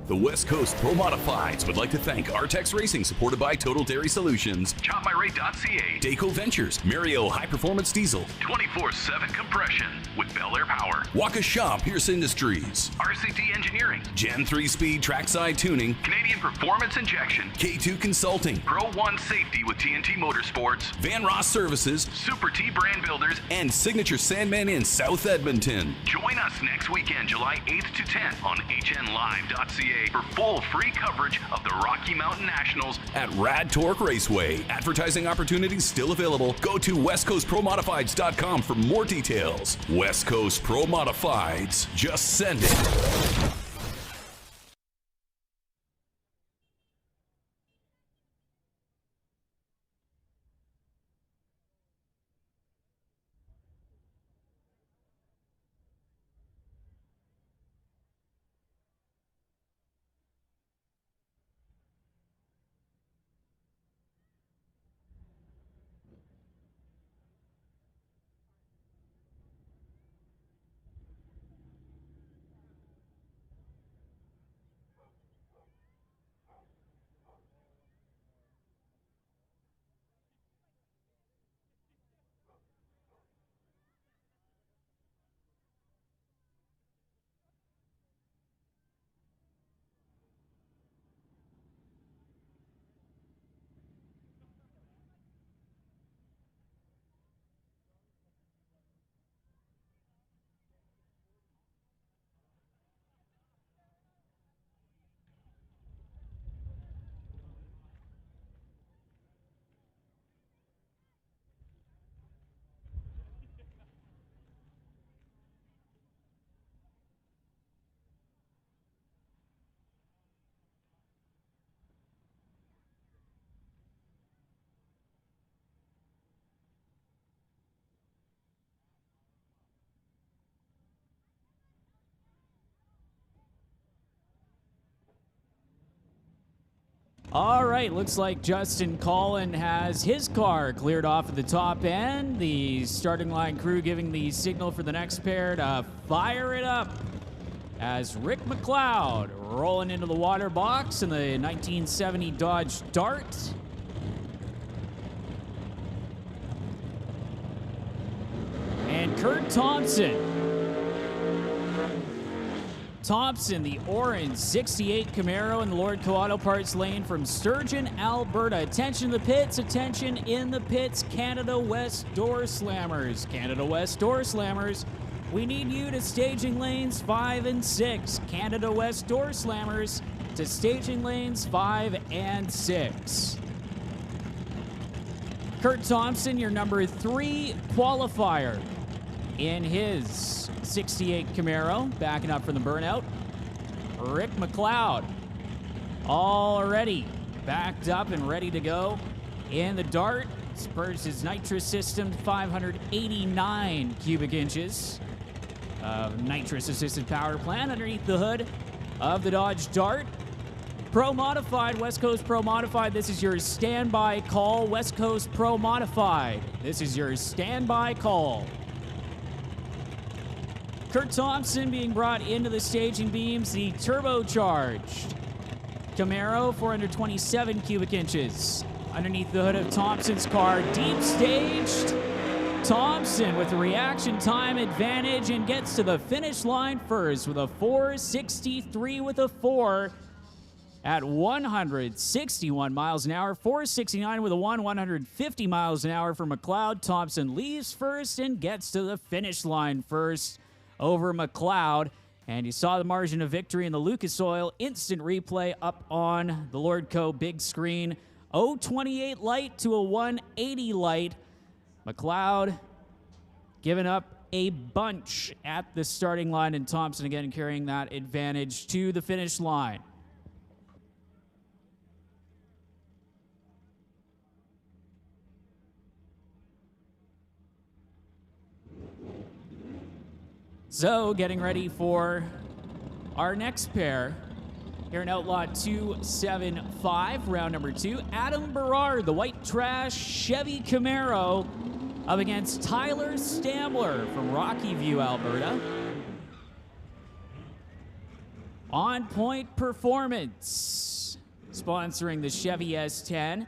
The West Coast Pro Modifieds would like to thank Artex Racing, supported by Total Dairy Solutions, ChopMyRate.ca, Daco Ventures, Mario High Performance Diesel, 24/7 Compression with Bel Air Power, Waukesha Pierce Industries, RCT Engineering, Gen 3 Speed Trackside Tuning, Canadian Performance Injection, K2 Consulting, Pro 1 Safety with TNT Motorsports, Van Ross Services, Super T Brand Builders, and Signature Sandman in South Edmonton. Join us next weekend, July 8th to 10th on HNLive.ca. today for full free coverage of the Rocky Mountain Nationals at Rad Torque Raceway. Advertising opportunities still available. Go to westcoastpromodifieds.com for more details. West Coast Pro Modifieds. Just send it. All right, looks like Justin Collin has his car cleared off at the top end. The starting line crew giving the signal for the next pair to fire it up as Rick McLeod rolling into the water box in the 1970 Dodge Dart. And Kurt Thompson, the orange 68 Camaro in the Lordco Auto Parts lane from Sturgeon, Alberta. Attention to the pits, attention in the pits, Canada West Doorslammers. Canada West Doorslammers, we need you to staging lanes 5 and 6. Canada West Doorslammers to staging lanes 5 and 6. Kurt Thompson, your number 3 qualifier in his 68 Camaro, backing up from the burnout. Rick McLeod already backed up and ready to go in the Dart. Spurs his nitrous system, 589 cubic inches of nitrous-assisted power plant underneath the hood of the Dodge Dart. Pro Modified, West Coast Pro Modified, this is your standby call. West Coast Pro Modified, this is your standby call. Kurt Thompson being brought into the staging beams, the turbocharged Camaro, 427 cubic inches underneath the hood of Thompson's car. Deep staged. Thompson with a reaction time advantage and gets to the finish line first with a 463 with a 4 at 161 miles an hour. 469 with a 150 miles an hour for McLeod. Thompson leaves first and gets to the finish line first over McLeod. And you saw the margin of victory in the Lucas Oil instant replay up on the Lordco big screen. 028 light to a 180 light. McLeod giving up a bunch at the starting line, and Thompson again carrying that advantage to the finish line. So, getting ready for our next pair here in Outlaw 275, round number 2. Adam Berard, the white trash Chevy Camaro, up against Tyler Stambler from Rocky View, Alberta. On Point Performance, sponsoring the Chevy S10.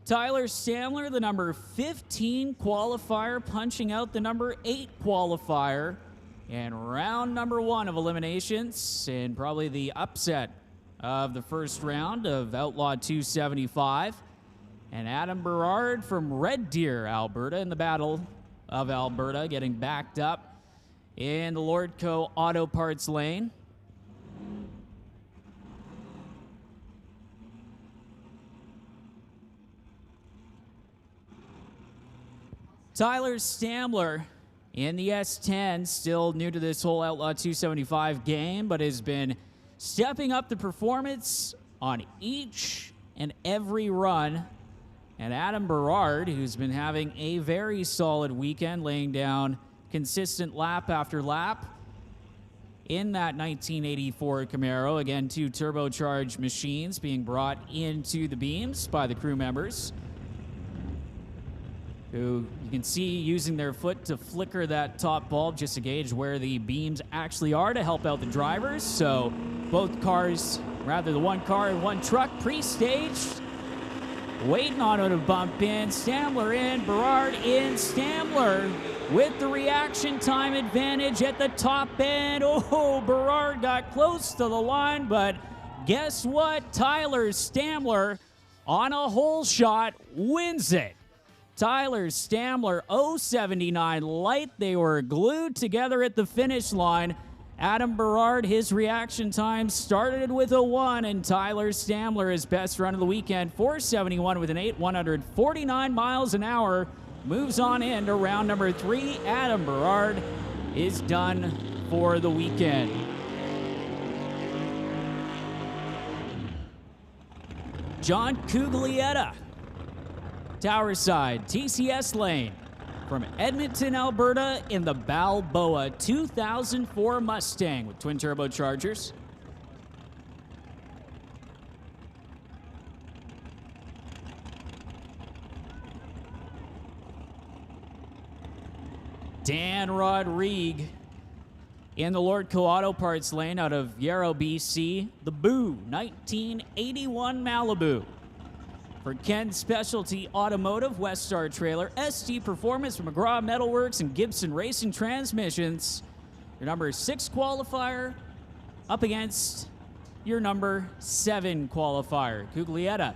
Tyler Stambler, the number 15 qualifier, punching out the number 8 qualifier. And round number 1 of eliminations, and probably the upset of the first round of Outlaw 275. And Adam Berard from Red Deer, Alberta, in the Battle of Alberta, getting backed up in the Lordco Auto Parts lane. Tyler Stamler in the S10, still new to this whole Outlaw 275 game, but has been stepping up the performance on each and every run. And Adam Berard, who's been having a very solid weekend, laying down consistent lap after lap in that 1984 Camaro. Again, 2 turbocharged machines being brought into the beams by the crew members, who you can see using their foot to flicker that top bulb just to gauge where the beams actually are to help out the drivers. So both cars, rather the one car and one truck, pre-staged, waiting on him to bump in. Stamler in, Berard in. Stamler with the reaction time advantage at the top end. Oh, Berard got close to the line, but guess what? Tyler Stamler on a hole shot wins it. Tyler Stamler, 079 light. They were glued together at the finish line. Adam Berard, his reaction time started with a 1, and Tyler Stamler, his best run of the weekend, 471 with an 8, 149 miles an hour, moves on into round number 3. Adam Berard is done for the weekend. John Cuglietta, Tower Side, TCS lane, from Edmonton, Alberta, in the Balboa 2004 Mustang with twin turbochargers. Dan Rodrigue in the Lordco Auto Parts lane out of Yarrow, BC, the Boo 1981 Malibu. For Ken Specialty Automotive, West Star Trailer, SD Performance from McGraw Metalworks, and Gibson Racing Transmissions. Your number 6 qualifier up against your number 7 qualifier. Cuglietta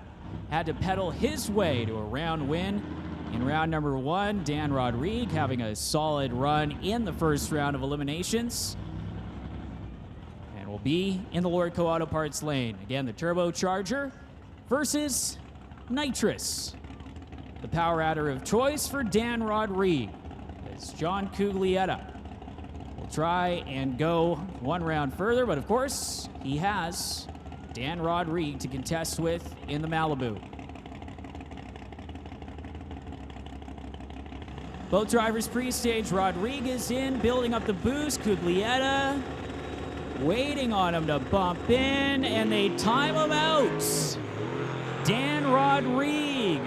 had to pedal his way to a round win in round number 1. Dan Rodrigue having a solid run in the first round of eliminations, and will be in the Lordco Auto Parts lane. Again, the turbocharger versus nitrous. The power adder of choice for Dan Rodrigue. It's John Cuglietta. Will try and go one round further, but of course, he has Dan Rodrigue to contest with in the Malibu. Both drivers pre-stage. Rodrigue is in, building up the boost. Cuglietta waiting on him to bump in, and they time him out. Dan Rodrigue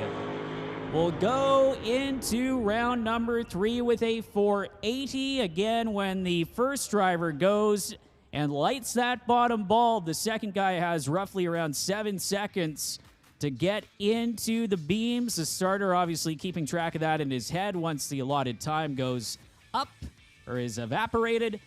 will go into round number 3 with a 480. Again, when the first driver goes and lights that bottom bulb, the second guy has roughly around 7 seconds to get into the beams. The starter obviously keeping track of that in his head. Once the allotted time goes up or is evaporated,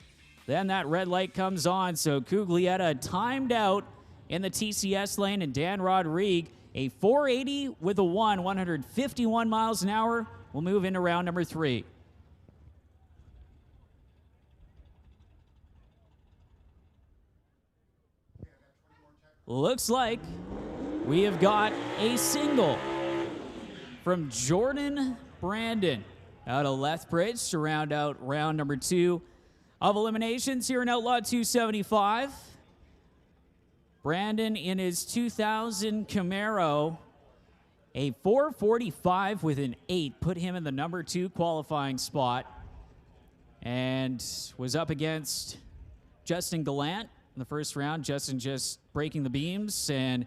then that red light comes on. So Cuglietta timed out in the TCS lane, and Dan Rodrigue, a 480 with a 1, 151 miles an hour, will move into round number 3. Looks like we have got a single from Jordan Brandon out of Lethbridge to round out round number 2 of eliminations here in Outlaw 275. Brandon in his 2000 Camaro, a 445 with an 8, put him in the number 2 qualifying spot, and was up against Justin Gallant in the first round. Justin just breaking the beams, and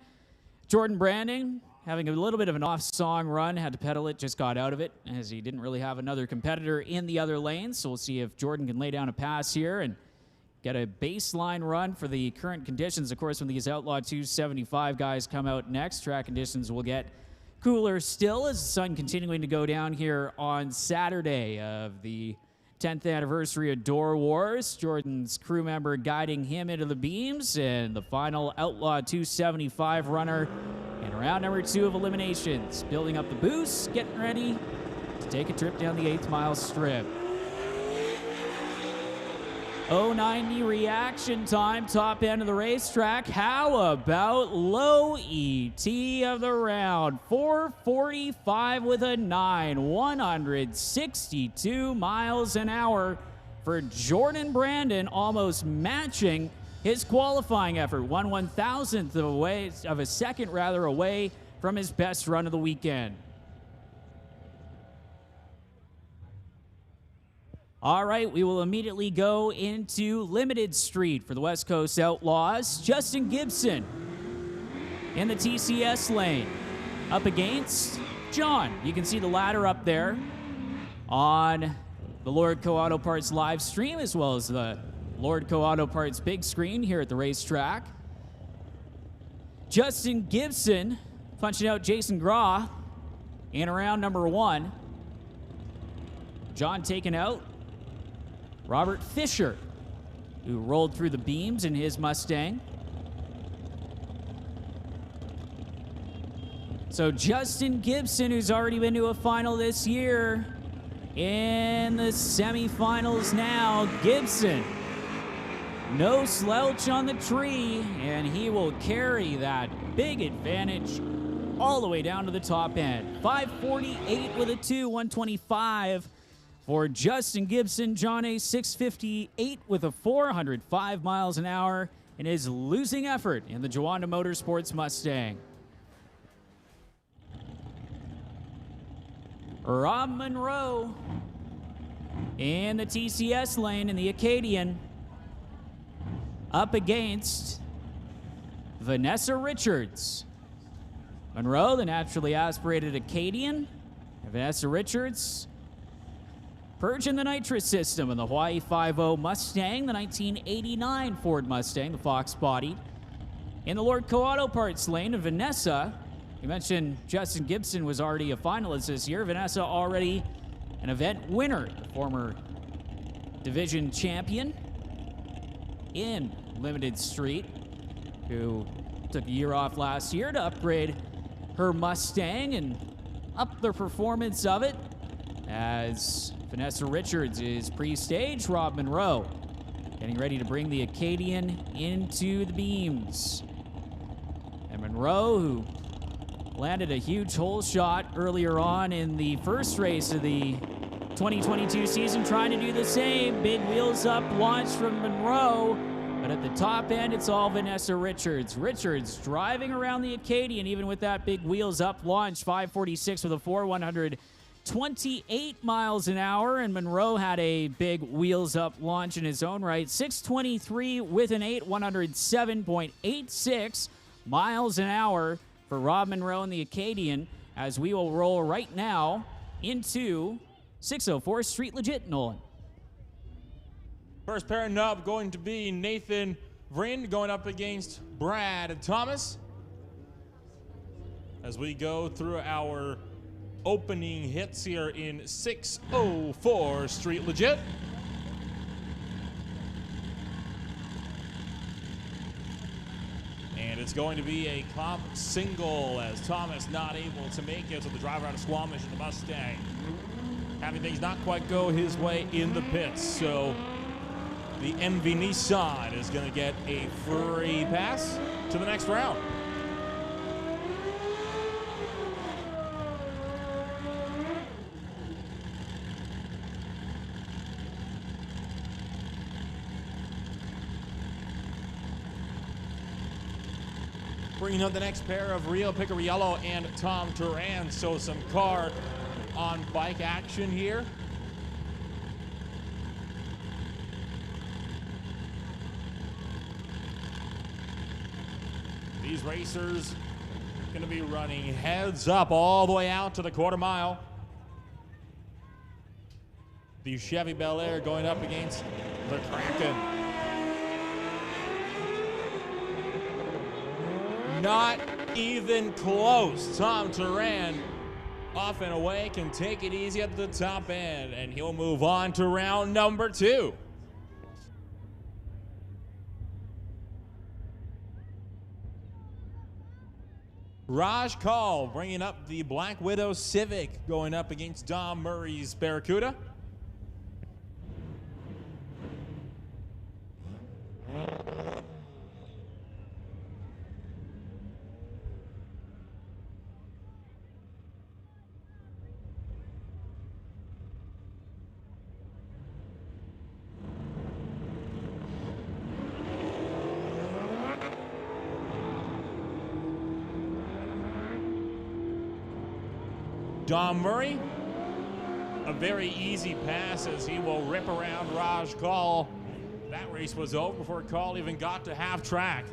Jordan Brandon having a little bit of an off-song run, had to pedal it, just got out of it, as he didn't really have another competitor in the other lane. So we'll see if Jordan can lay down a pass here and get a baseline run for the current conditions. Of course, when these Outlaw 275 guys come out next, track conditions will get cooler still, as the sun continuing to go down here on Saturday of the 10th anniversary of Door Wars. Jordan's crew member guiding him into the beams, and the final Outlaw 275 runner in round number 2 of eliminations, building up the boost, getting ready to take a trip down the 8th mile strip. 090 reaction time, top end of the racetrack. How about low ET of the round? 445 with a 9, 162 miles an hour for Jordan Brandon, almost matching his qualifying effort. 1/1000th of a second away from his best run of the weekend. All right, we will immediately go into Limited Street for the West Coast Outlaws. Justin Gibson in the TCS lane up against John. You can see the ladder up there on the Lordco Auto Parts live stream, as well as the Lordco Auto Parts big screen here at the racetrack. Justin Gibson punching out Jason Graw in round number 1. John taken out Robert Fisher, who rolled through the beams in his Mustang. So Justin Gibson, who's already been to a final this year, in the semifinals now. Gibson, no slouch on the tree, and he will carry that big advantage all the way down to the top end. 548 with a 2, 125 for Justin Gibson. John A. 658 with a 405 miles an hour in his losing effort in the Jawanda Motorsports Mustang. Rob Monroe in the TCS lane in the Acadian up against Vanessa Richards. Monroe, the naturally aspirated Acadian. Vanessa Richards, purging the nitrous system in the Hawaii 5.0 Mustang, the 1989 Ford Mustang, the fox-bodied. In the Lordco Auto Parts lane, and Vanessa, you mentioned Justin Gibson was already a finalist this year. Vanessa already an event winner, former division champion in Limited Street, who took a year off last year to upgrade her Mustang and up the performance of it, as Vanessa Richards is pre-stage. Rob Monroe getting ready to bring the Acadian into the beams. And Monroe, who landed a huge hole shot earlier on in the first race of the 2022 season, trying to do the same. Big wheels up launch from Monroe, but at the top end, it's all Vanessa Richards. Richards driving around the Acadian, even with that big wheels up launch. 546 with a 4, 128 miles an hour, and Monroe had a big wheels up launch in his own right. 623 with an 8, 107.86 miles an hour for Rob Monroe and the Acadian, as we will roll right now into 604 Street Legit, Nolan. First pairing up going to be Nathan Vrind going up against Brad Thomas. As we go through our opening hits here in 604 Street Legit. And it's going to be a comp single, as Thomas not able to make it, so the driver out of Squamish in the Mustang, having things not quite go his way in the pits. So the MV Nissan is going to get a free pass to the next round. Bringing up the next pair of Rio Picariello and Tom Turan. So some car on bike action here. These racers going to be running heads up all the way out to the quarter mile. The Chevy Bel Air going up against the Kraken. Not even close. Tom Turan off and away, can take it easy at the top end, and he'll move on to round number 2. Raj Kaul bringing up the Black Widow Civic, going up against Dom Murray's Barracuda. Dom Murray. A very easy pass as he will rip around Raj Kaul. That race was over before Kaul even got to half track.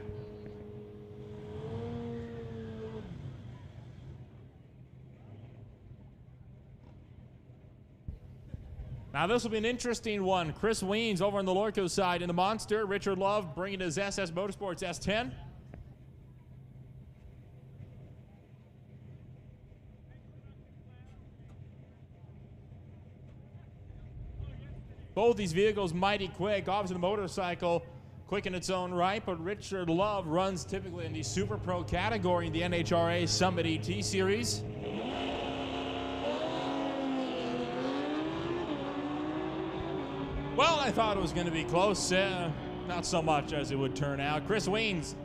Now this will be an interesting one. Chris Weens over on the Lordco side in the Monster. Richard Love bringing his SS Motorsports S10. Both these vehicles mighty quick. Obviously the motorcycle quick in its own right, but Richard Love runs typically in the Super Pro category in the NHRA Summit ET Series. Well, I thought it was going to be close. Not so much as it would turn out. Chris Weens,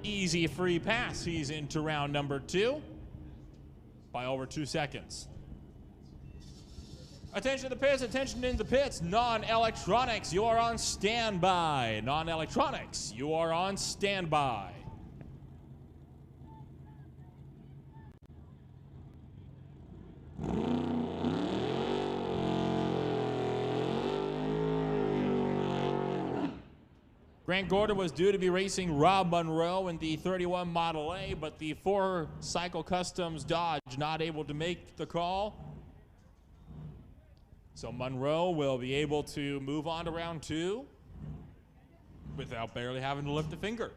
easy free pass. He's into round number 2 by over 2 seconds. Attention to the pits, attention in the pits. Non-electronics, you are on standby. Non-electronics, you are on standby. Grant Gordon was due to be racing Rob Monroe in the 31 Model A, but the 4-cycle Customs Dodge not able to make the call. So Monroe will be able to move on to round 2 without barely having to lift a finger.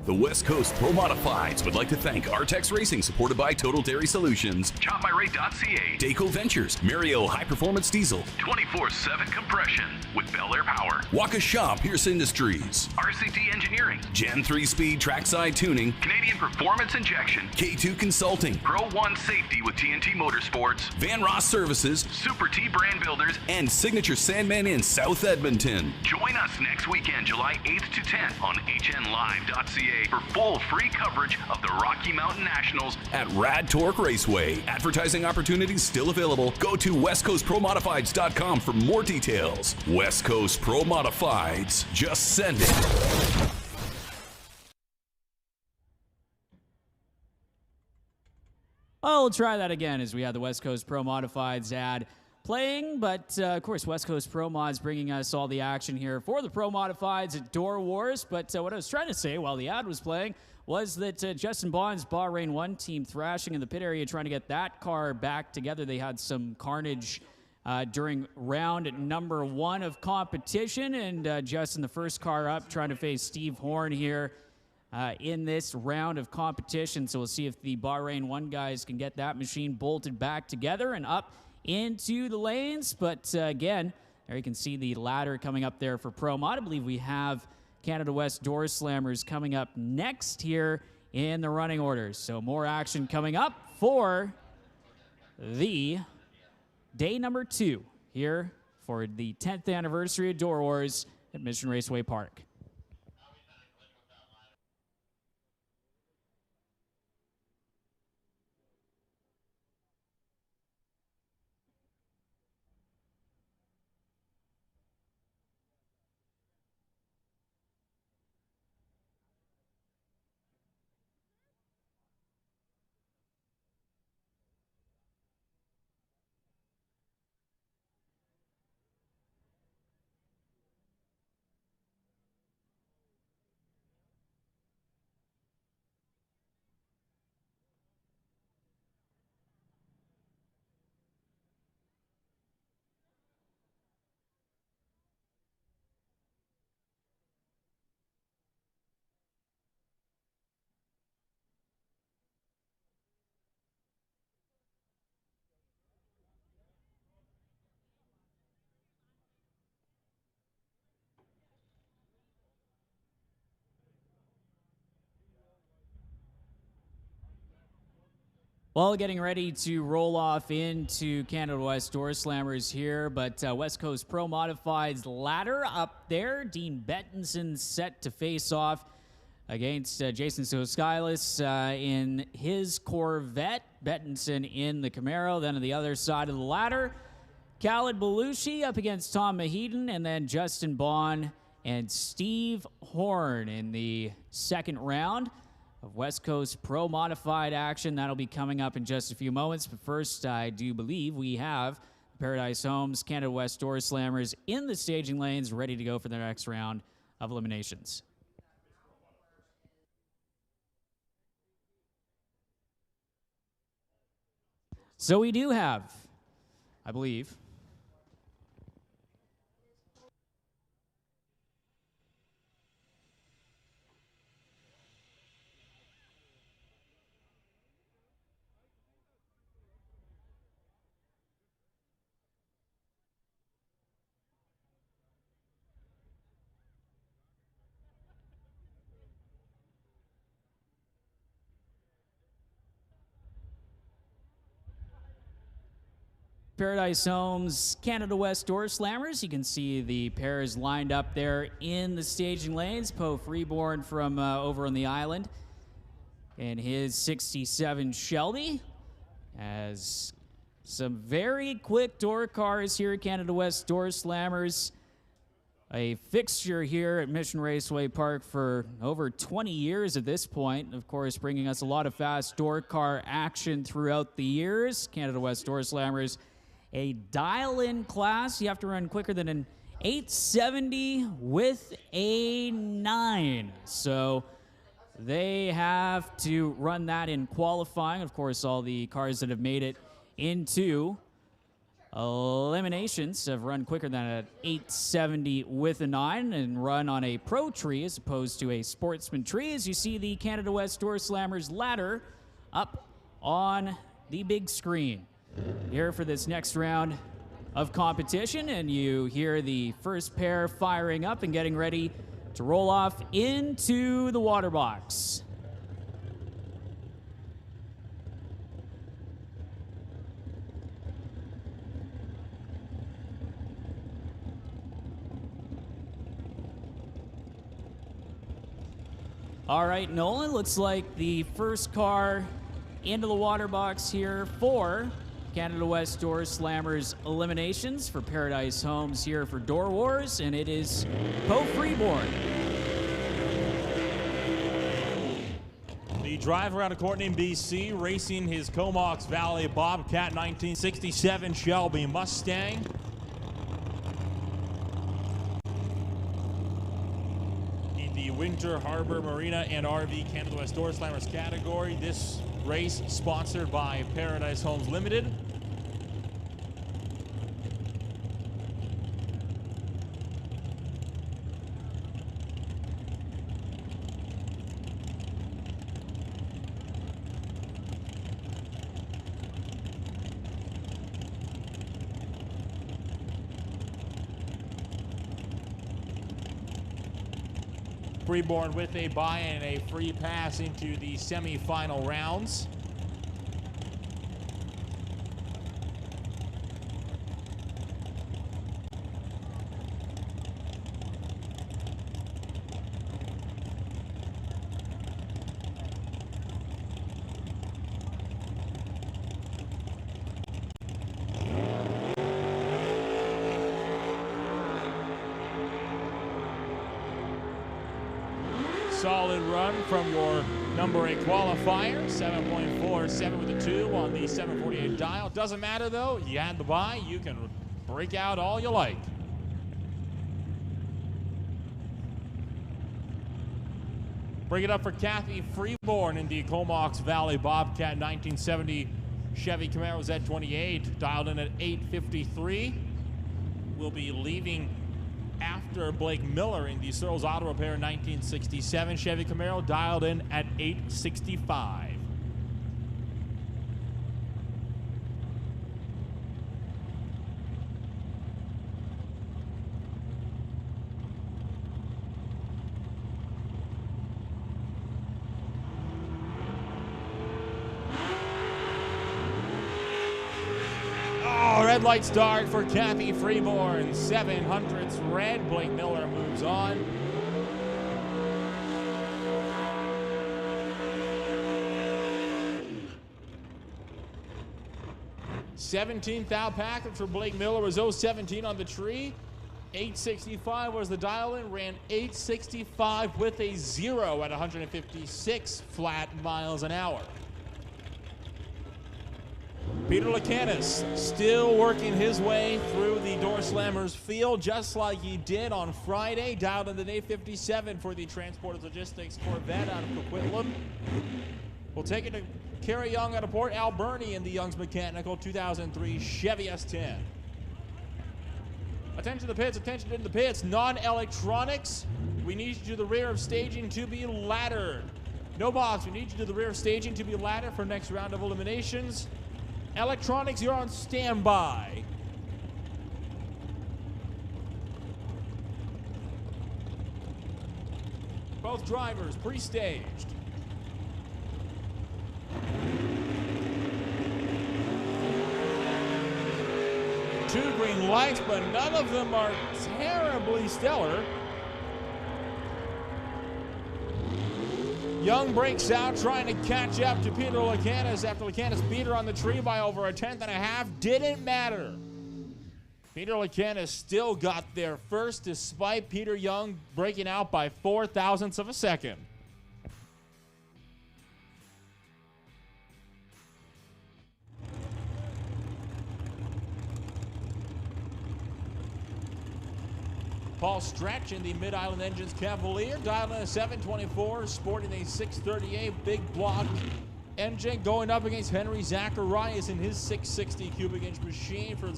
The West Coast Pro Modifieds would like to thank Artex Racing, supported by Total Dairy Solutions, ChopMyRate.ca, Daco Ventures, Mario High Performance Diesel, 24/7 Compression with Bel Air Power, Waukesha Pierce Industries, RCT Engineering, Gen 3 Speed Trackside Tuning, Canadian Performance Injection, K2 Consulting, Pro One Safety with TNT Motorsports, Van Ross Services, Super T Brand Builders, and Signature Sandman in South Edmonton. Join us next weekend, July 8th to 10th on HNLive.ca for full free coverage of the Rocky Mountain Nationals at Rad Torque Raceway. Advertising opportunities still available. Go to westcoastpromodifieds.com for more details. West Coast Pro Modifieds. Just send it. I'll try that again as we have the West Coast Pro Modifieds ad playing, but of course West Coast Pro Mods bringing us all the action here for the Pro Modifieds at Door Wars. But what I was trying to say while the ad was playing was that Justin Bond's Bahrain 1 team thrashing in the pit area trying to get that car back together. They had some carnage during round number 1 of competition, and Justin, the first car up, trying to face Steve Horn here in this round of competition. So we'll see if the Bahrain 1 guys can get that machine bolted back together and up into the lanes. But again, there you can see the ladder coming up there for Pro Mod. I believe we have Canada West Doorslammers coming up next here in the running orders. So more action coming up for the day number 2 here for the 10th anniversary of Door Wars at Mission Raceway Park. Well, getting ready to roll off into Canada West Doorslammers here, but West Coast Pro Modified's ladder up there. Dean Bettinson set to face off against Jason Soskilis in his Corvette. Bettinson in the Camaro. Then on the other side of the ladder, Khalid Balooshi up against Tom Mahedon, and then Justin Bond and Steve Horn in the second round of West Coast Pro Modified action. That'll be coming up in just a few moments. But first, I do believe we have Paradise Homes Canada West Doorslammers in the staging lanes, ready to go for their next round of eliminations. So we do have, I believe, Paradise Homes Canada West Doorslammers. You can see the pairs lined up there in the staging lanes. Poe Freeborn from over on the island and his 67 Shelby. As some very quick door cars here at Canada West Doorslammers. A fixture here at Mission Raceway Park for over 20 years at this point. Of course, bringing us a lot of fast door car action throughout the years. Canada West Doorslammers, a dial-in class. You have to run quicker than an 870 with a 9. So they have to run that in qualifying. Of course, all the cars that have made it into eliminations have run quicker than an 870 with a 9 and run on a pro tree as opposed to a sportsman tree. As you see the Canada West Doorslammers ladder up on the big screen here for this next round of competition, and you hear the first pair firing up and getting ready to roll off into the water box. All right, Nolan, looks like the first car into the water box here for Canada West Doorslammers eliminations for Paradise Homes here for Door Wars, and it is Poe Freeborn. The driver out of Courtenay, BC, racing his Comox Valley Bobcat 1967 Shelby Mustang. In the Winter Harbor Marina and RV Canada West Doorslammers category, this race sponsored by Paradise Homes Limited. Freeborn with a bye and a free pass into the semi-final rounds. Solid run from your number 8 qualifier, 7.47 with a 2 on the 748 dial. Doesn't matter though, you had the bye, you can break out all you like. Bring it up for Kathy Freeborn in the Comox Valley Bobcat 1970 Chevy Camaro Z28, dialed in at 853. We'll be leaving after Blake Miller in the Searles Auto Repair 1967 Chevy Camaro, dialed in at 865. red light start for Kathy Freeborn. 700ths red. Blake Miller moves on. 17th out package for Blake Miller was 017 on the tree. 865 was the dial-in, ran 865 with a 0 at 156 flat miles an hour. Peter Lacanis still working his way through the Doorslammers field just like he did on Friday. Dialed in an 857 for the Transport Logistics Corvette out of Coquitlam. We'll take it to Kerry Young out of Port Alberni in the Young's Mechanical 2003 Chevy S10. Attention to the pits, attention in the pits. Non-electronics, we need you to the rear of staging to be laddered. No box, we need you to the rear of staging to be laddered for next round of eliminations. Electronics, you're on standby. Both drivers pre-staged. Two green lights, but none of them are terribly stellar. Young breaks out, trying to catch up to Peter Lacanis after Lacanis beat her on the tree by over a 1/10 and a half. Didn't matter. Peter Lacanis still got there first, despite Peter Young breaking out by 0.04 of a second. Paul Stretch in the Mid-Island Engines Cavalier, dialed in a 724, sporting a 638 big block engine, going up against Henry Zacharias in his 660 cubic inch machine for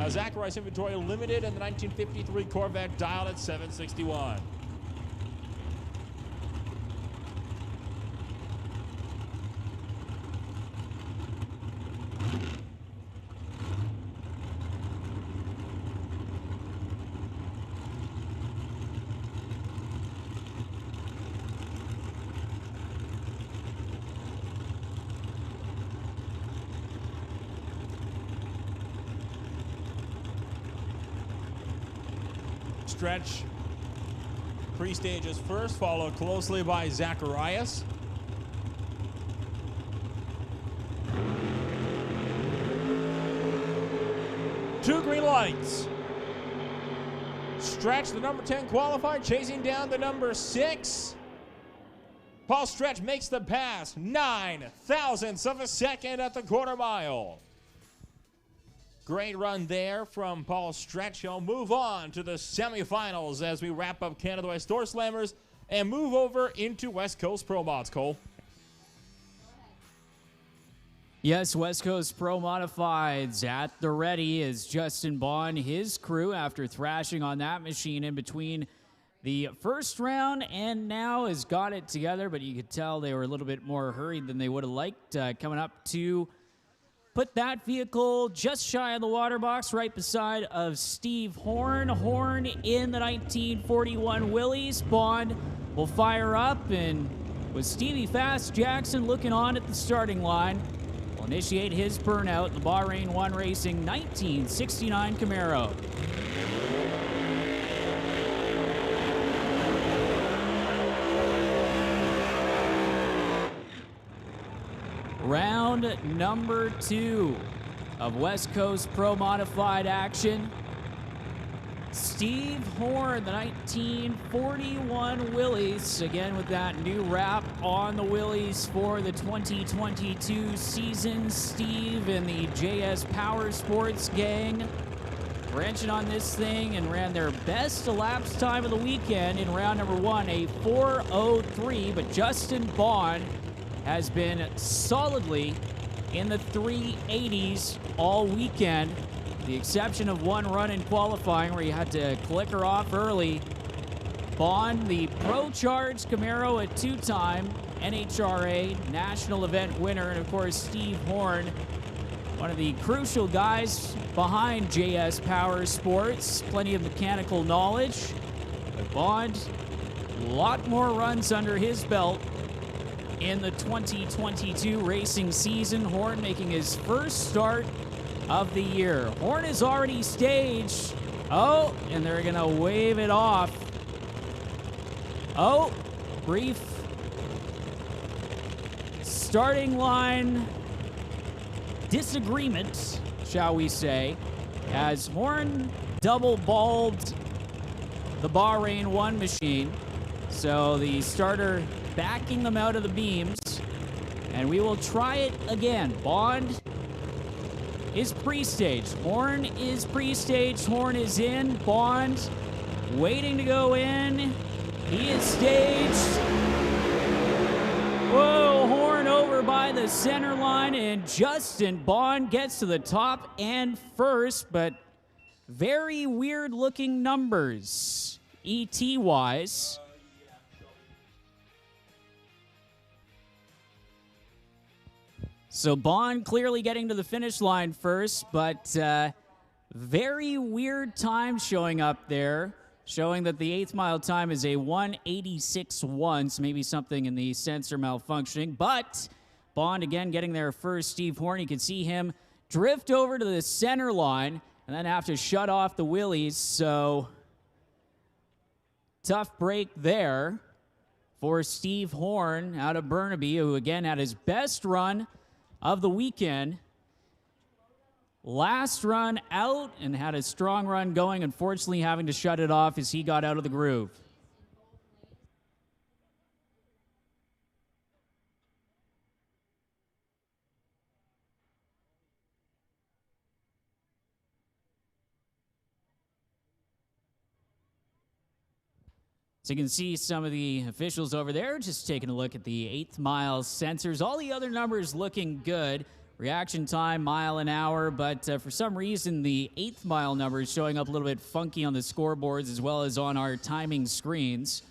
Zacharias Inventory Limited and the 1953 Corvette, dialed at 761. Stretch pre-stages first, followed closely by Zacharias. Two green lights. Stretch, the number 10 qualifier, chasing down the number 6. Paul Stretch makes the pass, 0.09 of a second at the quarter mile. Great run there from Paul Stretch. He'll move on to the semifinals as we wrap up Canada West Doorslammers and move over into West Coast Pro Mods, Cole. Yes, West Coast Pro Modifieds at the ready is Justin Bond, his crew, after thrashing on that machine in between the first round and now has got it together, but you could tell they were a little bit more hurried than they would have liked, coming up to put that vehicle just shy of the water box, right beside of Steve Horn. Horn in the 1941 Willys. Bond will fire up, and with Stevie Fast Jackson looking on at the starting line, will initiate his burnout in the Bahrain 1 Racing 1969 Camaro. Round number 2 of West Coast Pro Modified action. Steve Horn, the 1941 Willys, again with that new wrap on the Willys for the 2022 season. Steve and the JS Power Sports gang branching on this thing and ran their best elapsed time of the weekend in round number 1, a 4:03, but Justin Bond has been solidly in the 380s all weekend, with the exception of one run in qualifying where he had to click her off early. Bond, the Pro Charge Camaro, a 2-time NHRA national event winner, and of course Steve Horn, one of the crucial guys behind JS Power Sports, plenty of mechanical knowledge. But Bond, a lot more runs under his belt in the 2022 racing season. Horn making his first start of the year. Horn is already staged. Oh, and they're going to wave it off. Oh, brief starting line disagreement, shall we say, as Horn double bulbed the Bahrain 1 machine. So the starter backing them out of the beams, and we will try it again. Bond is pre-staged. Horn is pre-staged. Horn is in. Bond waiting to go in. He is staged. Whoa, Horn over by the center line, and Justin Bond gets to the top and first, but very weird looking numbers, ET-wise. So Bond clearly getting to the finish line first, but very weird time showing up there, showing that the 8th mile time is a 1:86.1, so maybe something in the sensor malfunctioning. But Bond again getting there first. Steve Horn, you can see him drift over to the center line and then have to shut off the wheelies. So tough break there for Steve Horn out of Burnaby, who again had his best run of the weekend. Last run out and had a strong run going, unfortunately having to shut it off as he got out of the groove. So you can see some of the officials over there just taking a look at the 8th mile sensors. All the other numbers looking good. Reaction time, mile an hour, but for some reason the 8th mile number is showing up a little bit funky on the scoreboards as well as on our timing screens.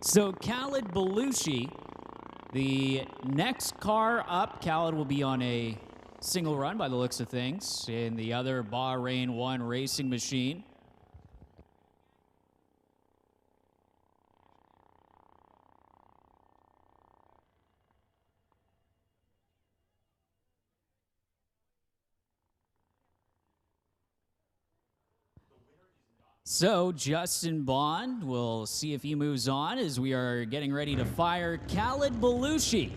So Khalid Balooshi, the next car up, Khalid will be on a single run by the looks of things in the other Bahrain 1 racing machine. So Justin Bond, we'll see if he moves on as we are getting ready to fire Khalid Balooshi.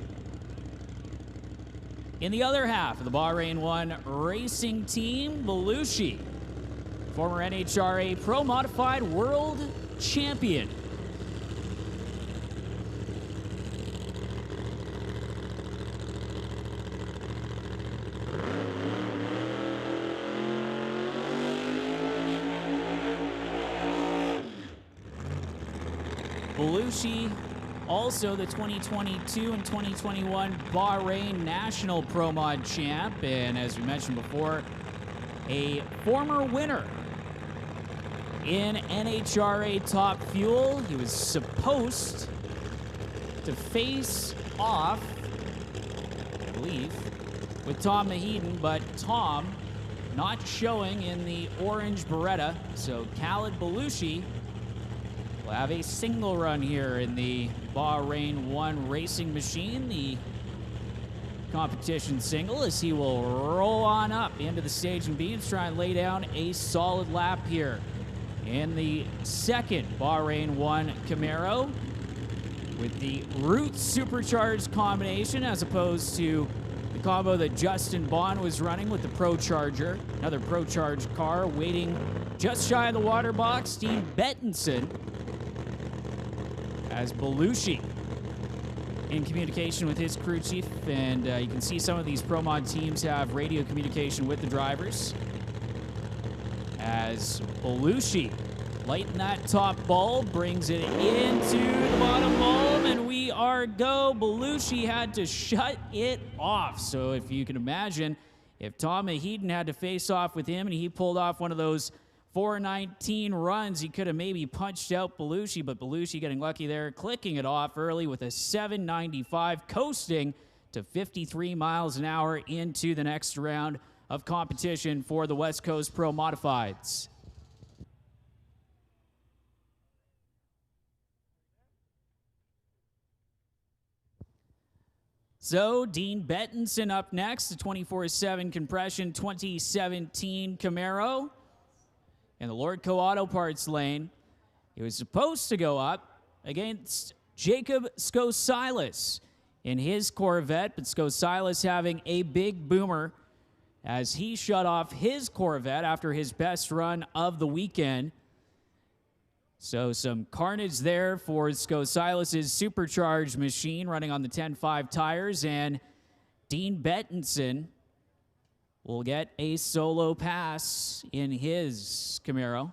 In the other half of the Bahrain 1 racing team, Balooshi, former NHRA Pro Modified World Champion. Balooshi, also the 2022 and 2021 Bahrain National Pro Mod champ, and as we mentioned before, a former winner in NHRA Top Fuel. He was supposed to face off, I believe, with Tom Mahedon, but Tom not showing in the orange Beretta, so Khalid Balooshi will have a single run here in the Bahrain 1 racing machine, the competition single, as he will roll on up into the staging beams, try and lay down a solid lap here in the second Bahrain 1 Camaro with the Roots supercharged combination as opposed to the combo that Justin Bond was running with the Pro Charger. Another Pro Charged car waiting just shy of the water box. Steve Bettinson as Balooshi in communication with his crew chief, and you can see some of these Pro Mod teams have radio communication with the drivers. As Balooshi lighting that top bulb, brings it into the bottom bulb, and we are go. Balooshi had to shut it off. So if you can imagine, if Tom Mahedon had to face off with him and he pulled off one of those 4:19 runs, he could have maybe punched out Balooshi, but Balooshi getting lucky there, clicking it off early with a 7:95, coasting to 53 miles an hour into the next round of competition for the West Coast Pro Modifieds. So, Dean Bettinson up next, the 24/7 compression 2017 Camaro in the Lordco Auto Parts lane. He was supposed to go up against Jacob Skosilas in his Corvette, but Skosilas having a big boomer as he shut off his Corvette after his best run of the weekend. So some carnage there for Skosilas' supercharged machine running on the 10.5 tires, and Dean Bettinson will get a solo pass in his Camaro.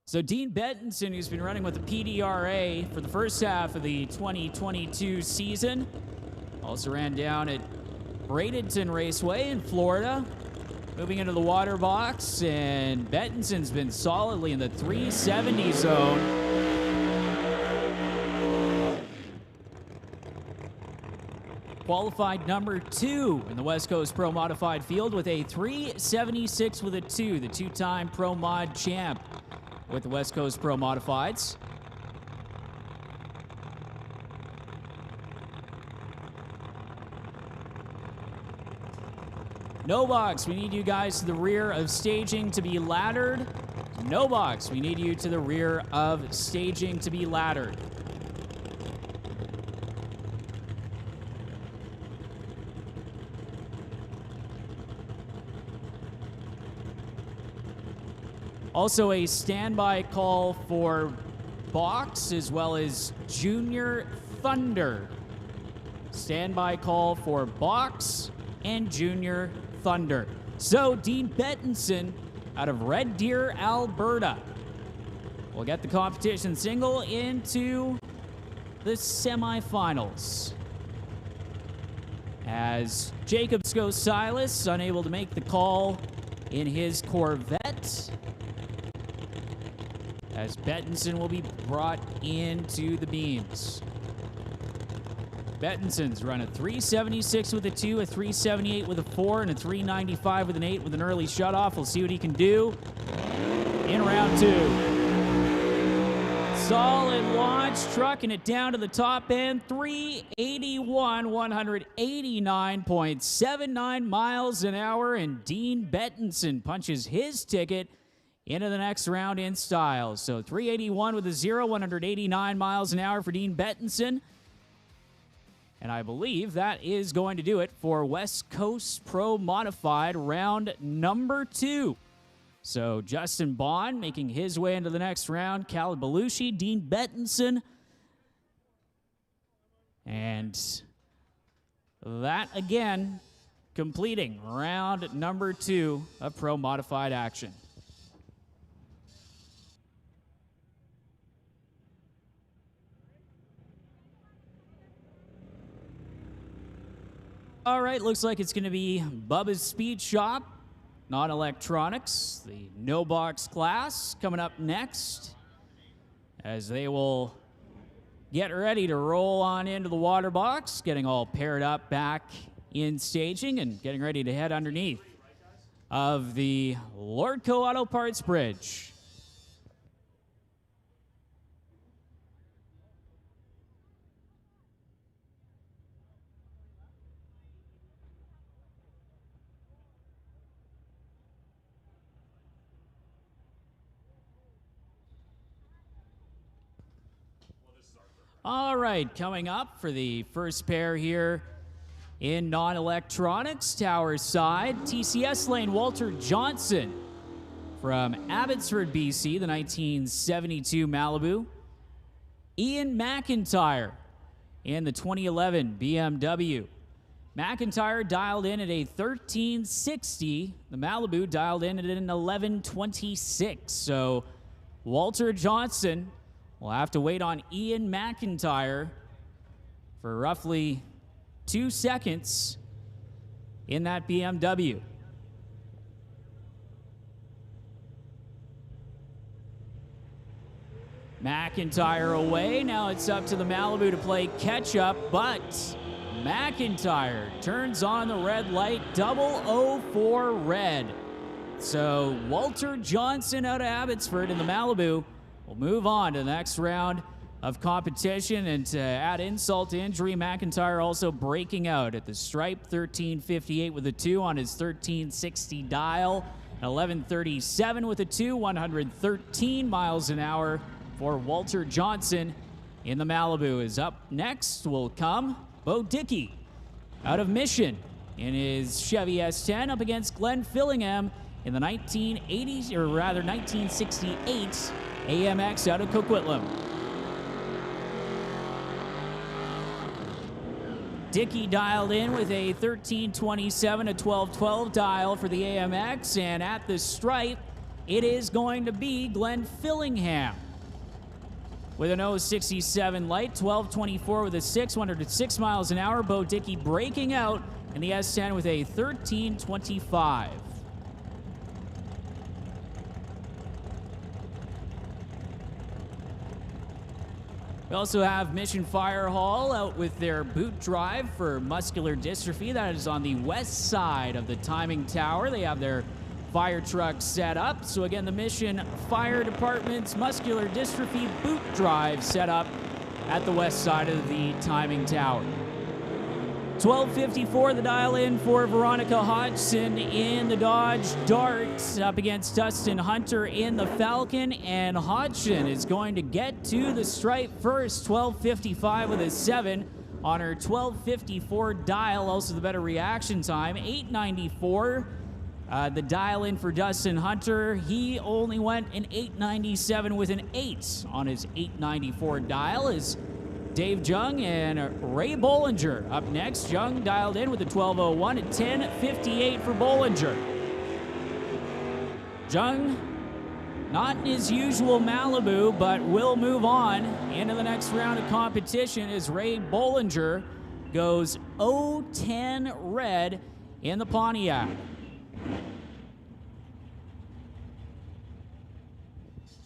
So Dean Bettinson, who's been running with the PDRA for the first half of the 2022 season, also ran down at Bradenton Raceway in Florida, moving into the water box, and Bettinson's been solidly in the 370 zone. Qualified number 2 in the West Coast Pro Modified field with a 376 with a 2, the two-time Pro Mod champ with the West Coast Pro Modifieds. No box, we need you guys to the rear of staging to be laddered. No box, we need you to the rear of staging to be laddered. Also a standby call for box as well as Junior Thunder. Standby call for box and Junior Thunder. So Dean Bettinson out of Red Deer, Alberta will get the competition single into the semifinals. As Jacob Skosilas unable to make the call in his Corvette, as Bettinson will be brought into the beams. Bettinson's run a 376 with a 2, a 378 with a 4, and a 395 with an 8 with an early shutoff. We'll see what he can do in round 2. Solid launch, trucking it down to the top end, 381, 189.79 miles an hour, and Dean Bettinson punches his ticket into the next round in style. So 381 with a 0, 189 miles an hour for Dean Bettinson. And I believe that is going to do it for West Coast Pro Modified round number 2. So Justin Bond making his way into the next round. Khalid Balooshi, Dean Bettinson. And that again completing round number 2 of Pro Modified action. All right, looks like it's going to be Bubba's Speed Shop, non-electronics, the no-box class coming up next, as they will get ready to roll on into the water box, getting all paired up back in staging and getting ready to head underneath of the Lordco Auto Parts Bridge. All right, coming up for the first pair here in non-electronics, tower side, TCS lane, Walter Johnson from Abbotsford, BC, the 1972 Malibu. Ian McIntyre in the 2011 BMW. McIntyre dialed in at a 1360. The Malibu dialed in at an 1126. So Walter Johnson We'll have to wait on Ian McIntyre for roughly 2 seconds in that BMW. McIntyre away. Now it's up to the Malibu to play catch up, but McIntyre turns on the red light, 004 red. So Walter Johnson out of Abbotsford in the Malibu will move on to the next round of competition. And to add insult to injury, McIntyre also breaking out at the stripe, 1358 with a 2 on his 1360 dial, 1137 with a 2, 113 miles an hour for Walter Johnson in the Malibu. Is up next will come Bo Dickey out of Mission in his Chevy S10 up against Glenn Fillingham in the 1980s, or rather 1968 AMX out of Coquitlam. Dickey dialed in with a 1327, a 1212 dial for the AMX, and at the stripe, it is going to be Glenn Fillingham with an 067 light, 1224 with a 6, 106 miles an hour. Bo Dickey breaking out in the S10 with a 1325. We also have Mission Fire Hall out with their boot drive for muscular dystrophy. That is on the west side of the timing tower. They have their fire truck set up. So again, the Mission Fire Department's muscular dystrophy boot drive set up at the west side of the timing tower. 1254, the dial in for Veronica Hodgson in the Dodge Dart up against Dustin Hunter in the Falcon, and Hodgson is going to get to the stripe first, 1255 with a 7 on her 1254 dial, also the better reaction time, 894. The dial in for Dustin Hunter, he only went an 897 with an 8 on his 894 dial. Is Dave Jung and Ray Bollinger up next. Jung dialed in with a 1201 at 1058 for Bollinger. Jung, not in his usual Malibu, but will move on into the next round of competition as Ray Bollinger goes 010 red in the Pontiac.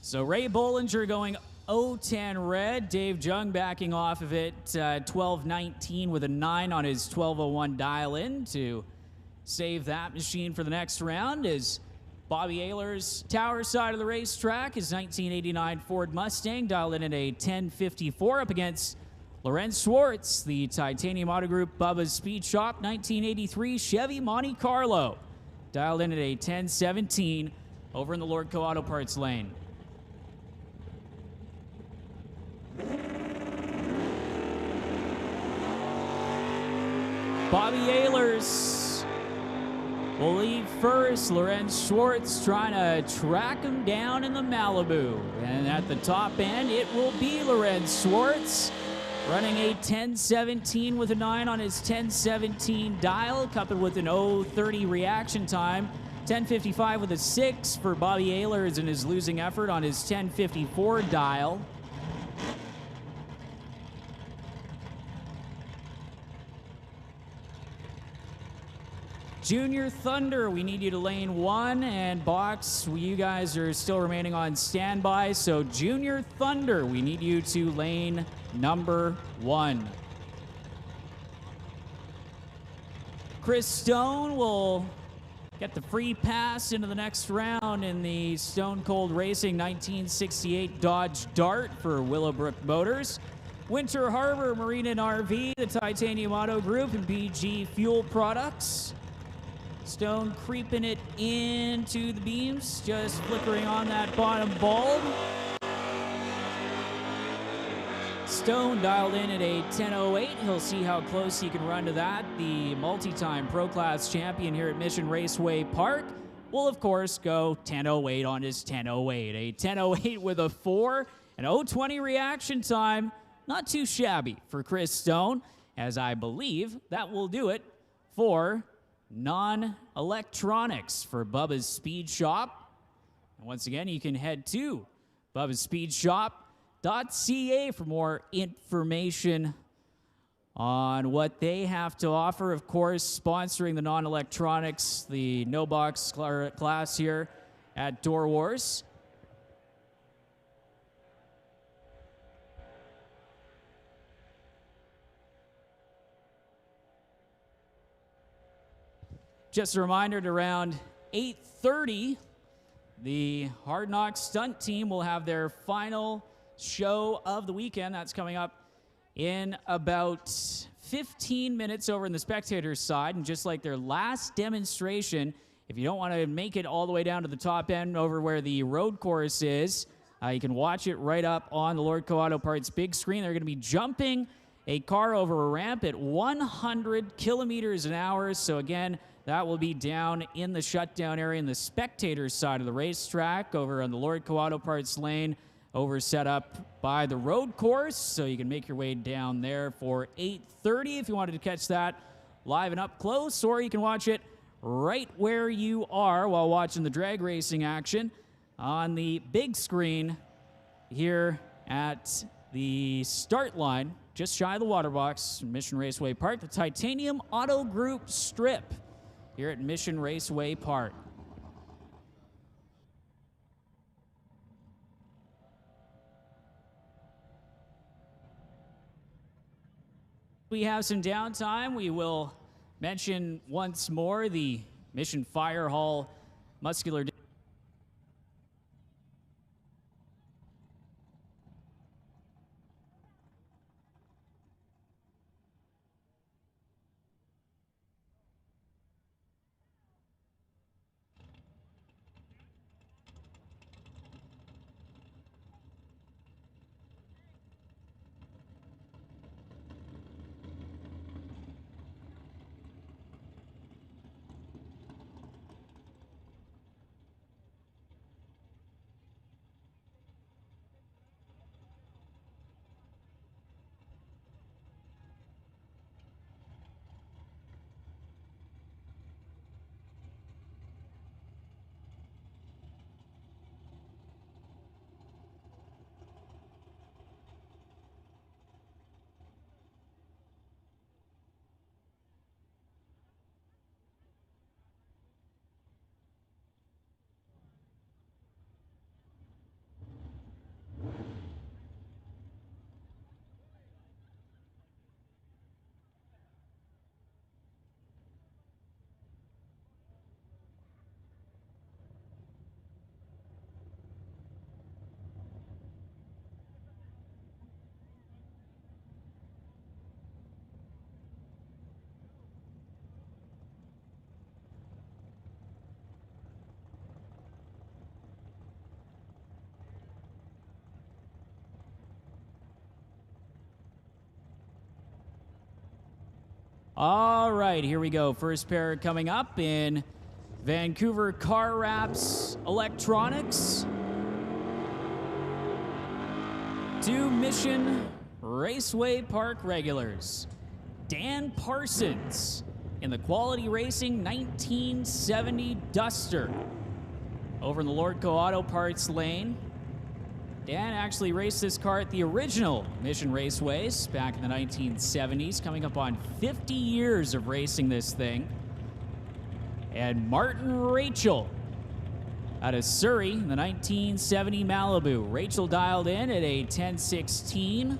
So Ray Bollinger going 010 red. Dave Jung backing off of it, 1219 with a 9 on his 1201 dial in to save that machine for the next round. As Bobby Ayler's tower side of the racetrack, his 1989 Ford Mustang dialed in at a 1054 up against Lorenz Schwartz, the Titanium Autogroup Bubba's Speed Shop 1983 Chevy Monte Carlo, dialed in at a 1017 over in the Lordco Auto Parts lane. Bobby Ahlers will lead first. Lorenz Schwartz trying to track him down in the Malibu. And at the top end, it will be Lorenz Schwartz running a 1017 with a 9 on his 1017 dial, coupled with an 030 reaction time. 1055 with a 6 for Bobby Ahlers in his losing effort on his 1054 dial. Junior Thunder, we need you to lane 1, and Box, you guys are still remaining on standby, so Junior Thunder, we need you to lane number 1. Chris Stone will get the free pass into the next round in the Stone Cold Racing 1968 Dodge Dart for Willowbrook Motors. Winter Harbor Marine and RV, the Titanium Autogroup, and BG Fuel Products. Stone creeping it into the beams, just flickering on that bottom bulb. Stone dialed in at a 10:08. He'll see how close he can run to that. The multi-time Pro Class champion here at Mission Raceway Park will, of course, go 10:08 on his 10:08. A 10:08 with a 4, an 020 reaction time. Not too shabby for Chris Stone, as I believe that will do it for non-electronics for Bubba's Speed Shop. And once again, you can head to Bubba's Speed Shop FuelTech.ca for more information on what they have to offer. Of course, sponsoring the non-electronics, the no-box class here at DOORWARZ. Just a reminder, at around 8:30, the Hard Knocks stunt team will have their final show of the weekend. That's coming up in about 15 minutes over in the spectators' side. And just like their last demonstration, if you don't want to make it all the way down to the top end over where the road course is, you can watch it right up on the Lordco Auto Parts big screen. They're going to be jumping a car over a ramp at 100 kilometers an hour. So again, that will be down in the shutdown area in the spectators' side of the racetrack over on the Lordco Auto Parts lane, over set up by the road course. So you can make your way down there for 8:30 if you wanted to catch that live and up close, or you can watch it right where you are while watching the drag racing action on the big screen here at the start line, just shy of the water box, Mission Raceway Park, the Titanium Autogroup strip here at Mission Raceway Park. We have some downtime. We will mention once more the Mission Fire Hall Muscular All right, here we go. First pair coming up in Vancouver Car Wraps Electronics. Two Mission Raceway Park regulars. Dan Parsons in the Quality Racing 1970 Duster over in the Lordco Auto Parts lane. Dan actually raced this car at the original Mission Raceways back in the 1970s, coming up on 50 years of racing this thing. And Martin Rachel out of Surrey in the 1970 Malibu. Rachel dialed in at a 1016.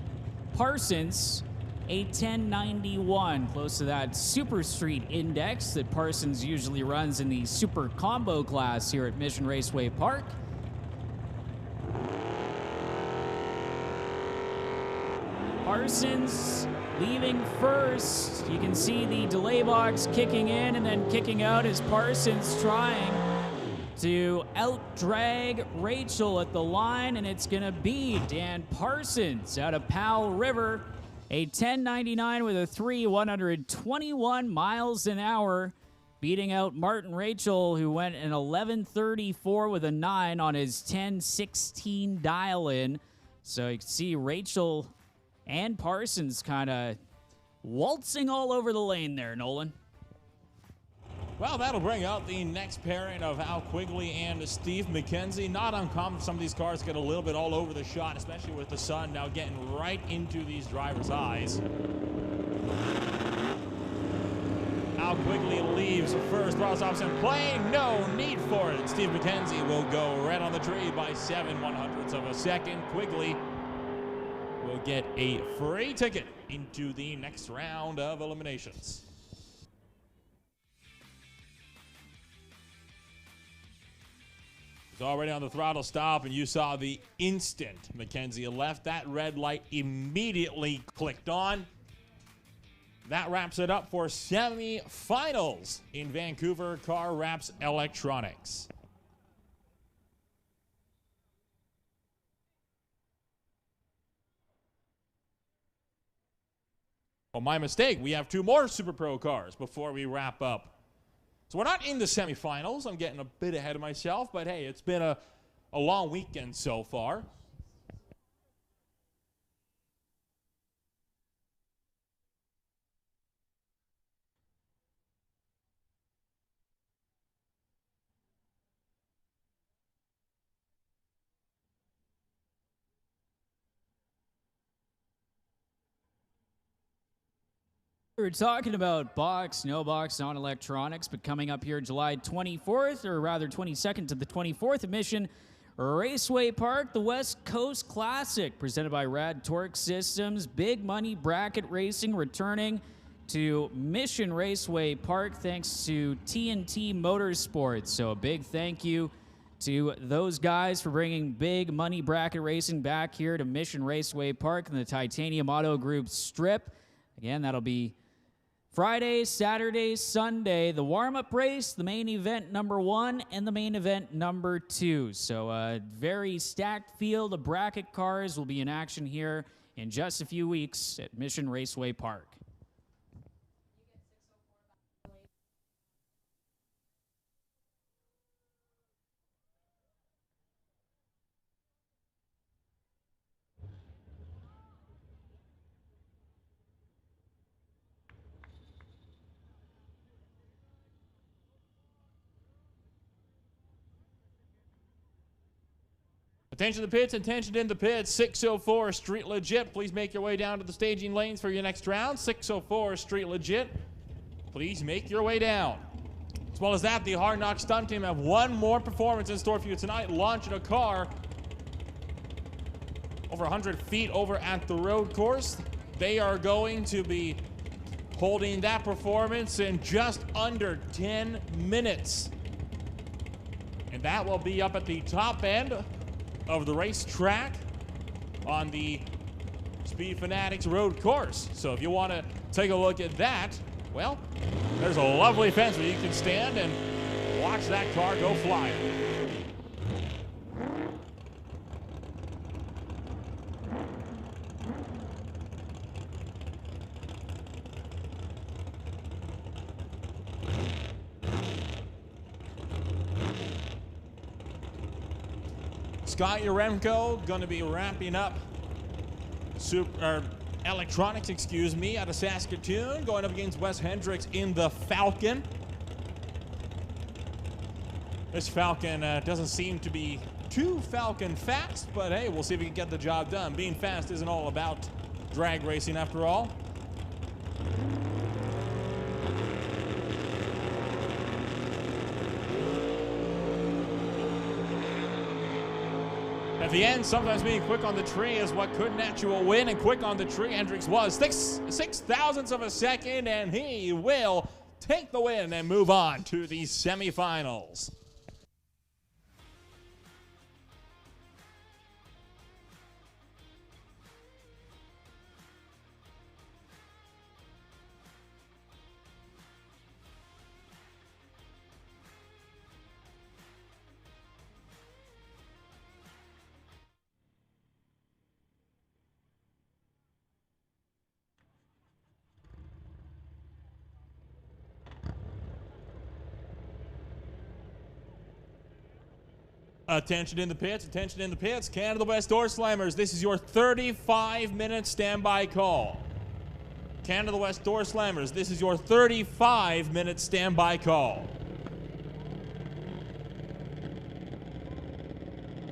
Parsons, a 1091, close to that Super Street Index that Parsons usually runs in the Super Combo class here at Mission Raceway Park. Parsons leaving first. You can see the delay box kicking in and then kicking out as Parsons trying to out-drag Rachel at the line, and it's going to be Dan Parsons out of Powell River, a 1099 with a 121 miles an hour, beating out Martin Rachel, who went an 1134 with a 9 on his 1016 dial-in. So you can see Rachel and Parsons kind of waltzing all over the lane there, Nolan. Well, that'll bring out the next pairing of Al Quigley and Steve McKenzie. Not uncommon for some of these cars to get a little bit all over the shot, especially with the sun now getting right into these drivers' eyes. Al Quigley leaves first, throws off some play, no need for it. Steve McKenzie will go right on the tree by 7/100ths of a second. Quigley will get a free ticket into the next round of eliminations. He's already on the throttle stop, and you saw the instant McKenzie left. That red light immediately clicked on. That wraps it up for semi-finals in Vancouver Car Wraps Electronics. Oh, my mistake. We have two more Super Pro cars before we wrap up. So we're not in the semifinals. I'm getting a bit ahead of myself, but hey, it's been a long weekend so far. We were talking about box, no box, non-electronics, but coming up here July 24th, or rather 22nd to the 24th, Mission Raceway Park, the West Coast Classic, presented by Rad Torque Systems. Big money bracket racing returning to Mission Raceway Park thanks to TNT Motorsports. So a big thank you to those guys for bringing big money bracket racing back here to Mission Raceway Park in the Titanium Autogroup strip. Again, that'll be Friday, Saturday, Sunday, the warm-up race, the main event number 1, and the main event number 2. So a very stacked field of bracket cars will be in action here in just a few weeks at Mission Raceway Park. Attention to the pits, attention in the pits. 604 Street Legit. Please make your way down to the staging lanes for your next round. 604 Street Legit. Please make your way down. As well as that, the Hard Knock Stunt Team have one more performance in store for you tonight, launching a car over 100 feet over at the road course. They are going to be holding that performance in just under 10 minutes. And that will be up at the top end of the racetrack on the Speed Fanatics road course. So if you want to take a look at that, well, there's a lovely fence where you can stand and watch that car go flying. Scott Yaremko going to be wrapping up electronics, out of Saskatoon, going up against Wes Hendricks in the Falcon. This Falcon doesn't seem to be too Falcon fast, but hey, we'll see if we can get the job done. Being fast isn't all about drag racing after all. At the end, sometimes being quick on the tree is what could net you a win, and quick on the tree, Hendricks was 6 thousandths of a second, and he will take the win and move on to the semifinals. Attention in the pits, attention in the pits. Canada West Doorslammers, this is your 35-minute standby call. Canada West Doorslammers, this is your 35-minute standby call.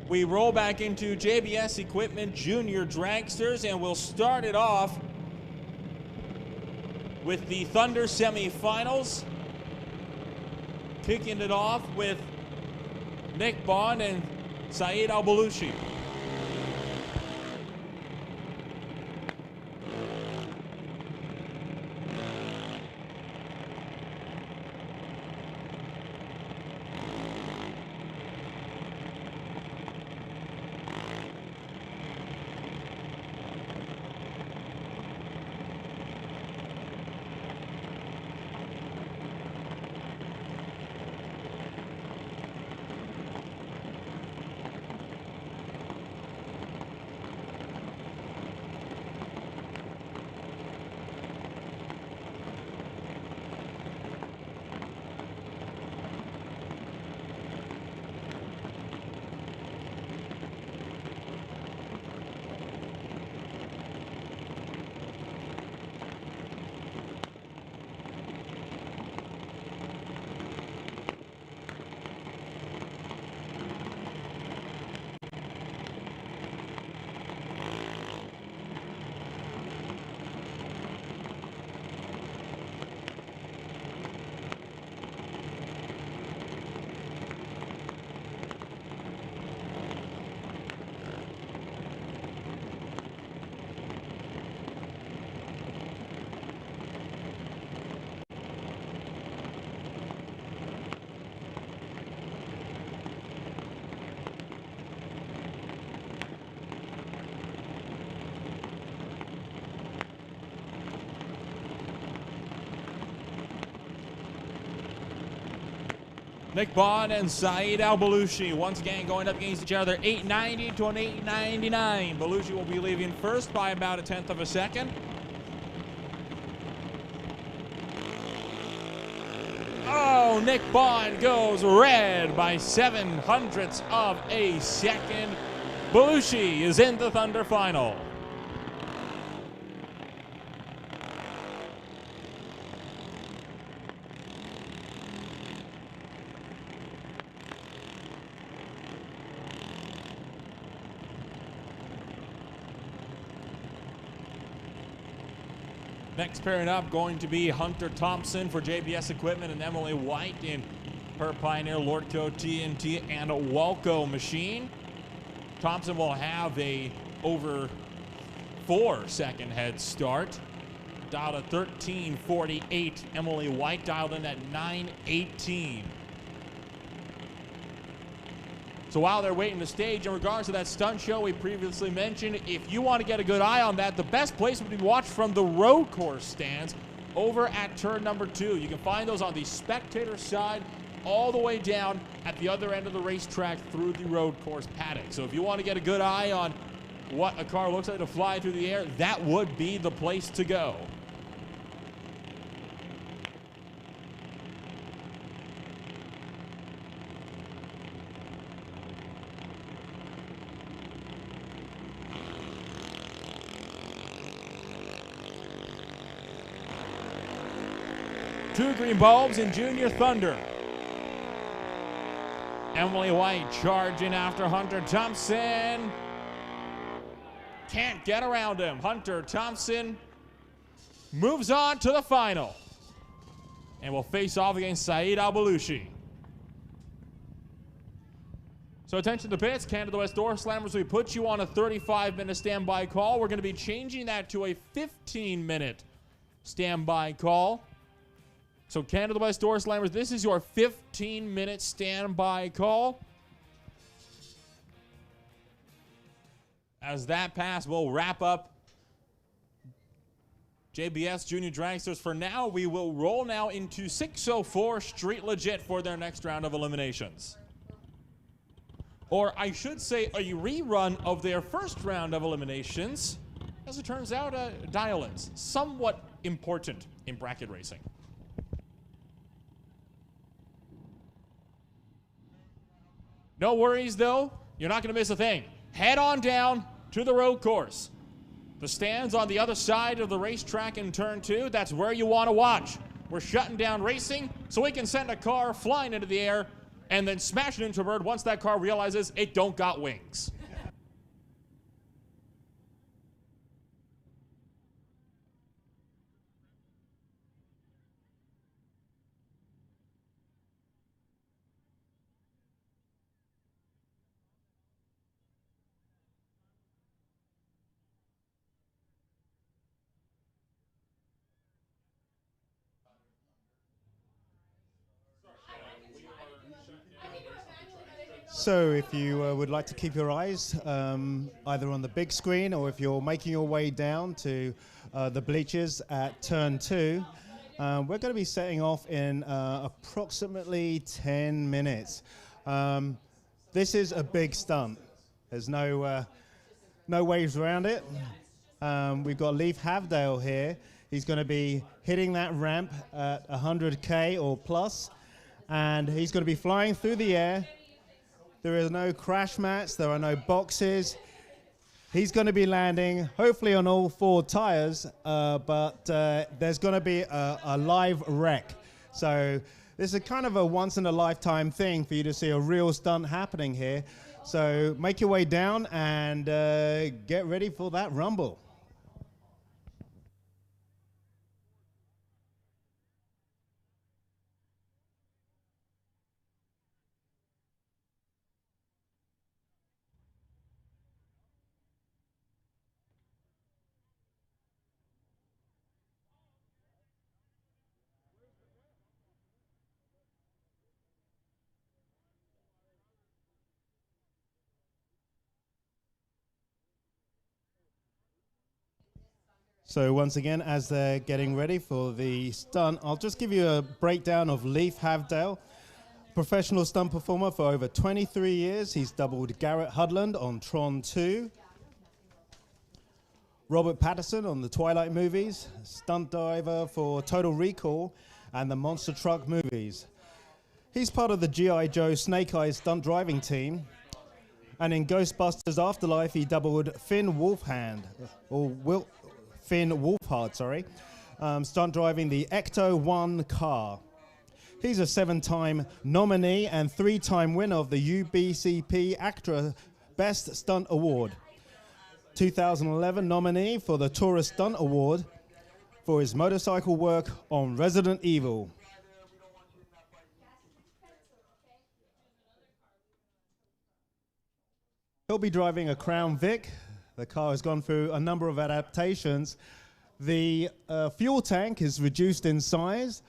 We roll back into JBS Equipment Junior Dragsters, and we'll start it off with the Thunder semifinals. Kicking it off with Nick Bond and Saeed Al-Balooshi. Nick Bond and Saeed Al-Balooshi once again going up against each other, 890 to an 899. Balooshi will be leaving first by about a tenth of a second. Oh, Nick Bond goes red by 7/100ths of a second. Balooshi is in the Thunder final. Next pairing up going to be Hunter Thompson for JBS Equipment and Emily White in her Pioneer Lordco TNT and a Walco machine. Thompson will have a over 4-second head start. Dialed at 13:48. Emily White dialed in at 9:18. So while they're waiting to stage, in regards to that stunt show we previously mentioned, if you want to get a good eye on that, the best place would be watched from the road course stands over at turn number 2. You can find those on the spectator side all the way down at the other end of the racetrack through the road course paddock. So if you want to get a good eye on what a car looks like to fly through the air, that would be the place to go. Two green bulbs in Junior Thunder. Emily White charging after Hunter Thompson. Can't get around him. Hunter Thompson moves on to the final and will face off against Saeed Al-Balooshi. So attention to the pits. Canada West Doorslammers, we put you on a 35-minute standby call. We're going to be changing that to a 15-minute standby call. So Canada West Doorslammers, this is your 15-minute standby call. As that pass, we'll wrap up JBS Junior Dragsters. For now, we will roll now into 604 Street Legit for their next round of eliminations. Or I should say a rerun of their first round of eliminations. As it turns out, dial-ins, somewhat important in bracket racing. No worries, though. You're not going to miss a thing. Head on down to the road course. The stands on the other side of the racetrack in turn 2, that's where you want to watch. We're shutting down racing so we can send a car flying into the air and then smash it into a bird once that car realizes it don't got wings. So if you would like to keep your eyes either on the big screen or if you're making your way down to the bleachers at turn 2, we're going to be setting off in approximately 10 minutes. This is a big stunt. There's no ways around it. We've got Leif Havdale here. He's going to be hitting that ramp at 100K or plus, and he's going to be flying through the air. There are no crash mats, there are no boxes. He's going to be landing, hopefully on all 4 tires, but there's going to be a live wreck. So this is kind of a once-in-a-lifetime thing for you to see a real stunt happening here. So make your way down and get ready for that rumble. So once again, as they're getting ready for the stunt, I'll just give you a breakdown of Leif Havdale. Professional stunt performer for over 23 years. He's doubled Garrett Hudland on Tron 2. Robert Patterson on the Twilight movies. Stunt diver for Total Recall and the Monster Truck movies. He's part of the G.I. Joe Snake Eyes stunt driving team. And in Ghostbusters Afterlife, he doubled Finn Wolfhard, stunt driving the Ecto-1 car. He's a 7-time nominee and 3-time winner of the UBCP ACTRA Best Stunt Award. 2011 nominee for the Tourist Stunt Award for his motorcycle work on Resident Evil. He'll be driving a Crown Vic. The car has gone through a number of adaptations. The fuel tank is reduced in size,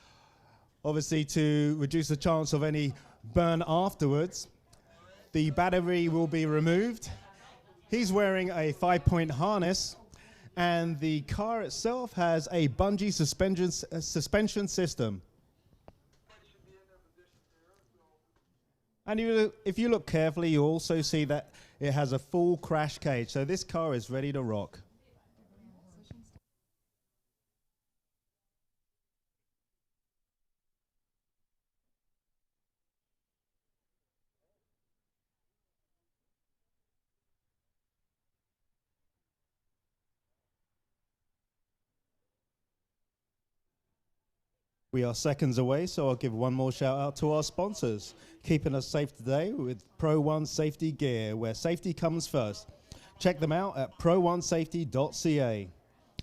obviously to reduce the chance of any burn afterwards. The battery will be removed. He's wearing a 5-point harness, and the car itself has a bungee suspension system. And if you look carefully, you also see that it has a full crash cage, so this car is ready to rock. We are seconds away, so I'll give one more shout out to our sponsors, keeping us safe today with Pro One Safety Gear, where safety comes first. Check them out at pro1safety.ca.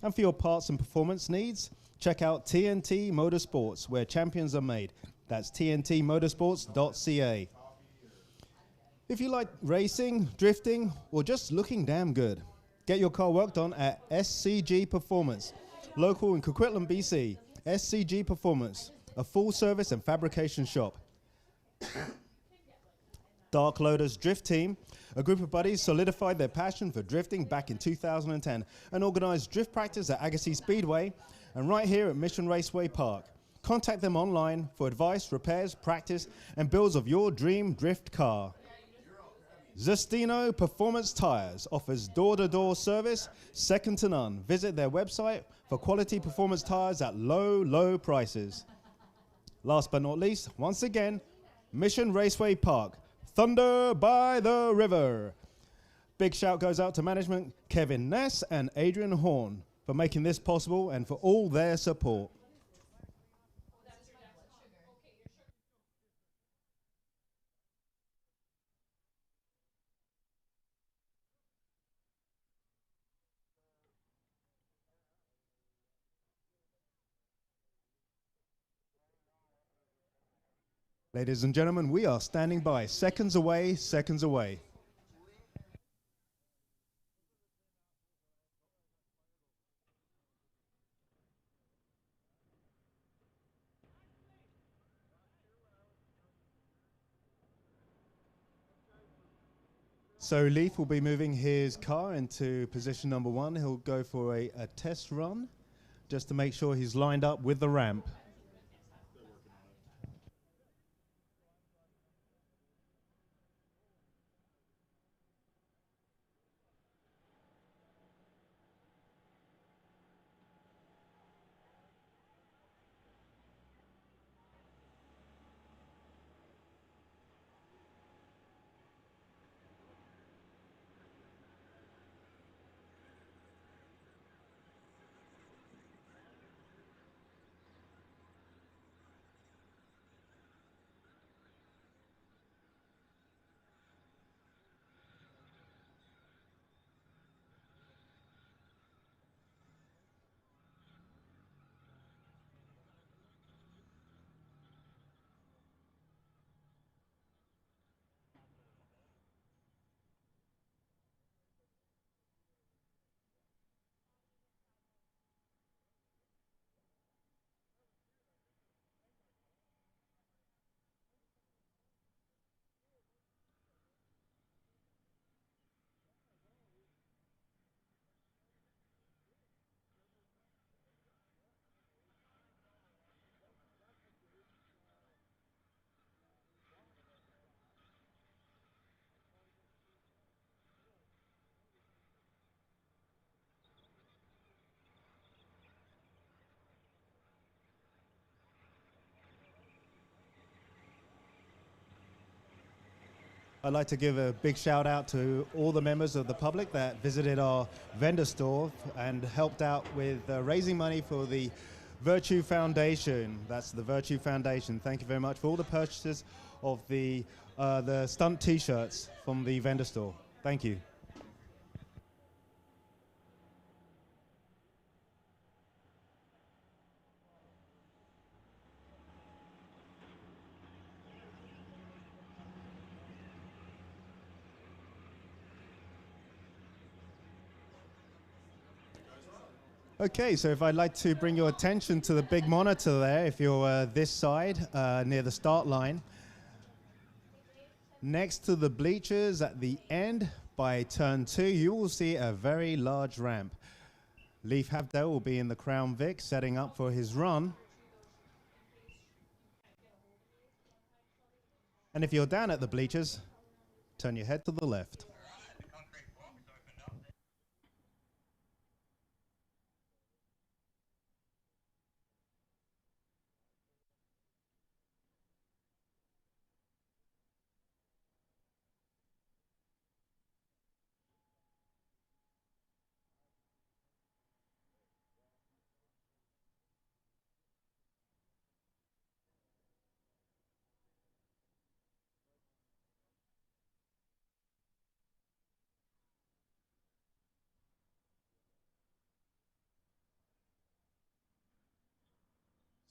And for your parts and performance needs, check out TNT Motorsports, where champions are made. That's tntmotorsports.ca. If you like racing, drifting, or just looking damn good, get your car worked on at SCG Performance, local in Coquitlam, BC. SCG Performance, a full-service and fabrication shop. Dark Loader's Drift Team, a group of buddies solidified their passion for drifting back in 2010 and organized drift practice at Agassiz Speedway and right here at Mission Raceway Park. Contact them online for advice, repairs, practice, and builds of your dream drift car. Zestino Performance Tires offers door-to-door service, second to none. Visit their website for quality performance tires at low, low prices. Last but not least, once again, Mission Raceway Park, Thunder by the River. Big shout goes out to management, Kevin Ness and Adrian Horn, for making this possible and for all their support. Ladies and gentlemen, we are standing by. Seconds away, seconds away. So Heath will be moving his car into position number 1. He'll go for a test run just to make sure he's lined up with the ramp. I'd like to give a big shout out to all the members of the public that visited our vendor store and helped out with raising money for the Virtue Foundation. That's the Virtue Foundation. Thank you very much for all the purchases of the stunt t-shirts from the vendor store. Thank you. Okay, so if I'd like to bring your attention to the big monitor there, if you're this side, near the start line. Next to the bleachers at the end by turn 2, you will see a very large ramp. Leif Havdale will be in the Crown Vic setting up for his run. And if you're down at the bleachers, turn your head to the left.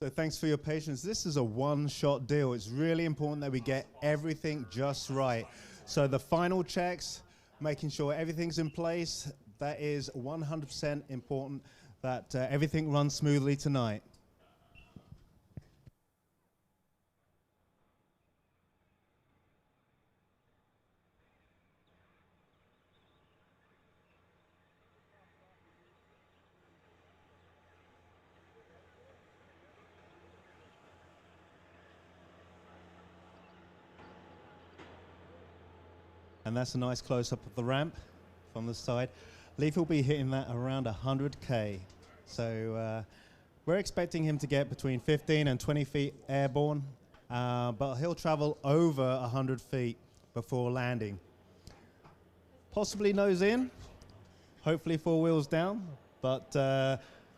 So thanks for your patience. This is a one-shot deal. It's really important that we get everything just right. So the final checks, making sure everything's in place, that is 100% important that everything runs smoothly tonight. And that's a nice close-up of the ramp from the side. Leif will be hitting that around 100K. So we're expecting him to get between 15 and 20 feet airborne, but he'll travel over 100 feet before landing. possibly nose in, hopefully 4 wheels down, but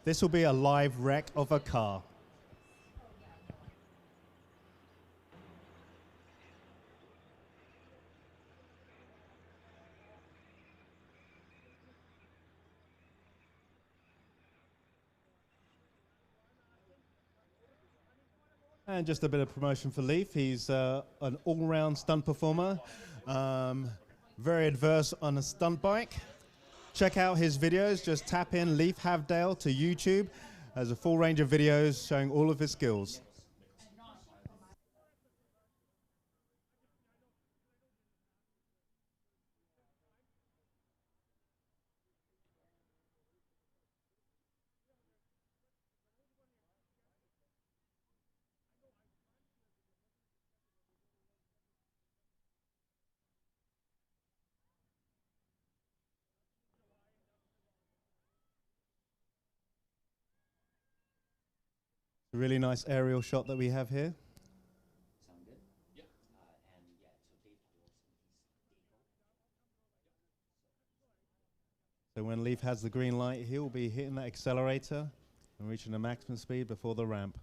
this will be a live wreck of a car. And just a bit of promotion for Leaf. He's an all-round stunt performer, very adverse on a stunt bike. Check out his videos. Just tap in Leaf Havdale to YouTube. There's a full range of videos showing all of his skills. A really nice aerial shot that we have here. Sound good? Yeah. So when Leaf has the green light, he'll be hitting that accelerator and reaching the maximum speed before the ramp.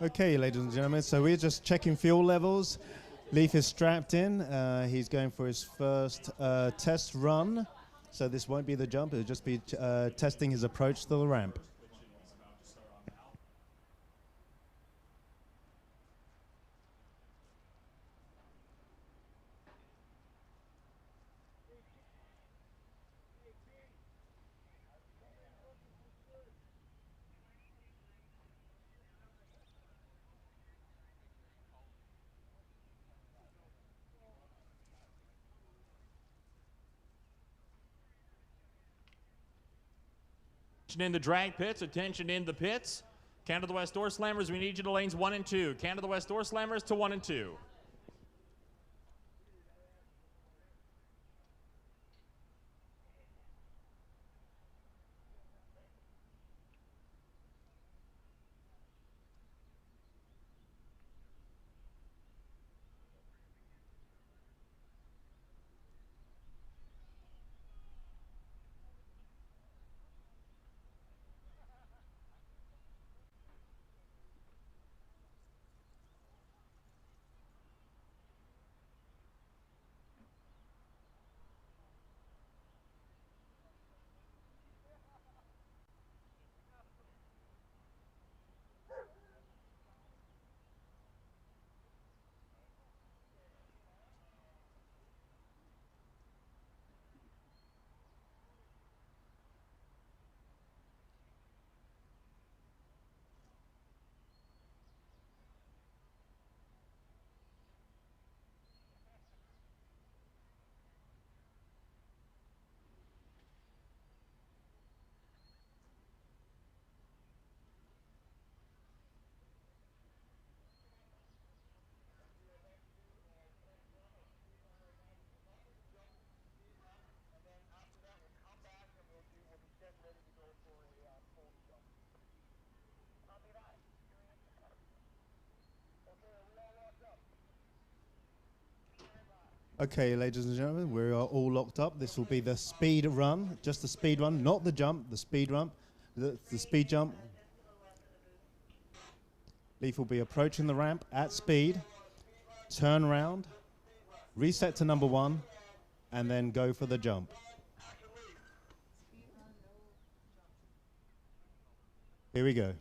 Okay, ladies and gentlemen, so we're just checking fuel levels. Leaf is strapped in. He's going for his first test run. So this won't be the jump, it'll just be testing his approach to the ramp. Attention in the drag pits, attention in the pits. Canada West Doorslammers, we need you to lanes 1 and 2. Canada West Doorslammers to 1 and 2. Okay, ladies and gentlemen, we are all locked up. This will be the speed run, just the speed run, not the jump, the speed run, the speed jump. Leaf will be approaching the ramp at speed, turn round, reset to number 1, and then go for the jump. Here we go.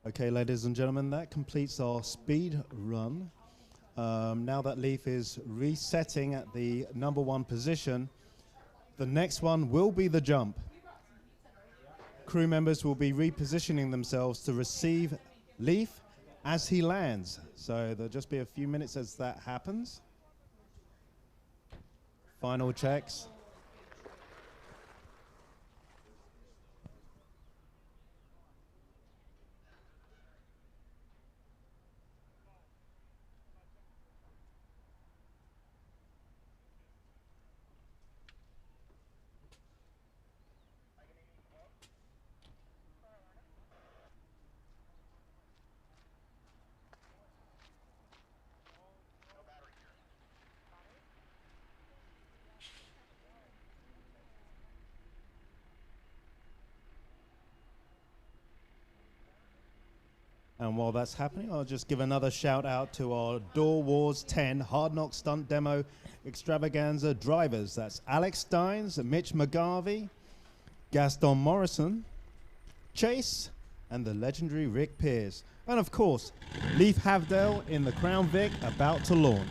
Okay, ladies and gentlemen, that completes our speed run. Now that Leaf is resetting at the number 1 position, the next one will be the jump. Crew members will be repositioning themselves to receive Leaf as he lands. So there'll just be a few minutes as that happens. Final checks. And while that's happening, I'll just give another shout out to our DOORWARZ 10 Hard Knock Stunt Demo Extravaganza drivers. That's Alex Steins, Mitch McGarvey, Gaston Morrison, Chase, and the legendary Rick Pierce. And of course, Leaf Havdale in the Crown Vic about to launch.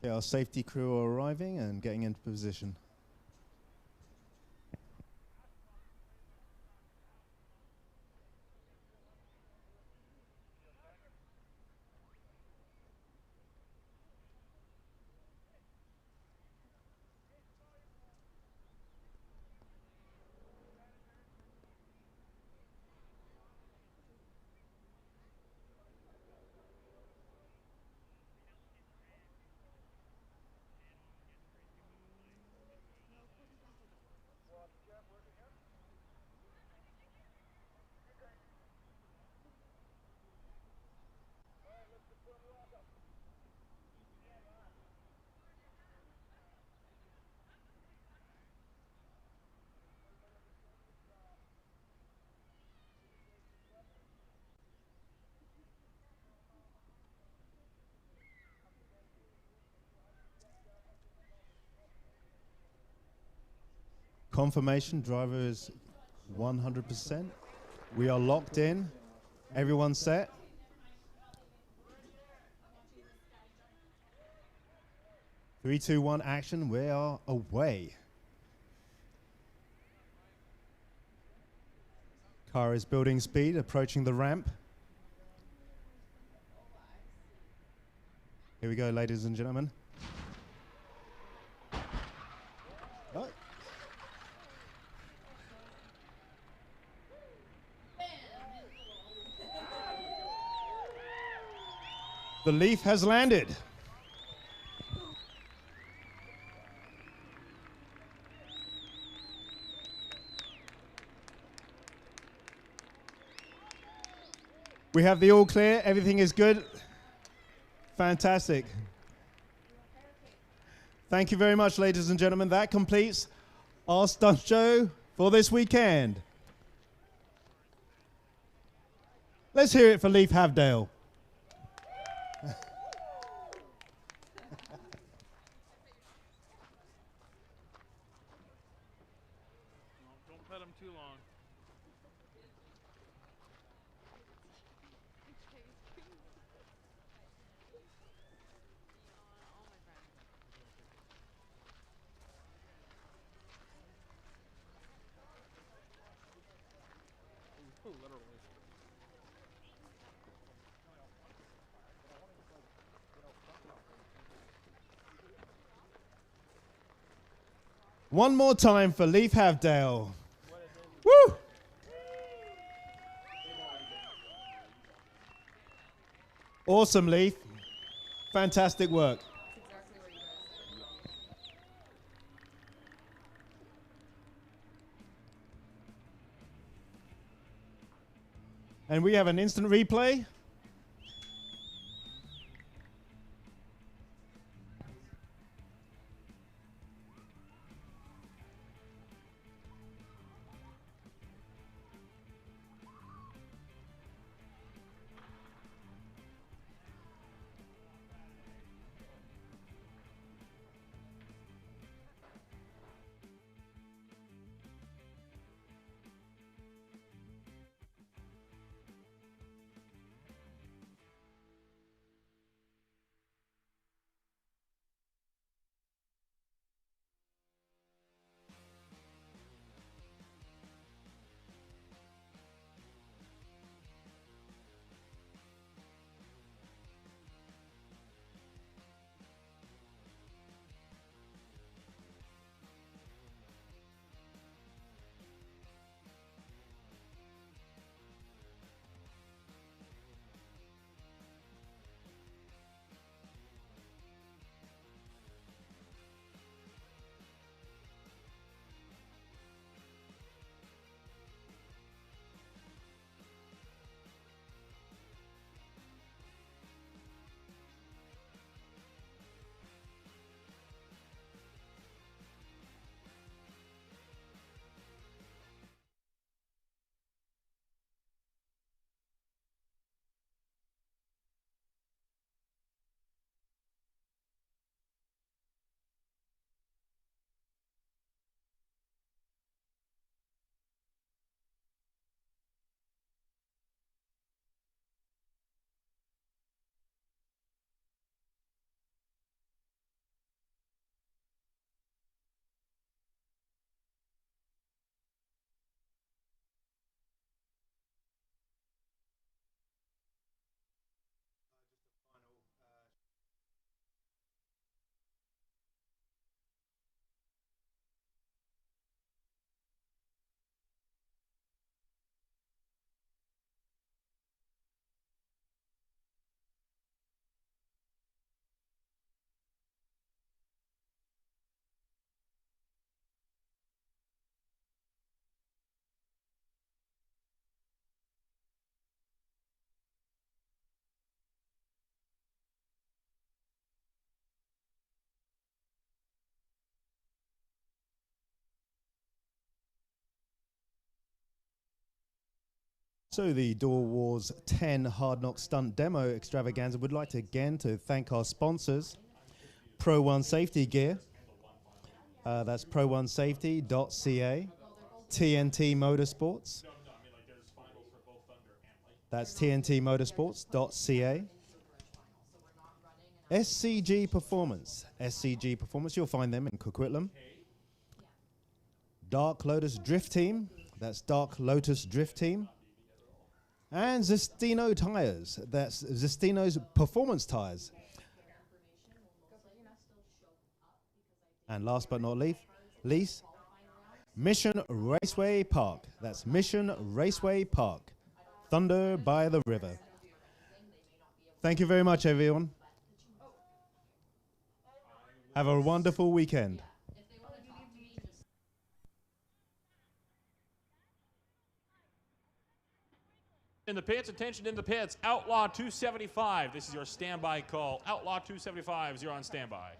Okay, our safety crew are arriving and getting into position. Confirmation, driver is 100%. We are locked in. Everyone set. Three, two, one, action. We are away. Car is building speed, approaching the ramp. Here we go, ladies and gentlemen. Oh. The Leaf has landed. We have the all clear. Everything is good. Fantastic. Thank you very much, ladies and gentlemen. That completes our stunt show for this weekend. Let's hear it for Leaf Havdale. Don't pet him too long. Literally. One more time for Leaf Havdale. Woo! Awesome, Leaf. Fantastic work. And we have an instant replay. So the DOORWARZ 10 Hard Knock Stunt Demo Extravaganza would like to again to thank our sponsors, Pro One Safety Gear, That's pro1safety.ca. TNT Motorsports. That's tntmotorsports.ca. SCG Performance. SCG Performance, you'll find them in Coquitlam. Dark Lotus Drift Team. That's Dark Lotus Drift Team. And Zestino Tires. That's Zestino's Performance Tires. And last but not least, Mission Raceway Park. That's Mission Raceway Park. Thunder by the River. Thank you very much, everyone. Have a wonderful weekend. In the pits, attention in the pits. Outlaw 275. This is your standby call. Outlaw 275 is you're on standby.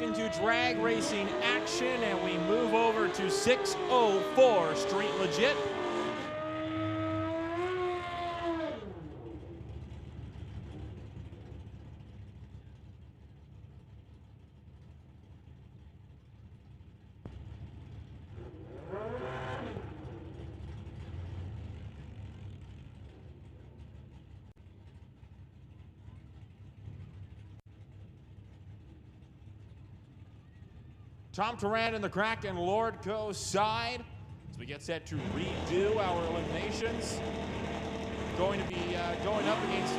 into drag racing action, and we move over to 604 Street Legit. Tom Turan in the cracked and Lordco side as we get set to redo our eliminations. Going to be going up against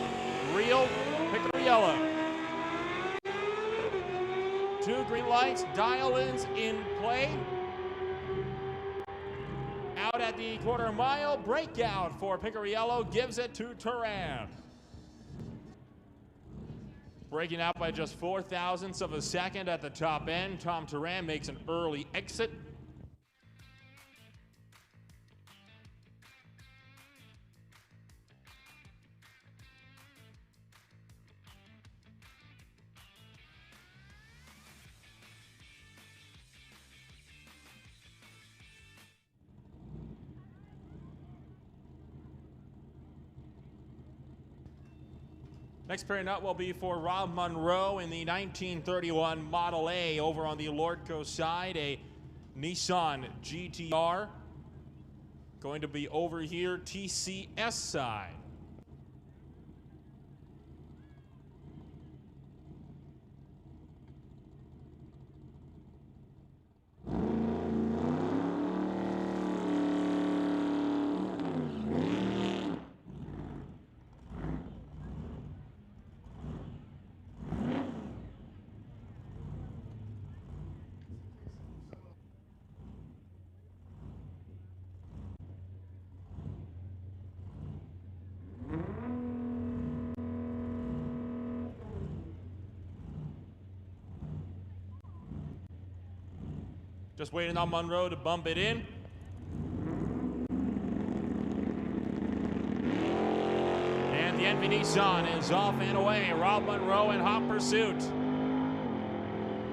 Real Picariello. 2 green lights, dial-ins in play. Out at the quarter mile, breakout for Picariello, gives it to Turan. Breaking out by just 0.04 of a second at the top end. Tom Turan makes an early exit. Next pairing up will be for Rob Monroe in the 1931 Model A over on the Lordco side, a Nissan GTR. Going to be over here, TCS side. Just waiting on Monroe to bump it in. And the Envy Nissan is off and away. Rob Monroe in hot pursuit.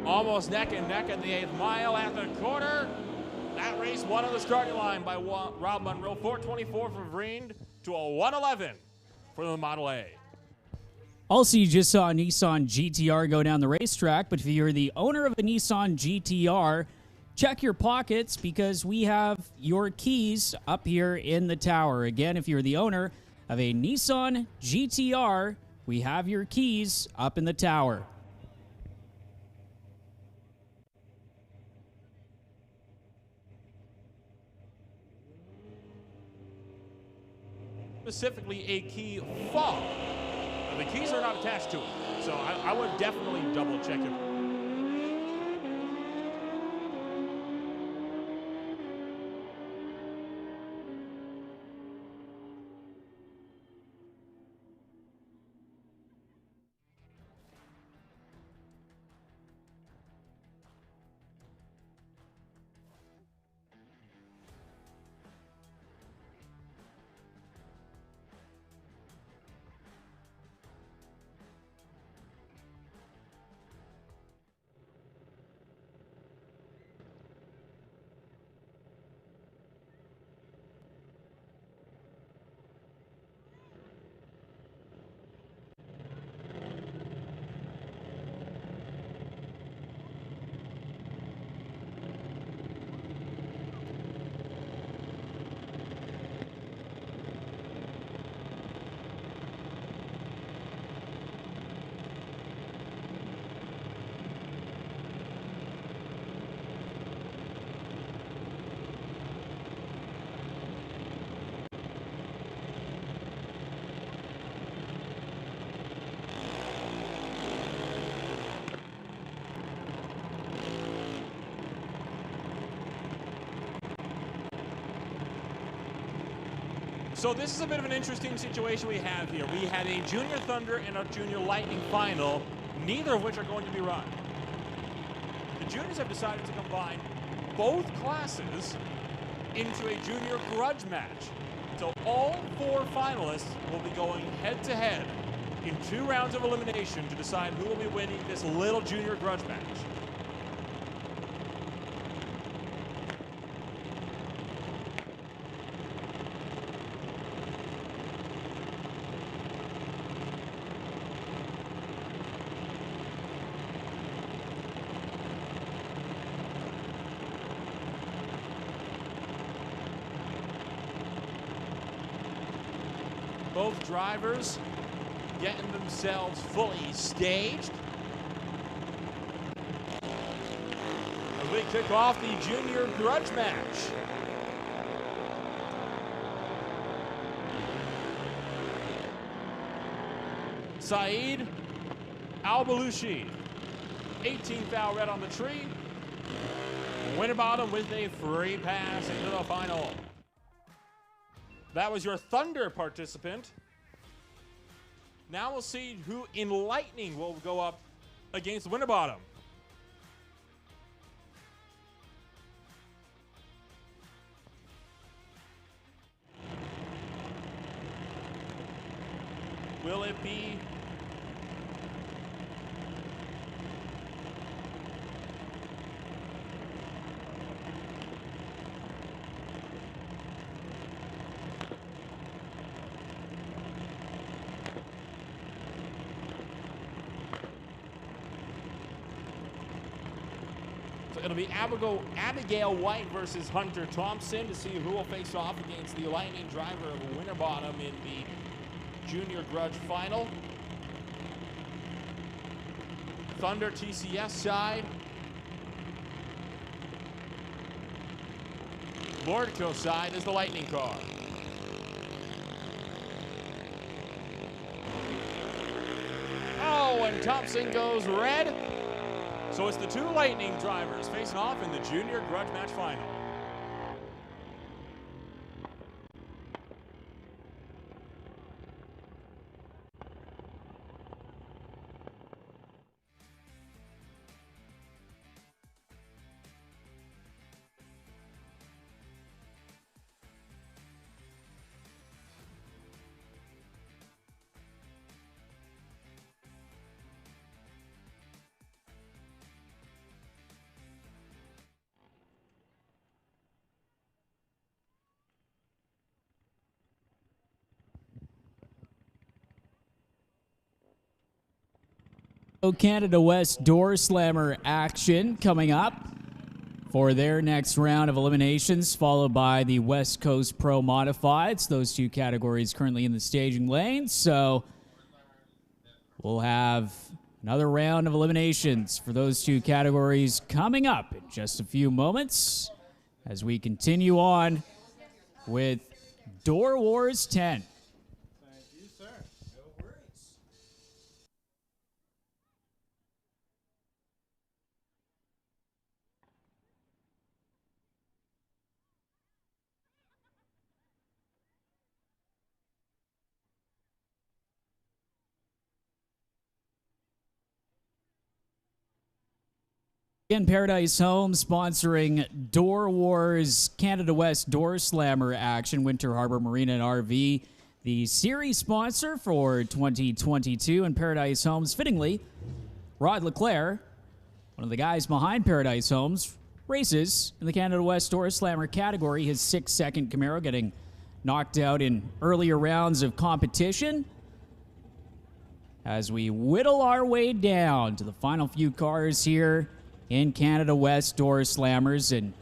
Almost neck and neck at the 8th mile at the quarter. That race won on the starting line by Rob Monroe. 4:24 for Vriend to a 1:11 for the Model A. Also, you just saw a Nissan GTR go down the racetrack, but if you're the owner of a Nissan GTR, check your pockets because we have your keys up here in the tower. Again, if you're the owner of a Nissan GTR, we have your keys up in the tower. Specifically a key fob. The keys are not attached to it, so I would definitely double check it. So this is a bit of an interesting situation we have here. We had a Junior Thunder and a Junior Lightning final, neither of which are going to be run. The juniors have decided to combine both classes into a junior grudge match. So all 4 finalists will be going head-to-head in 2 rounds of elimination to decide who will be winning this little junior grudge match. Both drivers getting themselves fully staged as we kick off the junior grudge match. Saeed Al-Balooshi, 18th foul red on the tree. Winterbottom with a free pass into the final. That was your Thunder participant. Now we'll see who in Lightning will go up against Winterbottom. Will it be it'll be Abigail White versus Hunter Thompson to see who will face off against the Lightning driver of Winterbottom in the junior grudge final. Thunder TCS side. Lordco side is the Lightning car. Oh, and Thompson goes red. So it's the two Lightning drivers facing off in the junior grudge match final. Canada West Doorslammer action coming up for their next round of eliminations, followed by the West Coast Pro Modifieds. Those two categories currently in the staging lane. So we'll have another round of eliminations for those two categories coming up in just a few moments as we continue on with Door Wars 10. Again, Paradise Home sponsoring Door Wars Canada West Doorslammer action, Winter Harbor Marina and RV, the series sponsor for 2022, and Paradise Homes, fittingly, Rod Leclerc, one of the guys behind Paradise Homes, races in the Canada West Doorslammer category, his 6-second Camaro getting knocked out in earlier rounds of competition. As we whittle our way down to the final few cars here in Canada West Doorslammers. And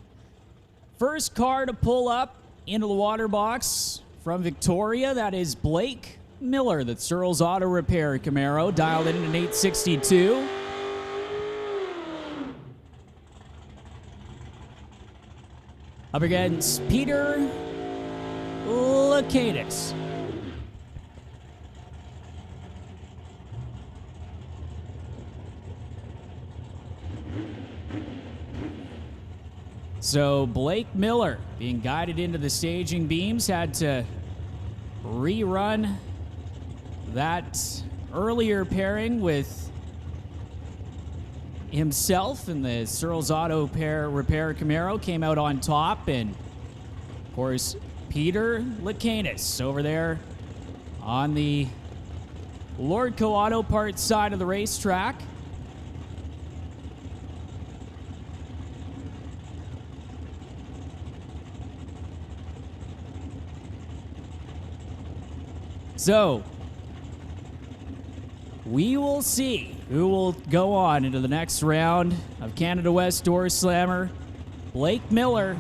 first car to pull up into the water box from Victoria, that is Blake Miller, the Searles Auto Repair Camaro, dialed in an 862. Up against Peter Lacadis. So Blake Miller, being guided into the staging beams, had to rerun that earlier pairing with himself, and the Searles Auto Repair Camaro came out on top. And of course, Peter Lacadis over there on the Lordco Auto Parts side of the racetrack. So, we will see who will go on into the next round of Canada West Doorslammer. Blake Miller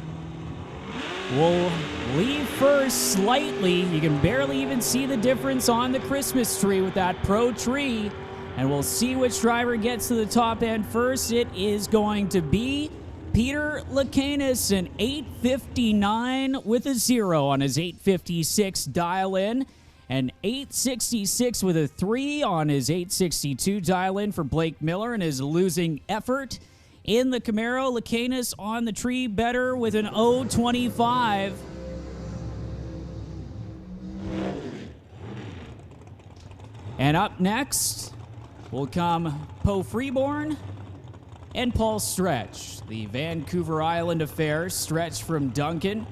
will leave first slightly. You can barely even see the difference on the Christmas tree with that Pro tree. And we'll see which driver gets to the top end first. It is going to be Peter Lacanis, an 859 with a 0 on his 856 dial-in. An 866 with a 3 on his 862 dial-in for Blake Miller and his losing effort. In the Camaro, Lacanis on the tree better with an 025. And up next will come Poe Freeborn and Paul Stretch. The Vancouver Island affair, Stretch from Duncan.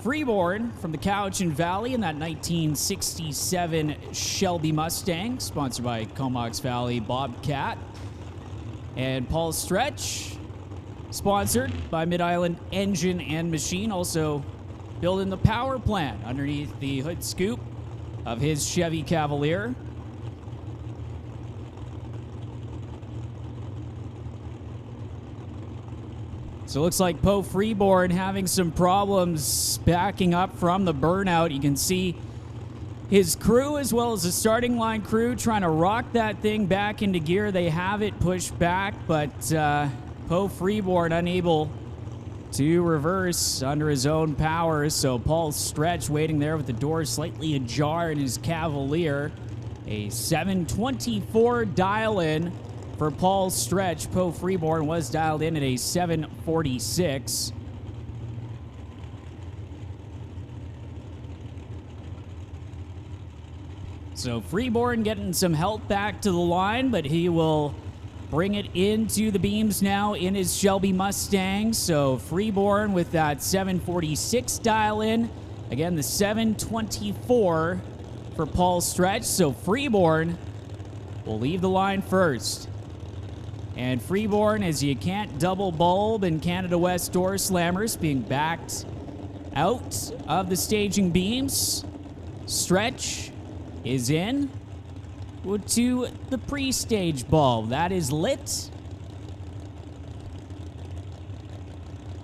Freeborn from the Cowichan Valley in that 1967 Shelby Mustang, sponsored by Comox Valley Bobcat. And Paul Stretch, sponsored by Mid-Island Engine and Machine, also building the power plant underneath the hood scoop of his Chevy Cavalier. So it looks like Poe Freeborn having some problems backing up from the burnout. You can see his crew as well as the starting line crew trying to rock that thing back into gear. They have it pushed back, but Poe Freeborn unable to reverse under his own power. So Paul Stretch waiting there with the door slightly ajar in his Cavalier. A 724 dial-in for Paul Stretch. Poe Freeborn was dialed in at a 746. So Freeborn getting some help back to the line, but he will bring it into the beams now in his Shelby Mustang. So Freeborn with that 746 dial-in. Again, the 724 for Paul Stretch. So Freeborn will leave the line first. And Freeborn, as you can't double bulb in Canada West Doorslammers, being backed out of the staging beams. Stretch is in to the pre-stage bulb. That is lit.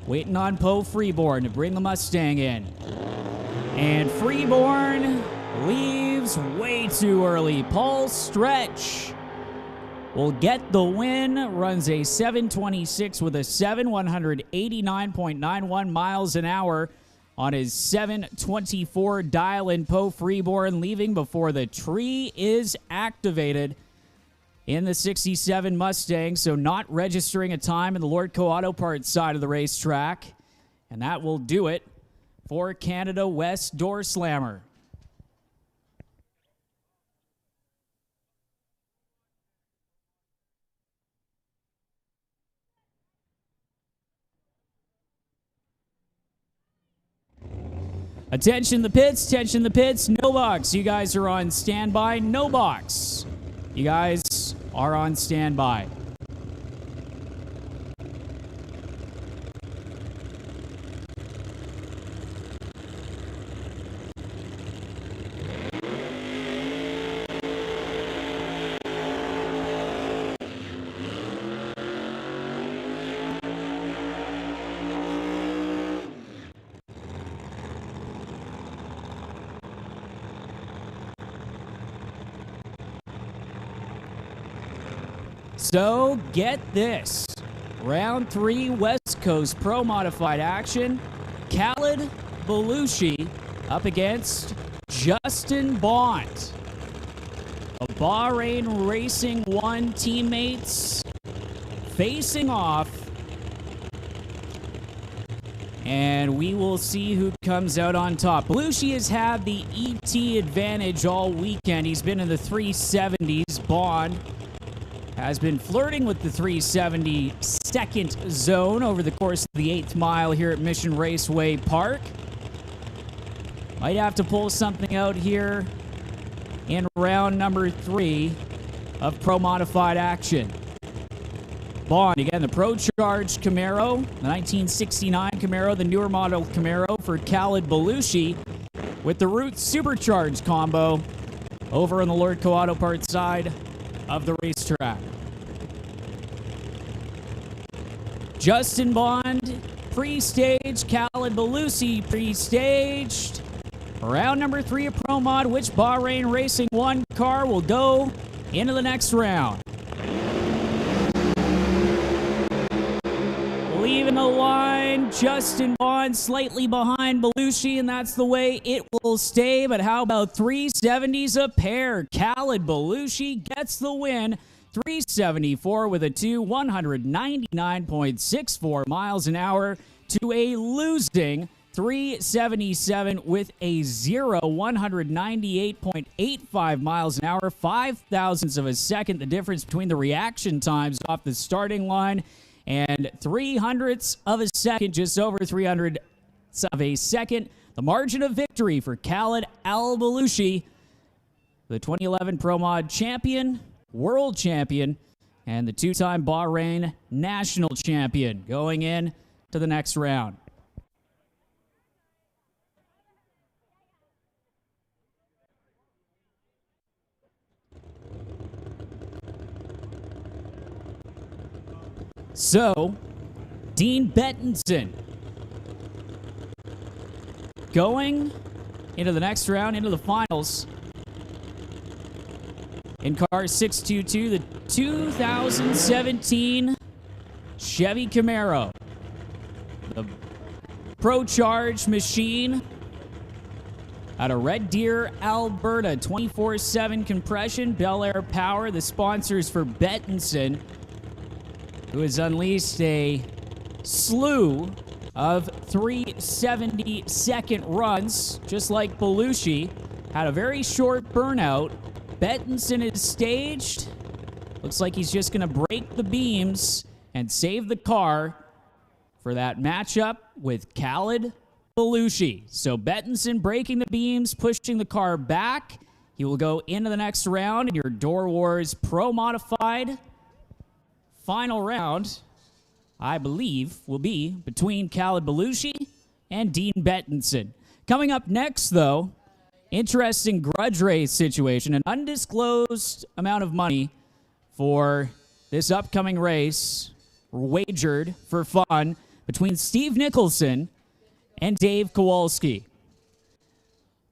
Waiting on Poe Freeborn to bring the Mustang in. And Freeborn leaves way too early. Paul Stretch will get the win, runs a 726 with a 189.91 miles an hour on his 724 dial-in. Poe Freeborn leaving before the tree is activated in the 67 Mustang, so not registering a time in the Lordco Auto Parts side of the racetrack. And that will do it for Canada West Doorslammer. Attention the pits, attention the pits, no box. You guys are on standby, no box. You guys are on standby. So, get this. Round 3 West Coast Pro Modified action. Khalid Balooshi up against Justin Bond. A Bahrain Racing 1 teammates facing off. And we will see who comes out on top. Balooshi has had the ET advantage all weekend. He's been in the 370s. Bond has been flirting with the 370 second zone over the course of the 8th mile here at Mission Raceway Park. Might have to pull something out here in round number 3 of Pro Modified action. Bond, again, the Pro Charged Camaro, the 1969 Camaro, the newer model Camaro for Khalid Balooshi with the Root Supercharged combo over on the Lordco Auto Parts side of the racetrack. Justin Bond pre-staged. Khalid Balooshi pre-staged. Round number 3 of Pro Mod. Which Bahrain Racing 1 car will go into the next round? Leaving the line, Justin Bond slightly behind Balooshi, and that's the way it will stay. But how about 370s a pair? Khalid Balooshi gets the win. 374 with a 199.64 miles an hour to a losing 377 with a 198.85 miles an hour, 5 thousandths of a second, the difference between the reaction times off the starting line, and 300ths of a second, just over 300ths of a second. The margin of victory for Khalid Balooshi, the 2011 Pro Mod champion, world champion, and the 2-time Bahrain national champion, going in to the next round. So, Dean Bettinson going into the next round, into the finals. In car 622, the 2017 Chevy Camaro. The Pro Charge machine out of Red Deer, Alberta. 24/7 compression, Bel Air Power, the sponsors for Bettinson, who has unleashed a slew of 370-second runs, just like Balooshi. Had a very short burnout. Bettinson is staged. Looks like he's just going to break the beams and save the car for that matchup with Khalid Balooshi. So Bettinson breaking the beams, pushing the car back. He will go into the next round in your Door Wars Pro Modified. Final round, I believe, will be between Khalid Balooshi and Dean Bettinson. Coming up next, though, interesting grudge race situation. An undisclosed amount of money for this upcoming race wagered for fun between Steve Nicholson and Dave Kowalski.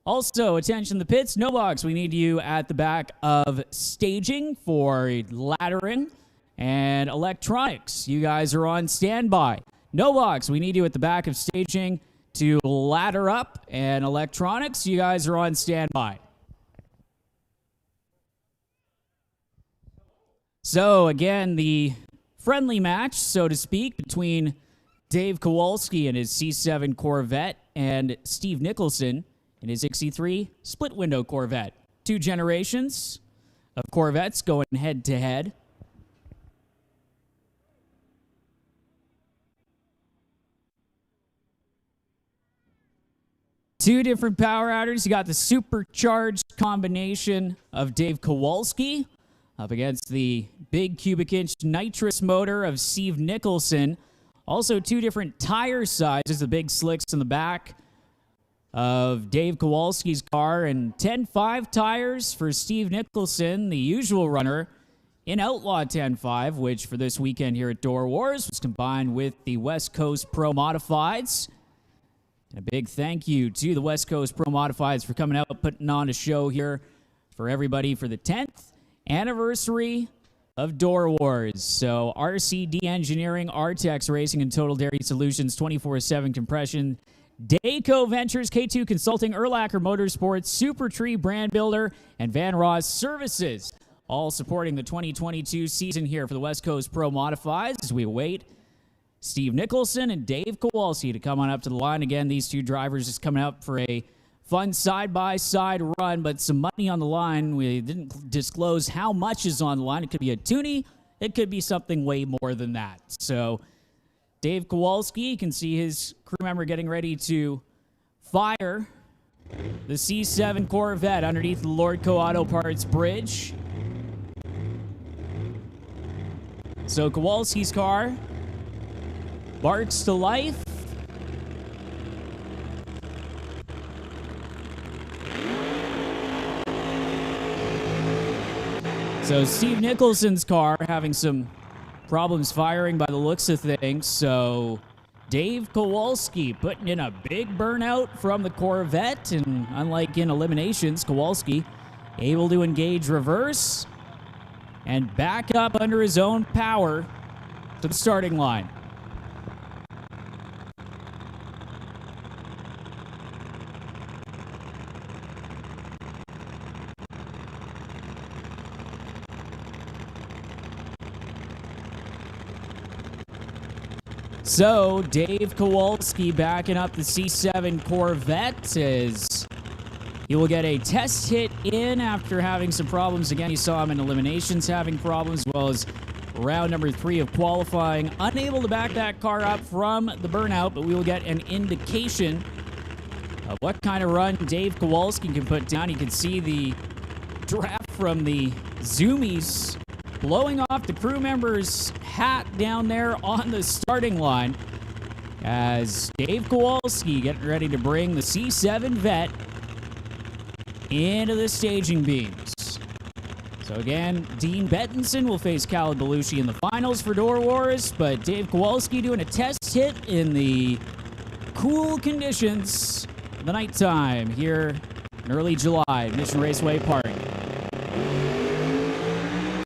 Also, attention the pits. No box, we need you at the back of staging for laddering and electronics. You guys are on standby. No box, we need you at the back of staging to ladder up, and electronics, you guys are on standby. So again, the friendly match, so to speak, between Dave Kowalski and his C7 Corvette and Steve Nicholson in his XC3 split window Corvette. 2 generations of Corvettes going head to head. Two different power outers. You got the supercharged combination of Dave Kowalski up against the big cubic inch nitrous motor of Steve Nicholson. Also 2 different tire sizes, the big slicks in the back of Dave Kowalski's car, and 10.5 tires for Steve Nicholson, the usual runner in Outlaw 10.5, which for this weekend here at Door Wars was combined with the West Coast Pro Modifieds. And a big thank you to the West Coast Pro Modifieds for coming out, putting on a show here for everybody for the 10th anniversary of Door Wars. So RCD Engineering, Artex Racing, and Total Dairy Solutions, 24/7 compression, Dayco Ventures, K2 Consulting, Erlacher Motorsports, Super Tree Brand Builder, and Van Ross Services, all supporting the 2022 season here for the West Coast Pro Modifieds as we await Steve Nicholson and Dave Kowalski to come on up to the line. Again, these 2 drivers just coming up for a fun side-by-side run, but some money on the line. We didn't disclose how much is on the line. It could be a toonie. It could be something way more than that. So Dave Kowalski, you can see his crew member getting ready to fire the C7 Corvette underneath the Lordco Auto Parts Bridge. So Kowalski's car barks to life. So Steve Nicholson's car having some problems firing by the looks of things. So Dave Kowalski putting in a big burnout from the Corvette, and unlike in eliminations, Kowalski able to engage reverse and back up under his own power to the starting line. So, Dave Kowalski backing up the C7 Corvette as he will get a test hit in after having some problems. Again, you saw him in eliminations having problems, as well as round number 3 of qualifying. Unable to back that car up from the burnout, but we will get an indication of what kind of run Dave Kowalski can put down. You can see the draft from the Zoomies blowing off the crew member's hat down there on the starting line as Dave Kowalski getting ready to bring the C7 Vet into the staging beams. So again, Dean Bettinson will face Khalid Balooshi in the finals for Door Wars, but Dave Kowalski doing a test hit in the cool conditions of the nighttime here in early July, Mission Raceway Park.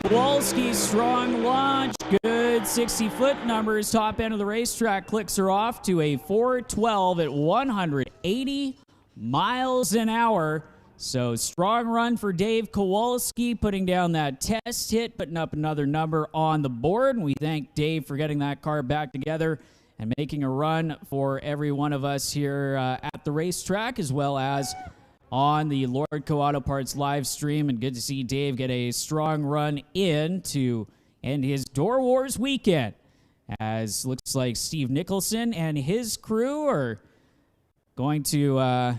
Kowalski's strong launch, good 60-foot numbers. Top end of the racetrack clicks her off to a 412 at 180 miles an hour. So strong run for Dave Kowalski, putting down that test hit, putting up another number on the board. And we thank Dave for getting that car back together and making a run for every one of us here at the racetrack, as well as on the Lordco Auto Parts live stream. And good to see Dave get a strong run in to end his Door Wars weekend, as looks like Steve Nicholson and his crew are going to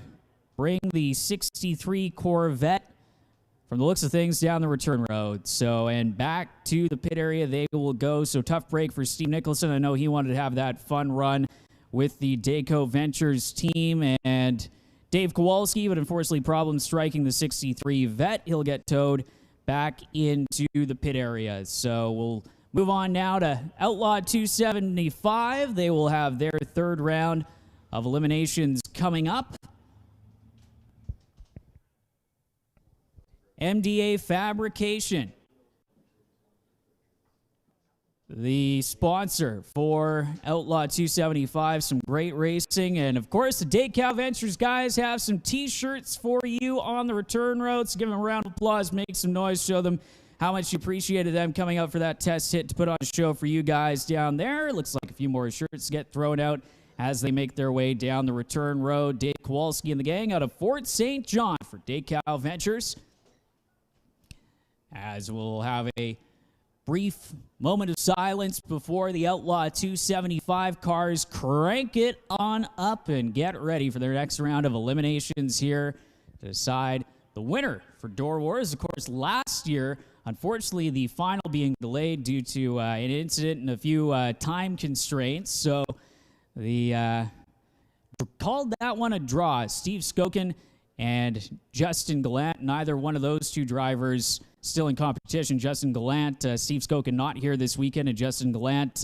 bring the 63 Corvette from the looks of things down the return road. So, and back to the pit area they will go. So tough break for Steve Nicholson. I know he wanted to have that fun run with the Dayco Ventures team, and Dave Kowalski, but unfortunately problems striking the 63 Vet. He'll get towed back into the pit area. So we'll move on now to Outlaw 275. They will have their third round of eliminations coming up. MDA Fabrication, the sponsor for Outlaw 275, some great racing. And of course, the Dayco Ventures guys have some t-shirts for you on the return road. So give them a round of applause, make some noise, show them how much you appreciated them coming out for that test hit to put on a show for you guys down there. Looks like a few more shirts get thrown out as they make their way down the return road. Dave Kowalski and the gang out of Fort St. John for Dayco Ventures. As we'll have a brief moment of silence before the Outlaw 275 cars crank it on up and get ready for their next round of eliminations here to decide the winner for Door Wars. Of course, last year, unfortunately, the final being delayed due to an incident and a few time constraints. So the called that one a draw. Steve Skokin and Justin Gallant, neither one of those two drivers still in competition. Justin Gallant, Steve Skokin not here this weekend, and Justin Gallant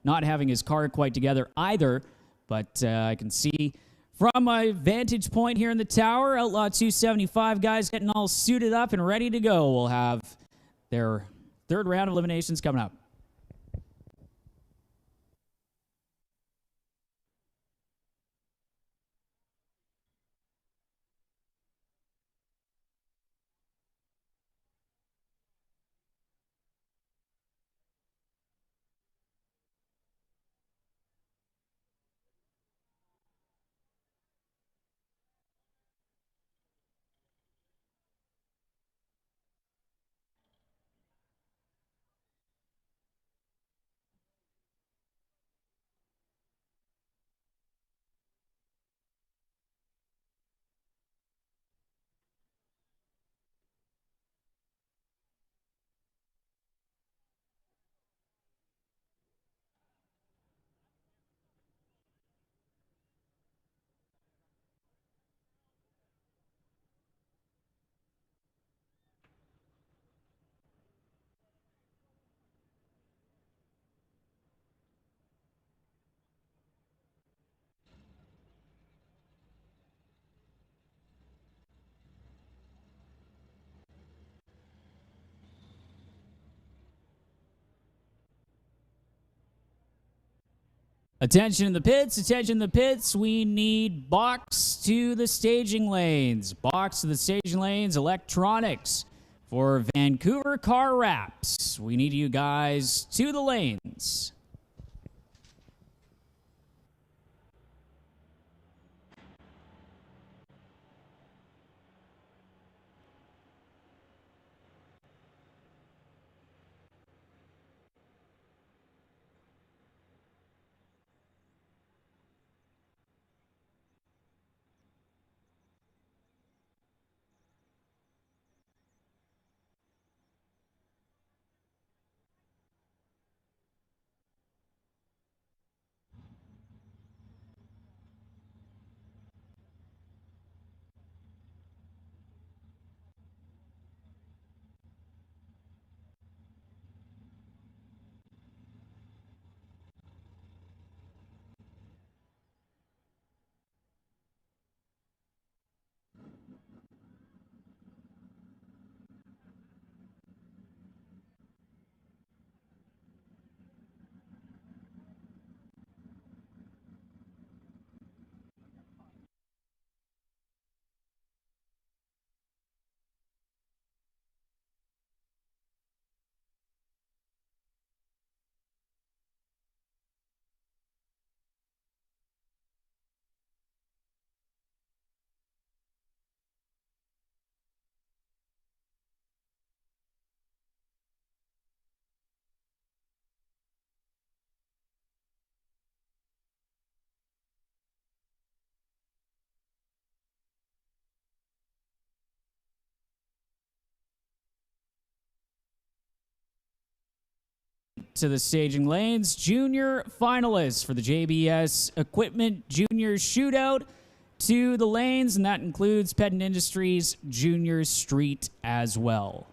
not having his car quite together either. But I can see from my vantage point here in the tower, Outlaw 275 guys getting all suited up and ready to go. We'll have their third round of eliminations coming up. Attention in the pits, attention in the pits. We need box to the staging lanes. Box to the staging lanes, electronics for Vancouver Car Wraps. We need you guys to the lanes. To the staging lanes, junior finalists for the JBS Equipment Junior Shootout to the lanes, and that includes Pettin Industries Junior Street as well.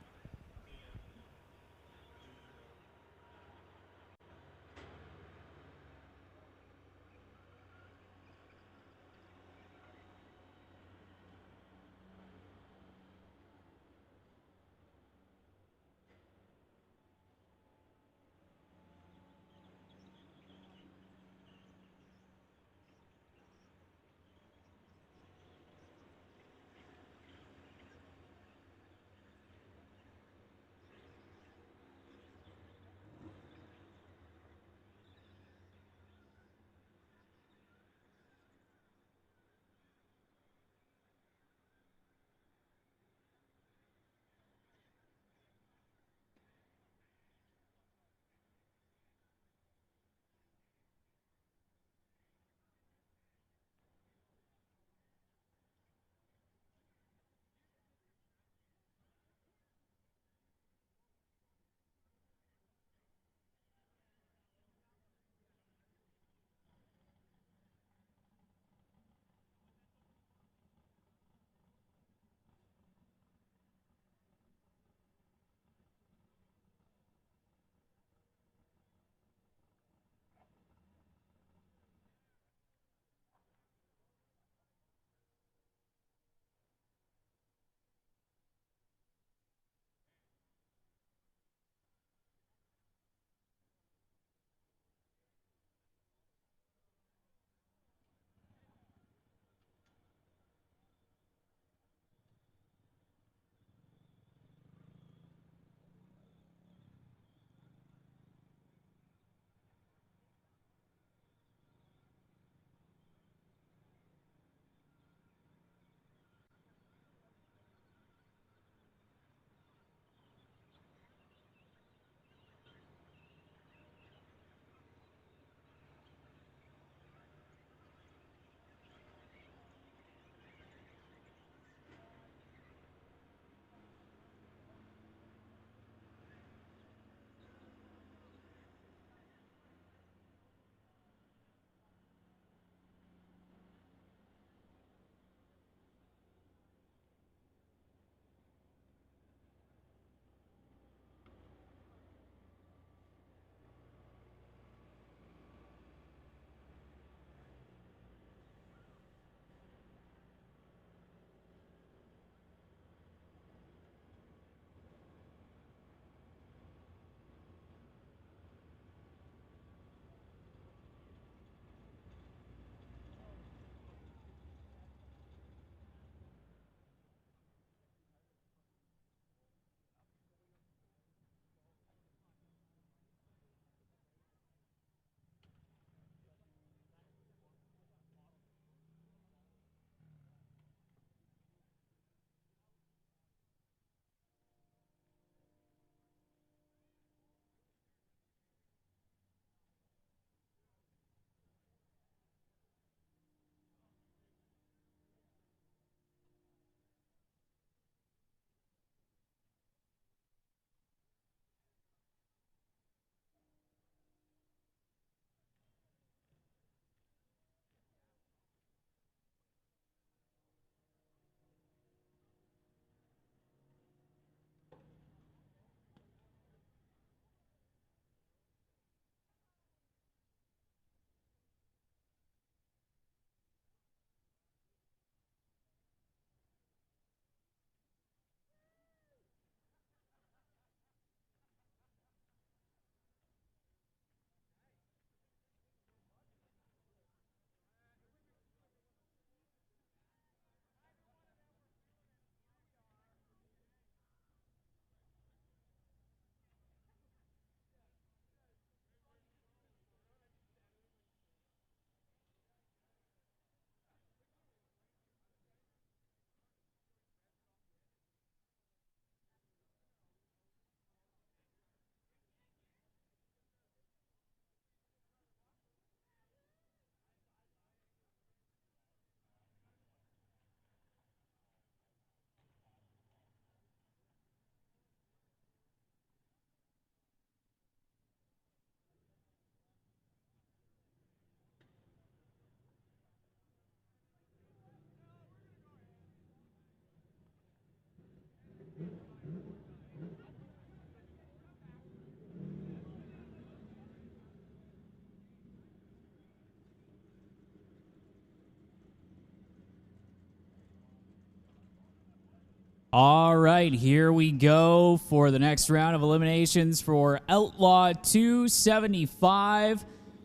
All right, here we go for the next round of eliminations for Outlaw 275,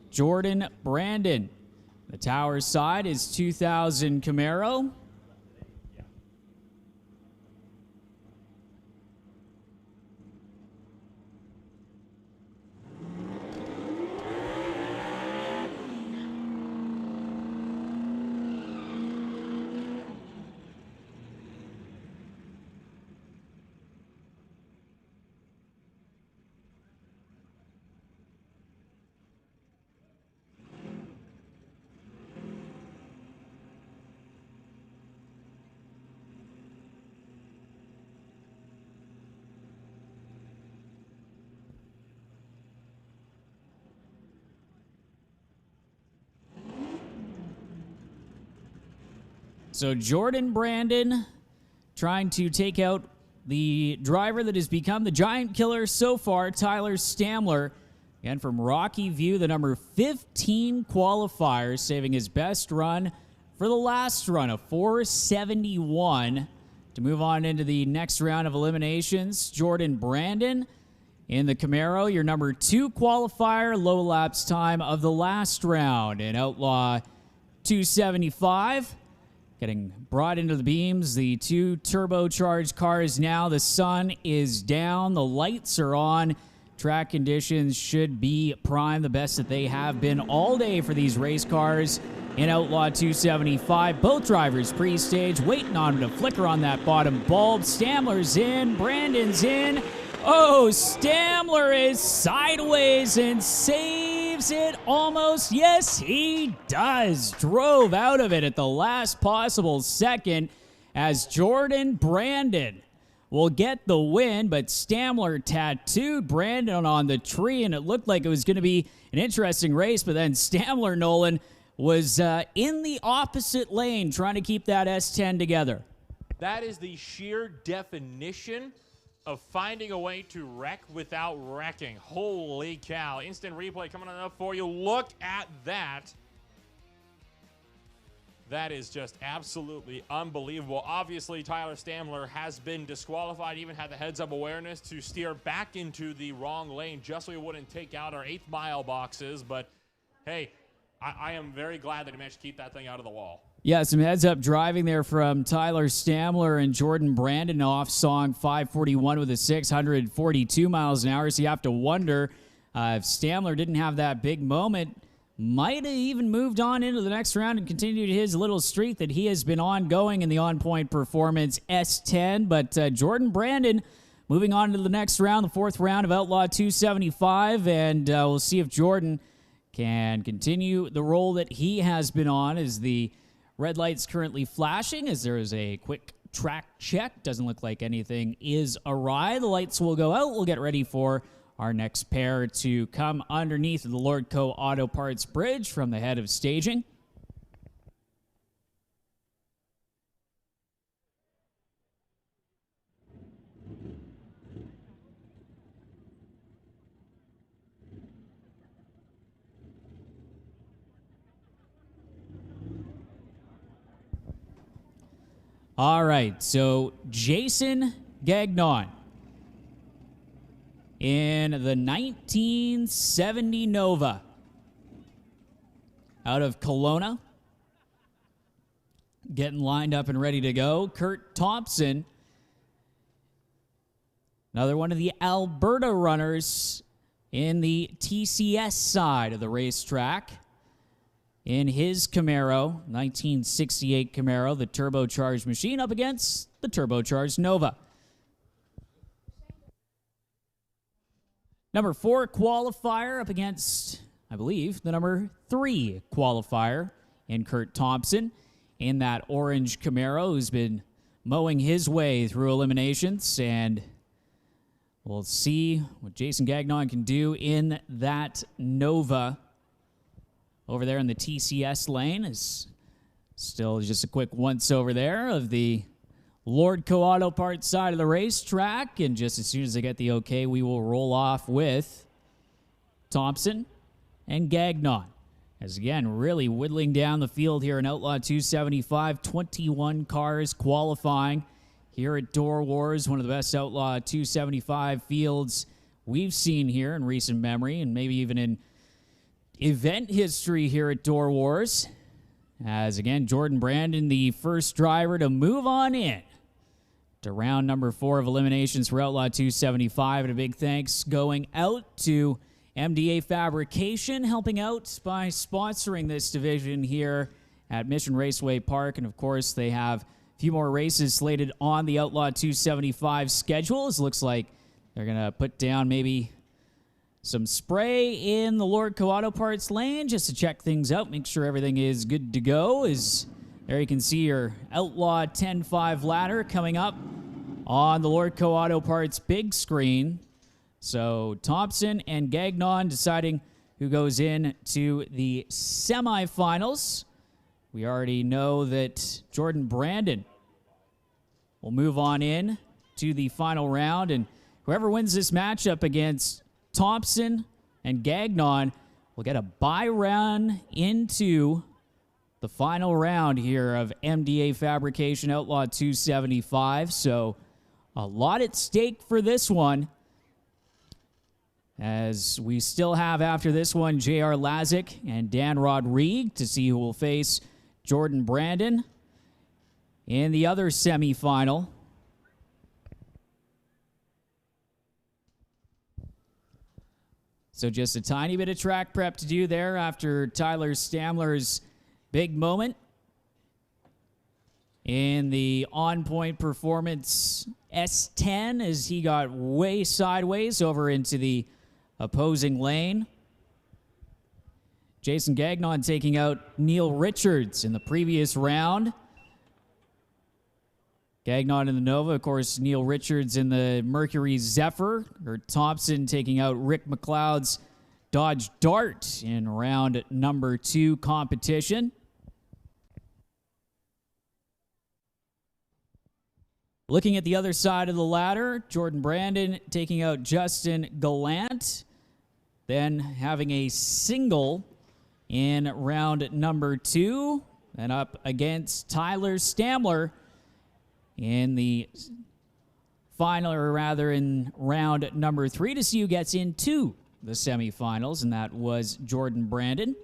Jordan Brandon. The tower side is 2000 Camaro. So Jordan Brandon trying to take out the driver that has become the giant killer so far, Tyler Stamler. Again, from Rocky View, the number 15 qualifier, saving his best run for the last run, a 471. To move on into the next round of eliminations, Jordan Brandon in the Camaro, your number 2 qualifier, low lapse time of the last round. In Outlaw 275. Getting brought into the beams, the 2 turbocharged cars now. The sun is down, the lights are on. Track conditions should be prime, the best that they have been all day for these race cars in Outlaw 275. Both drivers pre-stage, waiting on him to flicker on that bottom bulb. Stamler's in, Brandon's in. Oh, Stamler is sideways and saves it almost. Yes, he does. Drove out of it at the last possible second as Jordan Brandon will get the win, but Stamler tattooed Brandon on the tree, and it looked like it was going to be an interesting race, but then Stamler, Nolan, was in the opposite lane trying to keep that S10 together. That is the sheer definition of finding a way to wreck without wrecking. Holy cow. Instant replay coming on up for you. Look at that. That is just absolutely unbelievable. Obviously, Tyler Stamler has been disqualified, even had the heads-up awareness to steer back into the wrong lane just so he wouldn't take out our 8th mile boxes. But, hey, I am very glad that he managed to keep that thing out of the wall. Yeah, some heads-up driving there from Tyler Stamler and Jordan Brandon off song 541 with a 642 miles an hour. So you have to wonder if Stamler didn't have that big moment, might have even moved on into the next round and continued his little streak that he has been ongoing in the on-point performance S10. But Jordan Brandon moving on to the next round, the 4th round of Outlaw 275, and we'll see if Jordan can continue the role that he has been on as the red light's currently flashing as there is a quick track check. Doesn't look like anything is awry. The lights will go out. We'll get ready for our next pair to come underneath the Lordco Auto Parts Bridge from the head of staging. All right, so Jason Gagnon in the 1970 Nova out of Kelowna, getting lined up and ready to go. Kurt Thompson, another one of the Alberta runners in the TCS side of the racetrack, in his Camaro, 1968 Camaro, the turbocharged machine, up against the turbocharged Nova. Number 4 qualifier up against, I believe, the number 3 qualifier in Kurt Thompson in that orange Camaro, who's been mowing his way through eliminations, and we'll see what Jason Gagnon can do in that Nova. Over there in the TCS lane is still just a quick once over there of the Lordco Auto Parts side of the racetrack. And just as soon as I get the okay, we will roll off with Thompson and Gagnon. As again, really whittling down the field here in Outlaw 275. 21 cars qualifying here at Door Wars, one of the best Outlaw 275 fields we've seen here in recent memory, and maybe even in event history here at Door Wars. As again, Jordan Brandon, the first driver to move on in to round number 4 of eliminations for Outlaw 275. And a big thanks going out to MDA Fabrication, helping out by sponsoring this division here at Mission Raceway Park. And of course, they have a few more races slated on the Outlaw 275 schedule. It looks like they're going to put down maybe some spray in the Lordco Auto Parts lane just to check things out, make sure everything is good to go. There you can see your Outlaw 10.5 ladder coming up on the Lordco Auto Parts big screen. So Thompson and Gagnon deciding who goes in to the semifinals. We already know that Jordan Brandon will move on in to the final round, and whoever wins this matchup against Thompson and Gagnon will get a bye run into the final round here of MDA Fabrication Outlaw 275. So a lot at stake for this one, as we still have after this one J.R. Lazick and Dan Rodrigue to see who will face Jordan Brandon in the other semifinal. So just a tiny bit of track prep to do there after Tyler Stamler's big moment in the on-point performance S10 as he got way sideways over into the opposing lane. Jason Gagnon taking out Neil Richards in the previous round. Gagnon in the Nova, of course, Neil Richards in the Mercury Zephyr. Or Thompson taking out Rick McLeod's Dodge Dart in round number 2 competition. Looking at the other side of the ladder, Jordan Brandon taking out Justin Gallant. Then having a single in round number 2. And up against Tyler Stamler in the final, or rather in round number 3, to see who gets into the semifinals, and that was Jordan Brandon.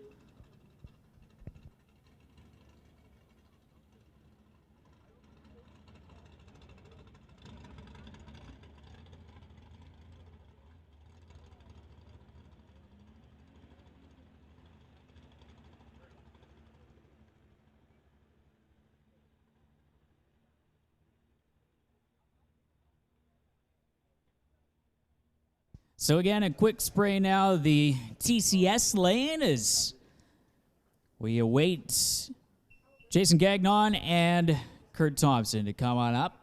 So again, a quick spray now, the TCS lane, as we await Jason Gagnon and Kurt Thompson to come on up.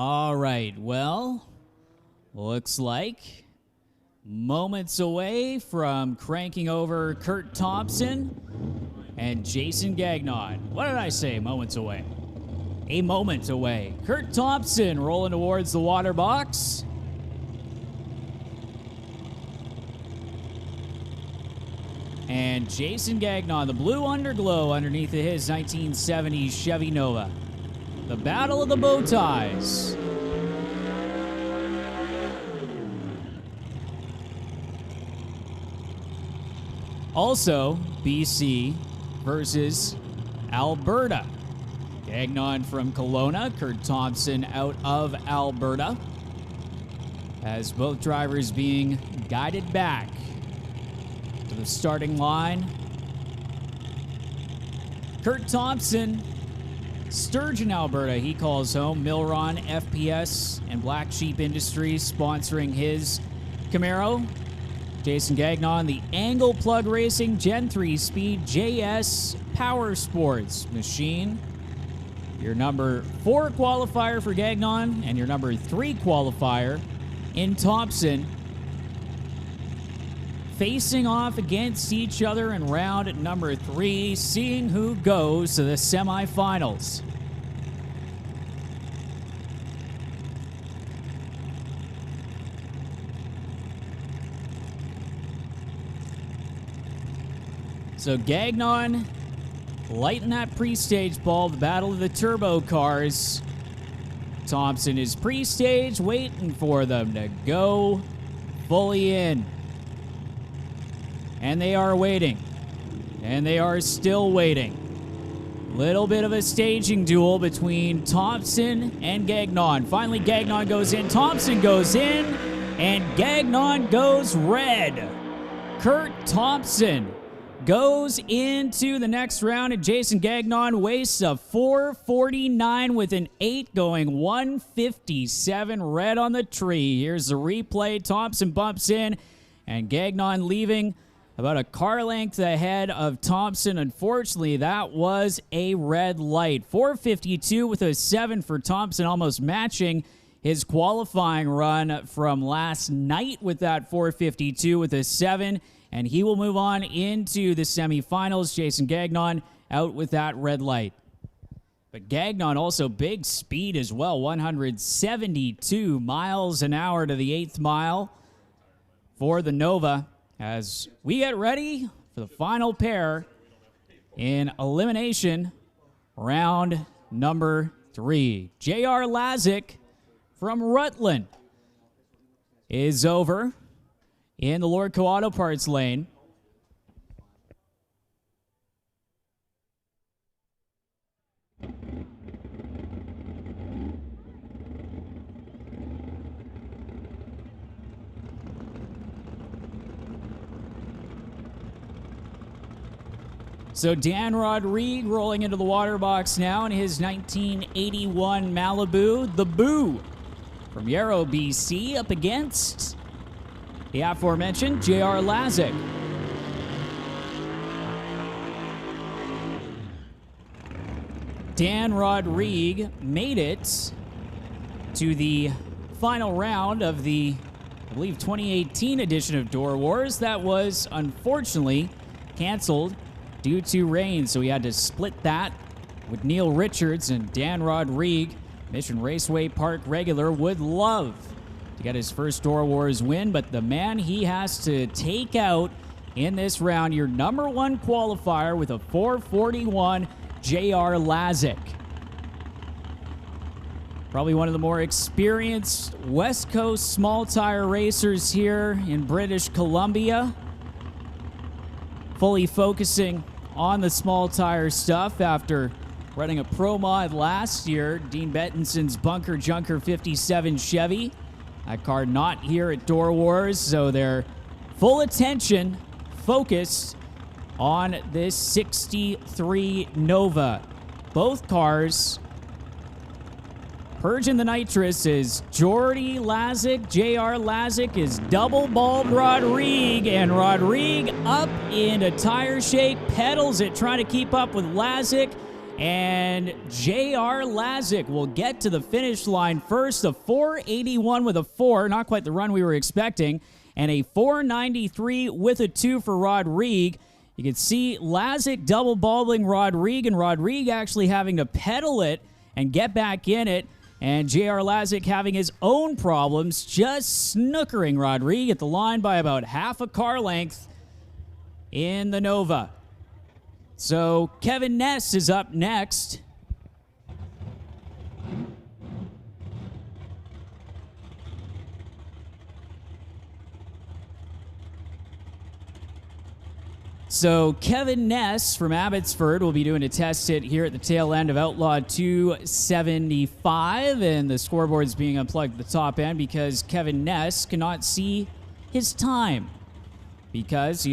All right, well, looks like moments away from cranking over Kurt Thompson and Jason Gagnon. What did I say? Moments away. A moment away. Kurt Thompson rolling towards the water box. And Jason Gagnon, the blue underglow underneath of his 1970s Chevy Nova. The battle of the bow ties. Also, BC versus Alberta. Gagnon from Kelowna, Kurt Thompson out of Alberta. As both drivers being guided back to the starting line. Kurt Thompson, Sturgeon, Alberta, he calls home. Milron, FPS, and Black Sheep Industries sponsoring his Camaro. Jason Gagnon, the Angle Plug Racing Gen 3 Speed JS Power Sports machine. Your number 4 qualifier for Gagnon and your number 3 qualifier in Thompson. Facing off against each other in round number 3, seeing who goes to the semifinals. So Gagnon lighting that pre-stage ball, the battle of the turbo cars. Thompson is pre-stage, waiting for them to go fully in. And they are waiting. And they are still waiting. Little bit of a staging duel between Thompson and Gagnon. Finally, Gagnon goes in, Thompson goes in, and Gagnon goes red. Kurt Thompson goes into the next round, and Jason Gagnon wastes a 449 with an 8 going 157 red on the tree. Here's the replay. Thompson bumps in, and Gagnon leaving about a car length ahead of Thompson. Unfortunately, that was a red light. 452 with a 7 for Thompson, almost matching his qualifying run from last night with that 452 with a 7. And he will move on into the semifinals. Jason Gagnon out with that red light. But Gagnon also big speed as well. 172 miles an hour to the 8th mile for the Nova. As we get ready for the final pair in elimination round number 3. J.R. Lazick from Rutland is over in the Lordco Auto Parts lane. So Dan Rodrigue rolling into the water box now in his 1981 Malibu, the Boo from Yarrow, BC, up against the aforementioned J.R. Lazick. Dan Rodrigue made it to the final round of the, I believe, 2018 edition of Door Wars. That was unfortunately canceled due to rain, so we had to split that with Neil Richards and Dan Rodrigue. Mission Raceway Park regular would love to get his first Door Wars win, but the man he has to take out in this round, your number 1 qualifier with a 441, J.R. Lazick. Probably one of the more experienced West Coast small tire racers here in British Columbia. Fully focusing on the small tire stuff after running a pro mod last year, Dean Bettinson's Bunker Junker 57 Chevy. That car not here at Door Wars, so their full attention focused on this 63 Nova. Both cars purging the nitrous is Jordy Lazick. J.R. Lazick is double-balled Rodrigue, and Rodrigue up into tire shake, pedals it, trying to keep up with Lazick, And J.R. Lazick will get to the finish line first. A 481 with a 4, not quite the run we were expecting, and a 493 with a 2 for Rodrigue. You can see Lazick double bobbling Rodrigue, and Rodrigue actually having to pedal it and get back in it. And J.R. Lazick having his own problems, just snookering Rodrigue at the line by about half a car length in the Nova. So Kevin Ness is up next. So Kevin Ness from Abbotsford will be doing a test hit here at the tail end of Outlaw 275, and the scoreboard's being unplugged at the top end because Kevin Ness cannot see his time because he